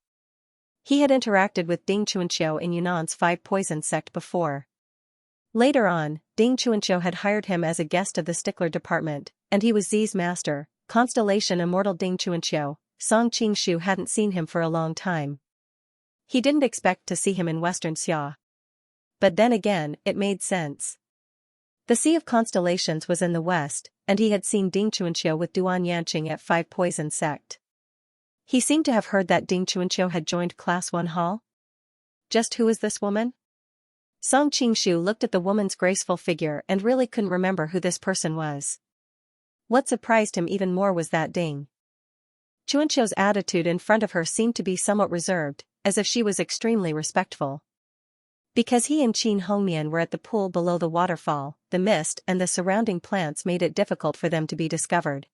He had interacted with Ding Chuanqiu in Yunnan's 5 Poison sect before. Later on, Ding Chuanqiu had hired him as a guest of the Stickler department, and he was Zi's master, Constellation Immortal Ding Chuanqiu. Song Qingshu hadn't seen him for a long time. He didn't expect to see him in Western Xia. But then again, it made sense. The Sea of Constellations was in the west, and he had seen Ding Chuanqiu with Duan Yanqing at 5 Poison sect. He seemed to have heard that Ding Chuanqiu had joined Class 1 Hall. Just who is this woman? Song Qingshu looked at the woman's graceful figure and really couldn't remember who this person was. What surprised him even more was that Ding Chuanqiu's attitude in front of her seemed to be somewhat reserved, as if she was extremely respectful. Because he and Qin Hongmian were at the pool below the waterfall, the mist and the surrounding plants made it difficult for them to be discovered.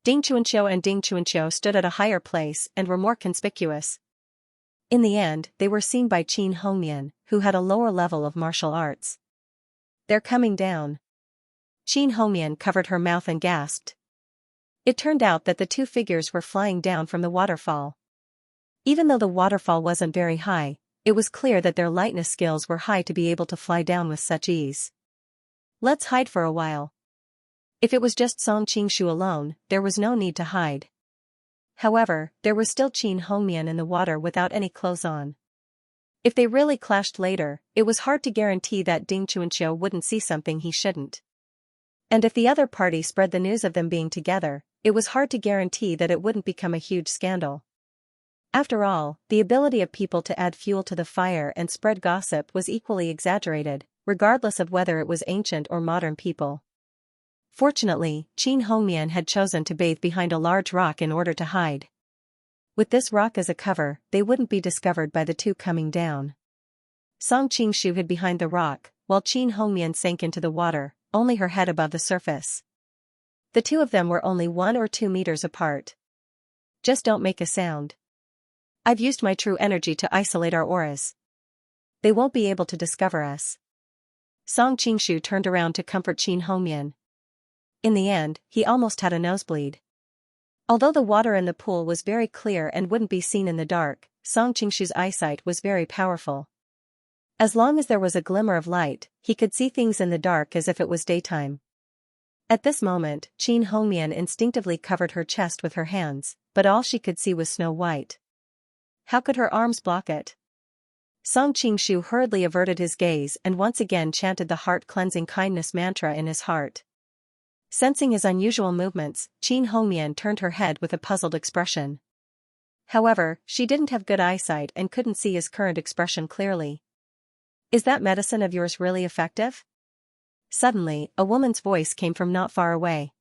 Ding Chuanqiu and Ding Chuanqiu stood at a higher place and were more conspicuous. In the end, they were seen by Qin Hongmian, who had a lower level of martial arts. They're coming down. Qin Hongmian covered her mouth and gasped. It turned out that the two figures were flying down from the waterfall. Even though the waterfall wasn't very high, it was clear that their lightness skills were high to be able to fly down with such ease. Let's hide for a while. If it was just Song Qingshu alone, there was no need to hide. However, there was still Qin Hongmian in the water without any clothes on. If they really clashed later, it was hard to guarantee that Ding Chuanqiu wouldn't see something he shouldn't. And if the other party spread the news of them being together, it was hard to guarantee that it wouldn't become a huge scandal. After all, the ability of people to add fuel to the fire and spread gossip was equally exaggerated, regardless of whether it was ancient or modern people. Fortunately, Qin Hongmian had chosen to bathe behind a large rock in order to hide. With this rock as a cover, they wouldn't be discovered by the two coming down. Song Qingshu hid behind the rock, while Qin Hongmian sank into the water, only her head above the surface. The two of them were only 1 or 2 meters apart. Just don't make a sound. I've used my true energy to isolate our auras. They won't be able to discover us. Song Qingshu turned around to comfort Qin Hongmian. In the end, he almost had a nosebleed. Although the water in the pool was very clear and wouldn't be seen in the dark, Song Qingshu's eyesight was very powerful. As long as there was a glimmer of light, he could see things in the dark as if it was daytime. At this moment, Qin Hongmian instinctively covered her chest with her hands, but all she could see was snow white. How could her arms block it? Song Qingshu hurriedly averted his gaze and once again chanted the heart-cleansing kindness mantra in his heart. Sensing his unusual movements, Qin Hongmian turned her head with a puzzled expression. However, she didn't have good eyesight and couldn't see his current expression clearly. Is that medicine of yours really effective? Suddenly, a woman's voice came from not far away.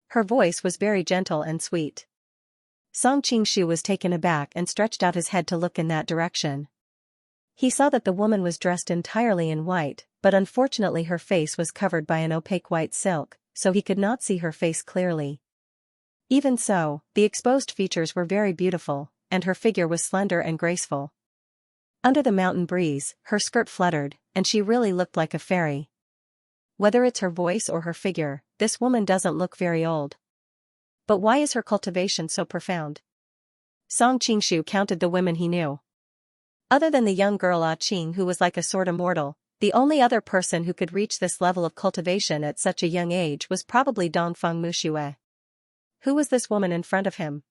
Her voice was very gentle and sweet. Song Qingshu was taken aback and stretched out his head to look in that direction. He saw that the woman was dressed entirely in white, but unfortunately her face was covered by an opaque white silk, so he could not see her face clearly. Even so, the exposed features were very beautiful, and her figure was slender and graceful. Under the mountain breeze, her skirt fluttered, and she really looked like a fairy. Whether it's her voice or her figure, this woman doesn't look very old. But why is her cultivation so profound? Song Qingshu counted the women he knew. Other than the young girl Ah Qing, who was like a sort of mortal, the only other person who could reach this level of cultivation at such a young age was probably Dongfeng Muxue. Who was this woman in front of him?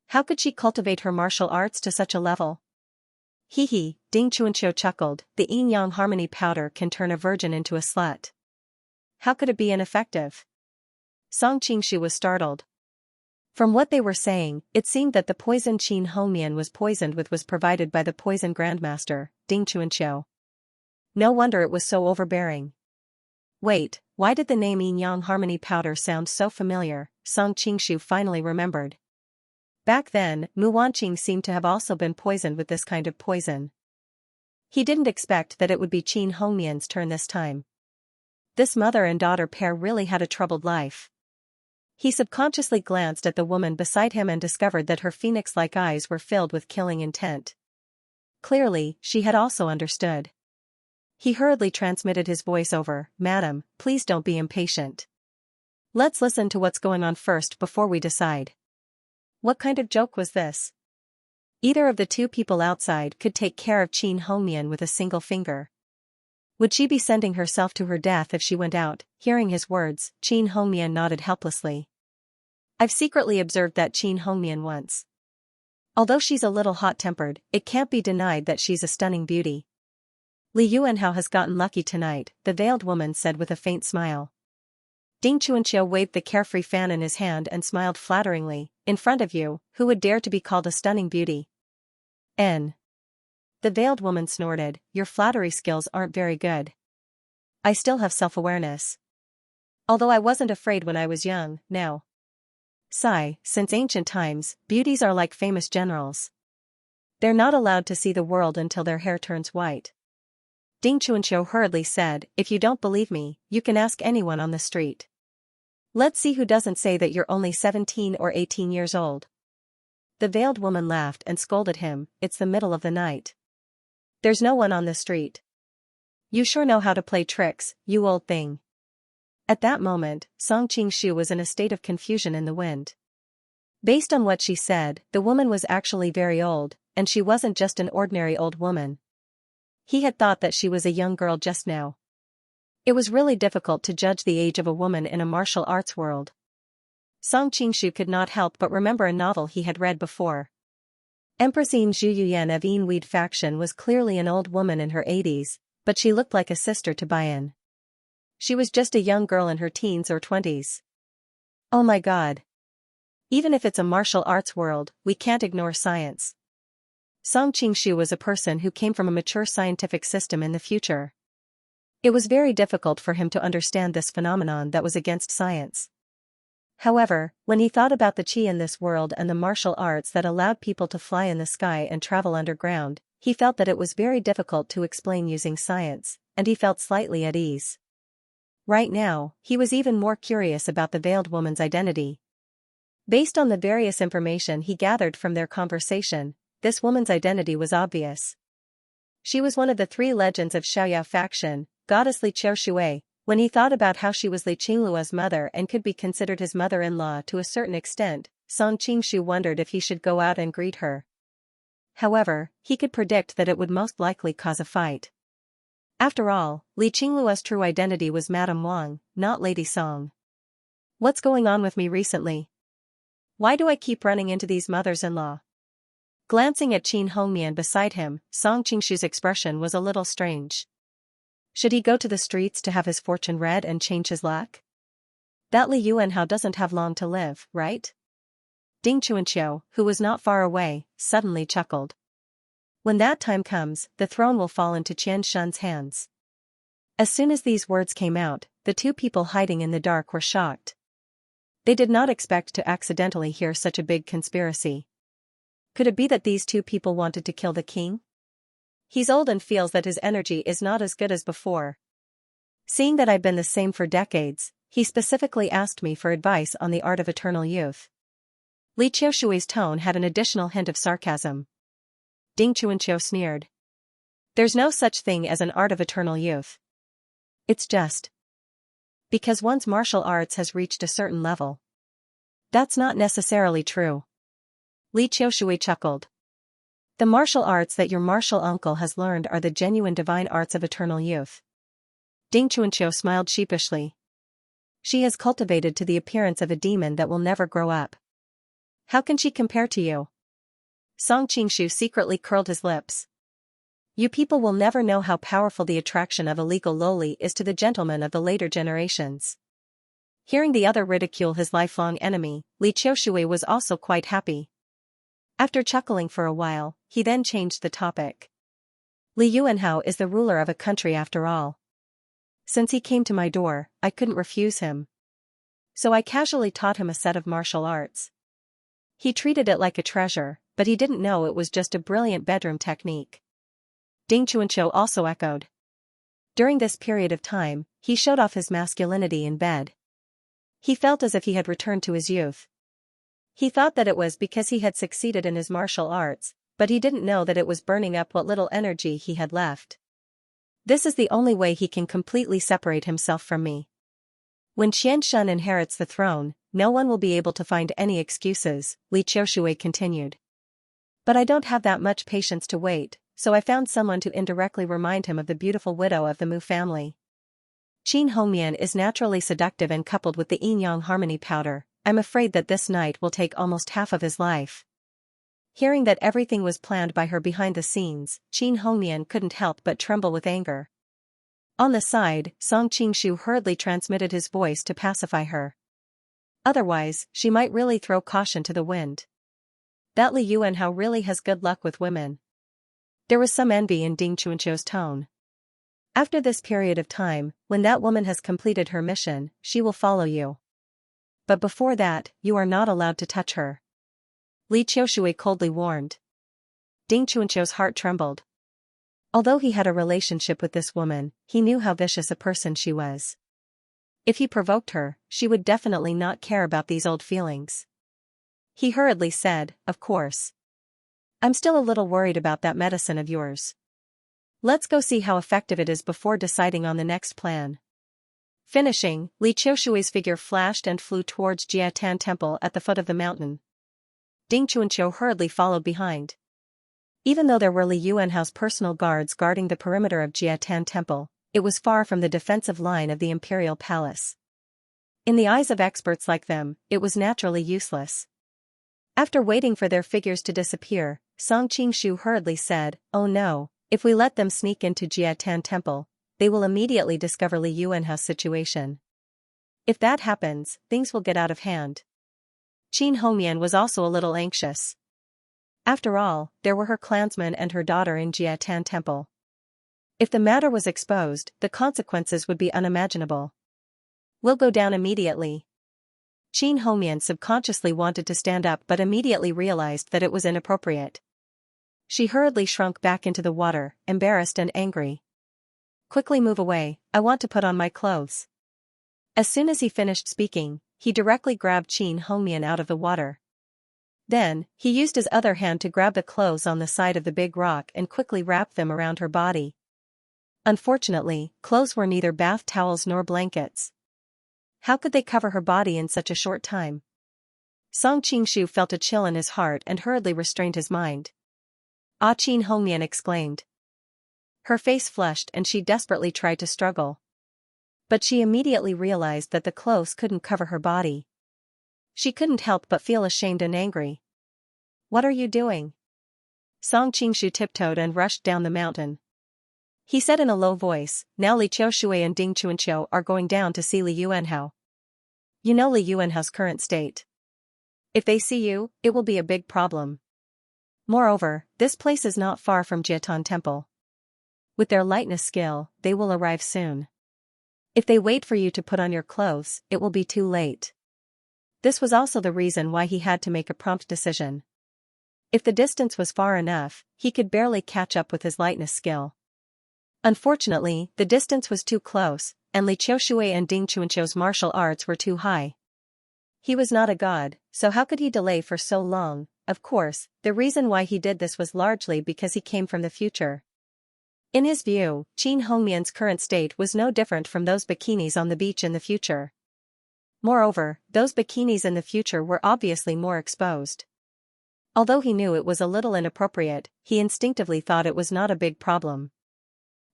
How could she cultivate her martial arts to such a level? Hee hee, Ding Chuanqiu chuckled, the yin-yang harmony powder can turn a virgin into a slut. How could it be ineffective? Song Qingshu was startled. From what they were saying, it seemed that the poison Qin Hongmian was poisoned with was provided by the poison grandmaster, Ding Chuanqiu. No wonder it was so overbearing. Wait, why did the name yin-yang harmony powder sound so familiar? Song Qingshu finally remembered. Back then, Mu Wanqing seemed to have also been poisoned with this kind of poison. He didn't expect that it would be Qin Hongmian's turn this time. This mother and daughter pair really had a troubled life. He subconsciously glanced at the woman beside him and discovered that her phoenix-like eyes were filled with killing intent. Clearly, she had also understood. He hurriedly transmitted his voice over, "Madam, please don't be impatient. Let's listen to what's going on first before we decide." What kind of joke was this? Either of the two people outside could take care of Qin Hongmian with a single finger. Would she be sending herself to her death if she went out? Hearing his words, Qin Hongmian nodded helplessly. I've secretly observed that Qin Hongmian once. Although she's a little hot-tempered, it can't be denied that she's a stunning beauty. Li Yuanhao has gotten lucky tonight, the veiled woman said with a faint smile. Ding Chuanqiu waved the carefree fan in his hand and smiled flatteringly. In front of you, who would dare to be called a stunning beauty? N. The veiled woman snorted, your flattery skills aren't very good. I still have self-awareness. Although I wasn't afraid when I was young, now. Sigh, since ancient times, beauties are like famous generals. They're not allowed to see the world until their hair turns white. Ding Chuanqiu hurriedly said, if you don't believe me, you can ask anyone on the street. Let's see who doesn't say that you're only 17 or 18 years old. The veiled woman laughed and scolded him, it's the middle of the night. There's no one on the street. You sure know how to play tricks, you old thing. At that moment, Song Qingshu was in a state of confusion in the wind. Based on what she said, the woman was actually very old, and she wasn't just an ordinary old woman. He had thought that she was a young girl just now. It was really difficult to judge the age of a woman in a martial arts world. Song Qingshu could not help but remember a novel he had read before. Empress Yin Zhuyuyan of Yin Weed faction was clearly an old woman in her 80s, but she looked like a sister to Bayan. She was just a young girl in her teens or 20s. Oh my god. Even if it's a martial arts world, we can't ignore science. Song Qingshu was a person who came from a mature scientific system in the future. It was very difficult for him to understand this phenomenon that was against science. However, when he thought about the qi in this world and the martial arts that allowed people to fly in the sky and travel underground, he felt that it was very difficult to explain using science, and he felt slightly at ease. Right now, he was even more curious about the veiled woman's identity. Based on the various information he gathered from their conversation, this woman's identity was obvious. She was one of the 3 legends of Xiaoyao faction, goddess Li Qiushui. When he thought about how she was Li Qingluo's mother and could be considered his mother-in-law to a certain extent, Song Qingshu wondered if he should go out and greet her. However, he could predict that it would most likely cause a fight. After all, Li Qingluo's true identity was Madame Wang, not Lady Song. What's going on with me recently? Why do I keep running into these mothers-in-law? Glancing at Qin Hongmian beside him, Song Qingshu's expression was a little strange. Should he go to the streets to have his fortune read and change his luck? That Li Yuanhao doesn't have long to live, right? Ding Chuanqiu, who was not far away, suddenly chuckled. When that time comes, the throne will fall into Qian Shun's hands. As soon as these words came out, the 2 people hiding in the dark were shocked. They did not expect to accidentally hear such a big conspiracy. Could it be that these 2 people wanted to kill the king? He's old and feels that his energy is not as good as before. Seeing that I've been the same for decades, he specifically asked me for advice on the art of eternal youth. Li Qiushui's tone had an additional hint of sarcasm. Ding Chuanqiu sneered. There's no such thing as an art of eternal youth. It's just because one's martial arts has reached a certain level. That's not necessarily true. Li Qiushui chuckled. The martial arts that your martial uncle has learned are the genuine divine arts of eternal youth. Ding Chuanqiu smiled sheepishly. She has cultivated to the appearance of a demon that will never grow up. How can she compare to you? Song Qingshu secretly curled his lips. You people will never know how powerful the attraction of a legal loli is to the gentlemen of the later generations. Hearing the other ridicule his lifelong enemy, Li Qiushui was also quite happy. After chuckling for a while, he then changed the topic. Li Yuanhao is the ruler of a country after all. Since he came to my door, I couldn't refuse him. So I casually taught him a set of martial arts. He treated it like a treasure, but he didn't know it was just a brilliant bedroom technique. Ding Chuanqiu also echoed. During this period of time, he showed off his masculinity in bed. He felt as if he had returned to his youth. He thought that it was because he had succeeded in his martial arts, but he didn't know that it was burning up what little energy he had left. This is the only way he can completely separate himself from me. When Qian Shun inherits the throne, no one will be able to find any excuses, Li Qiushui continued. But I don't have that much patience to wait, so I found someone to indirectly remind him of the beautiful widow of the Mu family. Qin Hongmian is naturally seductive and coupled with the yin-yang harmony powder, I'm afraid that this night will take almost half of his life. Hearing that everything was planned by her behind the scenes, Qin Hongmian couldn't help but tremble with anger. On the side, Song Qingshu hurriedly transmitted his voice to pacify her. Otherwise, she might really throw caution to the wind. That Li Yuanhao really has good luck with women. There was some envy in Ding Chuanqiu's tone. After this period of time, when that woman has completed her mission, she will follow you. But before that, you are not allowed to touch her. Li Qiushui coldly warned. Ding Chuanqiu's heart trembled. Although he had a relationship with this woman, he knew how vicious a person she was. If he provoked her, she would definitely not care about these old feelings. He hurriedly said, of course. I'm still a little worried about that medicine of yours. Let's go see how effective it is before deciding on the next plan. Finishing, Li Qiushui's figure flashed and flew towards Jiatan Temple at the foot of the mountain. Ding Chuanqiu hurriedly followed behind. Even though there were Li Yuanhao's personal guards guarding the perimeter of Jiatan Temple, it was far from the defensive line of the imperial palace. In the eyes of experts like them, it was naturally useless. After waiting for their figures to disappear, Song Qingshu hurriedly said, oh no, if we let them sneak into Jiatan Temple, they will immediately discover Li Yuanhao's situation. If that happens, things will get out of hand. Qin Hongmian was also a little anxious. After all, there were her clansmen and her daughter in Jiatan Temple. If the matter was exposed, the consequences would be unimaginable. "We'll go down immediately." Qin Hongmian subconsciously wanted to stand up but immediately realized that it was inappropriate. She hurriedly shrunk back into the water, embarrassed and angry. "Quickly move away, I want to put on my clothes." As soon as he finished speaking, he directly grabbed Qin Hongmian out of the water. Then, he used his other hand to grab the clothes on the side of the big rock and quickly wrap them around her body. Unfortunately, clothes were neither bath towels nor blankets. How could they cover her body in such a short time? Song Qingshu felt a chill in his heart and hurriedly restrained his mind. "Ah!" Qin Hongmian exclaimed. Her face flushed and she desperately tried to struggle. But she immediately realized that the clothes couldn't cover her body. She couldn't help but feel ashamed and angry. "What are you doing?" Song Qingshu tiptoed and rushed down the mountain. He said in a low voice, "Now Li Qiushui and Ding Chuanqiu are going down to see Li Yuanhao. You know Li Yuanhao's current state. If they see you, it will be a big problem. Moreover, this place is not far from Jiatan Temple. With their lightness skill, they will arrive soon. If they wait for you to put on your clothes, it will be too late." This was also the reason why he had to make a prompt decision. If the distance was far enough, he could barely catch up with his lightness skill. Unfortunately, the distance was too close, and Li Qiushui and Ding Chuanqiu's martial arts were too high. He was not a god, so how could he delay for so long? Of course, the reason why he did this was largely because he came from the future. In his view, Qin Hongmian's current state was no different from those bikinis on the beach in the future. Moreover, those bikinis in the future were obviously more exposed. Although he knew it was a little inappropriate, he instinctively thought it was not a big problem.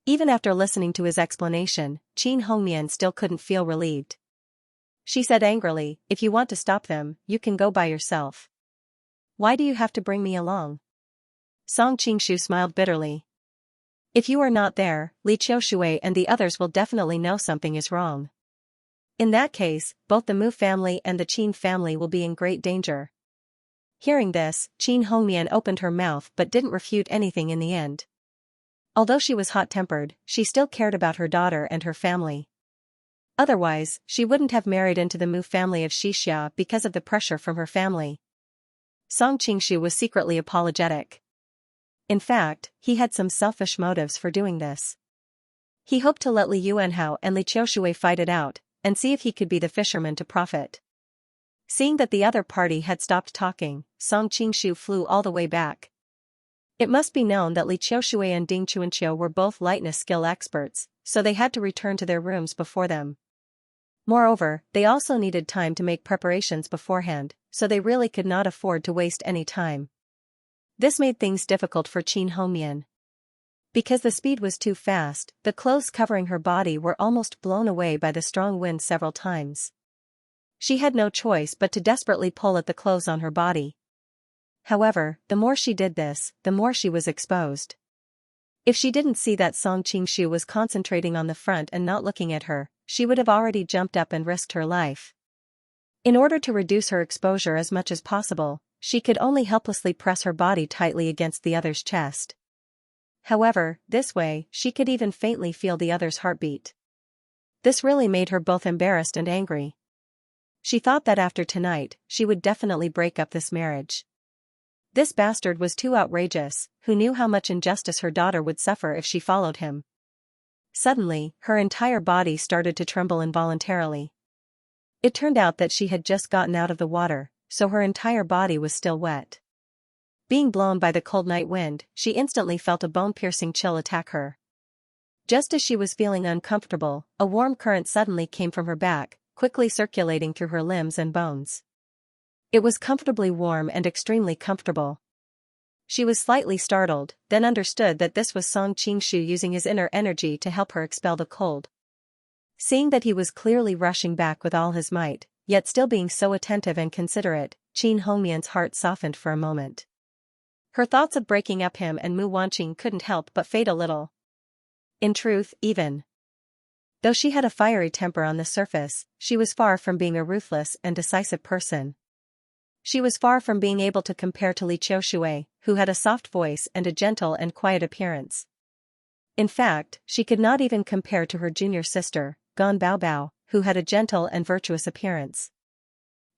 Even after listening to his explanation, Qin Hongmian still couldn't feel relieved. She said angrily, "If you want to stop them, you can go by yourself. Why do you have to bring me along?" Song Qingshu smiled bitterly. "If you are not there, Li Qiushui and the others will definitely know something is wrong. In that case, both the Mu family and the Qin family will be in great danger." Hearing this, Qin Hongmian opened her mouth but didn't refute anything in the end. Although she was hot-tempered, she still cared about her daughter and her family. Otherwise, she wouldn't have married into the Mu family of Xianxia because of the pressure from her family. Song Qingshu was secretly apologetic. In fact, he had some selfish motives for doing this. He hoped to let Li Yuanhao and Li Qiushui fight it out, and see if he could be the fisherman to profit. Seeing that the other party had stopped talking, Song Qingshu flew all the way back. It must be known that Li Qiushui and Ding Chuanqiu were both lightness skill experts, so they had to return to their rooms before them. Moreover, they also needed time to make preparations beforehand, so they really could not afford to waste any time. This made things difficult for Qin Hongmian. Because the speed was too fast, the clothes covering her body were almost blown away by the strong wind several times. She had no choice but to desperately pull at the clothes on her body. However, the more she did this, the more she was exposed. If she didn't see that Song Qingshu was concentrating on the front and not looking at her, she would have already jumped up and risked her life. In order to reduce her exposure as much as possible, she could only helplessly press her body tightly against the other's chest. However, this way, she could even faintly feel the other's heartbeat. This really made her both embarrassed and angry. She thought that after tonight, she would definitely break up this marriage. This bastard was too outrageous, who knew how much injustice her daughter would suffer if she followed him. Suddenly, her entire body started to tremble involuntarily. It turned out that she had just gotten out of the water, so her entire body was still wet. Being blown by the cold night wind, she instantly felt a bone-piercing chill attack her. Just as she was feeling uncomfortable, a warm current suddenly came from her back, quickly circulating through her limbs and bones. It was comfortably warm and extremely comfortable. She was slightly startled, then understood that this was Song Qingshu using his inner energy to help her expel the cold. Seeing that he was clearly rushing back with all his might, yet still being so attentive and considerate, Qin Hongmian's heart softened for a moment. Her thoughts of breaking up him and Mu Wanqing couldn't help but fade a little. In truth, even though she had a fiery temper on the surface, she was far from being a ruthless and decisive person. She was far from being able to compare to Li Qiushui, who had a soft voice and a gentle and quiet appearance. In fact, she could not even compare to her junior sister, Gan Baobao, who had a gentle and virtuous appearance.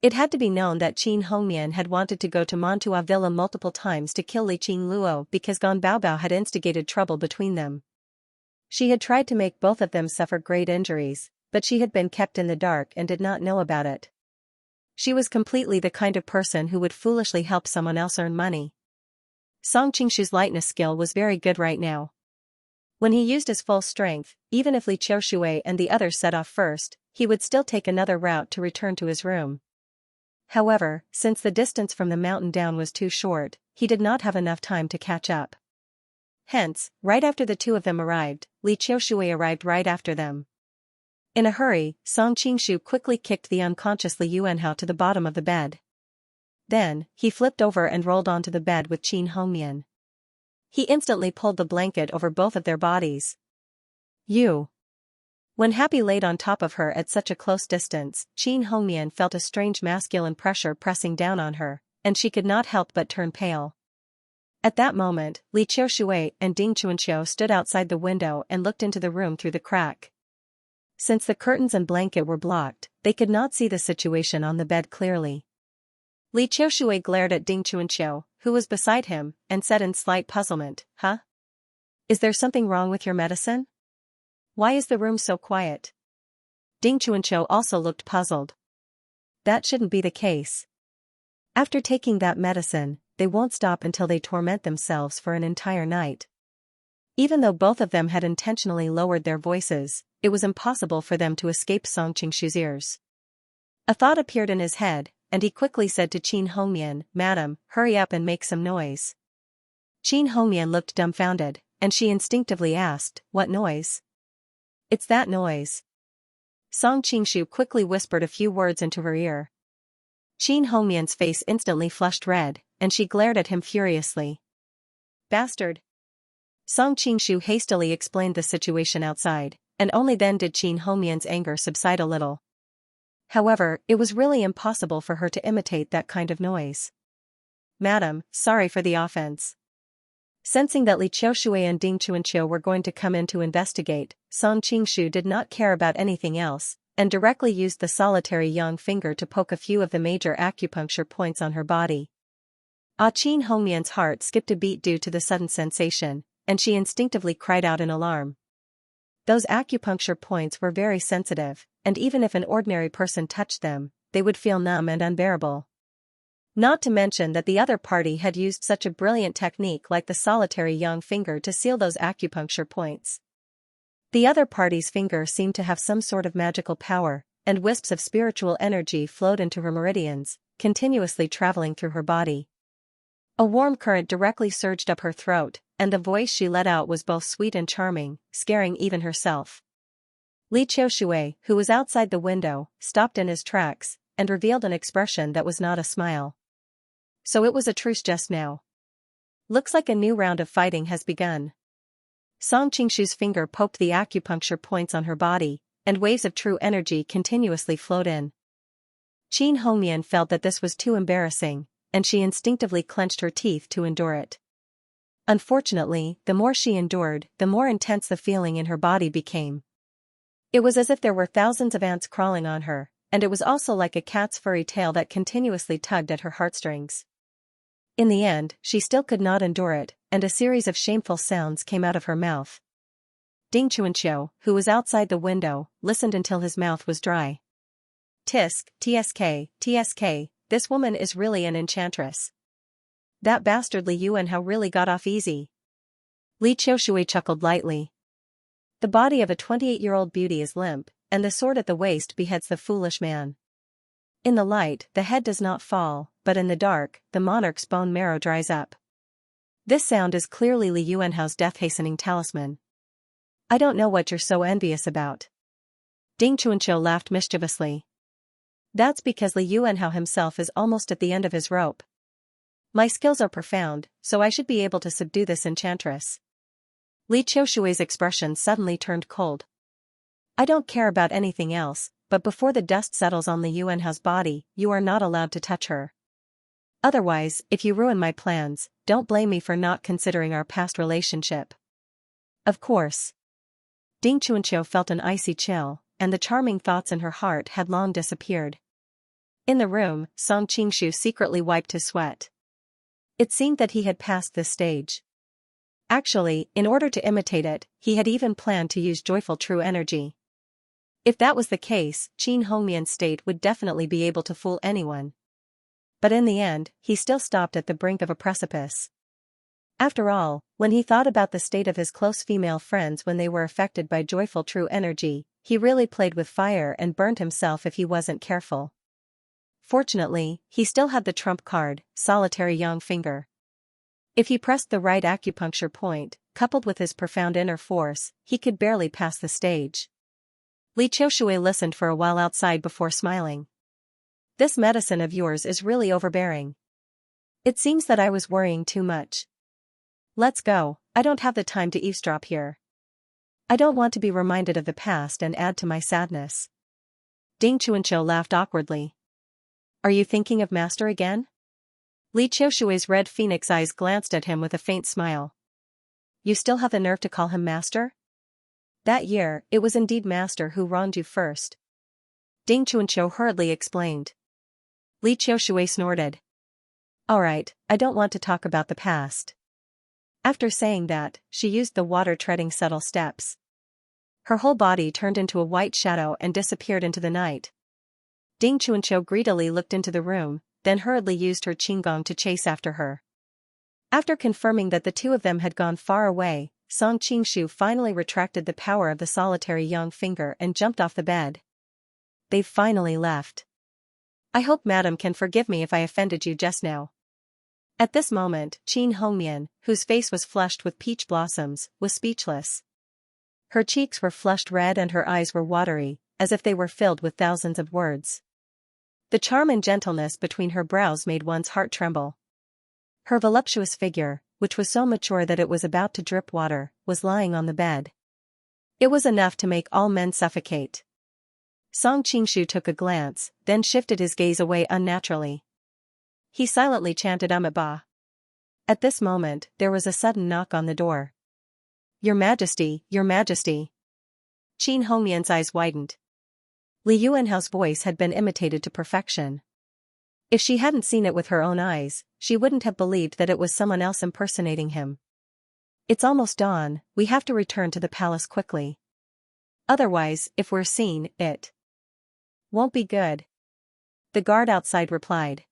It had to be known that Qin Hongmian had wanted to go to Mantua Villa multiple times to kill Li Qingluo because Gan Baobao had instigated trouble between them. She had tried to make both of them suffer great injuries, but she had been kept in the dark and did not know about it. She was completely the kind of person who would foolishly help someone else earn money. Song Qingshu's lightness skill was very good right now. When he used his full strength, even if Li Qiushui and the others set off first, he would still take another route to return to his room. However, since the distance from the mountain down was too short, he did not have enough time to catch up. Hence, right after the two of them arrived, Li Qiushui arrived right after them. In a hurry, Song Qingshu quickly kicked the unconscious Li Yuanhao to the bottom of the bed. Then, he flipped over and rolled onto the bed with Qin Hongmian. He instantly pulled the blanket over both of their bodies. You. When Happy laid on top of her at such a close distance, Qin Hongmian felt a strange masculine pressure pressing down on her, and she could not help but turn pale. At that moment, Li Qiushui and Ding Chuanqiu stood outside the window and looked into the room through the crack. Since the curtains and blanket were blocked, they could not see the situation on the bed clearly. Li Qiushui glared at Ding Chuanqiu, who was beside him, and said in slight puzzlement, "Huh? Is there something wrong with your medicine? Why is the room so quiet?" Ding Chuanqiu also looked puzzled. That shouldn't be the case. After taking that medicine, they won't stop until they torment themselves for an entire night. Even though both of them had intentionally lowered their voices, it was impossible for them to escape Song Qingshu's ears. A thought appeared in his head, and he quickly said to Qin Hongmian, "Madam, hurry up and make some noise." Qin Hongmian looked dumbfounded, and she instinctively asked, "What noise?" "It's that noise." Song Qingshu quickly whispered a few words into her ear. Qin Hongmian's face instantly flushed red, and she glared at him furiously. "Bastard!" Song Qingshu hastily explained the situation outside, and only then did Qin Hongmian's anger subside a little. However, it was really impossible for her to imitate that kind of noise. "Madam, sorry for the offense." Sensing that Li Qiushui and Ding Chuanqiu were going to come in to investigate, Song Qingshu did not care about anything else, and directly used the solitary young finger to poke a few of the major acupuncture points on her body. Qin Hongmian's heart skipped a beat due to the sudden sensation, and she instinctively cried out in alarm. Those acupuncture points were very sensitive, and even if an ordinary person touched them, they would feel numb and unbearable. Not to mention that the other party had used such a brilliant technique like the solitary young finger to seal those acupuncture points. The other party's finger seemed to have some sort of magical power, and wisps of spiritual energy flowed into her meridians, continuously traveling through her body. A warm current directly surged up her throat, and the voice she let out was both sweet and charming, scaring even herself. Li Qiushui, who was outside the window, stopped in his tracks, and revealed an expression that was not a smile. "So it was a truce just now. Looks like a new round of fighting has begun." Song Qingshu's finger poked the acupuncture points on her body, and waves of true energy continuously flowed in. Qin Hongmian felt that this was too embarrassing, and she instinctively clenched her teeth to endure it. Unfortunately, the more she endured, the more intense the feeling in her body became. It was as if there were thousands of ants crawling on her, and it was also like a cat's furry tail that continuously tugged at her heartstrings. In the end, she still could not endure it, and a series of shameful sounds came out of her mouth. Ding Chuanqiu, who was outside the window, listened until his mouth was dry. "Tisk, tsk, tsk, this woman is really an enchantress. That bastard Li Yuanhao really got off easy." Li Qiushui chuckled lightly. The body of a 28-year-old beauty is limp, and the sword at the waist beheads the foolish man. In the light, the head does not fall, but in the dark, the monarch's bone marrow dries up. This sound is clearly Li Yuanhao's death-hastening talisman. "I don't know what you're so envious about." Ding Chuanqiu laughed mischievously. "That's because Li Yuanhao himself is almost at the end of his rope. My skills are profound, so I should be able to subdue this enchantress." Li Qiushui's expression suddenly turned cold. "I don't care about anything else, but before the dust settles on Li Yuanhao's body, you are not allowed to touch her." Otherwise, if you ruin my plans, don't blame me for not considering our past relationship. Of course. Ding Chuanqiu felt an icy chill, and the charming thoughts in her heart had long disappeared. In the room, Song Qingshu secretly wiped his sweat. It seemed that he had passed this stage. Actually, in order to imitate it, he had even planned to use joyful true energy. If that was the case, Qin Hongmian's state would definitely be able to fool anyone. But in the end, he still stopped at the brink of a precipice. After all, when he thought about the state of his close female friends when they were affected by joyful true energy, he really played with fire and burned himself if he wasn't careful. Fortunately, he still had the trump card, solitary young finger. If he pressed the right acupuncture point, coupled with his profound inner force, he could barely pass the stage. Li Qiushui listened for a while outside before smiling. This medicine of yours is really overbearing. It seems that I was worrying too much. Let's go, I don't have the time to eavesdrop here. I don't want to be reminded of the past and add to my sadness. Ding Chuanqiu laughed awkwardly. Are you thinking of Master again? Li Qiushui's red phoenix eyes glanced at him with a faint smile. You still have the nerve to call him Master? That year, it was indeed Master who wronged you first. Ding Chuanqiu hurriedly explained. Li Qiushui snorted. Alright, I don't want to talk about the past. After saying that, she used the water-treading subtle steps. Her whole body turned into a white shadow and disappeared into the night. Ding Chuanqiu greedily looked into the room, then hurriedly used her qinggong to chase after her. After confirming that the two of them had gone far away, Song Qingshu finally retracted the power of the solitary young finger and jumped off the bed. They've finally left. I hope Madam can forgive me if I offended you just now. At this moment, Qin Hongmian, whose face was flushed with peach blossoms, was speechless. Her cheeks were flushed red and her eyes were watery, as if they were filled with thousands of words. The charm and gentleness between her brows made one's heart tremble. Her voluptuous figure, which was so mature that it was about to drip water, was lying on the bed. It was enough to make all men suffocate. Song Qingshu took a glance, then shifted his gaze away unnaturally. He silently chanted Ba. At this moment, there was a sudden knock on the door. Your Majesty, Your Majesty. Qin Hongmian's eyes widened. Li Yuanhao's voice had been imitated to perfection. If she hadn't seen it with her own eyes, she wouldn't have believed that it was someone else impersonating him. It's almost dawn, we have to return to the palace quickly. Otherwise, if we're seen, it won't be good. The guard outside replied.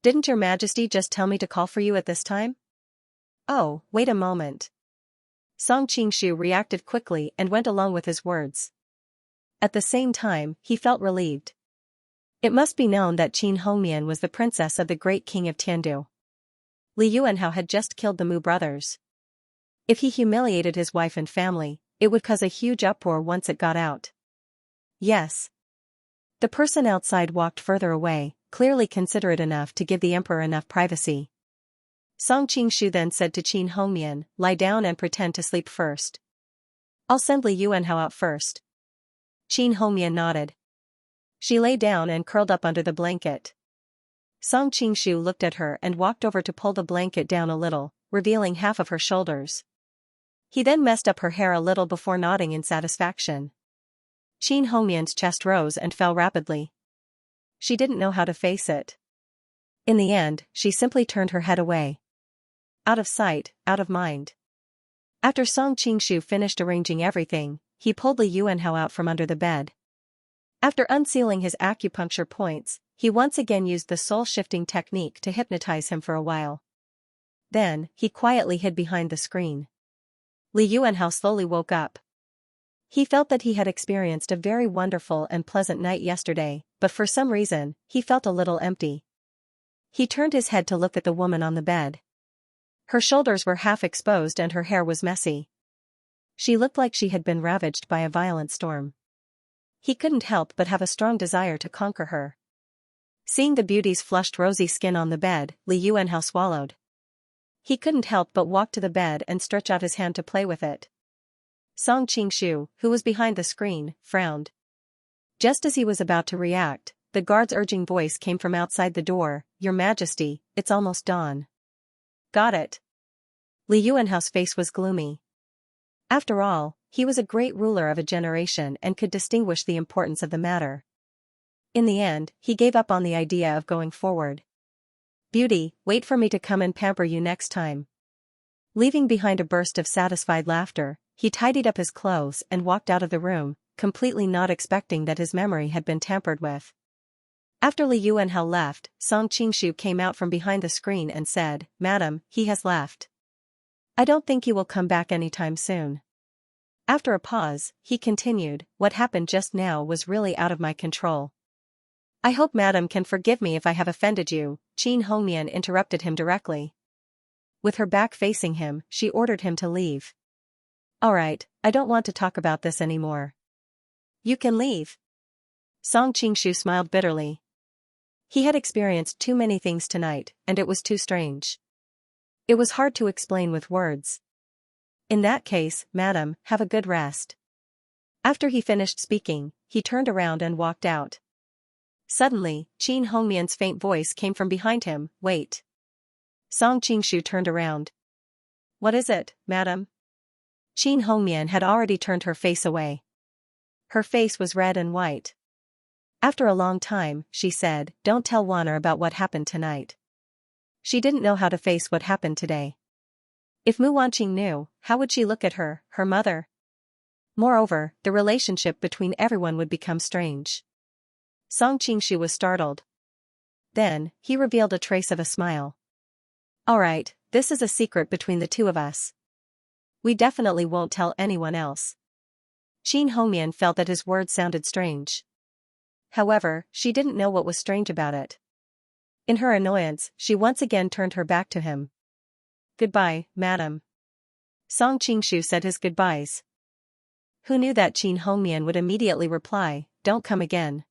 Didn't Your Majesty just tell me to call for you at this time? Oh, wait a moment. Song Qingshu reacted quickly and went along with his words. At the same time, he felt relieved. It must be known that Qin Hongmian was the princess of the great king of Tiandu. Li Yuanhao had just killed the Mu brothers. If he humiliated his wife and family, it would cause a huge uproar once it got out. Yes. The person outside walked further away, clearly considerate enough to give the emperor enough privacy. Song Qingshu then said to Qin Hongmian, lie down and pretend to sleep first. I'll send Li Yuanhao out first. Qin Hongmian nodded. She lay down and curled up under the blanket. Song Qingshu looked at her and walked over to pull the blanket down a little, revealing half of her shoulders. He then messed up her hair a little before nodding in satisfaction. Qin Hongmian's chest rose and fell rapidly. She didn't know how to face it. In the end, she simply turned her head away. Out of sight, out of mind. After Song Qingshu finished arranging everything, he pulled Li Yuanhao out from under the bed. After unsealing his acupuncture points, he once again used the soul-shifting technique to hypnotize him for a while. Then, he quietly hid behind the screen. Li Yuanhao slowly woke up. He felt that he had experienced a very wonderful and pleasant night yesterday, but for some reason, he felt a little empty. He turned his head to look at the woman on the bed. Her shoulders were half exposed and her hair was messy. She looked like she had been ravaged by a violent storm. He couldn't help but have a strong desire to conquer her. Seeing the beauty's flushed rosy skin on the bed, Li Yuanhao swallowed. He couldn't help but walk to the bed and stretch out his hand to play with it. Song Qingshu, who was behind the screen, frowned. Just as he was about to react, the guard's urging voice came from outside the door, "Your Majesty, it's almost dawn." "Got it." Li Yuanhao's face was gloomy. After all, he was a great ruler of a generation and could distinguish the importance of the matter. In the end, he gave up on the idea of going forward. "Beauty, wait for me to come and pamper you next time." Leaving behind a burst of satisfied laughter, he tidied up his clothes and walked out of the room, completely not expecting that his memory had been tampered with. After Li Yuanhao left, Song Qingshu came out from behind the screen and said, "Madam, he has left. I don't think he will come back anytime soon." After a pause, he continued, "What happened just now was really out of my control. I hope Madam can forgive me if I have offended you." Qin Hongmian interrupted him directly. With her back facing him, she ordered him to leave. "All right, I don't want to talk about this anymore. You can leave." Song Qingshu smiled bitterly. He had experienced too many things tonight, and it was too strange. It was hard to explain with words. "In that case, madam, have a good rest." After he finished speaking, he turned around and walked out. Suddenly, Qin Hongmian's faint voice came from behind him, "Wait." Song Qingshu turned around. "What is it, madam?" Qin Hongmian had already turned her face away. Her face was red and white. After a long time, she said, "Don't tell Wanner about what happened tonight." She didn't know how to face what happened today. If Mu Wanqing knew, how would she look at her mother? Moreover, the relationship between everyone would become strange. Song Qingshu was startled. Then, he revealed a trace of a smile. "All right, this is a secret between the two of us. We definitely won't tell anyone else." Qin Hongmian felt that his words sounded strange. However, she didn't know what was strange about it. In her annoyance, she once again turned her back to him. "Goodbye, madam." Song Qingshu said his goodbyes. Who knew that Qin Hongmian would immediately reply, "Don't come again.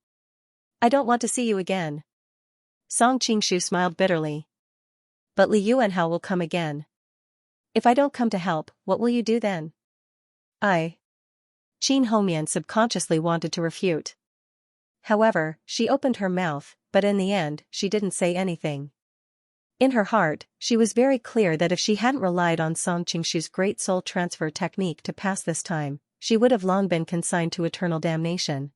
I don't want to see you again." Song Qingshu smiled bitterly. "But Li Yuanhao will come again. If I don't come to help, what will you do then?" Qin Hongmian subconsciously wanted to refute. However, she opened her mouth, but in the end, she didn't say anything. In her heart, she was very clear that if she hadn't relied on Song Qingshu's great soul transfer technique to pass this time, she would have long been consigned to eternal damnation.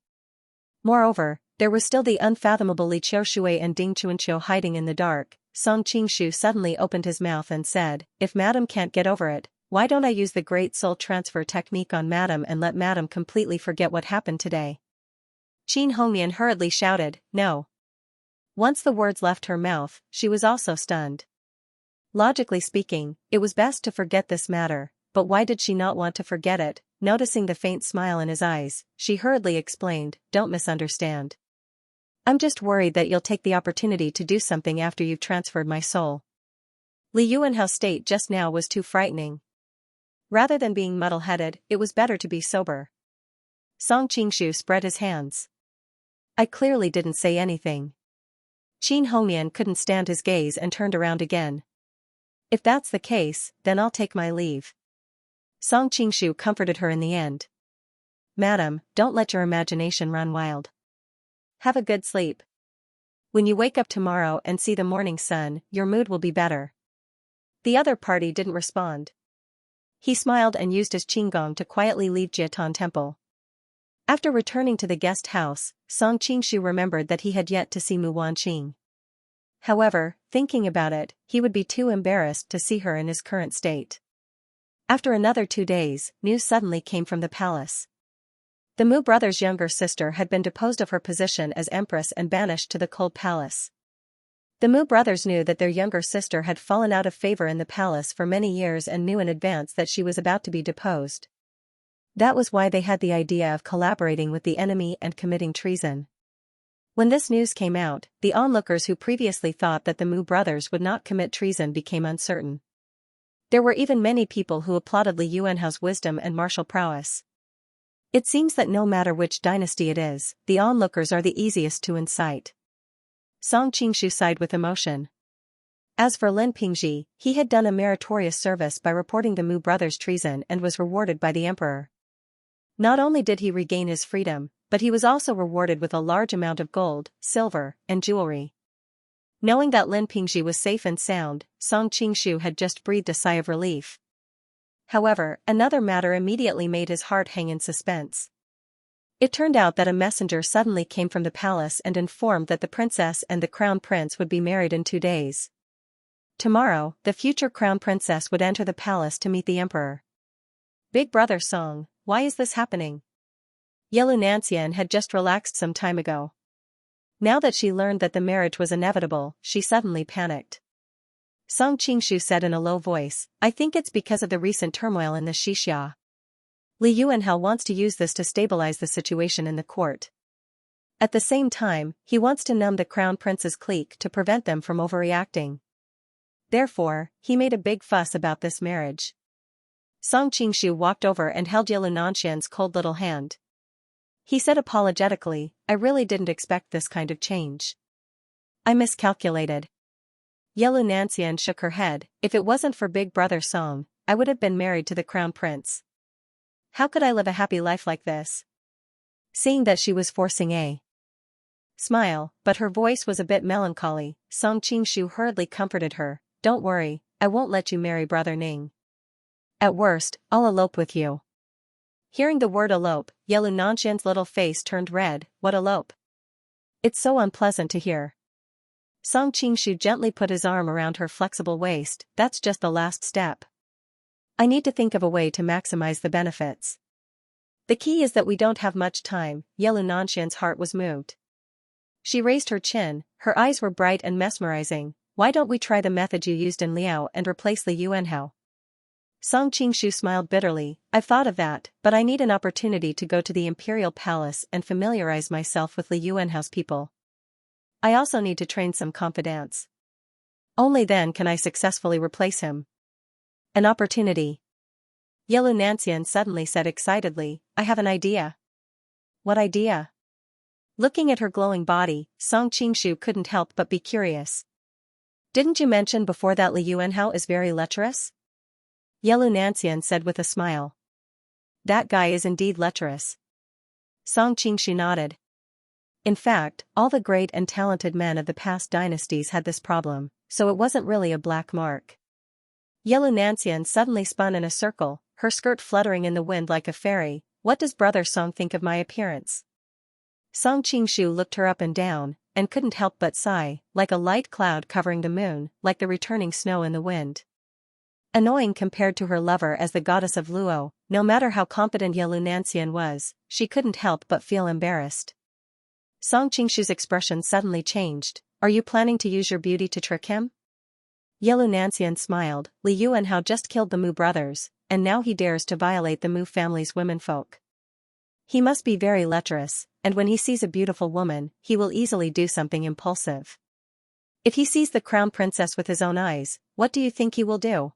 Moreover, there was still the unfathomable Li Qiushui and Ding Chuanqiu hiding in the dark. Song Qingshu suddenly opened his mouth and said, "If madam can't get over it, why don't I use the great soul transfer technique on madam and let madam completely forget what happened today?" Qin Hongmian hurriedly shouted, "No." Once the words left her mouth, she was also stunned. Logically speaking, it was best to forget this matter, but why did she not want to forget it? Noticing the faint smile in his eyes, she hurriedly explained, "Don't misunderstand. I'm just worried that you'll take the opportunity to do something after you've transferred my soul." Li Yuanhao's state just now was too frightening. Rather than being muddle-headed, it was better to be sober. Song Qingshu spread his hands. "I clearly didn't say anything." Qin Hongmian couldn't stand his gaze and turned around again. "If that's the case, then I'll take my leave." Song Qingshu comforted her in the end. "Madam, don't let your imagination run wild. Have a good sleep. When you wake up tomorrow and see the morning sun, your mood will be better." The other party didn't respond. He smiled and used his qinggong to quietly leave Jiatan Temple. After returning to the guest house, Song Qingshu remembered that he had yet to see Mu Wanqing. However, thinking about it, he would be too embarrassed to see her in his current state. After another 2 days, news suddenly came from the palace. The Mu brothers' younger sister had been deposed of her position as empress and banished to the cold palace. The Mu brothers knew that their younger sister had fallen out of favor in the palace for many years and knew in advance that she was about to be deposed. That was why they had the idea of collaborating with the enemy and committing treason. When this news came out, the onlookers who previously thought that the Mu brothers would not commit treason became uncertain. There were even many people who applauded Li Yuanhao's wisdom and martial prowess. It seems that no matter which dynasty it is, the onlookers are the easiest to incite. Song Qingshu sighed with emotion. As for Lin Pingji, he had done a meritorious service by reporting the Mu brothers' treason and was rewarded by the emperor. Not only did he regain his freedom, but he was also rewarded with a large amount of gold, silver, and jewelry. Knowing that Lin Pingji was safe and sound, Song Qingshu had just breathed a sigh of relief. However, another matter immediately made his heart hang in suspense. It turned out that a messenger suddenly came from the palace and informed that the princess and the crown prince would be married in 2 days. Tomorrow, the future crown princess would enter the palace to meet the emperor. Big brother Song, why is this happening? Yelu Nancian had just relaxed some time ago. Now that she learned that the marriage was inevitable, she suddenly panicked. Song Qingshu said in a low voice, I think it's because of the recent turmoil in the Xianxia. Li Yuanhao wants to use this to stabilize the situation in the court. At the same time, he wants to numb the crown prince's clique to prevent them from overreacting. Therefore, he made a big fuss about this marriage. Song Qingshu walked over and held Yelu Nanshan's cold little hand. He said apologetically, I really didn't expect this kind of change. I miscalculated. Yelu Nancian shook her head, if it wasn't for big brother Song, I would have been married to the crown prince. How could I live a happy life like this? Seeing that she was forcing a smile, but her voice was a bit melancholy, Song Qingshu hurriedly comforted her, don't worry, I won't let you marry brother Ning. At worst, I'll elope with you. Hearing the word elope, Yelu Nanshan's little face turned red, what elope? It's so unpleasant to hear. Song Qingshu gently put his arm around her flexible waist, that's just the last step. I need to think of a way to maximize the benefits. The key is that we don't have much time, Yelu Nanshan's heart was moved. She raised her chin, her eyes were bright and mesmerizing, why don't we try the method you used in Liao and replace Li Yuanhao? Song Qingshu smiled bitterly, I've thought of that, but I need an opportunity to go to the imperial palace and familiarize myself with Li Yuanhao's people. I also need to train some confidants. Only then can I successfully replace him. An opportunity. Yelu Nancian suddenly said excitedly, I have an idea. What idea? Looking at her glowing body, Song Qingshu couldn't help but be curious. Didn't you mention before that Li Yuanhao is very lecherous? Yelu Nancian said with a smile. That guy is indeed lecherous. Song Qingshu nodded. In fact, all the great and talented men of the past dynasties had this problem, so it wasn't really a black mark. Yelu Nancian suddenly spun in a circle, her skirt fluttering in the wind like a fairy, what does brother Song think of my appearance? Song Qingshu looked her up and down, and couldn't help but sigh, like a light cloud covering the moon, like the returning snow in the wind. Annoying compared to her lover as the goddess of Luo, no matter how competent Yelu Nancian was, she couldn't help but feel embarrassed. Song Qingshu's expression suddenly changed, are you planning to use your beauty to trick him? Yelu Nancian smiled, Li Yuanhao just killed the Mu brothers, and now he dares to violate the Mu family's womenfolk. He must be very lecherous, and when he sees a beautiful woman, he will easily do something impulsive. If he sees the crown princess with his own eyes, what do you think he will do?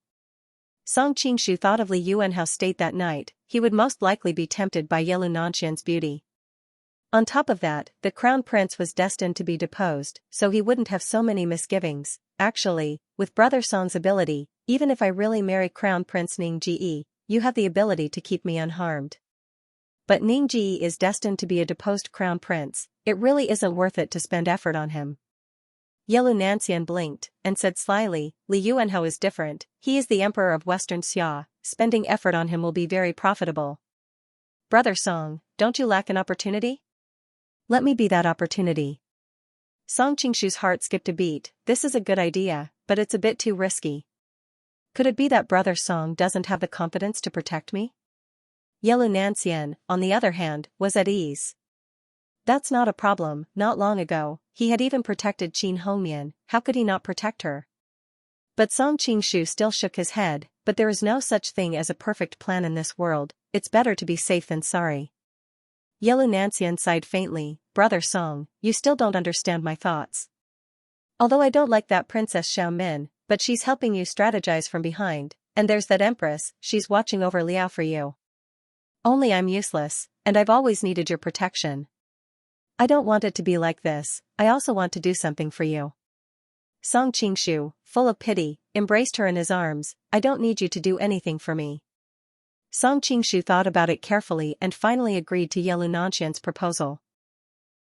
Song Qingshu thought of Li Yuanhao's state that night, he would most likely be tempted by Yelu Nanshan's beauty. On top of that, the crown prince was destined to be deposed, so he wouldn't have so many misgivings. Actually, with brother Song's ability, even if I really marry Crown Prince Ning Ji, you have the ability to keep me unharmed. But Ning Ji is destined to be a deposed crown prince, it really isn't worth it to spend effort on him. Yelu Nancian blinked, and said slyly, Li Yuanhao is different, he is the emperor of Western Xia, spending effort on him will be very profitable. Brother Song, don't you lack an opportunity? Let me be that opportunity. Song Qingshu's heart skipped a beat, this is a good idea, but it's a bit too risky. Could it be that brother Song doesn't have the confidence to protect me? Yelu Nancian, on the other hand, was at ease. That's not a problem, not long ago, he had even protected Qin Hongmian, how could he not protect her? But Song Qingshu still shook his head, but there is no such thing as a perfect plan in this world, it's better to be safe than sorry. Yelu Nancian sighed faintly, brother Song, you still don't understand my thoughts. Although I don't like that Princess Xiaomin, but she's helping you strategize from behind, and there's that Empress, she's watching over Liao for you. Only I'm useless, and I've always needed your protection. I don't want it to be like this, I also want to do something for you. Song Qingshu, full of pity, embraced her in his arms, I don't need you to do anything for me. Song Qingshu thought about it carefully and finally agreed to Ye Lunanxian's proposal.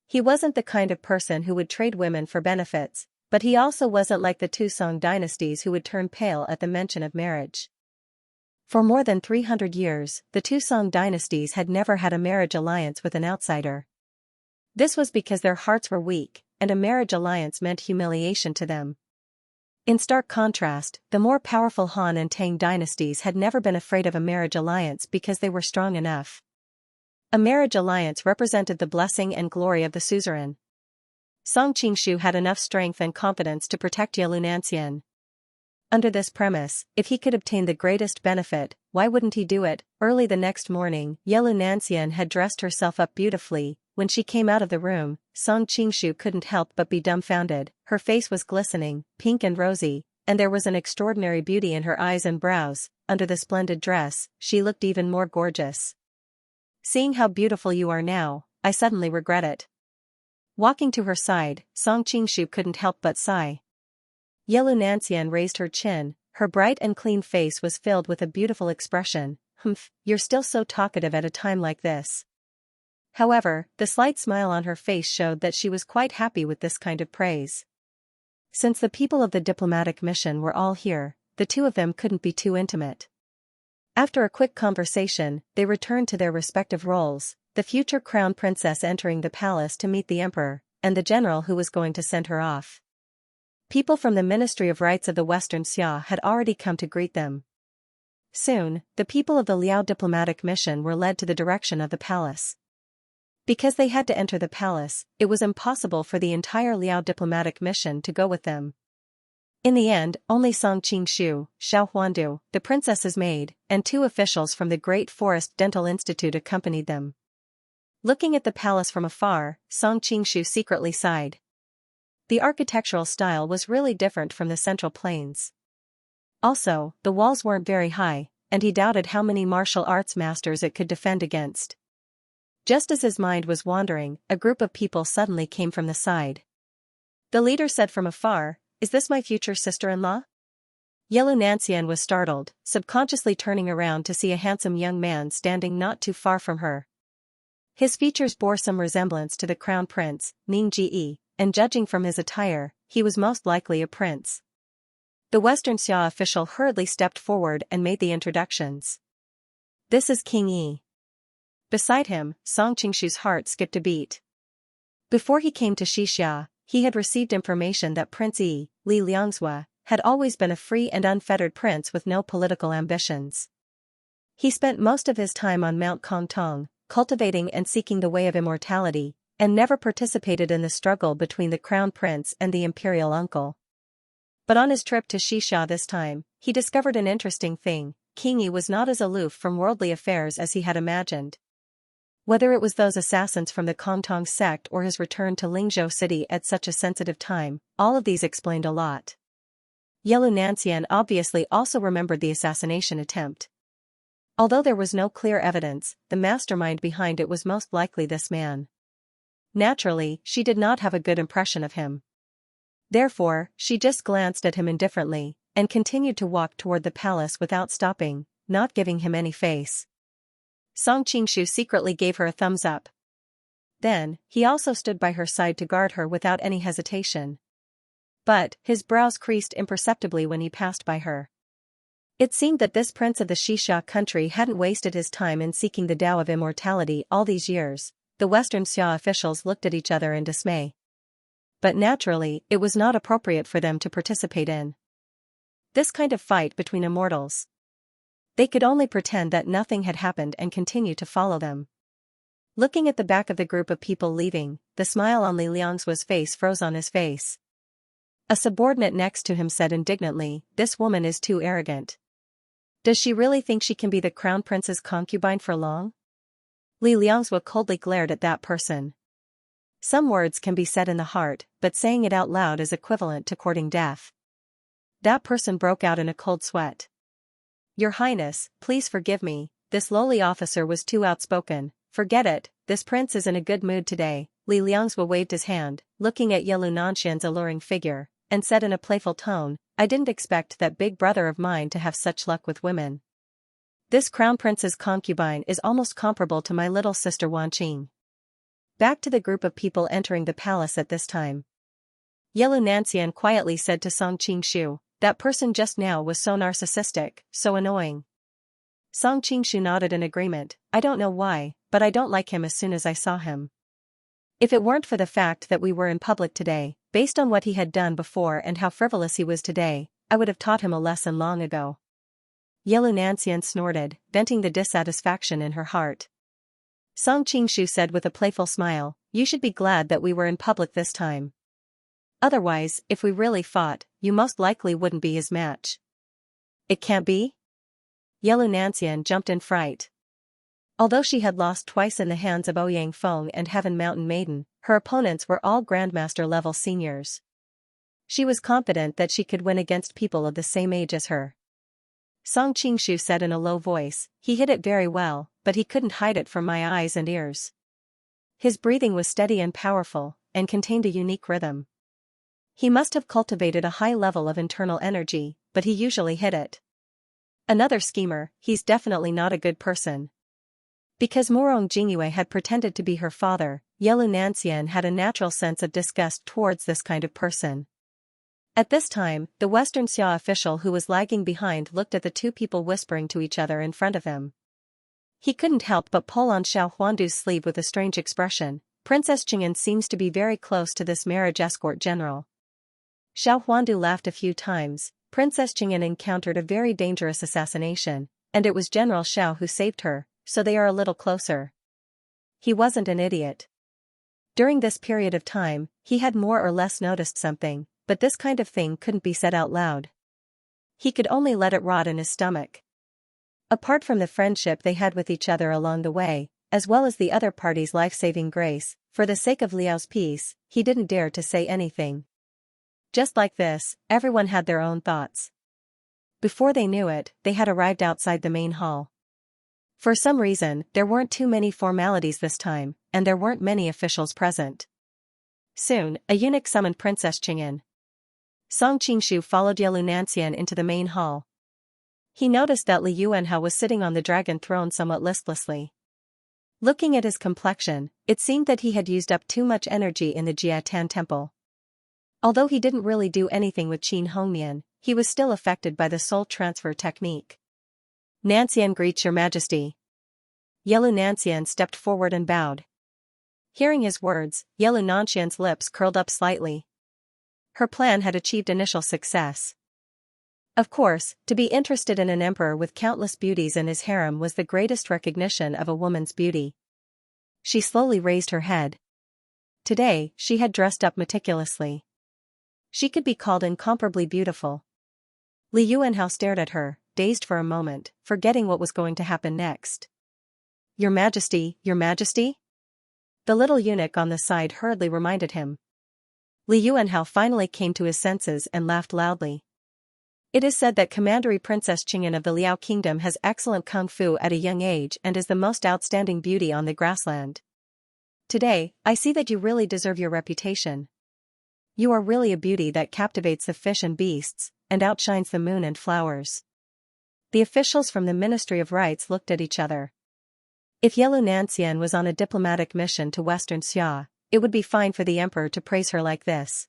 He wasn't the kind of person who would trade women for benefits, but he also wasn't like the two Song dynasties who would turn pale at the mention of marriage. For more than 300 years, the two Song dynasties had never had a marriage alliance with an outsider. This was because their hearts were weak, and a marriage alliance meant humiliation to them. In stark contrast, the more powerful Han and Tang dynasties had never been afraid of a marriage alliance because they were strong enough. A marriage alliance represented the blessing and glory of the suzerain. Song Qingshu had enough strength and confidence to protect Ye Lunanxian. Under this premise, if he could obtain the greatest benefit, why wouldn't he do it? Early the next morning, Ye Lunanxian had dressed herself up beautifully. When she came out of the room, Song Qingshu couldn't help but be dumbfounded. Her face was glistening, pink and rosy, and there was an extraordinary beauty in her eyes and brows. Under the splendid dress, she looked even more gorgeous. Seeing how beautiful you are now, I suddenly regret it. Walking to her side, Song Qingshu couldn't help but sigh. Ye Lunanxian raised her chin, her bright and clean face was filled with a beautiful expression. You're still so talkative at a time like this. However, the slight smile on her face showed that she was quite happy with this kind of praise. Since the people of the diplomatic mission were all here, the two of them couldn't be too intimate. After a quick conversation, they returned to their respective roles, the future crown princess entering the palace to meet the emperor, and the general who was going to send her off. People from the Ministry of Rights of the Western Xia had already come to greet them. Soon, the people of the Liao diplomatic mission were led to the direction of the palace. Because they had to enter the palace, it was impossible for the entire Liao diplomatic mission to go with them. In the end, only Song Qingshu, Xiao Huandu, the princess's maid, and two officials from the Great Forest Dental Institute accompanied them. Looking at the palace from afar, Song Qingshu secretly sighed. The architectural style was really different from the Central Plains. Also, the walls weren't very high, and he doubted how many martial arts masters it could defend against. Just as his mind was wandering, a group of people suddenly came from the side. The leader said from afar, "Is this my future sister-in-law?" Ye Lunanxian was startled, subconsciously turning around to see a handsome young man standing not too far from her. His features bore some resemblance to the crown prince, Ning Ji, and judging from his attire, he was most likely a prince. The Western Xia official hurriedly stepped forward and made the introductions. "This is King Yi." Beside him, Song Qingshu's heart skipped a beat. Before he came to Xianxia, he had received information that Prince Yi, Li Liangzhua, had always been a free and unfettered prince with no political ambitions. He spent most of his time on Mount Kongtong, cultivating and seeking the way of immortality, and never participated in the struggle between the crown prince and the imperial uncle. But on his trip to Xianxia this time, he discovered an interesting thing: King Yi was not as aloof from worldly affairs as he had imagined. Whether it was those assassins from the Kongtong sect or his return to Lingzhou City at such a sensitive time, all of these explained a lot. Ye Lunanxian obviously also remembered the assassination attempt. Although there was no clear evidence, the mastermind behind it was most likely this man. Naturally, she did not have a good impression of him. Therefore, she just glanced at him indifferently, and continued to walk toward the palace without stopping, not giving him any face. Song Qingshu secretly gave her a thumbs up. Then, he also stood by her side to guard her without any hesitation. But, his brows creased imperceptibly when he passed by her. It seemed that this prince of the Xianxia country hadn't wasted his time in seeking the Tao of immortality all these years. The Western Xia officials looked at each other in dismay. But naturally, it was not appropriate for them to participate in this kind of fight between immortals. They could only pretend that nothing had happened and continue to follow them. Looking at the back of the group of people leaving, the smile on Li Liangzua's face froze on his face. A subordinate next to him said indignantly, "This woman is too arrogant. Does she really think she can be the crown prince's concubine for long?" Li Liangzua coldly glared at that person. Some words can be said in the heart, but saying it out loud is equivalent to courting death. That person broke out in a cold sweat. "Your Highness, please forgive me, this lowly officer was too outspoken. Forget it, this prince is in a good mood today." Li Liangzua waved his hand, looking at Ye Lunanxian's alluring figure, and said in a playful tone, "I didn't expect that big brother of mine to have such luck with women." This crown prince's concubine is almost comparable to my little sister Wanqing. Back to the group of people entering the palace at this time. Yellow Nancian quietly said to Song Qingshu, "That person just now was so narcissistic, so annoying." Song Qingshu nodded in agreement. "I don't know why, but I don't like him as soon as I saw him. If it weren't for the fact that we were in public today, based on what he had done before and how frivolous he was today, I would have taught him a lesson long ago." Yellow Nancian snorted, venting the dissatisfaction in her heart. Song Qingshu said with a playful smile, "You should be glad that we were in public this time. Otherwise, if we really fought, you most likely wouldn't be his match." "It can't be?" Yellow Nancian jumped in fright. Although she had lost twice in the hands of Ouyang Feng and Heaven Mountain Maiden, her opponents were all Grandmaster-level seniors. She was confident that she could win against people of the same age as her. Song Qingshu said in a low voice, "He hit it very well, but he couldn't hide it from my eyes and ears." His breathing was steady and powerful, and contained a unique rhythm. He must have cultivated a high level of internal energy, but he usually hit it. Another schemer, he's definitely not a good person. Because Morong Jingyue had pretended to be her father, Yellow Nancian had a natural sense of disgust towards this kind of person. At this time, the Western Xia official who was lagging behind looked at the two people whispering to each other in front of him. He couldn't help but pull on Xiao Huandu's sleeve with a strange expression. "Princess Qing'an seems to be very close to this marriage escort general." Xiao Huandu laughed a few times. Princess Qing'an encountered a very dangerous assassination, and it was General Xiao who saved her, so they are a little closer. He wasn't an idiot. During this period of time, he had more or less noticed something, but this kind of thing couldn't be said out loud. He could only let it rot in his stomach. Apart from the friendship they had with each other along the way, as well as the other party's life-saving grace, for the sake of Liao's peace, he didn't dare to say anything. Just like this, everyone had their own thoughts. Before they knew it, they had arrived outside the main hall. For some reason, there weren't too many formalities this time, and there weren't many officials present. Soon, a eunuch summoned Princess Qing'an. Song Qingshu followed Yellow Nancian into the main hall. He noticed that Li Yuanhao was sitting on the dragon throne somewhat listlessly. Looking at his complexion, it seemed that he had used up too much energy in the Jiatan temple. Although he didn't really do anything with Qin Hongmian, he was still affected by the soul transfer technique. "Nancian greets your majesty." Yellow Nancian stepped forward and bowed. Hearing his words, Yellow Nancian's lips curled up slightly. Her plan had achieved initial success. Of course, to be interested in an emperor with countless beauties in his harem was the greatest recognition of a woman's beauty. She slowly raised her head. Today, she had dressed up meticulously. She could be called incomparably beautiful. Li Yuanhao stared at her, dazed for a moment, forgetting what was going to happen next. Your Majesty, Your Majesty?" The little eunuch on the side hurriedly reminded him. Li Yuanhao finally came to his senses and laughed loudly. "It is said that Commandery Princess Qing'an of the Liao Kingdom has excellent kung fu at a young age and is the most outstanding beauty on the grassland. Today, I see that you really deserve your reputation. You are really a beauty that captivates the fish and beasts, and outshines the moon and flowers." The officials from the Ministry of Rites looked at each other. If Yellow Nancian was on a diplomatic mission to Western Xia, it would be fine for the emperor to praise her like this.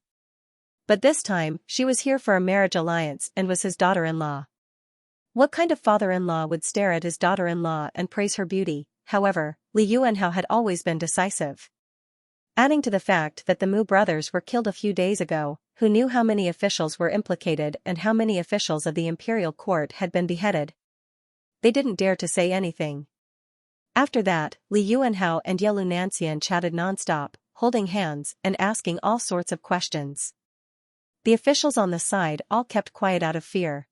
But this time, she was here for a marriage alliance and was his daughter-in-law. What kind of father-in-law would stare at his daughter-in-law and praise her beauty? However, Li Yuanhao had always been decisive. Adding to the fact that the Mu brothers were killed a few days ago, who knew how many officials were implicated and how many officials of the imperial court had been beheaded? They didn't dare to say anything. After that, Li Yuanhao and Yellow Nancian chatted non-stop, holding hands and asking all sorts of questions. The officials on the side all kept quiet out of fear.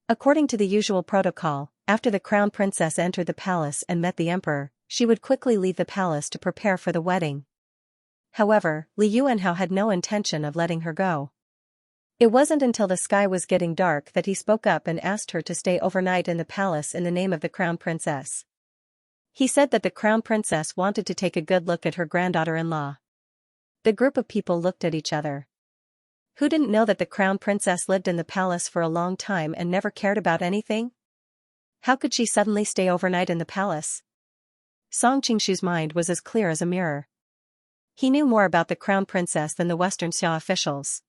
According to the usual protocol, after the crown princess entered the palace and met the emperor, she would quickly leave the palace to prepare for the wedding. However, Li Yuanhao had no intention of letting her go. It wasn't until the sky was getting dark that he spoke up and asked her to stay overnight in the palace in the name of the crown princess. He said that the crown princess wanted to take a good look at her granddaughter-in-law. The group of people looked at each other. Who didn't know that the crown princess lived in the palace for a long time and never cared about anything? How could she suddenly stay overnight in the palace? Song Qingshu's mind was as clear as a mirror. He knew more about the crown princess than the Western Xia officials.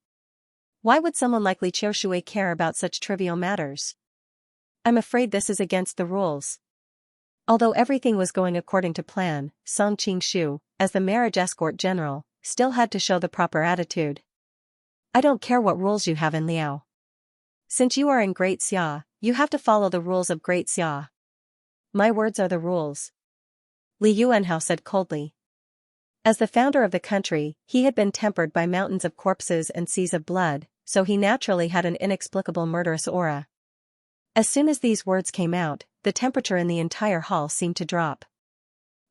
Why would someone like Li Qiushui care about such trivial matters? I'm afraid this is against the rules. Although everything was going according to plan, Song Qingshu, as the marriage escort general, still had to show the proper attitude. I don't care what rules you have in Liao. Since you are in Great Xia, you have to follow the rules of Great Xia. My words are the rules. Li Yuanhao said coldly. As the founder of the country, he had been tempered by mountains of corpses and seas of blood, so he naturally had an inexplicable murderous aura. As soon as these words came out, the temperature in the entire hall seemed to drop.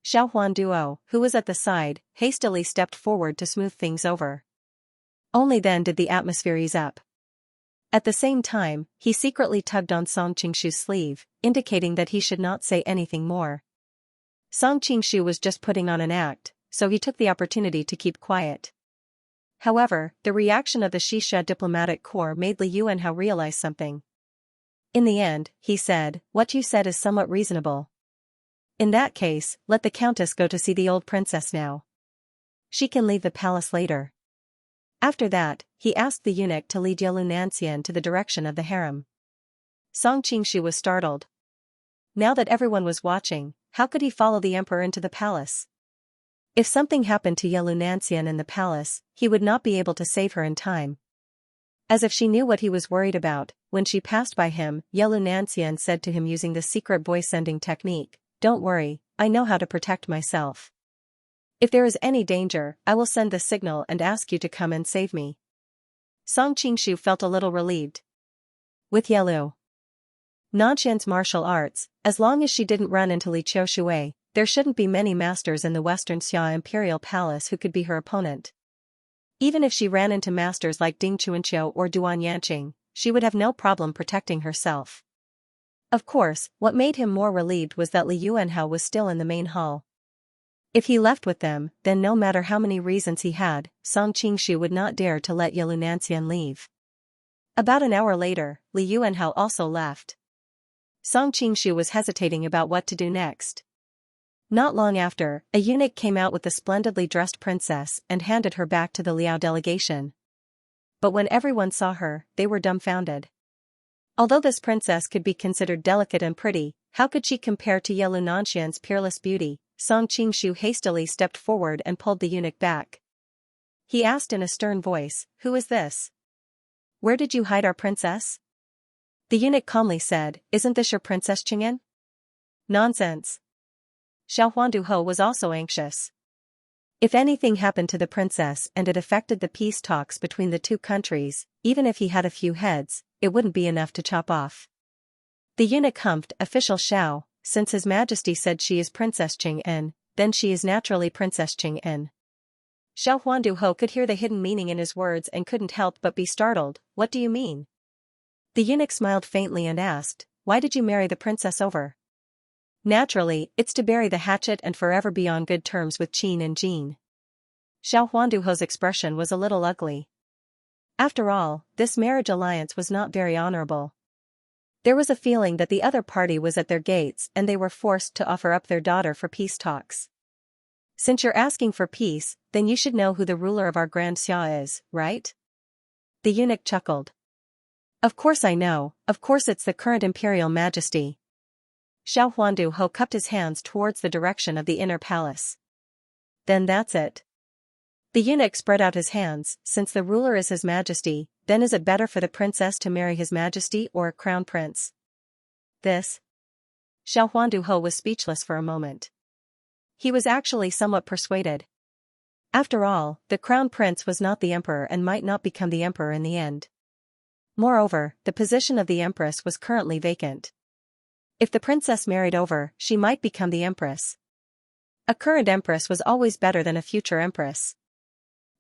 Xiao Huanduo, who was at the side, hastily stepped forward to smooth things over. Only then did the atmosphere ease up. At the same time, he secretly tugged on Song Qingshu's sleeve, indicating that he should not say anything more. Song Qingshu was just putting on an act, so he took the opportunity to keep quiet. However, the reaction of the Xixia diplomatic corps made Li Yuanhao realize something. In the end, he said, "What you said is somewhat reasonable. In that case, let the countess go to see the old princess now. She can leave the palace later." After that, he asked the eunuch to lead Xianxia to the direction of the harem. Song Qingshu was startled. Now that everyone was watching, how could he follow the emperor into the palace? If something happened to Xianxia in the palace, he would not be able to save her in time. As if she knew what he was worried about, when she passed by him, Xianxia said to him using the secret voice-sending technique, "Don't worry, I know how to protect myself. If there is any danger, I will send the signal and ask you to come and save me." Song Qingshu felt a little relieved. With Yelu Nanshan's martial arts, as long as she didn't run into Li Qiushui, there shouldn't be many masters in the Western Xia Imperial Palace who could be her opponent. Even if she ran into masters like Ding Chuanqiu or Duan Yanqing, she would have no problem protecting herself. Of course, what made him more relieved was that Li Yuanhao was still in the main hall. If he left with them, then no matter how many reasons he had, Song Qingshu would not dare to let Xianxia leave. About an hour later, Li Yuanhao also left. Song Qingshu was hesitating about what to do next. Not long after, a eunuch came out with the splendidly dressed princess and handed her back to the Liao delegation. But when everyone saw her, they were dumbfounded. Although this princess could be considered delicate and pretty, how could she compare to Nanshan's peerless beauty? Song Qingshu hastily stepped forward and pulled the eunuch back. He asked in a stern voice, "Who is this? Where did you hide our princess?" The eunuch calmly said, "Isn't this your Princess Qing'an?" "Nonsense." Xiao Huanduo was also anxious. If anything happened to the princess and it affected the peace talks between the two countries, even if he had a few heads, it wouldn't be enough to chop off. The eunuch humphed, "Official Xiao, since His Majesty said she is Princess Qing'an, then she is naturally Princess Qing'an." Xiao Huanduo could hear the hidden meaning in his words and couldn't help but be startled. "What do you mean?" The eunuch smiled faintly and asked, "Why did you marry the princess over?" "Naturally, it's to bury the hatchet and forever be on good terms with Qin and Jean." Xiao Huanduo's expression was a little ugly. After all, this marriage alliance was not very honorable. There was a feeling that the other party was at their gates and they were forced to offer up their daughter for peace talks. "Since you're asking for peace, then you should know who the ruler of our Grand Xia is, right?" The eunuch chuckled. "Of course I know, of course it's the current Imperial Majesty." Xiao Huanduo cupped his hands towards the direction of the inner palace. "Then that's it." The eunuch spread out his hands. "Since the ruler is His Majesty, then is it better for the princess to marry His Majesty or a crown prince?" This? Xiao Huanduo was speechless for a moment. He was actually somewhat persuaded. After all, the crown prince was not the emperor and might not become the emperor in the end. Moreover, the position of the empress was currently vacant. If the princess married over, she might become the empress. A current empress was always better than a future empress.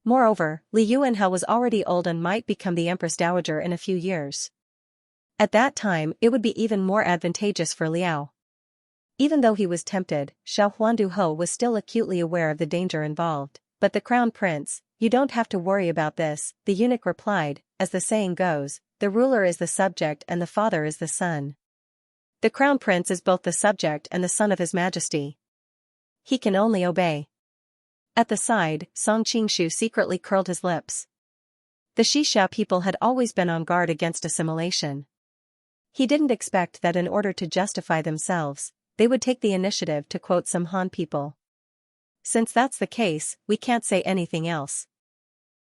Moreover, Li Yuanhao was already old and might become the empress dowager in a few years. At that time, it would be even more advantageous for Liao. Even though he was tempted, Xiao Huanduo was still acutely aware of the danger involved. "But the crown prince, you don't have to worry about this," the eunuch replied. "As the saying goes, the ruler is the subject and the father is the son. The crown prince is both the subject and the son of his majesty. He can only obey. At the side, Song Qingshu secretly curled his lips. The Xianxia people had always been on guard against assimilation. He didn't expect that in order to justify themselves, they would take the initiative to quote some Han people. Since that's the case, we can't say anything else.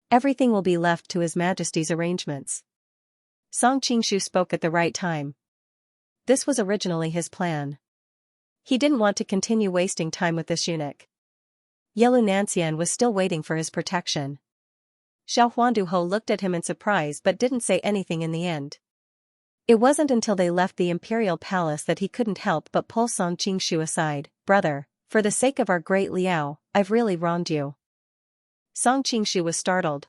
Everything will be left to His Majesty's arrangements. Song Qingshu spoke at the right time. This was originally his plan. He didn't want to continue wasting time with this eunuch. Xianxia was still waiting for his protection. Xiao Huanduo looked at him in surprise but didn't say anything in the end. It wasn't until they left the imperial palace that he couldn't help but pull Song Qingshu aside. "Brother, for the sake of our great Liao, I've really wronged you." Song Qingshu was startled.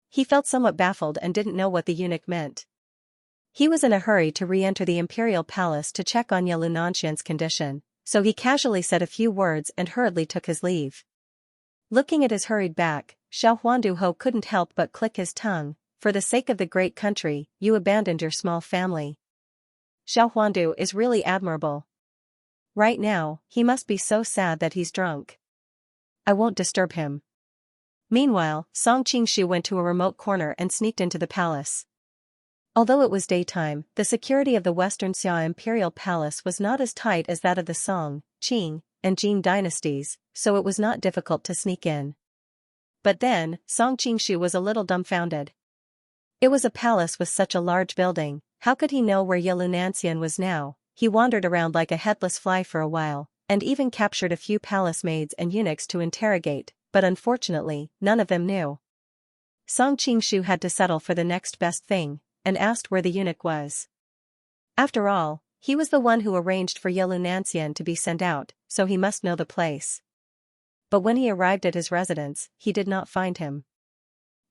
He felt somewhat baffled and didn't know what the eunuch meant. He was in a hurry to re-enter the imperial palace to check on Xianxia's condition, so he casually said a few words and hurriedly took his leave. Looking at his hurried back, Xiao Huanduo couldn't help but click his tongue. "For the sake of the great country, you abandoned your small family. Xiao Huandu is really admirable. Right now, he must be so sad that he's drunk. I won't disturb him." Meanwhile, Song Qingshu went to a remote corner and sneaked into the palace. Although it was daytime, the security of the Western Xia imperial palace was not as tight as that of the Song, Qing, and Jin dynasties, so it was not difficult to sneak in. But then, Song Qingshu was a little dumbfounded. It was a palace with such a large building, how could he know where Xianxia was now? He wandered around like a headless fly for a while, and even captured a few palace maids and eunuchs to interrogate, but unfortunately, none of them knew. Song Qingshu had to settle for the next best thing, and asked where the eunuch was. After all, he was the one who arranged for Xianxia to be sent out, so he must know the place. But when he arrived at his residence, he did not find him.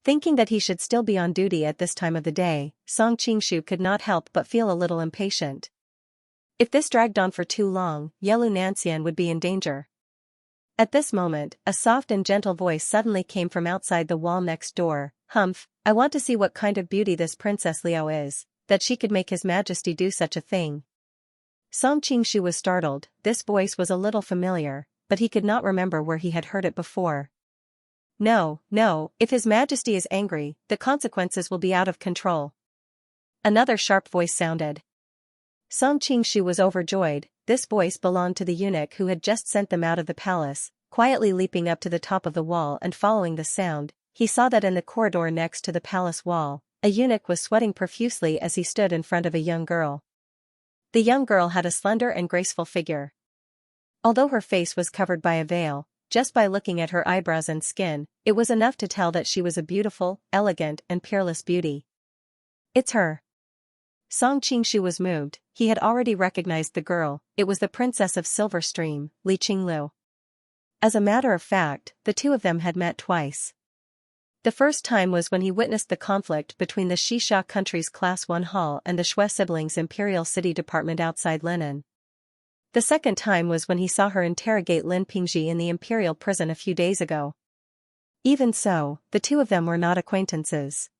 Thinking that he should still be on duty at this time of the day, Song Qingshu could not help but feel a little impatient. If this dragged on for too long, Xianxia would be in danger. At this moment, a soft and gentle voice suddenly came from outside the wall next door. "Humph, I want to see what kind of beauty this Princess Liao is, that she could make His Majesty do such a thing." Song Qingshu was startled. This voice was a little familiar, but he could not remember where he had heard it before. No, if His Majesty is angry, the consequences will be out of control." Another sharp voice sounded. Song Qingshu was overjoyed. This voice belonged to the eunuch who had just sent them out of the palace. Quietly leaping up to the top of the wall and following the sound, he saw that in the corridor next to the palace wall, a eunuch was sweating profusely as he stood in front of a young girl. The young girl had a slender and graceful figure. Although her face was covered by a veil, just by looking at her eyebrows and skin, it was enough to tell that she was a beautiful, elegant and peerless beauty. "It's her." Song Qingshu was moved. He had already recognized the girl. It was the Princess of Silver Stream, Li Qinglu. As a matter of fact, the two of them had met twice. The first time was when he witnessed the conflict between the Xianxia country's Class 1 Hall and the Shui siblings' Imperial City Department outside Linen. The second time was when he saw her interrogate Lin Pingji in the Imperial prison a few days ago. Even so, the two of them were not acquaintances.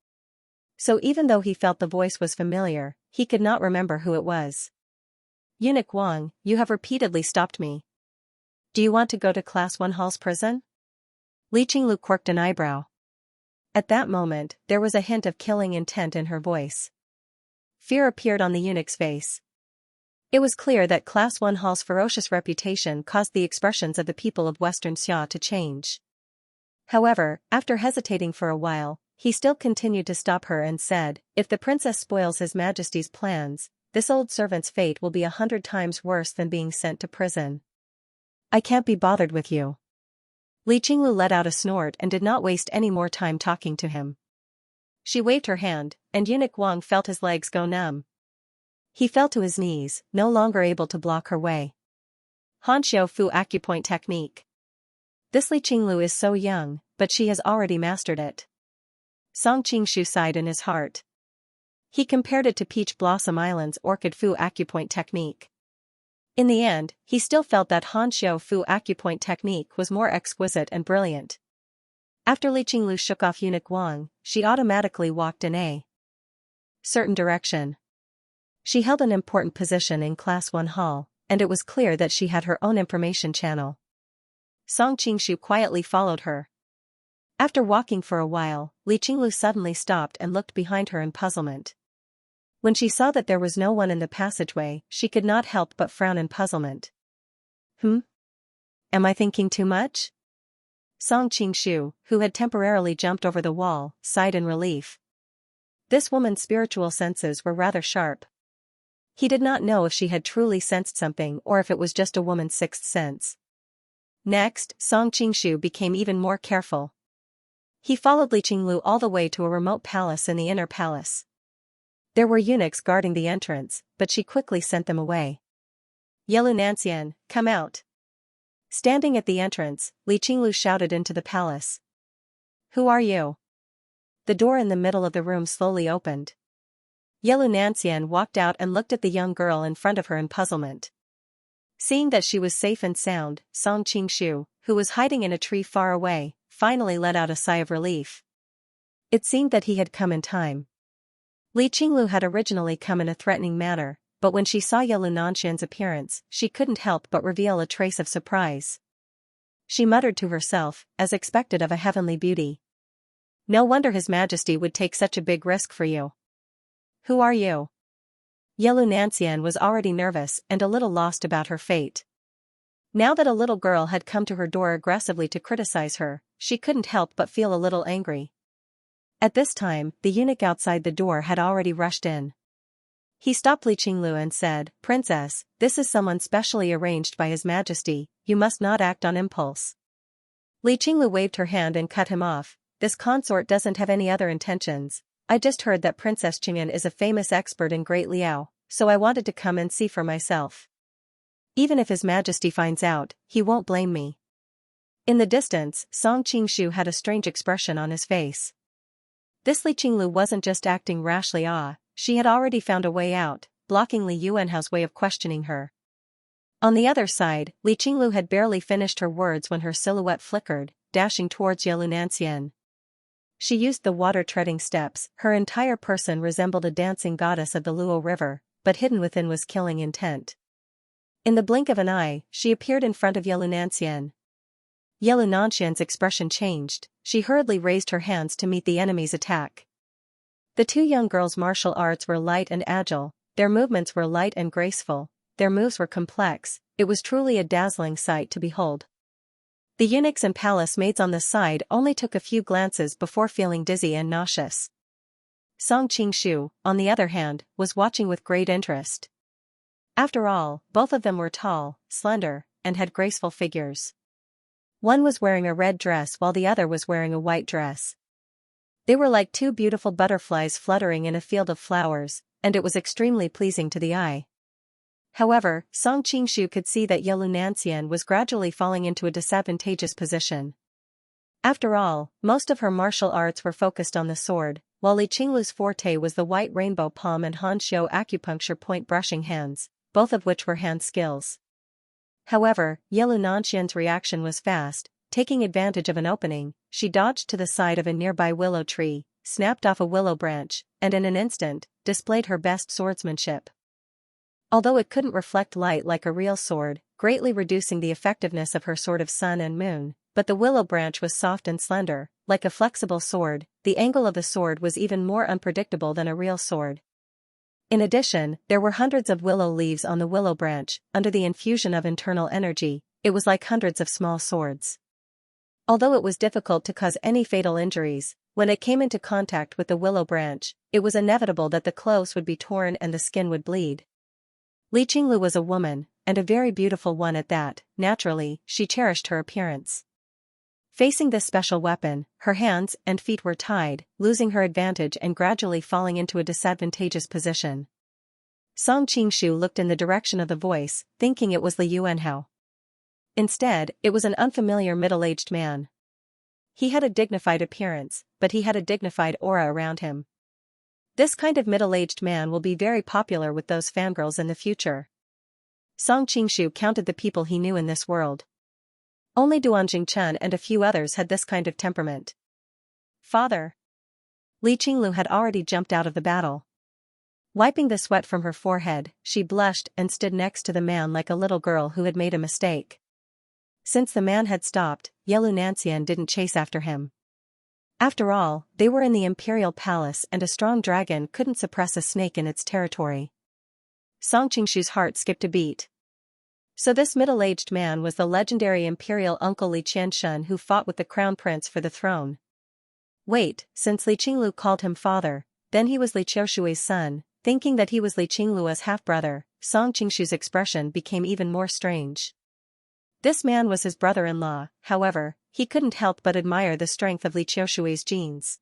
So even though he felt the voice was familiar, he could not remember who it was. "Eunuch Wang, you have repeatedly stopped me. Do you want to go to Class 1 Hall's prison?" Li Qinglu quirked an eyebrow. At that moment, there was a hint of killing intent in her voice. Fear appeared on the eunuch's face. It was clear that Class 1 Hall's ferocious reputation caused the expressions of the people of Western Xia to change. However, after hesitating for a while, he still continued to stop her and said, "If the princess spoils His Majesty's plans, this old servant's fate will be 100 times worse than being sent to prison. I can't be bothered with you." Li Qinglu let out a snort and did not waste any more time talking to him. She waved her hand, and Eunuch Wang felt his legs go numb. He fell to his knees, no longer able to block her way. Hanxiao Fu Acupoint Technique. This Li Qinglu is so young, but she has already mastered it. Song Qingshu sighed in his heart. He compared it to Peach Blossom Island's Orchid Fu Acupoint Technique. In the end, he still felt that Hanxiao Fu Acupoint Technique was more exquisite and brilliant. After Li Qinglu shook off Eunuch Wang, she automatically walked in a certain direction. She held an important position in Class 1 hall, and it was clear that she had her own information channel. Song Qingshu quietly followed her. After walking for a while, Li Qinglu suddenly stopped and looked behind her in puzzlement. When she saw that there was no one in the passageway, she could not help but frown in puzzlement. Am I thinking too much? Song Qingshu, who had temporarily jumped over the wall, sighed in relief. This woman's spiritual senses were rather sharp. He did not know if she had truly sensed something or if it was just a woman's sixth sense. Next, Song Qingshu became even more careful. He followed Li Qinglu all the way to a remote palace in the inner palace. There were eunuchs guarding the entrance, but she quickly sent them away. Yelu Nanxian, come out. Standing at the entrance, Li Qinglu shouted into the palace. Who are you? The door in the middle of the room slowly opened. Yelu Nanxian walked out and looked at the young girl in front of her in puzzlement. Seeing that she was safe and sound, Song Qingshu, who was hiding in a tree far away, finally let out a sigh of relief. It seemed that he had come in time. Li Qinglu had originally come in a threatening manner, but when she saw Yelu Nanxian's appearance, she couldn't help but reveal a trace of surprise. She muttered to herself, as expected of a heavenly beauty. No wonder His Majesty would take such a big risk for you. Who are you? Yelu Nanxian was already nervous and a little lost about her fate. Now that a little girl had come to her door aggressively to criticize her, she couldn't help but feel a little angry. At this time, the eunuch outside the door had already rushed in. He stopped Li Qinglu and said, Princess, this is someone specially arranged by His Majesty, you must not act on impulse. Li Qinglu waved her hand and cut him off. This consort doesn't have any other intentions. I just heard that Princess Qingyan is a famous expert in Great Liao, so I wanted to come and see for myself. Even if His Majesty finds out, he won't blame me. In the distance, Song Qingshu had a strange expression on his face. This Li Qinglu wasn't just acting rashly, she had already found a way out, blocking Li Yuanhao's way of questioning her. On the other side, Li Qinglu had barely finished her words when her silhouette flickered, dashing towards Yelu Nanxian. She used the water-treading steps, her entire person resembled a dancing goddess of the Luo River, but hidden within was killing intent. In the blink of an eye, she appeared in front of Yelu Nanxian. Yelu Nanxian's expression changed, she hurriedly raised her hands to meet the enemy's attack. The two young girls' martial arts were light and agile, their movements were light and graceful, their moves were complex, it was truly a dazzling sight to behold. The eunuchs and palace maids on the side only took a few glances before feeling dizzy and nauseous. Song Qingshu, on the other hand, was watching with great interest. After all, both of them were tall, slender, and had graceful figures. One was wearing a red dress while the other was wearing a white dress. They were like two beautiful butterflies fluttering in a field of flowers, and it was extremely pleasing to the eye. However, Song Qingshu could see that Yelu Nanxian was gradually falling into a disadvantageous position. After all, most of her martial arts were focused on the sword, while Li Qinglu's forte was the white rainbow palm and Hanxiu acupuncture point brushing hands, both of which were hand skills. However, Yelu Nanxian's reaction was fast. Taking advantage of an opening, she dodged to the side of a nearby willow tree, snapped off a willow branch, and in an instant, displayed her best swordsmanship. Although it couldn't reflect light like a real sword, greatly reducing the effectiveness of her sword of sun and moon, but the willow branch was soft and slender, like a flexible sword, the angle of the sword was even more unpredictable than a real sword. In addition, there were hundreds of willow leaves on the willow branch, under the infusion of internal energy, it was like hundreds of small swords. Although it was difficult to cause any fatal injuries, when it came into contact with the willow branch, it was inevitable that the clothes would be torn and the skin would bleed. Li Qinglu was a woman, and a very beautiful one at that. Naturally, she cherished her appearance. Facing this special weapon, her hands and feet were tied, losing her advantage and gradually falling into a disadvantageous position. Song Qingshu looked in the direction of the voice, thinking it was Li Yuanhao. Instead, it was an unfamiliar middle-aged man. He had a dignified appearance, but he had a dignified aura around him. This kind of middle-aged man will be very popular with those fangirls in the future. Song Qingshu counted the people he knew in this world. Only Duan Jingchen and a few others had this kind of temperament. Father! Li Qinglu had already jumped out of the battle. Wiping the sweat from her forehead, she blushed and stood next to the man like a little girl who had made a mistake. Since the man had stopped, Xianxia didn't chase after him. After all, they were in the imperial palace and a strong dragon couldn't suppress a snake in its territory. Song Qingshu's heart skipped a beat. So this middle-aged man was the legendary imperial uncle Li Qianshan who fought with the crown prince for the throne. Wait, since Li Qinglu called him father, then he was Li Qiushui's son. Thinking that he was Li Qinglu's half-brother, Song Qingshu's expression became even more strange. This man was his brother-in-law, however, he couldn't help but admire the strength of Li Qiushui's genes.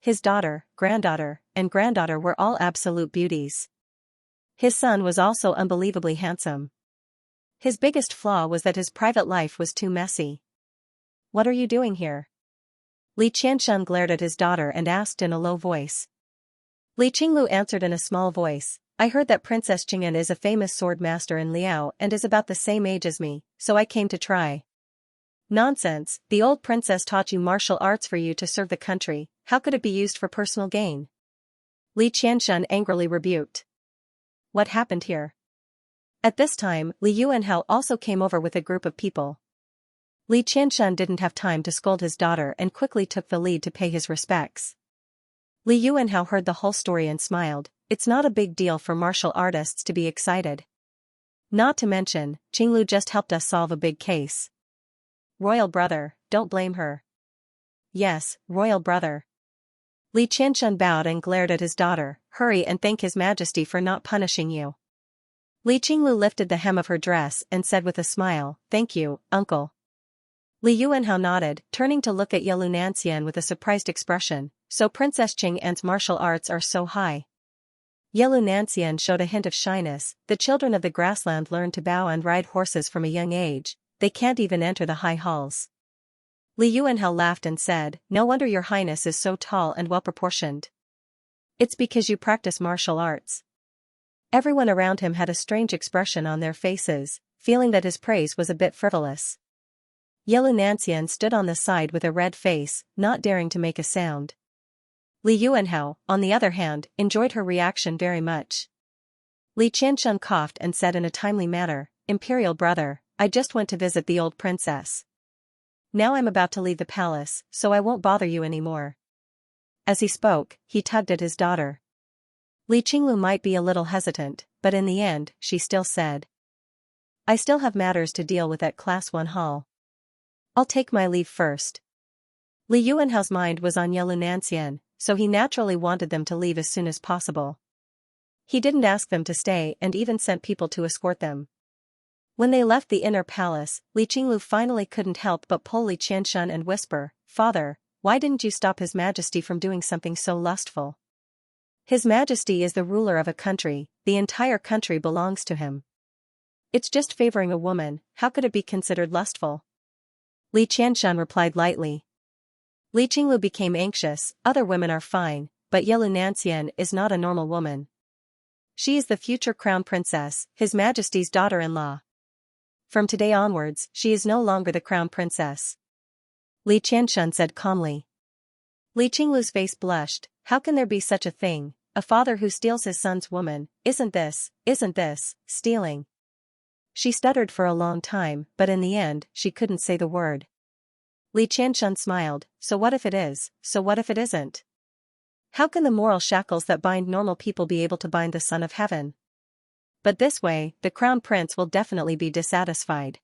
His daughter, granddaughter, and granddaughter were all absolute beauties. His son was also unbelievably handsome. His biggest flaw was that his private life was too messy. "What are you doing here?" Li Qianshan glared at his daughter and asked in a low voice. Li Qinglu answered in a small voice, "I heard that Princess Qing'an is a famous sword master in Liao and is about the same age as me, so I came to try." "Nonsense, the old princess taught you martial arts for you to serve the country, how could it be used for personal gain?" Li Qianshan angrily rebuked. "What happened here?" At this time, Li Yuanhao also came over with a group of people. Li Qianshan didn't have time to scold his daughter and quickly took the lead to pay his respects. Li Yuanhao heard the whole story and smiled. It's not a big deal for martial artists to be excited. Not to mention, Qinglu just helped us solve a big case. Royal brother, don't blame her. Yes, royal brother. Li Qianshan bowed and glared at his daughter. Hurry and thank His Majesty for not punishing you. Li Qinglu lifted the hem of her dress and said with a smile, "Thank you, uncle." Li Yuanhao nodded, turning to look at Xianxia with a surprised expression. "So Princess Qing'an's martial arts are so high." Xianxia showed a hint of shyness. "The children of the grassland learn to bow and ride horses from a young age, they can't even enter the high halls." Li Yuanhao laughed and said, "No wonder your highness is so tall and well-proportioned. It's because you practice martial arts." Everyone around him had a strange expression on their faces, feeling that his praise was a bit frivolous. Xianxia stood on the side with a red face, not daring to make a sound. Li Yuanhao, on the other hand, enjoyed her reaction very much. Li Qianshan coughed and said in a timely manner, "Imperial brother, I just went to visit the old princess. Now I'm about to leave the palace, so I won't bother you anymore." As he spoke, he tugged at his daughter. Li Qinglu might be a little hesitant, but in the end, she still said, "I still have matters to deal with at Class 1 Hall. I'll take my leave first." Li Yuanhao's mind was on Xianxia, so he naturally wanted them to leave as soon as possible. He didn't ask them to stay and even sent people to escort them. When they left the inner palace, Li Qinglu finally couldn't help but pull Li Qianshan and whisper, "Father, why didn't you stop His Majesty from doing something so lustful? His Majesty is the ruler of a country, the entire country belongs to him. It's just favoring a woman, how could it be considered lustful?" Li Qianshan replied lightly. Li Qinglu became anxious. Other women are fine, but Xianxia is not a normal woman. She is the future crown princess, His Majesty's daughter-in-law. From today onwards, she is no longer the crown princess. Li Qianshan said calmly. Li Qinglu's face blushed. How can there be such a thing, a father who steals his son's woman? Isn't this stealing? She stuttered for a long time, but in the end, she couldn't say the word. Li Qianshan smiled, "So what if it is, so what if it isn't? How can the moral shackles that bind normal people be able to bind the Son of Heaven? But this way, the crown prince will definitely be dissatisfied.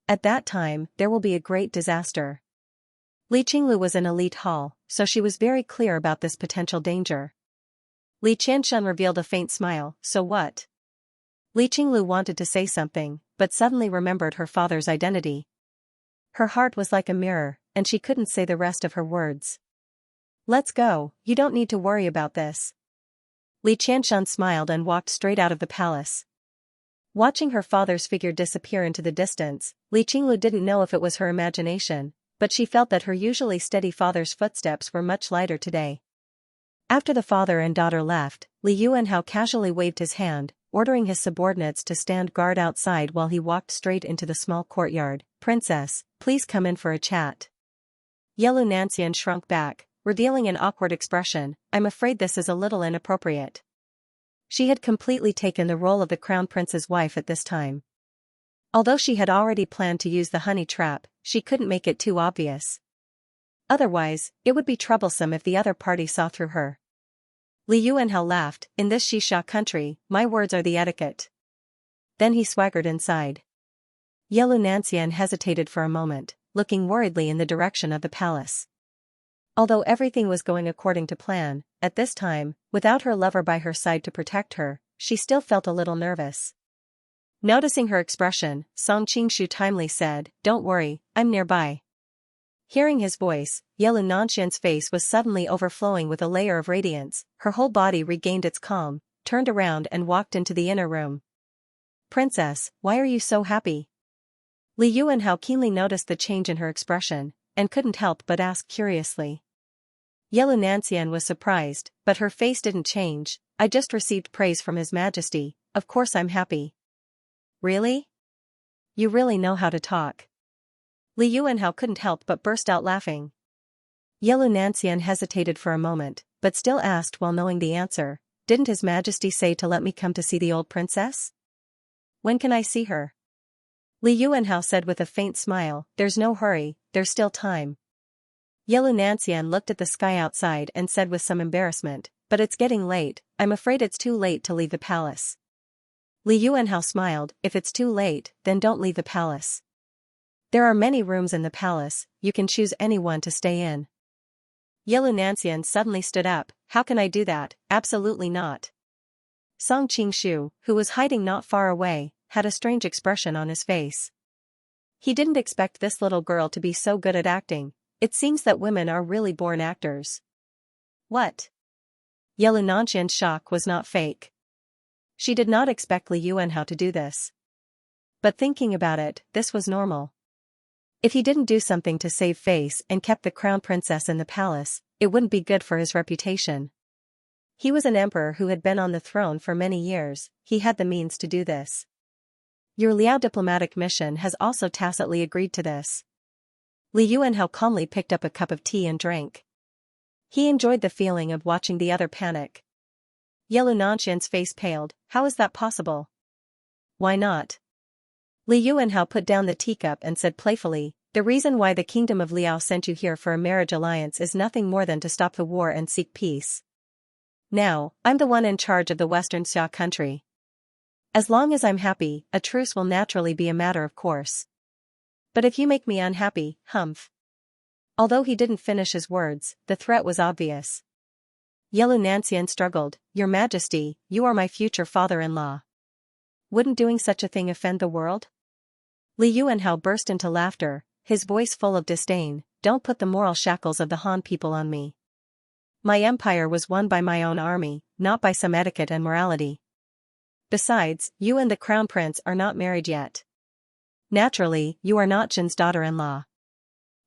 At that time, there will be a great disaster." Li Qinglu was in elite hall, so she was very clear about this potential danger. Li Qianshan revealed a faint smile, "So what?" Li Qinglu wanted to say something, but suddenly remembered her father's identity. Her heart was like a mirror, and she couldn't say the rest of her words. "Let's go, you don't need to worry about this." Li Qianshan smiled and walked straight out of the palace. Watching her father's figure disappear into the distance, Li Qinglu didn't know if it was her imagination, but she felt that her usually steady father's footsteps were much lighter today. After the father and daughter left, Li Yuanhao casually waved his hand, ordering his subordinates to stand guard outside while he walked straight into the small courtyard. "Princess, please come in for a chat." Xianxia shrunk back, revealing an awkward expression. "I'm afraid this is a little inappropriate." She had completely taken the role of the crown prince's wife at this time. Although she had already planned to use the honey trap, she couldn't make it too obvious. Otherwise, it would be troublesome if the other party saw through her. Li Yuanhao laughed, in this Xia country, my words are the etiquette. Then he swaggered inside. Yelu Nanxian hesitated for a moment, looking worriedly in the direction of the palace. Although everything was going according to plan, at this time, without her lover by her side to protect her, she still felt a little nervous. Noticing her expression, Song Qingshu timely said, "Don't worry, I'm nearby." Hearing his voice, Yelu Nanxian's face was suddenly overflowing with a layer of radiance, her whole body regained its calm, turned around and walked into the inner room. "Princess, why are you so happy?" Li Yuanhao keenly noticed the change in her expression, and couldn't help but ask curiously. Yelu Nanxian was surprised, but her face didn't change. "I just received praise from His Majesty, of course I'm happy." "Really? You really know how to talk." Li Yuanhao couldn't help but burst out laughing. Yelu Nanxian hesitated for a moment, but still asked while knowing the answer, "Didn't His Majesty say to let me come to see the old princess? When can I see her?" Li Yuanhao said with a faint smile, "There's no hurry, there's still time." Yelu Nanxian looked at the sky outside and said with some embarrassment, "But it's getting late, I'm afraid it's too late to leave the palace." Li Yuanhao smiled, "If it's too late, then don't leave the palace. There are many rooms in the palace, you can choose any one to stay in." Yelu Nanxian suddenly stood up, "How can I do that? Absolutely not." Song Qingshu, who was hiding not far away, had a strange expression on his face. He didn't expect this little girl to be so good at acting. It seems that women are really born actors. What? Yelu Nanxian's shock was not fake. She did not expect Li Yuanhao to do this. But thinking about it, this was normal. If he didn't do something to save face and kept the crown princess in the palace, it wouldn't be good for his reputation. He was an emperor who had been on the throne for many years, he had the means to do this. Your Liao diplomatic mission has also tacitly agreed to this. Li Yuanhao calmly picked up a cup of tea and drank. He enjoyed the feeling of watching the other panic. Yelu Nanxian's face paled, "How is that possible?" "Why not?" Li Yuanhao put down the teacup and said playfully, "The reason why the kingdom of Liao sent you here for a marriage alliance is nothing more than to stop the war and seek peace. Now, I'm the one in charge of the western Xia country. As long as I'm happy, a truce will naturally be a matter of course. But if you make me unhappy, humph." Although he didn't finish his words, the threat was obvious. Yelu Nanxian struggled, "Your Majesty, you are my future father-in-law. Wouldn't doing such a thing offend the world?" Li Yuanhao burst into laughter, his voice full of disdain, "Don't put the moral shackles of the Han people on me. My empire was won by my own army, not by some etiquette and morality. Besides, you and the crown prince are not married yet. Naturally, you are not Jin's daughter-in-law.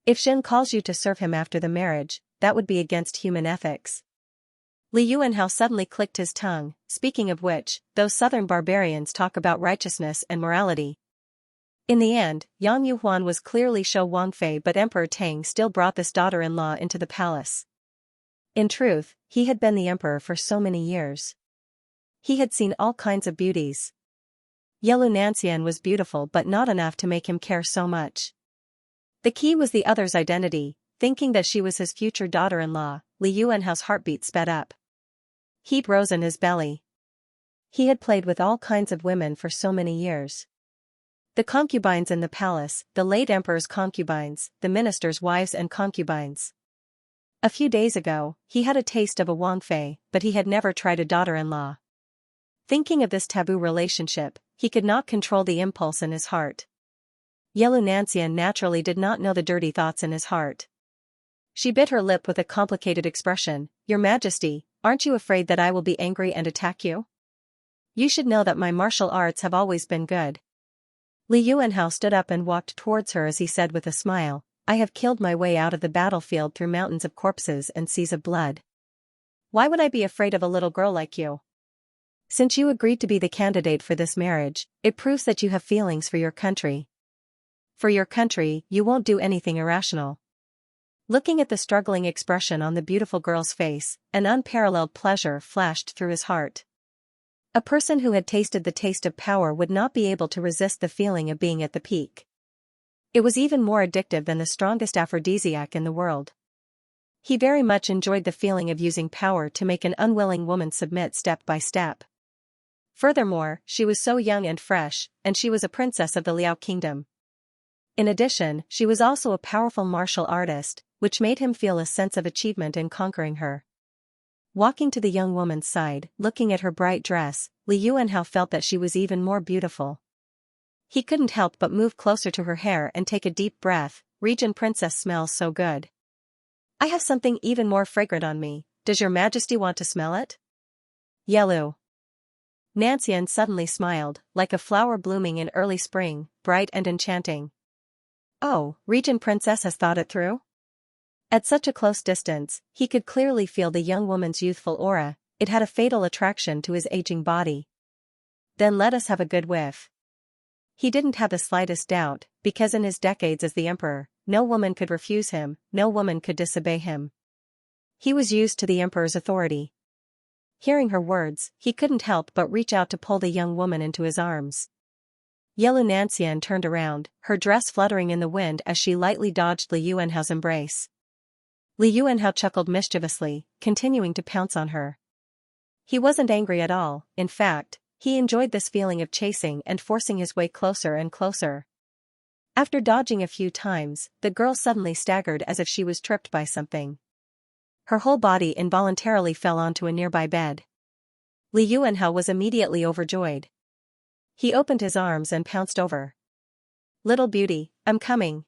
If Jin calls you to serve him after the marriage, that would be against human ethics." Li Yuanhao suddenly clicked his tongue, speaking of which, those southern barbarians talk about righteousness and morality. In the end, Yang Yuhuan was clearly Shou Wangfei, but Emperor Tang still brought this daughter-in-law into the palace. In truth, he had been the emperor for so many years. He had seen all kinds of beauties. Yelu Nanxian was beautiful but not enough to make him care so much. The key was the other's identity. Thinking that she was his future daughter-in-law, Li Yuanhao's heartbeat sped up. Heat rose in his belly. He had played with all kinds of women for so many years. The concubines in the palace, the late emperor's concubines, the minister's wives and concubines. A few days ago, he had a taste of a Wangfei, but he had never tried a daughter-in-law. Thinking of this taboo relationship, he could not control the impulse in his heart. Yelu Nanxian naturally did not know the dirty thoughts in his heart. She bit her lip with a complicated expression, "Your Majesty, aren't you afraid that I will be angry and attack you? You should know that my martial arts have always been good." Li Yuanhao stood up and walked towards her as he said with a smile, "I have killed my way out of the battlefield through mountains of corpses and seas of blood. Why would I be afraid of a little girl like you? Since you agreed to be the candidate for this marriage, it proves that you have feelings for your country. For your country, you won't do anything irrational." Looking at the struggling expression on the beautiful girl's face, an unparalleled pleasure flashed through his heart. A person who had tasted the taste of power would not be able to resist the feeling of being at the peak. It was even more addictive than the strongest aphrodisiac in the world. He very much enjoyed the feeling of using power to make an unwilling woman submit step by step. Furthermore, she was so young and fresh, and she was a princess of the Liao kingdom. In addition, she was also a powerful martial artist, which made him feel a sense of achievement in conquering her. Walking to the young woman's side, looking at her bright dress, Li Yuanhao felt that she was even more beautiful. He couldn't help but move closer to her hair and take a deep breath. Regent Princess smells so good. I have something even more fragrant on me. Does your majesty want to smell it? Yelu. Nancian suddenly smiled, like a flower blooming in early spring, bright and enchanting. Oh, Regent Princess has thought it through? At such a close distance, he could clearly feel the young woman's youthful aura. It had a fatal attraction to his aging body. Then let us have a good whiff. He didn't have the slightest doubt, because in his decades as the emperor, no woman could refuse him, no woman could disobey him. He was used to the emperor's authority. Hearing her words, he couldn't help but reach out to pull the young woman into his arms. Yellow Nancian turned around, her dress fluttering in the wind as she lightly dodged Li Yuanhao's embrace. Li Yuanhao chuckled mischievously, continuing to pounce on her. He wasn't angry at all. In fact, he enjoyed this feeling of chasing and forcing his way closer and closer. After dodging a few times, the girl suddenly staggered as if she was tripped by something. Her whole body involuntarily fell onto a nearby bed. Li Yuanhao was immediately overjoyed. He opened his arms and pounced over. Little beauty, I'm coming.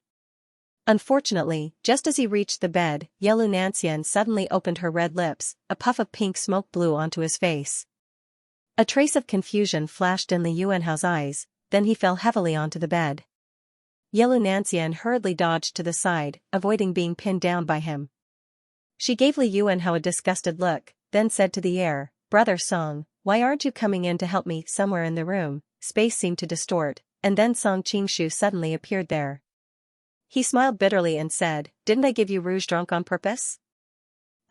Unfortunately, just as he reached the bed, Yelu Nancian suddenly opened her red lips. A puff of pink smoke blew onto his face. A trace of confusion flashed in Li Yuanhao's eyes, then he fell heavily onto the bed. Yelu Nancian hurriedly dodged to the side, avoiding being pinned down by him. She gave Li Yuanhao a disgusted look, then said to the air, Brother Song, why aren't you coming in to help me? Somewhere in the room, space seemed to distort, and then Song Qingshu suddenly appeared there. He smiled bitterly and said, Didn't I give you rouge drunk on purpose?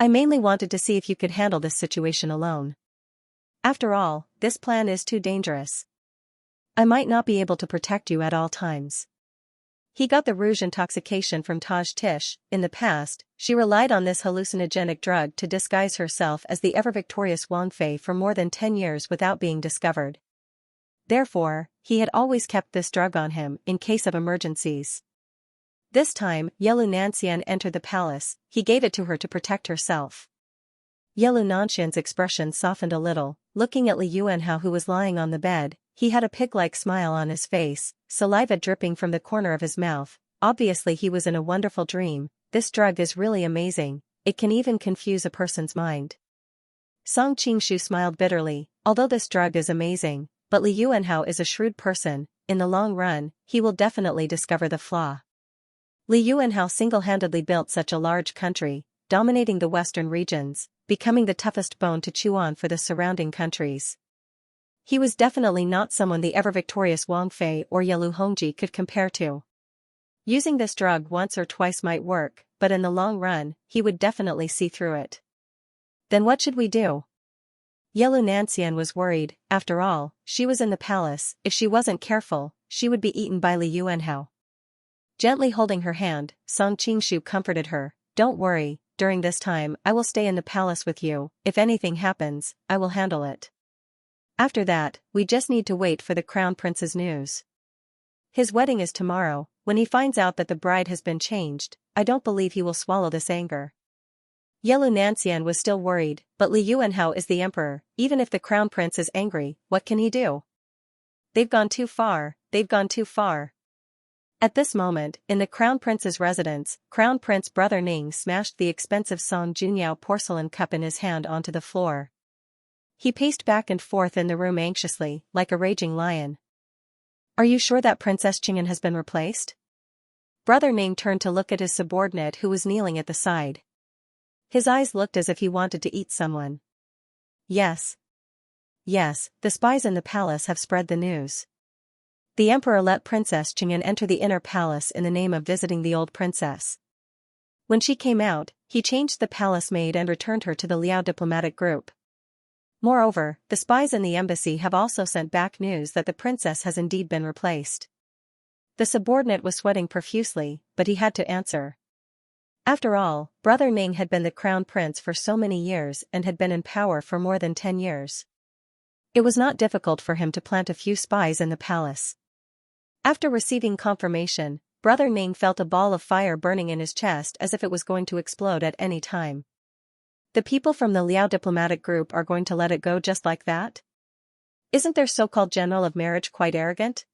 I mainly wanted to see if you could handle this situation alone. After all, this plan is too dangerous. I might not be able to protect you at all times. He got the rouge intoxication from Taj Tish. In the past, she relied on this hallucinogenic drug to disguise herself as the ever-victorious Wang Fei for more than 10 years without being discovered. Therefore, he had always kept this drug on him in case of emergencies. This time, Yelu Nancian entered the palace. He gave it to her to protect herself. Yelu Nancian's expression softened a little, looking at Li Yuanhao who was lying on the bed. He had a pig-like smile on his face, saliva dripping from the corner of his mouth. Obviously he was in a wonderful dream. This drug is really amazing, it can even confuse a person's mind. Song Qingshu smiled bitterly. Although this drug is amazing, but Li Yuanhao is a shrewd person. In the long run, he will definitely discover the flaw. Li Yuanhao single-handedly built such a large country, dominating the western regions, becoming the toughest bone to chew on for the surrounding countries. He was definitely not someone the ever-victorious Wang Fei or Yelu Hongji could compare to. Using this drug once or twice might work, but in the long run, he would definitely see through it. Then what should we do? Yelu Nancian was worried. After all, she was in the palace. If she wasn't careful, she would be eaten by Li Yuanhao. Gently holding her hand, Song Qingshu comforted her. Don't worry, during this time I will stay in the palace with you. If anything happens, I will handle it. After that, we just need to wait for the crown prince's news. His wedding is tomorrow. When he finds out that the bride has been changed, I don't believe he will swallow this anger. Yelu Nancian was still worried, but Li Yuanhao is the emperor. Even if the crown prince is angry, what can he do? They've gone too far. At this moment, in the Crown Prince's residence, Crown Prince Brother Ning smashed the expensive Song Junyao porcelain cup in his hand onto the floor. He paced back and forth in the room anxiously, like a raging lion. Are you sure that Princess Qing'an has been replaced? Brother Ning turned to look at his subordinate who was kneeling at the side. His eyes looked as if he wanted to eat someone. Yes, the spies in the palace have spread the news. The emperor let Princess Qing'an enter the inner palace in the name of visiting the old princess. When she came out, he changed the palace maid and returned her to the Liao diplomatic group. Moreover, the spies in the embassy have also sent back news that the princess has indeed been replaced. The subordinate was sweating profusely, but he had to answer. After all, Brother Ning had been the crown prince for so many years and had been in power for more than 10 years. It was not difficult for him to plant a few spies in the palace. After receiving confirmation, Brother Ning felt a ball of fire burning in his chest as if it was going to explode at any time. The people from the Liao diplomatic group are going to let it go just like that? Isn't their so-called general of marriage quite arrogant?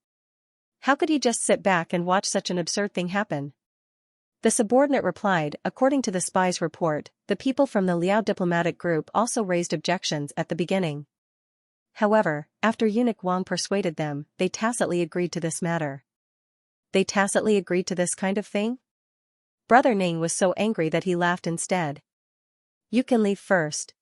How could he just sit back and watch such an absurd thing happen? The subordinate replied, according to the spy's report, the people from the Liao diplomatic group also raised objections at the beginning. However, after Eunuch Wang persuaded them, they tacitly agreed to this matter. They tacitly agreed to this kind of thing? Brother Ning was so angry that he laughed instead. You can leave first.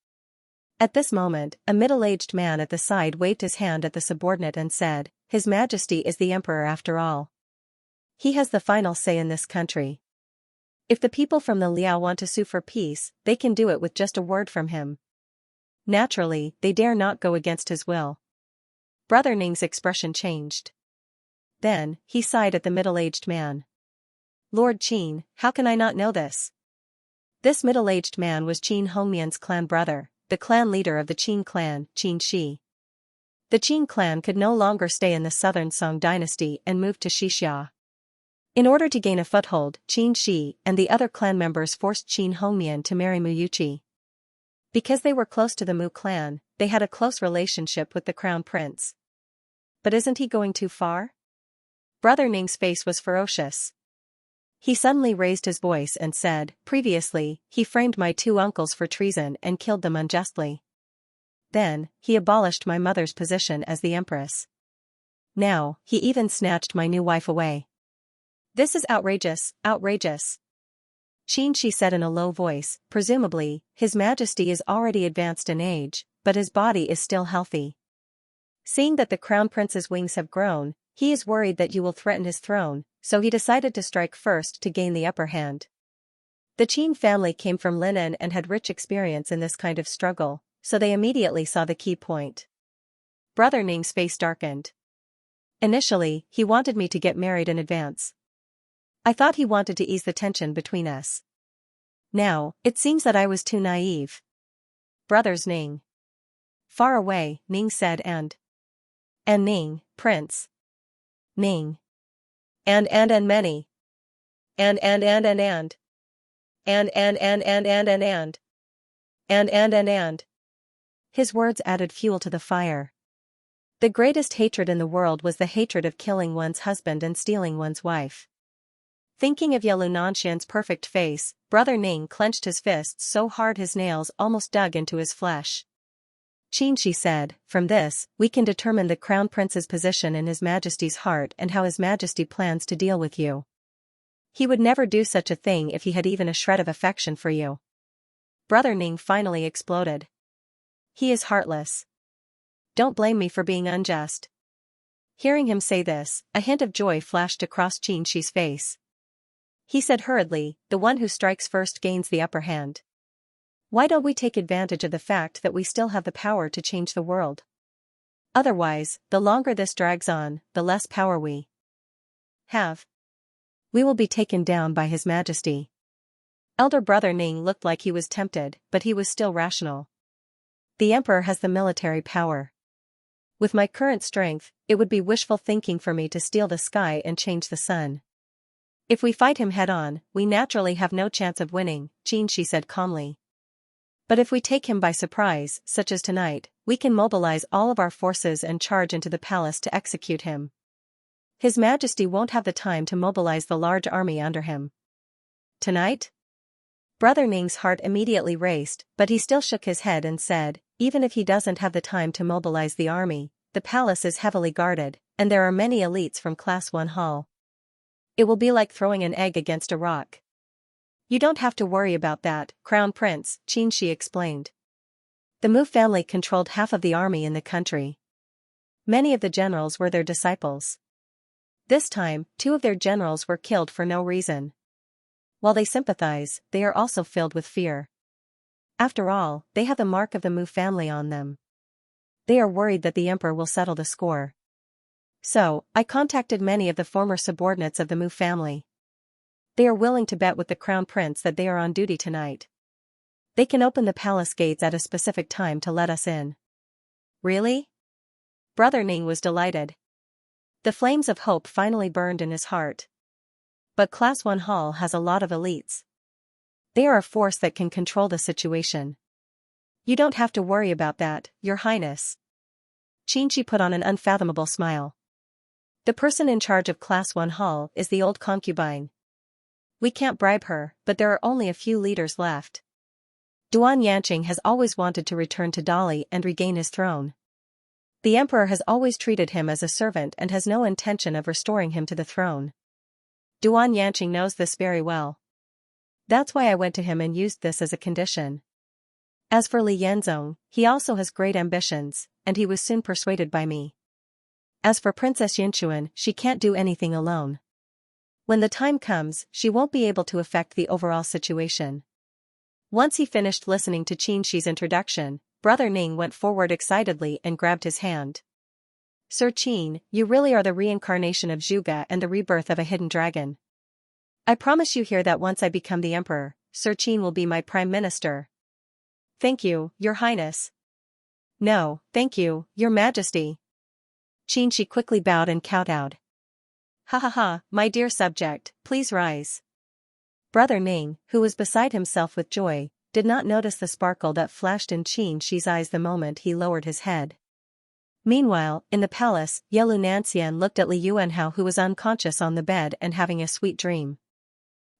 At this moment, a middle-aged man at the side waved his hand at the subordinate and said, His Majesty is the Emperor after all. He has the final say in this country. If the people from the Liao want to sue for peace, they can do it with just a word from him. Naturally, they dare not go against his will. Brother Ning's expression changed. Then, he sighed at the middle-aged man. Lord Qin, how can I not know this? This middle-aged man was Qin Hongmian's clan brother, the clan leader of the Qin clan, Qin Shi. The Qin clan could no longer stay in the southern Song dynasty and moved to Xianxia. In order to gain a foothold, Qin Shi and the other clan members forced Qin Hongmian to marry Mu Yuqi. Because they were close to the Mu clan, they had a close relationship with the crown prince. But isn't he going too far? Brother Ning's face was ferocious. He suddenly raised his voice and said, Previously, he framed my 2 uncles for treason and killed them unjustly. Then, he abolished my mother's position as the empress. Now, he even snatched my new wife away. This is outrageous, outrageous. Qin Shi said in a low voice, presumably, His Majesty is already advanced in age, but his body is still healthy. Seeing that the crown prince's wings have grown, he is worried that you will threaten his throne, so he decided to strike first to gain the upper hand. The Qin family came from Linen and had rich experience in this kind of struggle, so they immediately saw the key point. Brother Ning's face darkened. Initially, he wanted me to get married in advance. I thought he wanted to ease the tension between us. Now, it seems that I was too naive. Brothers Ning. Far away, Ning said and Ning, Prince. Ning. And many. And. His words added fuel to the fire. The greatest hatred in the world was the hatred of killing one's husband and stealing one's wife. Thinking of Yalu Nanshan's perfect face, Brother Ning clenched his fists so hard his nails almost dug into his flesh. Qin Shi said, From this, we can determine the crown prince's position in His Majesty's heart and how His Majesty plans to deal with you. He would never do such a thing if he had even a shred of affection for you. Brother Ning finally exploded. He is heartless. Don't blame me for being unjust. Hearing him say this, a hint of joy flashed across Qin Shi's face. He said hurriedly, The one who strikes first gains the upper hand. Why don't we take advantage of the fact that we still have the power to change the world? Otherwise, the longer this drags on, the less power we have. We will be taken down by His Majesty. Elder Brother Ning looked like he was tempted, but he was still rational. The Emperor has the military power. With my current strength, it would be wishful thinking for me to steal the sky and change the sun. If we fight him head-on, we naturally have no chance of winning, Qin Shi said calmly. But if we take him by surprise, such as tonight, we can mobilize all of our forces and charge into the palace to execute him. His Majesty won't have the time to mobilize the large army under him. Tonight? Brother Ning's heart immediately raced, but he still shook his head and said, Even if he doesn't have the time to mobilize the army, the palace is heavily guarded, and there are many elites from Class 1 Hall. It will be like throwing an egg against a rock. You don't have to worry about that, Crown Prince, Qin Shi explained. The Mu family controlled half of the army in the country. Many of the generals were their disciples. This time, 2 of their generals were killed for no reason. While they sympathize, they are also filled with fear. After all, they have the mark of the Mu family on them. they are worried that the emperor will settle the score. So, I contacted many of the former subordinates of the Mu family. They are willing to bet with the crown prince that they are on duty tonight. They can open the palace gates at a specific time to let us in. Really? Brother Ning was delighted. The flames of hope finally burned in his heart. But Class 1 Hall has a lot of elites. They are a force that can control the situation. You don't have to worry about that, Your Highness. Xianxia put on an unfathomable smile. The person in charge of Class 1 Hall is the old concubine. We can't bribe her, but there are only a few leaders left. Duan Yanqing has always wanted to return to Dali and regain his throne. The emperor has always treated him as a servant and has no intention of restoring him to the throne. Duan Yanqing knows this very well. That's why I went to him and used this as a condition. As for Li Yanzong, he also has great ambitions, and he was soon persuaded by me. As for Princess Yinchuan, she can't do anything alone. When the time comes, she won't be able to affect the overall situation. Once he finished listening to Xianxia's introduction, Brother Ning went forward excitedly and grabbed his hand. Sir Qin, you really are the reincarnation of Zhuge and the rebirth of a hidden dragon. I promise you here that once I become the emperor, Sir Qin will be my prime minister. Thank you, Your Highness. No, thank you, Your Majesty. Xianxia quickly bowed and kowtowed. Ha ha ha, my dear subject, please rise. Brother Ning, who was beside himself with joy, did not notice the sparkle that flashed in Xianxia's eyes the moment he lowered his head. Meanwhile, in the palace, Yelu Nanxian looked at Li Yuanhao, who was unconscious on the bed and having a sweet dream.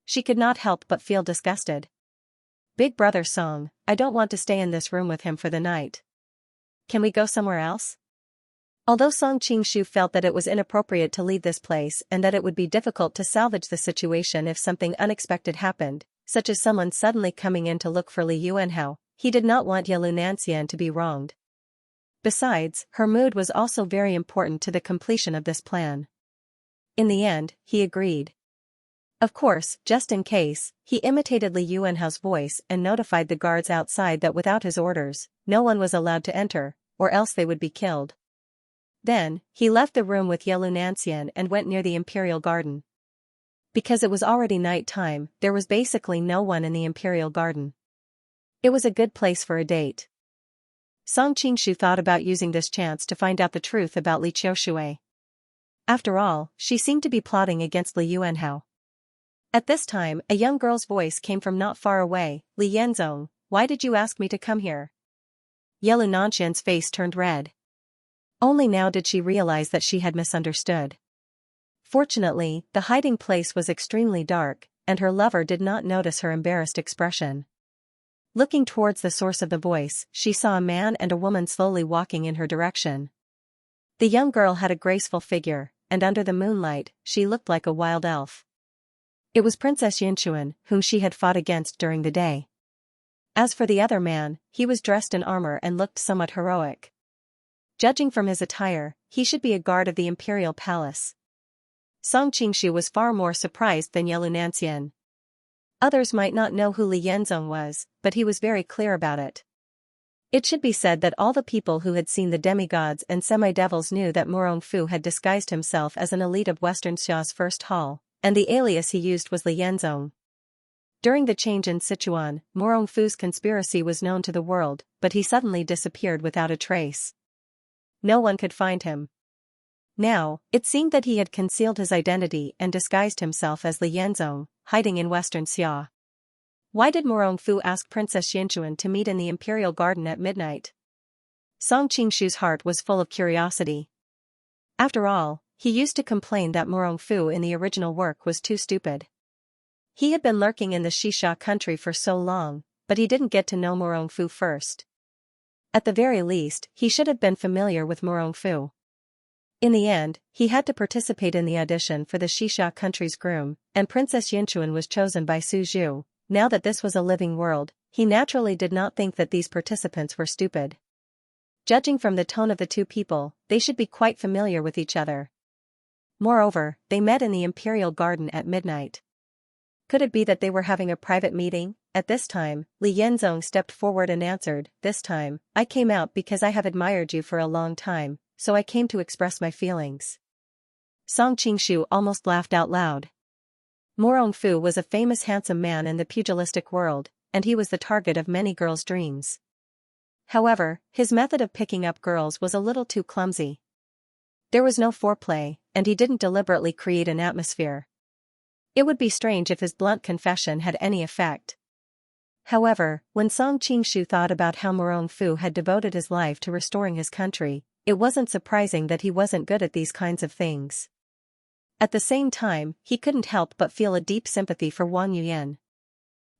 She could not help but feel disgusted. Big brother Song, I don't want to stay in this room with him for the night. Can we go somewhere else? Although Song Qingshu felt that it was inappropriate to leave this place and that it would be difficult to salvage the situation if something unexpected happened, such as someone suddenly coming in to look for Li Yuanhao, he did not want Yelu Nanxian to be wronged. Besides, her mood was also very important to the completion of this plan. In the end, he agreed. Of course, just in case, he imitated Li Yuanhao's voice and notified the guards outside that without his orders, no one was allowed to enter, or else they would be killed. Then, he left the room with Yelu Nanxian and went near the Imperial Garden. Because it was already night time, there was basically no one in the Imperial Garden. It was a good place for a date. Song Qingshu thought about using this chance to find out the truth about Li Qiushui. After all, she seemed to be plotting against Li Yuanhao. At this time, a young girl's voice came from not far away. Li Yanzong, why did you ask me to come here? Yelu Nanxian's face turned red. Only now did she realize that she had misunderstood. Fortunately, the hiding place was extremely dark, and her lover did not notice her embarrassed expression. Looking towards the source of the voice, she saw a man and a woman slowly walking in her direction. The young girl had a graceful figure, and under the moonlight, she looked like a wild elf. It was Princess Yinchuan, whom she had fought against during the day. As for the other man, he was dressed in armor and looked somewhat heroic. Judging from his attire, he should be a guard of the imperial palace. Song Qingshu was far more surprised than Yelu Nanxian. Others might not know who Li Yanzong was, but he was very clear about it. It should be said that all the people who had seen the demigods and semi-devils knew that Morongfu had disguised himself as an elite of Western Xia's first hall, and the alias he used was Li Yanzong. During the change in Sichuan, Morongfu's conspiracy was known to the world, but he suddenly disappeared without a trace. No one could find him. Now, it seemed that he had concealed his identity and disguised himself as Li Yanzong, hiding in Western Xia. Why did Morongfu ask Princess Yinchuan to meet in the Imperial Garden at midnight? Song Qingshu's heart was full of curiosity. After all, he used to complain that Morongfu in the original work was too stupid. He had been lurking in the Xisha country for so long, but he didn't get to know Morongfu first. At the very least, he should have been familiar with Morongfu. In the end, he had to participate in the audition for the Xisha country's groom, and Princess Yinchuan was chosen by Su Zhu. Now that this was a living world, he naturally did not think that these participants were stupid. Judging from the tone of the two people, they should be quite familiar with each other. Moreover, they met in the Imperial Garden at midnight. Could it be that they were having a private meeting? At this time, Li Yenzong stepped forward and answered, "This time, I came out because I have admired you for a long time, so I came to express my feelings." Song Qingshu almost laughed out loud. Morong Fu was a famous handsome man in the pugilistic world, and he was the target of many girls' dreams. However, his method of picking up girls was a little too clumsy. There was no foreplay, and he didn't deliberately create an atmosphere. It would be strange if his blunt confession had any effect. However, when Song Qingshu thought about how Morong Fu had devoted his life to restoring his country, it wasn't surprising that he wasn't good at these kinds of things. At the same time, he couldn't help but feel a deep sympathy for Wang Yuyan.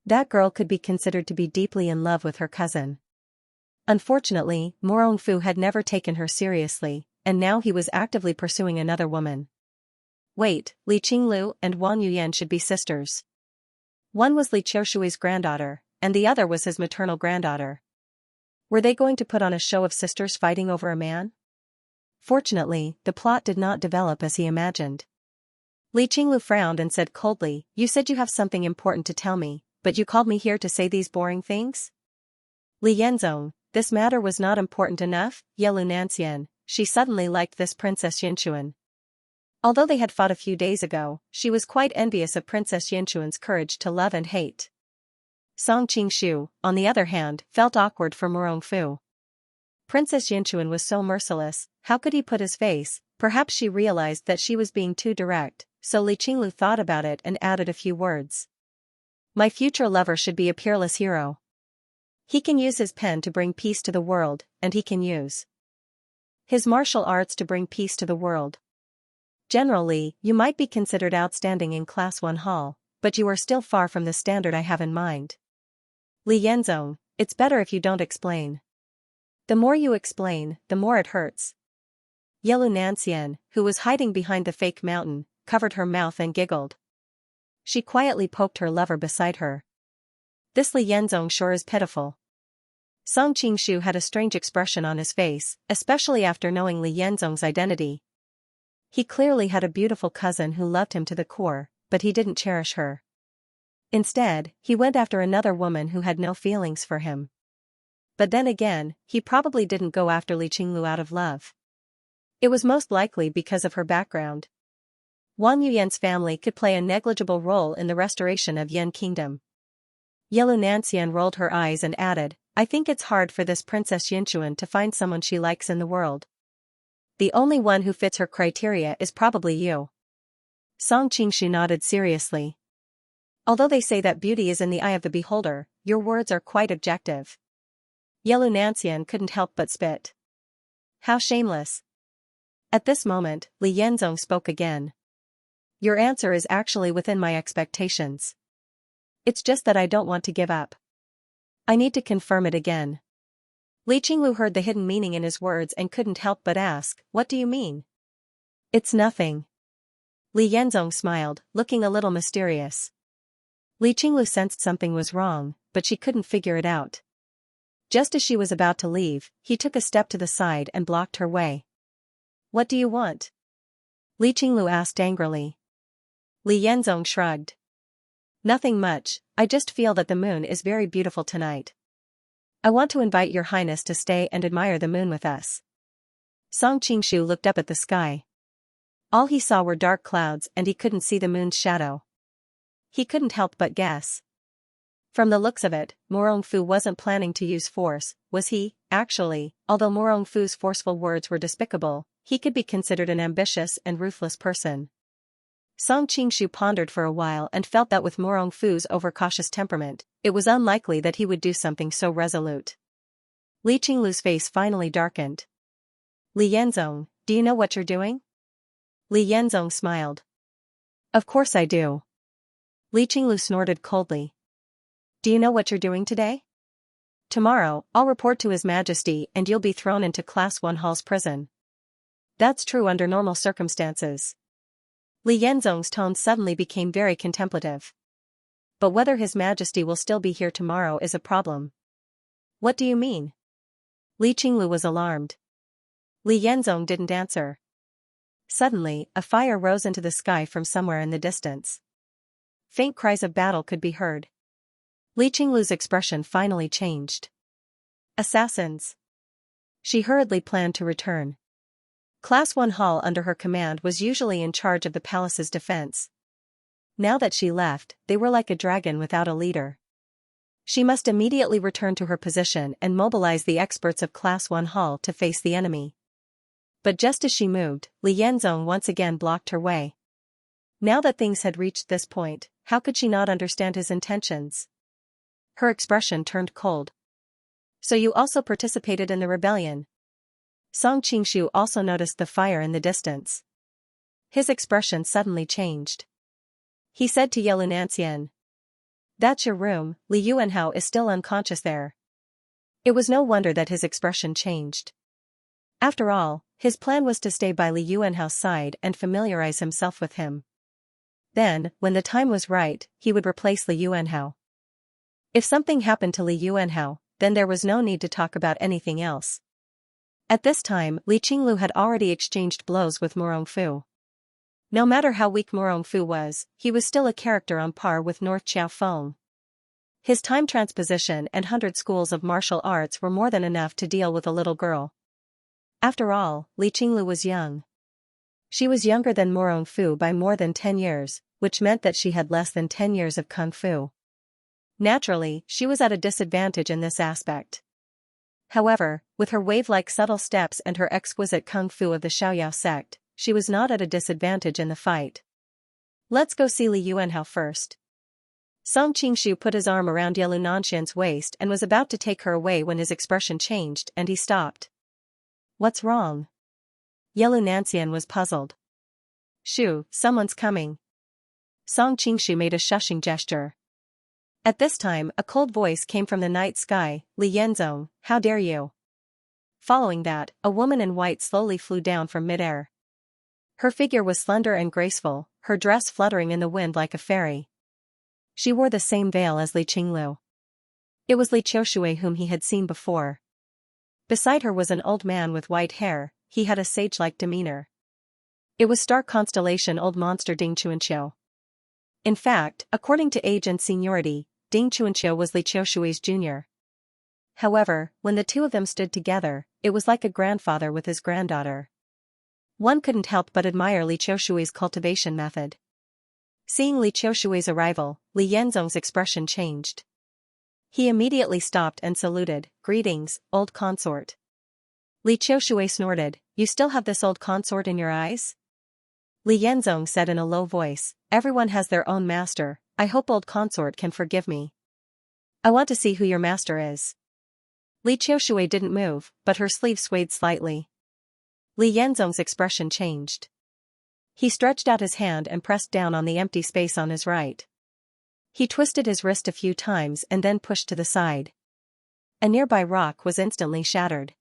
That girl could be considered to be deeply in love with her cousin. Unfortunately, Morong Fu had never taken her seriously, and now he was actively pursuing another woman. Wait, Li Qinglu and Wang Yuyan should be sisters. One was Li Qiushui's granddaughter, and the other was his maternal granddaughter. Were they going to put on a show of sisters fighting over a man? Fortunately, the plot did not develop as he imagined. Li Qinglu frowned and said coldly, "You said you have something important to tell me, but you called me here to say these boring things?" Li Yenzong, this matter was not important enough. Yelu Nanxian, she suddenly liked this Princess Yinchuan. Although they had fought a few days ago, she was quite envious of Princess Yinchuan's courage to love and hate. Song Qingshu, on the other hand, felt awkward for Morong Fu. Princess Yinchuan was so merciless, how could he put his face? Perhaps she realized that she was being too direct, so Li Qinglu thought about it and added a few words. "My future lover should be a peerless hero. He can use his pen to bring peace to the world, and he can use his martial arts to bring peace to the world. Generally, you might be considered outstanding in Class 1 Hall, but you are still far from the standard I have in mind. Li Yenzong, it's better if you don't explain. The more you explain, the more it hurts." Yelu Nanxian, who was hiding behind the fake mountain, covered her mouth and giggled. She quietly poked her lover beside her. "This Li Yenzong sure is pitiful." Song Qingshu had a strange expression on his face, especially after knowing Li Yenzong's identity. He clearly had a beautiful cousin who loved him to the core, but he didn't cherish her. Instead, he went after another woman who had no feelings for him. But then again, he probably didn't go after Li Qinglu out of love. It was most likely because of her background. Wang Yuyan's family could play a negligible role in the restoration of Yan Kingdom. Yelu Nanxian rolled her eyes and added, "I think it's hard for this Princess Yinchuan to find someone she likes in the world. The only one who fits her criteria is probably you." Song Qingshu nodded seriously. "Although they say that beauty is in the eye of the beholder, your words are quite objective." Yelu Nanxian couldn't help but spit. "How shameless." At this moment, Li Yenzong spoke again. "Your answer is actually within my expectations. It's just that I don't want to give up. I need to confirm it again." Li Qinglu heard the hidden meaning in his words and couldn't help but ask, "What do you mean?" "It's nothing." Li Yenzong smiled, looking a little mysterious. Li Qinglu sensed something was wrong, but she couldn't figure it out. Just as she was about to leave, he took a step to the side and blocked her way. "What do you want?" Li Qinglu asked angrily. Li Yenzong shrugged. "Nothing much, I just feel that the moon is very beautiful tonight. I want to invite your highness to stay and admire the moon with us." Song Qingshu looked up at the sky. All he saw were dark clouds and he couldn't see the moon's shadow. He couldn't help but guess. From the looks of it, Morong Fu wasn't planning to use force, was he? Actually, although Morong Fu's forceful words were despicable, he could be considered an ambitious and ruthless person. Song Qingshu pondered for a while and felt that with Morong Fu's overcautious temperament, it was unlikely that he would do something so resolute. Li Qinglu's face finally darkened. "Li Yenzong, do you know what you're doing?" Li Yenzong smiled. "Of course I do." Li Qinglu snorted coldly. "Do you know what you're doing today? Tomorrow, I'll report to His Majesty and you'll be thrown into Class 1 Hall's prison." "That's true under normal circumstances." Li Yenzong's tone suddenly became very contemplative. "But whether His Majesty will still be here tomorrow is a problem." "What do you mean?" Li Qinglu was alarmed. Li Yenzong didn't answer. Suddenly, a fire rose into the sky from somewhere in the distance. Faint cries of battle could be heard. Li Qinglu's expression finally changed. Assassins. She hurriedly planned to return. Class 1 Hall under her command was usually in charge of the palace's defense. Now that she left, they were like a dragon without a leader. She must immediately return to her position and mobilize the experts of Class 1 Hall to face the enemy. But just as she moved, Li Yanzong once again blocked her way. Now that things had reached this point, how could she not understand his intentions? Her expression turned cold. So you also participated in the rebellion? Song Qingshu also noticed the fire in the distance. His expression suddenly changed. He said to Xianxia, "That's your room, Li Yuanhao is still unconscious there." It was no wonder that his expression changed. After all, his plan was to stay by Li Yuanhao's side and familiarize himself with him. Then, when the time was right, he would replace Li Yuanhao. If something happened to Li Yuanhao, then there was no need to talk about anything else. At this time, Li Qinglu had already exchanged blows with Morongfu. No matter how weak Morongfu was, he was still a character on par with North Xiaofeng. His time transposition and 100 schools of martial arts were more than enough to deal with a little girl. After all, Li Qinglu was young. She was younger than Morongfu by more than 10 years, which meant that she had less than 10 years of kung fu. Naturally, she was at a disadvantage in this aspect. However, with her wave-like subtle steps and her exquisite kung fu of the Xiaoyao sect, she was not at a disadvantage in the fight. "Let's go see Li Yuanhao first." Song Qingshu put his arm around Yelu Nanshan's waist and was about to take her away when his expression changed and he stopped. "What's wrong?" Yelu Nanshan was puzzled. "Shu, someone's coming." Song Qingshu made a shushing gesture. At this time, a cold voice came from the night sky, "Li Yanzong, how dare you?" Following that, a woman in white slowly flew down from midair. Her figure was slender and graceful, her dress fluttering in the wind like a fairy. She wore the same veil as Li Qinglu. It was Li Qiushui whom he had seen before. Beside her was an old man with white hair, he had a sage-like demeanor. It was star constellation old monster Ding Chuanqiu. In fact, according to age and seniority, Ding Chuanqiu was Li Qiushui's junior. However, when the two of them stood together, it was like a grandfather with his granddaughter. One couldn't help but admire Li Qiushui's cultivation method. Seeing Li Qiushui's arrival, Li Yanzong's expression changed. He immediately stopped and saluted, "Greetings, old consort." Li Qiushui snorted, "You still have this old consort in your eyes?" Li Yanzong said in a low voice, "Everyone has their own master, I hope old consort can forgive me. I want to see who your master is." Li Qiushui didn't move, but her sleeve swayed slightly. Li Yanzong's expression changed. He stretched out his hand and pressed down on the empty space on his right. He twisted his wrist a few times and then pushed to the side. A nearby rock was instantly shattered.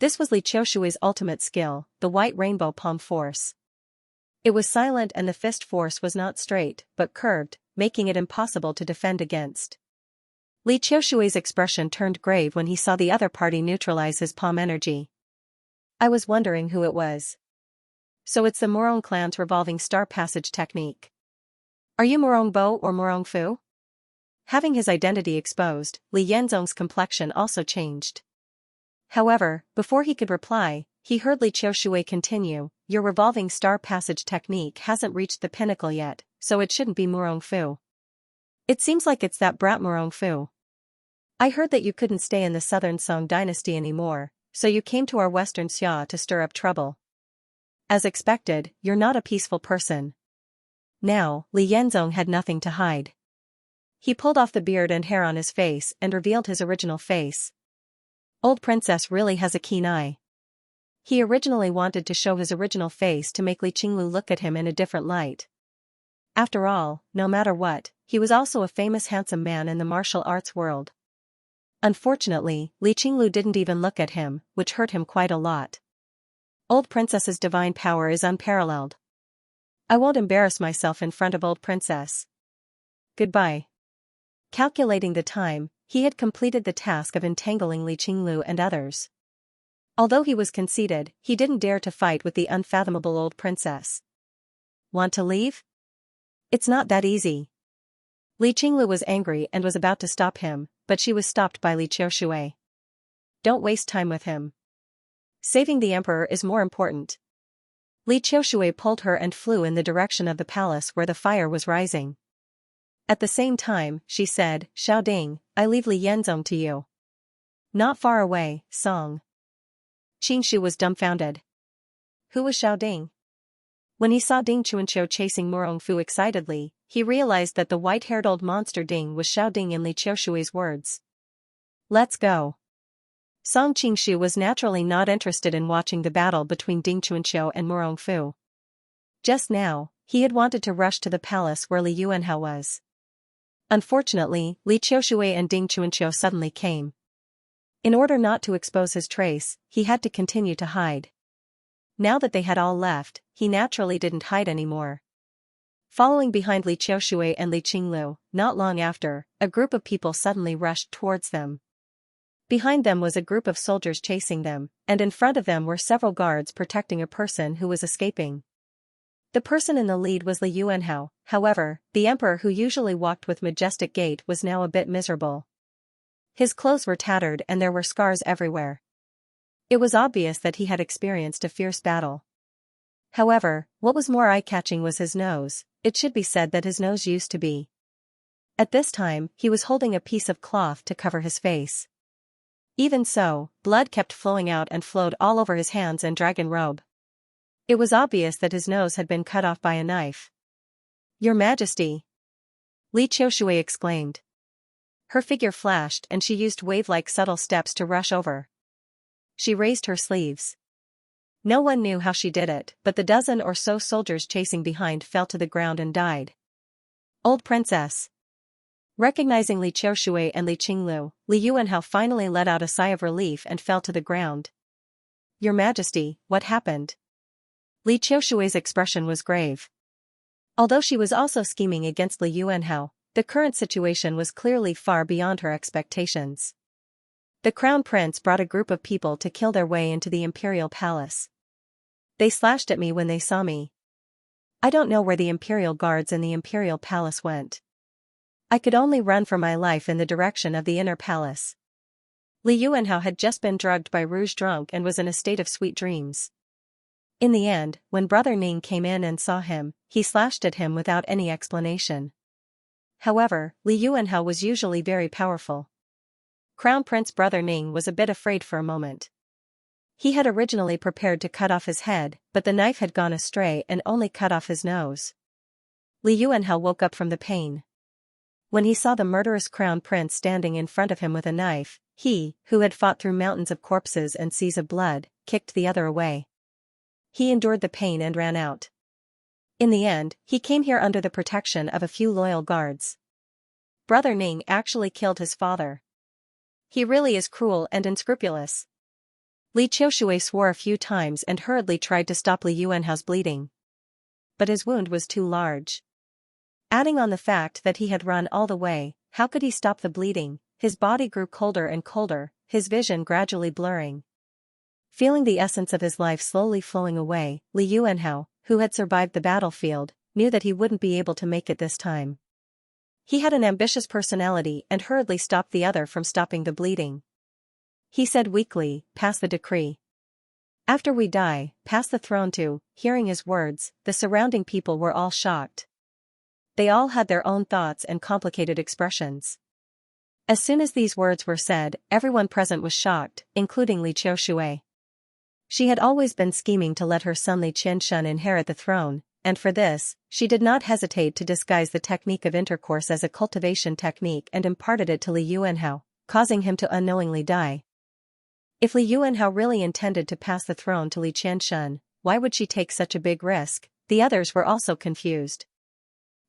This was Li Qiushui's ultimate skill, the white rainbow palm force. It was silent and the fist force was not straight, but curved, making it impossible to defend against. Li Qiushui's expression turned grave when he saw the other party neutralize his palm energy. "I was wondering who it was. So it's the Morong clan's revolving star passage technique. Are you Morong Bo or Morong Fu?" Having his identity exposed, Li Yanzong's complexion also changed. However, before he could reply, he heard Li Qiushui continue, "Your revolving star passage technique hasn't reached the pinnacle yet, so it shouldn't be Morong Fu. It seems like it's that brat Morong Fu. I heard that you couldn't stay in the southern Song dynasty anymore, so you came to our western Xia to stir up trouble. As expected, you're not a peaceful person." Now, Li Yanzong had nothing to hide. He pulled off the beard and hair on his face and revealed his original face. Old princess really has a keen eye. He originally wanted to show his original face to make Li Qinglu look at him in a different light. After all, no matter what, he was also a famous handsome man in the martial arts world. Unfortunately, Li Qinglu didn't even look at him, which hurt him quite a lot. Old princess's divine power is unparalleled. I won't embarrass myself in front of old princess. Goodbye. Calculating the time, he had completed the task of entangling Li Qinglu and others. Although he was conceited, he didn't dare to fight with the unfathomable old princess. Want to leave? It's not that easy. Li Qinglu was angry and was about to stop him, but she was stopped by Li Qiushui. Don't waste time with him. Saving the emperor is more important. Li Qiushui pulled her and flew in the direction of the palace where the fire was rising. At the same time, she said, Xiao Ding, I leave Li Yanzong to you. Not far away, Song. Qingshu was dumbfounded. Who was Xiao Ding? When he saw Ding Chuanqiu chasing Murongfu excitedly, he realized that the white-haired old monster Ding was Xiao Ding in Li Qiushui's words. Let's go. Song Qingshu was naturally not interested in watching the battle between Ding Chuanqiu and Murongfu. Just now, he had wanted to rush to the palace where Li Yuanhao was. Unfortunately, Li Qiushui and Ding Chuanqiu suddenly came. In order not to expose his trace, he had to continue to hide. Now that they had all left, he naturally didn't hide anymore. Following behind Li Qiushui and Li Qinglu, not long after, a group of people suddenly rushed towards them. Behind them was a group of soldiers chasing them, and in front of them were several guards protecting a person who was escaping. The person in the lead was Li Yuanhao, however, the emperor who usually walked with majestic gait was now a bit miserable. His clothes were tattered and there were scars everywhere. It was obvious that he had experienced a fierce battle. However, what was more eye-catching was his nose. It should be said that his nose used to be. At this time, he was holding a piece of cloth to cover his face. Even so, blood kept flowing out and flowed all over his hands and dragon robe. It was obvious that his nose had been cut off by a knife. Your Majesty! Li Qiushui exclaimed. Her figure flashed and she used wave-like subtle steps to rush over. She raised her sleeves. No one knew how she did it, but the dozen or so soldiers chasing behind fell to the ground and died. Old princess. Recognizing Li Qiushui and Li Qinglu, Li Yuanhao finally let out a sigh of relief and fell to the ground. Your Majesty, what happened? Li Qiushui's expression was grave. Although she was also scheming against Li Yuanhao, the current situation was clearly far beyond her expectations. The crown prince brought a group of people to kill their way into the imperial palace. They slashed at me when they saw me. I don't know where the imperial guards in the imperial palace went. I could only run for my life in the direction of the inner palace. Li Yuanhao had just been drugged by Rouge drunk and was in a state of sweet dreams. In the end, when Brother Ning came in and saw him, he slashed at him without any explanation. However, Li Yuanhao was usually very powerful. Crown Prince Brother Ning was a bit afraid for a moment. He had originally prepared to cut off his head, but the knife had gone astray and only cut off his nose. Li Yuanhao woke up from the pain. When he saw the murderous crown prince standing in front of him with a knife, he, who had fought through mountains of corpses and seas of blood, kicked the other away. He endured the pain and ran out. In the end, he came here under the protection of a few loyal guards. Brother Ning actually killed his father. He really is cruel and unscrupulous. Li Qiushui swore a few times and hurriedly tried to stop Li Yuanhao's bleeding. But his wound was too large. Adding on the fact that he had run all the way, how could he stop the bleeding? His body grew colder and colder, his vision gradually blurring. Feeling the essence of his life slowly flowing away, Li Yuanhao, who had survived the battlefield, knew that he wouldn't be able to make it this time. He had an ambitious personality and hurriedly stopped the other from stopping the bleeding. He said weakly, pass the decree. After we die, pass the throne to. Hearing his words, the surrounding people were all shocked. They all had their own thoughts and complicated expressions. As soon as these words were said, everyone present was shocked, including Li Qiushui. She had always been scheming to let her son Li Qianshun inherit the throne, and for this, she did not hesitate to disguise the technique of intercourse as a cultivation technique and imparted it to Li Yuanhao, causing him to unknowingly die. If Li Yuanhao really intended to pass the throne to Li Qianshun, why would she take such a big risk? The others were also confused.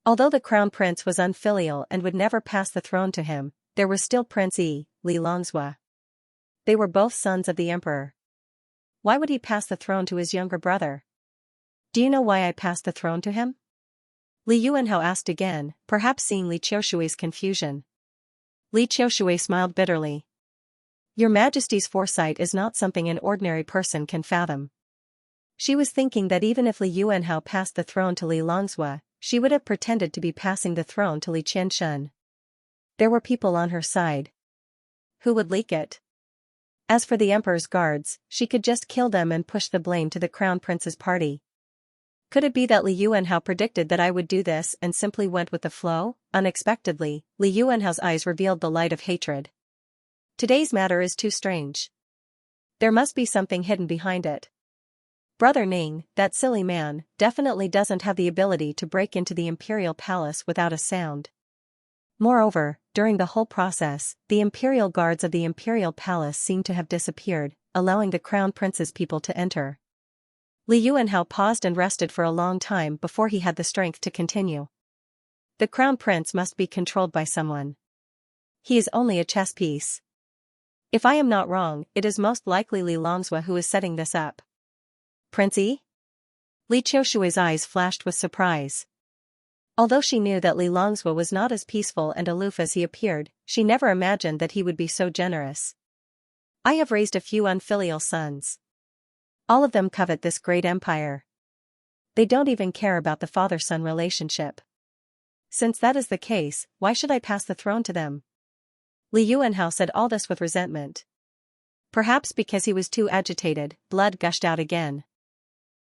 Although the crown prince was unfilial and would never pass the throne to him, there was still Prince Li Longzhua. They were both sons of the emperor. Why would he pass the throne to his younger brother? Do you know why I passed the throne to him? Li Yuanhao asked again, perhaps seeing Li Qiushui's confusion. Li Qiushui smiled bitterly. Your Majesty's foresight is not something an ordinary person can fathom. She was thinking that even if Li Yuanhao passed the throne to Li Longzhua, she would have pretended to be passing the throne to Li Qianxia. There were people on her side. Who would leak it? As for the emperor's guards, she could just kill them and push the blame to the crown prince's party. Could it be that Li Yuanhao predicted that I would do this and simply went with the flow? Unexpectedly, Li Yuanhao's eyes revealed the light of hatred. Today's matter is too strange. There must be something hidden behind it. Brother Ning, that silly man, definitely doesn't have the ability to break into the imperial palace without a sound. Moreover, during the whole process, the imperial guards of the imperial palace seemed to have disappeared, allowing the crown prince's people to enter. Li Yuanhao paused and rested for a long time before he had the strength to continue. The crown prince must be controlled by someone. He is only a chess piece. If I am not wrong, it is most likely Li Longsua who is setting this up. Princey? Li Qiushui's eyes flashed with surprise. Although she knew that Li Longsua was not as peaceful and aloof as he appeared, she never imagined that he would be so generous. I have raised a few unfilial sons. All of them covet this great empire. They don't even care about the father-son relationship. Since that is the case, why should I pass the throne to them? Li Yuanhao said all this with resentment. Perhaps because he was too agitated, blood gushed out again.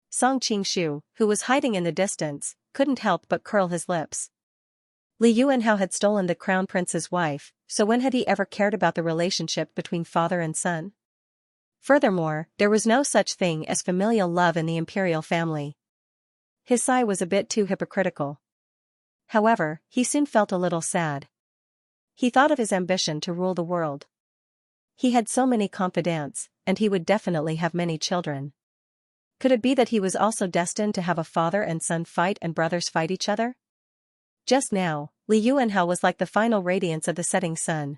Song Qingshu, who was hiding in the distance, couldn't help but curl his lips. Li Yuanhao had stolen the crown prince's wife, so when had he ever cared about the relationship between father and son? Furthermore, there was no such thing as familial love in the imperial family. His sigh was a bit too hypocritical. However, he soon felt a little sad. He thought of his ambition to rule the world. He had so many confidants, and he would definitely have many children. Could it be that he was also destined to have a father and son fight and brothers fight each other? Just now, Li Yuanhao was like the final radiance of the setting sun.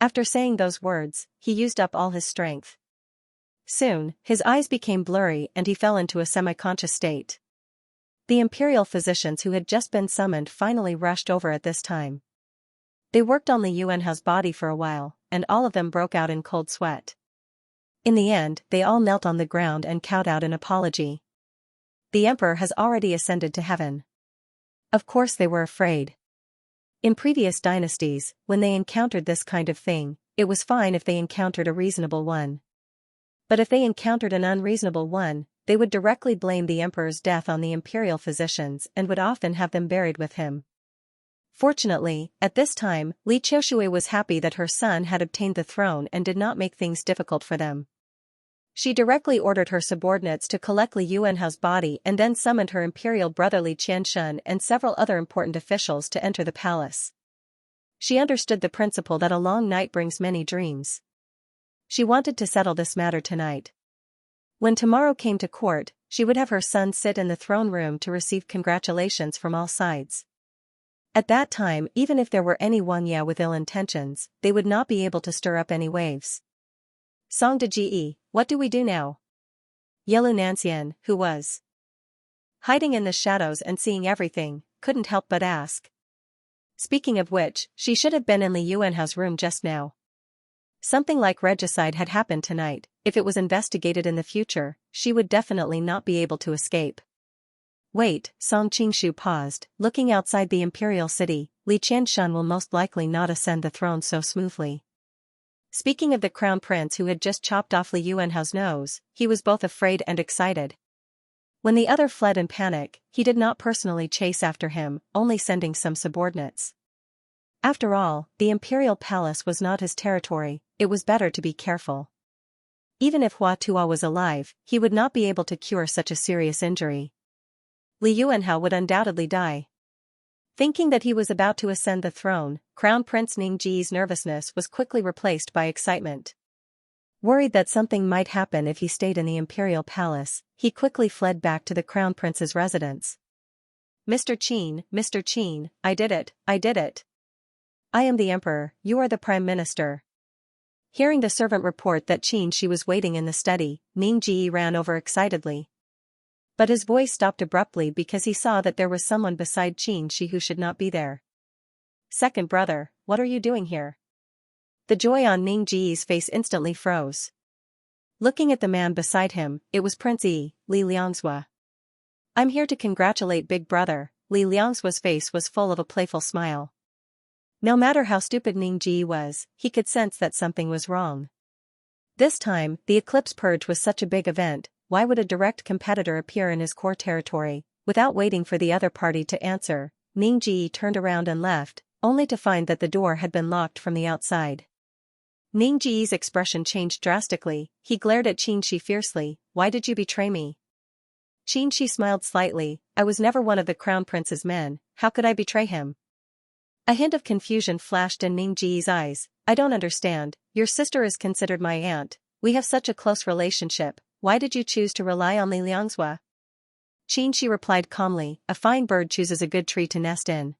After saying those words, he used up all his strength. Soon, his eyes became blurry and he fell into a semi-conscious state. The imperial physicians who had just been summoned finally rushed over at this time. They worked on Li Yuanhao's body for a while, and all of them broke out in cold sweat. In the end, they all knelt on the ground and kowed out an apology. The emperor has already ascended to heaven. Of course they were afraid. In previous dynasties, when they encountered this kind of thing, it was fine if they encountered a reasonable one. But if they encountered an unreasonable one, they would directly blame the emperor's death on the imperial physicians and would often have them buried with him. Fortunately, at this time, Li Qiushui was happy that her son had obtained the throne and did not make things difficult for them. She directly ordered her subordinates to collect Li Yuanhao's body and then summoned her imperial brother Li Qianxia and several other important officials to enter the palace. She understood the principle that a long night brings many dreams. She wanted to settle this matter tonight. When tomorrow came to court, she would have her son sit in the throne room to receive congratulations from all sides. At that time, even if there were any Wangya with ill intentions, they would not be able to stir up any waves. Song de Ji, what do we do now? Yelu Nanxian, who was hiding in the shadows and seeing everything, couldn't help but ask. Speaking of which, she should have been in Li Yuanhao's room just now. Something like regicide had happened tonight. If it was investigated in the future, she would definitely not be able to escape. Wait, Song Qingshu paused, looking outside the imperial city. Li Qianxia will most likely not ascend the throne so smoothly. Speaking of the crown prince who had just chopped off Li Yuanhao's nose, he was both afraid and excited. When the other fled in panic, he did not personally chase after him, only sending some subordinates. After all, the imperial palace was not his territory, it was better to be careful. Even if Hua Tuo was alive, he would not be able to cure such a serious injury. Li Yuanhao would undoubtedly die. Thinking that he was about to ascend the throne, Crown Prince Ning Ji's nervousness was quickly replaced by excitement. Worried that something might happen if he stayed in the imperial palace, he quickly fled back to the crown prince's residence. Mr. Qin, I did it. I am the emperor, you are the prime minister. Hearing the servant report that Qianxia was waiting in the study, Ning Ji ran over excitedly. But his voice stopped abruptly because he saw that there was someone beside Qianxia who should not be there. Second brother, what are you doing here? The joy on Ning Ji's face instantly froze. Looking at the man beside him, it was Prince Li Longsua. I'm here to congratulate big brother, Li Liangzuo's face was full of a playful smile. No matter how stupid Ningji was, he could sense that something was wrong. This time, the eclipse purge was such a big event. Why would a direct competitor appear in his core territory? Without waiting for the other party to answer, Ningji turned around and left, only to find that the door had been locked from the outside. Ningji's expression changed drastically. He glared at Xianxia fiercely. Why did you betray me? Xianxia smiled slightly. I was never one of the crown prince's men, how could I betray him? A hint of confusion flashed in Ningji's eyes. I don't understand, your sister is considered my aunt, we have such a close relationship, why did you choose to rely on Li Liangzuo? Xianxia replied calmly, a fine bird chooses a good tree to nest in.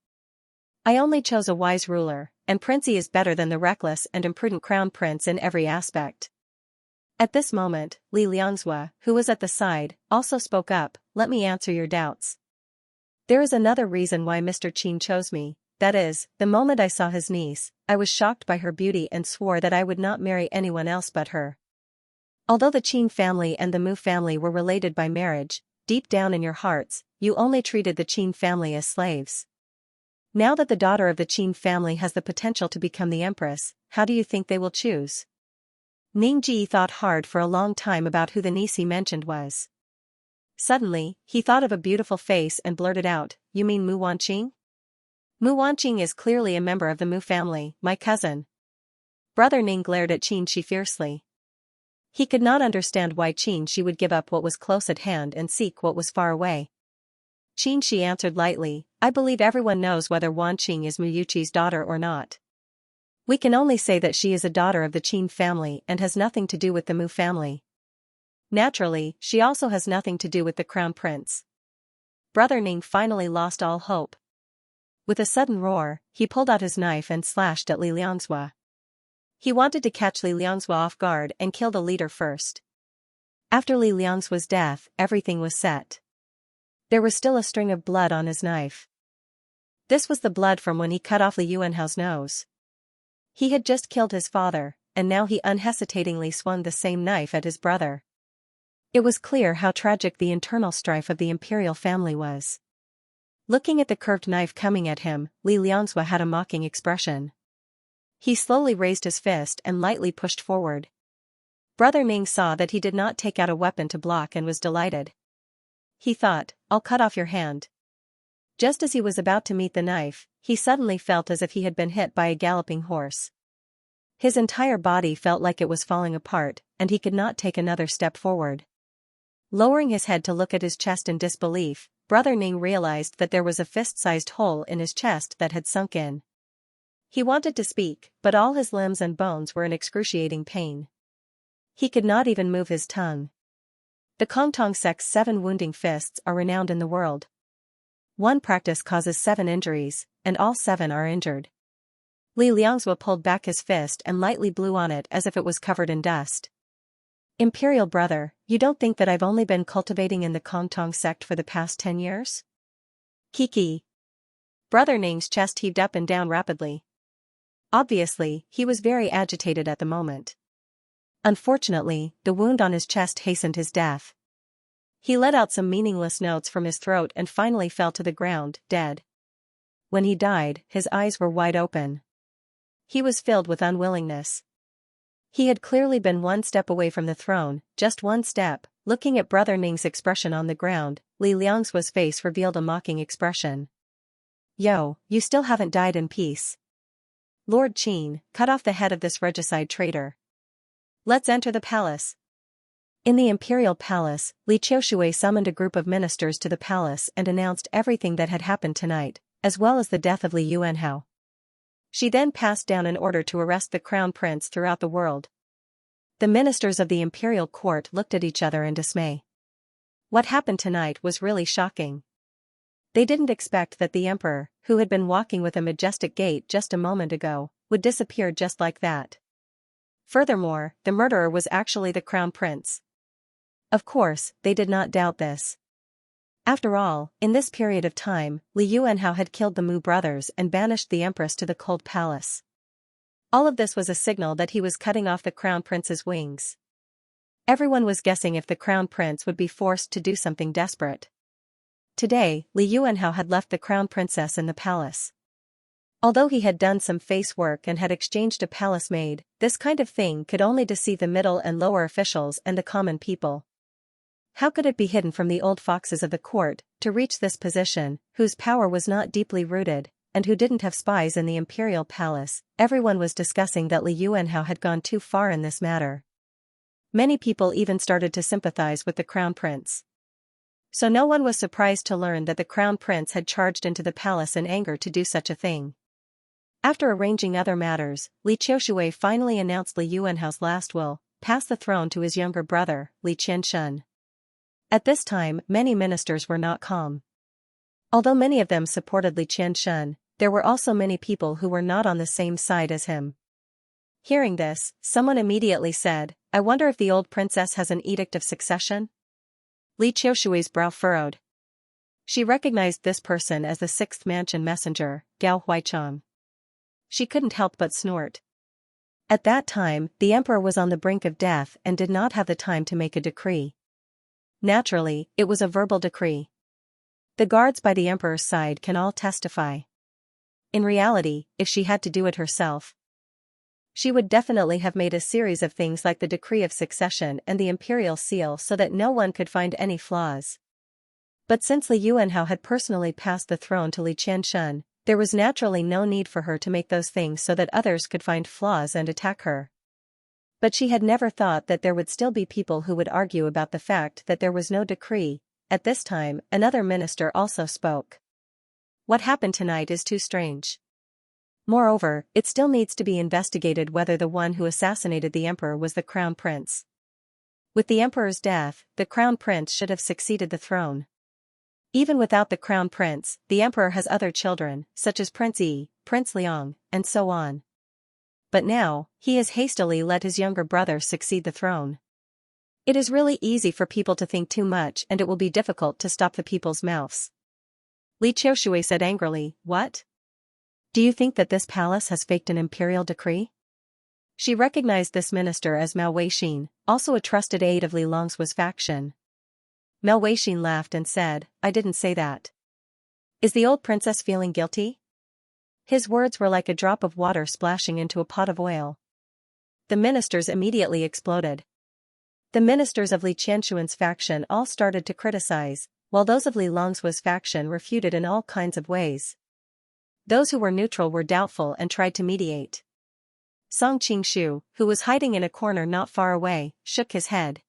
I only chose a wise ruler, and Princey is better than the reckless and imprudent crown prince in every aspect. At this moment, Li Liangzuo, who was at the side, also spoke up, let me answer your doubts. There is another reason why Mr. Qin chose me, that is, the moment I saw his niece, I was shocked by her beauty and swore that I would not marry anyone else but her. Although the Qin family and the Mu family were related by marriage, deep down in your hearts, you only treated the Qin family as slaves. Now that the daughter of the Qin family has the potential to become the empress, how do you think they will choose? Ningji thought hard for a long time about who the niece he mentioned was. Suddenly, he thought of a beautiful face and blurted out, you mean Mu Wanqing? Mu Wanqing is clearly a member of the Mu family, my cousin. Brother Ning glared at Xianxia fiercely. He could not understand why Xianxia would give up what was close at hand and seek what was far away. Xianxia answered lightly, I believe everyone knows whether Wanqing is Mu Yuqi's daughter or not. We can only say that she is a daughter of the Qin family and has nothing to do with the Mu family. Naturally, she also has nothing to do with the crown prince. Brother Ning finally lost all hope. With a sudden roar, he pulled out his knife and slashed at Li Liangzuo. He wanted to catch Li Liangzuo off guard and kill the leader first. After Li Liangzuo's death, everything was set. There was still a string of blood on his knife. This was the blood from when he cut off Li Yuanhao's nose. He had just killed his father, and now he unhesitatingly swung the same knife at his brother. It was clear how tragic the internal strife of the imperial family was. Looking at the curved knife coming at him, Li Liangzuo had a mocking expression. He slowly raised his fist and lightly pushed forward. Brother Ning saw that he did not take out a weapon to block and was delighted. He thought, I'll cut off your hand. Just as he was about to meet the knife, he suddenly felt as if he had been hit by a galloping horse. His entire body felt like it was falling apart, and he could not take another step forward. Lowering his head to look at his chest in disbelief, Brother Ning realized that there was a fist-sized hole in his chest that had sunk in. He wanted to speak, but all his limbs and bones were in excruciating pain. He could not even move his tongue. The Kongtong sect's 7 wounding fists are renowned in the world. One practice causes 7 injuries, and all 7 are injured. Li Liangzuo pulled back his fist and lightly blew on it as if it was covered in dust. Imperial brother, you don't think that I've only been cultivating in the Kongtong sect for the past 10 years? Kiki. Brother Ning's chest heaved up and down rapidly. Obviously, he was very agitated at the moment. Unfortunately, the wound on his chest hastened his death. He let out some meaningless notes from his throat and finally fell to the ground, dead. When he died, his eyes were wide open. He was filled with unwillingness. He had clearly been one step away from the throne, just one step. Looking at Brother Ning's expression on the ground, Li Liangzuo's face revealed a mocking expression. Yo, you still haven't died in peace. Lord Qin, cut off the head of this regicide traitor. Let's enter the palace. In the imperial palace, Li Qiushui summoned a group of ministers to the palace and announced everything that had happened tonight, as well as the death of Li Yuanhao. She then passed down an order to arrest the crown prince throughout the world. The ministers of the imperial court looked at each other in dismay. What happened tonight was really shocking. They didn't expect that the emperor, who had been walking with a majestic gait just a moment ago, would disappear just like that. Furthermore, the murderer was actually the crown prince. Of course, they did not doubt this. After all, in this period of time, Li Yuanhao had killed the Mu brothers and banished the empress to the cold palace. All of this was a signal that he was cutting off the crown prince's wings. Everyone was guessing if the crown prince would be forced to do something desperate. Today, Li Yuanhao had left the crown princess in the palace. Although he had done some face work and had exchanged a palace maid, this kind of thing could only deceive the middle and lower officials and the common people. How could it be hidden from the old foxes of the court, to reach this position, whose power was not deeply rooted, and who didn't have spies in the imperial palace? Everyone was discussing that Li Yuanhao had gone too far in this matter. Many people even started to sympathize with the crown prince. So no one was surprised to learn that the crown prince had charged into the palace in anger to do such a thing. After arranging other matters, Li Qiushui finally announced Li Yuanhao's last will, pass the throne to his younger brother, Li Qianxia. At this time, many ministers were not calm. Although many of them supported Li Qianxia, there were also many people who were not on the same side as him. Hearing this, someone immediately said, "I wonder if the old princess has an edict of succession?" Li Qiushui's brow furrowed. She recognized this person as the sixth mansion messenger, Gao Huaichang. She couldn't help but snort. At that time, the emperor was on the brink of death and did not have the time to make a decree. Naturally, it was a verbal decree. The guards by the emperor's side can all testify. In reality, if she had to do it herself, she would definitely have made a series of things like the decree of succession and the imperial seal so that no one could find any flaws. But since Li Yuanhao had personally passed the throne to Li Qianxia, there was naturally no need for her to make those things so that others could find flaws and attack her. But she had never thought that there would still be people who would argue about the fact that there was no decree. At this time, another minister also spoke. What happened tonight is too strange. Moreover, it still needs to be investigated whether the one who assassinated the emperor was the crown prince. With the emperor's death, the crown prince should have succeeded the throne. Even without the crown prince, the emperor has other children, such as Prince Yi, Prince Liang, and so on. But now, he has hastily let his younger brother succeed the throne. It is really easy for people to think too much and it will be difficult to stop the people's mouths. Li Qiushui said angrily, "What? Do you think that this palace has faked an imperial decree?" She recognized this minister as Mao Weixin, also a trusted aide of Li Longzuo's faction. Mao Weixin laughed and said, "I didn't say that. Is the old princess feeling guilty?" His words were like a drop of water splashing into a pot of oil. The ministers immediately exploded. The ministers of Li Qianxuan's faction all started to criticize, while those of Li Longzuo's faction refuted in all kinds of ways. Those who were neutral were doubtful and tried to mediate. Song Qingshu, who was hiding in a corner not far away, shook his head.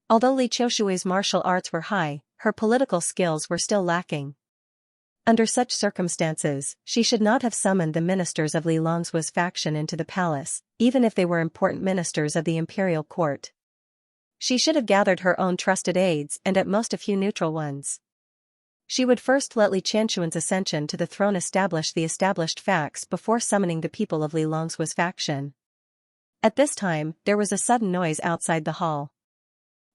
Although Li Qiushui's martial arts were high, her political skills were still lacking. Under such circumstances, she should not have summoned the ministers of Li Longzuo's faction into the palace, even if they were important ministers of the imperial court. She should have gathered her own trusted aides and at most a few neutral ones. She would first let Li Qianxuan's ascension to the throne establish the established facts before summoning the people of Li Longzuo's faction. At this time, there was a sudden noise outside the hall.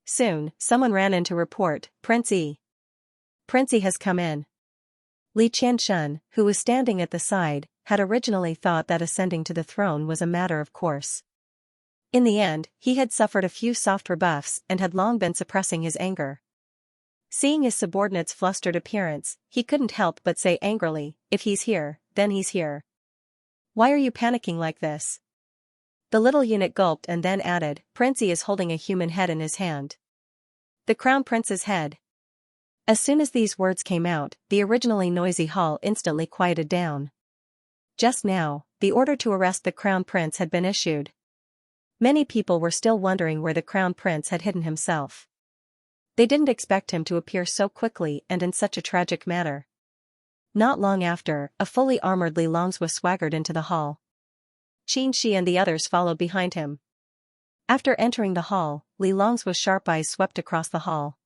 Soon, someone ran in to report, "Prince Yi. Prince Yi has come in." Li Qianxia, who was standing at the side, had originally thought that ascending to the throne was a matter of course. In the end, he had suffered a few soft rebuffs and had long been suppressing his anger. Seeing his subordinate's flustered appearance, he couldn't help but say angrily, "If he's here, then he's here. Why are you panicking like this?" The little eunuch gulped and then added, "Prince Yi is holding a human head in his hand. The crown prince's head." As soon as these words came out, the originally noisy hall instantly quieted down. Just now, the order to arrest the crown prince had been issued. Many people were still wondering where the crown prince had hidden himself. They didn't expect him to appear so quickly and in such a tragic manner. Not long after, a fully armored Li Longzuo swaggered into the hall. Qin Shi and the others followed behind him. After entering the hall, Li Longzuo's sharp eyes swept across the hall.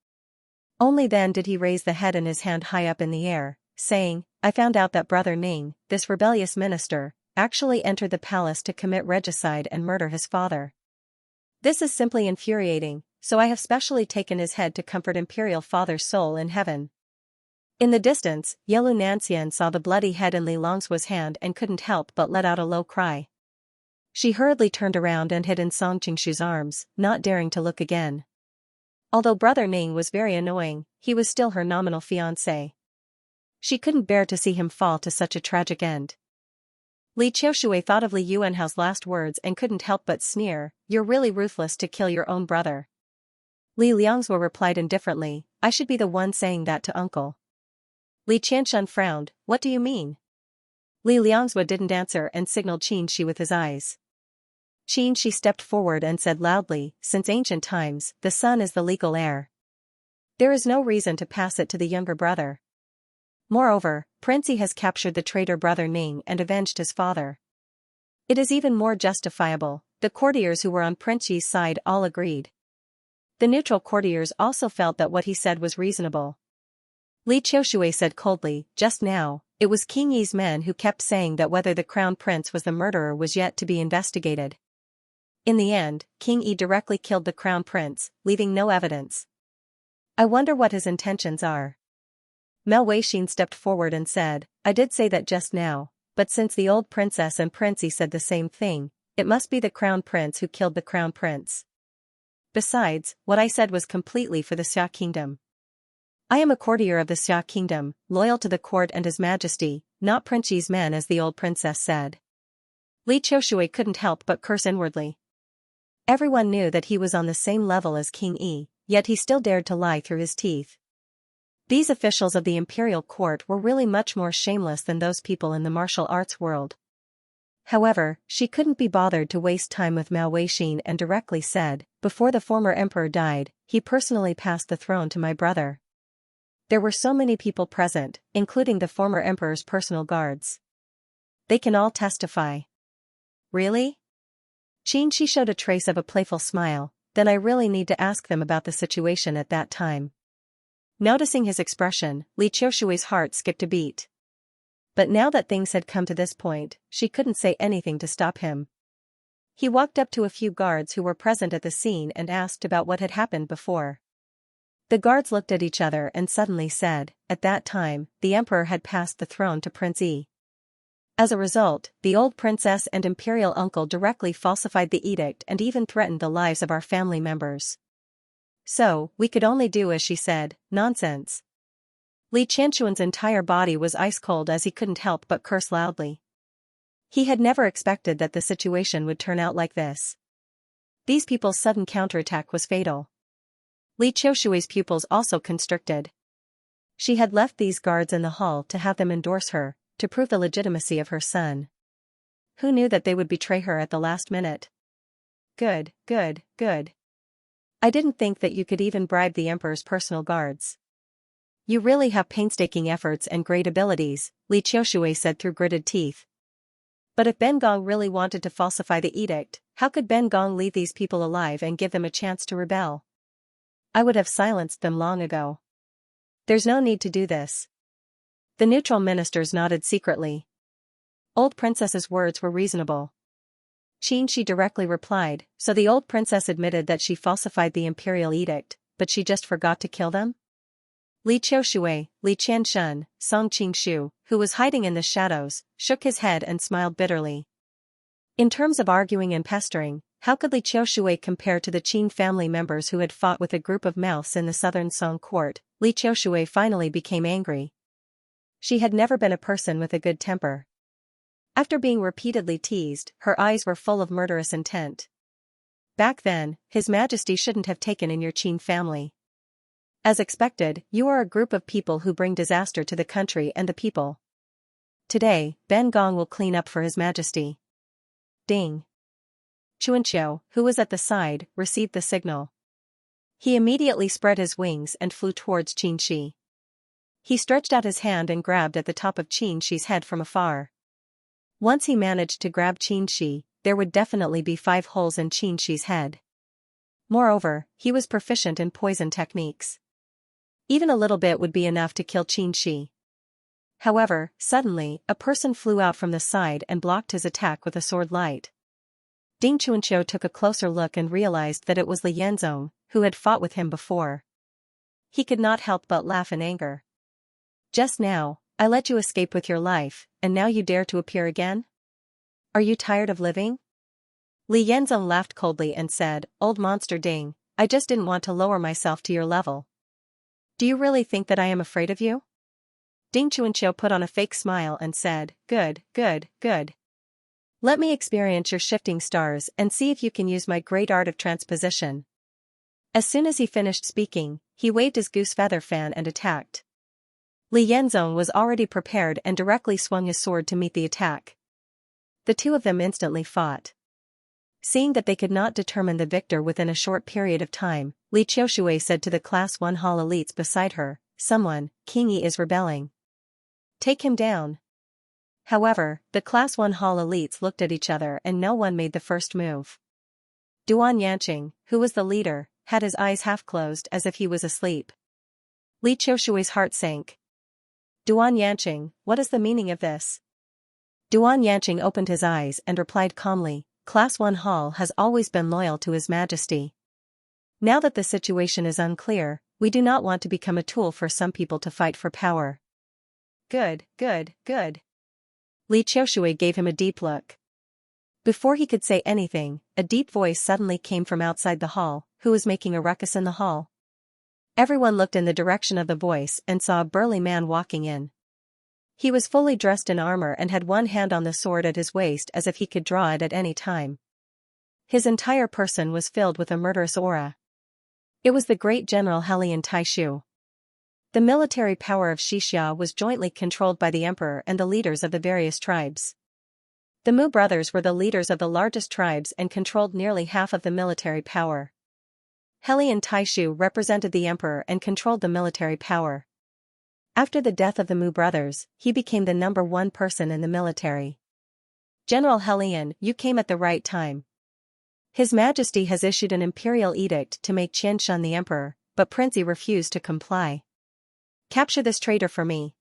Only then did he raise the head in his hand high up in the air, saying, "I found out that Brother Ning, this rebellious minister, actually entered the palace to commit regicide and murder his father. This is simply infuriating, so I have specially taken his head to comfort Imperial Father's soul in heaven." In the distance, Yelu Nanxian saw the bloody head in Li Longzuo's hand and couldn't help but let out a low cry. She hurriedly turned around and hid in Song Qingshu's arms, not daring to look again. Although Brother Ning was very annoying, he was still her nominal fiancé. She couldn't bear to see him fall to such a tragic end. Li Qiushui thought of Li Yuanhao's last words and couldn't help but sneer, "You're really ruthless to kill your own brother." Li Liangzhuo replied indifferently, "I should be the one saying that to uncle." Li Qianshun frowned, "What do you mean?" Li Liangzhuo didn't answer and signaled Xianxia with his eyes. Xianxia stepped forward and said loudly, "Since ancient times, the son is the legal heir. There is no reason to pass it to the younger brother. Moreover, Prince Yi has captured the traitor Brother Ning and avenged his father. It is even more justifiable." The courtiers who were on Prince Yi's side all agreed. The neutral courtiers also felt that what he said was reasonable. Li Qiushui said coldly, "Just now, it was King Yi's men who kept saying that whether the crown prince was the murderer was yet to be investigated. In the end, King Yi directly killed the crown prince, leaving no evidence. I wonder what his intentions are." Mel Weixin stepped forward and said, "I did say that just now, but since the old princess and Prince Yi said the same thing, it must be the crown prince who killed the crown prince. Besides, what I said was completely for the Xia kingdom. I am a courtier of the Xia kingdom, loyal to the court and his majesty, not Prince Yi's men as the old princess said." Li Qiushui couldn't help but curse inwardly. Everyone knew that he was on the same level as King Yi, yet he still dared to lie through his teeth. These officials of the imperial court were really much more shameless than those people in the martial arts world. However, she couldn't be bothered to waste time with Mao Weixin and directly said, "Before the former emperor died, he personally passed the throne to my brother." There were so many people present, including the former emperor's personal guards. They can all testify. Really? Xianxia showed a trace of a playful smile, "Then I really need to ask them about the situation at that time." Noticing his expression, Li Qiushui's heart skipped a beat. But now that things had come to this point, she couldn't say anything to stop him. He walked up to a few guards who were present at the scene and asked about what had happened before. The guards looked at each other and suddenly said, "At that time, the emperor had passed the throne to Prince Yi. As a result, the old princess and imperial uncle directly falsified the edict and even threatened the lives of our family members. So, we could only do as she said." Nonsense. Li Qianxuan's entire body was ice cold as he couldn't help but curse loudly. He had never expected that the situation would turn out like this. These people's sudden counterattack was fatal. Li Qiushui's pupils also constricted. She had left these guards in the hall to have them endorse her, to prove the legitimacy of her son. Who knew that they would betray her at the last minute? Good, good, good. I didn't think that you could even bribe the emperor's personal guards. You really have painstaking efforts and great abilities, Li Qiushui said through gritted teeth. But if Ben Gong really wanted to falsify the edict, how could Ben Gong leave these people alive and give them a chance to rebel? I would have silenced them long ago. There's no need to do this. The neutral ministers nodded secretly. Old princess's words were reasonable. Xianxia directly replied, "So the old princess admitted that she falsified the imperial edict, but she just forgot to kill them?" Li Qiushui, Li Qianshun, Song Qingshu, who was hiding in the shadows, shook his head and smiled bitterly. In terms of arguing and pestering, how could Li Qiushui compare to the Qin family members who had fought with a group of mouths in the southern Song court? Li Qiushui finally became angry. She had never been a person with a good temper. After being repeatedly teased, her eyes were full of murderous intent. Back then, His Majesty shouldn't have taken in your Qin family. As expected, you are a group of people who bring disaster to the country and the people. Today, Ben Gong will clean up for His Majesty. Ding. Chuanqiu, who was at the side, received the signal. He immediately spread his wings and flew towards Xianxia. He stretched out his hand and grabbed at the top of Xianxia's head from afar. Once he managed to grab Xianxia, there would definitely be 5 holes in Xianxia's head. Moreover, he was proficient in poison techniques. Even a little bit would be enough to kill Xianxia. However, suddenly, a person flew out from the side and blocked his attack with a sword light. Ding Chuanqiu took a closer look and realized that it was Li Yanzong, who had fought with him before. He could not help but laugh in anger. Just now, I let you escape with your life, and now you dare to appear again? Are you tired of living? Li Yanzong laughed coldly and said, "Old monster Ding, I just didn't want to lower myself to your level. Do you really think that I am afraid of you? Ding Chuanqiu put on a fake smile and said, good, good, good. Let me experience your shifting stars and see if you can use my great art of transposition. As soon as he finished speaking, he waved his goose feather fan and attacked. Li Yanzong was already prepared and directly swung his sword to meet the attack. The two of them instantly fought. Seeing that they could not determine the victor within a short period of time, Li Qiushui said to the Class 1 Hall elites beside her, someone, King Yi is rebelling. Take him down. However, the Class 1 Hall elites looked at each other and no one made the first move. Duan Yanqing, who was the leader, had his eyes half closed as if he was asleep. Li Qiushui's heart sank. Duan Yanqing, what is the meaning of this? Duan Yanqing opened his eyes and replied calmly, Class 1 Hall has always been loyal to His Majesty. Now that the situation is unclear, we do not want to become a tool for some people to fight for power. Good, good, good. Li Qiushui gave him a deep look. Before he could say anything, a deep voice suddenly came from outside the hall, who was making a ruckus in the hall. Everyone looked in the direction of the voice and saw a burly man walking in. He was fully dressed in armor and had one hand on the sword at his waist as if he could draw it at any time. His entire person was filled with a murderous aura. It was the great general Helian Taishu. The military power of Xianxia was jointly controlled by the emperor and the leaders of the various tribes. The Mu brothers were the leaders of the largest tribes and controlled nearly half of the military power. Helian Taishu represented the emperor and controlled the military power. After the death of the Mu brothers, he became the number one person in the military. General Helian, you came at the right time. His Majesty has issued an imperial edict to make Qianshan the emperor, but Prince Yi refused to comply. Capture this traitor for me.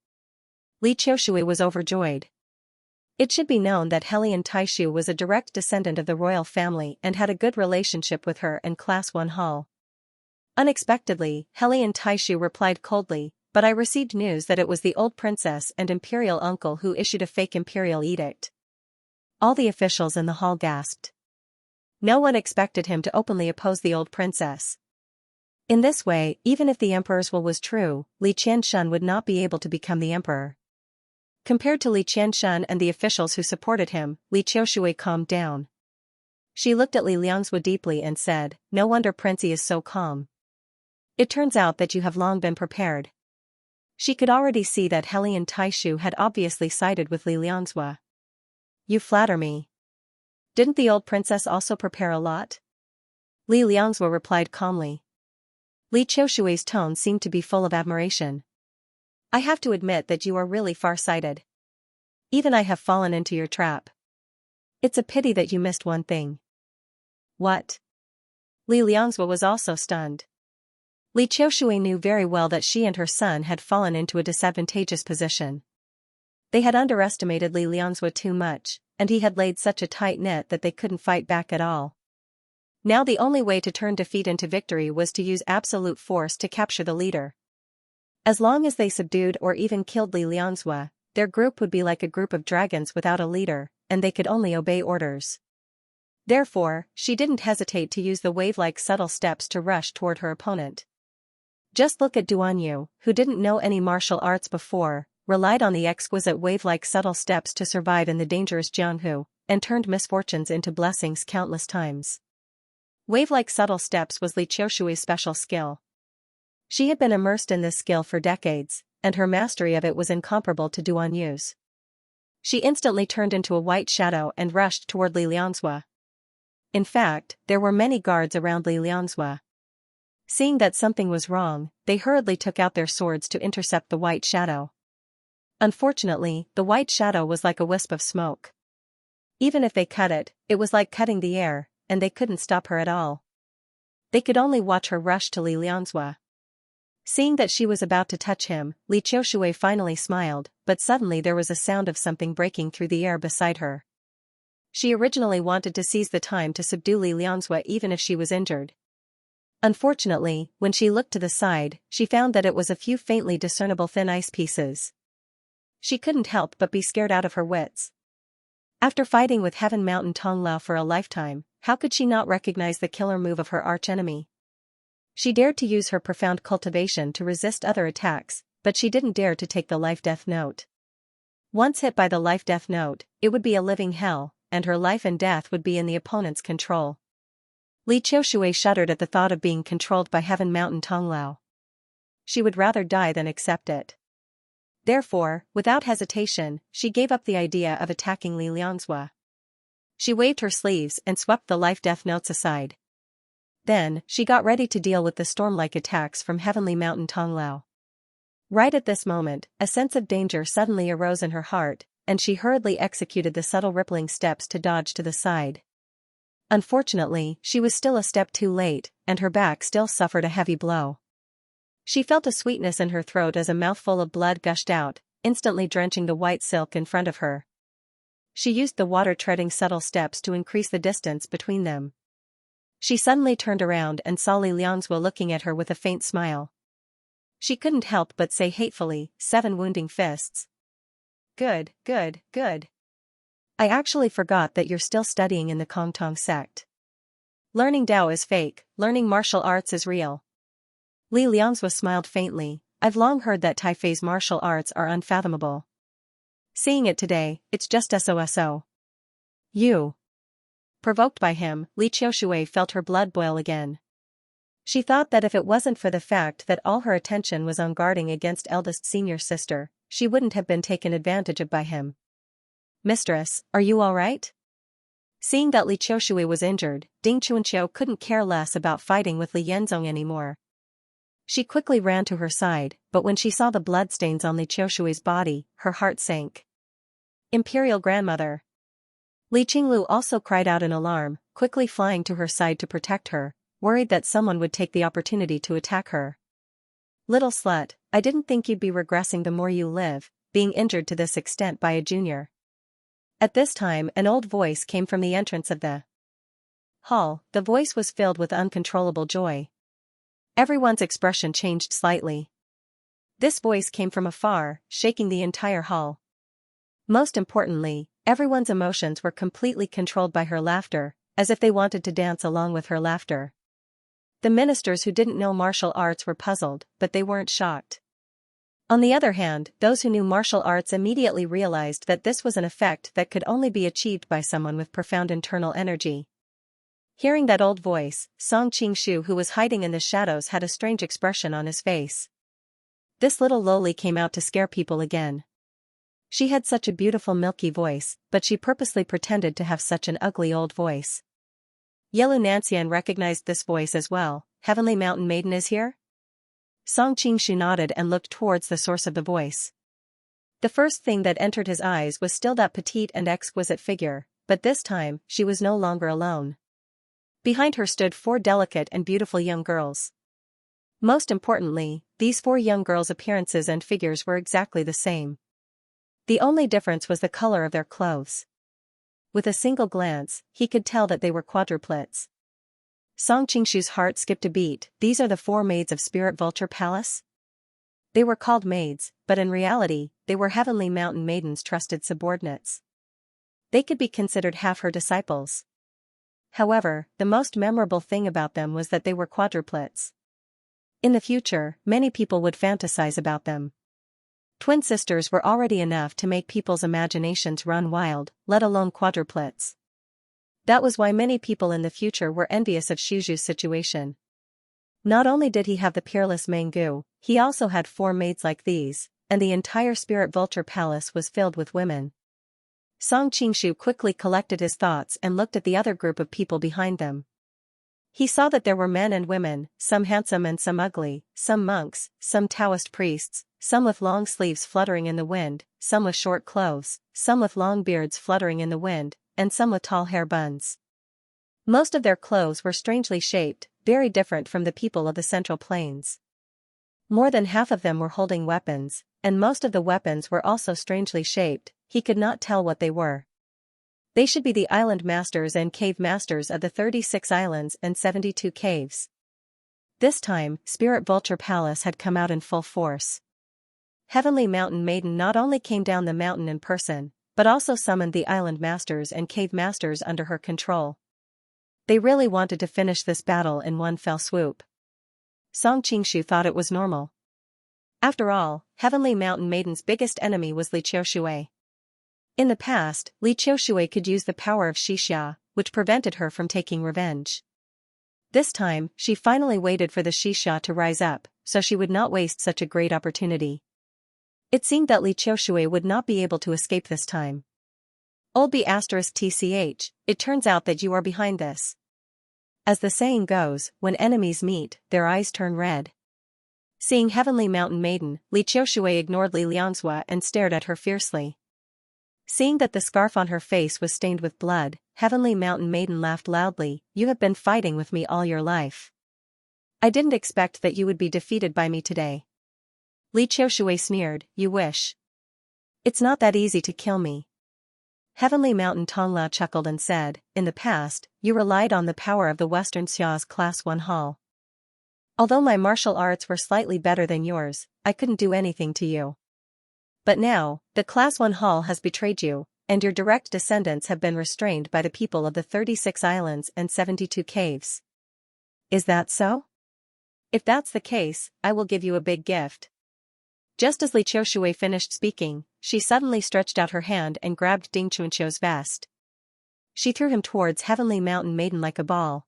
Li Qiushui was overjoyed. It should be known that Helian Taishu was a direct descendant of the royal family and had a good relationship with her and Class 1 Hall. Unexpectedly, Helian Taishu replied coldly, but I received news that it was the old princess and imperial uncle who issued a fake imperial edict. All the officials in the hall gasped. No one expected him to openly oppose the old princess. In this way, even if the emperor's will was true, Li Qianshan would not be able to become the emperor. Compared to Li Qianshan and the officials who supported him, Li Qiushui calmed down. She looked at Li Liangzhua deeply and said, no wonder Prince Yi is so calm. It turns out that you have long been prepared. She could already see that Helian Taishu had obviously sided with Li Liangzhua. You flatter me. Didn't the old princess also prepare a lot? Li Liangzhua replied calmly. Li Qiushui's tone seemed to be full of admiration. I have to admit that you are really far-sighted. Even I have fallen into your trap. It's a pity that you missed one thing. What? Li Liangzhua was also stunned. Li Qiushui knew very well that she and her son had fallen into a disadvantageous position. They had underestimated Li Liangzhua too much, and he had laid such a tight net that they couldn't fight back at all. Now the only way to turn defeat into victory was to use absolute force to capture the leader. As long as they subdued or even killed Li Liangzhua, their group would be like a group of dragons without a leader, and they could only obey orders. Therefore, she didn't hesitate to use the wave-like subtle steps to rush toward her opponent. Just look at Duan Yu, who didn't know any martial arts before, relied on the exquisite wave-like subtle steps to survive in the dangerous Jianghu, and turned misfortunes into blessings countless times. Wave-like subtle steps was Li Qiushui's special skill. She had been immersed in this skill for decades, and her mastery of it was incomparable to Duan Yu's. She instantly turned into a white shadow and rushed toward Li Liangzhua. In fact, there were many guards around Li Liangzhua. Seeing that something was wrong, they hurriedly took out their swords to intercept the white shadow. Unfortunately, the white shadow was like a wisp of smoke. Even if they cut it, it was like cutting the air, and they couldn't stop her at all. They could only watch her rush to Li Liangzhua. Seeing that she was about to touch him, Li Qiushui finally smiled, but suddenly there was a sound of something breaking through the air beside her. She originally wanted to seize the time to subdue Li Liangzhua even if she was injured. Unfortunately, when she looked to the side, she found that it was a few faintly discernible thin ice pieces. She couldn't help but be scared out of her wits. After fighting with Heaven Mountain Tonglao for a lifetime, how could she not recognize the killer move of her archenemy? She dared to use her profound cultivation to resist other attacks, but she didn't dare to take the life-death note. Once hit by the life-death note, it would be a living hell, and her life and death would be in the opponent's control. Li Qiushui shuddered at the thought of being controlled by Heaven Mountain Tonglao. She would rather die than accept it. Therefore, without hesitation, she gave up the idea of attacking Li Liangzhua. She waved her sleeves and swept the life-death notes aside. Then, she got ready to deal with the storm-like attacks from Heavenly Mountain Tonglao. Right at this moment, a sense of danger suddenly arose in her heart, and she hurriedly executed the subtle rippling steps to dodge to the side. Unfortunately, she was still a step too late, and her back still suffered a heavy blow. She felt a sweetness in her throat as a mouthful of blood gushed out, instantly drenching the white silk in front of her. She used the water-treading subtle steps to increase the distance between them. She suddenly turned around and saw Li Liangzhua looking at her with a faint smile. She couldn't help but say hatefully, 7 wounding fists. Good, good, good. I actually forgot that you're still studying in the Kongtong sect. Learning Dao is fake, learning martial arts is real. Li Liangzhua smiled faintly. I've long heard that Taifei's martial arts are unfathomable. Seeing it today, it's just so. You. Provoked by him, Li Qiushui felt her blood boil again. She thought that if it wasn't for the fact that all her attention was on guarding against eldest senior sister, she wouldn't have been taken advantage of by him. Mistress, are you all right? Seeing that Li Qiushui was injured, Ding Chuanqiu couldn't care less about fighting with Li Yenzong anymore. She quickly ran to her side, but when she saw the bloodstains on Li Qiushui's body, her heart sank. Imperial Grandmother. Li Qinglu also cried out in alarm, quickly flying to her side to protect her, worried that someone would take the opportunity to attack her. Little slut, I didn't think you'd be regressing the more you live, being injured to this extent by a junior. At this time an old voice came from the entrance of the hall. The voice was filled with uncontrollable joy. Everyone's expression changed slightly. This voice came from afar, shaking the entire hall. Most importantly, everyone's emotions were completely controlled by her laughter, as if they wanted to dance along with her laughter. The ministers who didn't know martial arts were puzzled, but they weren't shocked. On the other hand, those who knew martial arts immediately realized that this was an effect that could only be achieved by someone with profound internal energy. Hearing that old voice, Song Qingshu, who was hiding in the shadows, had a strange expression on his face. This little loli came out to scare people again. She had such a beautiful milky voice, but she purposely pretended to have such an ugly old voice. Yelu Nanxian recognized this voice as well. Heavenly Mountain Maiden is here? Song Qingshu nodded and looked towards the source of the voice. The first thing that entered his eyes was still that petite and exquisite figure, but this time, she was no longer alone. Behind her stood 4 delicate and beautiful young girls. Most importantly, these 4 young girls' appearances and figures were exactly the same. The only difference was the color of their clothes. With a single glance, he could tell that they were quadruplets. Song Qingshu's heart skipped a beat. These are the 4 maids of Spirit Vulture Palace? They were called maids, but in reality, they were Heavenly Mountain Maiden's trusted subordinates. They could be considered half her disciples. However, the most memorable thing about them was that they were quadruplets. In the future, many people would fantasize about them. Twin sisters were already enough to make people's imaginations run wild, let alone quadruplets. That was why many people in the future were envious of Shuju's situation. Not only did he have the peerless Mangu, he also had 4 maids like these, and the entire Spirit Vulture Palace was filled with women. Song Qingshu quickly collected his thoughts and looked at the other group of people behind them. He saw that there were men and women, some handsome and some ugly, some monks, some Taoist priests, some with long sleeves fluttering in the wind, some with short clothes, some with long beards fluttering in the wind, and some with tall hair buns. Most of their clothes were strangely shaped, very different from the people of the Central Plains. More than half of them were holding weapons, and most of the weapons were also strangely shaped. He could not tell what they were. They should be the island masters and cave masters of the 36 islands and 72 caves. This time, Spirit Vulture Palace had come out in full force. Heavenly Mountain Maiden not only came down the mountain in person, but also summoned the island masters and cave masters under her control. They really wanted to finish this battle in one fell swoop. Song Qingshu thought it was normal. After all, Heavenly Mountain Maiden's biggest enemy was Li Qiushui. In the past, Li Qiushui could use the power of Xianxia, which prevented her from taking revenge. This time, she finally waited for the Xianxia to rise up, so she would not waste such a great opportunity. It seemed that Li Qiushui would not be able to escape this time. Old B*****, it turns out that you are behind this. As the saying goes, when enemies meet, their eyes turn red. Seeing Heavenly Mountain Maiden, Li Qiushui ignored Li Xianxia and stared at her fiercely. Seeing that the scarf on her face was stained with blood, Heavenly Mountain Maiden laughed loudly. You have been fighting with me all your life. I didn't expect that you would be defeated by me today. Li Qiushui sneered, you wish. It's not that easy to kill me. Heavenly Mountain Tonglao chuckled and said, in the past, you relied on the power of the Western Xia's Class 1 Hall. Although my martial arts were slightly better than yours, I couldn't do anything to you. But now, the Class 1 Hall has betrayed you, and your direct descendants have been restrained by the people of the 36 islands and 72 caves. Is that so? If that's the case, I will give you a big gift. Just as Li Qiushui finished speaking, she suddenly stretched out her hand and grabbed Ding Chuanqiu's vest. She threw him towards Heavenly Mountain Maiden like a ball.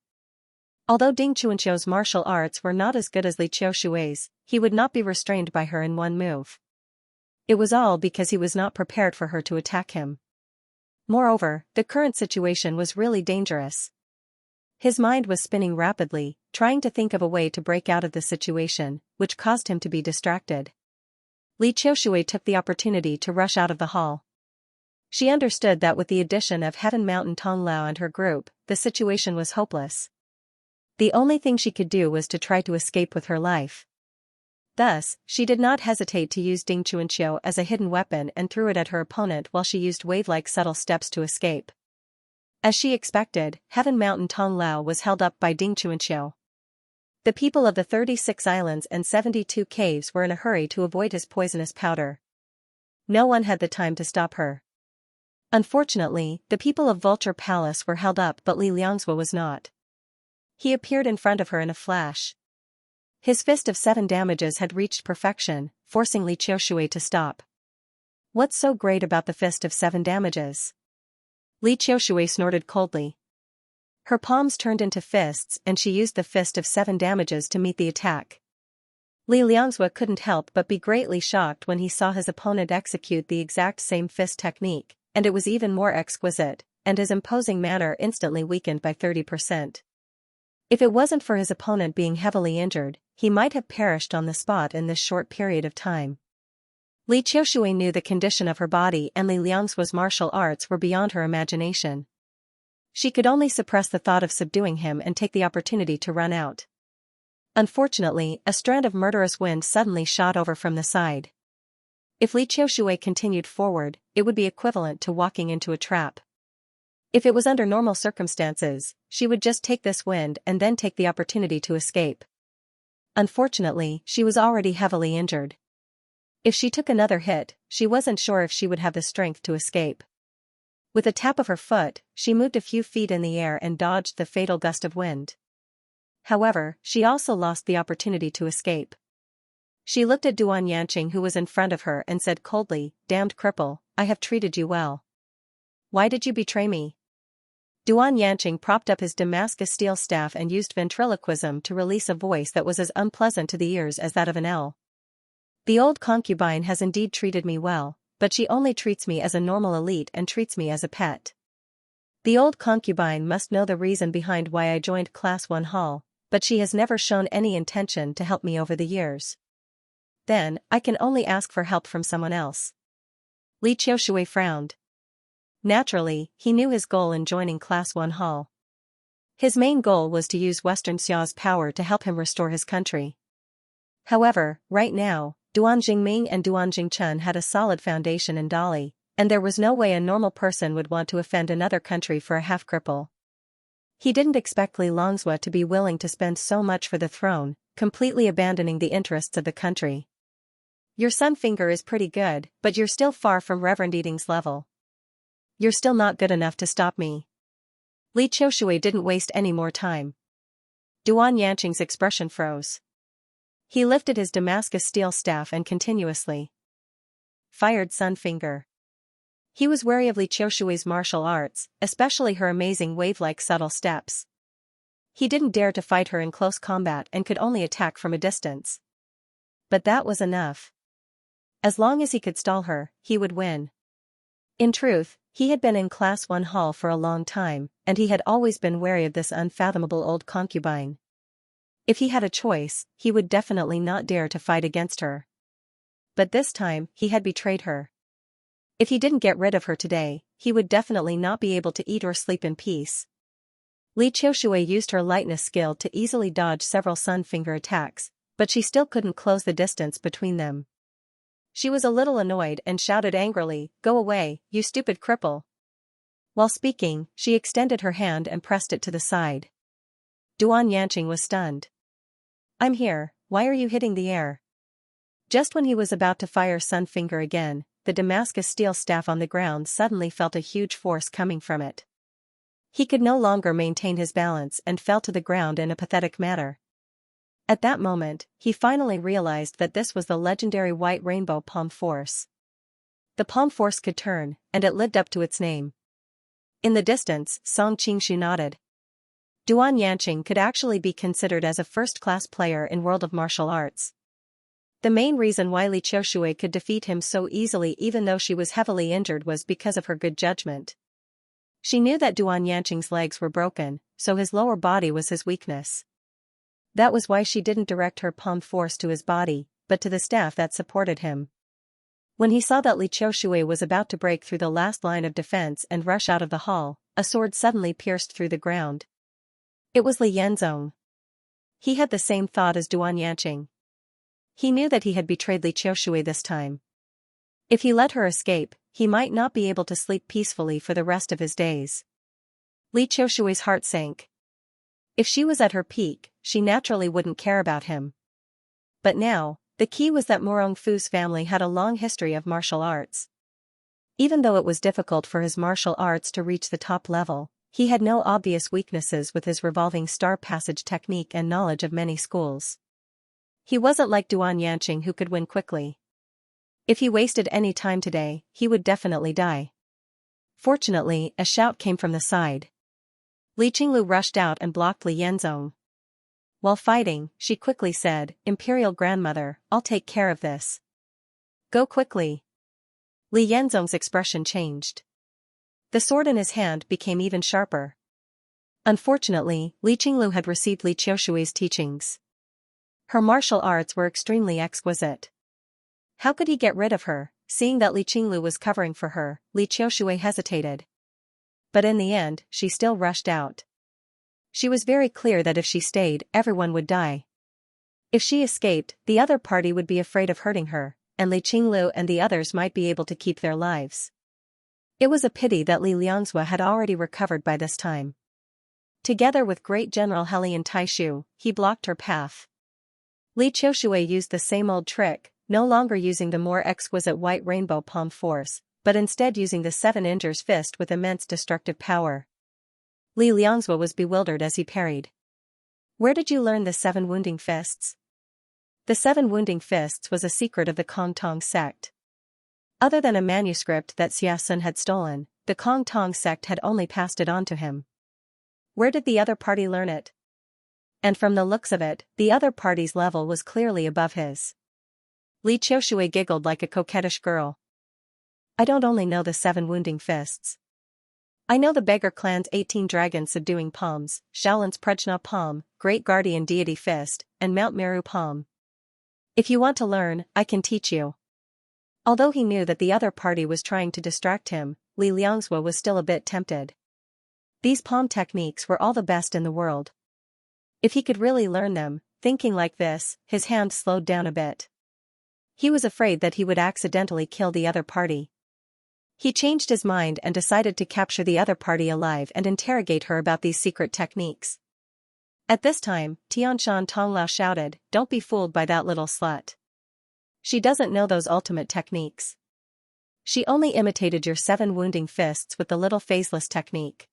Although Ding Chuanqiu's martial arts were not as good as Li Qiushui's, he would not be restrained by her in one move. It was all because he was not prepared for her to attack him. Moreover, the current situation was really dangerous. His mind was spinning rapidly, trying to think of a way to break out of the situation, which caused him to be distracted. Li Qiushui took the opportunity to rush out of the hall. She understood that with the addition of Heaven Mountain Tonglao and her group, the situation was hopeless. The only thing she could do was to try to escape with her life. Thus, she did not hesitate to use Ding Chuanqiu as a hidden weapon and threw it at her opponent while she used wave-like subtle steps to escape. As she expected, Heaven Mountain Tonglao was held up by Ding Chuanqiu. The people of the 36 islands and 72 caves were in a hurry to avoid his poisonous powder. No one had the time to stop her. Unfortunately, the people of Vulture Palace were held up, but Li Xianxia was not. He appeared in front of her in a flash. His fist of 7 damages had reached perfection, forcing Li Qiushui to stop. What's so great about the fist of 7 damages? Li Qiushui snorted coldly. Her palms turned into fists and she used the fist of 7 damages to meet the attack. Li Xianxia couldn't help but be greatly shocked when he saw his opponent execute the exact same fist technique, and it was even more exquisite, and his imposing manner instantly weakened by 30%. If it wasn't for his opponent being heavily injured, he might have perished on the spot in this short period of time. Li Qiushui knew the condition of her body and Li Xianxia's martial arts were beyond her imagination. She could only suppress the thought of subduing him and take the opportunity to run out. Unfortunately, a strand of murderous wind suddenly shot over from the side. If Li Qiushui continued forward, it would be equivalent to walking into a trap. If it was under normal circumstances, she would just take this wind and then take the opportunity to escape. Unfortunately, she was already heavily injured. If she took another hit, she wasn't sure if she would have the strength to escape. With a tap of her foot, she moved a few feet in the air and dodged the fatal gust of wind. However, she also lost the opportunity to escape. She looked at Duan Yanqing, who was in front of her, and said coldly, "Damned cripple, I have treated you well. Why did you betray me?" Duan Yanqing propped up his Damascus steel staff and used ventriloquism to release a voice that was as unpleasant to the ears as that of an L. The old concubine has indeed treated me well, but she only treats me as a normal elite and treats me as a pet. The old concubine must know the reason behind why I joined Class 1 Hall, but she has never shown any intention to help me over the years. Then, I can only ask for help from someone else. Li Qiushui frowned. Naturally, he knew his goal in joining Class 1 Hall. His main goal was to use Western Xia's power to help him restore his country. However, right now, Duan Jingming and Duan Jingchun had a solid foundation in Dali, and there was no way a normal person would want to offend another country for a half-cripple. He didn't expect Li Xianxia to be willing to spend so much for the throne, completely abandoning the interests of the country. Your sun finger is pretty good, but you're still far from Reverend Eating's level. You're still not good enough to stop me. Li Qiushui didn't waste any more time. Duan Yanqing's expression froze. He lifted his Damascus steel staff and continuously fired Sun Finger. He was wary of Li Qiushui's martial arts, especially her amazing wave-like subtle steps. He didn't dare to fight her in close combat and could only attack from a distance. But that was enough. As long as he could stall her, he would win. In truth, he had been in Class 1 Hall for a long time, and he had always been wary of this unfathomable old concubine. If he had a choice, he would definitely not dare to fight against her. But this time, he had betrayed her. If he didn't get rid of her today, he would definitely not be able to eat or sleep in peace. Li Qiushui used her lightness skill to easily dodge several Sun Finger attacks, but she still couldn't close the distance between them. She was a little annoyed and shouted angrily, "Go away, you stupid cripple." While speaking, she extended her hand and pressed it to the side. Duan Yanqing was stunned. "I'm here, why are you hitting the air?" Just when he was about to fire Sun Finger again, the Damascus steel staff on the ground suddenly felt a huge force coming from it. He could no longer maintain his balance and fell to the ground in a pathetic manner. At that moment, he finally realized that this was the legendary White Rainbow Palm Force. The Palm Force could turn, and it lived up to its name. In the distance, Song Qingshu nodded. Duan Yanqing could actually be considered as a first-class player in world of martial arts. The main reason why Li Qiushui could defeat him so easily even though she was heavily injured was because of her good judgment. She knew that Duan Yanqing's legs were broken, so his lower body was his weakness. That was why she didn't direct her palm force to his body, but to the staff that supported him. When he saw that Li Qiushui was about to break through the last line of defense and rush out of the hall, a sword suddenly pierced through the ground. It was Li Yanzong. He had the same thought as Duan Yanqing. He knew that he had betrayed Li Qiushui this time. If he let her escape, he might not be able to sleep peacefully for the rest of his days. Li Qiushui's heart sank. If she was at her peak, she naturally wouldn't care about him. But now, the key was that Morong Fu's family had a long history of martial arts. Even though it was difficult for his martial arts to reach the top level, he had no obvious weaknesses with his revolving star passage technique and knowledge of many schools. He wasn't like Duan Yanqing who could win quickly. If he wasted any time today, he would definitely die. Fortunately, a shout came from the side. Li Qinglu rushed out and blocked Li Yanzong. While fighting, she quickly said, "Imperial Grandmother, I'll take care of this." "Go quickly." Li Yanzong's expression changed. The sword in his hand became even sharper. Unfortunately, Li Qinglu had received Li Qiushui's teachings. Her martial arts were extremely exquisite. How could he get rid of her? Seeing that Li Qinglu was covering for her, Li Qiushui hesitated. But in the end, she still rushed out. She was very clear that if she stayed, everyone would die. If she escaped, the other party would be afraid of hurting her, and Li Qinglu and the others might be able to keep their lives. It was a pity that Li Liangzhua had already recovered by this time. Together with Great General Helian Taishu, he blocked her path. Li Qiushui used the same old trick, no longer using the more exquisite White Rainbow Palm Force, but instead using the 7-incher's fist with immense destructive power. Li Liangzhua was bewildered as he parried. "Where did you learn the 7 wounding fists?" The 7 wounding fists was a secret of the Kong Tong sect. Other than a manuscript that Xia Sun had stolen, the Kong Tong sect had only passed it on to him. Where did the other party learn it? And from the looks of it, the other party's level was clearly above his. Li Qiushui giggled like a coquettish girl. "I don't only know the 7 wounding fists. I know the Beggar clan's 18 dragon subduing palms, Shaolin's Prajna palm, Great Guardian Deity fist, and Mount Meru palm. If you want to learn, I can teach you." Although he knew that the other party was trying to distract him, Li Liangzhua was still a bit tempted. These palm techniques were all the best in the world. If he could really learn them, thinking like this, his hand slowed down a bit. He was afraid that he would accidentally kill the other party. He changed his mind and decided to capture the other party alive and interrogate her about these secret techniques. At this time, Tianshan Tonglao shouted, "Don't be fooled by that little slut. She doesn't know those ultimate techniques. She only imitated your 7 wounding fists with the little faceless technique.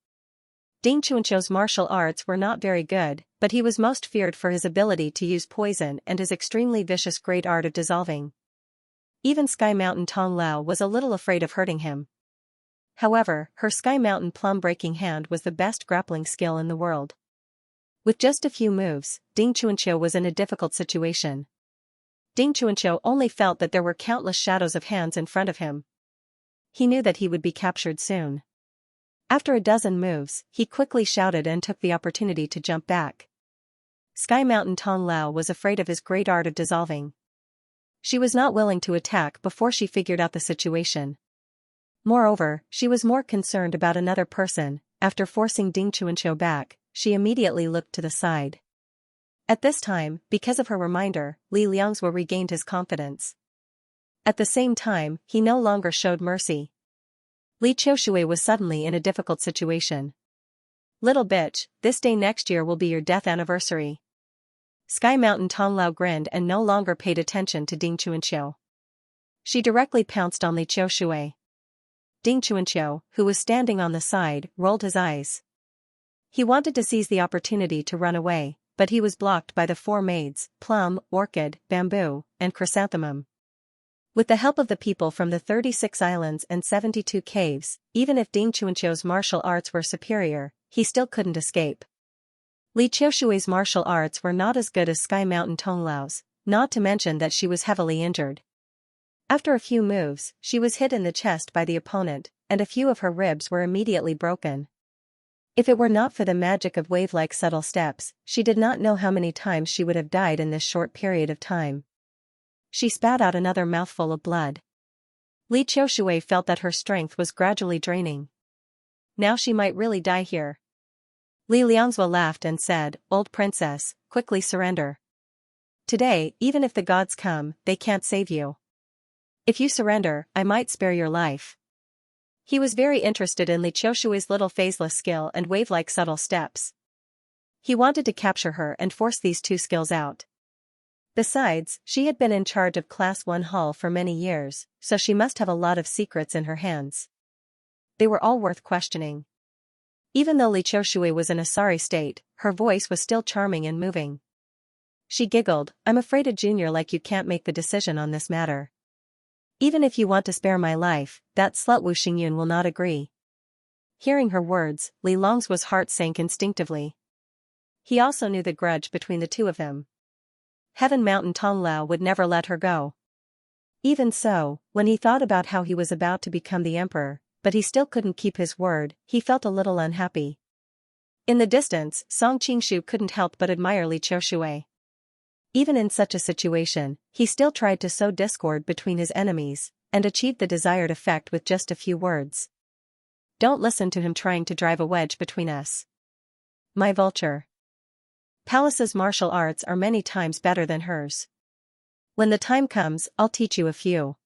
Ding Chuanqiu's martial arts were not very good, but he was most feared for his ability to use poison and his extremely vicious great art of dissolving. Even Sky Mountain Tong Lao was a little afraid of hurting him. However, her Sky Mountain plum-breaking hand was the best grappling skill in the world. With just a few moves, Ding Chuanqiu was in a difficult situation. Ding Chuanqiu only felt that there were countless shadows of hands in front of him. He knew that he would be captured soon. After a dozen moves, he quickly shouted and took the opportunity to jump back. Sky Mountain Tong Lao was afraid of his great art of dissolving. She was not willing to attack before she figured out the situation. Moreover, she was more concerned about another person. After forcing Ding Chuanqiu back, she immediately looked to the side. At this time, because of her reminder, Li Liangzhua regained his confidence. At the same time, he no longer showed mercy. Li Qiushui was suddenly in a difficult situation. "Little bitch, this day next year will be your death anniversary." Sky Mountain Tong Lao grinned and no longer paid attention to Ding Chuanqiu. She directly pounced on Li Qiushui. Ding Chuanqiu, who was standing on the side, rolled his eyes. He wanted to seize the opportunity to run away, but he was blocked by the four maids, Plum, Orchid, Bamboo, and Chrysanthemum. With the help of the people from the 36 islands and 72 caves, even if Ding Chuanqiu's martial arts were superior, he still couldn't escape. Li Qiushui's martial arts were not as good as Sky Mountain Tong Lao's, not to mention that she was heavily injured. After a few moves, she was hit in the chest by the opponent, and a few of her ribs were immediately broken. If it were not for the magic of wave-like subtle steps, she did not know how many times she would have died in this short period of time. She spat out another mouthful of blood. Li Qiushui felt that her strength was gradually draining. Now she might really die here. Li Liangzhua laughed and said, "Old princess, quickly surrender. Today, even if the gods come, they can't save you. If you surrender, I might spare your life." He was very interested in Li Qiushui's little phaseless skill and wave-like subtle steps. He wanted to capture her and force these two skills out. Besides, she had been in charge of Class 1 Hall for many years, so she must have a lot of secrets in her hands. They were all worth questioning. Even though Li Qiushui was in a sorry state, her voice was still charming and moving. She giggled, "I'm afraid a junior like you can't make the decision on this matter. Even if you want to spare my life, that slut Wu Xingyun will not agree." Hearing her words, Li Liangzhua's heart sank instinctively. He also knew the grudge between the two of them. Heaven Mountain Tong Lao would never let her go. Even so, when he thought about how he was about to become the emperor, but he still couldn't keep his word, he felt a little unhappy. In the distance, Song Qingshu couldn't help but admire Li Qiushui. Even in such a situation, he still tried to sow discord between his enemies, and achieved the desired effect with just a few words. "Don't listen to him trying to drive a wedge between us. My vulture. Palace's martial arts are many times better than hers. When the time comes, I'll teach you a few."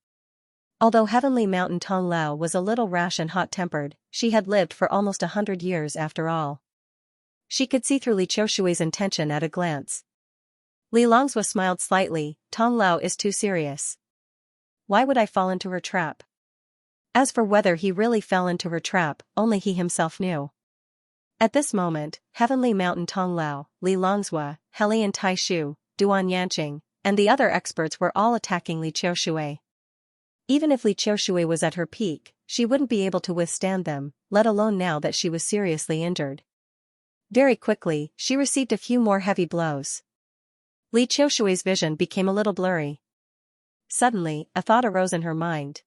Although Heavenly Mountain Tong Lao was a little rash and hot-tempered, she had lived for almost 100 years after all. She could see through Li Qiushui's intention at a glance. Li Liangzhua smiled slightly. "Tong Lao is too serious. Why would I fall into her trap?" As for whether he really fell into her trap, only he himself knew. At this moment, Heavenly Mountain Tong Lao, Li Liangzhua, Helian Tai Shu, Duan Yanqing, and the other experts were all attacking Li Qiushui. Even if Li Qiushui was at her peak, she wouldn't be able to withstand them, let alone now that she was seriously injured. Very quickly, she received a few more heavy blows. Li Qiushui's vision became a little blurry. Suddenly, a thought arose in her mind.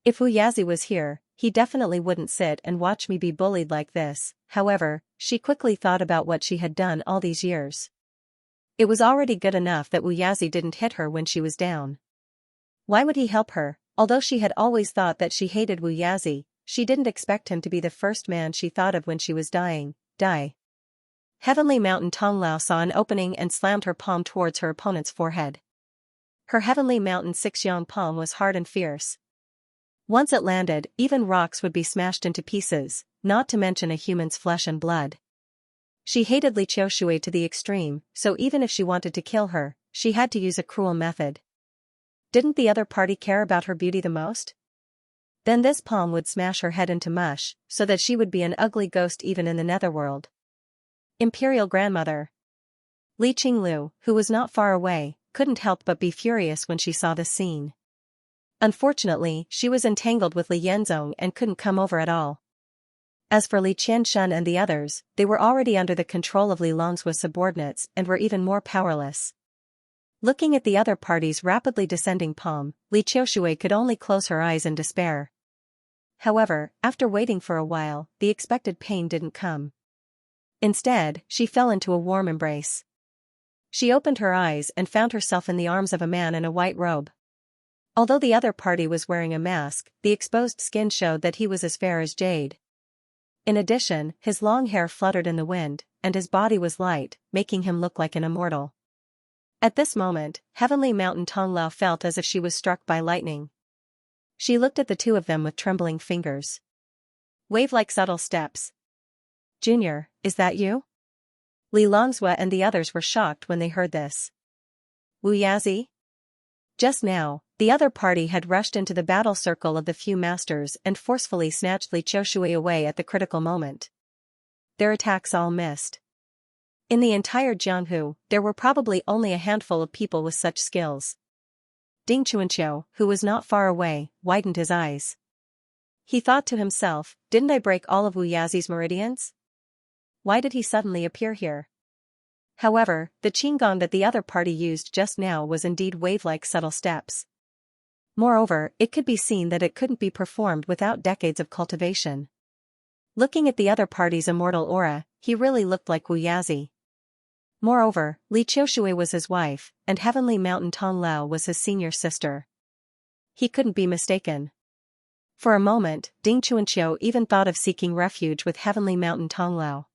If Wu Yazi was here, he definitely wouldn't sit and watch me be bullied like this. However, she quickly thought about what she had done all these years. It was already good enough that Wu Yazi didn't hit her when she was down. Why would he help her? Although she had always thought that she hated Wu Yazi, she didn't expect him to be the first man she thought of when she was dying. Heavenly Mountain Tong Lao saw an opening and slammed her palm towards her opponent's forehead. Her Heavenly Mountain Xianxia palm was hard and fierce. Once it landed, even rocks would be smashed into pieces, not to mention a human's flesh and blood. She hated Li Qiushui to the extreme, so even if she wanted to kill her, she had to use a cruel method. Didn't the other party care about her beauty the most? Then this palm would smash her head into mush, so that she would be an ugly ghost even in the netherworld. Imperial Grandmother. Li Qinglu, who was not far away, couldn't help but be furious when she saw this scene. Unfortunately, she was entangled with Li Yenzong and couldn't come over at all. As for Li Qianshun and the others, they were already under the control of Li Longzua's subordinates and were even more powerless. Looking at the other party's rapidly descending palm, Li Qiushui could only close her eyes in despair. However, after waiting for a while, the expected pain didn't come. Instead, she fell into a warm embrace. She opened her eyes and found herself in the arms of a man in a white robe. Although the other party was wearing a mask, the exposed skin showed that he was as fair as jade. In addition, his long hair fluttered in the wind, and his body was light, making him look like an immortal. At this moment, Heavenly Mountain Tonglao felt as if she was struck by lightning. She looked at the two of them with trembling fingers. Wave-like subtle steps. Junior, is that you? Li Longzua and the others were shocked when they heard this. Wu Yazi? Just now, the other party had rushed into the battle circle of the few masters and forcefully snatched Li Qiushui away at the critical moment. Their attacks all missed. In the entire Jianghu, there were probably only a handful of people with such skills. Ding Chuanqiu, who was not far away, widened his eyes. He thought to himself, didn't I break all of Wu Yazi's meridians? Why did he suddenly appear here? However, the qinggong that the other party used just now was indeed wave-like subtle steps. Moreover, it could be seen that it couldn't be performed without decades of cultivation. Looking at the other party's immortal aura, he really looked like Wu Yazi. Moreover, Li Qiushui was his wife, and Heavenly Mountain Tonglao was his senior sister. He couldn't be mistaken. For a moment, Ding Chuanqiu even thought of seeking refuge with Heavenly Mountain Tonglao.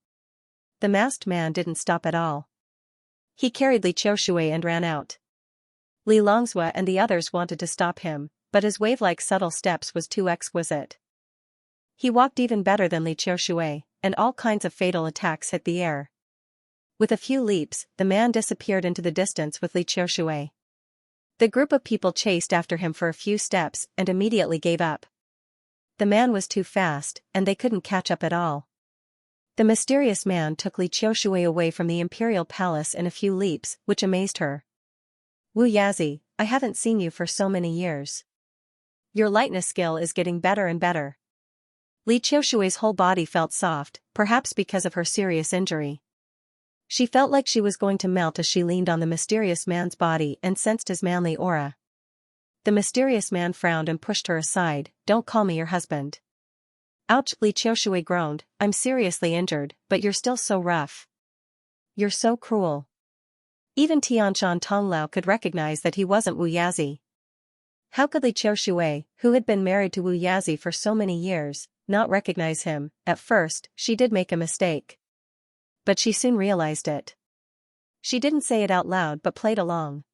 The masked man didn't stop at all. He carried Li Qiushui and ran out. Li Longzua and the others wanted to stop him, but his wave-like subtle steps was too exquisite. He walked even better than Li Qiushui, and all kinds of fatal attacks hit the air. With a few leaps, the man disappeared into the distance with Li Qiushui. The group of people chased after him for a few steps and immediately gave up. The man was too fast, and they couldn't catch up at all. The mysterious man took Li Qiushui away from the imperial palace in a few leaps, which amazed her. Wu Yazi, I haven't seen you for so many years. Your lightness skill is getting better and better. Li Qiushui's whole body felt soft, perhaps because of her serious injury. She felt like she was going to melt as she leaned on the mysterious man's body and sensed his manly aura. The mysterious man frowned and pushed her aside. Don't call me your husband. Ouch, Li Qiushui groaned, I'm seriously injured, but you're still so rough. You're so cruel. Even Tianshan Tonglao could recognize that he wasn't Wu Yazi. How could Li Qiushui, who had been married to Wu Yazi for so many years, not recognize him? At first, she did make a mistake. But she soon realized it. She didn't say it out loud but played along.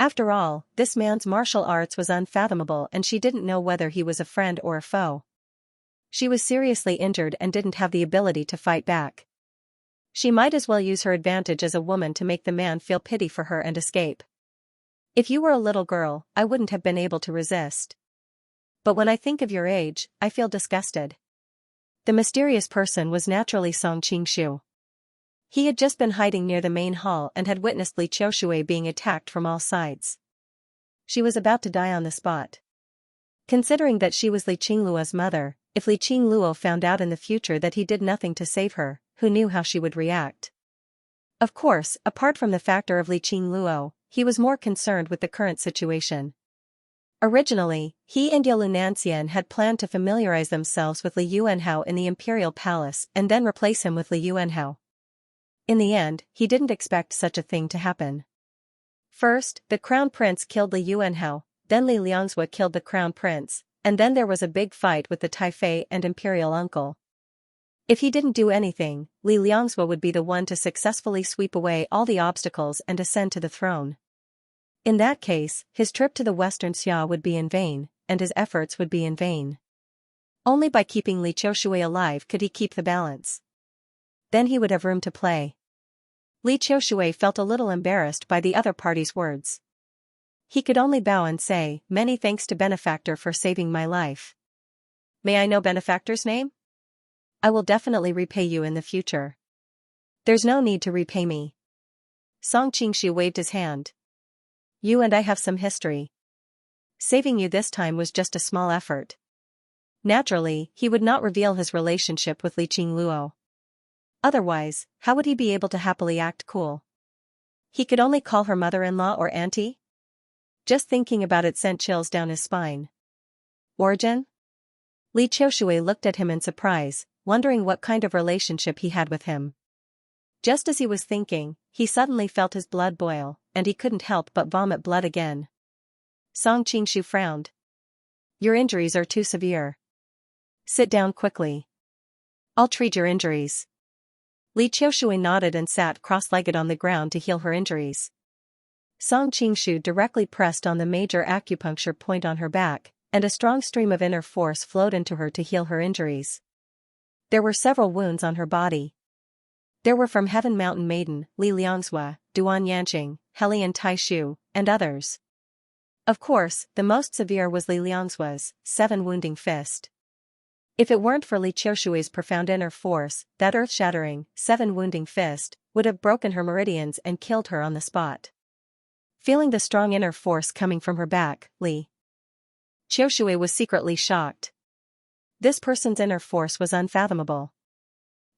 After all, this man's martial arts was unfathomable and she didn't know whether he was a friend or a foe. She was seriously injured and didn't have the ability to fight back. She might as well use her advantage as a woman to make the man feel pity for her and escape. If you were a little girl, I wouldn't have been able to resist. But when I think of your age, I feel disgusted. The mysterious person was naturally Song Qingshu. He had just been hiding near the main hall and had witnessed Li Qiushui being attacked from all sides. She was about to die on the spot. Considering that she was Li Qingluo's mother, if Li Qingluo found out in the future that he did nothing to save her, who knew how she would react? Of course, apart from the factor of Li Qingluo, he was more concerned with the current situation. Originally, he and Xianxia had planned to familiarize themselves with Li Yuanhao in the imperial palace and then replace him with Li Yuanhao. In the end, he didn't expect such a thing to happen. First, the crown prince killed Li Yuanhao, then Li Longzua killed the crown prince, and then there was a big fight with the Taifei and imperial uncle. If he didn't do anything, Li Longzua would be the one to successfully sweep away all the obstacles and ascend to the throne. In that case, his trip to the Western Xia would be in vain, and his efforts would be in vain. Only by keeping Li Qiushui alive could he keep the balance. Then he would have room to play. Li Qiushui felt a little embarrassed by the other party's words. He could only bow and say, "Many thanks to benefactor for saving my life." May I know benefactor's name? I will definitely repay you in the future. There's no need to repay me. Song Qingshu waved his hand. You and I have some history. Saving you this time was just a small effort. Naturally, he would not reveal his relationship with Li Qingluo. Otherwise, how would he be able to happily act cool? He could only call her mother-in-law or auntie? Just thinking about it sent chills down his spine. Origin? Li Qiushui looked at him in surprise, wondering what kind of relationship he had with him. Just as he was thinking, he suddenly felt his blood boil, and he couldn't help but vomit blood again. Song Qingshu frowned. Your injuries are too severe. Sit down quickly. I'll treat your injuries. Li Qiushui nodded and sat cross-legged on the ground to heal her injuries. Song Qingshu directly pressed on the major acupuncture point on her back, and a strong stream of inner force flowed into her to heal her injuries. There were several wounds on her body. There were from Heaven Mountain Maiden, Li Liangzhua, Duan Yanqing, Helian Taishu, and others. Of course, the most severe was Li Liangzhua's 7-wounding fist. If it weren't for Li Qiushui's profound inner force, that earth-shattering 7-wounding fist would have broken her meridians and killed her on the spot. Feeling the strong inner force coming from her back, Li Qiushui was secretly shocked. This person's inner force was unfathomable.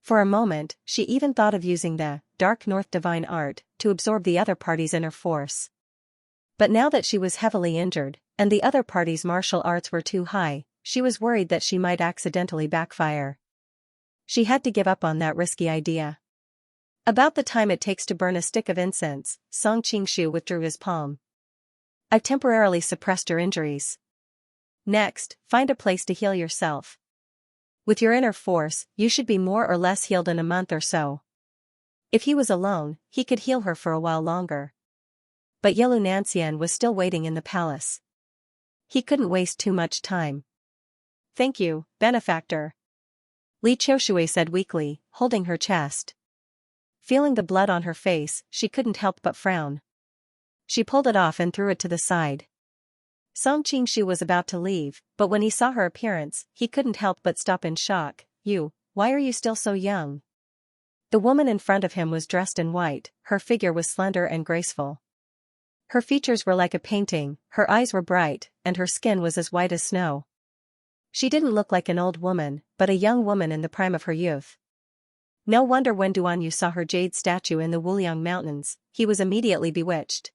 For a moment, she even thought of using the Dark North Divine Art to absorb the other party's inner force. But now that she was heavily injured, and the other party's martial arts were too high, she was worried that she might accidentally backfire. She had to give up on that risky idea. About the time it takes to burn a stick of incense, Song Qingshu withdrew his palm. I've temporarily suppressed your injuries. Next, find a place to heal yourself. With your inner force, you should be more or less healed in a month or so. If he was alone, he could heal her for a while longer. But Yelu Nanxian was still waiting in the palace. He couldn't waste too much time. Thank you, benefactor. Li Qiushui said weakly, holding her chest. Feeling the blood on her face, she couldn't help but frown. She pulled it off and threw it to the side. Song Qingshu was about to leave, but when he saw her appearance, he couldn't help but stop in shock. Why are you still so young? The woman in front of him was dressed in white, her figure was slender and graceful. Her features were like a painting, her eyes were bright, and her skin was as white as snow. She didn't look like an old woman, but a young woman in the prime of her youth. No wonder when Duan Yu saw her jade statue in the Wuliang Mountains, he was immediately bewitched.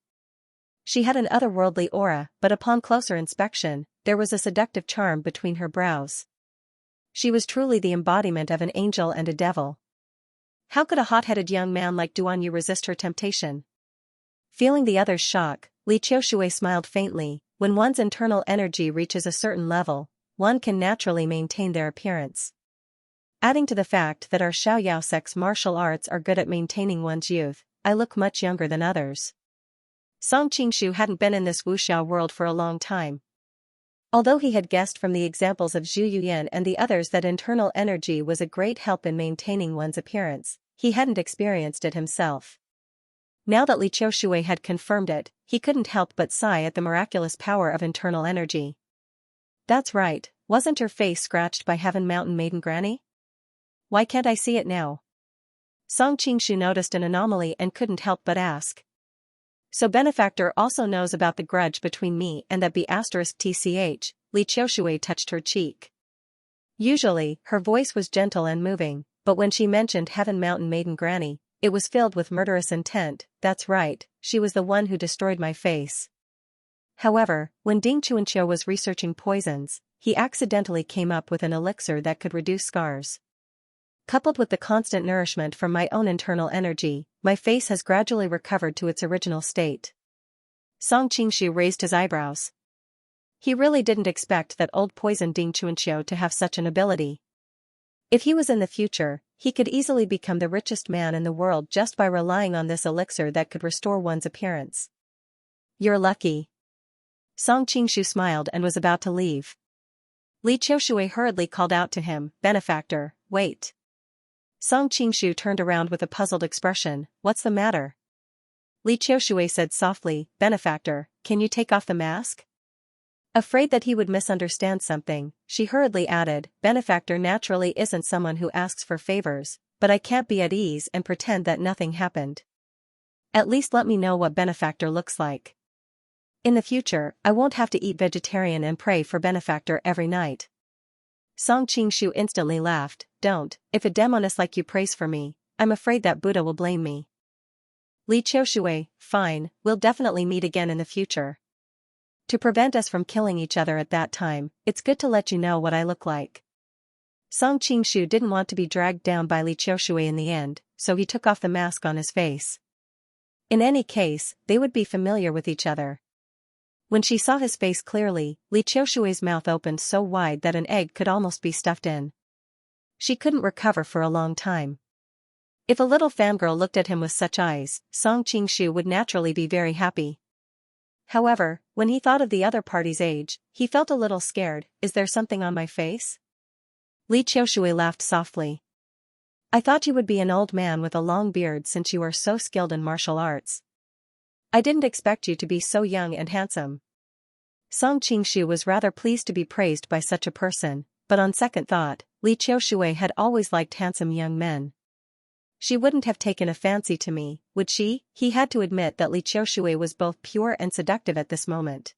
She had an otherworldly aura, but upon closer inspection, there was a seductive charm between her brows. She was truly the embodiment of an angel and a devil. How could a hot-headed young man like Duan Yu resist her temptation? Feeling the other's shock, Li Qiushui smiled faintly. When one's internal energy reaches a certain level, one can naturally maintain their appearance. Adding to the fact that our Xiaoyao sect's martial arts are good at maintaining one's youth, I look much younger than others. Song Qingshu hadn't been in this wuxiao world for a long time. Although he had guessed from the examples of Zhu Yuyan and the others that internal energy was a great help in maintaining one's appearance, he hadn't experienced it himself. Now that Li Qiushui had confirmed it, he couldn't help but sigh at the miraculous power of internal energy. That's right, wasn't your face scratched by Heaven Mountain Maiden Granny? Why can't I see it now? Song Qingshu noticed an anomaly and couldn't help but ask. So benefactor also knows about the grudge between me and that B*TCH, Li Qiushui touched her cheek. Usually, her voice was gentle and moving, but when she mentioned Heaven Mountain Maiden Granny, it was filled with murderous intent. That's right, she was the one who destroyed my face. However, when Ding Chuanqiu was researching poisons, he accidentally came up with an elixir that could reduce scars. Coupled with the constant nourishment from my own internal energy, my face has gradually recovered to its original state. Song Qingshu raised his eyebrows. He really didn't expect that old poison Ding Chuanqiu to have such an ability. If he was in the future, he could easily become the richest man in the world just by relying on this elixir that could restore one's appearance. You're lucky. Song Qingshu smiled and was about to leave. Li Qiushui hurriedly called out to him, benefactor, wait. Song Qingshu turned around with a puzzled expression. What's the matter? Li Qiushui said softly, benefactor, can you take off the mask? Afraid that he would misunderstand something, she hurriedly added, benefactor naturally isn't someone who asks for favors, but I can't be at ease and pretend that nothing happened. At least let me know what benefactor looks like. In the future, I won't have to eat vegetarian and pray for benefactor every night. Song Qingshu instantly laughed. Don't, if a demoness like you prays for me, I'm afraid that Buddha will blame me. Li Qiushui, fine, we'll definitely meet again in the future. To prevent us from killing each other at that time, it's good to let you know what I look like. Song Qingshu didn't want to be dragged down by Li Qiushui in the end, so he took off the mask on his face. In any case, they would be familiar with each other. When she saw his face clearly, Li Qiushui's mouth opened so wide that an egg could almost be stuffed in. She couldn't recover for a long time. If a little fangirl looked at him with such eyes, Song Qingshu would naturally be very happy. However, when he thought of the other party's age, he felt a little scared. Is there something on my face? Li Qiushui laughed softly. I thought you would be an old man with a long beard since you are so skilled in martial arts. I didn't expect you to be so young and handsome. Song Qingshu was rather pleased to be praised by such a person, but on second thought, Li Qiushui had always liked handsome young men. She wouldn't have taken a fancy to me, would she? He had to admit that Li Qiushui was both pure and seductive at this moment.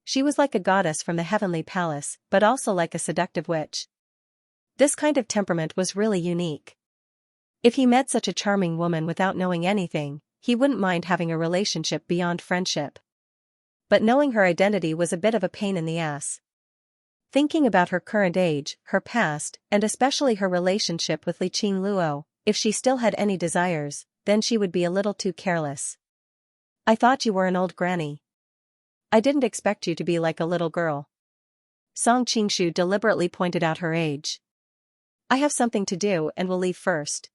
She was like a goddess from the heavenly palace, but also like a seductive witch. This kind of temperament was really unique. If he met such a charming woman without knowing anything, he wouldn't mind having a relationship beyond friendship. But knowing her identity was a bit of a pain in the ass. Thinking about her current age, her past, and especially her relationship with Li Qingluo, if she still had any desires, then she would be a little too careless. I thought you were an old granny. I didn't expect you to be like a little girl. Song Qingshu deliberately pointed out her age. I have something to do and will leave first.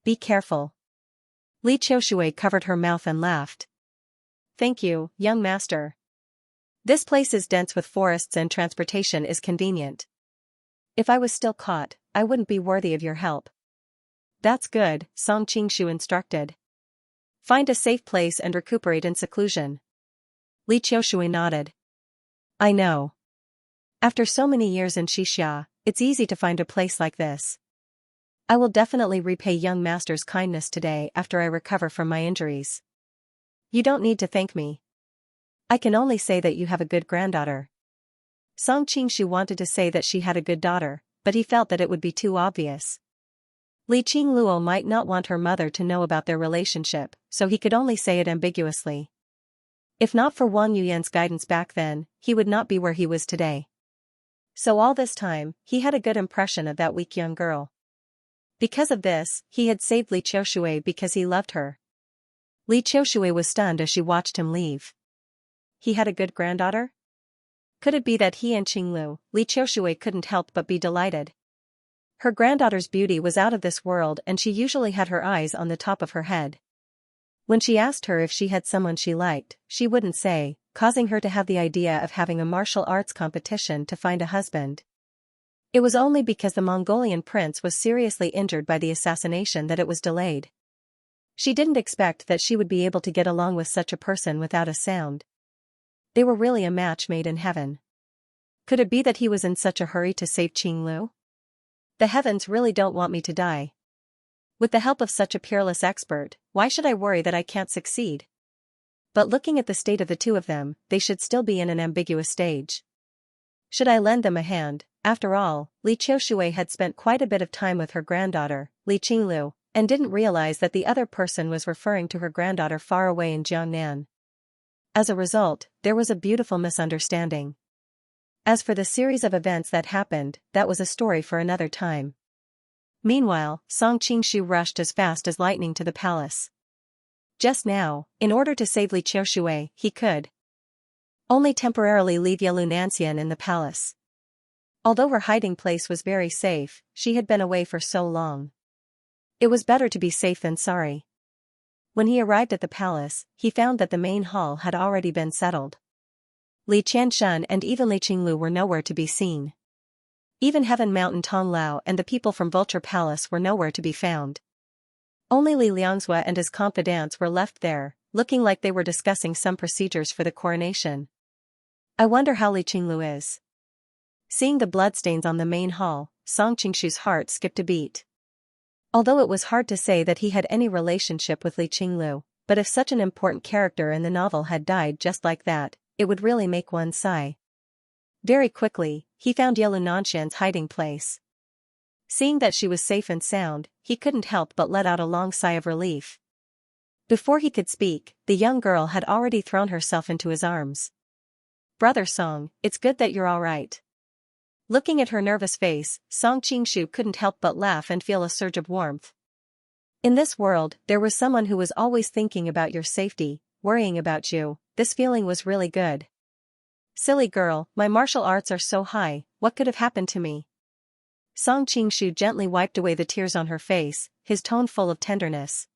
Be careful. Li Qiushui covered her mouth and laughed. Thank you, young master. This place is dense with forests and transportation is convenient. If I was still caught, I wouldn't be worthy of your help. That's good, Song Qingshu instructed. Find a safe place and recuperate in seclusion. Li Qiushui nodded. I know. After so many years in Xianxia, it's easy to find a place like this. I will definitely repay young master's kindness today after I recover from my injuries. You don't need to thank me. I can only say that you have a good granddaughter. Song Qingshu wanted to say that she had a good daughter, but he felt that it would be too obvious. Li Qingluo might not want her mother to know about their relationship, so he could only say it ambiguously. If not for Wang Yuyan's guidance back then, he would not be where he was today. So all this time, he had a good impression of that weak young girl. Because of this, he had saved Li Qiushui because he loved her. Li Qiushui was stunned as she watched him leave. He had a good granddaughter? Could it be that he and Qinglu, Li Qiushui couldn't help but be delighted. Her granddaughter's beauty was out of this world and she usually had her eyes on the top of her head. When she asked her if she had someone she liked, she wouldn't say, causing her to have the idea of having a martial arts competition to find a husband. It was only because the Mongolian prince was seriously injured by the assassination that it was delayed. She didn't expect that she would be able to get along with such a person without a sound. They were really a match made in heaven. Could it be that he was in such a hurry to save Qinglu? The heavens really don't want me to die. With the help of such a peerless expert, why should I worry that I can't succeed? But looking at the state of the two of them, they should still be in an ambiguous stage. Should I lend them a hand? After all, Li Qiushui had spent quite a bit of time with her granddaughter, Li Qinglu, and didn't realize that the other person was referring to her granddaughter far away in Jiangnan. As a result, there was a beautiful misunderstanding. As for the series of events that happened, that was a story for another time. Meanwhile, Song Qingshu rushed as fast as lightning to the palace. Just now, in order to save Li Qiushui, he could only temporarily leave Xianxia in the palace. Although her hiding place was very safe, she had been away for so long. It was better to be safe than sorry. When he arrived at the palace, he found that the main hall had already been settled. Li Qianshan and even Li Qinglu were nowhere to be seen. Even Heaven Mountain Tonglao and the people from Vulture Palace were nowhere to be found. Only Li Liangzhua and his confidants were left there, looking like they were discussing some procedures for the coronation. I wonder how Li Qinglu is. Seeing the bloodstains on the main hall, Song Qingshu's heart skipped a beat. Although it was hard to say that he had any relationship with Li Qinglu, but if such an important character in the novel had died just like that, it would really make one sigh. Very quickly, he found Yelu Nanshan's hiding place. Seeing that she was safe and sound, he couldn't help but let out a long sigh of relief. Before he could speak, the young girl had already thrown herself into his arms. "Brother Song, it's good that you're all right." Looking at her nervous face, Song Qingshu couldn't help but laugh and feel a surge of warmth. In this world, there was someone who was always thinking about your safety, worrying about you. This feeling was really good. "Silly girl, my martial arts are so high, what could have happened to me?" Song Qingshu gently wiped away the tears on her face, his tone full of tenderness.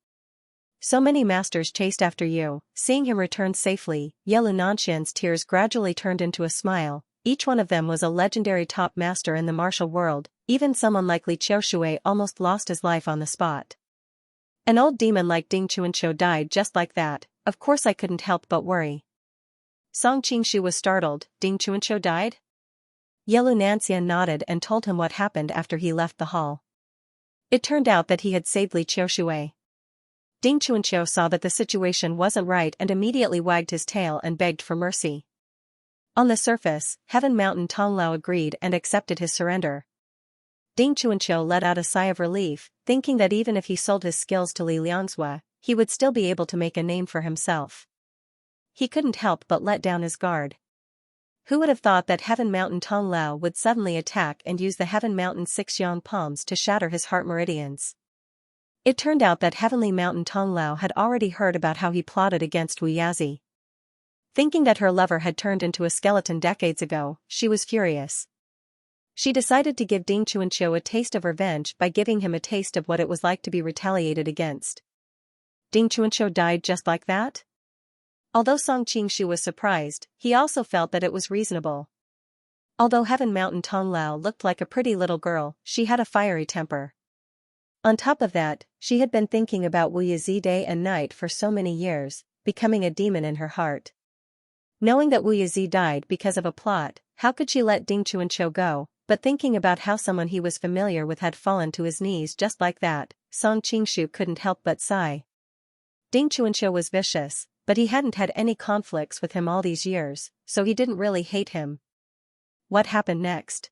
"So many masters chased after you." Seeing him return safely, Yelu Nanshan's tears gradually turned into a smile. Each one of them was a legendary top master in the martial world. Even someone like Li Qiushui almost lost his life on the spot. An old demon like Ding Chuanqiu died just like that. Of course I couldn't help but worry. Song Qingshu was startled. "Ding Chuanqiu died?" Yelu Nanshan nodded and told him what happened after he left the hall. It turned out that he had saved Li Qiushui. Ding Chuanqiu saw that the situation wasn't right and immediately wagged his tail and begged for mercy. On the surface, Heaven Mountain Tonglao agreed and accepted his surrender. Ding Chuanqiu let out a sigh of relief, thinking that even if he sold his skills to Li Liangzhua, he would still be able to make a name for himself. He couldn't help but let down his guard. Who would have thought that Heaven Mountain Tonglao would suddenly attack and use the Heaven Mountain 6 yang palms to shatter his heart meridians? It turned out that Heavenly Mountain Tonglao had already heard about how he plotted against Wu Yazi. Thinking that her lover had turned into a skeleton decades ago, she was furious. She decided to give Ding Chuanqiu a taste of revenge by giving him a taste of what it was like to be retaliated against. Ding Chuanqiu died just like that? Although Song Qingshu was surprised, he also felt that it was reasonable. Although Heaven Mountain Tonglao looked like a pretty little girl, she had a fiery temper. On top of that, she had been thinking about Wu Yazi day and night for so many years, becoming a demon in her heart. Knowing that Wu Yazi died because of a plot, how could she let Ding Chuanqiu go? But thinking about how someone he was familiar with had fallen to his knees just like that, Song Qingshu couldn't help but sigh. Ding Chuanqiu was vicious, but he hadn't had any conflicts with him all these years, so he didn't really hate him. What happened next?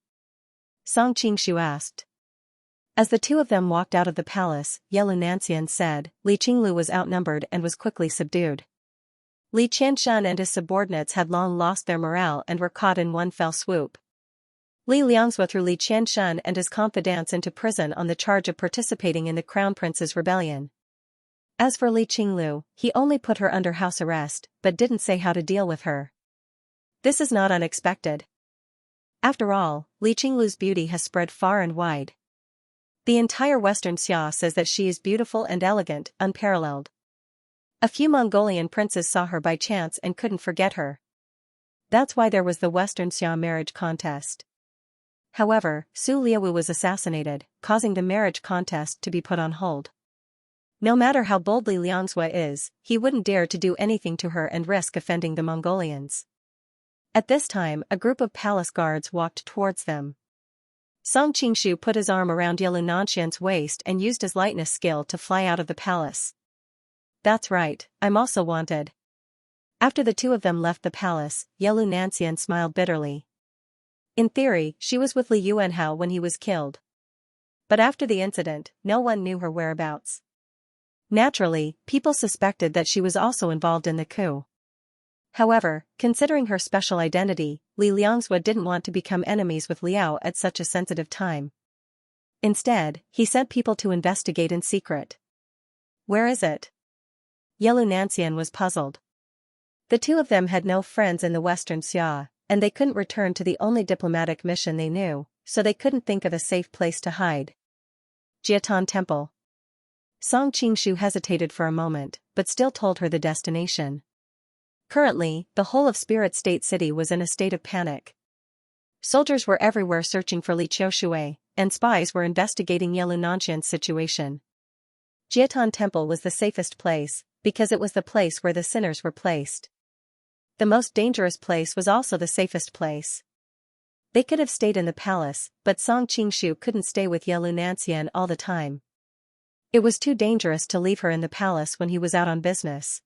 Song Qingshu asked. As the two of them walked out of the palace, Yelu Nanshan said, Li Qinglu was outnumbered and was quickly subdued. Li Qianshan and his subordinates had long lost their morale and were caught in one fell swoop. Li Liangzhua threw Li Qianshan and his confidants into prison on the charge of participating in the Crown Prince's rebellion. As for Li Qinglu, he only put her under house arrest, but didn't say how to deal with her. This is not unexpected. After all, Li Qinglu's beauty has spread far and wide. The entire Western Xia says that she is beautiful and elegant, unparalleled. A few Mongolian princes saw her by chance and couldn't forget her. That's why there was the Western Xia marriage contest. However, Su Liawu was assassinated, causing the marriage contest to be put on hold. No matter how bold Li Liangzhua is, he wouldn't dare to do anything to her and risk offending the Mongolians. At this time, a group of palace guards walked towards them. Song Qingshu put his arm around Yelu Nanshan's waist and used his lightness skill to fly out of the palace. That's right, I'm also wanted. After the two of them left the palace, Yelu Nanshan smiled bitterly. In theory, she was with Li Yuanhao when he was killed. But after the incident, no one knew her whereabouts. Naturally, people suspected that she was also involved in the coup. However, considering her special identity, Li Liangzhua didn't want to become enemies with Liao at such a sensitive time. Instead, he sent people to investigate in secret. Where is it? Yelu Nanshan was puzzled. The two of them had no friends in the Western Xia, and they couldn't return to the only diplomatic mission they knew, so they couldn't think of a safe place to hide. Jiatan Temple. Song Qingshu hesitated for a moment, but still told her the destination. Currently, the whole of Spirit State City was in a state of panic. Soldiers were everywhere searching for Li Qiushui, and spies were investigating Yelu Nanshan's situation. Jiatan Temple was the safest place, because it was the place where the sinners were placed. The most dangerous place was also the safest place. They could have stayed in the palace, but Song Qingshu couldn't stay with Yelu Nanshan all the time. It was too dangerous to leave her in the palace when he was out on business.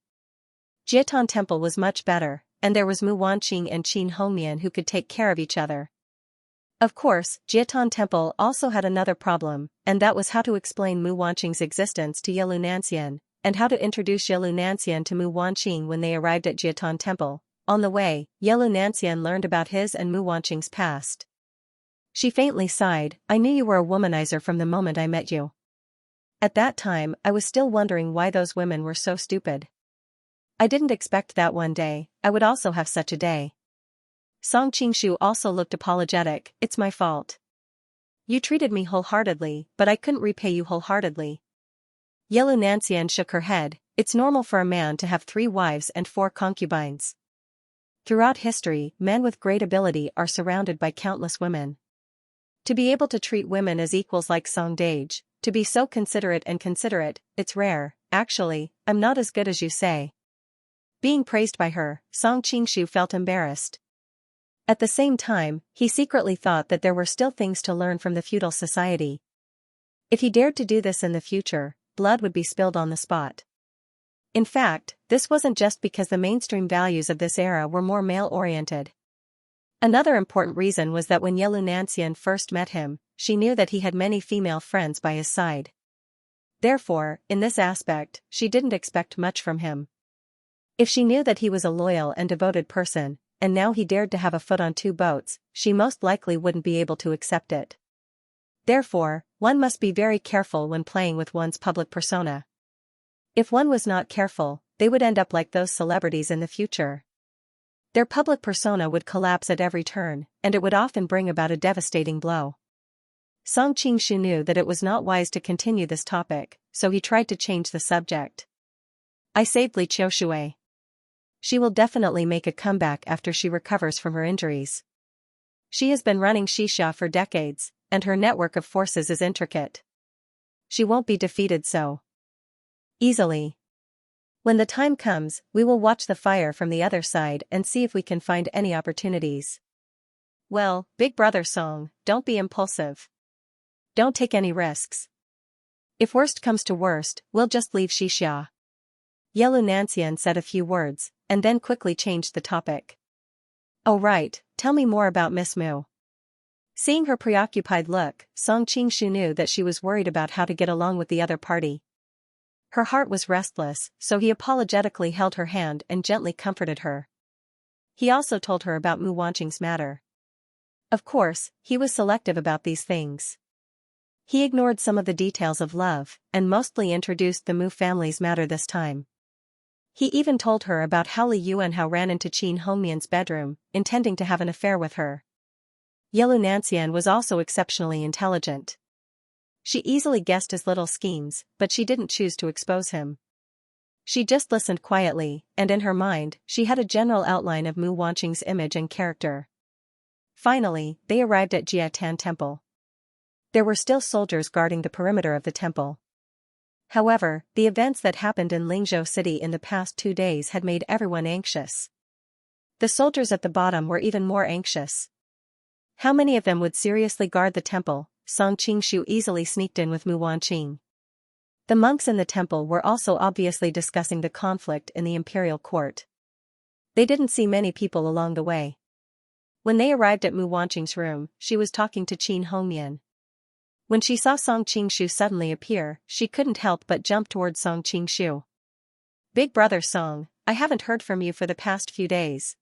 Jiatan Temple was much better, and there was Mu Wanqing and Qin Hongmian who could take care of each other. Of course, Jiatan Temple also had another problem, and that was how to explain Mu Wanqing's existence to Yelu Nanxian, and how to introduce Yelu Nanxian to Mu Wanqing when they arrived at Jiatan Temple. On the way, Yelu Nanxian learned about his and Mu Wanqing's past. She faintly sighed, "I knew you were a womanizer from the moment I met you. At that time, I was still wondering why those women were so stupid. I didn't expect that one day, I would also have such a day." Song Qingshu also looked apologetic, "It's my fault. You treated me wholeheartedly, but I couldn't repay you wholeheartedly." Yelu Nanxian shook her head, "It's normal for a man to have 3 wives and 4 concubines. Throughout history, men with great ability are surrounded by countless women. To be able to treat women as equals like Song Dage, to be so considerate, it's rare. Actually, I'm not as good as you say." Being praised by her, Song Qingshu felt embarrassed. At the same time, he secretly thought that there were still things to learn from the feudal society. If he dared to do this in the future, blood would be spilled on the spot. In fact, this wasn't just because the mainstream values of this era were more male-oriented. Another important reason was that when Yelu Nanxian first met him, she knew that he had many female friends by his side. Therefore, in this aspect, she didn't expect much from him. If she knew that he was a loyal and devoted person, and now he dared to have a foot on 2 boats, she most likely wouldn't be able to accept it. Therefore, one must be very careful when playing with one's public persona. If one was not careful, they would end up like those celebrities in the future. Their public persona would collapse at every turn, and it would often bring about a devastating blow. Song Qingshu knew that it was not wise to continue this topic, so he tried to change the subject. "I saved Li Qiushui. She will definitely make a comeback after she recovers from her injuries. She has been running Xianxia for decades, and her network of forces is intricate. She won't be defeated so easily. When the time comes, we will watch the fire from the other side and see if we can find any opportunities." "Well, Big Brother Song, don't be impulsive. Don't take any risks. If worst comes to worst, we'll just leave Xianxia." Yelu Nanxian said a few words, and then quickly changed the topic. "Oh right, tell me more about Miss Mu." Seeing her preoccupied look, Song Qingshu knew that she was worried about how to get along with the other party. Her heart was restless, so he apologetically held her hand and gently comforted her. He also told her about Mu Wanqing's matter. Of course, he was selective about these things. He ignored some of the details of love, and mostly introduced the Mu family's matter this time. He even told her about how Li Yuanhao ran into Qin Hongmian's bedroom, intending to have an affair with her. Yelu Nanxian was also exceptionally intelligent. She easily guessed his little schemes, but she didn't choose to expose him. She just listened quietly, and in her mind, she had a general outline of Mu Wanqing's image and character. Finally, they arrived at Jiatan Temple. There were still soldiers guarding the perimeter of the temple. However, the events that happened in Lingzhou City in the past 2 days had made everyone anxious. The soldiers at the bottom were even more anxious. How many of them would seriously guard the temple? Song Qingshu easily sneaked in with Mu Wanqing. The monks in the temple were also obviously discussing the conflict in the imperial court. They didn't see many people along the way. When they arrived at Mu Wanqing's room, she was talking to Qin Hongmian. When she saw Song Qingshu suddenly appear, she couldn't help but jump towards Song Qingshu. "Big Brother Song, I haven't heard from you for the past few days.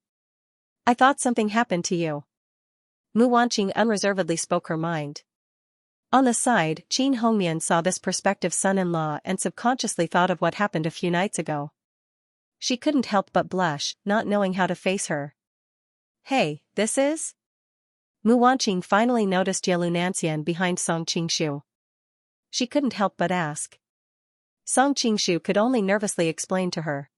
I thought something happened to you." Mu Wanqing unreservedly spoke her mind. On the side, Qin Hongmian saw this prospective son-in-law and subconsciously thought of what happened a few nights ago. She couldn't help but blush, not knowing how to face her. "Hey, this is?" Mu Wanqing finally noticed Yelu Nanxian behind Song Qingshu. She couldn't help but ask. Song Qingshu could only nervously explain to her.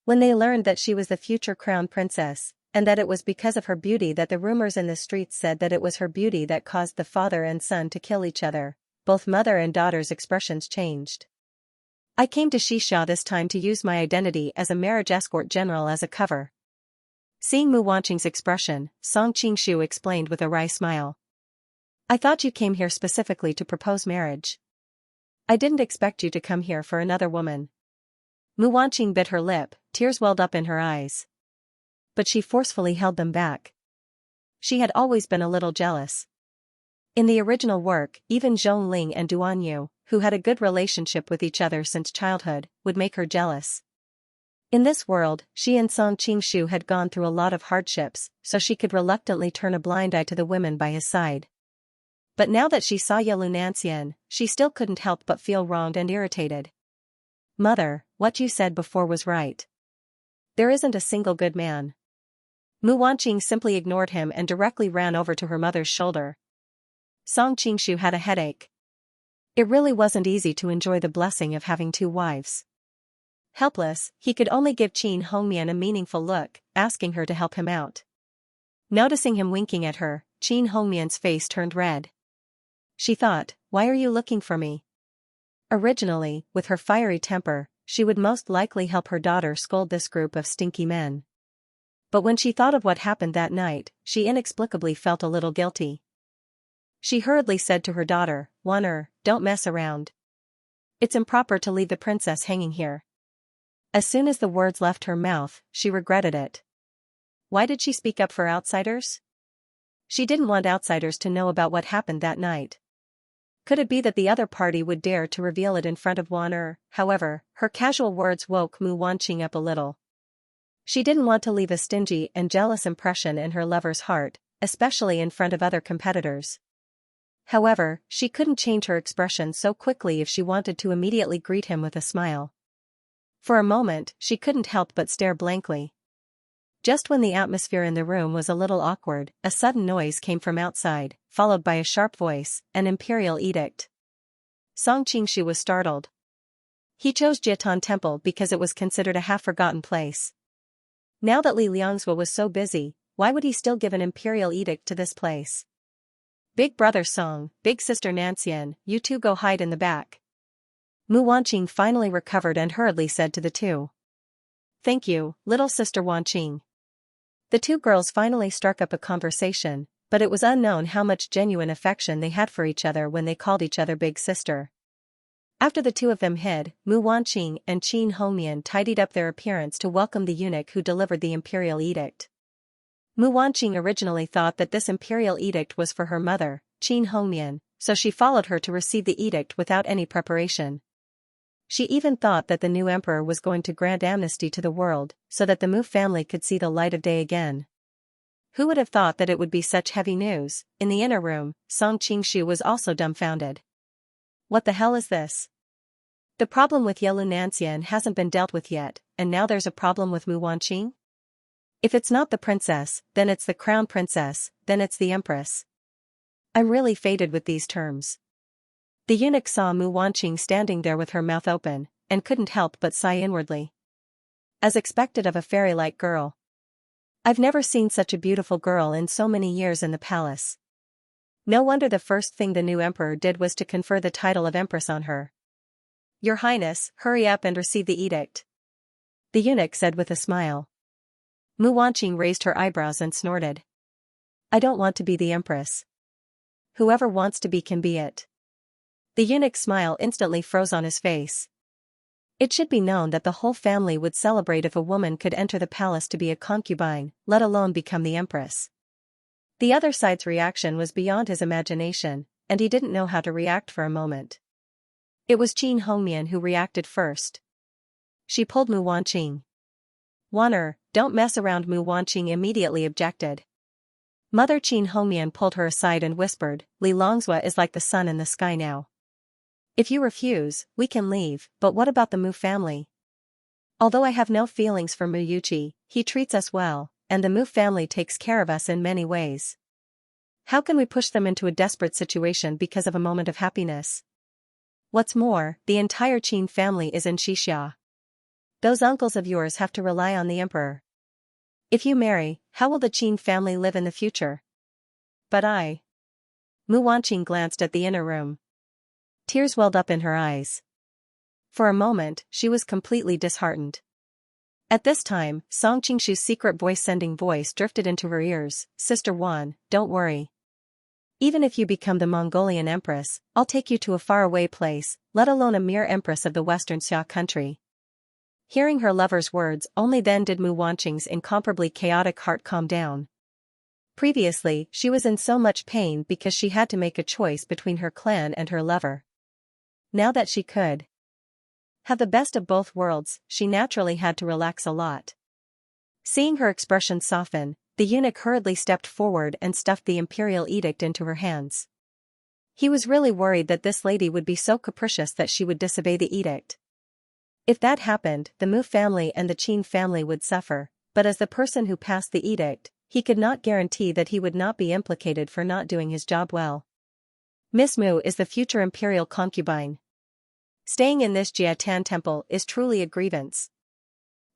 When they learned that she was the future crown princess, and that it was because of her beauty that the rumors in the streets said that it was her beauty that caused the father and son to kill each other, both mother and daughter's expressions changed. "I came to Xianxia this time to use my identity as a marriage escort general as a cover." Seeing Mu Wanqing's expression, Song Qingshu explained with a wry smile. "I thought you came here specifically to propose marriage." I didn't expect you to come here for another woman. Mu Wanqing bit her lip, tears welled up in her eyes. But she forcefully held them back. She had always been a little jealous. In the original work, even Zhong Ling and Duan Yu, who had a good relationship with each other since childhood, would make her jealous. In this world, she and Song Qingshu had gone through a lot of hardships, so she could reluctantly turn a blind eye to the women by his side. But now that she saw Ye Lunanxian, she still couldn't help but feel wronged and irritated. Mother, what you said before was right. There isn't a single good man. Mu Wanqing simply ignored him and directly ran over to her mother's shoulder. Song Qingshu had a headache. It really wasn't easy to enjoy the blessing of having two wives. Helpless, he could only give Qin Hongmian a meaningful look, asking her to help him out. Noticing him winking at her, Qin Hongmian's face turned red. She thought, why are you looking for me? Originally, with her fiery temper, she would most likely help her daughter scold this group of stinky men. But when she thought of what happened that night, she inexplicably felt a little guilty. She hurriedly said to her daughter, Wan, don't mess around. It's improper to leave the princess hanging here. As soon as the words left her mouth, she regretted it. Why did she speak up for outsiders? She didn't want outsiders to know about what happened that night. Could it be that the other party would dare to reveal it in front of Wan? However, her casual words woke Mu Wanqing up a little. She didn't want to leave a stingy and jealous impression in her lover's heart, especially in front of other competitors. However, she couldn't change her expression so quickly if she wanted to immediately greet him with a smile. For a moment, she couldn't help but stare blankly. Just when the atmosphere in the room was a little awkward, a sudden noise came from outside, followed by a sharp voice, an imperial edict. Song Qingshu was startled. He chose Jiatan Temple because it was considered a half-forgotten place. Now that Li Liangzhua was so busy, why would he still give an imperial edict to this place? Big brother Song, big sister Nanxian, you two go hide in the back. Mu Wanqing finally recovered and hurriedly said to the two. Thank you, little sister Wanqing. The two girls finally struck up a conversation, but it was unknown how much genuine affection they had for each other when they called each other big sister. After the two of them hid, Mu Wanqing and Qin Hongmian tidied up their appearance to welcome the eunuch who delivered the imperial edict. Mu Wanqing originally thought that this imperial edict was for her mother, Qin Hongmian, so she followed her to receive the edict without any preparation. She even thought that the new emperor was going to grant amnesty to the world, so that the Mu family could see the light of day again. Who would have thought that it would be such heavy news? In the inner room, Song Qingshu was also dumbfounded. What the hell is this? The problem with Ye Lunanxian hasn't been dealt with yet, and now there's a problem with Mu Wanqing? If it's not the princess, then it's the crown princess, then it's the empress. I'm really fated with these terms. The eunuch saw Mu Wanqing standing there with her mouth open, and couldn't help but sigh inwardly. As expected of a fairy-like girl. I've never seen such a beautiful girl in so many years in the palace. No wonder the first thing the new emperor did was to confer the title of empress on her. Your Highness, hurry up and receive the edict. The eunuch said with a smile. Mu Wanqing raised her eyebrows and snorted. I don't want to be the empress. Whoever wants to be can be it. The eunuch's smile instantly froze on his face. It should be known that the whole family would celebrate if a woman could enter the palace to be a concubine, let alone become the empress. The other side's reaction was beyond his imagination, and he didn't know how to react for a moment. It was Qin Hongmian who reacted first. She pulled Mu Wanqing. Wan, don't mess around. Mu Wanqing immediately objected. Mother Qin Hongmian pulled her aside and whispered, Li Liangzhua is like the sun in the sky now. If you refuse, we can leave, but what about the Mu family? Although I have no feelings for Mu Yuqi, he treats us well, and the Mu family takes care of us in many ways. How can we push them into a desperate situation because of a moment of happiness? What's more, the entire Qin family is in Xianxia. Those uncles of yours have to rely on the emperor. If you marry, how will the Qin family live in the future? But Mu Wanqing glanced at the inner room. Tears welled up in her eyes. For a moment, she was completely disheartened. At this time, Song Qingshu's secret voice-sending voice drifted into her ears, Sister Wan, don't worry. Even if you become the Mongolian empress, I'll take you to a faraway place, let alone a mere empress of the western Xia country. Hearing her lover's words, only then did Mu Wanqing's incomparably chaotic heart calm down. Previously, she was in so much pain because she had to make a choice between her clan and her lover. Now that she could have the best of both worlds, she naturally had to relax a lot. Seeing her expression soften, the eunuch hurriedly stepped forward and stuffed the imperial edict into her hands. He was really worried that this lady would be so capricious that she would disobey the edict. If that happened, the Mu family and the Qin family would suffer, but as the person who passed the edict, he could not guarantee that he would not be implicated for not doing his job well. Miss Mu is the future imperial concubine. Staying in this Jiatan temple is truly a grievance.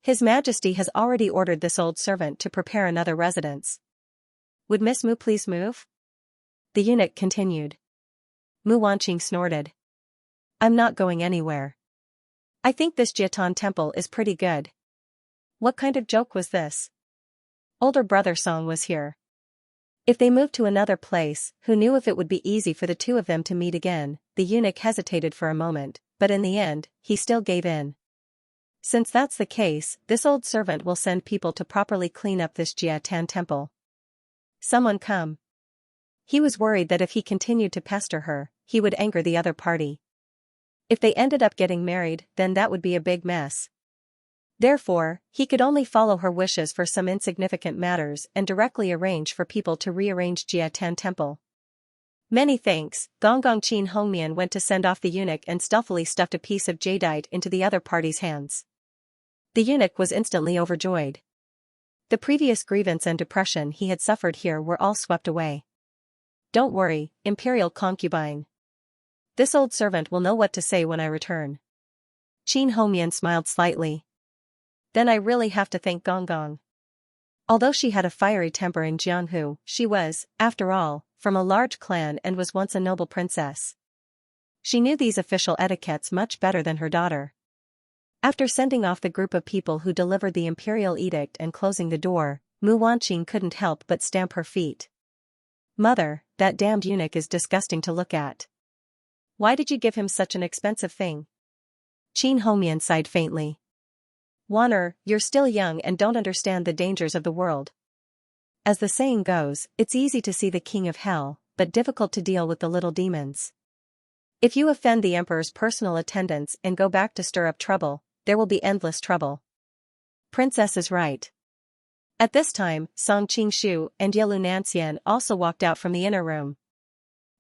His Majesty has already ordered this old servant to prepare another residence. Would Miss Mu please move? The eunuch continued. Mu Wanqing snorted. I'm not going anywhere. I think this Jiatan temple is pretty good. What kind of joke was this? Older brother Song was here. If they moved to another place, who knew if it would be easy for the two of them to meet again? The eunuch hesitated for a moment, but in the end, he still gave in. Since that's the case, this old servant will send people to properly clean up this Jiatan temple. Someone come. He was worried that if he continued to pester her, he would anger the other party. If they ended up getting married, then that would be a big mess. Therefore, he could only follow her wishes for some insignificant matters and directly arrange for people to rearrange Jiatan temple. Many thanks. Gonggong Qin Hongmian went to send off the eunuch and stealthily stuffed a piece of jadeite into the other party's hands. The eunuch was instantly overjoyed. The previous grievance and depression he had suffered here were all swept away. Don't worry, imperial concubine. This old servant will know what to say when I return. Qin Hongmian smiled slightly. Then I really have to thank Gonggong. Although she had a fiery temper in Jianghu, she was, after all, from a large clan and was once a noble princess. She knew these official etiquettes much better than her daughter. After sending off the group of people who delivered the imperial edict and closing the door, Mu Wanqing couldn't help but stamp her feet. Mother, that damned eunuch is disgusting to look at. Why did you give him such an expensive thing? Qin Hongmian sighed faintly. Wanner, you're still young and don't understand the dangers of the world. As the saying goes, it's easy to see the king of hell, but difficult to deal with the little demons. If you offend the emperor's personal attendants and go back to stir up trouble, there will be endless trouble. Princess is right. At this time, Song Qingshu and Yelu Nanxian also walked out from the inner room.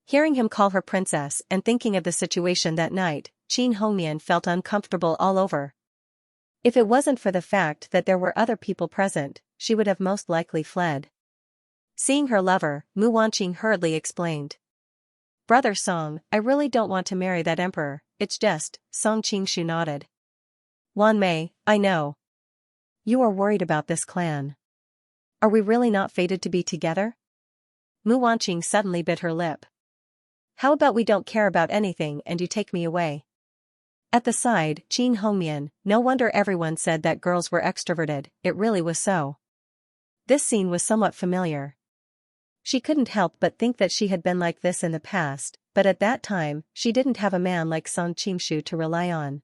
Hearing him call her princess and thinking of the situation that night, Qin Hongmian felt uncomfortable all over. If it wasn't for the fact that there were other people present, she would have most likely fled. Seeing her lover, Mu Wanqing hurriedly explained. Brother Song, I really don't want to marry that emperor, it's just, Song Qingshu nodded. Wan Mei, I know. You are worried about this clan. Are we really not fated to be together? Mu Wanqing suddenly bit her lip. How about we don't care about anything and you take me away? At the side, Qin Hongmian, no wonder everyone said that girls were extroverted, it really was so. This scene was somewhat familiar. She couldn't help but think that she had been like this in the past, but at that time, she didn't have a man like Song Qingshu to rely on.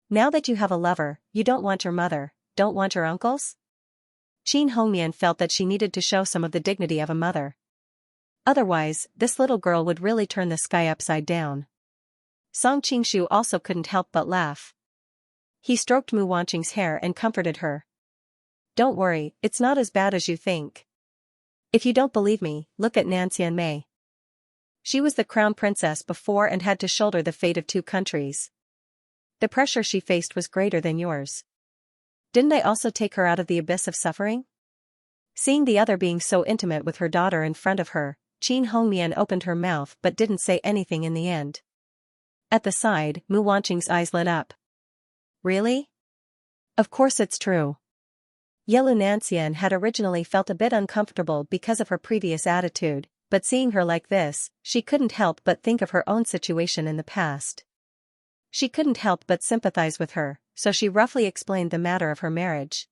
Now that you have a lover, you don't want your mother, don't want your uncles? Qin Hongmian felt that she needed to show some of the dignity of a mother. Otherwise, this little girl would really turn the sky upside down. Song Qingshu also couldn't help but laugh. He stroked Mu Wanqing's hair and comforted her. Don't worry, it's not as bad as you think. If you don't believe me, look at Nanxian Mei. She was the crown princess before and had to shoulder the fate of 2 countries. The pressure she faced was greater than yours. Didn't I also take her out of the abyss of suffering? Seeing the other being so intimate with her daughter in front of her, Qin Hongmian opened her mouth but didn't say anything in the end. At the side, Mu Wanqing's eyes lit up. Really? Of course it's true. Yelu Nanxian had originally felt a bit uncomfortable because of her previous attitude, but seeing her like this, she couldn't help but think of her own situation in the past. She couldn't help but sympathize with her, so she roughly explained the matter of her marriage.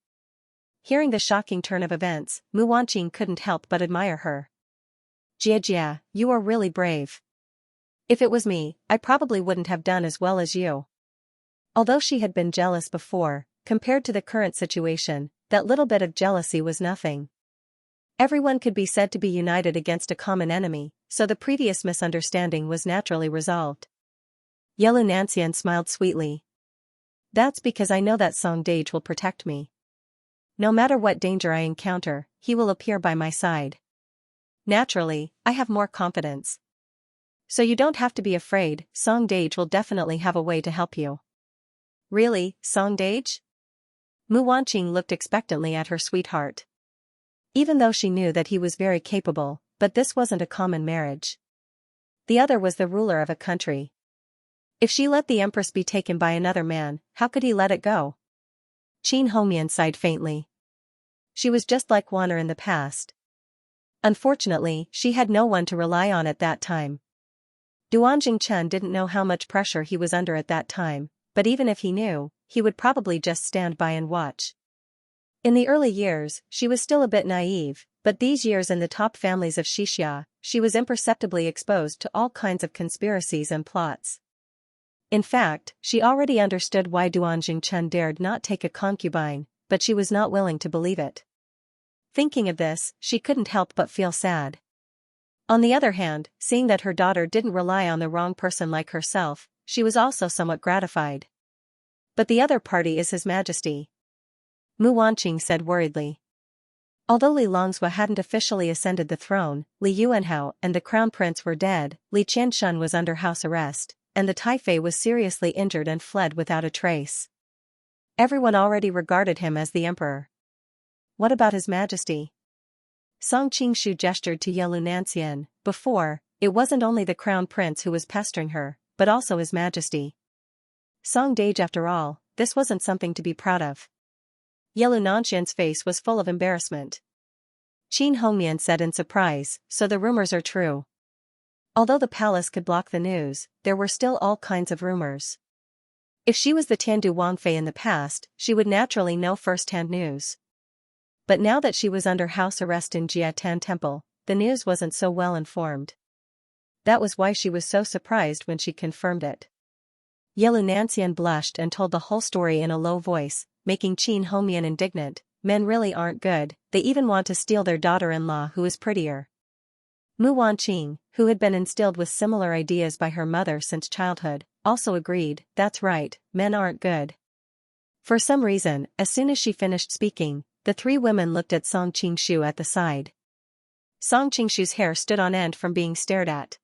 Hearing the shocking turn of events, Mu Wanqing couldn't help but admire her. Xianxia, you are really brave. If it was me, I probably wouldn't have done as well as you. Although she had been jealous before, compared to the current situation, that little bit of jealousy was nothing. Everyone could be said to be united against a common enemy, so the previous misunderstanding was naturally resolved. Xianxia smiled sweetly. That's because I know that Song Dage will protect me. No matter what danger I encounter, he will appear by my side. Naturally, I have more confidence. So you don't have to be afraid, Song Dage will definitely have a way to help you. Really, Song Dage? Mu Wanqing looked expectantly at her sweetheart. Even though she knew that he was very capable, but this wasn't a common marriage. The other was the ruler of a country. If she let the empress be taken by another man, how could he let it go? Qin Hongmian sighed faintly. She was just like Wanner in the past. Unfortunately, she had no one to rely on at that time. Duanjing Chen didn't know how much pressure he was under at that time, but even if he knew, he would probably just stand by and watch. In the early years, she was still a bit naive, but these years in the top families of Xianxia, she was imperceptibly exposed to all kinds of conspiracies and plots. In fact, she already understood why Duanjing Chen dared not take a concubine, but she was not willing to believe it. Thinking of this, she couldn't help but feel sad. On the other hand, seeing that her daughter didn't rely on the wrong person like herself, she was also somewhat gratified. But the other party is His Majesty. Mu Wanqing said worriedly. Although Li Longzhou hadn't officially ascended the throne, Li Yuanhao and the crown prince were dead, Li Qianshun was under house arrest, and the Taifei was seriously injured and fled without a trace. Everyone already regarded him as the emperor. What about His Majesty? Song Qingshu gestured to Xianxia. Before, it wasn't only the crown prince who was pestering her, but also His Majesty. Song Dage, after all, this wasn't something to be proud of. Xianxia's face was full of embarrassment. Qin Hongmian said in surprise, so the rumors are true. Although the palace could block the news, there were still all kinds of rumors. If she was the Tiandu Wangfei in the past, she would naturally know first-hand news. But now that she was under house arrest in Jiatan Temple, the news wasn't so well informed. That was why she was so surprised when she confirmed it. Xianxia blushed and told the whole story in a low voice, making Qin Hongmian indignant. Men really aren't good, they even want to steal their daughter-in-law who is prettier. Mu Wanqing, who had been instilled with similar ideas by her mother since childhood, also agreed, that's right, men aren't good. For some reason, as soon as she finished speaking, the three women looked at Song Qingshu at the side. Song Qingshu's hair stood on end from being stared at.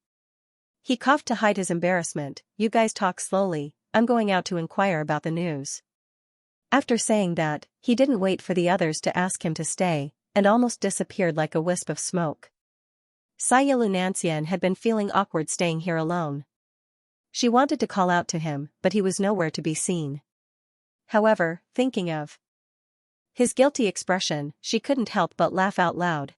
He coughed to hide his embarrassment. You guys talk slowly, I'm going out to inquire about the news. After saying that, he didn't wait for the others to ask him to stay, and almost disappeared like a wisp of smoke. Xianxia had been feeling awkward staying here alone. She wanted to call out to him, but he was nowhere to be seen. However, thinking of his guilty expression, she couldn't help but laugh out loud.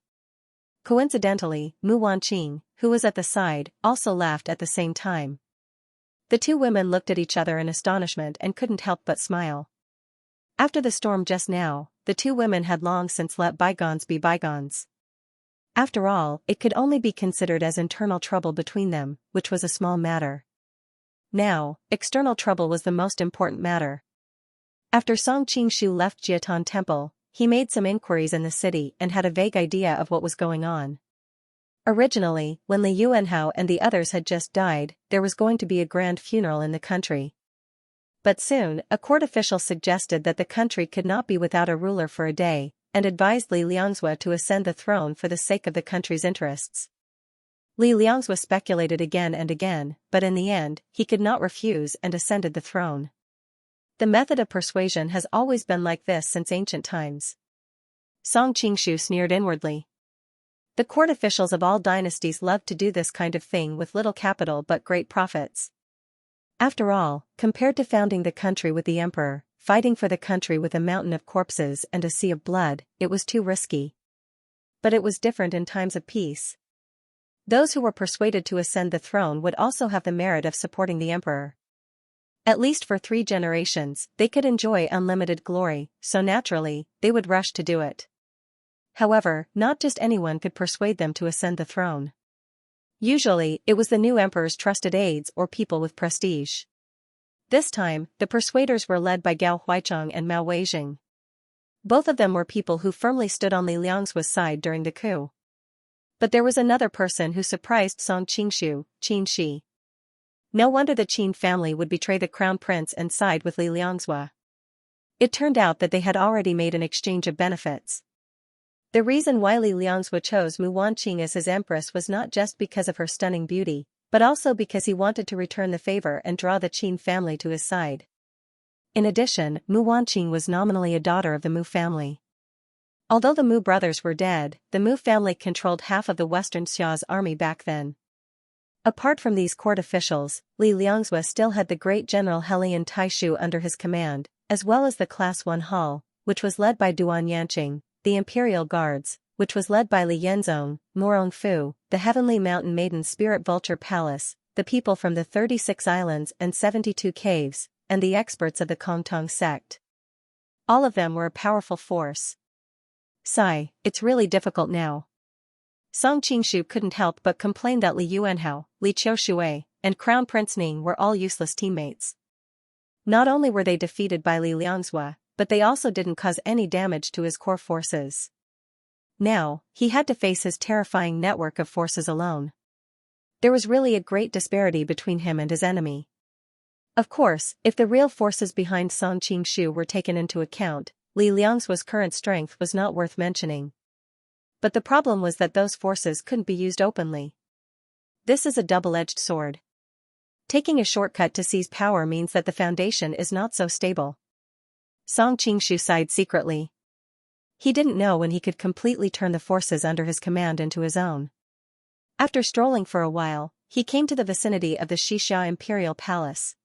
Coincidentally, Mu Wanqing, who was at the side, also laughed at the same time. The two women looked at each other in astonishment and couldn't help but smile. After the storm just now, the two women had long since let bygones be bygones. After all, it could only be considered as internal trouble between them, which was a small matter. Now, external trouble was the most important matter. After Song Qingshu left Jiatan Temple, he made some inquiries in the city and had a vague idea of what was going on. Originally, when Li Yuanhao and the others had just died, there was going to be a grand funeral in the country. But soon, a court official suggested that the country could not be without a ruler for a day, and advised Li Longzhou to ascend the throne for the sake of the country's interests. Li Longzhou speculated again and again, but in the end, he could not refuse and ascended the throne. The method of persuasion has always been like this since ancient times. Song Qingshu sneered inwardly. The court officials of all dynasties loved to do this kind of thing with little capital but great profits. After all, compared to founding the country with the emperor, fighting for the country with a mountain of corpses and a sea of blood, it was too risky. But it was different in times of peace. Those who were persuaded to ascend the throne would also have the merit of supporting the emperor. At least for 3 generations, they could enjoy unlimited glory, so naturally, they would rush to do it. However, not just anyone could persuade them to ascend the throne. Usually, it was the new emperor's trusted aides or people with prestige. This time, the persuaders were led by Gao Huaichang and Mao Weijing. Both of them were people who firmly stood on Li Liangzuo's side during the coup. But there was another person who surprised Song Qingshu, Qin Shi. No wonder the Qin family would betray the crown prince and side with Li Liangzuo. It turned out that they had already made an exchange of benefits. The reason why Li Liangzuo chose Mu Wanqing as his empress was not just because of her stunning beauty, but also because he wanted to return the favor and draw the Qin family to his side. In addition, Mu Wanqing was nominally a daughter of the Mu family. Although the Mu brothers were dead, the Mu family controlled half of the Western Xia's army back then. Apart from these court officials, Li Liangzuo still had the great general Helian Taishu under his command, as well as the Class 1 Hall, which was led by Duan Yanqing, the Imperial Guards, which was led by Li Yenzong, Morong Fu, the Heavenly Mountain Maiden Spirit Vulture Palace, the people from the 36 islands and 72 caves, and the experts of the Kongtong sect. All of them were a powerful force. Sigh, it's really difficult now. Song Qingshu couldn't help but complain that Li Yuanhao, Li Qiushui, and Crown Prince Ning were all useless teammates. Not only were they defeated by Li Liangzuo, but they also didn't cause any damage to his core forces. Now, he had to face his terrifying network of forces alone. There was really a great disparity between him and his enemy. Of course, if the real forces behind Song Qingshu were taken into account, Li Liangzuo's current strength was not worth mentioning. But the problem was that those forces couldn't be used openly. This is a double-edged sword. Taking a shortcut to seize power means that the foundation is not so stable. Song Qingshu sighed secretly. He didn't know when he could completely turn the forces under his command into his own. After strolling for a while, he came to the vicinity of the Xixia Imperial Palace.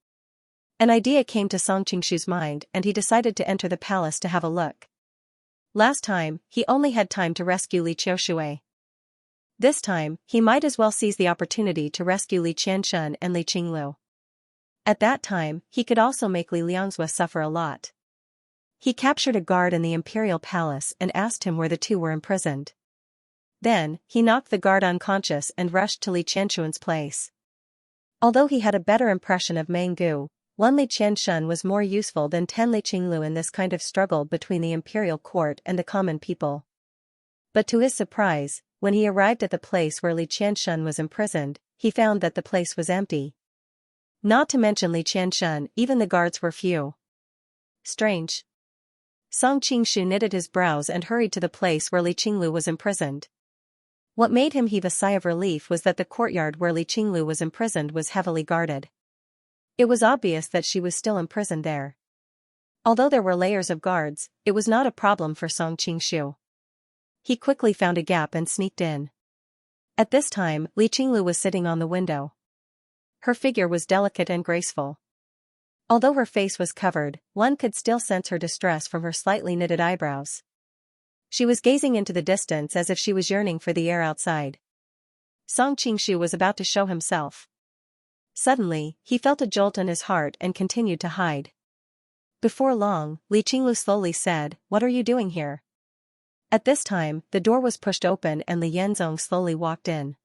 An idea came to Song Qingshu's mind and he decided to enter the palace to have a look. Last time, he only had time to rescue Li Qiushui. This time, he might as well seize the opportunity to rescue Li Qianshun and Li Qinglu. At that time, he could also make Li Liangzuo suffer a lot. He captured a guard in the Imperial Palace and asked him where the two were imprisoned. Then, he knocked the guard unconscious and rushed to Li Qianshun's place. Although he had a better impression of Menggu, one Li Qianshun was more useful than 10 Li Qinglu in this kind of struggle between the imperial court and the common people. But to his surprise, when he arrived at the place where Li Qianshun was imprisoned, he found that the place was empty. Not to mention Li Qianshun, even the guards were few. Strange. Song Qingshu knitted his brows and hurried to the place where Li Qinglu was imprisoned. What made him heave a sigh of relief was that the courtyard where Li Qinglu was imprisoned was heavily guarded. It was obvious that she was still imprisoned there. Although there were layers of guards, it was not a problem for Song Qingshu. He quickly found a gap and sneaked in. At this time, Li Qinglu was sitting on the window. Her figure was delicate and graceful. Although her face was covered, one could still sense her distress from her slightly knitted eyebrows. She was gazing into the distance as if she was yearning for the air outside. Song Qingshu was about to show himself. Suddenly, he felt a jolt in his heart and continued to hide. Before long, Li Qinglu slowly said, "What are you doing here?" At this time, the door was pushed open and Li Yenzong slowly walked in.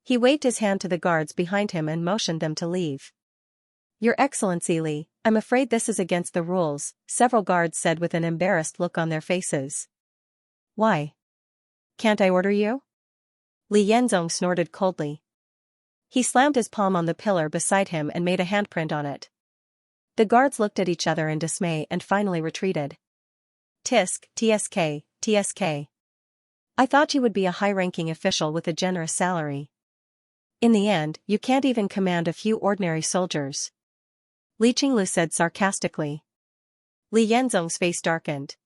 He waved his hand to the guards behind him and motioned them to leave. "Your Excellency Li, I'm afraid this is against the rules," several guards said with an embarrassed look on their faces. "Why? Can't I order you?" Li Yenzong snorted coldly. He slammed his palm on the pillar beside him and made a handprint on it. The guards looked at each other in dismay and finally retreated. "Tisk, TSK, TSK. I thought you would be a high-ranking official with a generous salary. In the end, you can't even command a few ordinary soldiers," Li Qinglu said sarcastically. Li Yenzong's face darkened.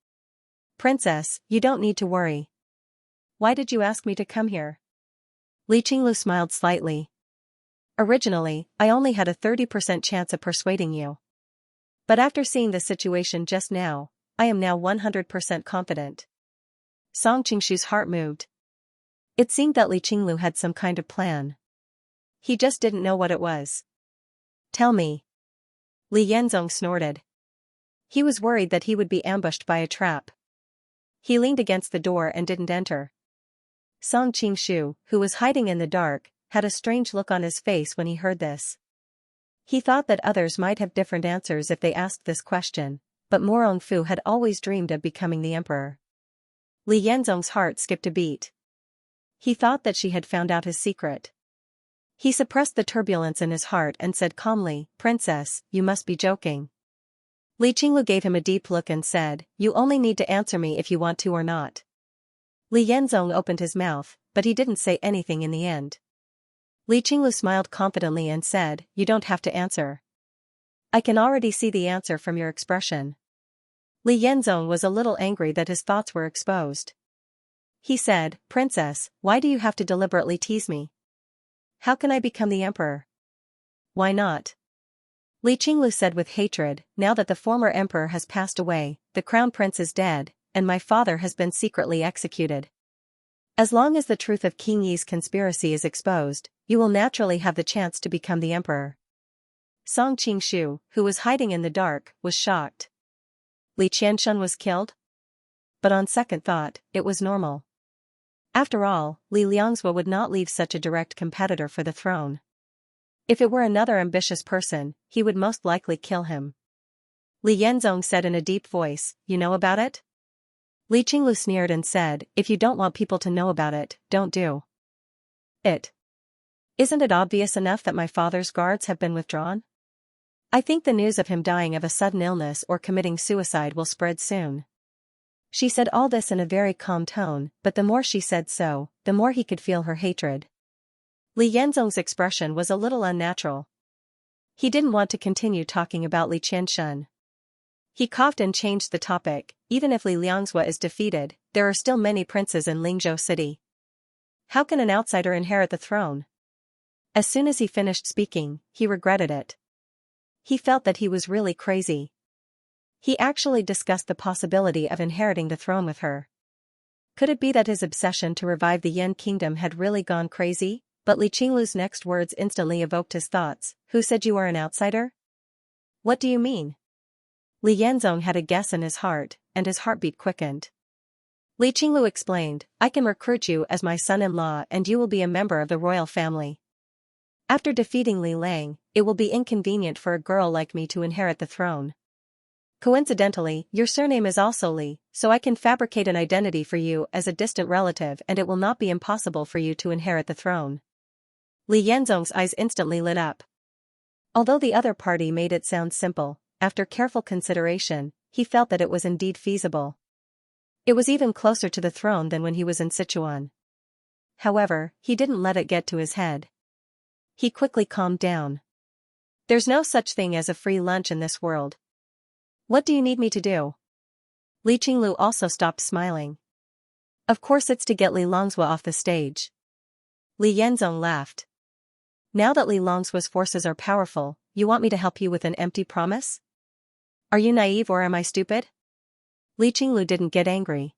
"Princess, you don't need to worry. Why did you ask me to come here?" Li Qinglu smiled slightly. "Originally, I only had a 30% chance of persuading you. But after seeing the situation just now, I am now 100% confident." Song Qingshu's heart moved. It seemed that Li Qinglu had some kind of plan. He just didn't know what it was. "Tell me." Li Yenzong snorted. He was worried that he would be ambushed by a trap. He leaned against the door and didn't enter. Song Qingshu, who was hiding in the dark, had a strange look on his face when he heard this. He thought that others might have different answers if they asked this question, but Mo Rongfu had always dreamed of becoming the emperor. Li Yanzong's heart skipped a beat. He thought that she had found out his secret. He suppressed the turbulence in his heart and said calmly, "Princess, you must be joking." Li Qinglu gave him a deep look and said, "You only need to answer me if you want to or not." Li Yanzong opened his mouth, but he didn't say anything in the end. Li Qinglu smiled confidently and said, "You don't have to answer. I can already see the answer from your expression." Li Yanzong was a little angry that his thoughts were exposed. He said, "Princess, why do you have to deliberately tease me? How can I become the emperor?" "Why not?" Li Qinglu said with hatred, "Now that the former emperor has passed away, the crown prince is dead, and my father has been secretly executed. As long as the truth of King Yi's conspiracy is exposed, you will naturally have the chance to become the emperor." Song Qingshu, who was hiding in the dark, was shocked. Li Qianxun was killed? But on second thought, it was normal. After all, Li Liangzhua would not leave such a direct competitor for the throne. If it were another ambitious person, he would most likely kill him. Li Yanzong said in a deep voice, "You know about it?" Li Qinglu sneered and said, "If you don't want people to know about it, don't do it. Isn't it obvious enough that my father's guards have been withdrawn? I think the news of him dying of a sudden illness or committing suicide will spread soon." She said all this in a very calm tone, but the more she said so, the more he could feel her hatred. Li Yanzong's expression was a little unnatural. He didn't want to continue talking about Li Qianxun. He coughed and changed the topic. "Even if Li Liangzhua is defeated, there are still many princes in Lingzhou City. How can an outsider inherit the throne?" As soon as he finished speaking, he regretted it. He felt that he was really crazy. He actually discussed the possibility of inheriting the throne with her. Could it be that his obsession to revive the Yan kingdom had really gone crazy? But Li Qinglu's next words instantly evoked his thoughts. "Who said you are an outsider? What do you mean?" Li Yanzong had a guess in his heart, and his heartbeat quickened. Li Qinglu explained, "I can recruit you as my son-in-law and you will be a member of the royal family. After defeating Li Lang, it will be inconvenient for a girl like me to inherit the throne. Coincidentally, your surname is also Li, so I can fabricate an identity for you as a distant relative and it will not be impossible for you to inherit the throne." Li Yanzong's eyes instantly lit up. Although the other party made it sound simple, after careful consideration, he felt that it was indeed feasible. It was even closer to the throne than when he was in Sichuan. However, he didn't let it get to his head. He quickly calmed down. "There's no such thing as a free lunch in this world. What do you need me to do?" Li Qinglu also stopped smiling. "Of course it's to get Li Liangzhua off the stage." Li Yanzong laughed. "Now that Li Liangzhua's forces are powerful, you want me to help you with an empty promise? Are you naive or am I stupid?" Li Qinglu didn't get angry.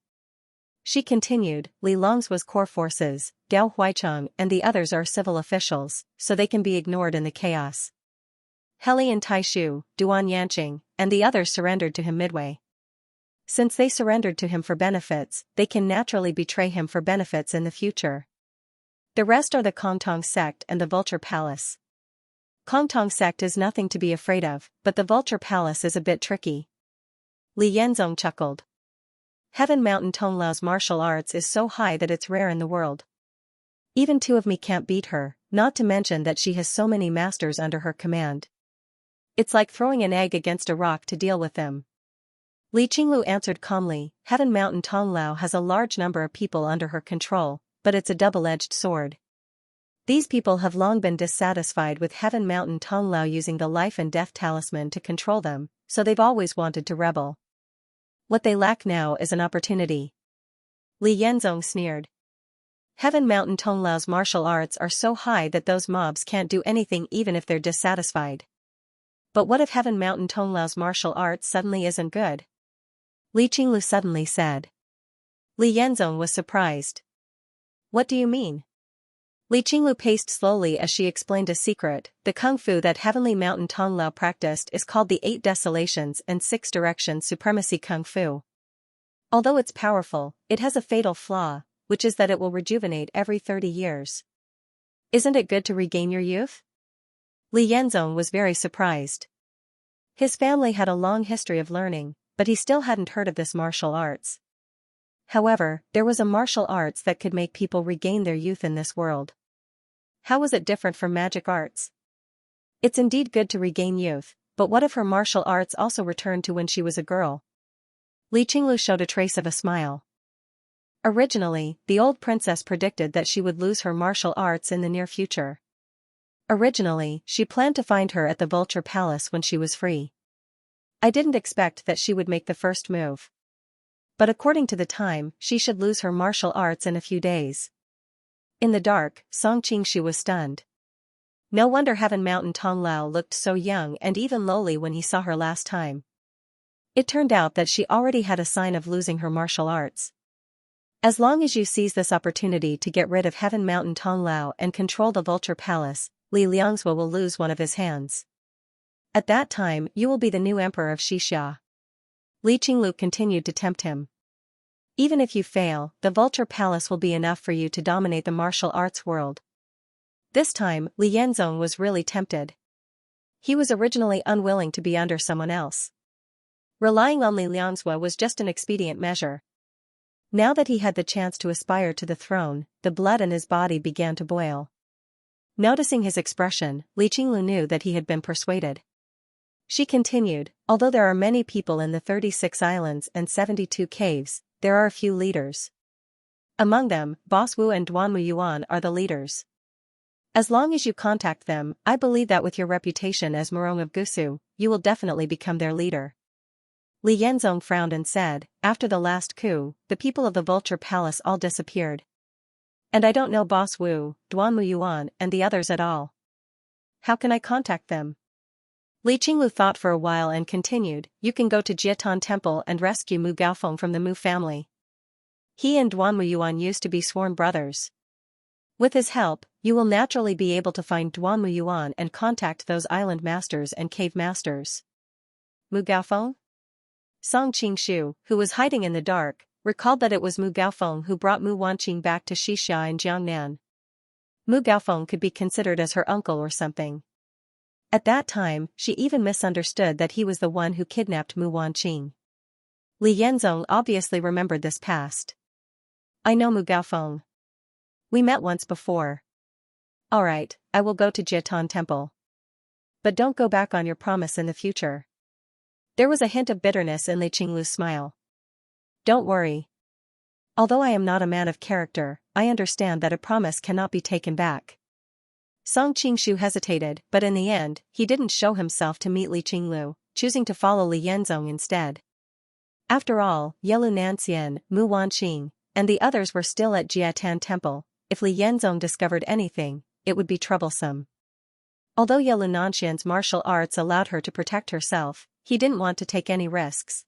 She continued, "Li Liangzhua's core forces, Gao Huaicheng and the others are civil officials, so they can be ignored in the chaos. Heli and Taishu, Duan Yanqing, and the others surrendered to him midway. Since they surrendered to him for benefits, they can naturally betray him for benefits in the future. The rest are the Kongtong sect and the Vulture Palace. Kongtong sect is nothing to be afraid of, but the Vulture Palace is a bit tricky." Li Yanzong chuckled. "Heaven Mountain Tonglau's martial arts is so high that it's rare in the world. Even two of me can't beat her, not to mention that she has so many masters under her command. It's like throwing an egg against a rock to deal with them." Li Qinglu answered calmly, "Heaven Mountain Tonglao has a large number of people under her control, but it's a double-edged sword. These people have long been dissatisfied with Heaven Mountain Tonglao using the life and death talisman to control them, so they've always wanted to rebel. What they lack now is an opportunity." Li Yanzong sneered. "Heaven Mountain Tonglau's martial arts are so high that those mobs can't do anything even if they're dissatisfied. But what if Heaven Mountain Tonglau's martial arts suddenly isn't good?" Li Qinglu suddenly said. Li Yanzong was surprised. "What do you mean?" Li Qinglu paced slowly as she explained a secret. "The kung fu that Heavenly Mountain Tonglao practiced is called the 8 Desolations and 6 Directions Supremacy Kung Fu. Although it's powerful, it has a fatal flaw, which is that it will rejuvenate every 30 years. Isn't it good to regain your youth? Li Yanzong was very surprised. His family had a long history of learning, but he still hadn't heard of this martial arts. However, there was a martial arts that could make people regain their youth in this world. How was it different from magic arts? It's indeed good to regain youth, but what if her martial arts also returned to when she was a girl? Li Qinglu showed a trace of a smile. Originally, the old princess predicted that she would lose her martial arts in the near future. Originally, she planned to find her at the Vulture Palace when she was free. I didn't expect that she would make the first move. But according to the time, she should lose her martial arts in a few days. In the dark, Song Qingxu was stunned. No wonder Heaven Mountain Tonglao looked so young and even lowly when he saw her last time. It turned out that she already had a sign of losing her martial arts. As long as you seize this opportunity to get rid of Heaven Mountain Tonglao and control the Vulture Palace, Li Liangzhua will lose one of his hands. At that time you will be the new emperor of Xianxia. Li Qinglu continued to tempt him. Even if you fail, the Vulture Palace will be enough for you to dominate the martial arts world. This time, Li Yanzong was really tempted. He was originally unwilling to be under someone else. Relying on Li Liangzhua was just an expedient measure. Now that he had the chance to aspire to the throne, the blood in his body began to boil. Noticing his expression, Li Qinglu knew that he had been persuaded. She continued, although there are many people in the 36 islands and 72 caves, there are a few leaders. Among them, Boss Wu and Duanmu Yuan are the leaders. As long as you contact them, I believe that with your reputation as Murong of Gusu, you will definitely become their leader. Li Yanzong frowned and said, after the last coup, the people of the Vulture Palace all disappeared. And I don't know Boss Wu, Duanmu Yuan and the others at all. How can I contact them? Li Qinglu thought for a while and continued, you can go to Jiatan Temple and rescue Mu Gaofeng from the Mu family. He and Duanmu Yuan used to be sworn brothers. With his help, you will naturally be able to find Duanmu Yuan and contact those island masters and cave masters. Mu Gaofeng? Song Qingxu, who was hiding in the dark, recalled that it was Mu Gaofeng who brought Mu Wanqing back to Xixia in Jiangnan. Mu Gaofeng could be considered as her uncle or something. At that time, she even misunderstood that he was the one who kidnapped Mu Wanqing. Li Yanzong obviously remembered this past. I know Mu Gaofeng. We met once before. Alright, I will go to Jiatan Temple. But don't go back on your promise in the future. There was a hint of bitterness in Li Qinglu's smile. Don't worry. Although I am not a man of character, I understand that a promise cannot be taken back. Song Qingxu hesitated, but in the end, he didn't show himself to meet Li Qinglu, choosing to follow Li Yanzong instead. After all, Yelu Nanxian, Mu Wanqing, and the others were still at Jiatan Temple. If Li Yanzong discovered anything, it would be troublesome. Although Yelu Nanxian's martial arts allowed her to protect herself, he didn't want to take any risks.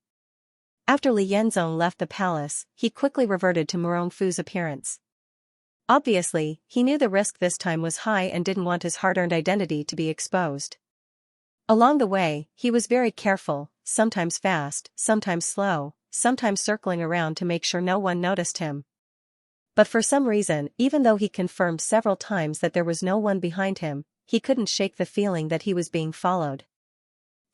After Li Yanzong left the palace, he quickly reverted to Murong Fu's appearance. Obviously, he knew the risk this time was high and didn't want his hard-earned identity to be exposed. Along the way, he was very careful, sometimes fast, sometimes slow, sometimes circling around to make sure no one noticed him. But for some reason, even though he confirmed several times that there was no one behind him, he couldn't shake the feeling that he was being followed.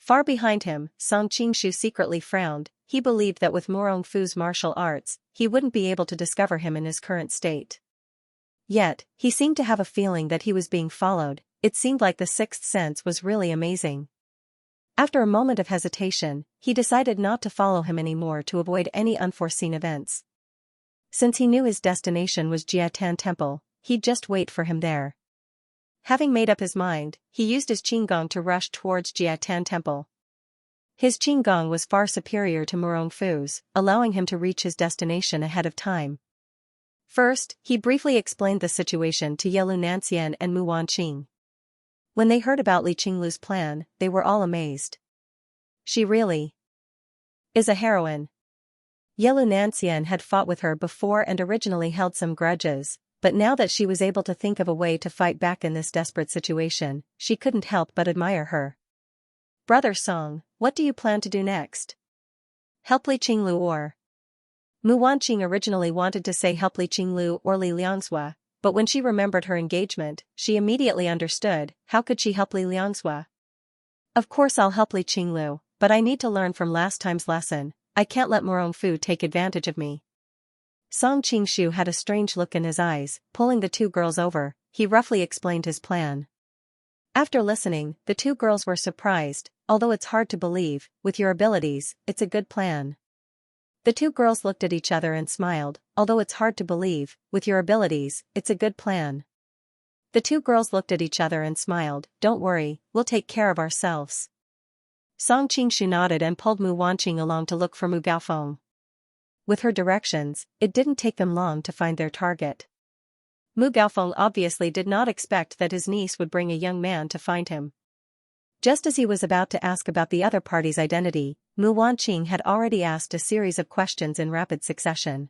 Far behind him, Song Qingxu secretly frowned. He believed that with Murong Fu's martial arts, he wouldn't be able to discover him in his current state. Yet, he seemed to have a feeling that he was being followed. It seemed like the sixth sense was really amazing. After a moment of hesitation, he decided not to follow him anymore to avoid any unforeseen events. Since he knew his destination was Jiatan Temple, he'd just wait for him there. Having made up his mind, he used his qinggong to rush towards Jiatan Temple. His qinggong was far superior to Murong Fu's, allowing him to reach his destination ahead of time. First, he briefly explained the situation to Yelu Nanxian and Mu Wanqing. When they heard about Li Qinglu's plan, they were all amazed. She really is a heroine. Yelu Nanxian had fought with her before and originally held some grudges, but now that she was able to think of a way to fight back in this desperate situation, she couldn't help but admire her. Brother Song, what do you plan to do next? Help Li Qinglu or? Mu Wanqing originally wanted to say help Li Qinglu or Li Liangzhua, but when she remembered her engagement, she immediately understood. How could she help Li Liangzhua? Of course I'll help Li Qinglu, but I need to learn from last time's lesson. I can't let Morongfu take advantage of me. Song Qingshu had a strange look in his eyes. Pulling the two girls over, he roughly explained his plan. After listening, the two girls were surprised. Although it's hard to believe, with your abilities, it's a good plan. The two girls looked at each other and smiled. Although it's hard to believe, with your abilities, it's a good plan. The two girls looked at each other and smiled. Don't worry, we'll take care of ourselves. Song Qingshu nodded and pulled Mu Wanqing along to look for Mu Gaofeng. With her directions, it didn't take them long to find their target. Mu Gaofeng obviously did not expect that his niece would bring a young man to find him. Just as he was about to ask about the other party's identity, Mu Wanqing had already asked a series of questions in rapid succession.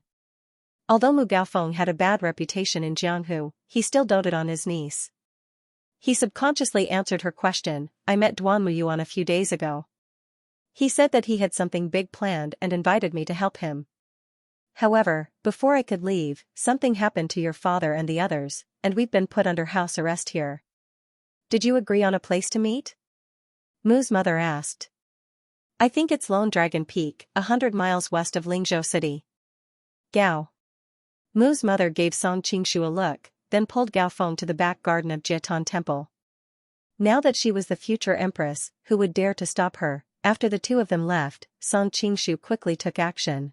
Although Mu Gaofeng had a bad reputation in Jianghu, he still doted on his niece. He subconsciously answered her question. I met Duan Muyuan a few days ago. He said that he had something big planned and invited me to help him. However, before I could leave, something happened to your father and the others, and we've been put under house arrest here. Did you agree on a place to meet? Mu's mother asked. I think it's Lone Dragon Peak, 100 miles west of Lingzhou City. Gao. Mu's mother gave Song Qingshu a look, then pulled Gaofeng to the back garden of Jiatan Temple. Now that she was the future empress, who would dare to stop her? After the two of them left, Song Qingshu quickly took action.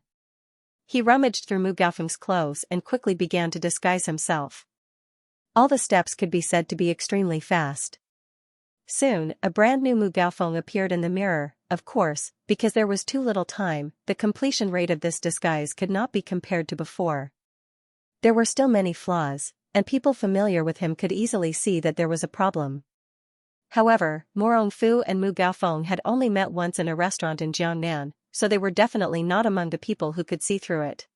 He rummaged through Mu Gaofeng's clothes and quickly began to disguise himself. All the steps could be said to be extremely fast. Soon, a brand new Mu Gaofeng appeared in the mirror. Of course, because there was too little time, the completion rate of this disguise could not be compared to before. There were still many flaws, and people familiar with him could easily see that there was a problem. However, Morongfu and Mu Gaofeng had only met once in a restaurant in Jiangnan, so they were definitely not among the people who could see through it.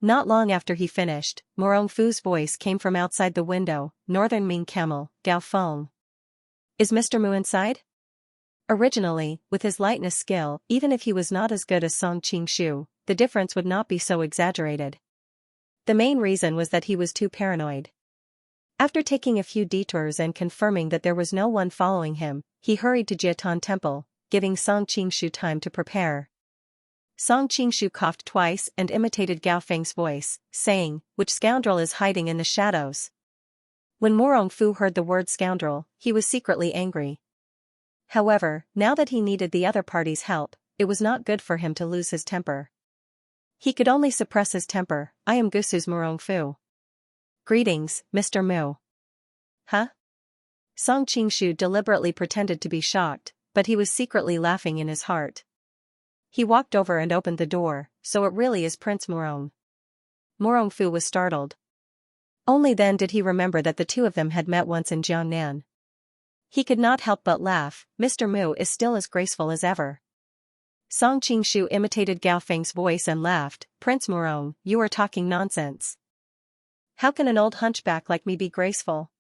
Not long after he finished, Morongfu's voice came from outside the window. Northern Ming Camel, Gaofeng. Is Mr. Mu inside? Originally, with his lightness skill, even if he was not as good as Song Qingshu, the difference would not be so exaggerated. The main reason was that he was too paranoid. After taking a few detours and confirming that there was no one following him, he hurried to Jiatan Temple, giving Song Qingshu time to prepare. Song Qingshu coughed twice and imitated Gaofeng's voice, saying, "Which scoundrel is hiding in the shadows?" When Morongfu heard the word scoundrel, he was secretly angry. However, now that he needed the other party's help, it was not good for him to lose his temper. He could only suppress his temper. I am Gusu's Morongfu. Greetings, Mr. Mu. Huh? Song Qingshu deliberately pretended to be shocked, but he was secretly laughing in his heart. He walked over and opened the door. So it really is Prince Morong. Morongfu was startled. Only then did he remember that the two of them had met once in Jiangnan. He could not help but laugh. Mr. Mu is still as graceful as ever. Song Qingshu imitated Gaofeng's voice and laughed. Prince Morong, you are talking nonsense. How can an old hunchback like me be graceful?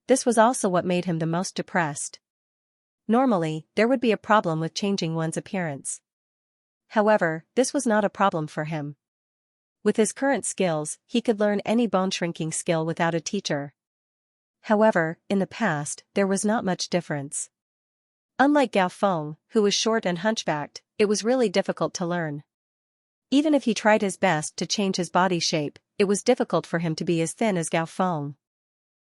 This was also what made him the most depressed. Normally, there would be a problem with changing one's appearance. However, this was not a problem for him. With his current skills, he could learn any bone shrinking skill without a teacher. However, in the past, there was not much difference. Unlike Gaofeng, who was short and hunchbacked, it was really difficult to learn. Even if he tried his best to change his body shape, it was difficult for him to be as thin as Gaofeng.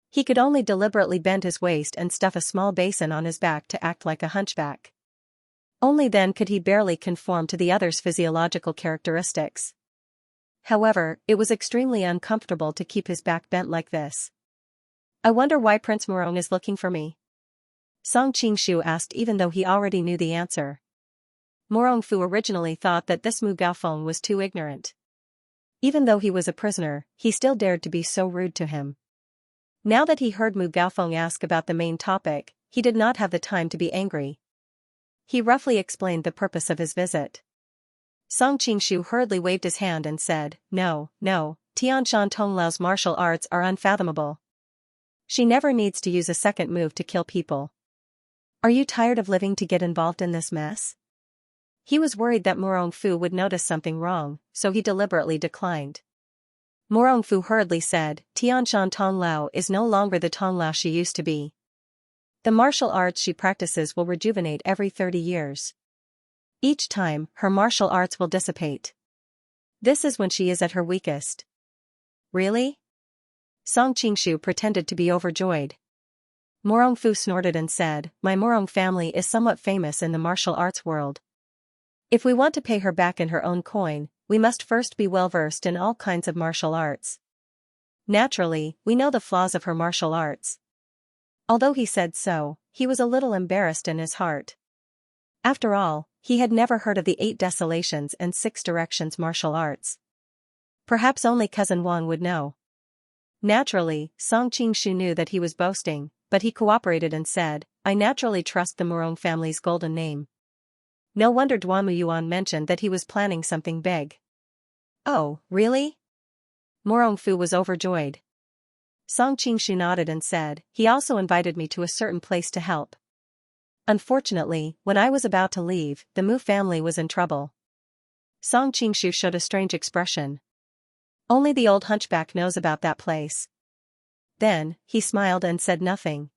He could only deliberately bend his waist and stuff a small basin on his back to act like a hunchback. Only then could he barely conform to the other's physiological characteristics. However, it was extremely uncomfortable to keep his back bent like this. I wonder why Prince Morong is looking for me? Song Qingshu asked even though he already knew the answer. Morongfu originally thought that this Mu Gaofeng was too ignorant. Even though he was a prisoner, he still dared to be so rude to him. Now that he heard Mu Gaofeng ask about the main topic, he did not have the time to be angry. He roughly explained the purpose of his visit. Song Qingshu hurriedly waved his hand and said, No, Tianshan Tonglau's martial arts are unfathomable. She never needs to use a second move to kill people. Are you tired of living to get involved in this mess? He was worried that Morongfu would notice something wrong, so he deliberately declined. Morongfu hurriedly said, Tianshan Tong Lao is no longer the Tong Lao she used to be. The martial arts she practices will rejuvenate every 30 years. Each time, her martial arts will dissipate. This is when she is at her weakest. Really? Song Qingshu pretended to be overjoyed. Morongfu snorted and said, My Morong family is somewhat famous in the martial arts world. If we want to pay her back in her own coin, we must first be well versed in all kinds of martial arts. Naturally, we know the flaws of her martial arts. Although he said so, he was a little embarrassed in his heart. After all, he had never heard of the 8 Desolations and 6 Directions martial arts. Perhaps only Cousin Wang would know. Naturally, Song Qingshu knew that he was boasting, but he cooperated and said, I naturally trust the Morong family's golden name. No wonder Duanmu Yuan mentioned that he was planning something big. Oh, really? Morongfu was overjoyed. Song Qingshu nodded and said, he also invited me to a certain place to help. Unfortunately, when I was about to leave, the Mu family was in trouble. Song Qingshu showed a strange expression. Only the old hunchback knows about that place. Then, he smiled and said nothing.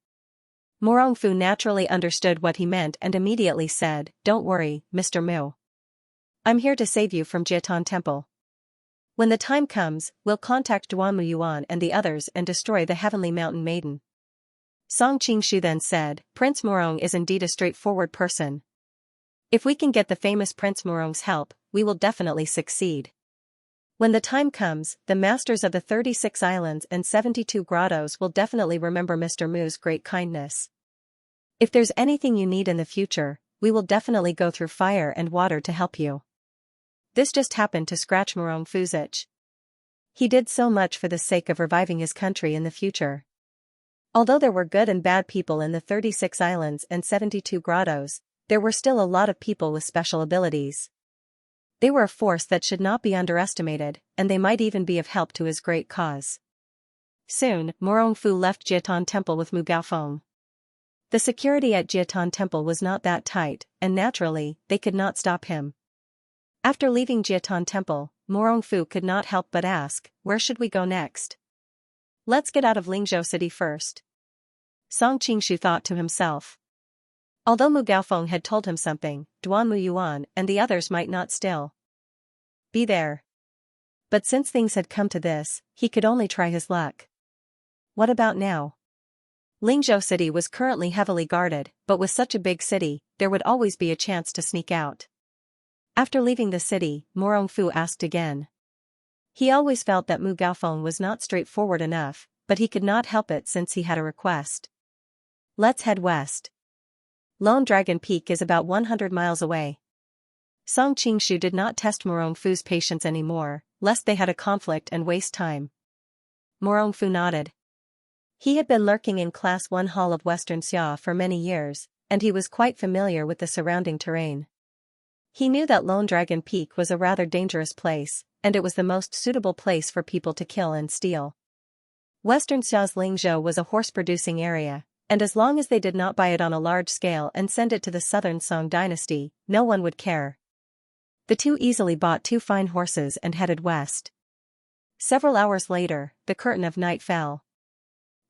Morongfu naturally understood what he meant and immediately said, Don't worry, Mr. Mu. I'm here to save you from Jiatan Temple. When the time comes, we'll contact Duanmu Yuan and the others and destroy the Heavenly Mountain Maiden. Song Qingshu then said, Prince Morong is indeed a straightforward person. If we can get the famous Prince Morong's help, we will definitely succeed. When the time comes, the masters of the 36 islands and 72 grottos will definitely remember Mr. Mu's great kindness. If there's anything you need in the future, we will definitely go through fire and water to help you. This just happened to scratch Morongfu's itch. He did so much for the sake of reviving his country in the future. Although there were good and bad people in the 36 islands and 72 grottos, there were still a lot of people with special abilities. They were a force that should not be underestimated, and they might even be of help to his great cause. Soon, Morongfu left Jiatan Temple with Mu Gaofeng. The security at Jiatan Temple was not that tight, and naturally, they could not stop him. After leaving Jiatan Temple, Morongfu could not help but ask, where should we go next? Let's get out of Lingzhou City first. Song Qingshu thought to himself. Although Mu Gaofeng had told him something, Duanmu Yuan and the others might not still be there. But since things had come to this, he could only try his luck. What about now? Lingzhou City was currently heavily guarded, but with such a big city, there would always be a chance to sneak out. After leaving the city, Morongfu asked again. He always felt that Mu Gaofeng was not straightforward enough, but he could not help it since he had a request. Let's head west. Lone Dragon Peak is about 100 miles away. Song Qingshu did not test Morongfu's patience anymore, lest they had a conflict and waste time. Morongfu nodded. He had been lurking in Class 1 Hall of Western Xia for many years, and he was quite familiar with the surrounding terrain. He knew that Lone Dragon Peak was a rather dangerous place, and it was the most suitable place for people to kill and steal. Western Xia's Lingzhou was a horse-producing area, and as long as they did not buy it on a large scale and send it to the southern Song dynasty, no one would care. The two easily bought 2 fine horses and headed west. Several hours later, the curtain of night fell.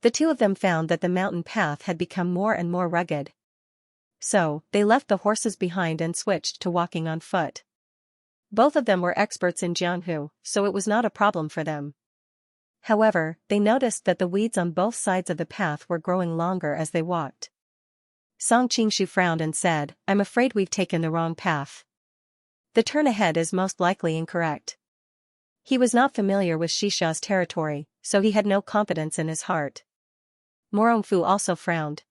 The two of them found that the mountain path had become more and more rugged. So, they left the horses behind and switched to walking on foot. Both of them were experts in Jianghu, so it was not a problem for them. However, they noticed that the weeds on both sides of the path were growing longer as they walked. Song Qingshu frowned and said, I'm afraid we've taken the wrong path. The turn ahead is most likely incorrect. He was not familiar with Xixia's territory, so he had no confidence in his heart. Morongfu also frowned.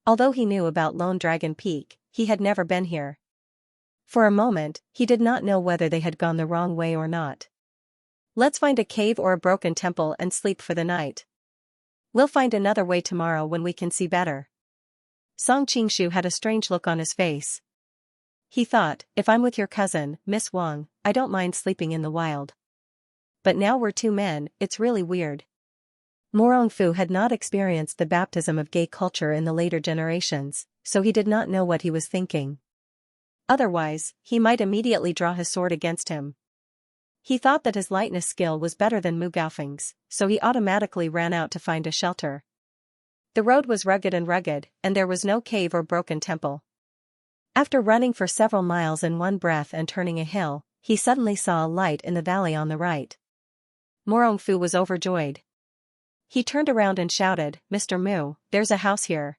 Although he knew about Lone Dragon Peak, he had never been here. For a moment, he did not know whether they had gone the wrong way or not. Let's find a cave or a broken temple and sleep for the night. We'll find another way tomorrow when we can see better. Song Qingshu had a strange look on his face. He thought, if I'm with your cousin, Miss Wang, I don't mind sleeping in the wild. But now we're 2 men, it's really weird. Morongfu had not experienced the baptism of gay culture in the later generations, so he did not know what he was thinking. Otherwise, he might immediately draw his sword against him. He thought that his lightness skill was better than Mu Gaofeng's, so he automatically ran out to find a shelter. The road was rugged, and there was no cave or broken temple. After running for several miles in one breath and turning a hill, he suddenly saw a light in the valley on the right. Morongfu was overjoyed. He turned around and shouted, "Mr. Mu, there's a house here."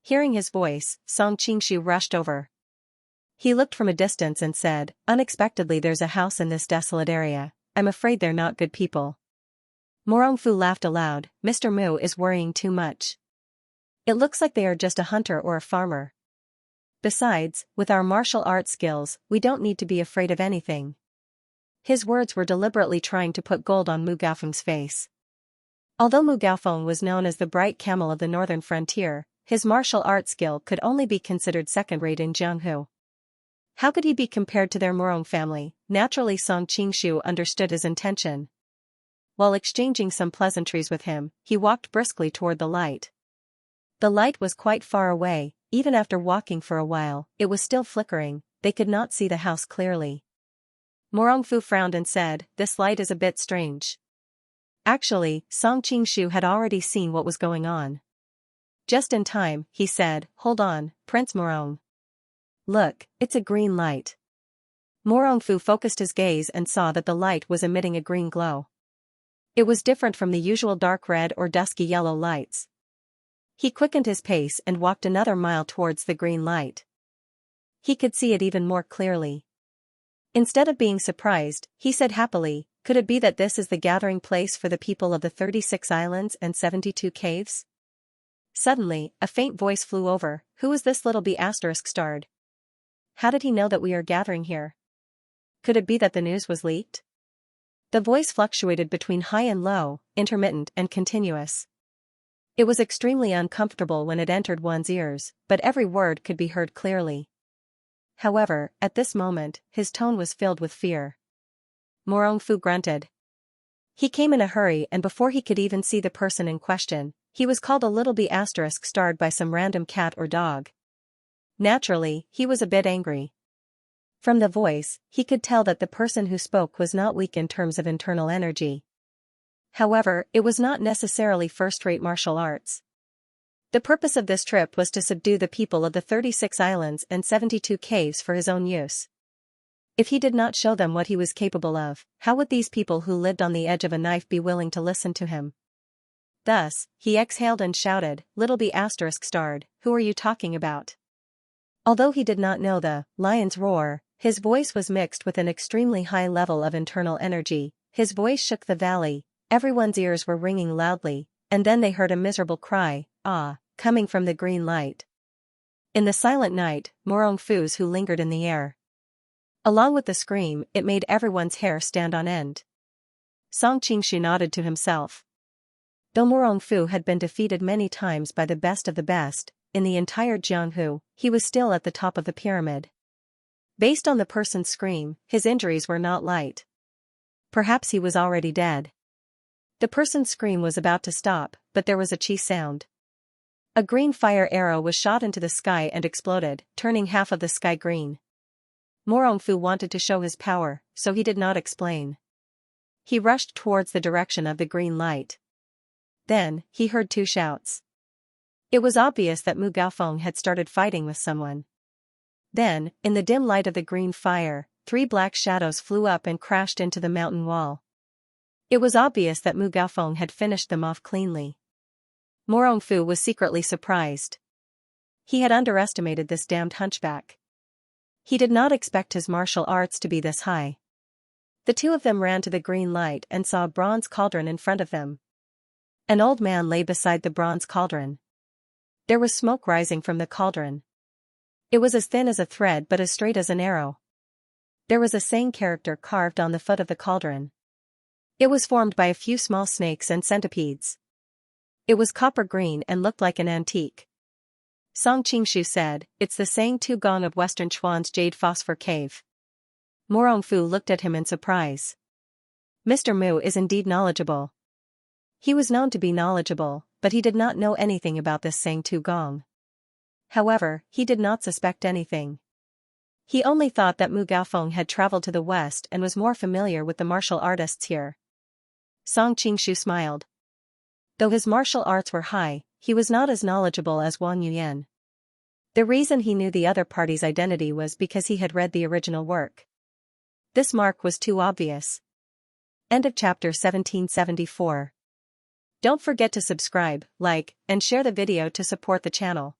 Hearing his voice, Song Qingshu rushed over. He looked from a distance and said, "Unexpectedly, there's a house in this desolate area. I'm afraid they're not good people." Morongfu laughed aloud. "Mr. Mu is worrying too much. It looks like they are just a hunter or a farmer. Besides, with our martial arts skills, we don't need to be afraid of anything." His words were deliberately trying to put gold on Mu Gaofeng's face. Although Mu Gaofeng was known as the bright camel of the northern frontier, his martial arts skill could only be considered second-rate in Jianghu. How could he be compared to their Morong family? Naturally, Song Qingshu understood his intention. While exchanging some pleasantries with him, he walked briskly toward the light. The light was quite far away. Even after walking for a while, it was still flickering. They could not see the house clearly. Morongfu frowned and said, "This light is a bit strange." Actually, Song Qingshu had already seen what was going on. Just in time, he said, "Hold on, Prince Morong. Look, it's a green light." Morongfu focused his gaze and saw that the light was emitting a green glow. It was different from the usual dark red or dusky yellow lights. He quickened his pace and walked another mile towards the green light. He could see it even more clearly. Instead of being surprised, he said happily, "Could it be that this is the gathering place for the people of the 36 islands and 72 caves?" Suddenly, a faint voice flew over. "Who is this little bee ****? How did he know that we are gathering here? Could it be that the news was leaked?" The voice fluctuated between high and low, intermittent and continuous. It was extremely uncomfortable when it entered one's ears, but every word could be heard clearly. However, at this moment, his tone was filled with fear. Morongfu grunted. He came in a hurry, and before he could even see the person in question, he was called a little bee ****starred by some random cat or dog. Naturally, he was a bit angry. From the voice, he could tell that the person who spoke was not weak in terms of internal energy. However, it was not necessarily first-rate martial arts. The purpose of this trip was to subdue the people of the 36 islands and 72 caves for his own use. If he did not show them what he was capable of, how would these people who lived on the edge of a knife be willing to listen to him? Thus, he exhaled and shouted, "Little bee ****starred, who are you talking about?" Although he did not know the lion's roar, his voice was mixed with an extremely high level of internal energy. His voice shook the valley. Everyone's ears were ringing loudly, and then they heard a miserable cry, "Ah," coming from the green light. In the silent night, Morongfu's who lingered in the air. Along with the scream, it made everyone's hair stand on end. Song Qingshu nodded to himself. Though Morongfu had been defeated many times by the best of the best, in the entire Jianghu, he was still at the top of the pyramid. Based on the person's scream, his injuries were not light. Perhaps he was already dead. The person's scream was about to stop, but there was a chi sound. A green fire arrow was shot into the sky and exploded, turning half of the sky green. Morongfu wanted to show his power, so he did not explain. He rushed towards the direction of the green light. Then, he heard two shouts. It was obvious that Mu Gaofeng had started fighting with someone. Then, in the dim light of the green fire, 3 black shadows flew up and crashed into the mountain wall. It was obvious that Mu Gaofeng had finished them off cleanly. Morongfu was secretly surprised. He had underestimated this damned hunchback. He did not expect his martial arts to be this high. The two of them ran to the green light and saw a bronze cauldron in front of them. An old man lay beside the bronze cauldron. There was smoke rising from the cauldron. It was as thin as a thread but as straight as an arrow. There was a saying character carved on the foot of the cauldron. It was formed by a few small snakes and centipedes. It was copper green and looked like an antique. Song Qingshu said, "It's the Sang Tu Gong of Western Chuan's Jade Phosphor Cave." Morongfu looked at him in surprise. Mr. Mu is indeed knowledgeable. He was known to be knowledgeable, but he did not know anything about this Sang Tu Gong. However, he did not suspect anything. He only thought that Mu Gaofeng had traveled to the west and was more familiar with the martial artists here. Song Qingshu smiled. Though his martial arts were high, he was not as knowledgeable as Wang Yuyan. The reason he knew the other party's identity was because he had read the original work. This mark was too obvious. End of chapter 1774. Don't forget to subscribe, like, and share the video to support the channel.